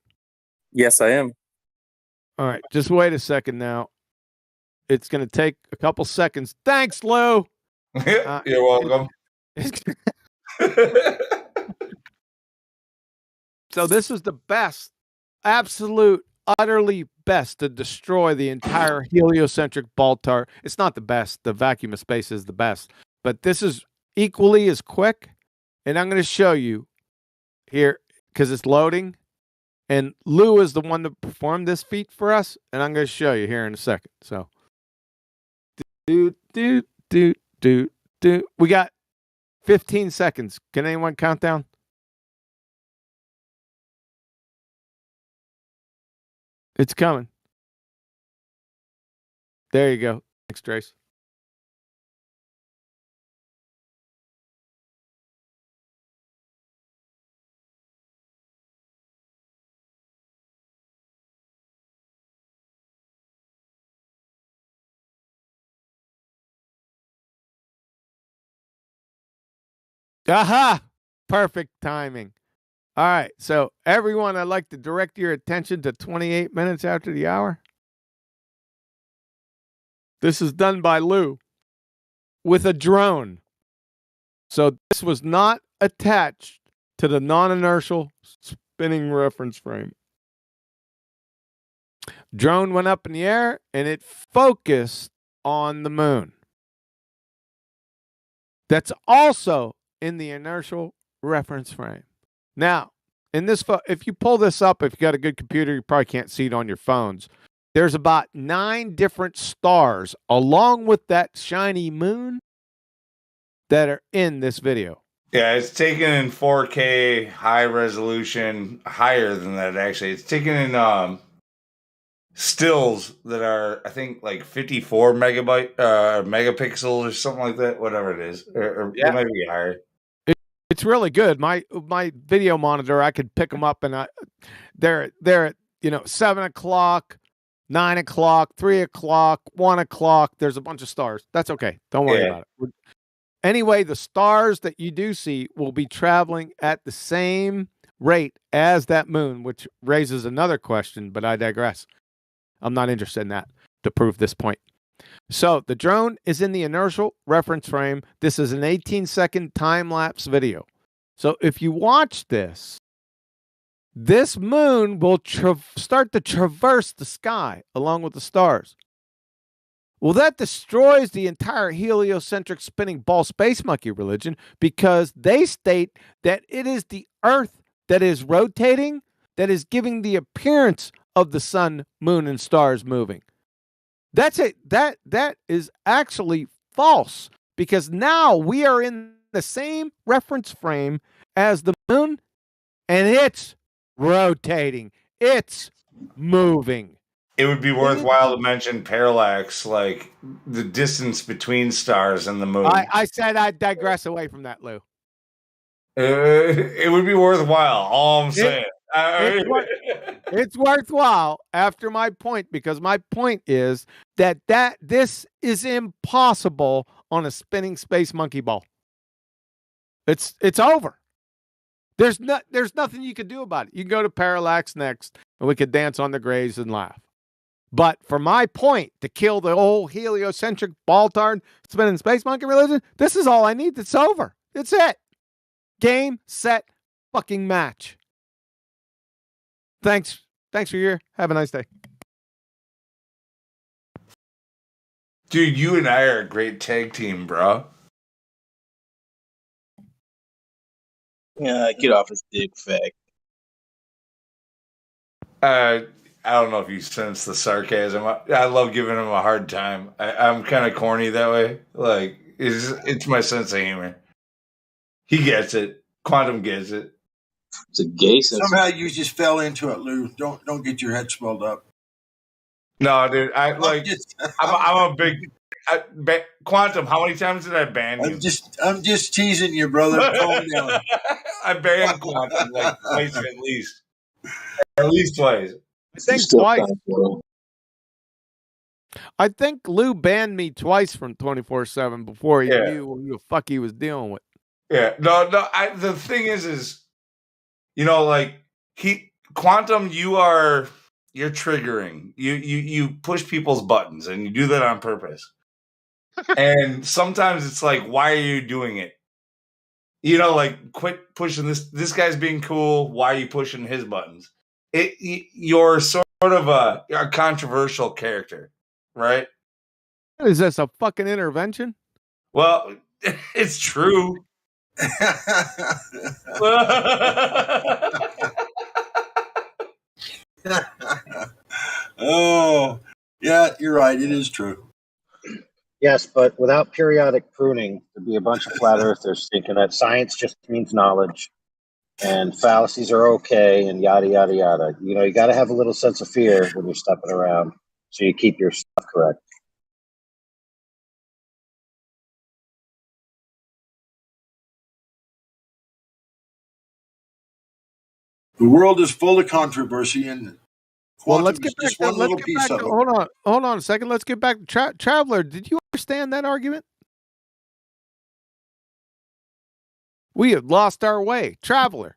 Yes, I am. All right, just wait a second now. It's gonna take a couple seconds. Thanks, Lou. You're welcome. So this is the best, absolute, utterly best to destroy the entire heliocentric Baltar. It's not the best. The vacuum of space is the best. But this is equally as quick. And I'm going to show you here because it's loading. And Lou is the one that performed this feat for us. And I'm going to show you here in a second. So, we got 15 seconds. Can anyone count down? It's coming. There you go. Thanks, Trace. Aha! Perfect timing. All right. So, everyone, I'd like to direct your attention to 28 minutes after the hour. This is done by Lou with a drone. So, this was not attached to the non-inertial spinning reference frame. Drone went up in the air and it focused on the moon. That's also in the inertial reference frame. Now, in this, if you pull this up, if you got a good computer, you probably can't see it on your phones. There's about 9 different stars along with that shiny moon that are in this video. Yeah, it's taken in 4K, high resolution, higher than that actually. It's taken in stills that are, I think, like 54 megapixels or something like that. Whatever it is, or it might be higher. It's really good. My video monitor, I could pick them up, and they're at 7 o'clock, 9 o'clock, 3 o'clock, 1 o'clock. There's a bunch of stars. That's okay. Don't worry about it. Anyway, the stars that you do see will be traveling at the same rate as that moon, which raises another question, but I digress. I'm not interested in that to prove this point. So the drone is in the inertial reference frame. This is an 18-second time-lapse video. So if you watch this moon will start to traverse the sky along with the stars. Well, that destroys the entire heliocentric spinning ball space monkey religion, because they state that it is the Earth that is rotating, that is giving the appearance of the sun, moon, and stars moving. That's it. That is actually false, because now we are in the same reference frame as the moon, and it's rotating. It's moving. It would be worthwhile to mention parallax, like the distance between stars and the moon. I said I'd digress away from that, Lou. It would be worthwhile. All I'm saying. It's worthwhile after my point, because my point is that this is impossible on a spinning space monkey ball. It's over. There's nothing you can do about it. You can go to parallax next, and we could dance on the graves and laugh. But for my point, to kill the whole heliocentric ball-tarred spinning space monkey religion, this is all I need. It's over. It's it. Game, set, fucking match. Thanks for your. Have a nice day. Dude, you and I are a great tag team, bro. Yeah, get off his dick, fag. I don't know if you sense the sarcasm. I love giving him a hard time. I'm kind of corny that way. Like, it's my sense of humor. He gets it. Quantum gets it. It's a gay sense. Somehow you just fell into it, Lou. Don't get your head swelled up. No, dude. I'm a big Quantum. How many times did I ban you? I'm just teasing you, brother. Calm down. I banned Quantum like twice at least. At least twice. I think twice. I think Lou banned me twice from 24/7 before he knew what the fuck he was dealing with. Yeah, no. The thing is, like Quantum, you're triggering. You push people's buttons, and you do that on purpose. And sometimes it's like, why are you doing it? Like, quit pushing this. This guy's being cool. Why are you pushing his buttons? You're sort of a controversial character, right? Is this a fucking intervention? Well, it's true. Oh, yeah, you're right. It is true. Yes, but without periodic pruning, there'd be a bunch of flat earthers thinking that science just means knowledge and fallacies are okay and yada, yada, yada. You got to have a little sense of fear when you're stepping around so you keep your stuff correct. The world is full of controversy, and let's get back to, hold on a second. Let's get back to Traveler. Did you understand that argument? We have lost our way. Traveler.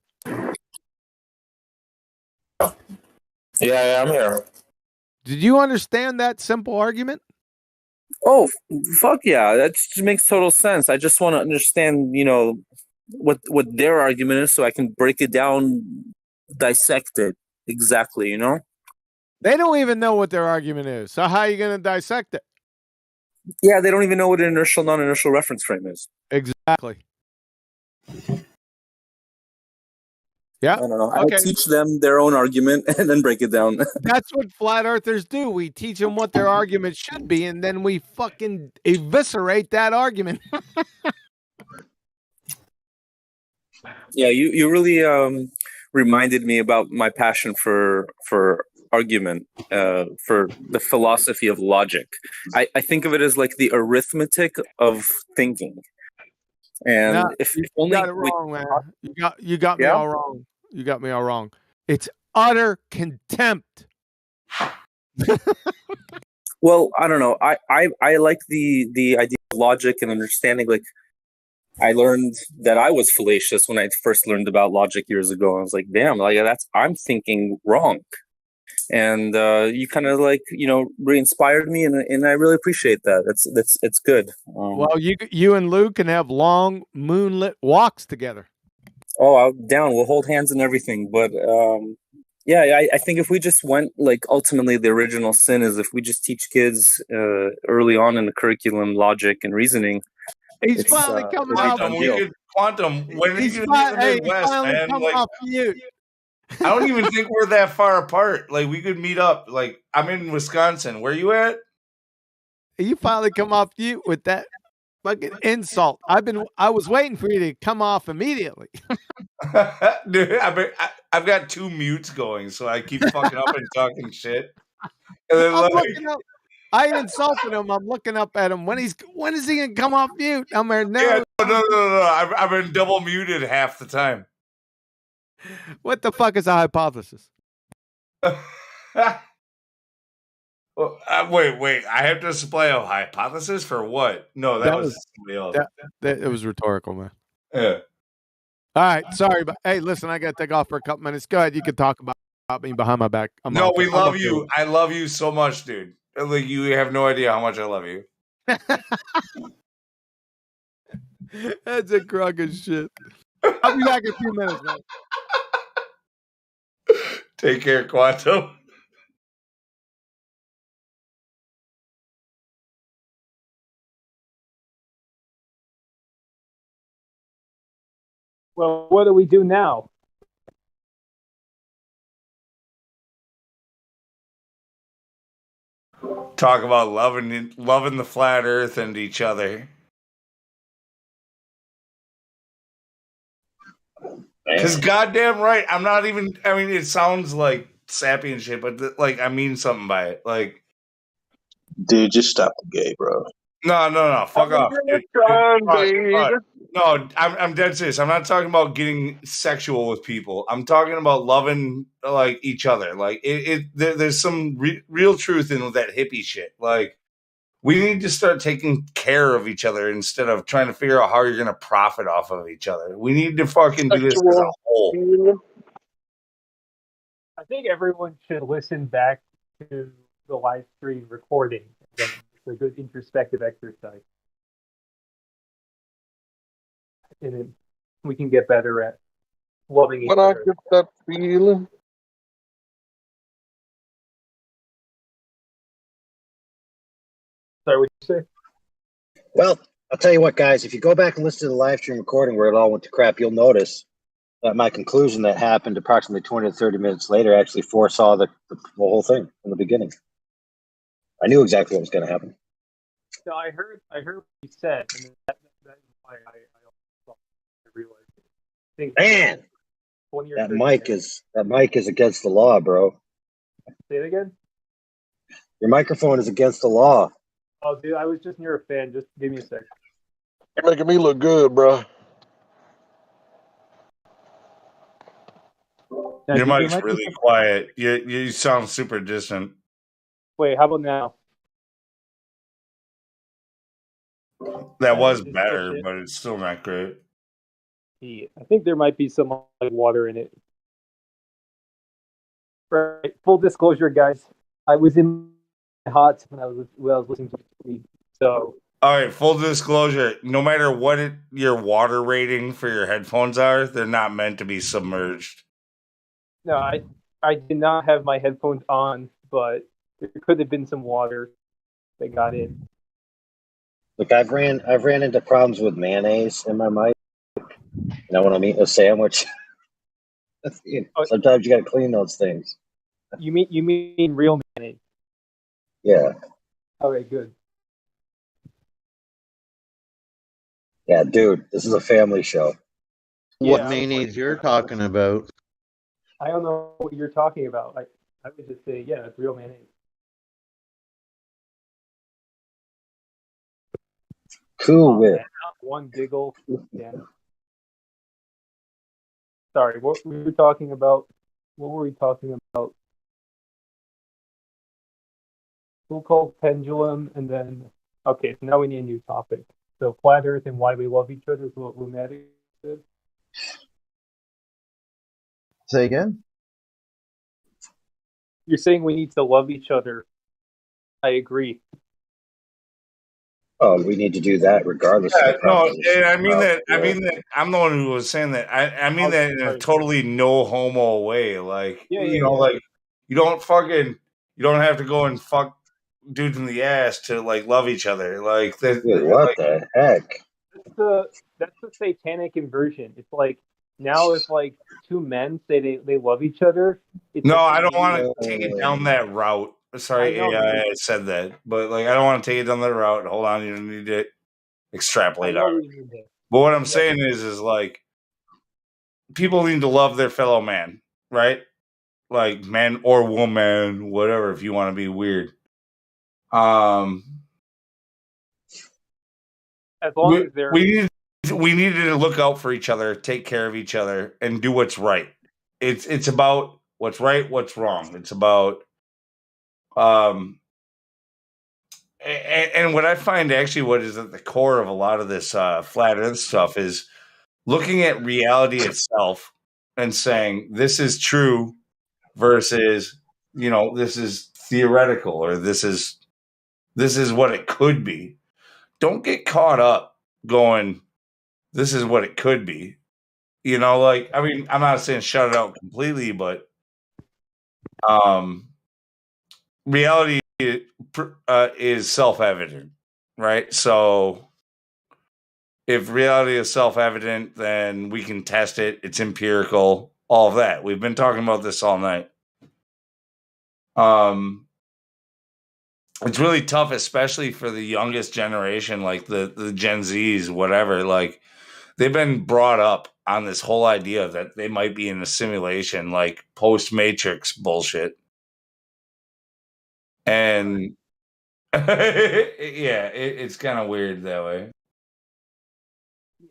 Yeah, I'm here. Did you understand that simple argument? Oh, fuck yeah. That just makes total sense. I just want to understand, what their argument is so I can break it down, dissect it exactly, They don't even know what their argument is. So how are you going to dissect it? Yeah, they don't even know what an inertial, non-inertial reference frame is. Exactly. Yeah. I don't know. Okay. I teach them their own argument and then break it down. That's what flat earthers do. We teach them what their argument should be, and then we fucking eviscerate that argument. Yeah, you really reminded me about my passion for argument, for the philosophy of logic. I think of it as like the arithmetic of thinking. And Nah, if you only got it we wrong, man. You got me yeah. all wrong. You got me all wrong. It's utter contempt. Well, I don't know. I like the idea of logic and understanding. Like, I learned that I was fallacious when I first learned about logic years ago. I was like, damn, like I'm thinking wrong. And you kind of like, re-inspired me, and I really appreciate that. It's good. Well, you and Lou can have long moonlit walks together. Oh, I'm down. We'll hold hands and everything. But yeah, I think if we just went, like, ultimately the original sin is if we just teach kids early on in the curriculum logic and reasoning. He's finally coming off. Quantum, when are you going to be in the Midwest, man? Come Like, off mute. I don't even think we're that far apart. Like, we could meet up. Like, I'm in Wisconsin. Where you at? You finally come off mute with that fucking insult. I was waiting for you to come off immediately. Dude, I've got 2 mutes going, so I keep fucking up and talking shit. And then, I'm looking up. I insulted him. I'm looking up at him. When is he gonna come off mute? I'm there. No. Yeah, no. I've been double muted half the time. What the fuck is a hypothesis? Well, wait. I have to supply a hypothesis for what? No, that was somebody else. It was rhetorical, man. Yeah. All right. Sorry, but hey, listen, I got to take off for a couple minutes. Go ahead. You can talk about me behind my back. No, we love you. I love you so much, dude. Like, you have no idea how much I love you. That's a crock of shit. I'll be back in a few minutes, man. Take care, Quantum. Well, what do we do now? Talk about loving the flat earth and each other. Because goddamn right, I'm not even. I mean, it sounds like sappy and shit, but like I mean something by it. Like, dude, just stop the gay, bro. No, fuck off. Dude. No, I'm dead serious. I'm not talking about getting sexual with people. I'm talking about loving like each other. Like there's some real truth in that hippie shit. Like, we need to start taking care of each other instead of trying to figure out how you're going to profit off of each other. We need to fucking do this as a whole. I think everyone should listen back to the live stream recording. It's a good introspective exercise. And then we can get better at loving each When I other. get that feeling. Sorry, what did you say? Well, I'll tell you what, guys. If you go back and listen to the live stream recording where it all went to crap, you'll notice that my conclusion that happened approximately 20 to 30 minutes later actually foresaw the whole thing from the beginning. I knew exactly what was going to happen. No, I heard what you said, and that's why I realized it. Man, that mic is against the law, bro. Say it again? Your microphone is against the law. Oh, dude, I was just near a fan. Just give me a sec. You're making me look good, bro. Now, Your did mic's really quiet. You sound super distant. Wait, how about now? That was better, but it's still not great. I think there might be some like water in it. Right. Full disclosure, guys. I was in hot when I was listening to the so. All right, full disclosure. No matter what your water rating for your headphones are, they're not meant to be submerged. No, I did not have my headphones on, but there could have been some water that got in. Look, I've ran into problems with mayonnaise in my mic. You know, when I'm eating a sandwich. Sometimes you got to clean those things. You mean real mayonnaise? Yeah. Okay, good. Yeah, dude, this is a family show. What Yeah, mayonnaise you're talking about? I don't know what you're talking about. I would just say, yeah, it's real mayonnaise. Cool whip. Man, not one giggle. Damn it. Sorry, what were we talking about? What were we talking about? Who called pendulum, and then okay, so now we need a new topic. So flat Earth and why we love each other is what Lunatic said. Say again? You're saying we need to love each other. I agree. Oh, we need to do that regardless of the Yeah, no, proposition. I mean that. I mean that. I'm the one who was saying that. I mean that in a totally no homo way. Like like you don't have to go and fuck dudes in the ass to like love each other. Like Dude, what the heck? That's the satanic inversion. It's like now if like two men say they love each other, it's No, like I don't want to take it down that route. Sorry, I know, I said that, but like I don't want to take it down that route. Hold on, you don't need to extrapolate I know on what it. you mean there. But what I'm saying is like people need to love their fellow man, right? Like man or woman, whatever. If you want to be weird, as long as they're we need to look out for each other, take care of each other, and do what's right. It's about what's right, what's wrong. It's about and what I find actually what is at the core of a lot of this flat Earth stuff is looking at reality itself and saying this is true versus this is theoretical or this is what it could be. Don't get caught up going this is what it could be. Like I mean, I'm not saying shut it out completely, but reality is self-evident, right? So if reality is self-evident, then we can test it. It's empirical, all of that. We've been talking about this all night. It's really tough, especially for the youngest generation, like the Gen Zs, whatever. Like they've been brought up on this whole idea that they might be in a simulation, like post-Matrix bullshit. And yeah, it's kind of weird that way.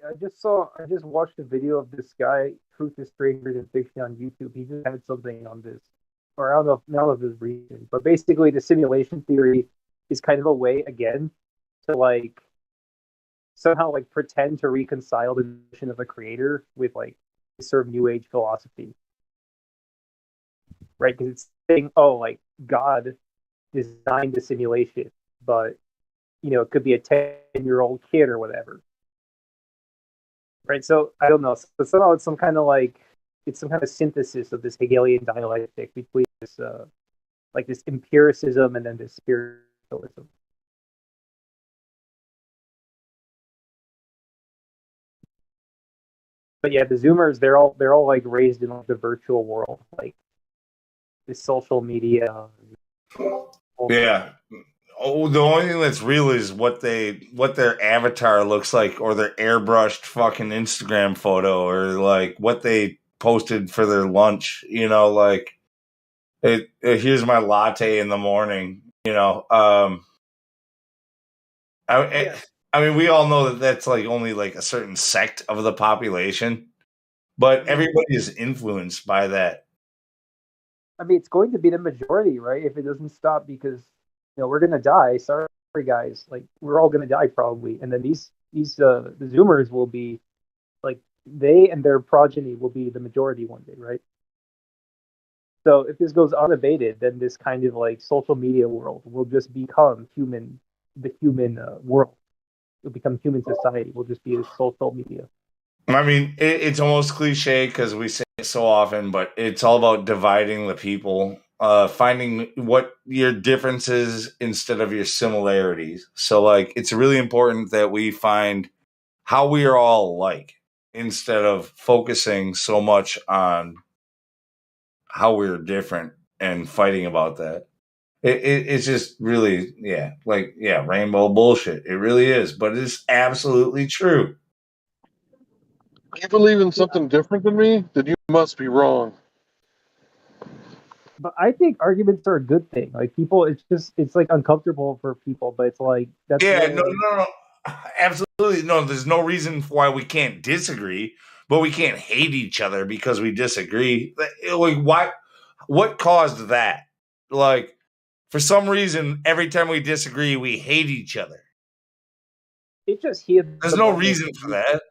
I just watched a video of this guy, Truth is Stranger Than Fiction on YouTube. He just had something on this, or I don't know if it's recent, but basically the simulation theory is kind of a way again to like somehow like pretend to reconcile the notion of a creator with like sort of new age philosophy, right? Because it's saying, oh, like God designed the simulation, but it could be a 10-year-old kid or whatever. Right, so I don't know, but somehow it's some kind of synthesis of this Hegelian dialectic between this like this empiricism and then this spiritualism. But yeah, the Zoomers, they're all like raised in like the virtual world, like this social media. Yeah. Oh, the only thing that's real is what their avatar looks like, or their airbrushed fucking Instagram photo, or like what they posted for their lunch. Like here's my latte in the morning. I mean, we all know that that's like only like a certain sect of the population, but everybody is influenced by that. I mean, it's going to be the majority, right? If it doesn't stop, because we're gonna die. Sorry, guys. Like we're all gonna die probably, and then the Zoomers will be like they and their progeny will be the majority one day, right? So if this goes unabated, then this kind of like social media world will just become the human world. It'll become human society. Will just be social media. I mean, it's almost cliche because we say it so often, but it's all about dividing the people, finding what your differences instead of your similarities. So, like, it's really important that we find how we are all alike instead of focusing so much on how we're different and fighting about that. It's just really, rainbow bullshit. It really is, but it's absolutely true. You believe in something different than me? Then you must be wrong. But I think arguments are a good thing. Like people, it's like uncomfortable for people, but it's like that's no, absolutely. no, there's no reason why we can't disagree, but we can't hate each other because we disagree. Like, why? What caused that? Like, for some reason, every time we disagree, we hate each other. It just hit. There's no reason for that.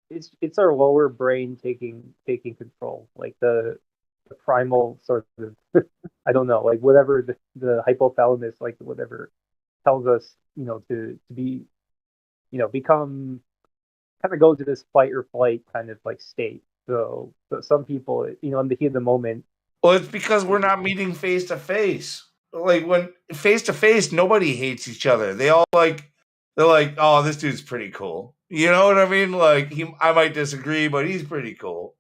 It's our lower brain taking control, like the primal sort of I don't know, like whatever the hypothalamus, like whatever tells us, to be, become, kind of go to this fight or flight kind of like state. So some people, in the heat of the moment. Well, it's because we're not meeting face to face. Like when face to face, nobody hates each other. They're like, oh, this dude's pretty cool. You know what I mean? Like I might disagree, but he's pretty cool.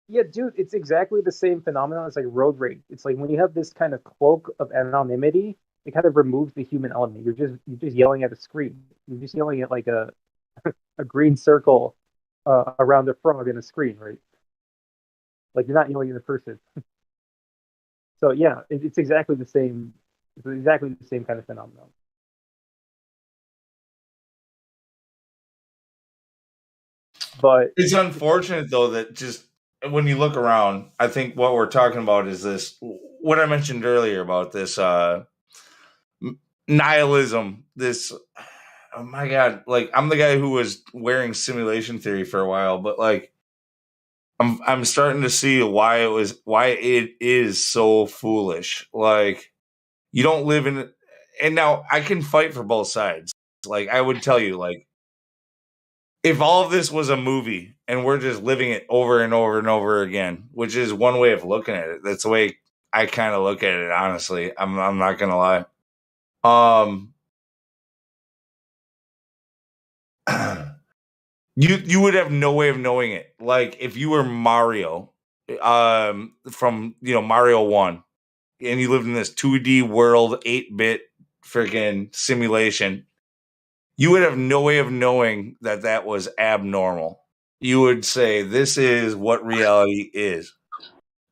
Yeah, dude, it's exactly the same phenomenon as like road rage. It's like when you have this kind of cloak of anonymity, it kind of removes the human element. You're just yelling at a screen. You're just yelling at like a green circle around a frog in a screen, right? Like you're not yelling at a person. So yeah, it's exactly the same. It's exactly the same kind of phenomenon. But it's unfortunate though that just when you look around, I think what we're talking about is this, what I mentioned earlier about this nihilism, this, oh my God, like I'm the guy who was wearing simulation theory for a while, but like I'm starting to see why it is so foolish. Like you don't live in, and now I can fight for both sides. Like I would tell you, like, if all of this was a movie and we're just living it over and over and over again, which is one way of looking at it. That's the way I kind of look at it, honestly. I'm not gonna lie. You would have no way of knowing it. Like if you were Mario, from Mario 1, and you lived in this 2D world, 8-bit freaking simulation, you would have no way of knowing that was abnormal. You would say, this is what reality is.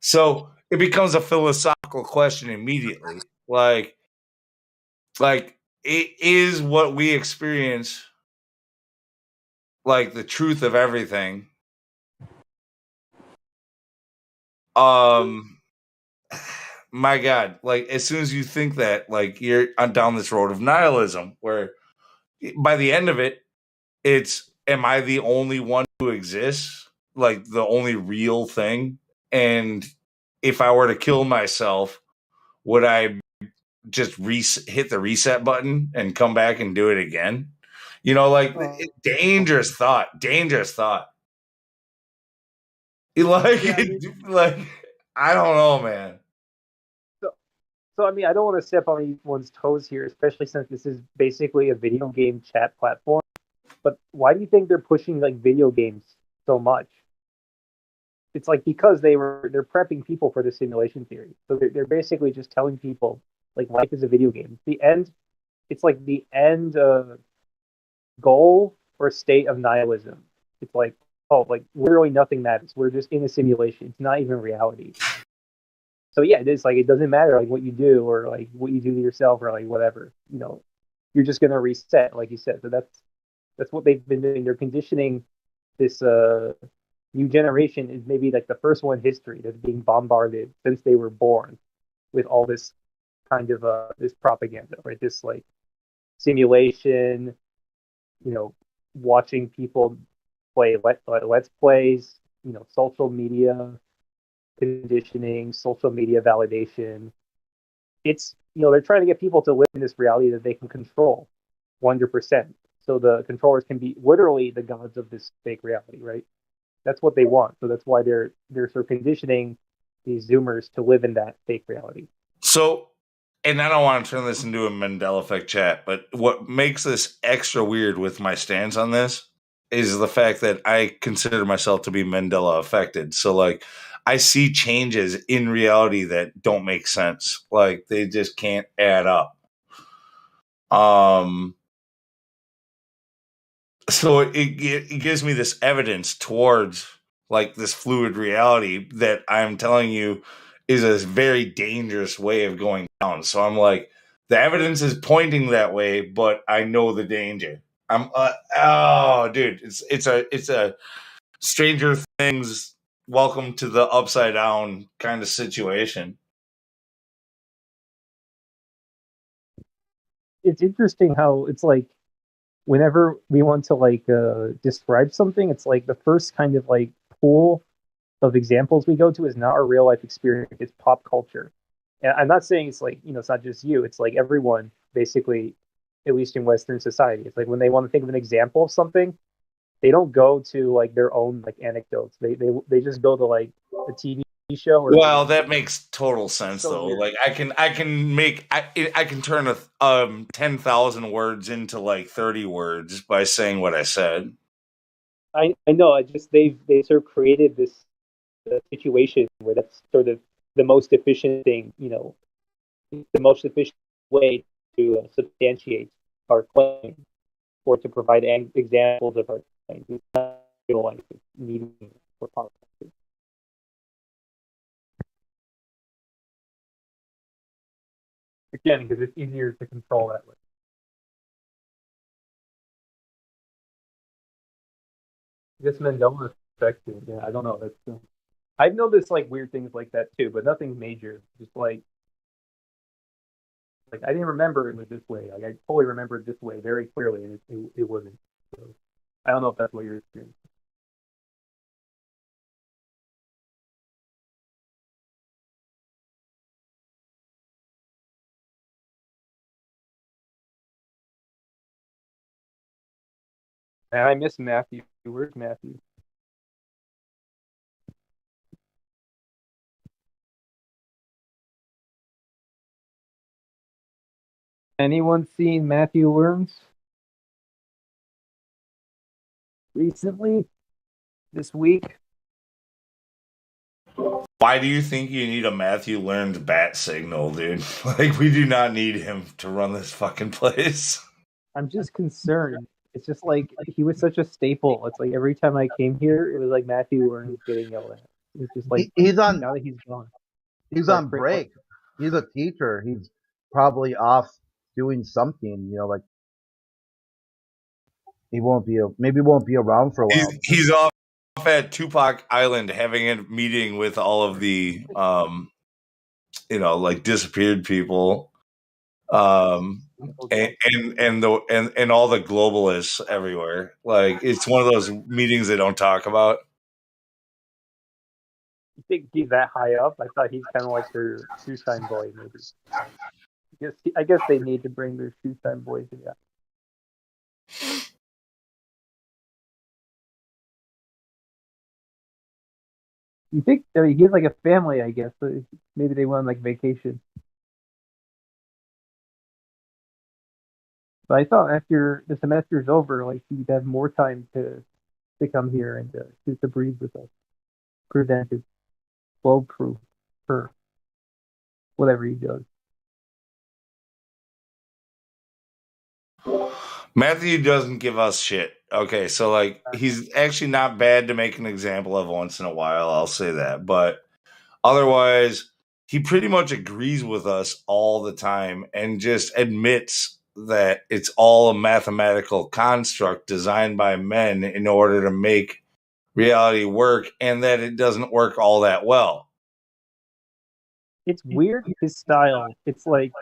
So it becomes a philosophical question immediately. Like it is what we experience, like the truth of everything. My God, like as soon as you think that, like you're down this road of nihilism, where by the end of it, it's, am I the only one who exists? Like the only real thing? And if I were to kill myself, would I just hit the reset button and come back and do it again? Dangerous thought. Like, yeah, like I don't know, man. So I mean, I don't want to step on anyone's toes here, especially since this is basically a video game chat platform. But why do you think they're pushing like video games so much? It's like because they're prepping people for the simulation theory. So they're basically just telling people like life is a video game. It's like the end goal or state of nihilism. It's like, oh, like literally nothing matters. We're just in a simulation. It's not even reality. So yeah, it is like, it doesn't matter like what you do or like what you do to yourself or like whatever, you're just gonna reset, like you said. So that's what they've been doing. They're conditioning this new generation is maybe like the first one in history that's being bombarded since they were born with all this kind of this propaganda, right? This like simulation, watching people play let's plays, social media conditioning, social media validation. It's, they're trying to get people to live in this reality that they can control 100%. So the controllers can be literally the gods of this fake reality, right? That's what they want. So that's why they're sort of conditioning these Zoomers to live in that fake reality. So, and I don't want to turn this into a Mandela effect chat, but what makes this extra weird with my stance on this is the fact that I consider myself to be Mandela affected. So like I see changes in reality that don't make sense. Like they just can't add up. So it gives me this evidence towards like this fluid reality that I'm telling you is a very dangerous way of going down. So I'm like, the evidence is pointing that way, but I know the danger. Dude, it's a Stranger Things, welcome to the upside down kind of situation. It's interesting how it's like whenever we want to like describe something, it's like the first kind of like pool of examples we go to is not our real life experience, it's pop culture. And I'm not saying it's like, it's not just you, it's like everyone basically, at least in Western society. It's like when they want to think of an example of something, they don't go to like their own like anecdotes. They just go to like a TV show or Well, that makes total sense So though. weird. Like I can turn 10,000 words into like 30 words by saying what I said. I know. They sort of created this situation where that's sort of the most efficient thing, the most efficient way to substantiate our claim or to provide examples of our claim. It's not real life, it's needing for politics. Again, because it's easier to control that way. I guess Mandela effect. Yeah, I don't know. That's I've noticed like weird things like that too, but nothing major. Just like I didn't remember it was this way. Like I totally remember it this way very clearly, and it wasn't. So, I don't know if that's what you're experiencing. And I miss Matthew. Where's Matthew? Anyone seen Matthew Worms recently? This week? Why do you think you need a Matthew Learned bat signal, dude? Like we do not need him to run this fucking place. I'm just concerned. It's just like he was such a staple. It's like every time I came here, it was like Matthew Worms getting yelled at. It's just like he's on. Now that he's gone, He's on break. He's a teacher. He's probably off doing something. Like he won't be. Maybe won't be around for a while. He's off at Tupac Island having a meeting with all of the like disappeared people. And all the globalists everywhere. Like it's one of those meetings they don't talk about. You think he's that high up? I thought he's kind of like their shoe-shine boy, maybe. I guess they need to bring their shoe-shine boys in. Yeah. You think he has like a family? I guess so maybe they went on like vacation. But I thought after the semester's over, like he'd have more time to come here and shoot the breeze with us. Presented, blow-proof for whatever he does. Matthew doesn't give us shit. Okay, so like he's actually not bad to make an example of once in a while. I'll say that, but otherwise, he pretty much agrees with us all the time and just admits that it's all a mathematical construct designed by men in order to make reality work, and that it doesn't work all that well. It's weird, his style. It's like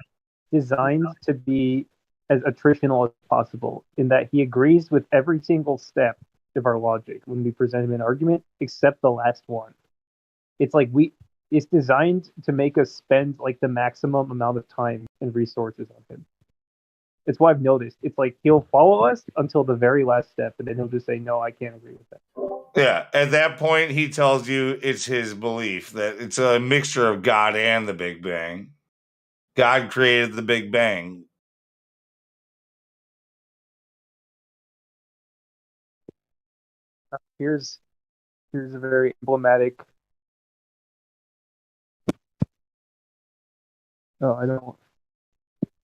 designed to be as attritional as possible in that he agrees with every single step of our logic when we present him an argument, except the last one. It's like it's designed to make us spend like the maximum amount of time and resources on him. It's what I've noticed. It's like he'll follow us until the very last step, and then he'll just say, "No, I can't agree with that." Yeah, at that point, he tells you it's his belief that it's a mixture of God and the Big Bang. God created the Big Bang. Here's a very emblematic. Oh, I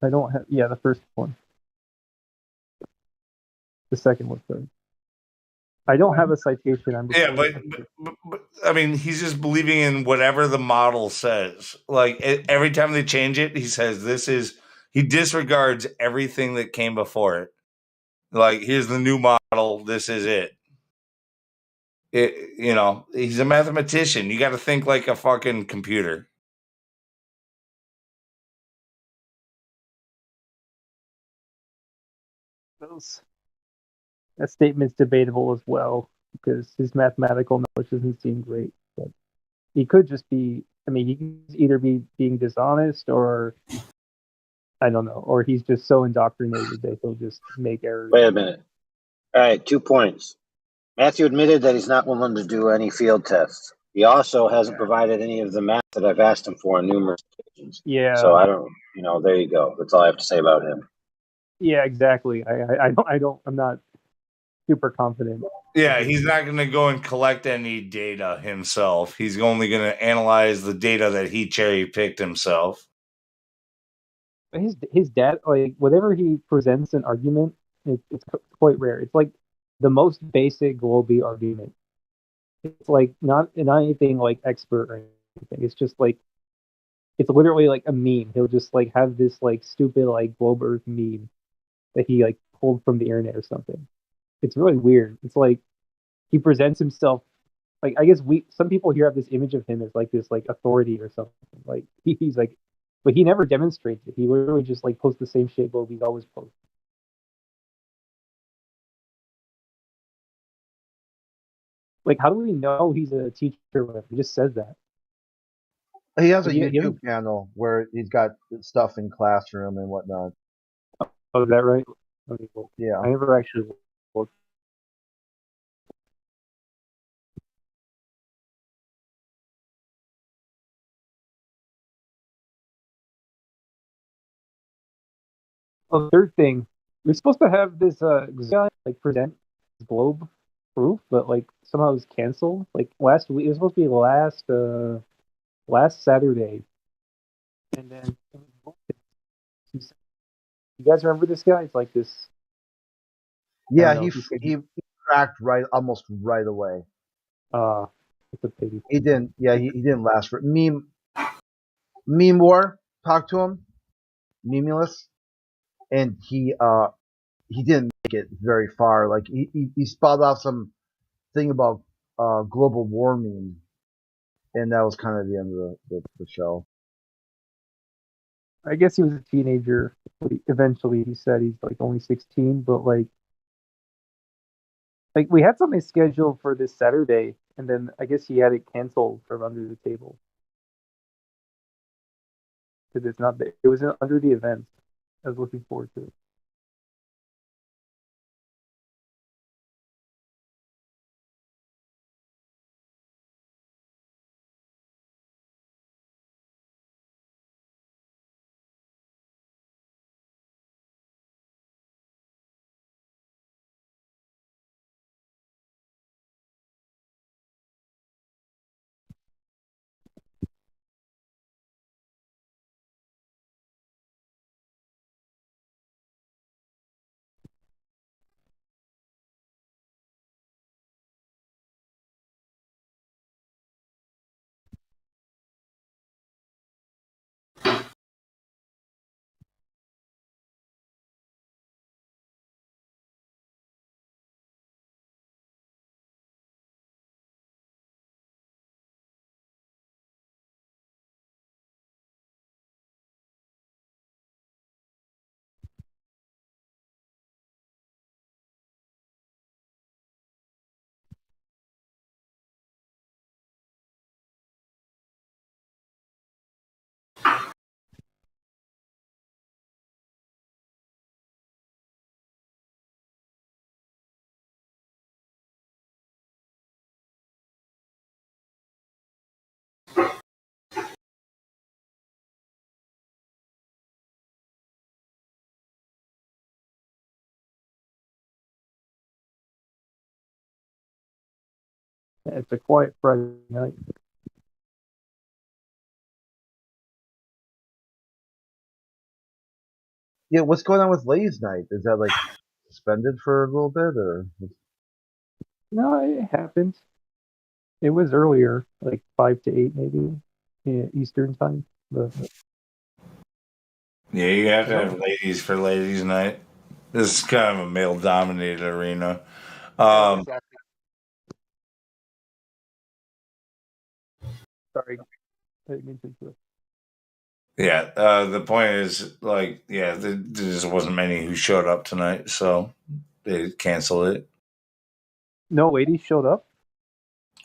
don't have. Yeah, the first one. The second one, sorry. I don't have a citation. But I mean, he's just believing in whatever the model says. Like every time they change it, he says he disregards everything that came before it. Like, here's the new model. This is it. He's a mathematician. You got to think like a fucking computer. That statement's debatable as well because his mathematical knowledge doesn't seem great. But he could just be. I mean, he could either be being dishonest or I don't know, or he's just so indoctrinated that he'll just make errors. Wait a minute. All right, 2 points. Matthew admitted that he's not willing to do any field tests. He also hasn't provided any of the math that I've asked him for on numerous occasions. Yeah. So I don't, there you go. That's all I have to say about him. Yeah, exactly. I'm not super confident. Yeah, he's not going to go and collect any data himself. He's only going to analyze the data that he cherry picked himself. His dad, like whenever he presents an argument, it's quite rare. It's like the most basic Globee argument. It's like not anything like expert or anything. It's just like it's literally like a meme. He'll just like have this like stupid like globe Earth meme that he like pulled from the internet or something. It's really weird. It's like he presents himself like I guess some people here have this image of him as like this like authority or something. Like he's like, but he never demonstrates it. He literally just like posts the same shit Globee always posts. Like, how do we know he's a teacher or whatever? He just says that. He has a YouTube channel where he's got stuff in classroom and whatnot. Oh, is that right? Okay, cool. Yeah. I never actually looked. Oh, the third thing, we're supposed to have this guy like present his globe proof, but like somehow it was canceled. Like last week, it was supposed to be last Saturday, and then you guys remember this guy? It's like this. Yeah, he cracked almost right away. It's a pity. He didn't. Yeah, he didn't last for meme war. Talked to him, Memulus, and he didn't make it very far. Like he spouted off some thing about global warming, and that was kind of the end of the show. I guess he was a teenager. Eventually, he said he's like only 16, but like we had something scheduled for this Saturday, and then I guess he had it canceled from under the table because it's not there. It was under the event. I was looking forward to it. It's a quiet Friday night. Yeah, what's going on with Ladies' Night? Is that like suspended for a little bit, or? No, it happened. It was earlier, like 5 to 8 maybe, Eastern time. But Yeah, you have to have ladies for ladies' night. This is kind of a male-dominated arena. Sorry. I didn't mean to interrupt. Yeah, the point is, like, yeah, there just wasn't many who showed up tonight, so they canceled it. No ladies showed up?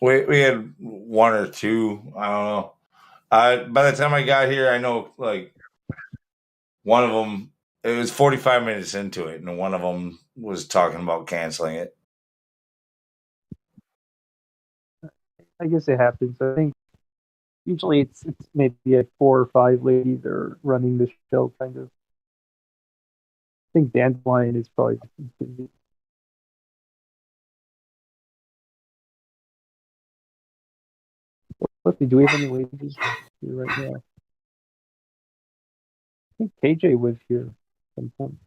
We had one or two. I don't know. By the time I got here, I know, like, one of them, it was 45 minutes into it, and one of them was talking about canceling it. I guess it happens. I think usually it's maybe like 4 or 5 ladies that are running the show, kind of. I think Dandelion is probably busy. Let's see, do we have any ladies here right now? I think KJ was here at some point.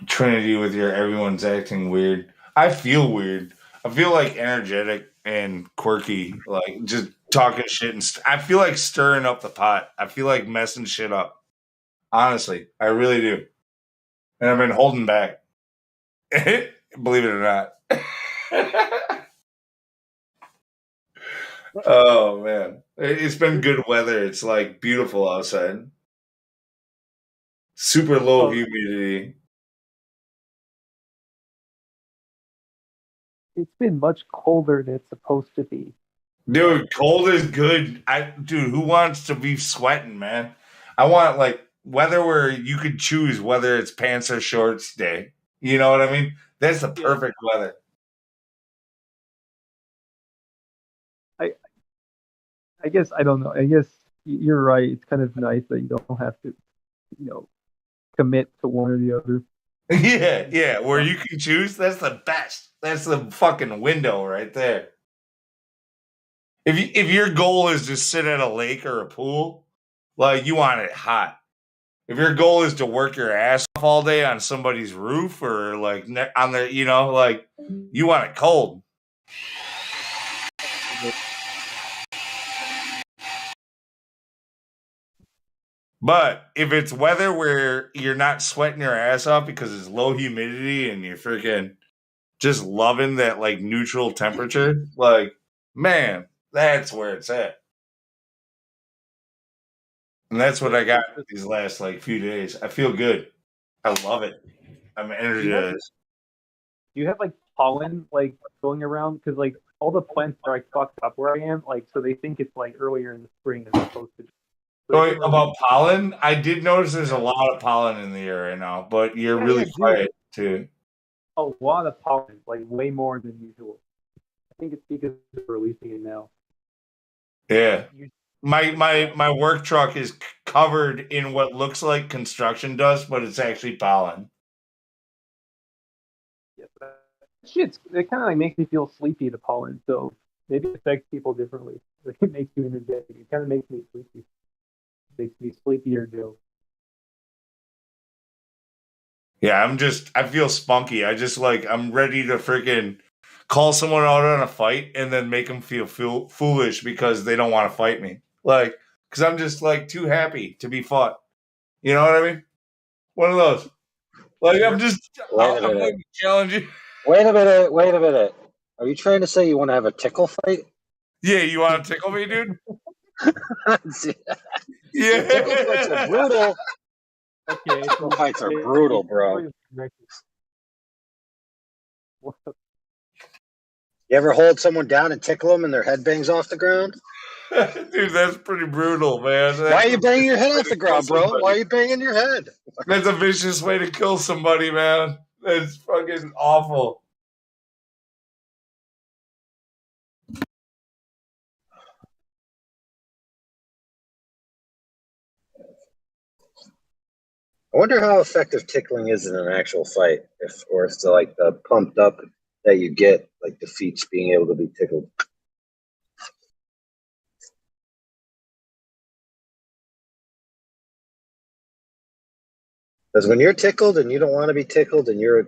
Trinity with your everyone's acting weird. I feel weird. I feel like energetic and quirky, like just talking shit. And I feel like stirring up the pot. I feel like messing shit up. Honestly, I really do. And I've been holding back. Believe it or not. Oh, man. It's been good weather. It's like beautiful outside. Super low humidity. It's been much colder than it's supposed to be. Dude, cold is good. Dude, who wants to be sweating, man? I want like weather where you could choose whether it's pants or shorts day. You know what I mean? That's the perfect weather. I guess I don't know. I guess you're right. It's kind of nice that you don't have to, commit to one or the other. Yeah, where you can choose. That's the best. That's the fucking window right there. If your goal is to sit at a lake or a pool, like you want it hot. If your goal is to work your ass off all day on somebody's roof or like on their, like you want it cold. But if it's weather where you're not sweating your ass off because it's low humidity and you're freaking just loving that like neutral temperature, like, man, that's where it's at. And that's what I got these last like few days. I feel good. I love it. I'm energized. Do you have like pollen like going around? Because like all the plants are like fucked up where I am, like so they think it's like earlier in the spring than it's supposed to be. So about pollen, I did notice there's a lot of pollen in the air right now, but you're really quiet too. A lot of pollen, like way more than usual. I think it's because we're releasing it now. Yeah. My work truck is covered in what looks like construction dust, but it's actually pollen. It kind of like makes me feel sleepy, the pollen. So maybe it affects people differently. Like, it makes you energetic. It kind of makes me sleepy. It makes me sleepier, Joe. Yeah, I feel spunky. I'm ready to freaking call someone out on a fight and then make them feel foolish because they don't want to fight me. Like, because I'm just like too happy to be fought. You know what I mean? One of those. Like, I'm going to challenge you. Wait a minute. Are you trying to say you want to have a tickle fight? Yeah, you want to tickle me, dude? Yeah. Tickle fights are brutal. Okay. Tickle fights are brutal, bro. You ever hold someone down and tickle them and their head bangs off the ground? Dude, that's pretty brutal, man. Why are you banging your head off the ground, bro? Why are you banging your head? That's a vicious way to kill somebody, man. That's fucking awful. I wonder how effective tickling is in an actual fight, or if the like the pumped up that you get like defeats being able to be tickled. Because when you're tickled and you don't want to be tickled, and you're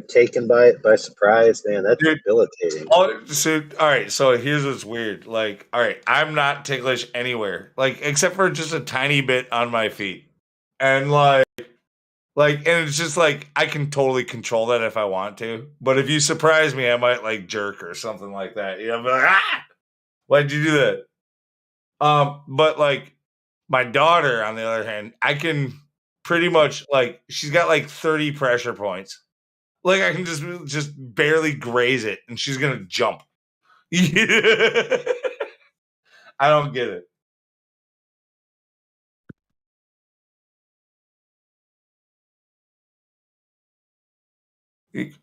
taken by it by surprise, man, that's debilitating. Oh, so all right. So here's what's weird. Like, all right, I'm not ticklish anywhere, like except for just a tiny bit on my feet, and and it's just like I can totally control that if I want to. But if you surprise me, I might like jerk or something like that. You know, be like, ah, why'd you do that? But like my daughter, on the other hand, I can pretty much like she's got like 30 pressure points. Like I can just barely graze it, and she's gonna jump. I don't get it.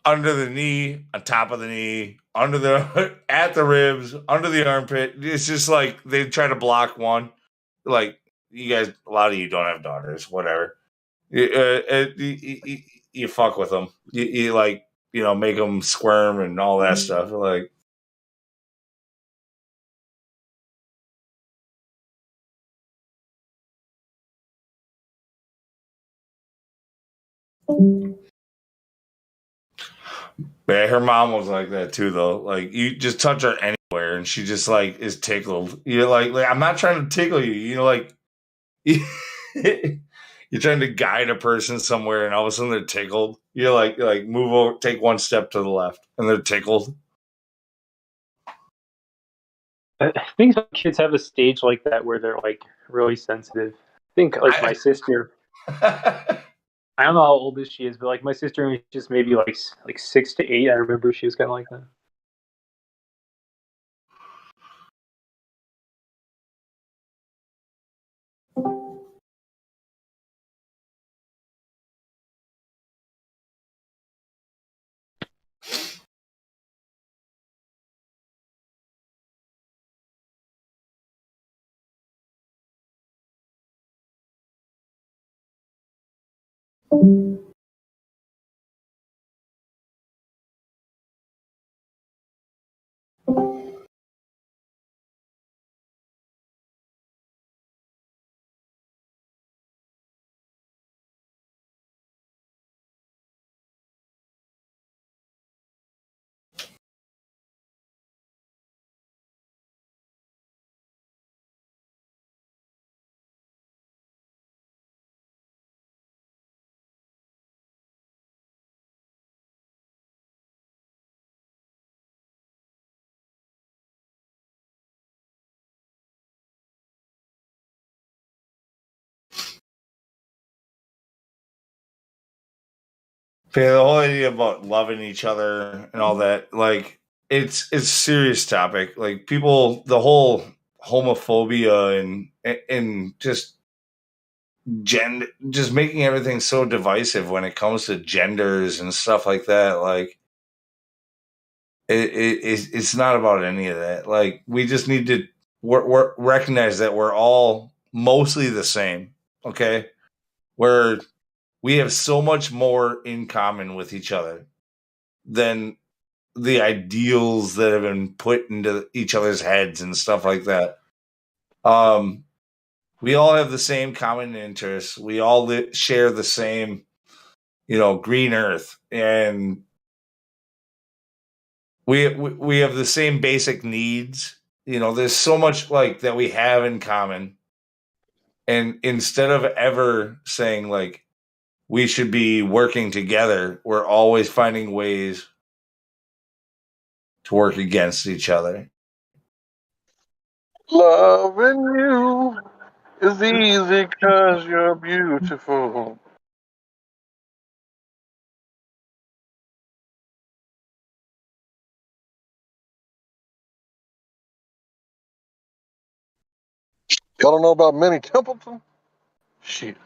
Under the knee, on top of the knee, under the at the ribs, under the armpit. It's just like they try to block one. Like you guys, a lot of you don't have daughters, whatever. You fuck with them. You like make them squirm and all that stuff. Like yeah, her mom was like that too, though. Like you just touch her anywhere, and she just like is tickled. You're like I'm not trying to tickle you. Like you're trying to guide a person somewhere, and all of a sudden they're tickled. You're like move over, take one step to the left, and they're tickled. I think some kids have a stage like that where they're like really sensitive. I think like my sister. I don't know how old she is, but like my sister was just maybe like 6 to 8. I remember she was kind of like that. Yeah, the whole idea about loving each other and all that, like it's a serious topic. Like people, the whole homophobia and just making everything so divisive when it comes to genders and stuff like that. Like it's not about any of that. Like we just need to we're recognize that we're all mostly the same. Okay, we have so much more in common with each other than the ideals that have been put into each other's heads and stuff like that. We all have the same common interests. We all share the same, green earth, and we have the same basic needs. There's so much like that we have in common, and instead of ever saying like we should be working together, we're always finding ways to work against each other. Loving you is easy because you're beautiful. Y'all don't know about Minnie Templeton? Shit.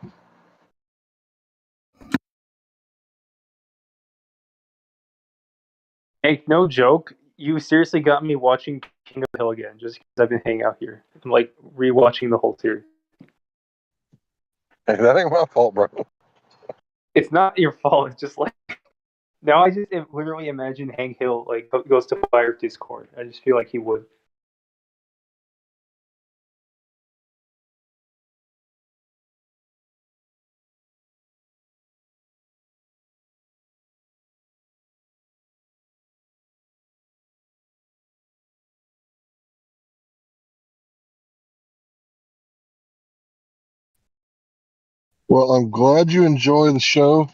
Hey, no joke. You seriously got me watching King of the Hill again, just because I've been hanging out here. I'm like rewatching the whole series. Hey, that ain't my fault, bro. It's not your fault. It's just like now I just literally imagine Hank Hill like goes to fire Discord. I just feel like he would. Well, I'm glad you enjoy the show.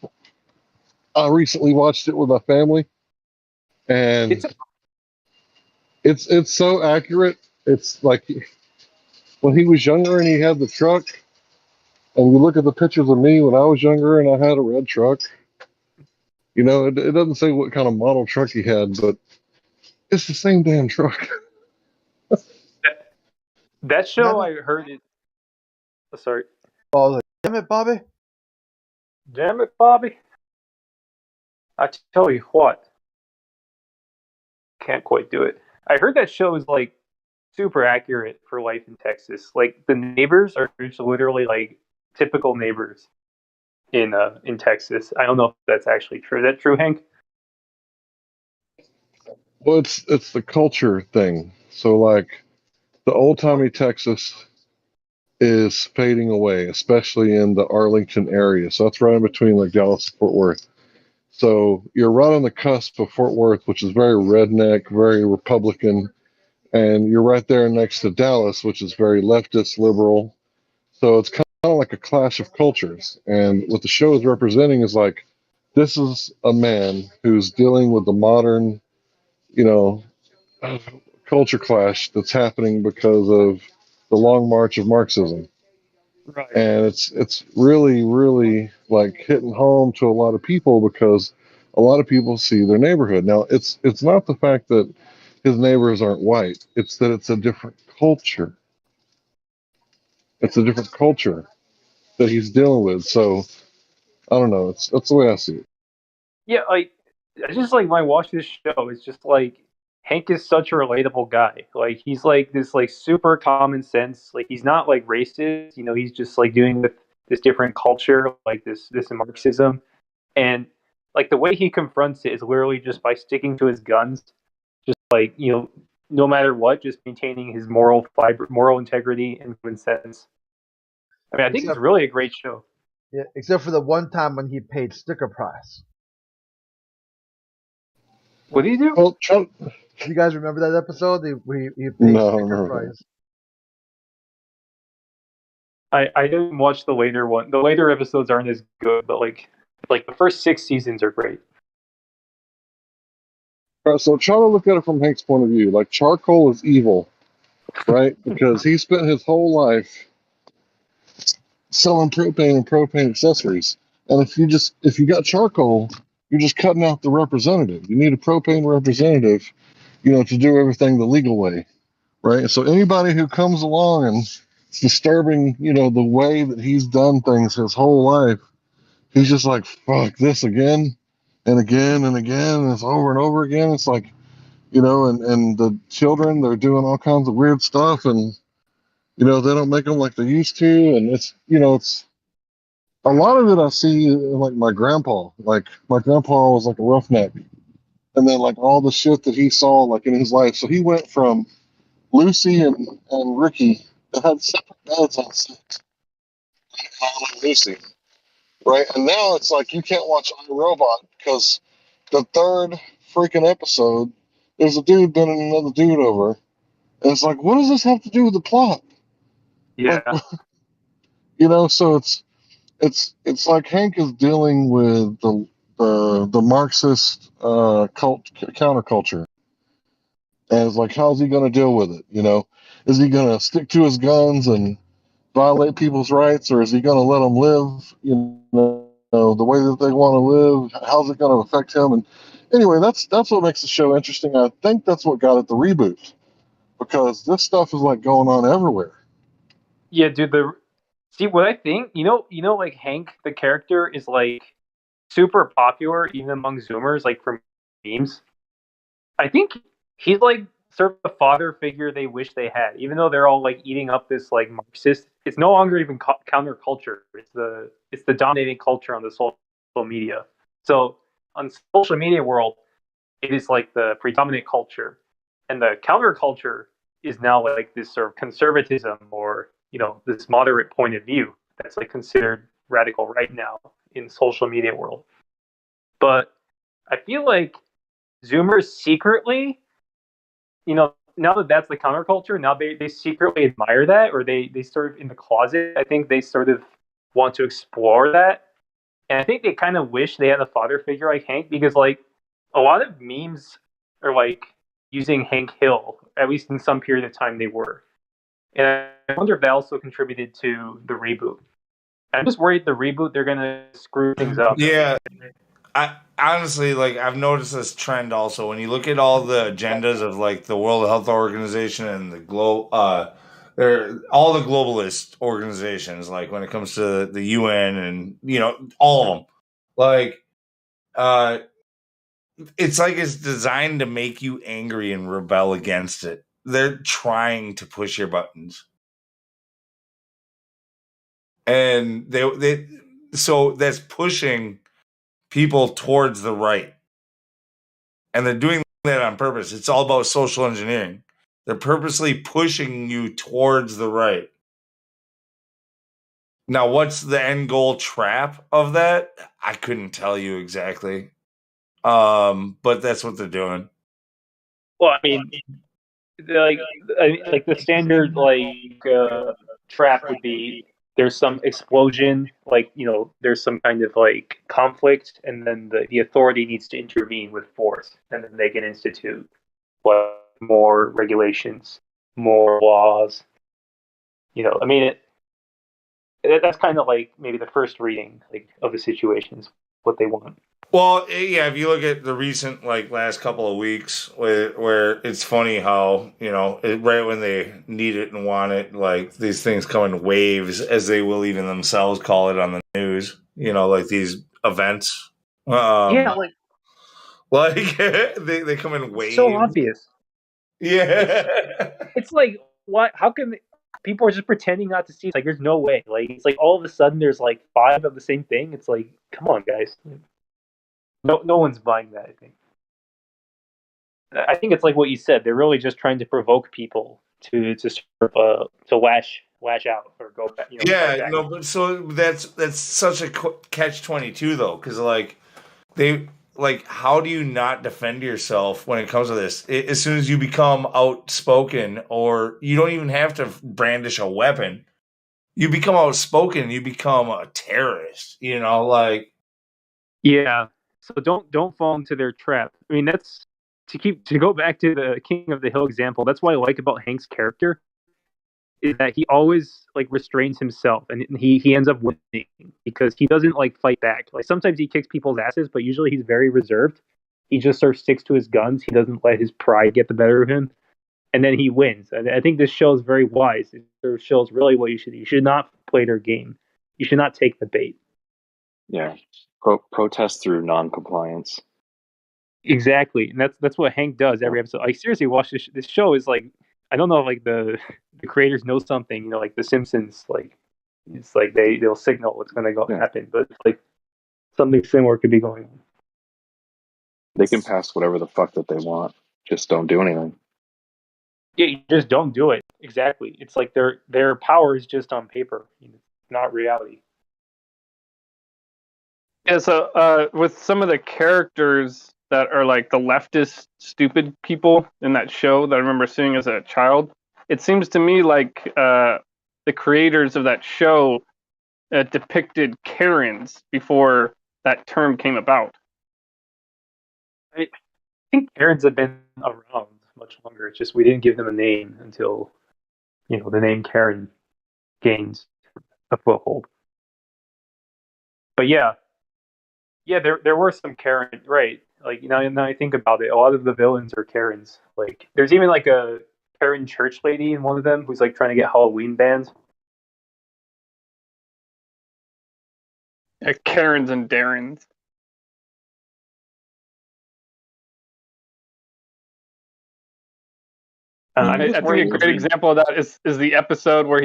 I recently watched it with my family, and it's so accurate. It's like when he was younger and he had the truck, and you look at the pictures of me when I was younger and I had a red truck. You know, it doesn't say what kind of model truck he had, but it's the same damn truck. That show I heard it. Oh, sorry. Oh, damn it, Bobby! Damn it, Bobby! I tell you what, can't quite do it. I heard that show is like super accurate for life in Texas. Like the neighbors are just literally like typical neighbors in Texas. I don't know if that's actually true. Is that true, Hank? Well, it's the culture thing. So like the old timey Texas is fading away, especially in the Arlington area. So that's right in between like Dallas and Fort Worth. So you're right on the cusp of Fort Worth, which is very redneck, very Republican, and you're right there next to Dallas, which is very leftist, liberal. So it's kind of like a clash of cultures. And what the show is representing is like this is a man who's dealing with the modern, you know, culture clash that's happening because of the long march of Marxism. Right. And it's really like hitting home to a lot of people because a lot of people see their neighborhood. Now it's not the fact that his neighbors aren't white, it's that it's a different culture. It's a different culture that he's dealing with. So I don't know, that's the way I see it. Yeah, like I just like when I watch this show, it's just like Hank is such a relatable guy. Like he's like this like super common sense. Like he's not like racist. You know, he's just like doing with this different culture, like this Marxism, and like the way he confronts it is literally just by sticking to his guns. Just like no matter what, just maintaining his moral integrity and common sense. I mean, I think it's really a great show. Yeah, except for the one time when he paid sticker price. What did he do? Well, do you guys remember that episode? He paid sticker price. I didn't watch the later one. The later episodes aren't as good, but like the first 6 seasons are great. All right, so try to look at it from Hank's point of view. Like charcoal is evil, right? Because he spent his whole life selling propane and propane accessories. And if you got charcoal, you're just cutting out the representative. You need a propane representative, to do everything the legal way, right? So anybody who comes along and is disturbing, the way that he's done things his whole life, he's just like, fuck this again and again and again, and it's over and over again. It's like, and the children, they're doing all kinds of weird stuff, and they don't make them like they used to, and it's a lot of it I see like my grandpa. Like my grandpa was like a roughneck, and then like all the shit that he saw like in his life. So he went from Lucy and Ricky that had separate beds on set, like Lucy, right? And now it's like you can't watch iRobot because the third freaking episode, there's a dude bending another dude over, and it's like, what does this have to do with the plot? Yeah. Like, so it's like Hank is dealing with the Marxist counterculture, and it's like, how's he going to deal with it? Is he going to stick to his guns and violate people's rights, or is he going to let them live? The way that they want to live. How's it going to affect him? And anyway, that's what makes the show interesting. I think that's what got it the reboot, because this stuff is like going on everywhere. Yeah, dude. See what I think. Like Hank, the character, is like super popular even among Zoomers, like for memes. I think he's like sort of the father figure they wish they had, even though they're all like eating up this like Marxist. It's no longer even counterculture. It's the dominating culture on the social media. So on social media world, it is like the predominant culture, and the counterculture is now like this sort of conservatism or this moderate point of view that's like considered radical right now in social media world. But I feel like Zoomers secretly, now that that's the counterculture, now they secretly admire that, or they sort of in the closet. I think they sort of want to explore that, and I think they kind of wish they had a father figure like Hank, because like a lot of memes are like using Hank Hill, at least in some period of time they were, and I wonder if that also contributed to the reboot. I'm just worried the reboot they're gonna screw things up. Yeah, I honestly like I've noticed this trend also when you look at all the agendas of like the World Health Organization and they're all the globalist organizations, like when it comes to the UN and all of them, like it's like it's designed to make you angry and rebel against it. They're trying to push your buttons, and so that's pushing people towards the right. And they're doing that on purpose. It's all about social engineering. They're purposely pushing you towards the right. Now, what's the end goal trap of that? I couldn't tell you exactly. But that's what they're doing. Well, I mean, like the standard trap would be there's some explosion, like there's some kind of like conflict, and then the authority needs to intervene with force, and then they can institute more regulations, more laws. I mean, that's kind of like maybe the first reading like of the situations, what they want. Well, yeah, if you look at the recent last couple of weeks where it's funny how, right when they need it and want it, like these things come in waves, as they will even themselves call it on the news, like these events. Yeah, like they come in waves. So obvious. Yeah. It's like, what? How can people are just pretending not to see? It's like there's no way. Like it's like all of a sudden there's like 5 of the same thing. It's like, come on, guys. No one's buying that. I think it's like what you said. They're really just trying to provoke people to lash out or go back. Yeah, back. no, but so that's such a catch-22 though, because how do you not defend yourself when it comes to this? As soon as you become outspoken, or you don't even have to brandish a weapon, you become outspoken, you become a terrorist. Yeah. So don't fall into their trap. I mean, that's to go back to the King of the Hill example. That's what I like about Hank's character, is that he always like restrains himself, and he ends up winning because he doesn't like fight back. Like sometimes he kicks people's asses, but usually he's very reserved. He just sort of sticks to his guns. He doesn't let his pride get the better of him, and then he wins. And I think this show is very wise. It sort of shows really what you should do. You should not play their game. You should not take the bait. Yeah, protest through non-compliance. Exactly, and that's what Hank does every episode. Like seriously, watch this show is like, I don't know if like the creators know something, like The Simpsons, like it's like they'll signal what's going to happen, but it's like something similar could be going on. They can pass whatever the fuck that they want, just don't do anything. Yeah, you just don't do it. Exactly, it's like their power is just on paper, not reality. Yeah, so with some of the characters that are like the leftist stupid people in that show that I remember seeing as a child, it seems to me like the creators of that show depicted Karens before that term came about. I think Karens have been around much longer. It's just we didn't give them a name until the name Karen gained a foothold. But yeah, there were some Karen, right? Like now I think about it, a lot of the villains are Karens. Like there's even like a Karen church lady in one of them who's like trying to get Halloween banned. Yeah, Karens and Darrens. I think a great example of that is the episode where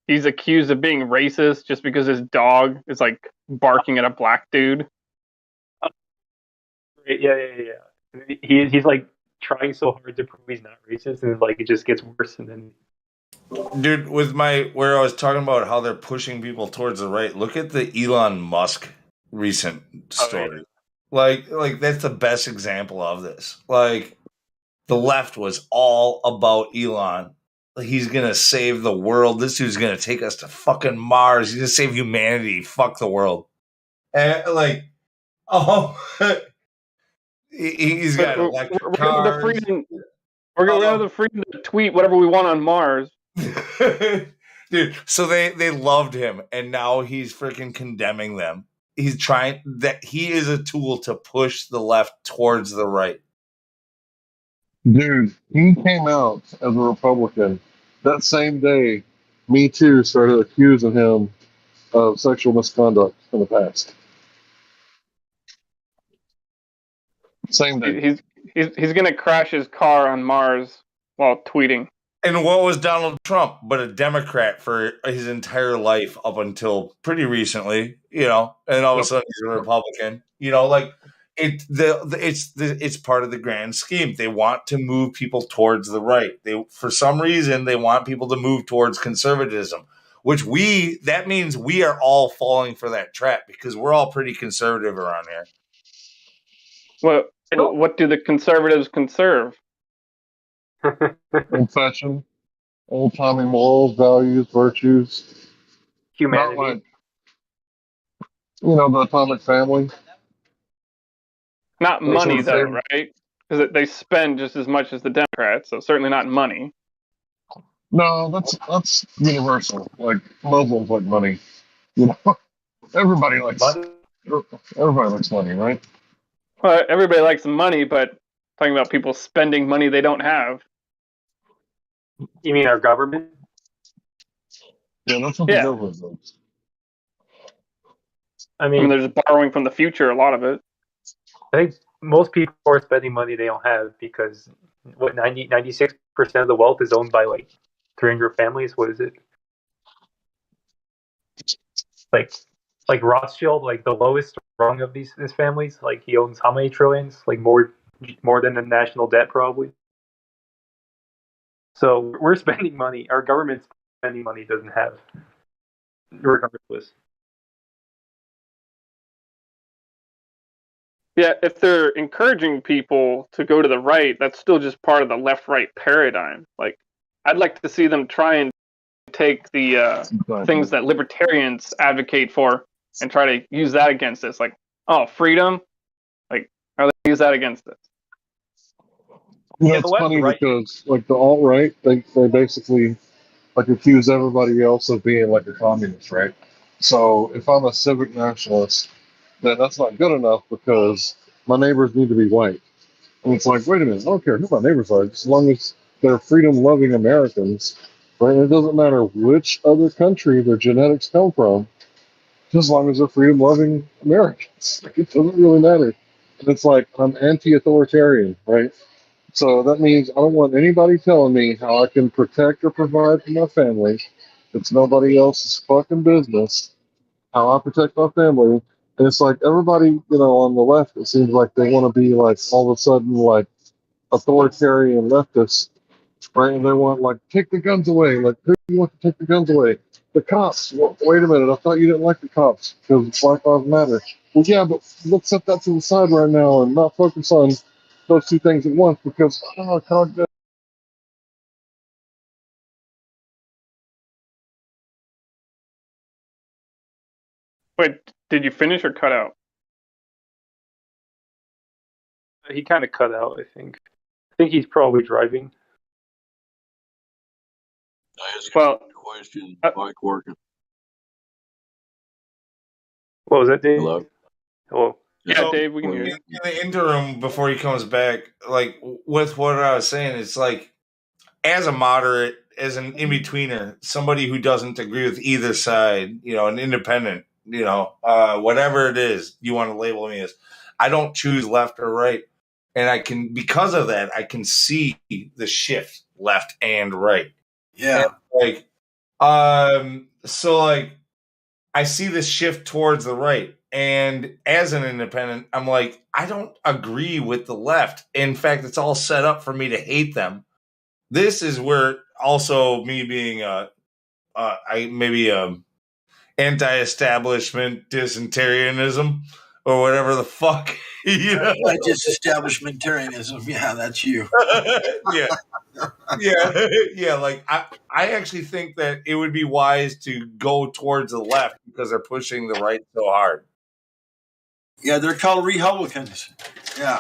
he's accused of being racist just because his dog is like barking at a black dude. Yeah. He's like trying so hard to prove he's not racist, and like it just gets worse. And then, dude, with where I was talking about how they're pushing people towards the right. Look at the Elon Musk recent story. Like that's the best example of this. Like the left was all about Elon. Like, he's gonna save the world. This dude's gonna take us to fucking Mars. He's gonna save humanity. Fuck the world. And like, oh, he's got electric We're cars. gonna have the freedom to tweet whatever we want on Mars. Dude, so they loved him, and now he's freaking condemning them. He's trying that he is a tool to push the left towards the right. Dude, he came out as a Republican. That same day, Me Too started accusing him of sexual misconduct in the past. Same day. He's gonna crash his car on Mars while tweeting. And what was Donald Trump but a Democrat for his entire life up until pretty recently, and all of a sudden he's a Republican. Like it's part of the grand scheme. They want to move people towards the right. For some reason they want people to move towards conservatism, which that means we are all falling for that trap because we're all pretty conservative around here. Well, what do the conservatives conserve? Old-fashioned, old-timey morals, values, virtues. Humanity. Not like, the atomic family. Not money, though, right? Because they spend just as much as the Democrats, so certainly not money. No, that's universal. Like Muslims like money. Everybody likes money, right? Well, everybody likes money, but talking about people spending money they don't have. You mean our government? Yeah, that's what the government does. I mean, there's borrowing from the future, a lot of it. I think most people are spending money they don't have because 96% of the wealth is owned by like 300 families. What is it? Like Rothschild, like the lowest rung of these families, like he owns how many trillions? Like more than the national debt probably. So we're spending money. Our government's spending money it doesn't have, regardless. Yeah, if they're encouraging people to go to the right, that's still just part of the left-right paradigm. Like, I'd like to see them try and take the things that libertarians advocate for and try to use that against us. Like, freedom? Like, how do they use that against us? It's funny because, like, the alt-right, they basically, like, accuse everybody else of being, like, a communist, right? So, if I'm a civic nationalist, then that's not good enough because my neighbors need to be white. And it's like, wait a minute, I don't care who my neighbors are, as long as they're freedom-loving Americans, right? It doesn't matter which other country their genetics come from, just as long as they're freedom-loving Americans. Like, it doesn't really matter. And it's like, I'm anti-authoritarian, right? So that means I don't want anybody telling me how I can protect or provide for my family. It's nobody else's fucking business how I protect my family. And it's like everybody, on the left, it seems like they want to be like all of a sudden like authoritarian leftists, right? And they want like take the guns away. Like who do you want to take the guns away? The cops. Well, wait a minute. I thought you didn't like the cops because Black Lives Matter. Well, yeah, but let's set that to the side right now and not focus on those two things at once because Wait, did you finish or cut out? He kind of cut out, I think. I think he's probably driving. Well, question, mic working. What was that, Dave? Hello? Yeah, Dave, we can hear you. In the interim, before he comes back, like with what I was saying, it's like as a moderate, as an in-betweener, somebody who doesn't agree with either side, an independent, whatever it is you want to label me as. I don't choose left or right. And because of that, I can see the shift left and right. Yeah. And so I see this shift towards the right. And as an independent, I'm like, I don't agree with the left. In fact, it's all set up for me to hate them. This is where also me being anti-establishment dysenterianism or whatever the fuck. Disestablishmentarianism. Yeah, that's you. yeah. Like I actually think that it would be wise to go towards the left because they're pushing the right so hard. Yeah, they're called Republicans. Yeah.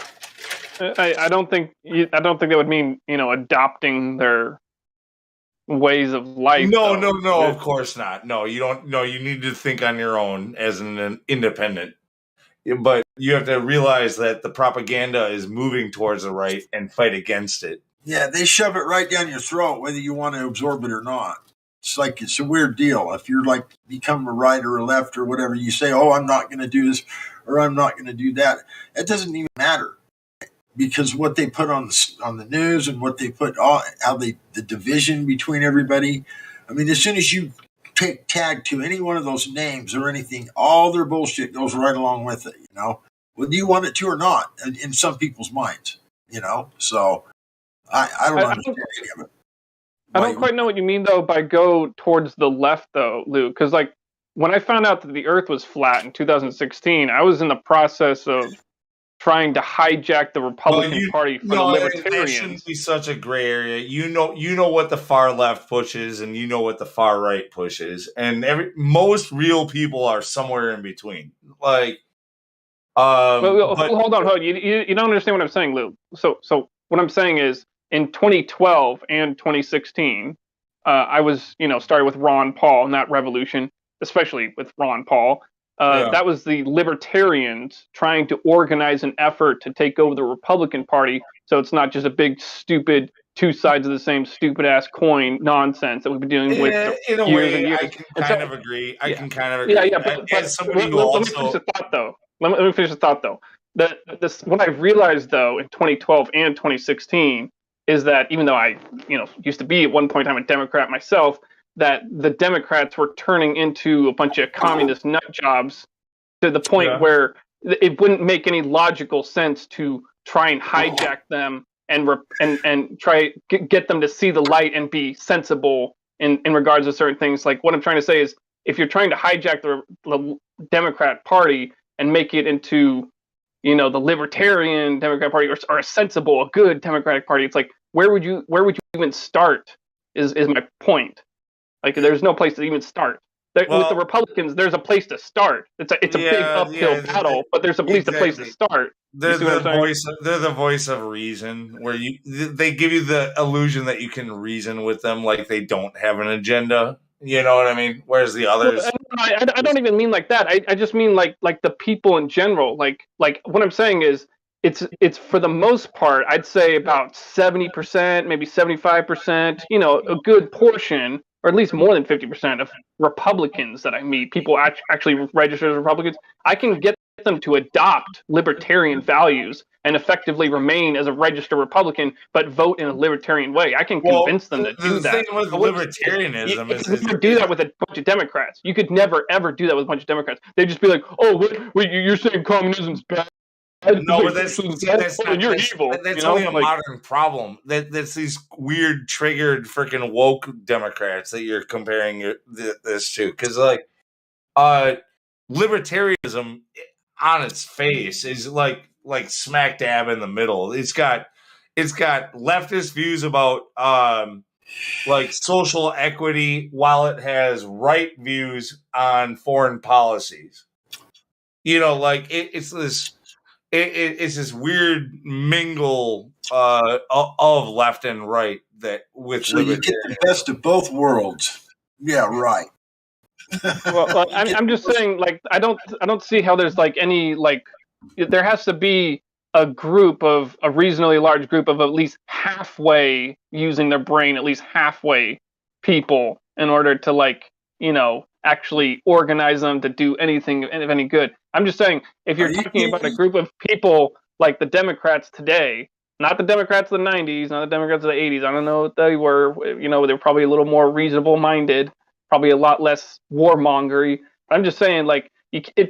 I don't think that would mean adopting their ways of life. No, of course not. No, you don't. No, you need to think on your own as an independent. But you have to realize that the propaganda is moving towards the right and fight against it. Yeah, they shove it right down your throat, whether you want to absorb it or not. It's a weird deal. If you're become a right or a left or whatever, you say, "Oh, I'm not going to do this," or "I'm not going to do that." It doesn't even matter, because what they put on the news and what they put the division between everybody. I mean, as soon as you take tag to any one of those names or anything, all their bullshit goes right along with it. Whether you want it to or not, in some people's minds. So I don't understand any of it. I don't quite know what you mean though by go towards the left though, Luke, because when I found out that the Earth was flat in 2016, I was in the process of trying to hijack the Republican Party for the Libertarians. That shouldn't be such a gray area. You know what the far left pushes, and you know what the far right pushes, and most real people are somewhere in between. Hold on. You don't understand what I'm saying, Luke. So what I'm saying is, in 2012 and 2016, I was started with Ron Paul and that revolution, especially with Ron Paul. That was the Libertarians trying to organize an effort to take over the Republican Party, so it's not just a big, stupid, two sides of the same stupid-ass coin nonsense that we've been dealing with in a years way, and years. I can kind of agree. Yeah, but let me finish the thought, though. Let me finish the thought, though. What I realized, though, in 2012 and 2016 is that even though I used to be at one point in time a Democrat myself, that the Democrats were turning into a bunch of communist nut jobs to the point where it wouldn't make any logical sense to try and hijack them and try get them to see the light and be sensible in regards to certain things. Like what I'm trying to say is, if you're trying to hijack the Democrat Party and make it into the Libertarian Democrat Party or a sensible, a good Democratic Party, it's like where would you even start? Is my point. Like, there's no place to even start. With the Republicans, there's a place to start. It's a big uphill battle, but there's at least a place to start. They're the voice of reason, where they give you the illusion that you can reason with them, like they don't have an agenda. You know what I mean? Whereas the others, I don't even mean like that. I just mean like the people in general. Like what I'm saying is, it's for the most part, I'd say about 70%, maybe 75%. A good portion, or at least more than 50% of Republicans that I meet, people actually registered as Republicans, I can get them to adopt libertarian values and effectively remain as a registered Republican, but vote in a libertarian way. I can convince them to do that. The thing with libertarianism is you could never do that with a bunch of Democrats. You could never, ever do that with a bunch of Democrats. They'd just be like, oh, wait, you're saying communism's bad? No, but that's evil. That's only a modern problem. That's these weird triggered freaking woke Democrats that you're comparing this to. Because libertarianism on its face is like smack dab in the middle. It's got leftist views about social equity, while it has right views on foreign policies. It's this weird mingle of left and right that with so you get the best of both worlds. Yeah, right. well, I'm just saying, I don't see how there's any there has to be a reasonably large group of at least halfway using their brain, at least halfway people, in order to actually organize them to do anything of any good. I'm just saying, if you're talking about a group of people like the Democrats today, not the Democrats of the 90s, not the Democrats of the 80s, I don't know what they were, they were probably a little more reasonable minded, probably a lot less warmongery. I'm just saying, like,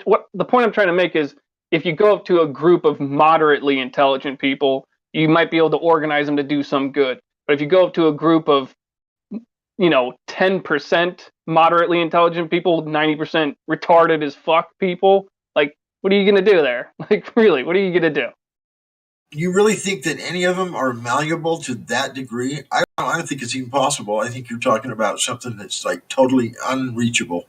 what the point I'm trying to make is, if you go up to a group of moderately intelligent people, you might be able to organize them to do some good. But if you go up to a group of 10% moderately intelligent people, 90% retarded as fuck people, like, what are you going to do there? Like, really, what are you going to do? You really think that any of them are malleable to that degree? I don't think it's even possible. I think you're talking about something that's like totally unreachable.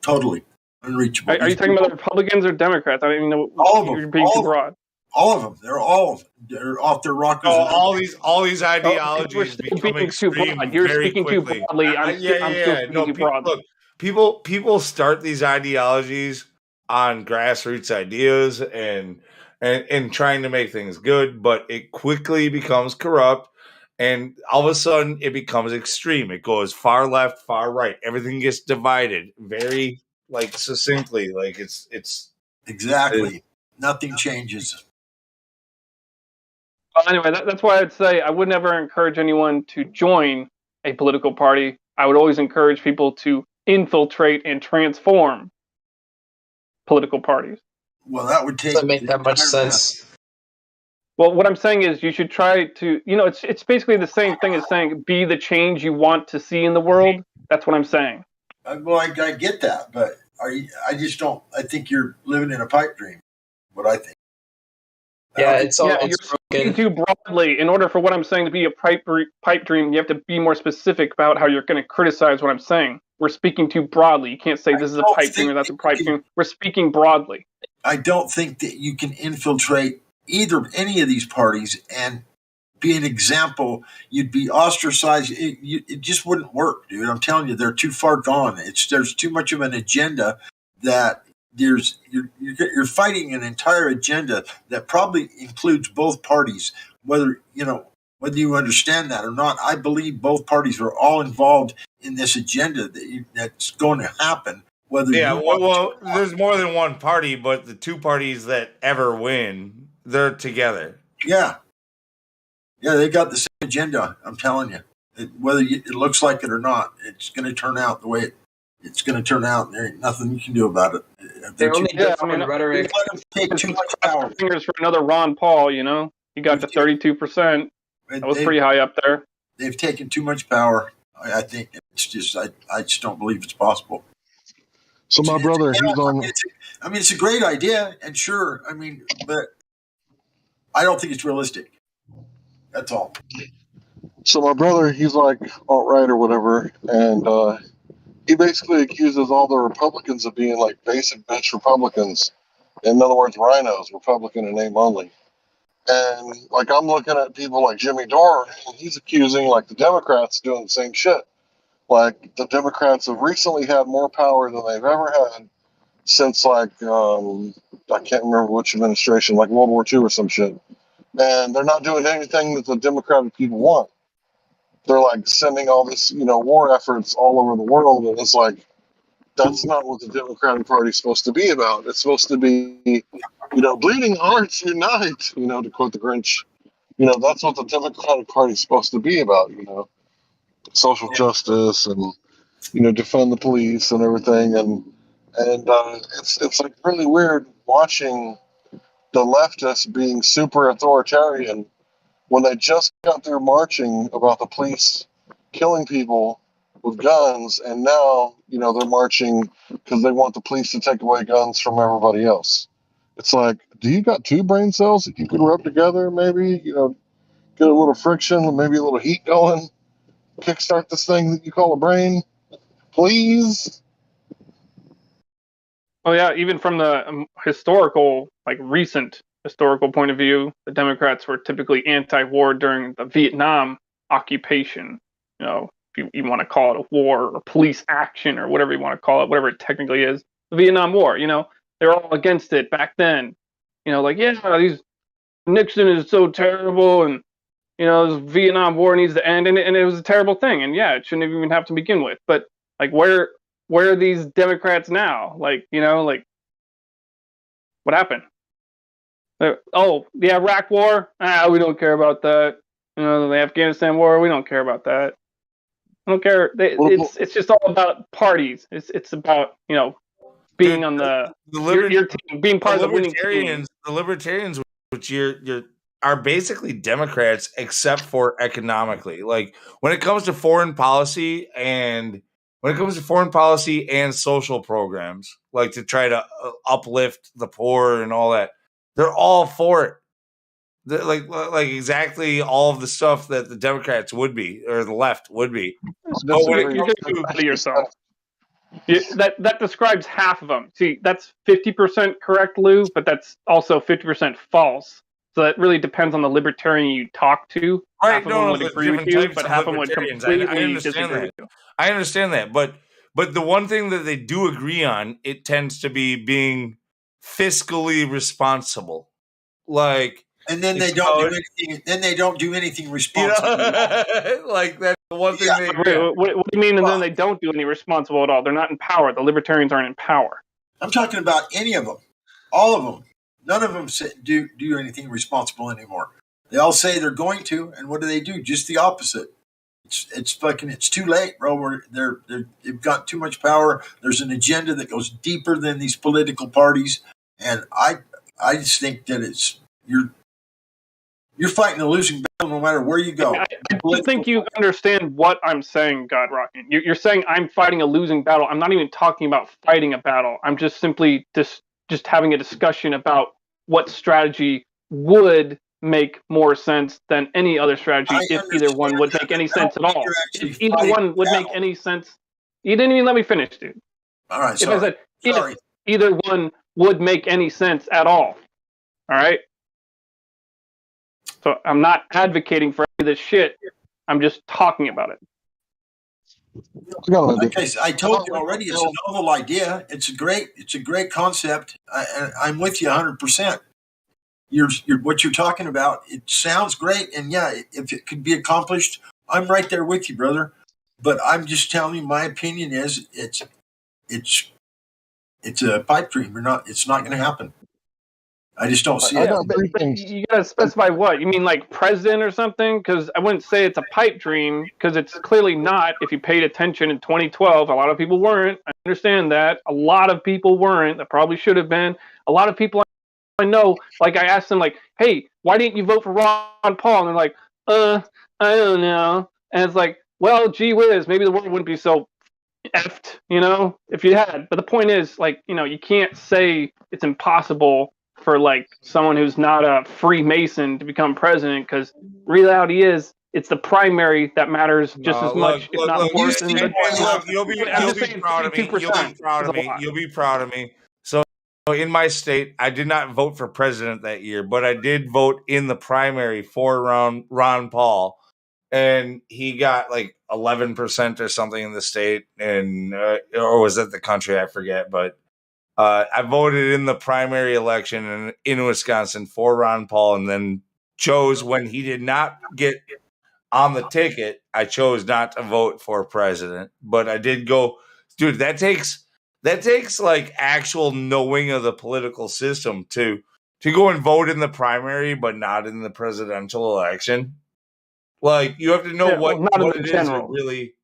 Totally unreachable. Are you talking about the Republicans or Democrats? I don't even know. All of You're them. being too broad. All of them. They're off their rockers. Oh, all these ideologies we're still become being too extreme broad. You're very speaking quickly. too broadly. I'm still speaking too broadly. Look, people start these ideologies on grassroots ideas and trying to make things good, but it quickly becomes corrupt, and all of a sudden it becomes extreme. It goes far left, far right. Everything gets divided very succinctly. Like it's exactly nothing changes. Well, anyway, that's why I'd say I would never encourage anyone to join a political party. I would always encourage people to infiltrate and transform political parties. Well, that would take. Doesn't make that much sense. Well, what I'm saying is you should try to, it's basically the same thing as saying be the change you want to see in the world. That's what I'm saying. Well, I get that, but I just don't. I think you're living in a pipe dream. What I think. Yeah, it's all you're speaking too broadly. In order for what I'm saying to be a pipe dream, you have to be more specific about how you're going to criticize what I'm saying. We're speaking too broadly. You can't say this is a pipe dream or that's a pipe dream. We're speaking broadly. I don't think that you can infiltrate any of these parties and be an example. You'd be ostracized. It just wouldn't work, dude. I'm telling you, they're too far gone. There's too much of an agenda that you're fighting an entire agenda that probably includes both parties. Whether you understand that or not, I believe both parties are all involved in this agenda that's going to happen. There's more than one party, but the two parties that ever win, they're together. Yeah, they got the same agenda. I'm telling you, whether it looks like it or not, it's going to turn out the way it's going to turn out. There ain't nothing you can do about it. They only different rhetoric. Take too much power. Fingers for another Ron Paul. You got the 32%. That was pretty high up there. They've taken too much power. I think it's just I just don't believe it's possible. So my brother, he's on. It's a great idea, and sure, but I don't think it's realistic. That's all. So my brother, he's like alt-right or whatever, and he basically accuses all the Republicans of being like basic bitch Republicans. In other words, rhinos, Republican in name only. And like I'm looking at people like Jimmy Dore, and he's accusing like the Democrats doing the same shit. Like the Democrats have recently had more power than they've ever had since like I can't remember which administration, like World War II or some shit. And they're not doing anything that the Democratic people want. They're like sending all this, war efforts all over the world, and it's like that's not what the Democratic Party is supposed to be about. It's supposed to be, bleeding hearts unite, to quote the Grinch. That's what the Democratic Party is supposed to be about, social justice and, defund the police and everything. And it's like really weird watching the leftists being super authoritarian when they just got through marching about the police killing people with guns, and now, they're marching because they want the police to take away guns from everybody else. It's like, do you got two brain cells that you could rub together, maybe, get a little friction, maybe a little heat going, kickstart this thing that you call a brain, please? Oh yeah, even from the historical, recent historical point of view, the Democrats were typically anti-war during the Vietnam occupation. If you want to call it a war or police action or whatever you want to call it, whatever it technically is, the Vietnam War. They're all against it back then. These Nixon is so terrible, and this Vietnam War needs to end, and it was a terrible thing, and yeah, it shouldn't even have to begin with. But where where are these Democrats now? Like, you know, like what happened? Oh, the Iraq War? We don't care about that. You know, the Afghanistan War? We don't care about that. I don't care. It's just all about parties. It's about, you know, being on your team, being part of the winning team. The libertarians, which are basically Democrats, except for economically. Like when it comes to foreign policy and social programs, like to try to uplift the poor and all that, they're all for it. They're like exactly all of the stuff that the Democrats would be or the left would be. But when it comes to out of yourself. That describes half of them. See, that's 50% correct, Lou, but that's also 50% false. So that really depends on the libertarian you talk to. Right, half of them would agree with you, but half of them would completely disagree with you. I understand that, but the one thing that they do agree on, it tends to be being fiscally responsible. Like, and then they don't do anything. Then they don't do anything responsible. Like that's the one thing. They what do you mean? And then they don't do any responsible at all. They're not in power. The libertarians aren't in power. I'm talking about any of them, all of them. None of them do anything responsible anymore. They all say they're going to, and what do? Just the opposite. It's too late, bro. They've got too much power. There's an agenda that goes deeper than these political parties, and I just think that you're fighting a losing battle no matter where you go. I don't think you understand what I'm saying, God Rockin'. You're saying I'm fighting a losing battle. I'm not even talking about fighting a battle. I'm just simply just having a discussion about what strategy would make more sense than any other strategy if either one would make any sense at all. If either one would make any sense. You didn't even let me finish, dude. All right, if I said if either one would make any sense at all. All right? So I'm not advocating for any of this shit. I'm just talking about it. Okay, I told you already. It's a novel idea. It's a great concept. I'm with you 100%. What you're talking about. It sounds great, and yeah, if it could be accomplished, I'm right there with you, brother. But I'm just telling you, my opinion is it's a pipe dream. It's not going to happen. I just don't see it. You gotta specify what you mean, like president or something, because I wouldn't say it's a pipe dream, because it's clearly not. If you paid attention in 2012, a lot of people weren't. I understand that. A lot of people weren't. That probably should have been. A lot of people I know, like I asked them, like, "Hey, why didn't you vote for Ron Paul?" And they're like, I don't know." And it's like, well, gee whiz, maybe the world wouldn't be so effed, you know, if you had. But the point is, like, you know, you can't say it's impossible for like someone who's not a Freemason to become president, because reality is it's the primary that matters just as much, if not more. You'll be proud of me. You'll be proud of me. So in my state, I did not vote for president that year, but I did vote in the primary for Ron Paul, and he got like 11% or something in the state, and or was it the country? I forget, but. I voted in the primary election in Wisconsin for Ron Paul, and then chose, when he did not get on the ticket, I chose not to vote for president. But I did go, dude. That takes like actual knowing of the political system to go and vote in the primary, but not in the presidential election. Like, you have to know what it is you're really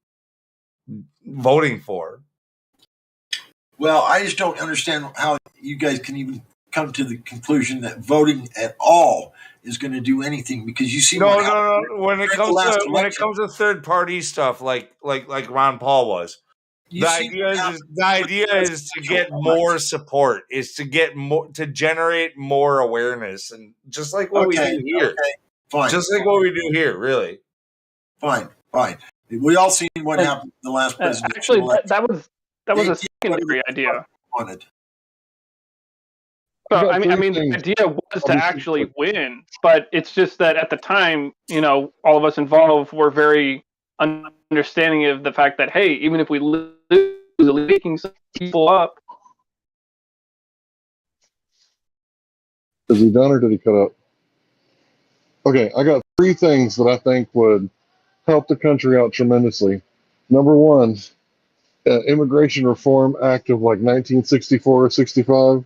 voting for. Well, I just don't understand how you guys can even come to the conclusion that voting at all is going to do anything, because you see no. When it comes to third party stuff, like Ron Paul was, the idea is to get more support, is to get more, to generate more awareness, and just like what we do here, fine, just like what we do here, really. Fine. We all seen what happened in the last presidential actually election. That was a secondary idea. So, I mean, the idea was to actually win, but it's just that at the time, you know, all of us involved were very understanding of the fact that, hey, even if we lose, leaking some people up. Is he done or did he cut up? Okay, I got 3 things that I think would help the country out tremendously. Number one, Immigration Reform Act of like 1964 or 65.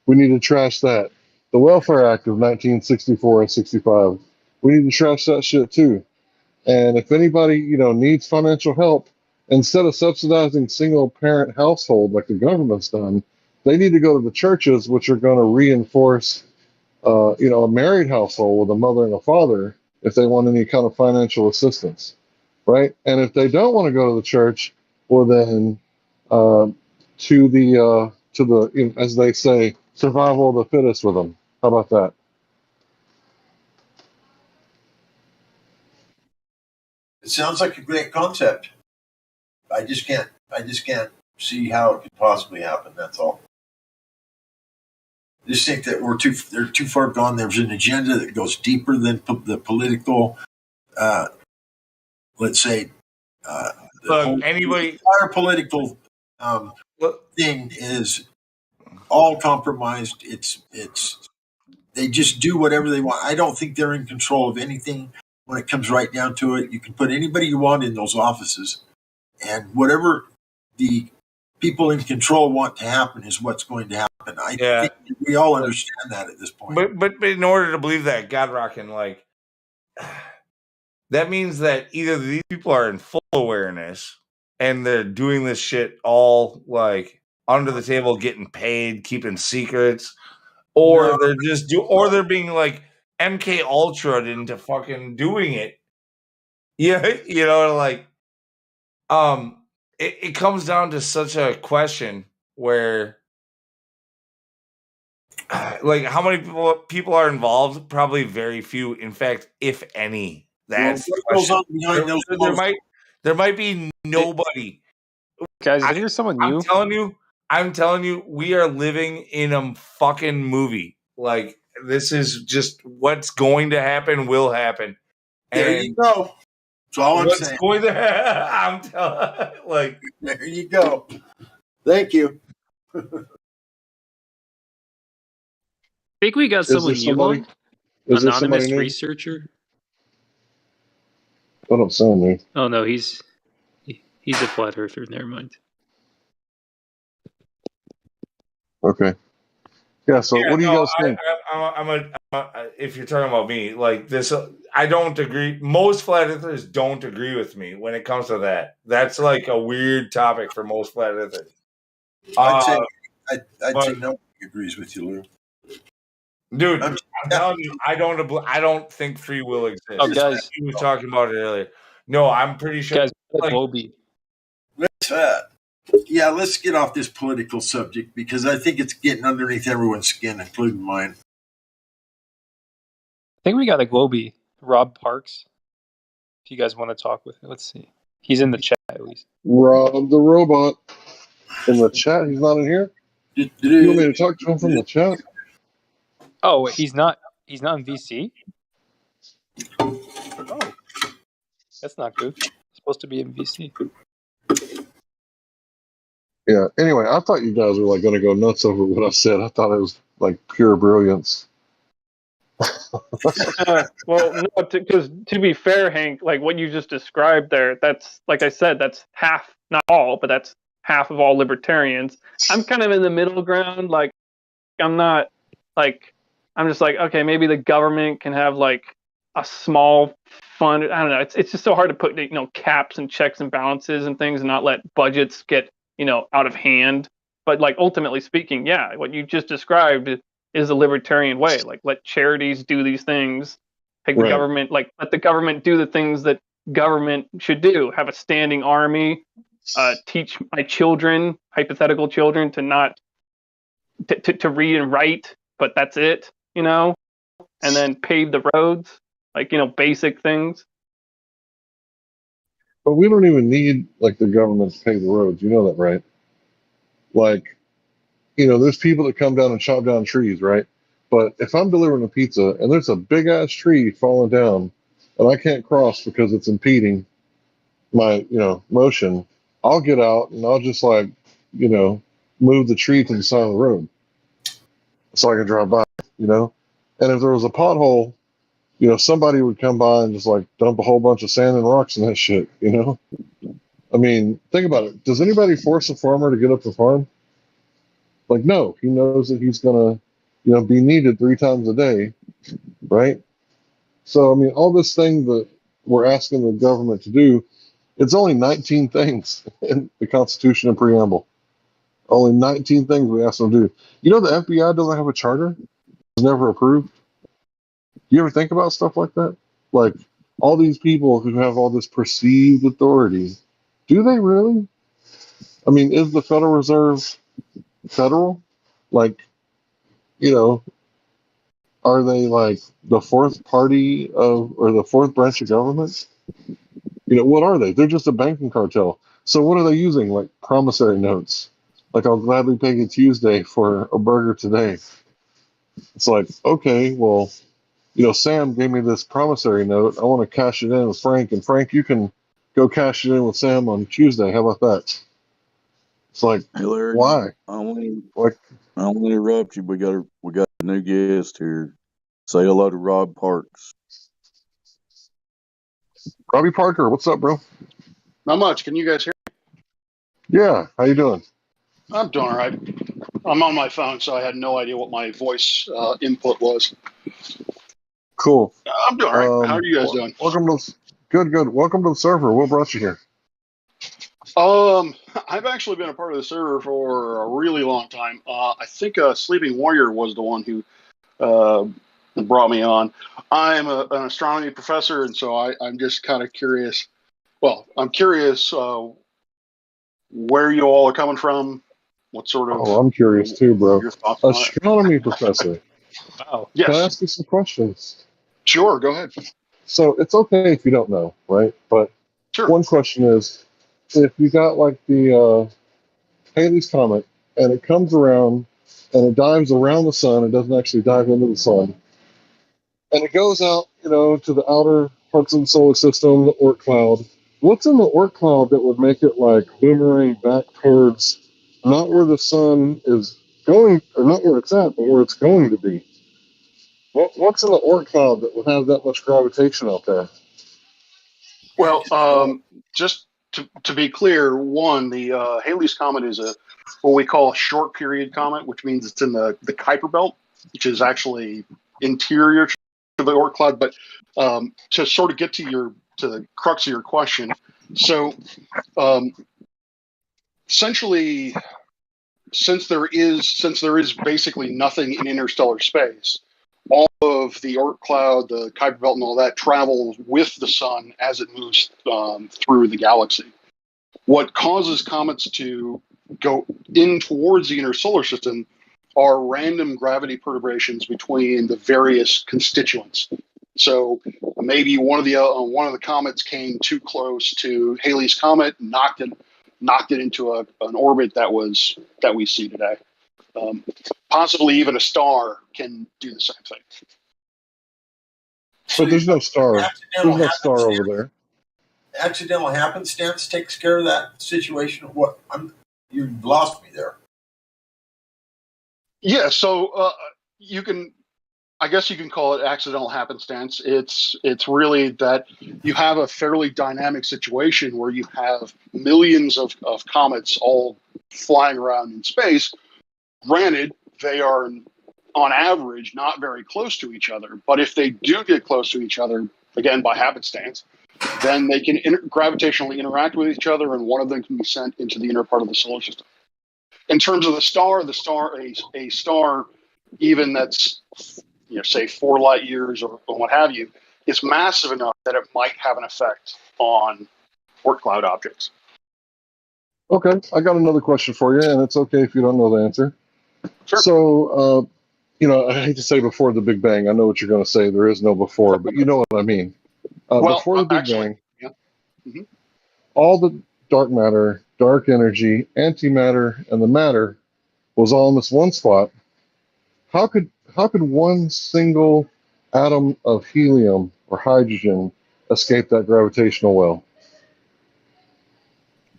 We need to trash that. The Welfare Act of 1964 and 65. We need to trash that shit too. And if anybody, needs financial help, instead of subsidizing single parent household like the government's done, they need to go to the churches, which are going to reinforce, a married household with a mother and a father if they want any kind of financial assistance, right? And if they don't want to go to the church, well then, to the as they say, survival of the fittest with them. How about that? It sounds like a great concept. I just can't see how it could possibly happen. That's all. I just think that they're too far gone. There's an agenda that goes deeper than the political, let's say, Look, anybody, the entire political thing is all compromised. It's they just do whatever they want. I don't think they're in control of anything when it comes right down to it. You can put anybody you want in those offices, and whatever the people in control want to happen is what's going to happen. I think we all understand that at this point. But in order to believe that, God rocking, that means that either these people are in full awareness and they're doing this shit all under the table, getting paid, keeping secrets, or they're just they're being MK Ultra into fucking doing it. Yeah, it comes down to such a question where how many people are involved? Probably very few. In fact, if any. That's the question. There might be nobody. Guys, I hear someone new. I'm telling you, we are living in a fucking movie. This is just what's going to happen will happen. There you go. That's all I'm saying. Going to I'm telling there you go. Thank you. I think we got someone new on. Anonymous researcher. What up, son, man? Oh no, he's a flat earther. Never mind. Okay. Yeah. So, what do you guys think? If you're talking about me, this, I don't agree. Most flat earthers don't agree with me when it comes to that. That's a weird topic for most flat earthers. I'd say nobody agrees with you, Lou. Dude, I'm telling you, I don't think free will exists. Oh, guys, we were talking about it earlier. No, I'm pretty sure. Guys, Moby. Let's get off this political subject because I think it's getting underneath everyone's skin, including mine. I think we got a Globy, Rob Parks. If you guys want to talk with him, let's see. He's in the chat at least. Rob the robot in the chat. He's not in here. You want me to talk to him from the chat? Oh, wait, he's not in VC? Oh. That's not good. He's supposed to be in VC. Yeah. Anyway, I thought you guys were going to go nuts over what I said. I thought it was pure brilliance. Well, no, because to be fair, Hank, what you just described there, that's, like I said, that's half, not all, but that's half of all libertarians. I'm kind of in the middle ground. I'm not, I'm just okay, maybe the government can have, a small fund. I don't know. It's just so hard to put, caps and checks and balances and things and not let budgets get, out of hand. But, ultimately speaking, yeah, what you just described is the libertarian way. Let charities do these things. Take the government, let the government do the things that government should do. Have a standing army. Teach my children, hypothetical children, to not to read and write, but that's it, and then pave the roads, basic things. But we don't even need the government to pave the roads. You know that, right? There's people that come down and chop down trees, right? But if I'm delivering a pizza and there's a big ass tree falling down and I can't cross because it's impeding my, motion, I'll get out and I'll just move the tree to the side of the road so I can drive by, And if there was a pothole, somebody would come by and just dump a whole bunch of sand and rocks in that shit, I mean, think about it. Does anybody force a farmer to get up to farm? Like, no. He knows that he's gonna, be needed 3 times a day, right? So, I mean, all this thing that we're asking the government to do, it's only 19 things in the Constitution and preamble. Only 19 things we ask them to do. You know, the FBI doesn't have a charter. It's never approved. You ever think about stuff like that? Like, all these people who have all this perceived authority, do they really? I mean, is the Federal Reserve federal? Like, are they like the fourth party or the fourth branch of government? What are they? They're just a banking cartel. So what are they using? Like promissory notes. Like, I'll gladly pay you Tuesday for a burger today. It's like, okay, well, Sam gave me this promissory note. I want to cash it in with Frank, and Frank, you can go cash it in with Sam on Tuesday. How about that? It's like, Hey, Larry, why? I don't Like, want to interrupt you. We got a new guest here. Say hello to Rob Parks. Robbie Parker, what's up, bro? Not much. Can you guys hear me? Yeah, how you doing? I'm doing all right. I'm on my phone, so I had no idea what my voice input was. Cool. I'm doing all right. How are you guys doing? Welcome to good. Welcome to the server. What brought you here? I've actually been a part of the server for a really long time. I think Sleeping Warrior was the one who brought me on. I'm an astronomy professor, and so I'm just kind of curious. Well, I'm curious where you all are coming from. What sort of? Oh, I'm curious too, bro. Your thoughts on it? Astronomy professor. Wow. Can I Yes. ask you some questions? Sure. Go ahead. So it's okay if you don't know, right? But one question is, if you got like the Halley's Comet and it comes around and it dives around the sun, it doesn't actually dive into the sun, and it goes out, to the outer parts of the solar system, the Oort cloud. What's in the Oort cloud that would make it like boomerang back towards not where the sun is going, or not where it's at, but where it's going to be? What's in the Oort cloud that would have that much gravitation out there? Well, just to be clear, one, the Halley's Comet is what we call a short period comet, which means it's in the Kuiper Belt, which is actually interior to the Oort cloud. But to sort of get to the crux of your question, so essentially, since there is basically nothing in interstellar space, all of the Oort cloud, the Kuiper Belt, and all that travels with the sun as it moves through the galaxy. What causes comets to go in towards the inner solar system are random gravity perturbations between the various constituents. So maybe one of the comets came too close to Halley's Comet, knocked it into an orbit that we see today. Possibly even a star can do the same thing. But there's no star. There's no star over there. Accidental happenstance takes care of that situation. What? You lost me there. Yeah, so I guess you can call it accidental happenstance. It's really that you have a fairly dynamic situation where you have millions of comets all flying around in space. Granted, they are on average not very close to each other, but if they do get close to each other, again by happenstance, then they can gravitationally interact with each other, and one of them can be sent into the inner part of the solar system. In terms of a star, even that's say 4 light years or what have you, is massive enough that it might have an effect on Oort cloud objects. Okay, I got another question for you, and it's okay if you don't know the answer. Sure. So, I hate to say before the Big Bang. I know what you're going to say. There is no before, but you know what I mean. Before the Big Bang, all the dark matter, dark energy, antimatter, and the matter was all in this one spot. How could one single atom of helium or hydrogen escape that gravitational well?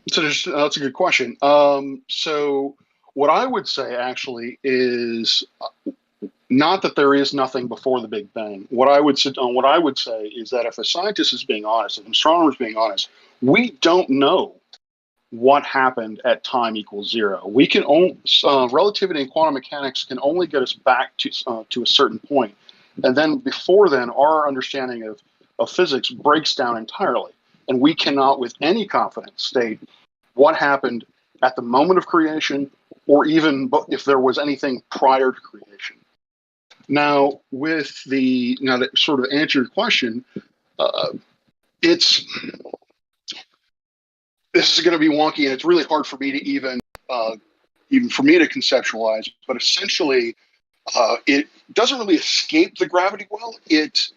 So that's a good question. So what I would say actually is not that there is nothing before the Big Bang. What I would say is that if a scientist is being honest, if an astronomer is being honest, we don't know what happened at time equals zero. We can only relativity and quantum mechanics can only get us back to a certain point, and then before then, our understanding of physics breaks down entirely, and we cannot, with any confidence, state what happened at the moment of creation, or even if there was anything prior to creation. Now, that sort of answer your question, this is going to be wonky, and it's really hard for me to even for me to conceptualize. But essentially, it doesn't really escape the gravity well. It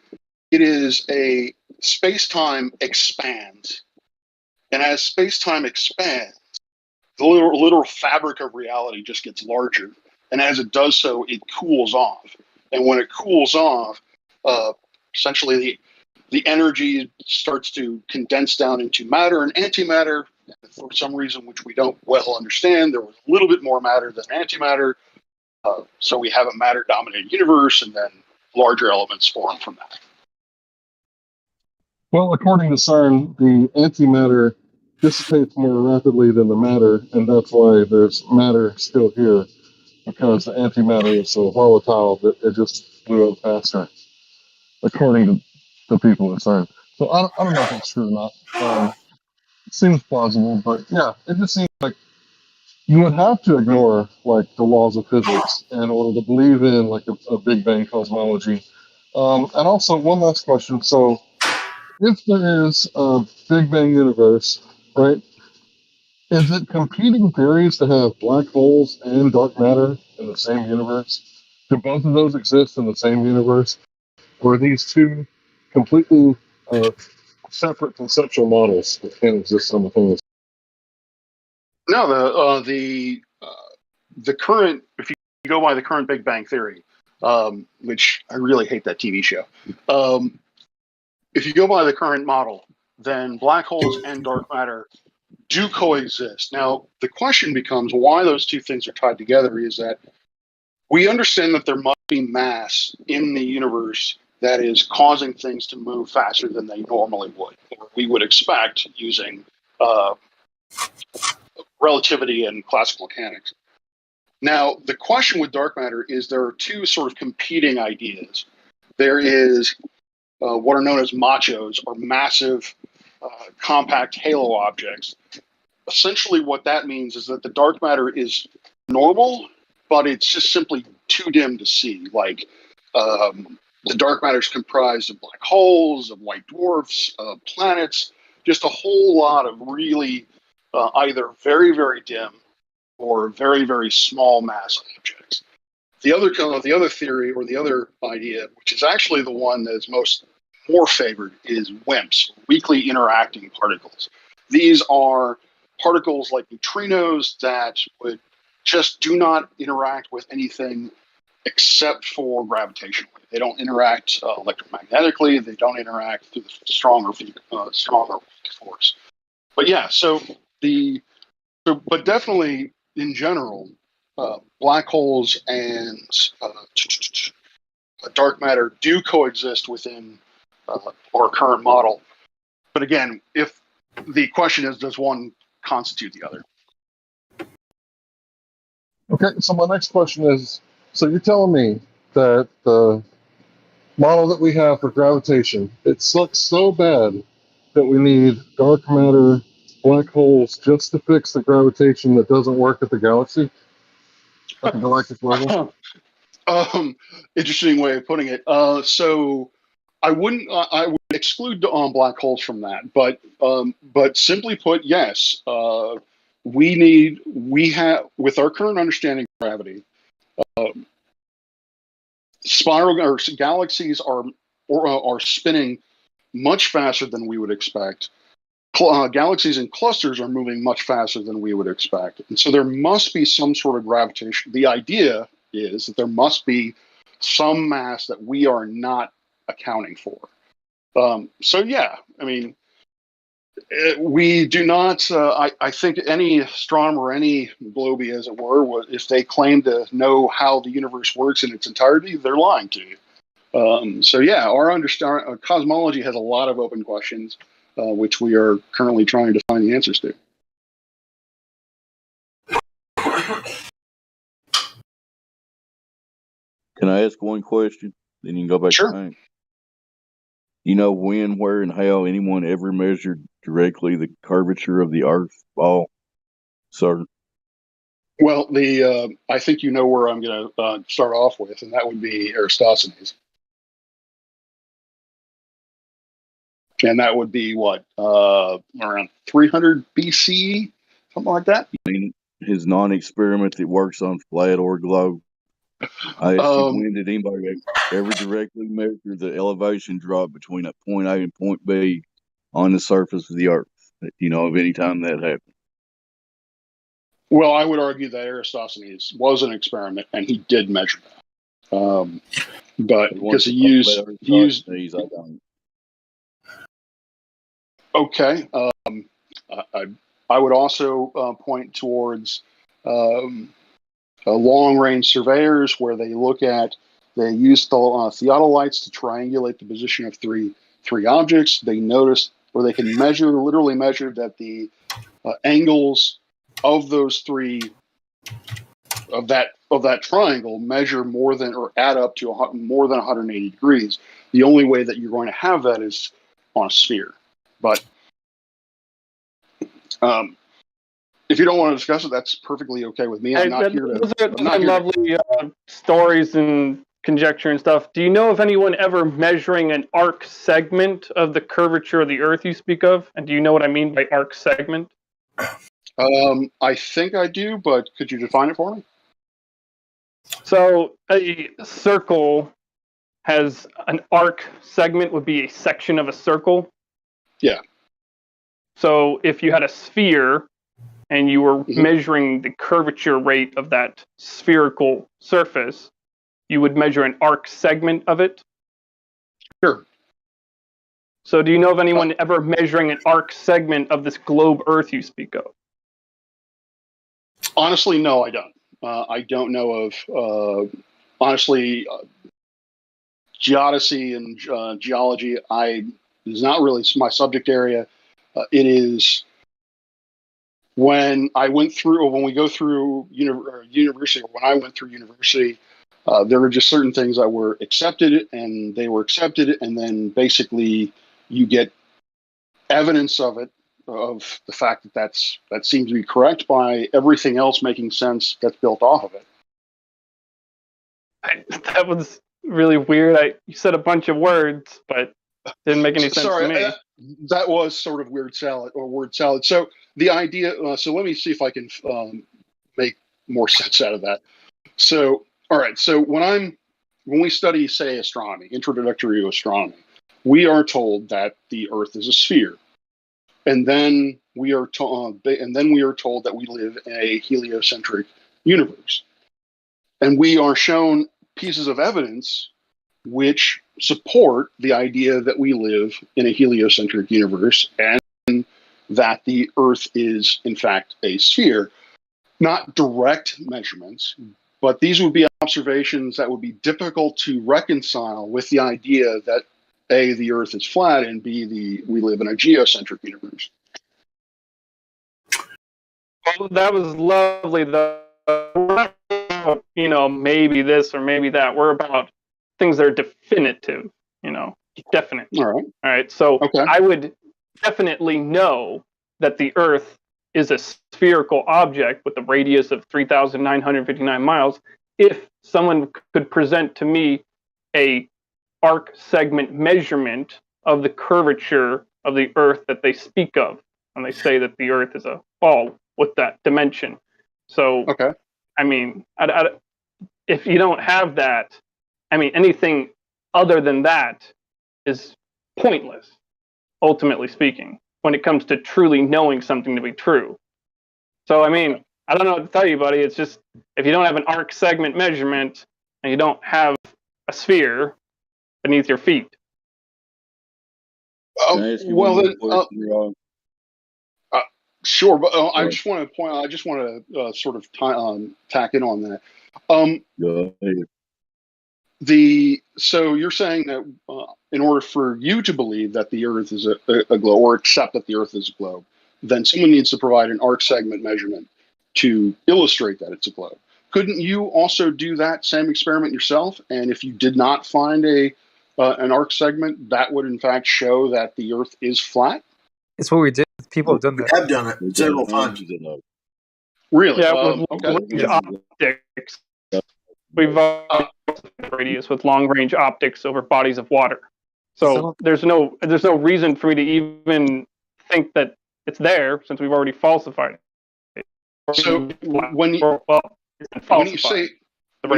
is a space-time expands, and as space-time expands, the literal fabric of reality just gets larger, and as it does so, it cools off. And when it cools off, essentially the energy starts to condense down into matter and antimatter. For some reason which we don't well understand, there was a little bit more matter than antimatter. So we have a matter-dominated universe, and then larger elements form from that. Well, according to CERN, the antimatter dissipates more rapidly than the matter, and that's why there's matter still here, because the antimatter is so volatile that it just blew up faster, according to the people at CERN. So I don't know if it's true or not. It seems plausible, but yeah, it just seems like you would have to ignore like the laws of physics in order to believe in like a Big Bang cosmology. And also one last question. So if there is a Big Bang universe, right, is it competing theories to have black holes and dark matter in the same universe? Do both of those exist in the same universe? Or are these two completely separate conceptual models that can't exist simultaneously? No, the current, if you go by the current Big Bang theory, which I really hate that TV show. If you go by the current model, then black holes and dark matter do coexist. Now, the question becomes why those two things are tied together is that we understand that there must be mass in the universe that is causing things to move faster than they normally would, or we would expect using relativity and classical mechanics. Now, the question with dark matter is there are two sort of competing ideas. There is what are known as machos, or massive compact halo objects. Essentially what that means is that the dark matter is normal, but it's just simply too dim to see. Like the dark matter is comprised of black holes, of white dwarfs, of planets, just a whole lot of really either very, very dim or very, very small mass objects. The other theory, or the other idea, which is actually the one that is more favored, is WIMPs, weakly interacting particles. These are particles like neutrinos that would just do not interact with anything except for gravitationally. They don't interact electromagnetically. They don't interact through the strong or weak force. But yeah, but definitely in general, black holes and dark matter do coexist within our current model. But again, if the question is, does one constitute the other? Okay, so my next question is, so you're telling me that the model that we have for gravitation, it looks so bad that we need dark matter, black holes, just to fix the gravitation that doesn't work at the galaxy? At the galactic level? Interesting way of putting it. So I would exclude black holes from that, but simply put, yes, we have, with our current understanding of gravity, galaxies are spinning much faster than we would expect. Galaxies and clusters are moving much faster than we would expect, and so there must be some sort of gravitation. The idea is that there must be some mass that we are not accounting for. So yeah, I mean, we do not. I think any astronomer, any globy, as it were, if they claim to know how the universe works in its entirety, they're lying to you. So yeah, our cosmology has a lot of open questions, which we are currently trying to find the answers to. Can I ask one question? Then you can go back Sure. to Hank. You know when, where, and how anyone ever measured directly the curvature of the Earth? All, sir. Well, I think you know where I'm going to start off with, and that would be Aristophanes. And that would be what, around 300 BC, something like that? His non-experiment that works on flat or globe. I asked you, when did anybody ever directly measure the elevation drop between a point A and point B on the surface of the Earth? You know, of any time that happened? Well, I would argue that Aristophanes was an experiment, and he did measure that. But because he used I don't. Okay. I would also point towards long-range surveyors, where they use theodolites to triangulate the position of three objects. They notice, or they can literally measure that the angles of those three of that triangle measure more than, or add up to more than 180 degrees. The only way that you're going to have that is on a sphere. But if you don't want to discuss it, that's perfectly okay with me. I'm not here to. Those are lovely stories and conjecture and stuff. Do you know of anyone ever measuring an arc segment of the curvature of the Earth you speak of? And do you know what I mean by arc segment? I think I do, but could you define it for me? So a circle has an arc segment, would be a section of a circle. Yeah. So if you had a sphere and you were measuring the curvature rate of that spherical surface, you would measure an arc segment of it. Sure. So do you know of anyone ever measuring an arc segment of this globe Earth you speak of? Honestly, no, I don't. I don't know of, honestly, geodesy and geology is not really my subject area. It is when we go through university, or when I went through university, there were just certain things that were accepted, and they were accepted, and then basically you get evidence of it, of the fact that seems to be correct by everything else making sense that's built off of it. That was really weird. You said a bunch of words, but didn't make any sense to me. That was sort of word salad. So the idea. So let me see if I can make more sense out of that. So all right. So when we study, say, astronomy, introductory to astronomy, we are told that the Earth is a sphere, and then we are told that we live in a heliocentric universe, and we are shown pieces of evidence which support the idea that we live in a heliocentric universe and that the Earth is, in fact, a sphere. Not direct measurements, but these would be observations that would be difficult to reconcile with the idea that A, the Earth is flat, and B, we live in a geocentric universe. Well, that was lovely, though. We're not about, maybe this or maybe that. We're about things that are definitive, definite. All right. So I would definitely know that the Earth is a spherical object with a radius of 3,959 miles if someone could present to me a arc segment measurement of the curvature of the Earth that they speak of when they say that the Earth is a ball with that dimension. So, I mean, if you don't have that, I mean, anything other than that is pointless, ultimately speaking, when it comes to truly knowing something to be true. So, I mean, I don't know what to tell you, buddy. It's just, if you don't have an arc segment measurement and you don't have a sphere beneath your feet. Well, then, sure, but I just want to sort of tack in on that. So you're saying that in order for you to believe that the Earth is a globe, or accept that the Earth is a globe, then someone needs to provide an arc segment measurement to illustrate that it's a globe. couldn't you also do that same experiment yourself? And if you did not find an arc segment, that would in fact show that the Earth is flat. It's what we did. People have done that. We have done it several times. Really? Yeah, with Okay. long-range optics, we've radius with long-range optics over bodies of water. So there's no reason for me to even think that it's there since we've already falsified it. So when you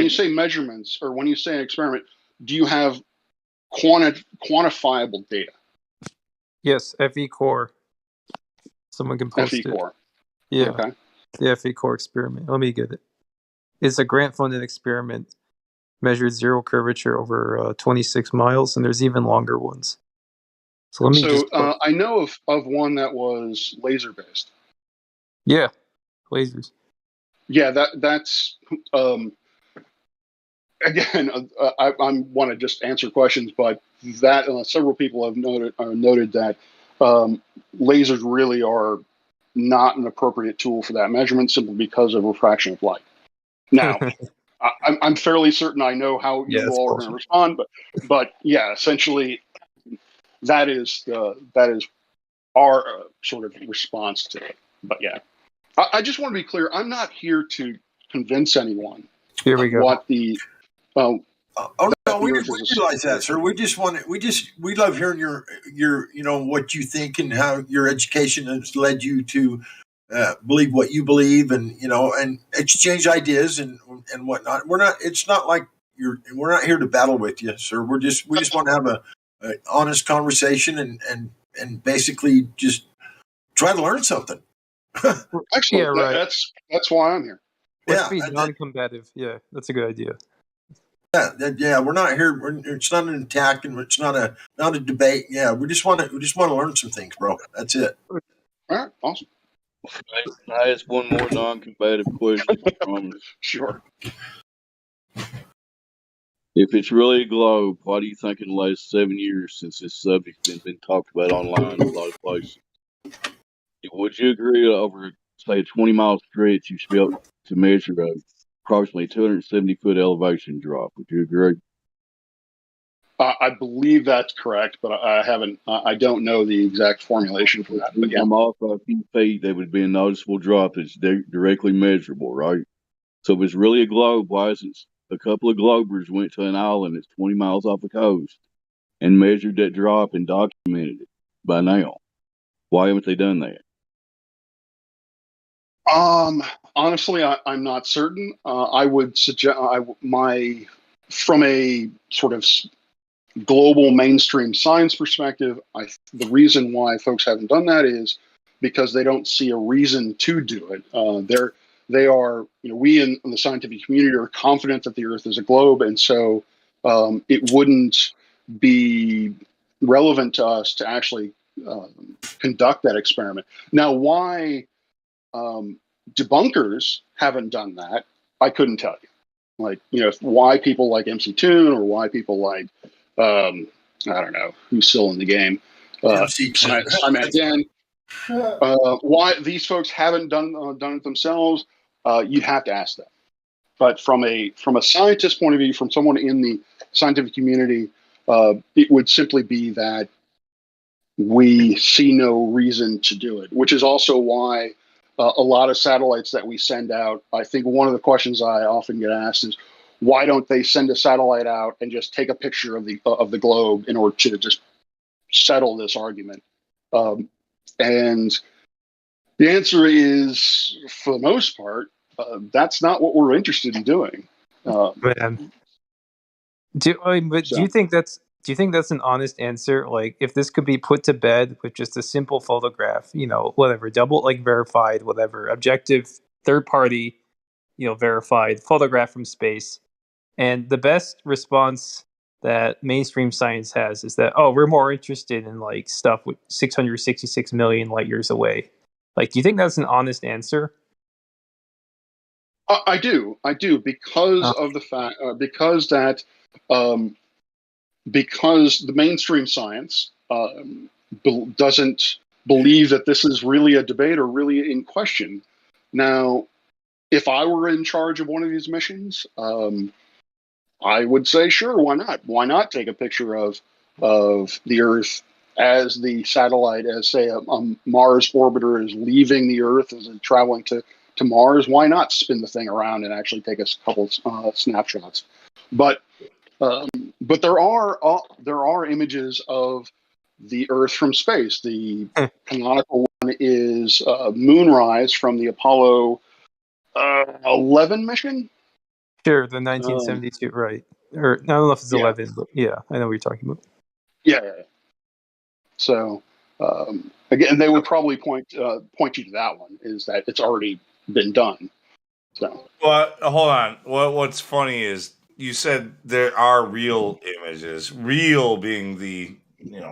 say measurements or when you say an experiment, do you have quantifiable data? Yes, FE core. Someone can post FE it. core. Yeah. Okay. The FE core experiment. Let me get it. It's a grant-funded experiment. Measured zero curvature over 26 miles, and there's even longer ones. So let me I know of one that was laser based. Yeah, lasers. Yeah, that's again. I want to just answer questions, but that several people have noted that lasers really are not an appropriate tool for that measurement simply because of refraction of light. Now, I'm fairly certain I know how you all are going to respond, but yeah, essentially, that is our sort of response to it. But yeah, I just want to be clear. I'm not here to convince anyone. Here we go. What the oh no, we realize that, sir. We love hearing your what you think and how your education has led you to believe what you believe, and and exchange ideas and whatnot. It's not like we're not here to battle with you, sir. We just want to have a honest conversation and basically just try to learn something. Excellent. Yeah, right. That's why I'm here. Let's be non-combative. Yeah, that's a good idea. Yeah, we're not here. It's not an attack, and it's not a debate. Yeah, we just want to learn some things, bro. That's it. All right, awesome. Can I ask one more non-combative question? Sure. If it's really a globe, why do you think in the last 7 years since this subject's been talked about online in a lot of places, would you agree over, say, a 20-mile stretch, you should be able to measure approximately 270-foot elevation drop? Would you agree? I believe that's correct, but I don't know the exact formulation for that. But yeah. I'm off a few feet, there would be a noticeable drop that's directly measurable, right? So if it's really a globe, why isn't a couple of globers went to an island that's 20 miles off the coast and measured that drop and documented it by now? Why haven't they done that? Honestly, I'm not certain. I would suggest from a sort of global mainstream science perspective, the reason why folks haven't done that is because they don't see a reason to do it. They are, we in the scientific community are confident that the Earth is a globe, and so it wouldn't be relevant to us to actually conduct that experiment. Now, why debunkers haven't done that, I couldn't tell you. Like, why people like MC Toon or why people like I don't know who's still in the game. Why these folks haven't done it themselves, you'd have to ask them. But from a scientist point of view, from someone in the scientific community, it would simply be that we see no reason to do it, which is also why a lot of satellites that we send out, I think one of the questions I often get asked is, why don't they send a satellite out and just take a picture of the globe in order to just settle this argument? And the answer is, for the most part, that's not what we're interested in doing. Do you think that's an honest answer? Like, if this could be put to bed with just a simple photograph, whatever, double, like, verified, whatever, objective, third party, verified photograph from space. And the best response that mainstream science has is that, we're more interested in like stuff with 666 million light years away. Like, do you think that's an honest answer? I do, because of the fact, because the mainstream science doesn't believe that this is really a debate or really in question. Now, if I were in charge of one of these missions, I would say, sure, why not? Why not take a picture of the Earth as the satellite, as say a Mars orbiter is leaving the Earth, as it's traveling to Mars? Why not spin the thing around and actually take a couple snapshots? But there are images of the Earth from space. The canonical one is Moonrise from the Apollo 11 mission. Sure, the 1972, right? Or I don't know if it's 11, but yeah, I know what you're talking about. Yeah. So again, they would probably point you to that one. Is that it's already been done? So. Well, hold on. What's funny is you said there are real images. Real being the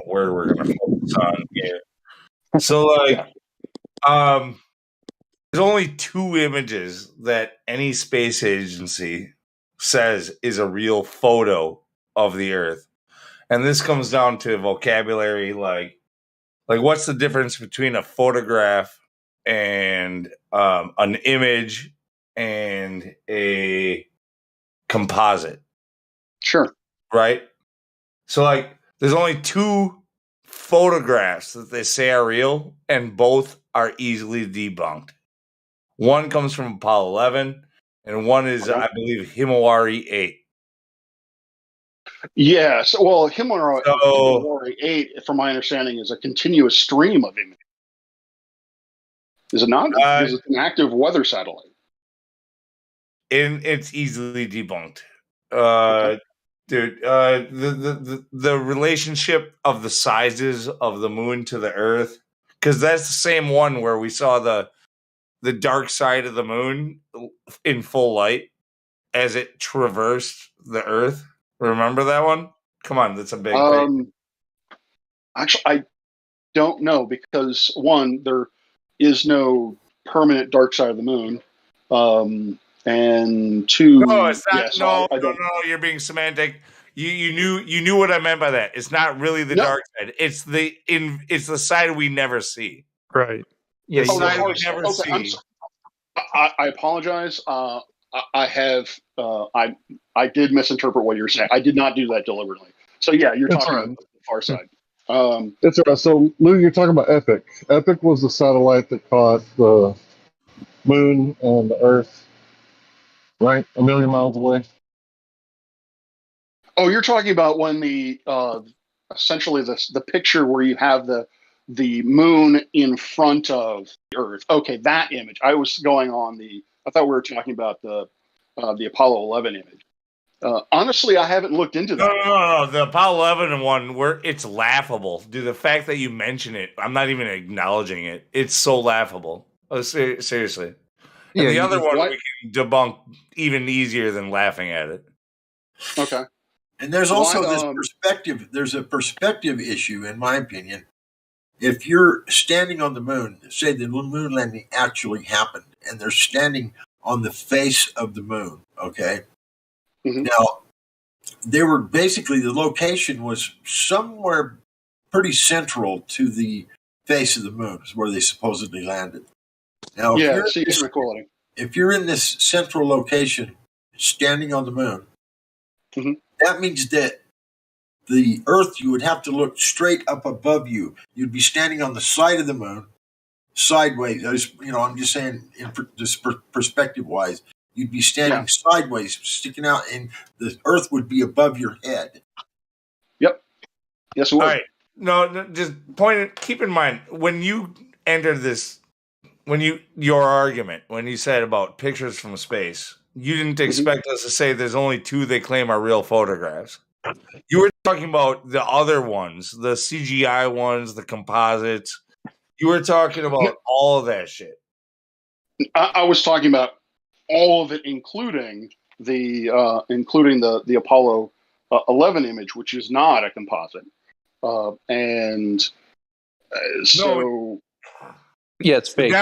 word we're going to focus on here. So there's only 2 images that any space agency says is a real photo of the Earth, and this comes down to vocabulary. Like what's the difference between a photograph and an image and a composite? Sure. Right? So there's only 2 photographs that they say are real, and both are easily debunked. One comes from Apollo 11, and one is, I believe, Himawari 8. Yes. Well, Himawari 8, from my understanding, is a continuous stream of images. Is it not? Because it's an active weather satellite. It's easily debunked. Dude, the relationship of the sizes of the moon to the Earth, because that's the same one where we saw the dark side of the moon in full light as it traversed the Earth. Remember that one? Come on, that's a big thing. Actually, I don't know, because one, there is no permanent dark side of the moon, and 2, no, it's not. yes, No, you're being semantic. You knew what I meant by that. It's not really the dark side. It's the side we never see. Right. Yeah, Yeah. the side we never see. I apologize. I did misinterpret what you're saying. I did not do that deliberately. So yeah, you're That's talking all right. about the far side. That's all right. So Lou, you're talking about Epic. Epic was the satellite that caught the moon and the Earth, right? A million miles away. Oh, you're talking about when the essentially the picture where you have the moon in front of the Earth. Okay, that image. I was going on I thought we were talking about the Apollo 11 image. Honestly, I haven't looked into that. No. The Apollo 11 one, it's laughable. Dude, the fact that you mention it, I'm not even acknowledging it. It's so laughable. Oh, seriously. And the other one we can debunk even easier than laughing at it. Okay. And there's also this perspective. There's a perspective issue, in my opinion. If you're standing on the moon, say the moon landing actually happened, and they're standing on the face of the moon, okay? Mm-hmm. Now, they were basically, the location was somewhere pretty central to the face of the moon, is where they supposedly landed. Now, if you're in this central location, standing on the moon, that means that the Earth, you would have to look straight up above you. You'd be standing on the side of the moon, sideways. I'm just saying, perspective-wise, you'd be standing sideways, sticking out, and the Earth would be above your head. Yep. Yes, it would. All right. No, just keep in mind, when you entered this, your argument, when you said about pictures from space, you didn't expect us to say there's only 2 they claim are real photographs. You were talking about the other ones, the CGI ones, the composites. You were talking about all of that shit. I was talking about all of it, including the Apollo 11 image, which is not a composite, yeah, it's fake.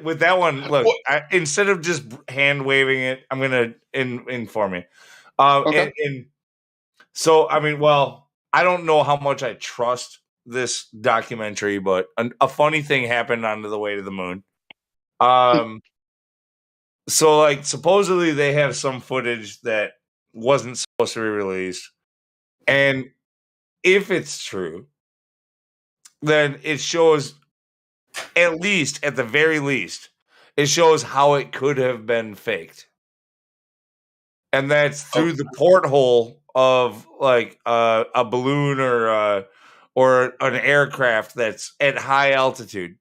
With that one, look, instead of just hand waving it, I'm gonna inform you. Okay. So, I mean, I don't know how much I trust this documentary, but a funny thing happened on the way to the moon. So, like, supposedly they have some footage that wasn't supposed to be released. And if it's true, then it shows, at the very least, it shows how it could have been faked. And that's through the porthole of, like, a balloon or an aircraft that's at high altitude.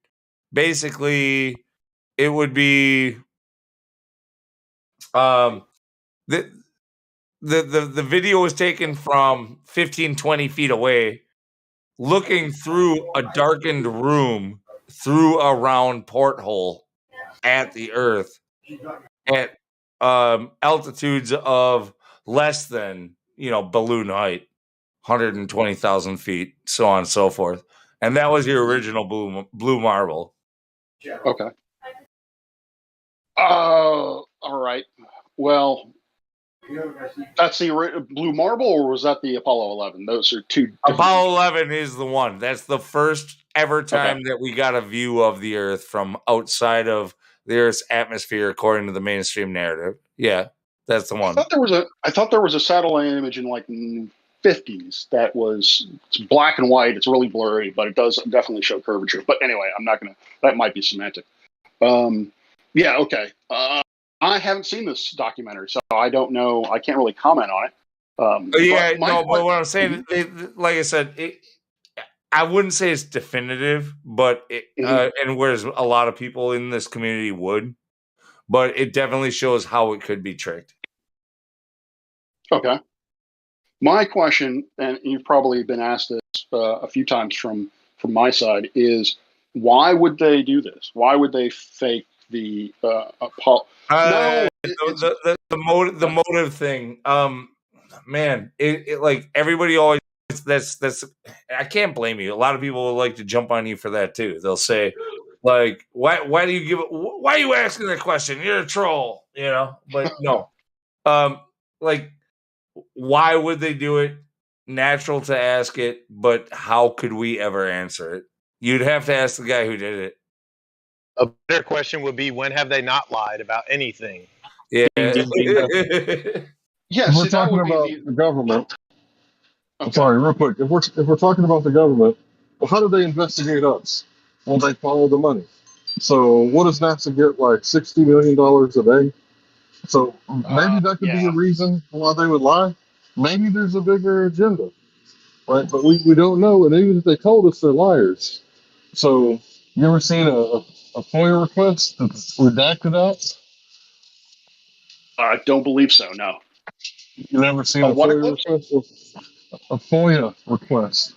Basically, it would be the video was taken from 15, 20 feet away, looking through a darkened room through a round porthole at the Earth at altitudes of less than, balloon height, 120,000 feet, so on and so forth. And that was your original blue marble. Okay. All right. Well, that's the Blue Marble, or was that the Apollo 11? Those are two. Apollo 11 is the one. That's the first ever time that we got a view of the Earth from outside of the Earth's atmosphere, according to the mainstream narrative. Yeah, that's the one. I thought there was a satellite image in like 50s that was, it's black and white. It's really blurry, but it does definitely show curvature. But anyway, I'm not gonna. That might be semantic. Yeah. Okay. I haven't seen this documentary, so I don't know. I can't really comment on it. But what I'm saying, like I said, I wouldn't say it's definitive, but and whereas a lot of people in this community would, but it definitely shows how it could be tricked. Okay. My question, and you've probably been asked this a few times from my side, is why would they do this? Why would they fake the Apollo? The motive thing. Man, it like everybody always. That's. I can't blame you. A lot of people will like to jump on you for that too. They'll say, like, why do you give? Why are you asking that question? You're a troll, But no, like, why would they do it? Natural to ask it, but how could we ever answer it? You'd have to ask the guy who did it. A better question would be, when have they not lied about anything? Yeah. If we're talking about the government. I'm sorry, real quick. If we're talking about the government, well, how do they investigate us? Well, they follow the money. So what does NASA get, like $60 million a day? So maybe that could be a reason why they would lie. Maybe there's a bigger agenda, right? But we don't know. And even if they told us, they're liars. So you ever seen a FOIA request that's redacted out? I don't believe so. No. You never seen a FOIA request? A FOIA request.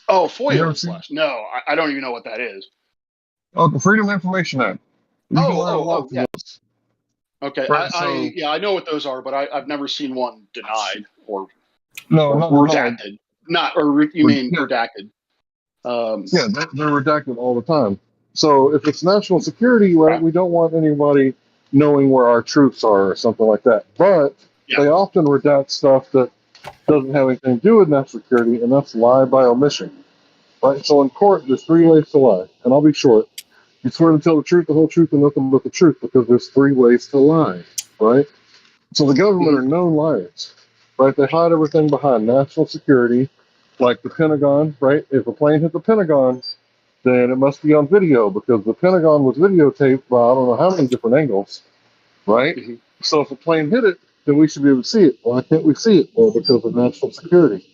Oh, FOIA request. No, I don't even know what that is. Oh, the Freedom of Information Act. Yeah. Okay, Right, I know what those are, but I've never seen one denied or not redacted. You mean redacted? Yeah, they're redacted all the time. So if it's national security, right, we don't want anybody knowing where our troops are or something like that. But they often redact stuff that doesn't have anything to do with national security, and that's lie by omission. Right? So in court, there's 3 ways to lie, and I'll be short. You swear to tell the truth, the whole truth, and nothing but the truth, because there's 3 ways to lie, right? So the government are known liars, right? They hide everything behind national security, like the Pentagon, right? If a plane hit the Pentagon, then it must be on video, because the Pentagon was videotaped by I don't know how many different angles, right? So if a plane hit it, then we should be able to see it. Why can't we see it? Well, because of national security.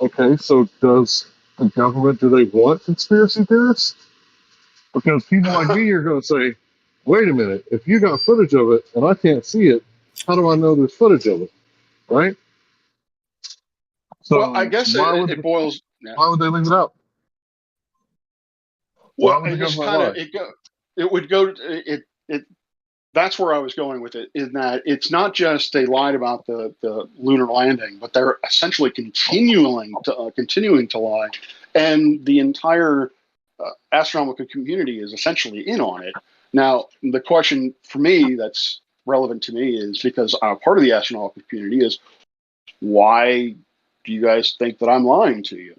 Okay, so does the government, do they want conspiracy theorists? Because people like me are going to say, wait a minute, if you got footage of it and I can't see it, how do I know there's footage of it? Right? So well, I guess it boils. Yeah. Why would they leave it out? Well, it just kind of it would go. That's where I was going with it. In that it's not just they lied about the lunar landing, but they're essentially continuing to lie, and the entire astronomical community is essentially in on it. Now, the question for me that's relevant to me is, because I'm part of the astronomical community, is why do you guys think that I'm lying to you?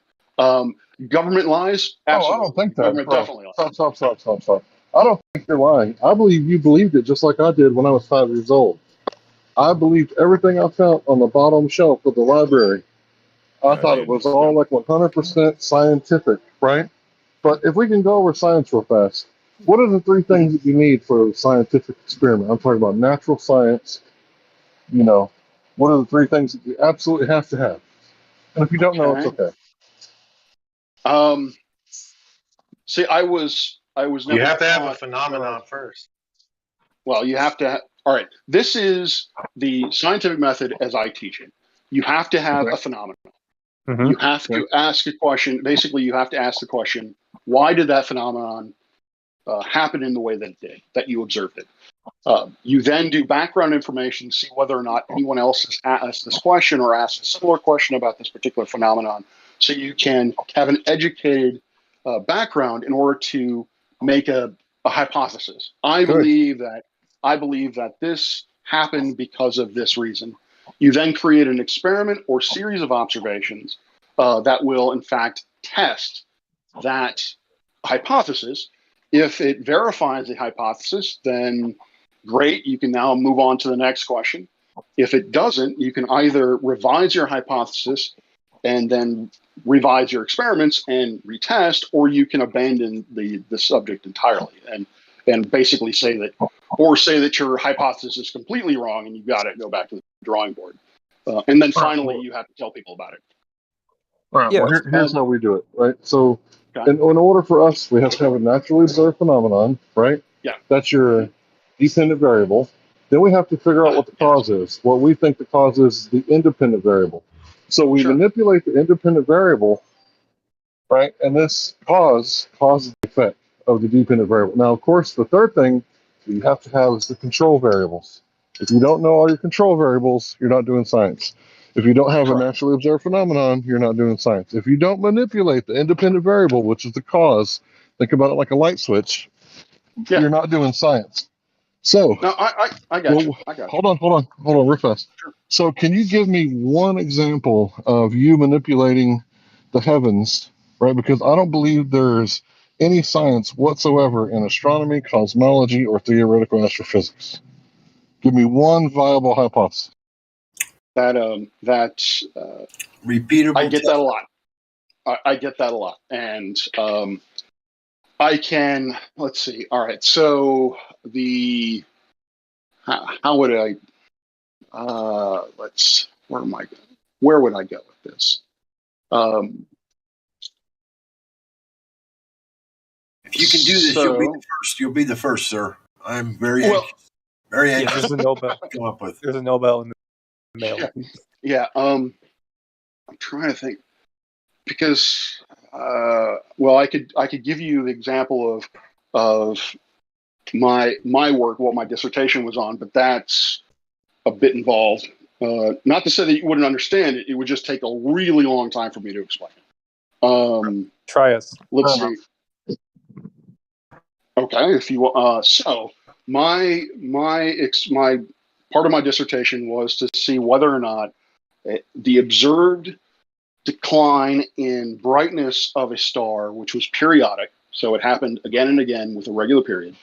Government lies? Absolutely. I don't think that. Government definitely lies. Stop. I don't think you're lying. I believe you believed it just like I did when I was 5 years old. I believed everything I found on the bottom shelf of the library. I thought it was all like 100% scientific, right? But if we can go over science real fast, what are the 3 things that you need for a scientific experiment? I'm talking about natural science. You know, what are the 3 things that you absolutely have to have? And if you don't know, it's okay. See, I was You never have to have a taught. phenomenon first. Well, you have to. All right, this is the scientific method as I teach it. You have to have a phenomenon. You have to ask a question. Basically, you have to ask the question: why did that phenomenon happen in the way that it did? That you observed it. You then do background information to see whether or not anyone else has asked this question or asked a similar question about this particular phenomenon, so you can have an educated background in order to make a hypothesis. I believe that this happened because of this reason. You then create an experiment or series of observations that will, in fact, test that hypothesis. If it verifies the hypothesis, then great, you can now move on to the next question. If it doesn't, you can either revise your hypothesis and then revise your experiments and retest, or you can abandon the subject entirely and basically say that your hypothesis is completely wrong and you've got to go back to the drawing board. And then finally, you have to tell people about it. All right. Well, here's how we do it, right? So, in order for us, we have to have a naturally observed phenomenon, right? Yeah. That's your dependent variable. Then we have to figure out what the cause is. What we think the cause is the independent variable. So we manipulate the independent variable, right? And this causes the effect of the dependent variable. Now, of course, the third thing you have to have is the control variables. If you don't know all your control variables, you're not doing science. If you don't have a naturally observed phenomenon, you're not doing science. If you don't manipulate the independent variable, which is the cause, think about it like a light switch, you're not doing science. So, no, I got you. I got you. Hold on, real fast. Sure. So, can you give me one example of you manipulating the heavens, right? Because I don't believe there's any science whatsoever in astronomy, cosmology, or theoretical astrophysics. Give me one viable hypothesis. Repeatable. I get that a lot. I get that a lot, and I can. Let's see. All right. So how would I? Where would I go with this? If you can do this, you'll be the first. You'll be the first, sir. I'm very anxious. Very anxious. There's a Nobel. Come up with. There's a Nobel in the mail. Yeah. I'm trying to think because I could give you the example of my work, what my dissertation was on, but that's a bit involved. Not to say that you wouldn't understand it; it would just take a really long time for me to explain it. Try us. Let's see. Okay, if you so my part of my dissertation was to see whether or not the observed decline in brightness of a star, which was periodic, so it happened again and again with a regular period,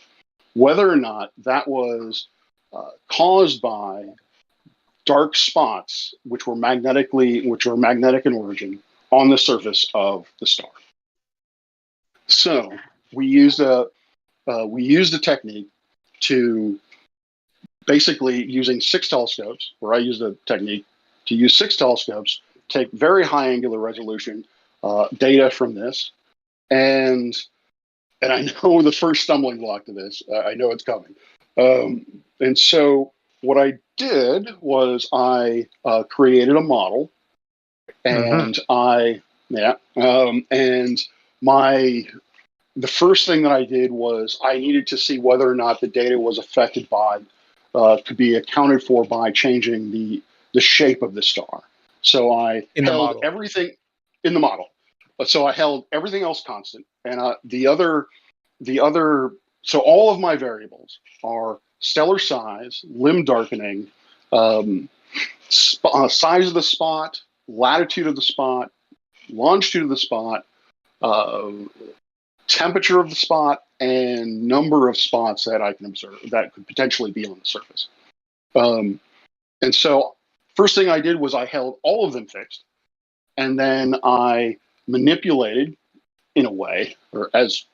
whether or not that was caused by dark spots, which were magnetic in origin on the surface of the star. So we used a technique to basically using 6 telescopes, where I used a technique to use 6 telescopes, take very high angular resolution data from this, and I know the first stumbling block to this. I know it's coming, and so what I did was I created a model, and the first thing that I did was I needed to see whether or not the data was affected by, could be accounted for by changing the shape of the star. So I held everything in the model. So I held everything else constant, and so all of my variables are stellar size, limb darkening, size of the spot, latitude of the spot, longitude of the spot, temperature of the spot and number of spots that I can observe that could potentially be on the surface. And so first thing I did was I held all of them fixed, and then I manipulated in a way, or as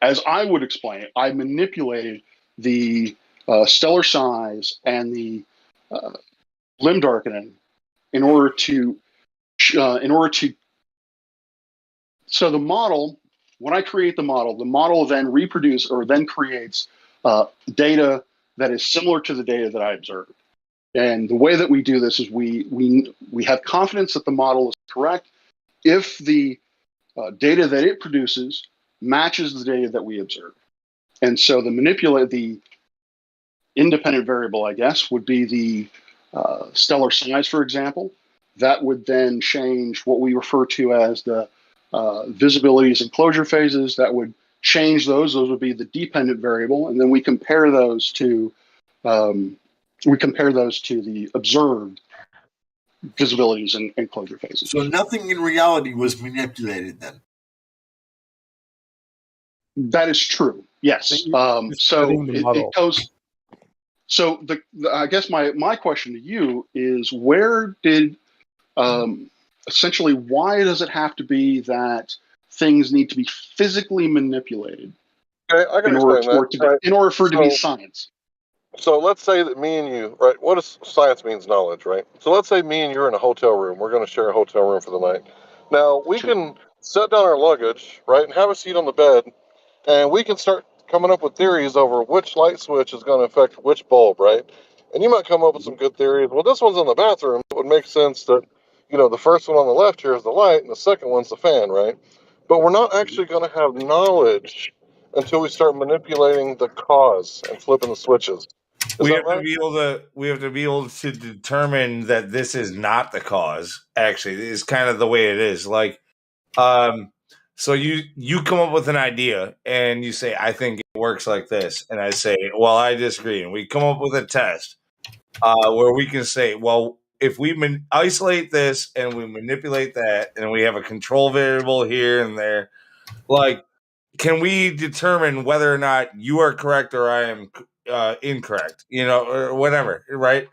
I would explain it, I manipulated the stellar size and the limb darkening in order to so the model, when I create the model then then creates data that is similar to the data that I observed. And the way that we do this is we have confidence that the model is correct if the data that it produces matches the data that we observe. And so the independent variable, I guess, would be the stellar size, for example. That would then change what we refer to as the visibilities and closure phases. That would change those. Those would be the dependent variable, and then we compare those to the observed visibilities and closure phases. So nothing in reality was manipulated then. That is true. Yes. So it goes. So I guess my question to you is, where did essentially why does it have to be that things need to be physically manipulated in order for it to be science? So let's say that me and you, right? What does science means knowledge, right? So let's say me and you are in a hotel room. We're going to share a hotel room for the night. Now we can set down our luggage, right, and have a seat on the bed, and we can start coming up with theories over which light switch is going to affect which bulb, right? And you might come up with some good theories. Well, this one's in the bathroom. It would make sense that, the first one on the left here is the light, and the second one's the fan, right? But we're not actually going to have knowledge until we start manipulating the cause and flipping the switches. We have to be able to determine that this is not the cause. Actually, is kind of the way it is. Like, so you come up with an idea and you say, I think it works like this, and I say, well, I disagree, and we come up with a test where we can say, well, if we isolate this and we manipulate that, and we have a control variable here and there, like, can we determine whether or not you are correct or I am incorrect, or whatever, right?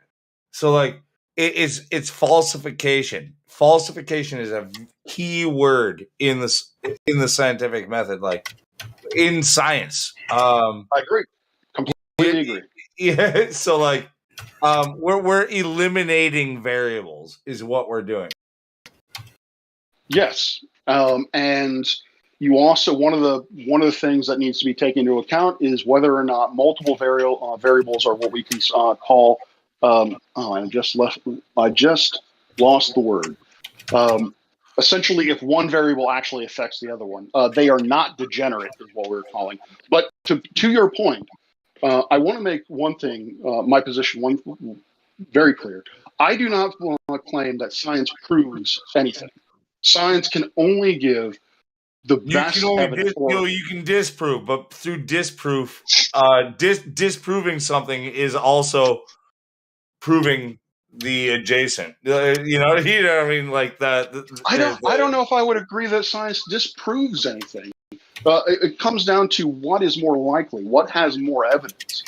So like it's falsification. Falsification is a key word in the scientific method, like in science. I agree. Completely agree. Yeah. So like we're eliminating variables is what we're doing. Yes. And you also one of the things that needs to be taken into account is whether or not multiple variables are what we can call. I just lost the word. Essentially, if one variable actually affects the other one, they are not degenerate, is what we're calling. But to your point, I want to make one thing, my position, very clear. I do not claim that science proves anything. Science can only give the best evidence. You can disprove, but through disproof, disproving something is also proving the adjacent. You know what I mean? Like that. I don't know if I would agree that science disproves anything. It comes down to what is more likely, what has more evidence,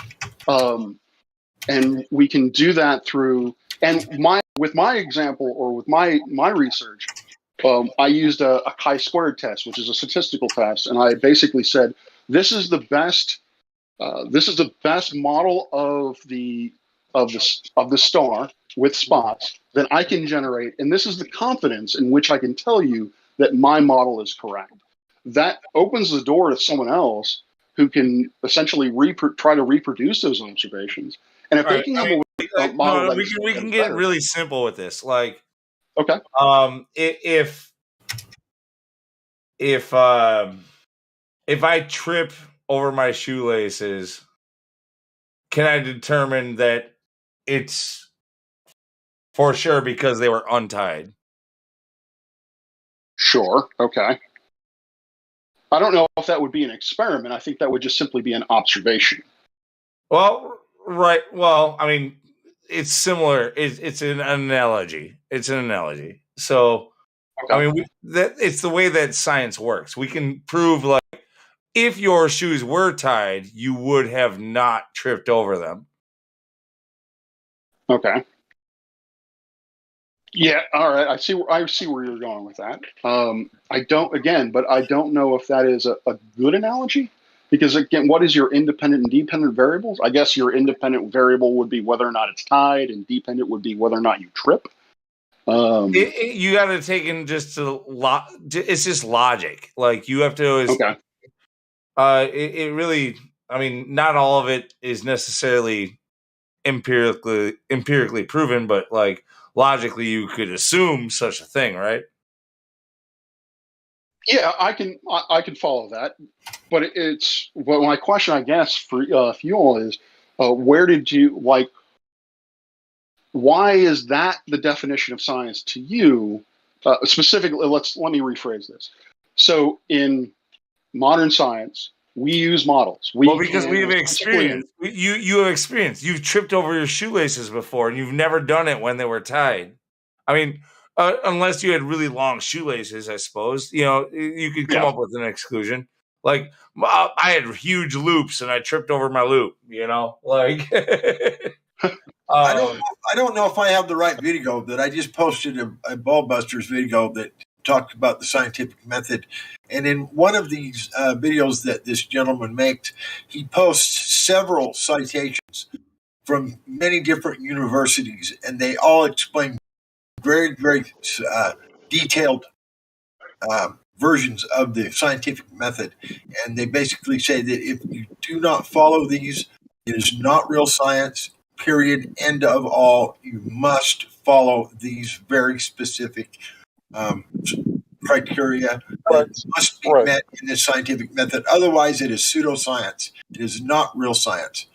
and we can do that through. And with my example or with my research, I used a chi-squared test, which is a statistical test, and I basically said this is the best model of the star with spots that I can generate, and this is the confidence in which I can tell you that my model is correct. That opens the door to someone else who can essentially try to reproduce those observations. And if they can come up with a model we can get really simple with this. Like, okay, if I trip over my shoelaces, can I determine that it's for sure because they were untied? Sure. Okay. I don't know if that would be an experiment. I think that would just simply be an observation. Well, right. Well, I mean, it's similar. It's an analogy. It's an analogy. So, okay. I mean, it's the way that science works. We can prove, like, if your shoes were tied, you would have not tripped over them. Okay. Yeah, all right. I see where you're going with that. I don't know if that is a good analogy, because again, what is your independent and dependent variables? I guess your independent variable would be whether or not it's tied, and dependent would be whether or not you trip. You got to take in just it's just logic. Like you have to. Okay. It really. I mean, not all of it is necessarily empirically proven, but like logically, you could assume such a thing, right? Yeah, I can follow that, but my question, I guess, for Fuel is, where did you like? Why is that the definition of science to you? Specifically, let me rephrase this. So in modern science, we use models. Because we have experience. You have experience. You've tripped over your shoelaces before, and you've never done it when they were tied. I mean, unless you had really long shoelaces, I suppose. You could come up with an exclusion. Like I had huge loops, and I tripped over my loop. Like. I don't know if I have the right video that I just posted a Ballbusters video that talked about the scientific method. And in one of these videos that this gentleman makes, he posts several citations from many different universities, and they all explain very, very detailed versions of the scientific method. And they basically say that if you do not follow these, it is not real science. Period. End of all. You must follow these very specific criteria that must be met in this scientific method. Otherwise, it is pseudoscience. It is not real science.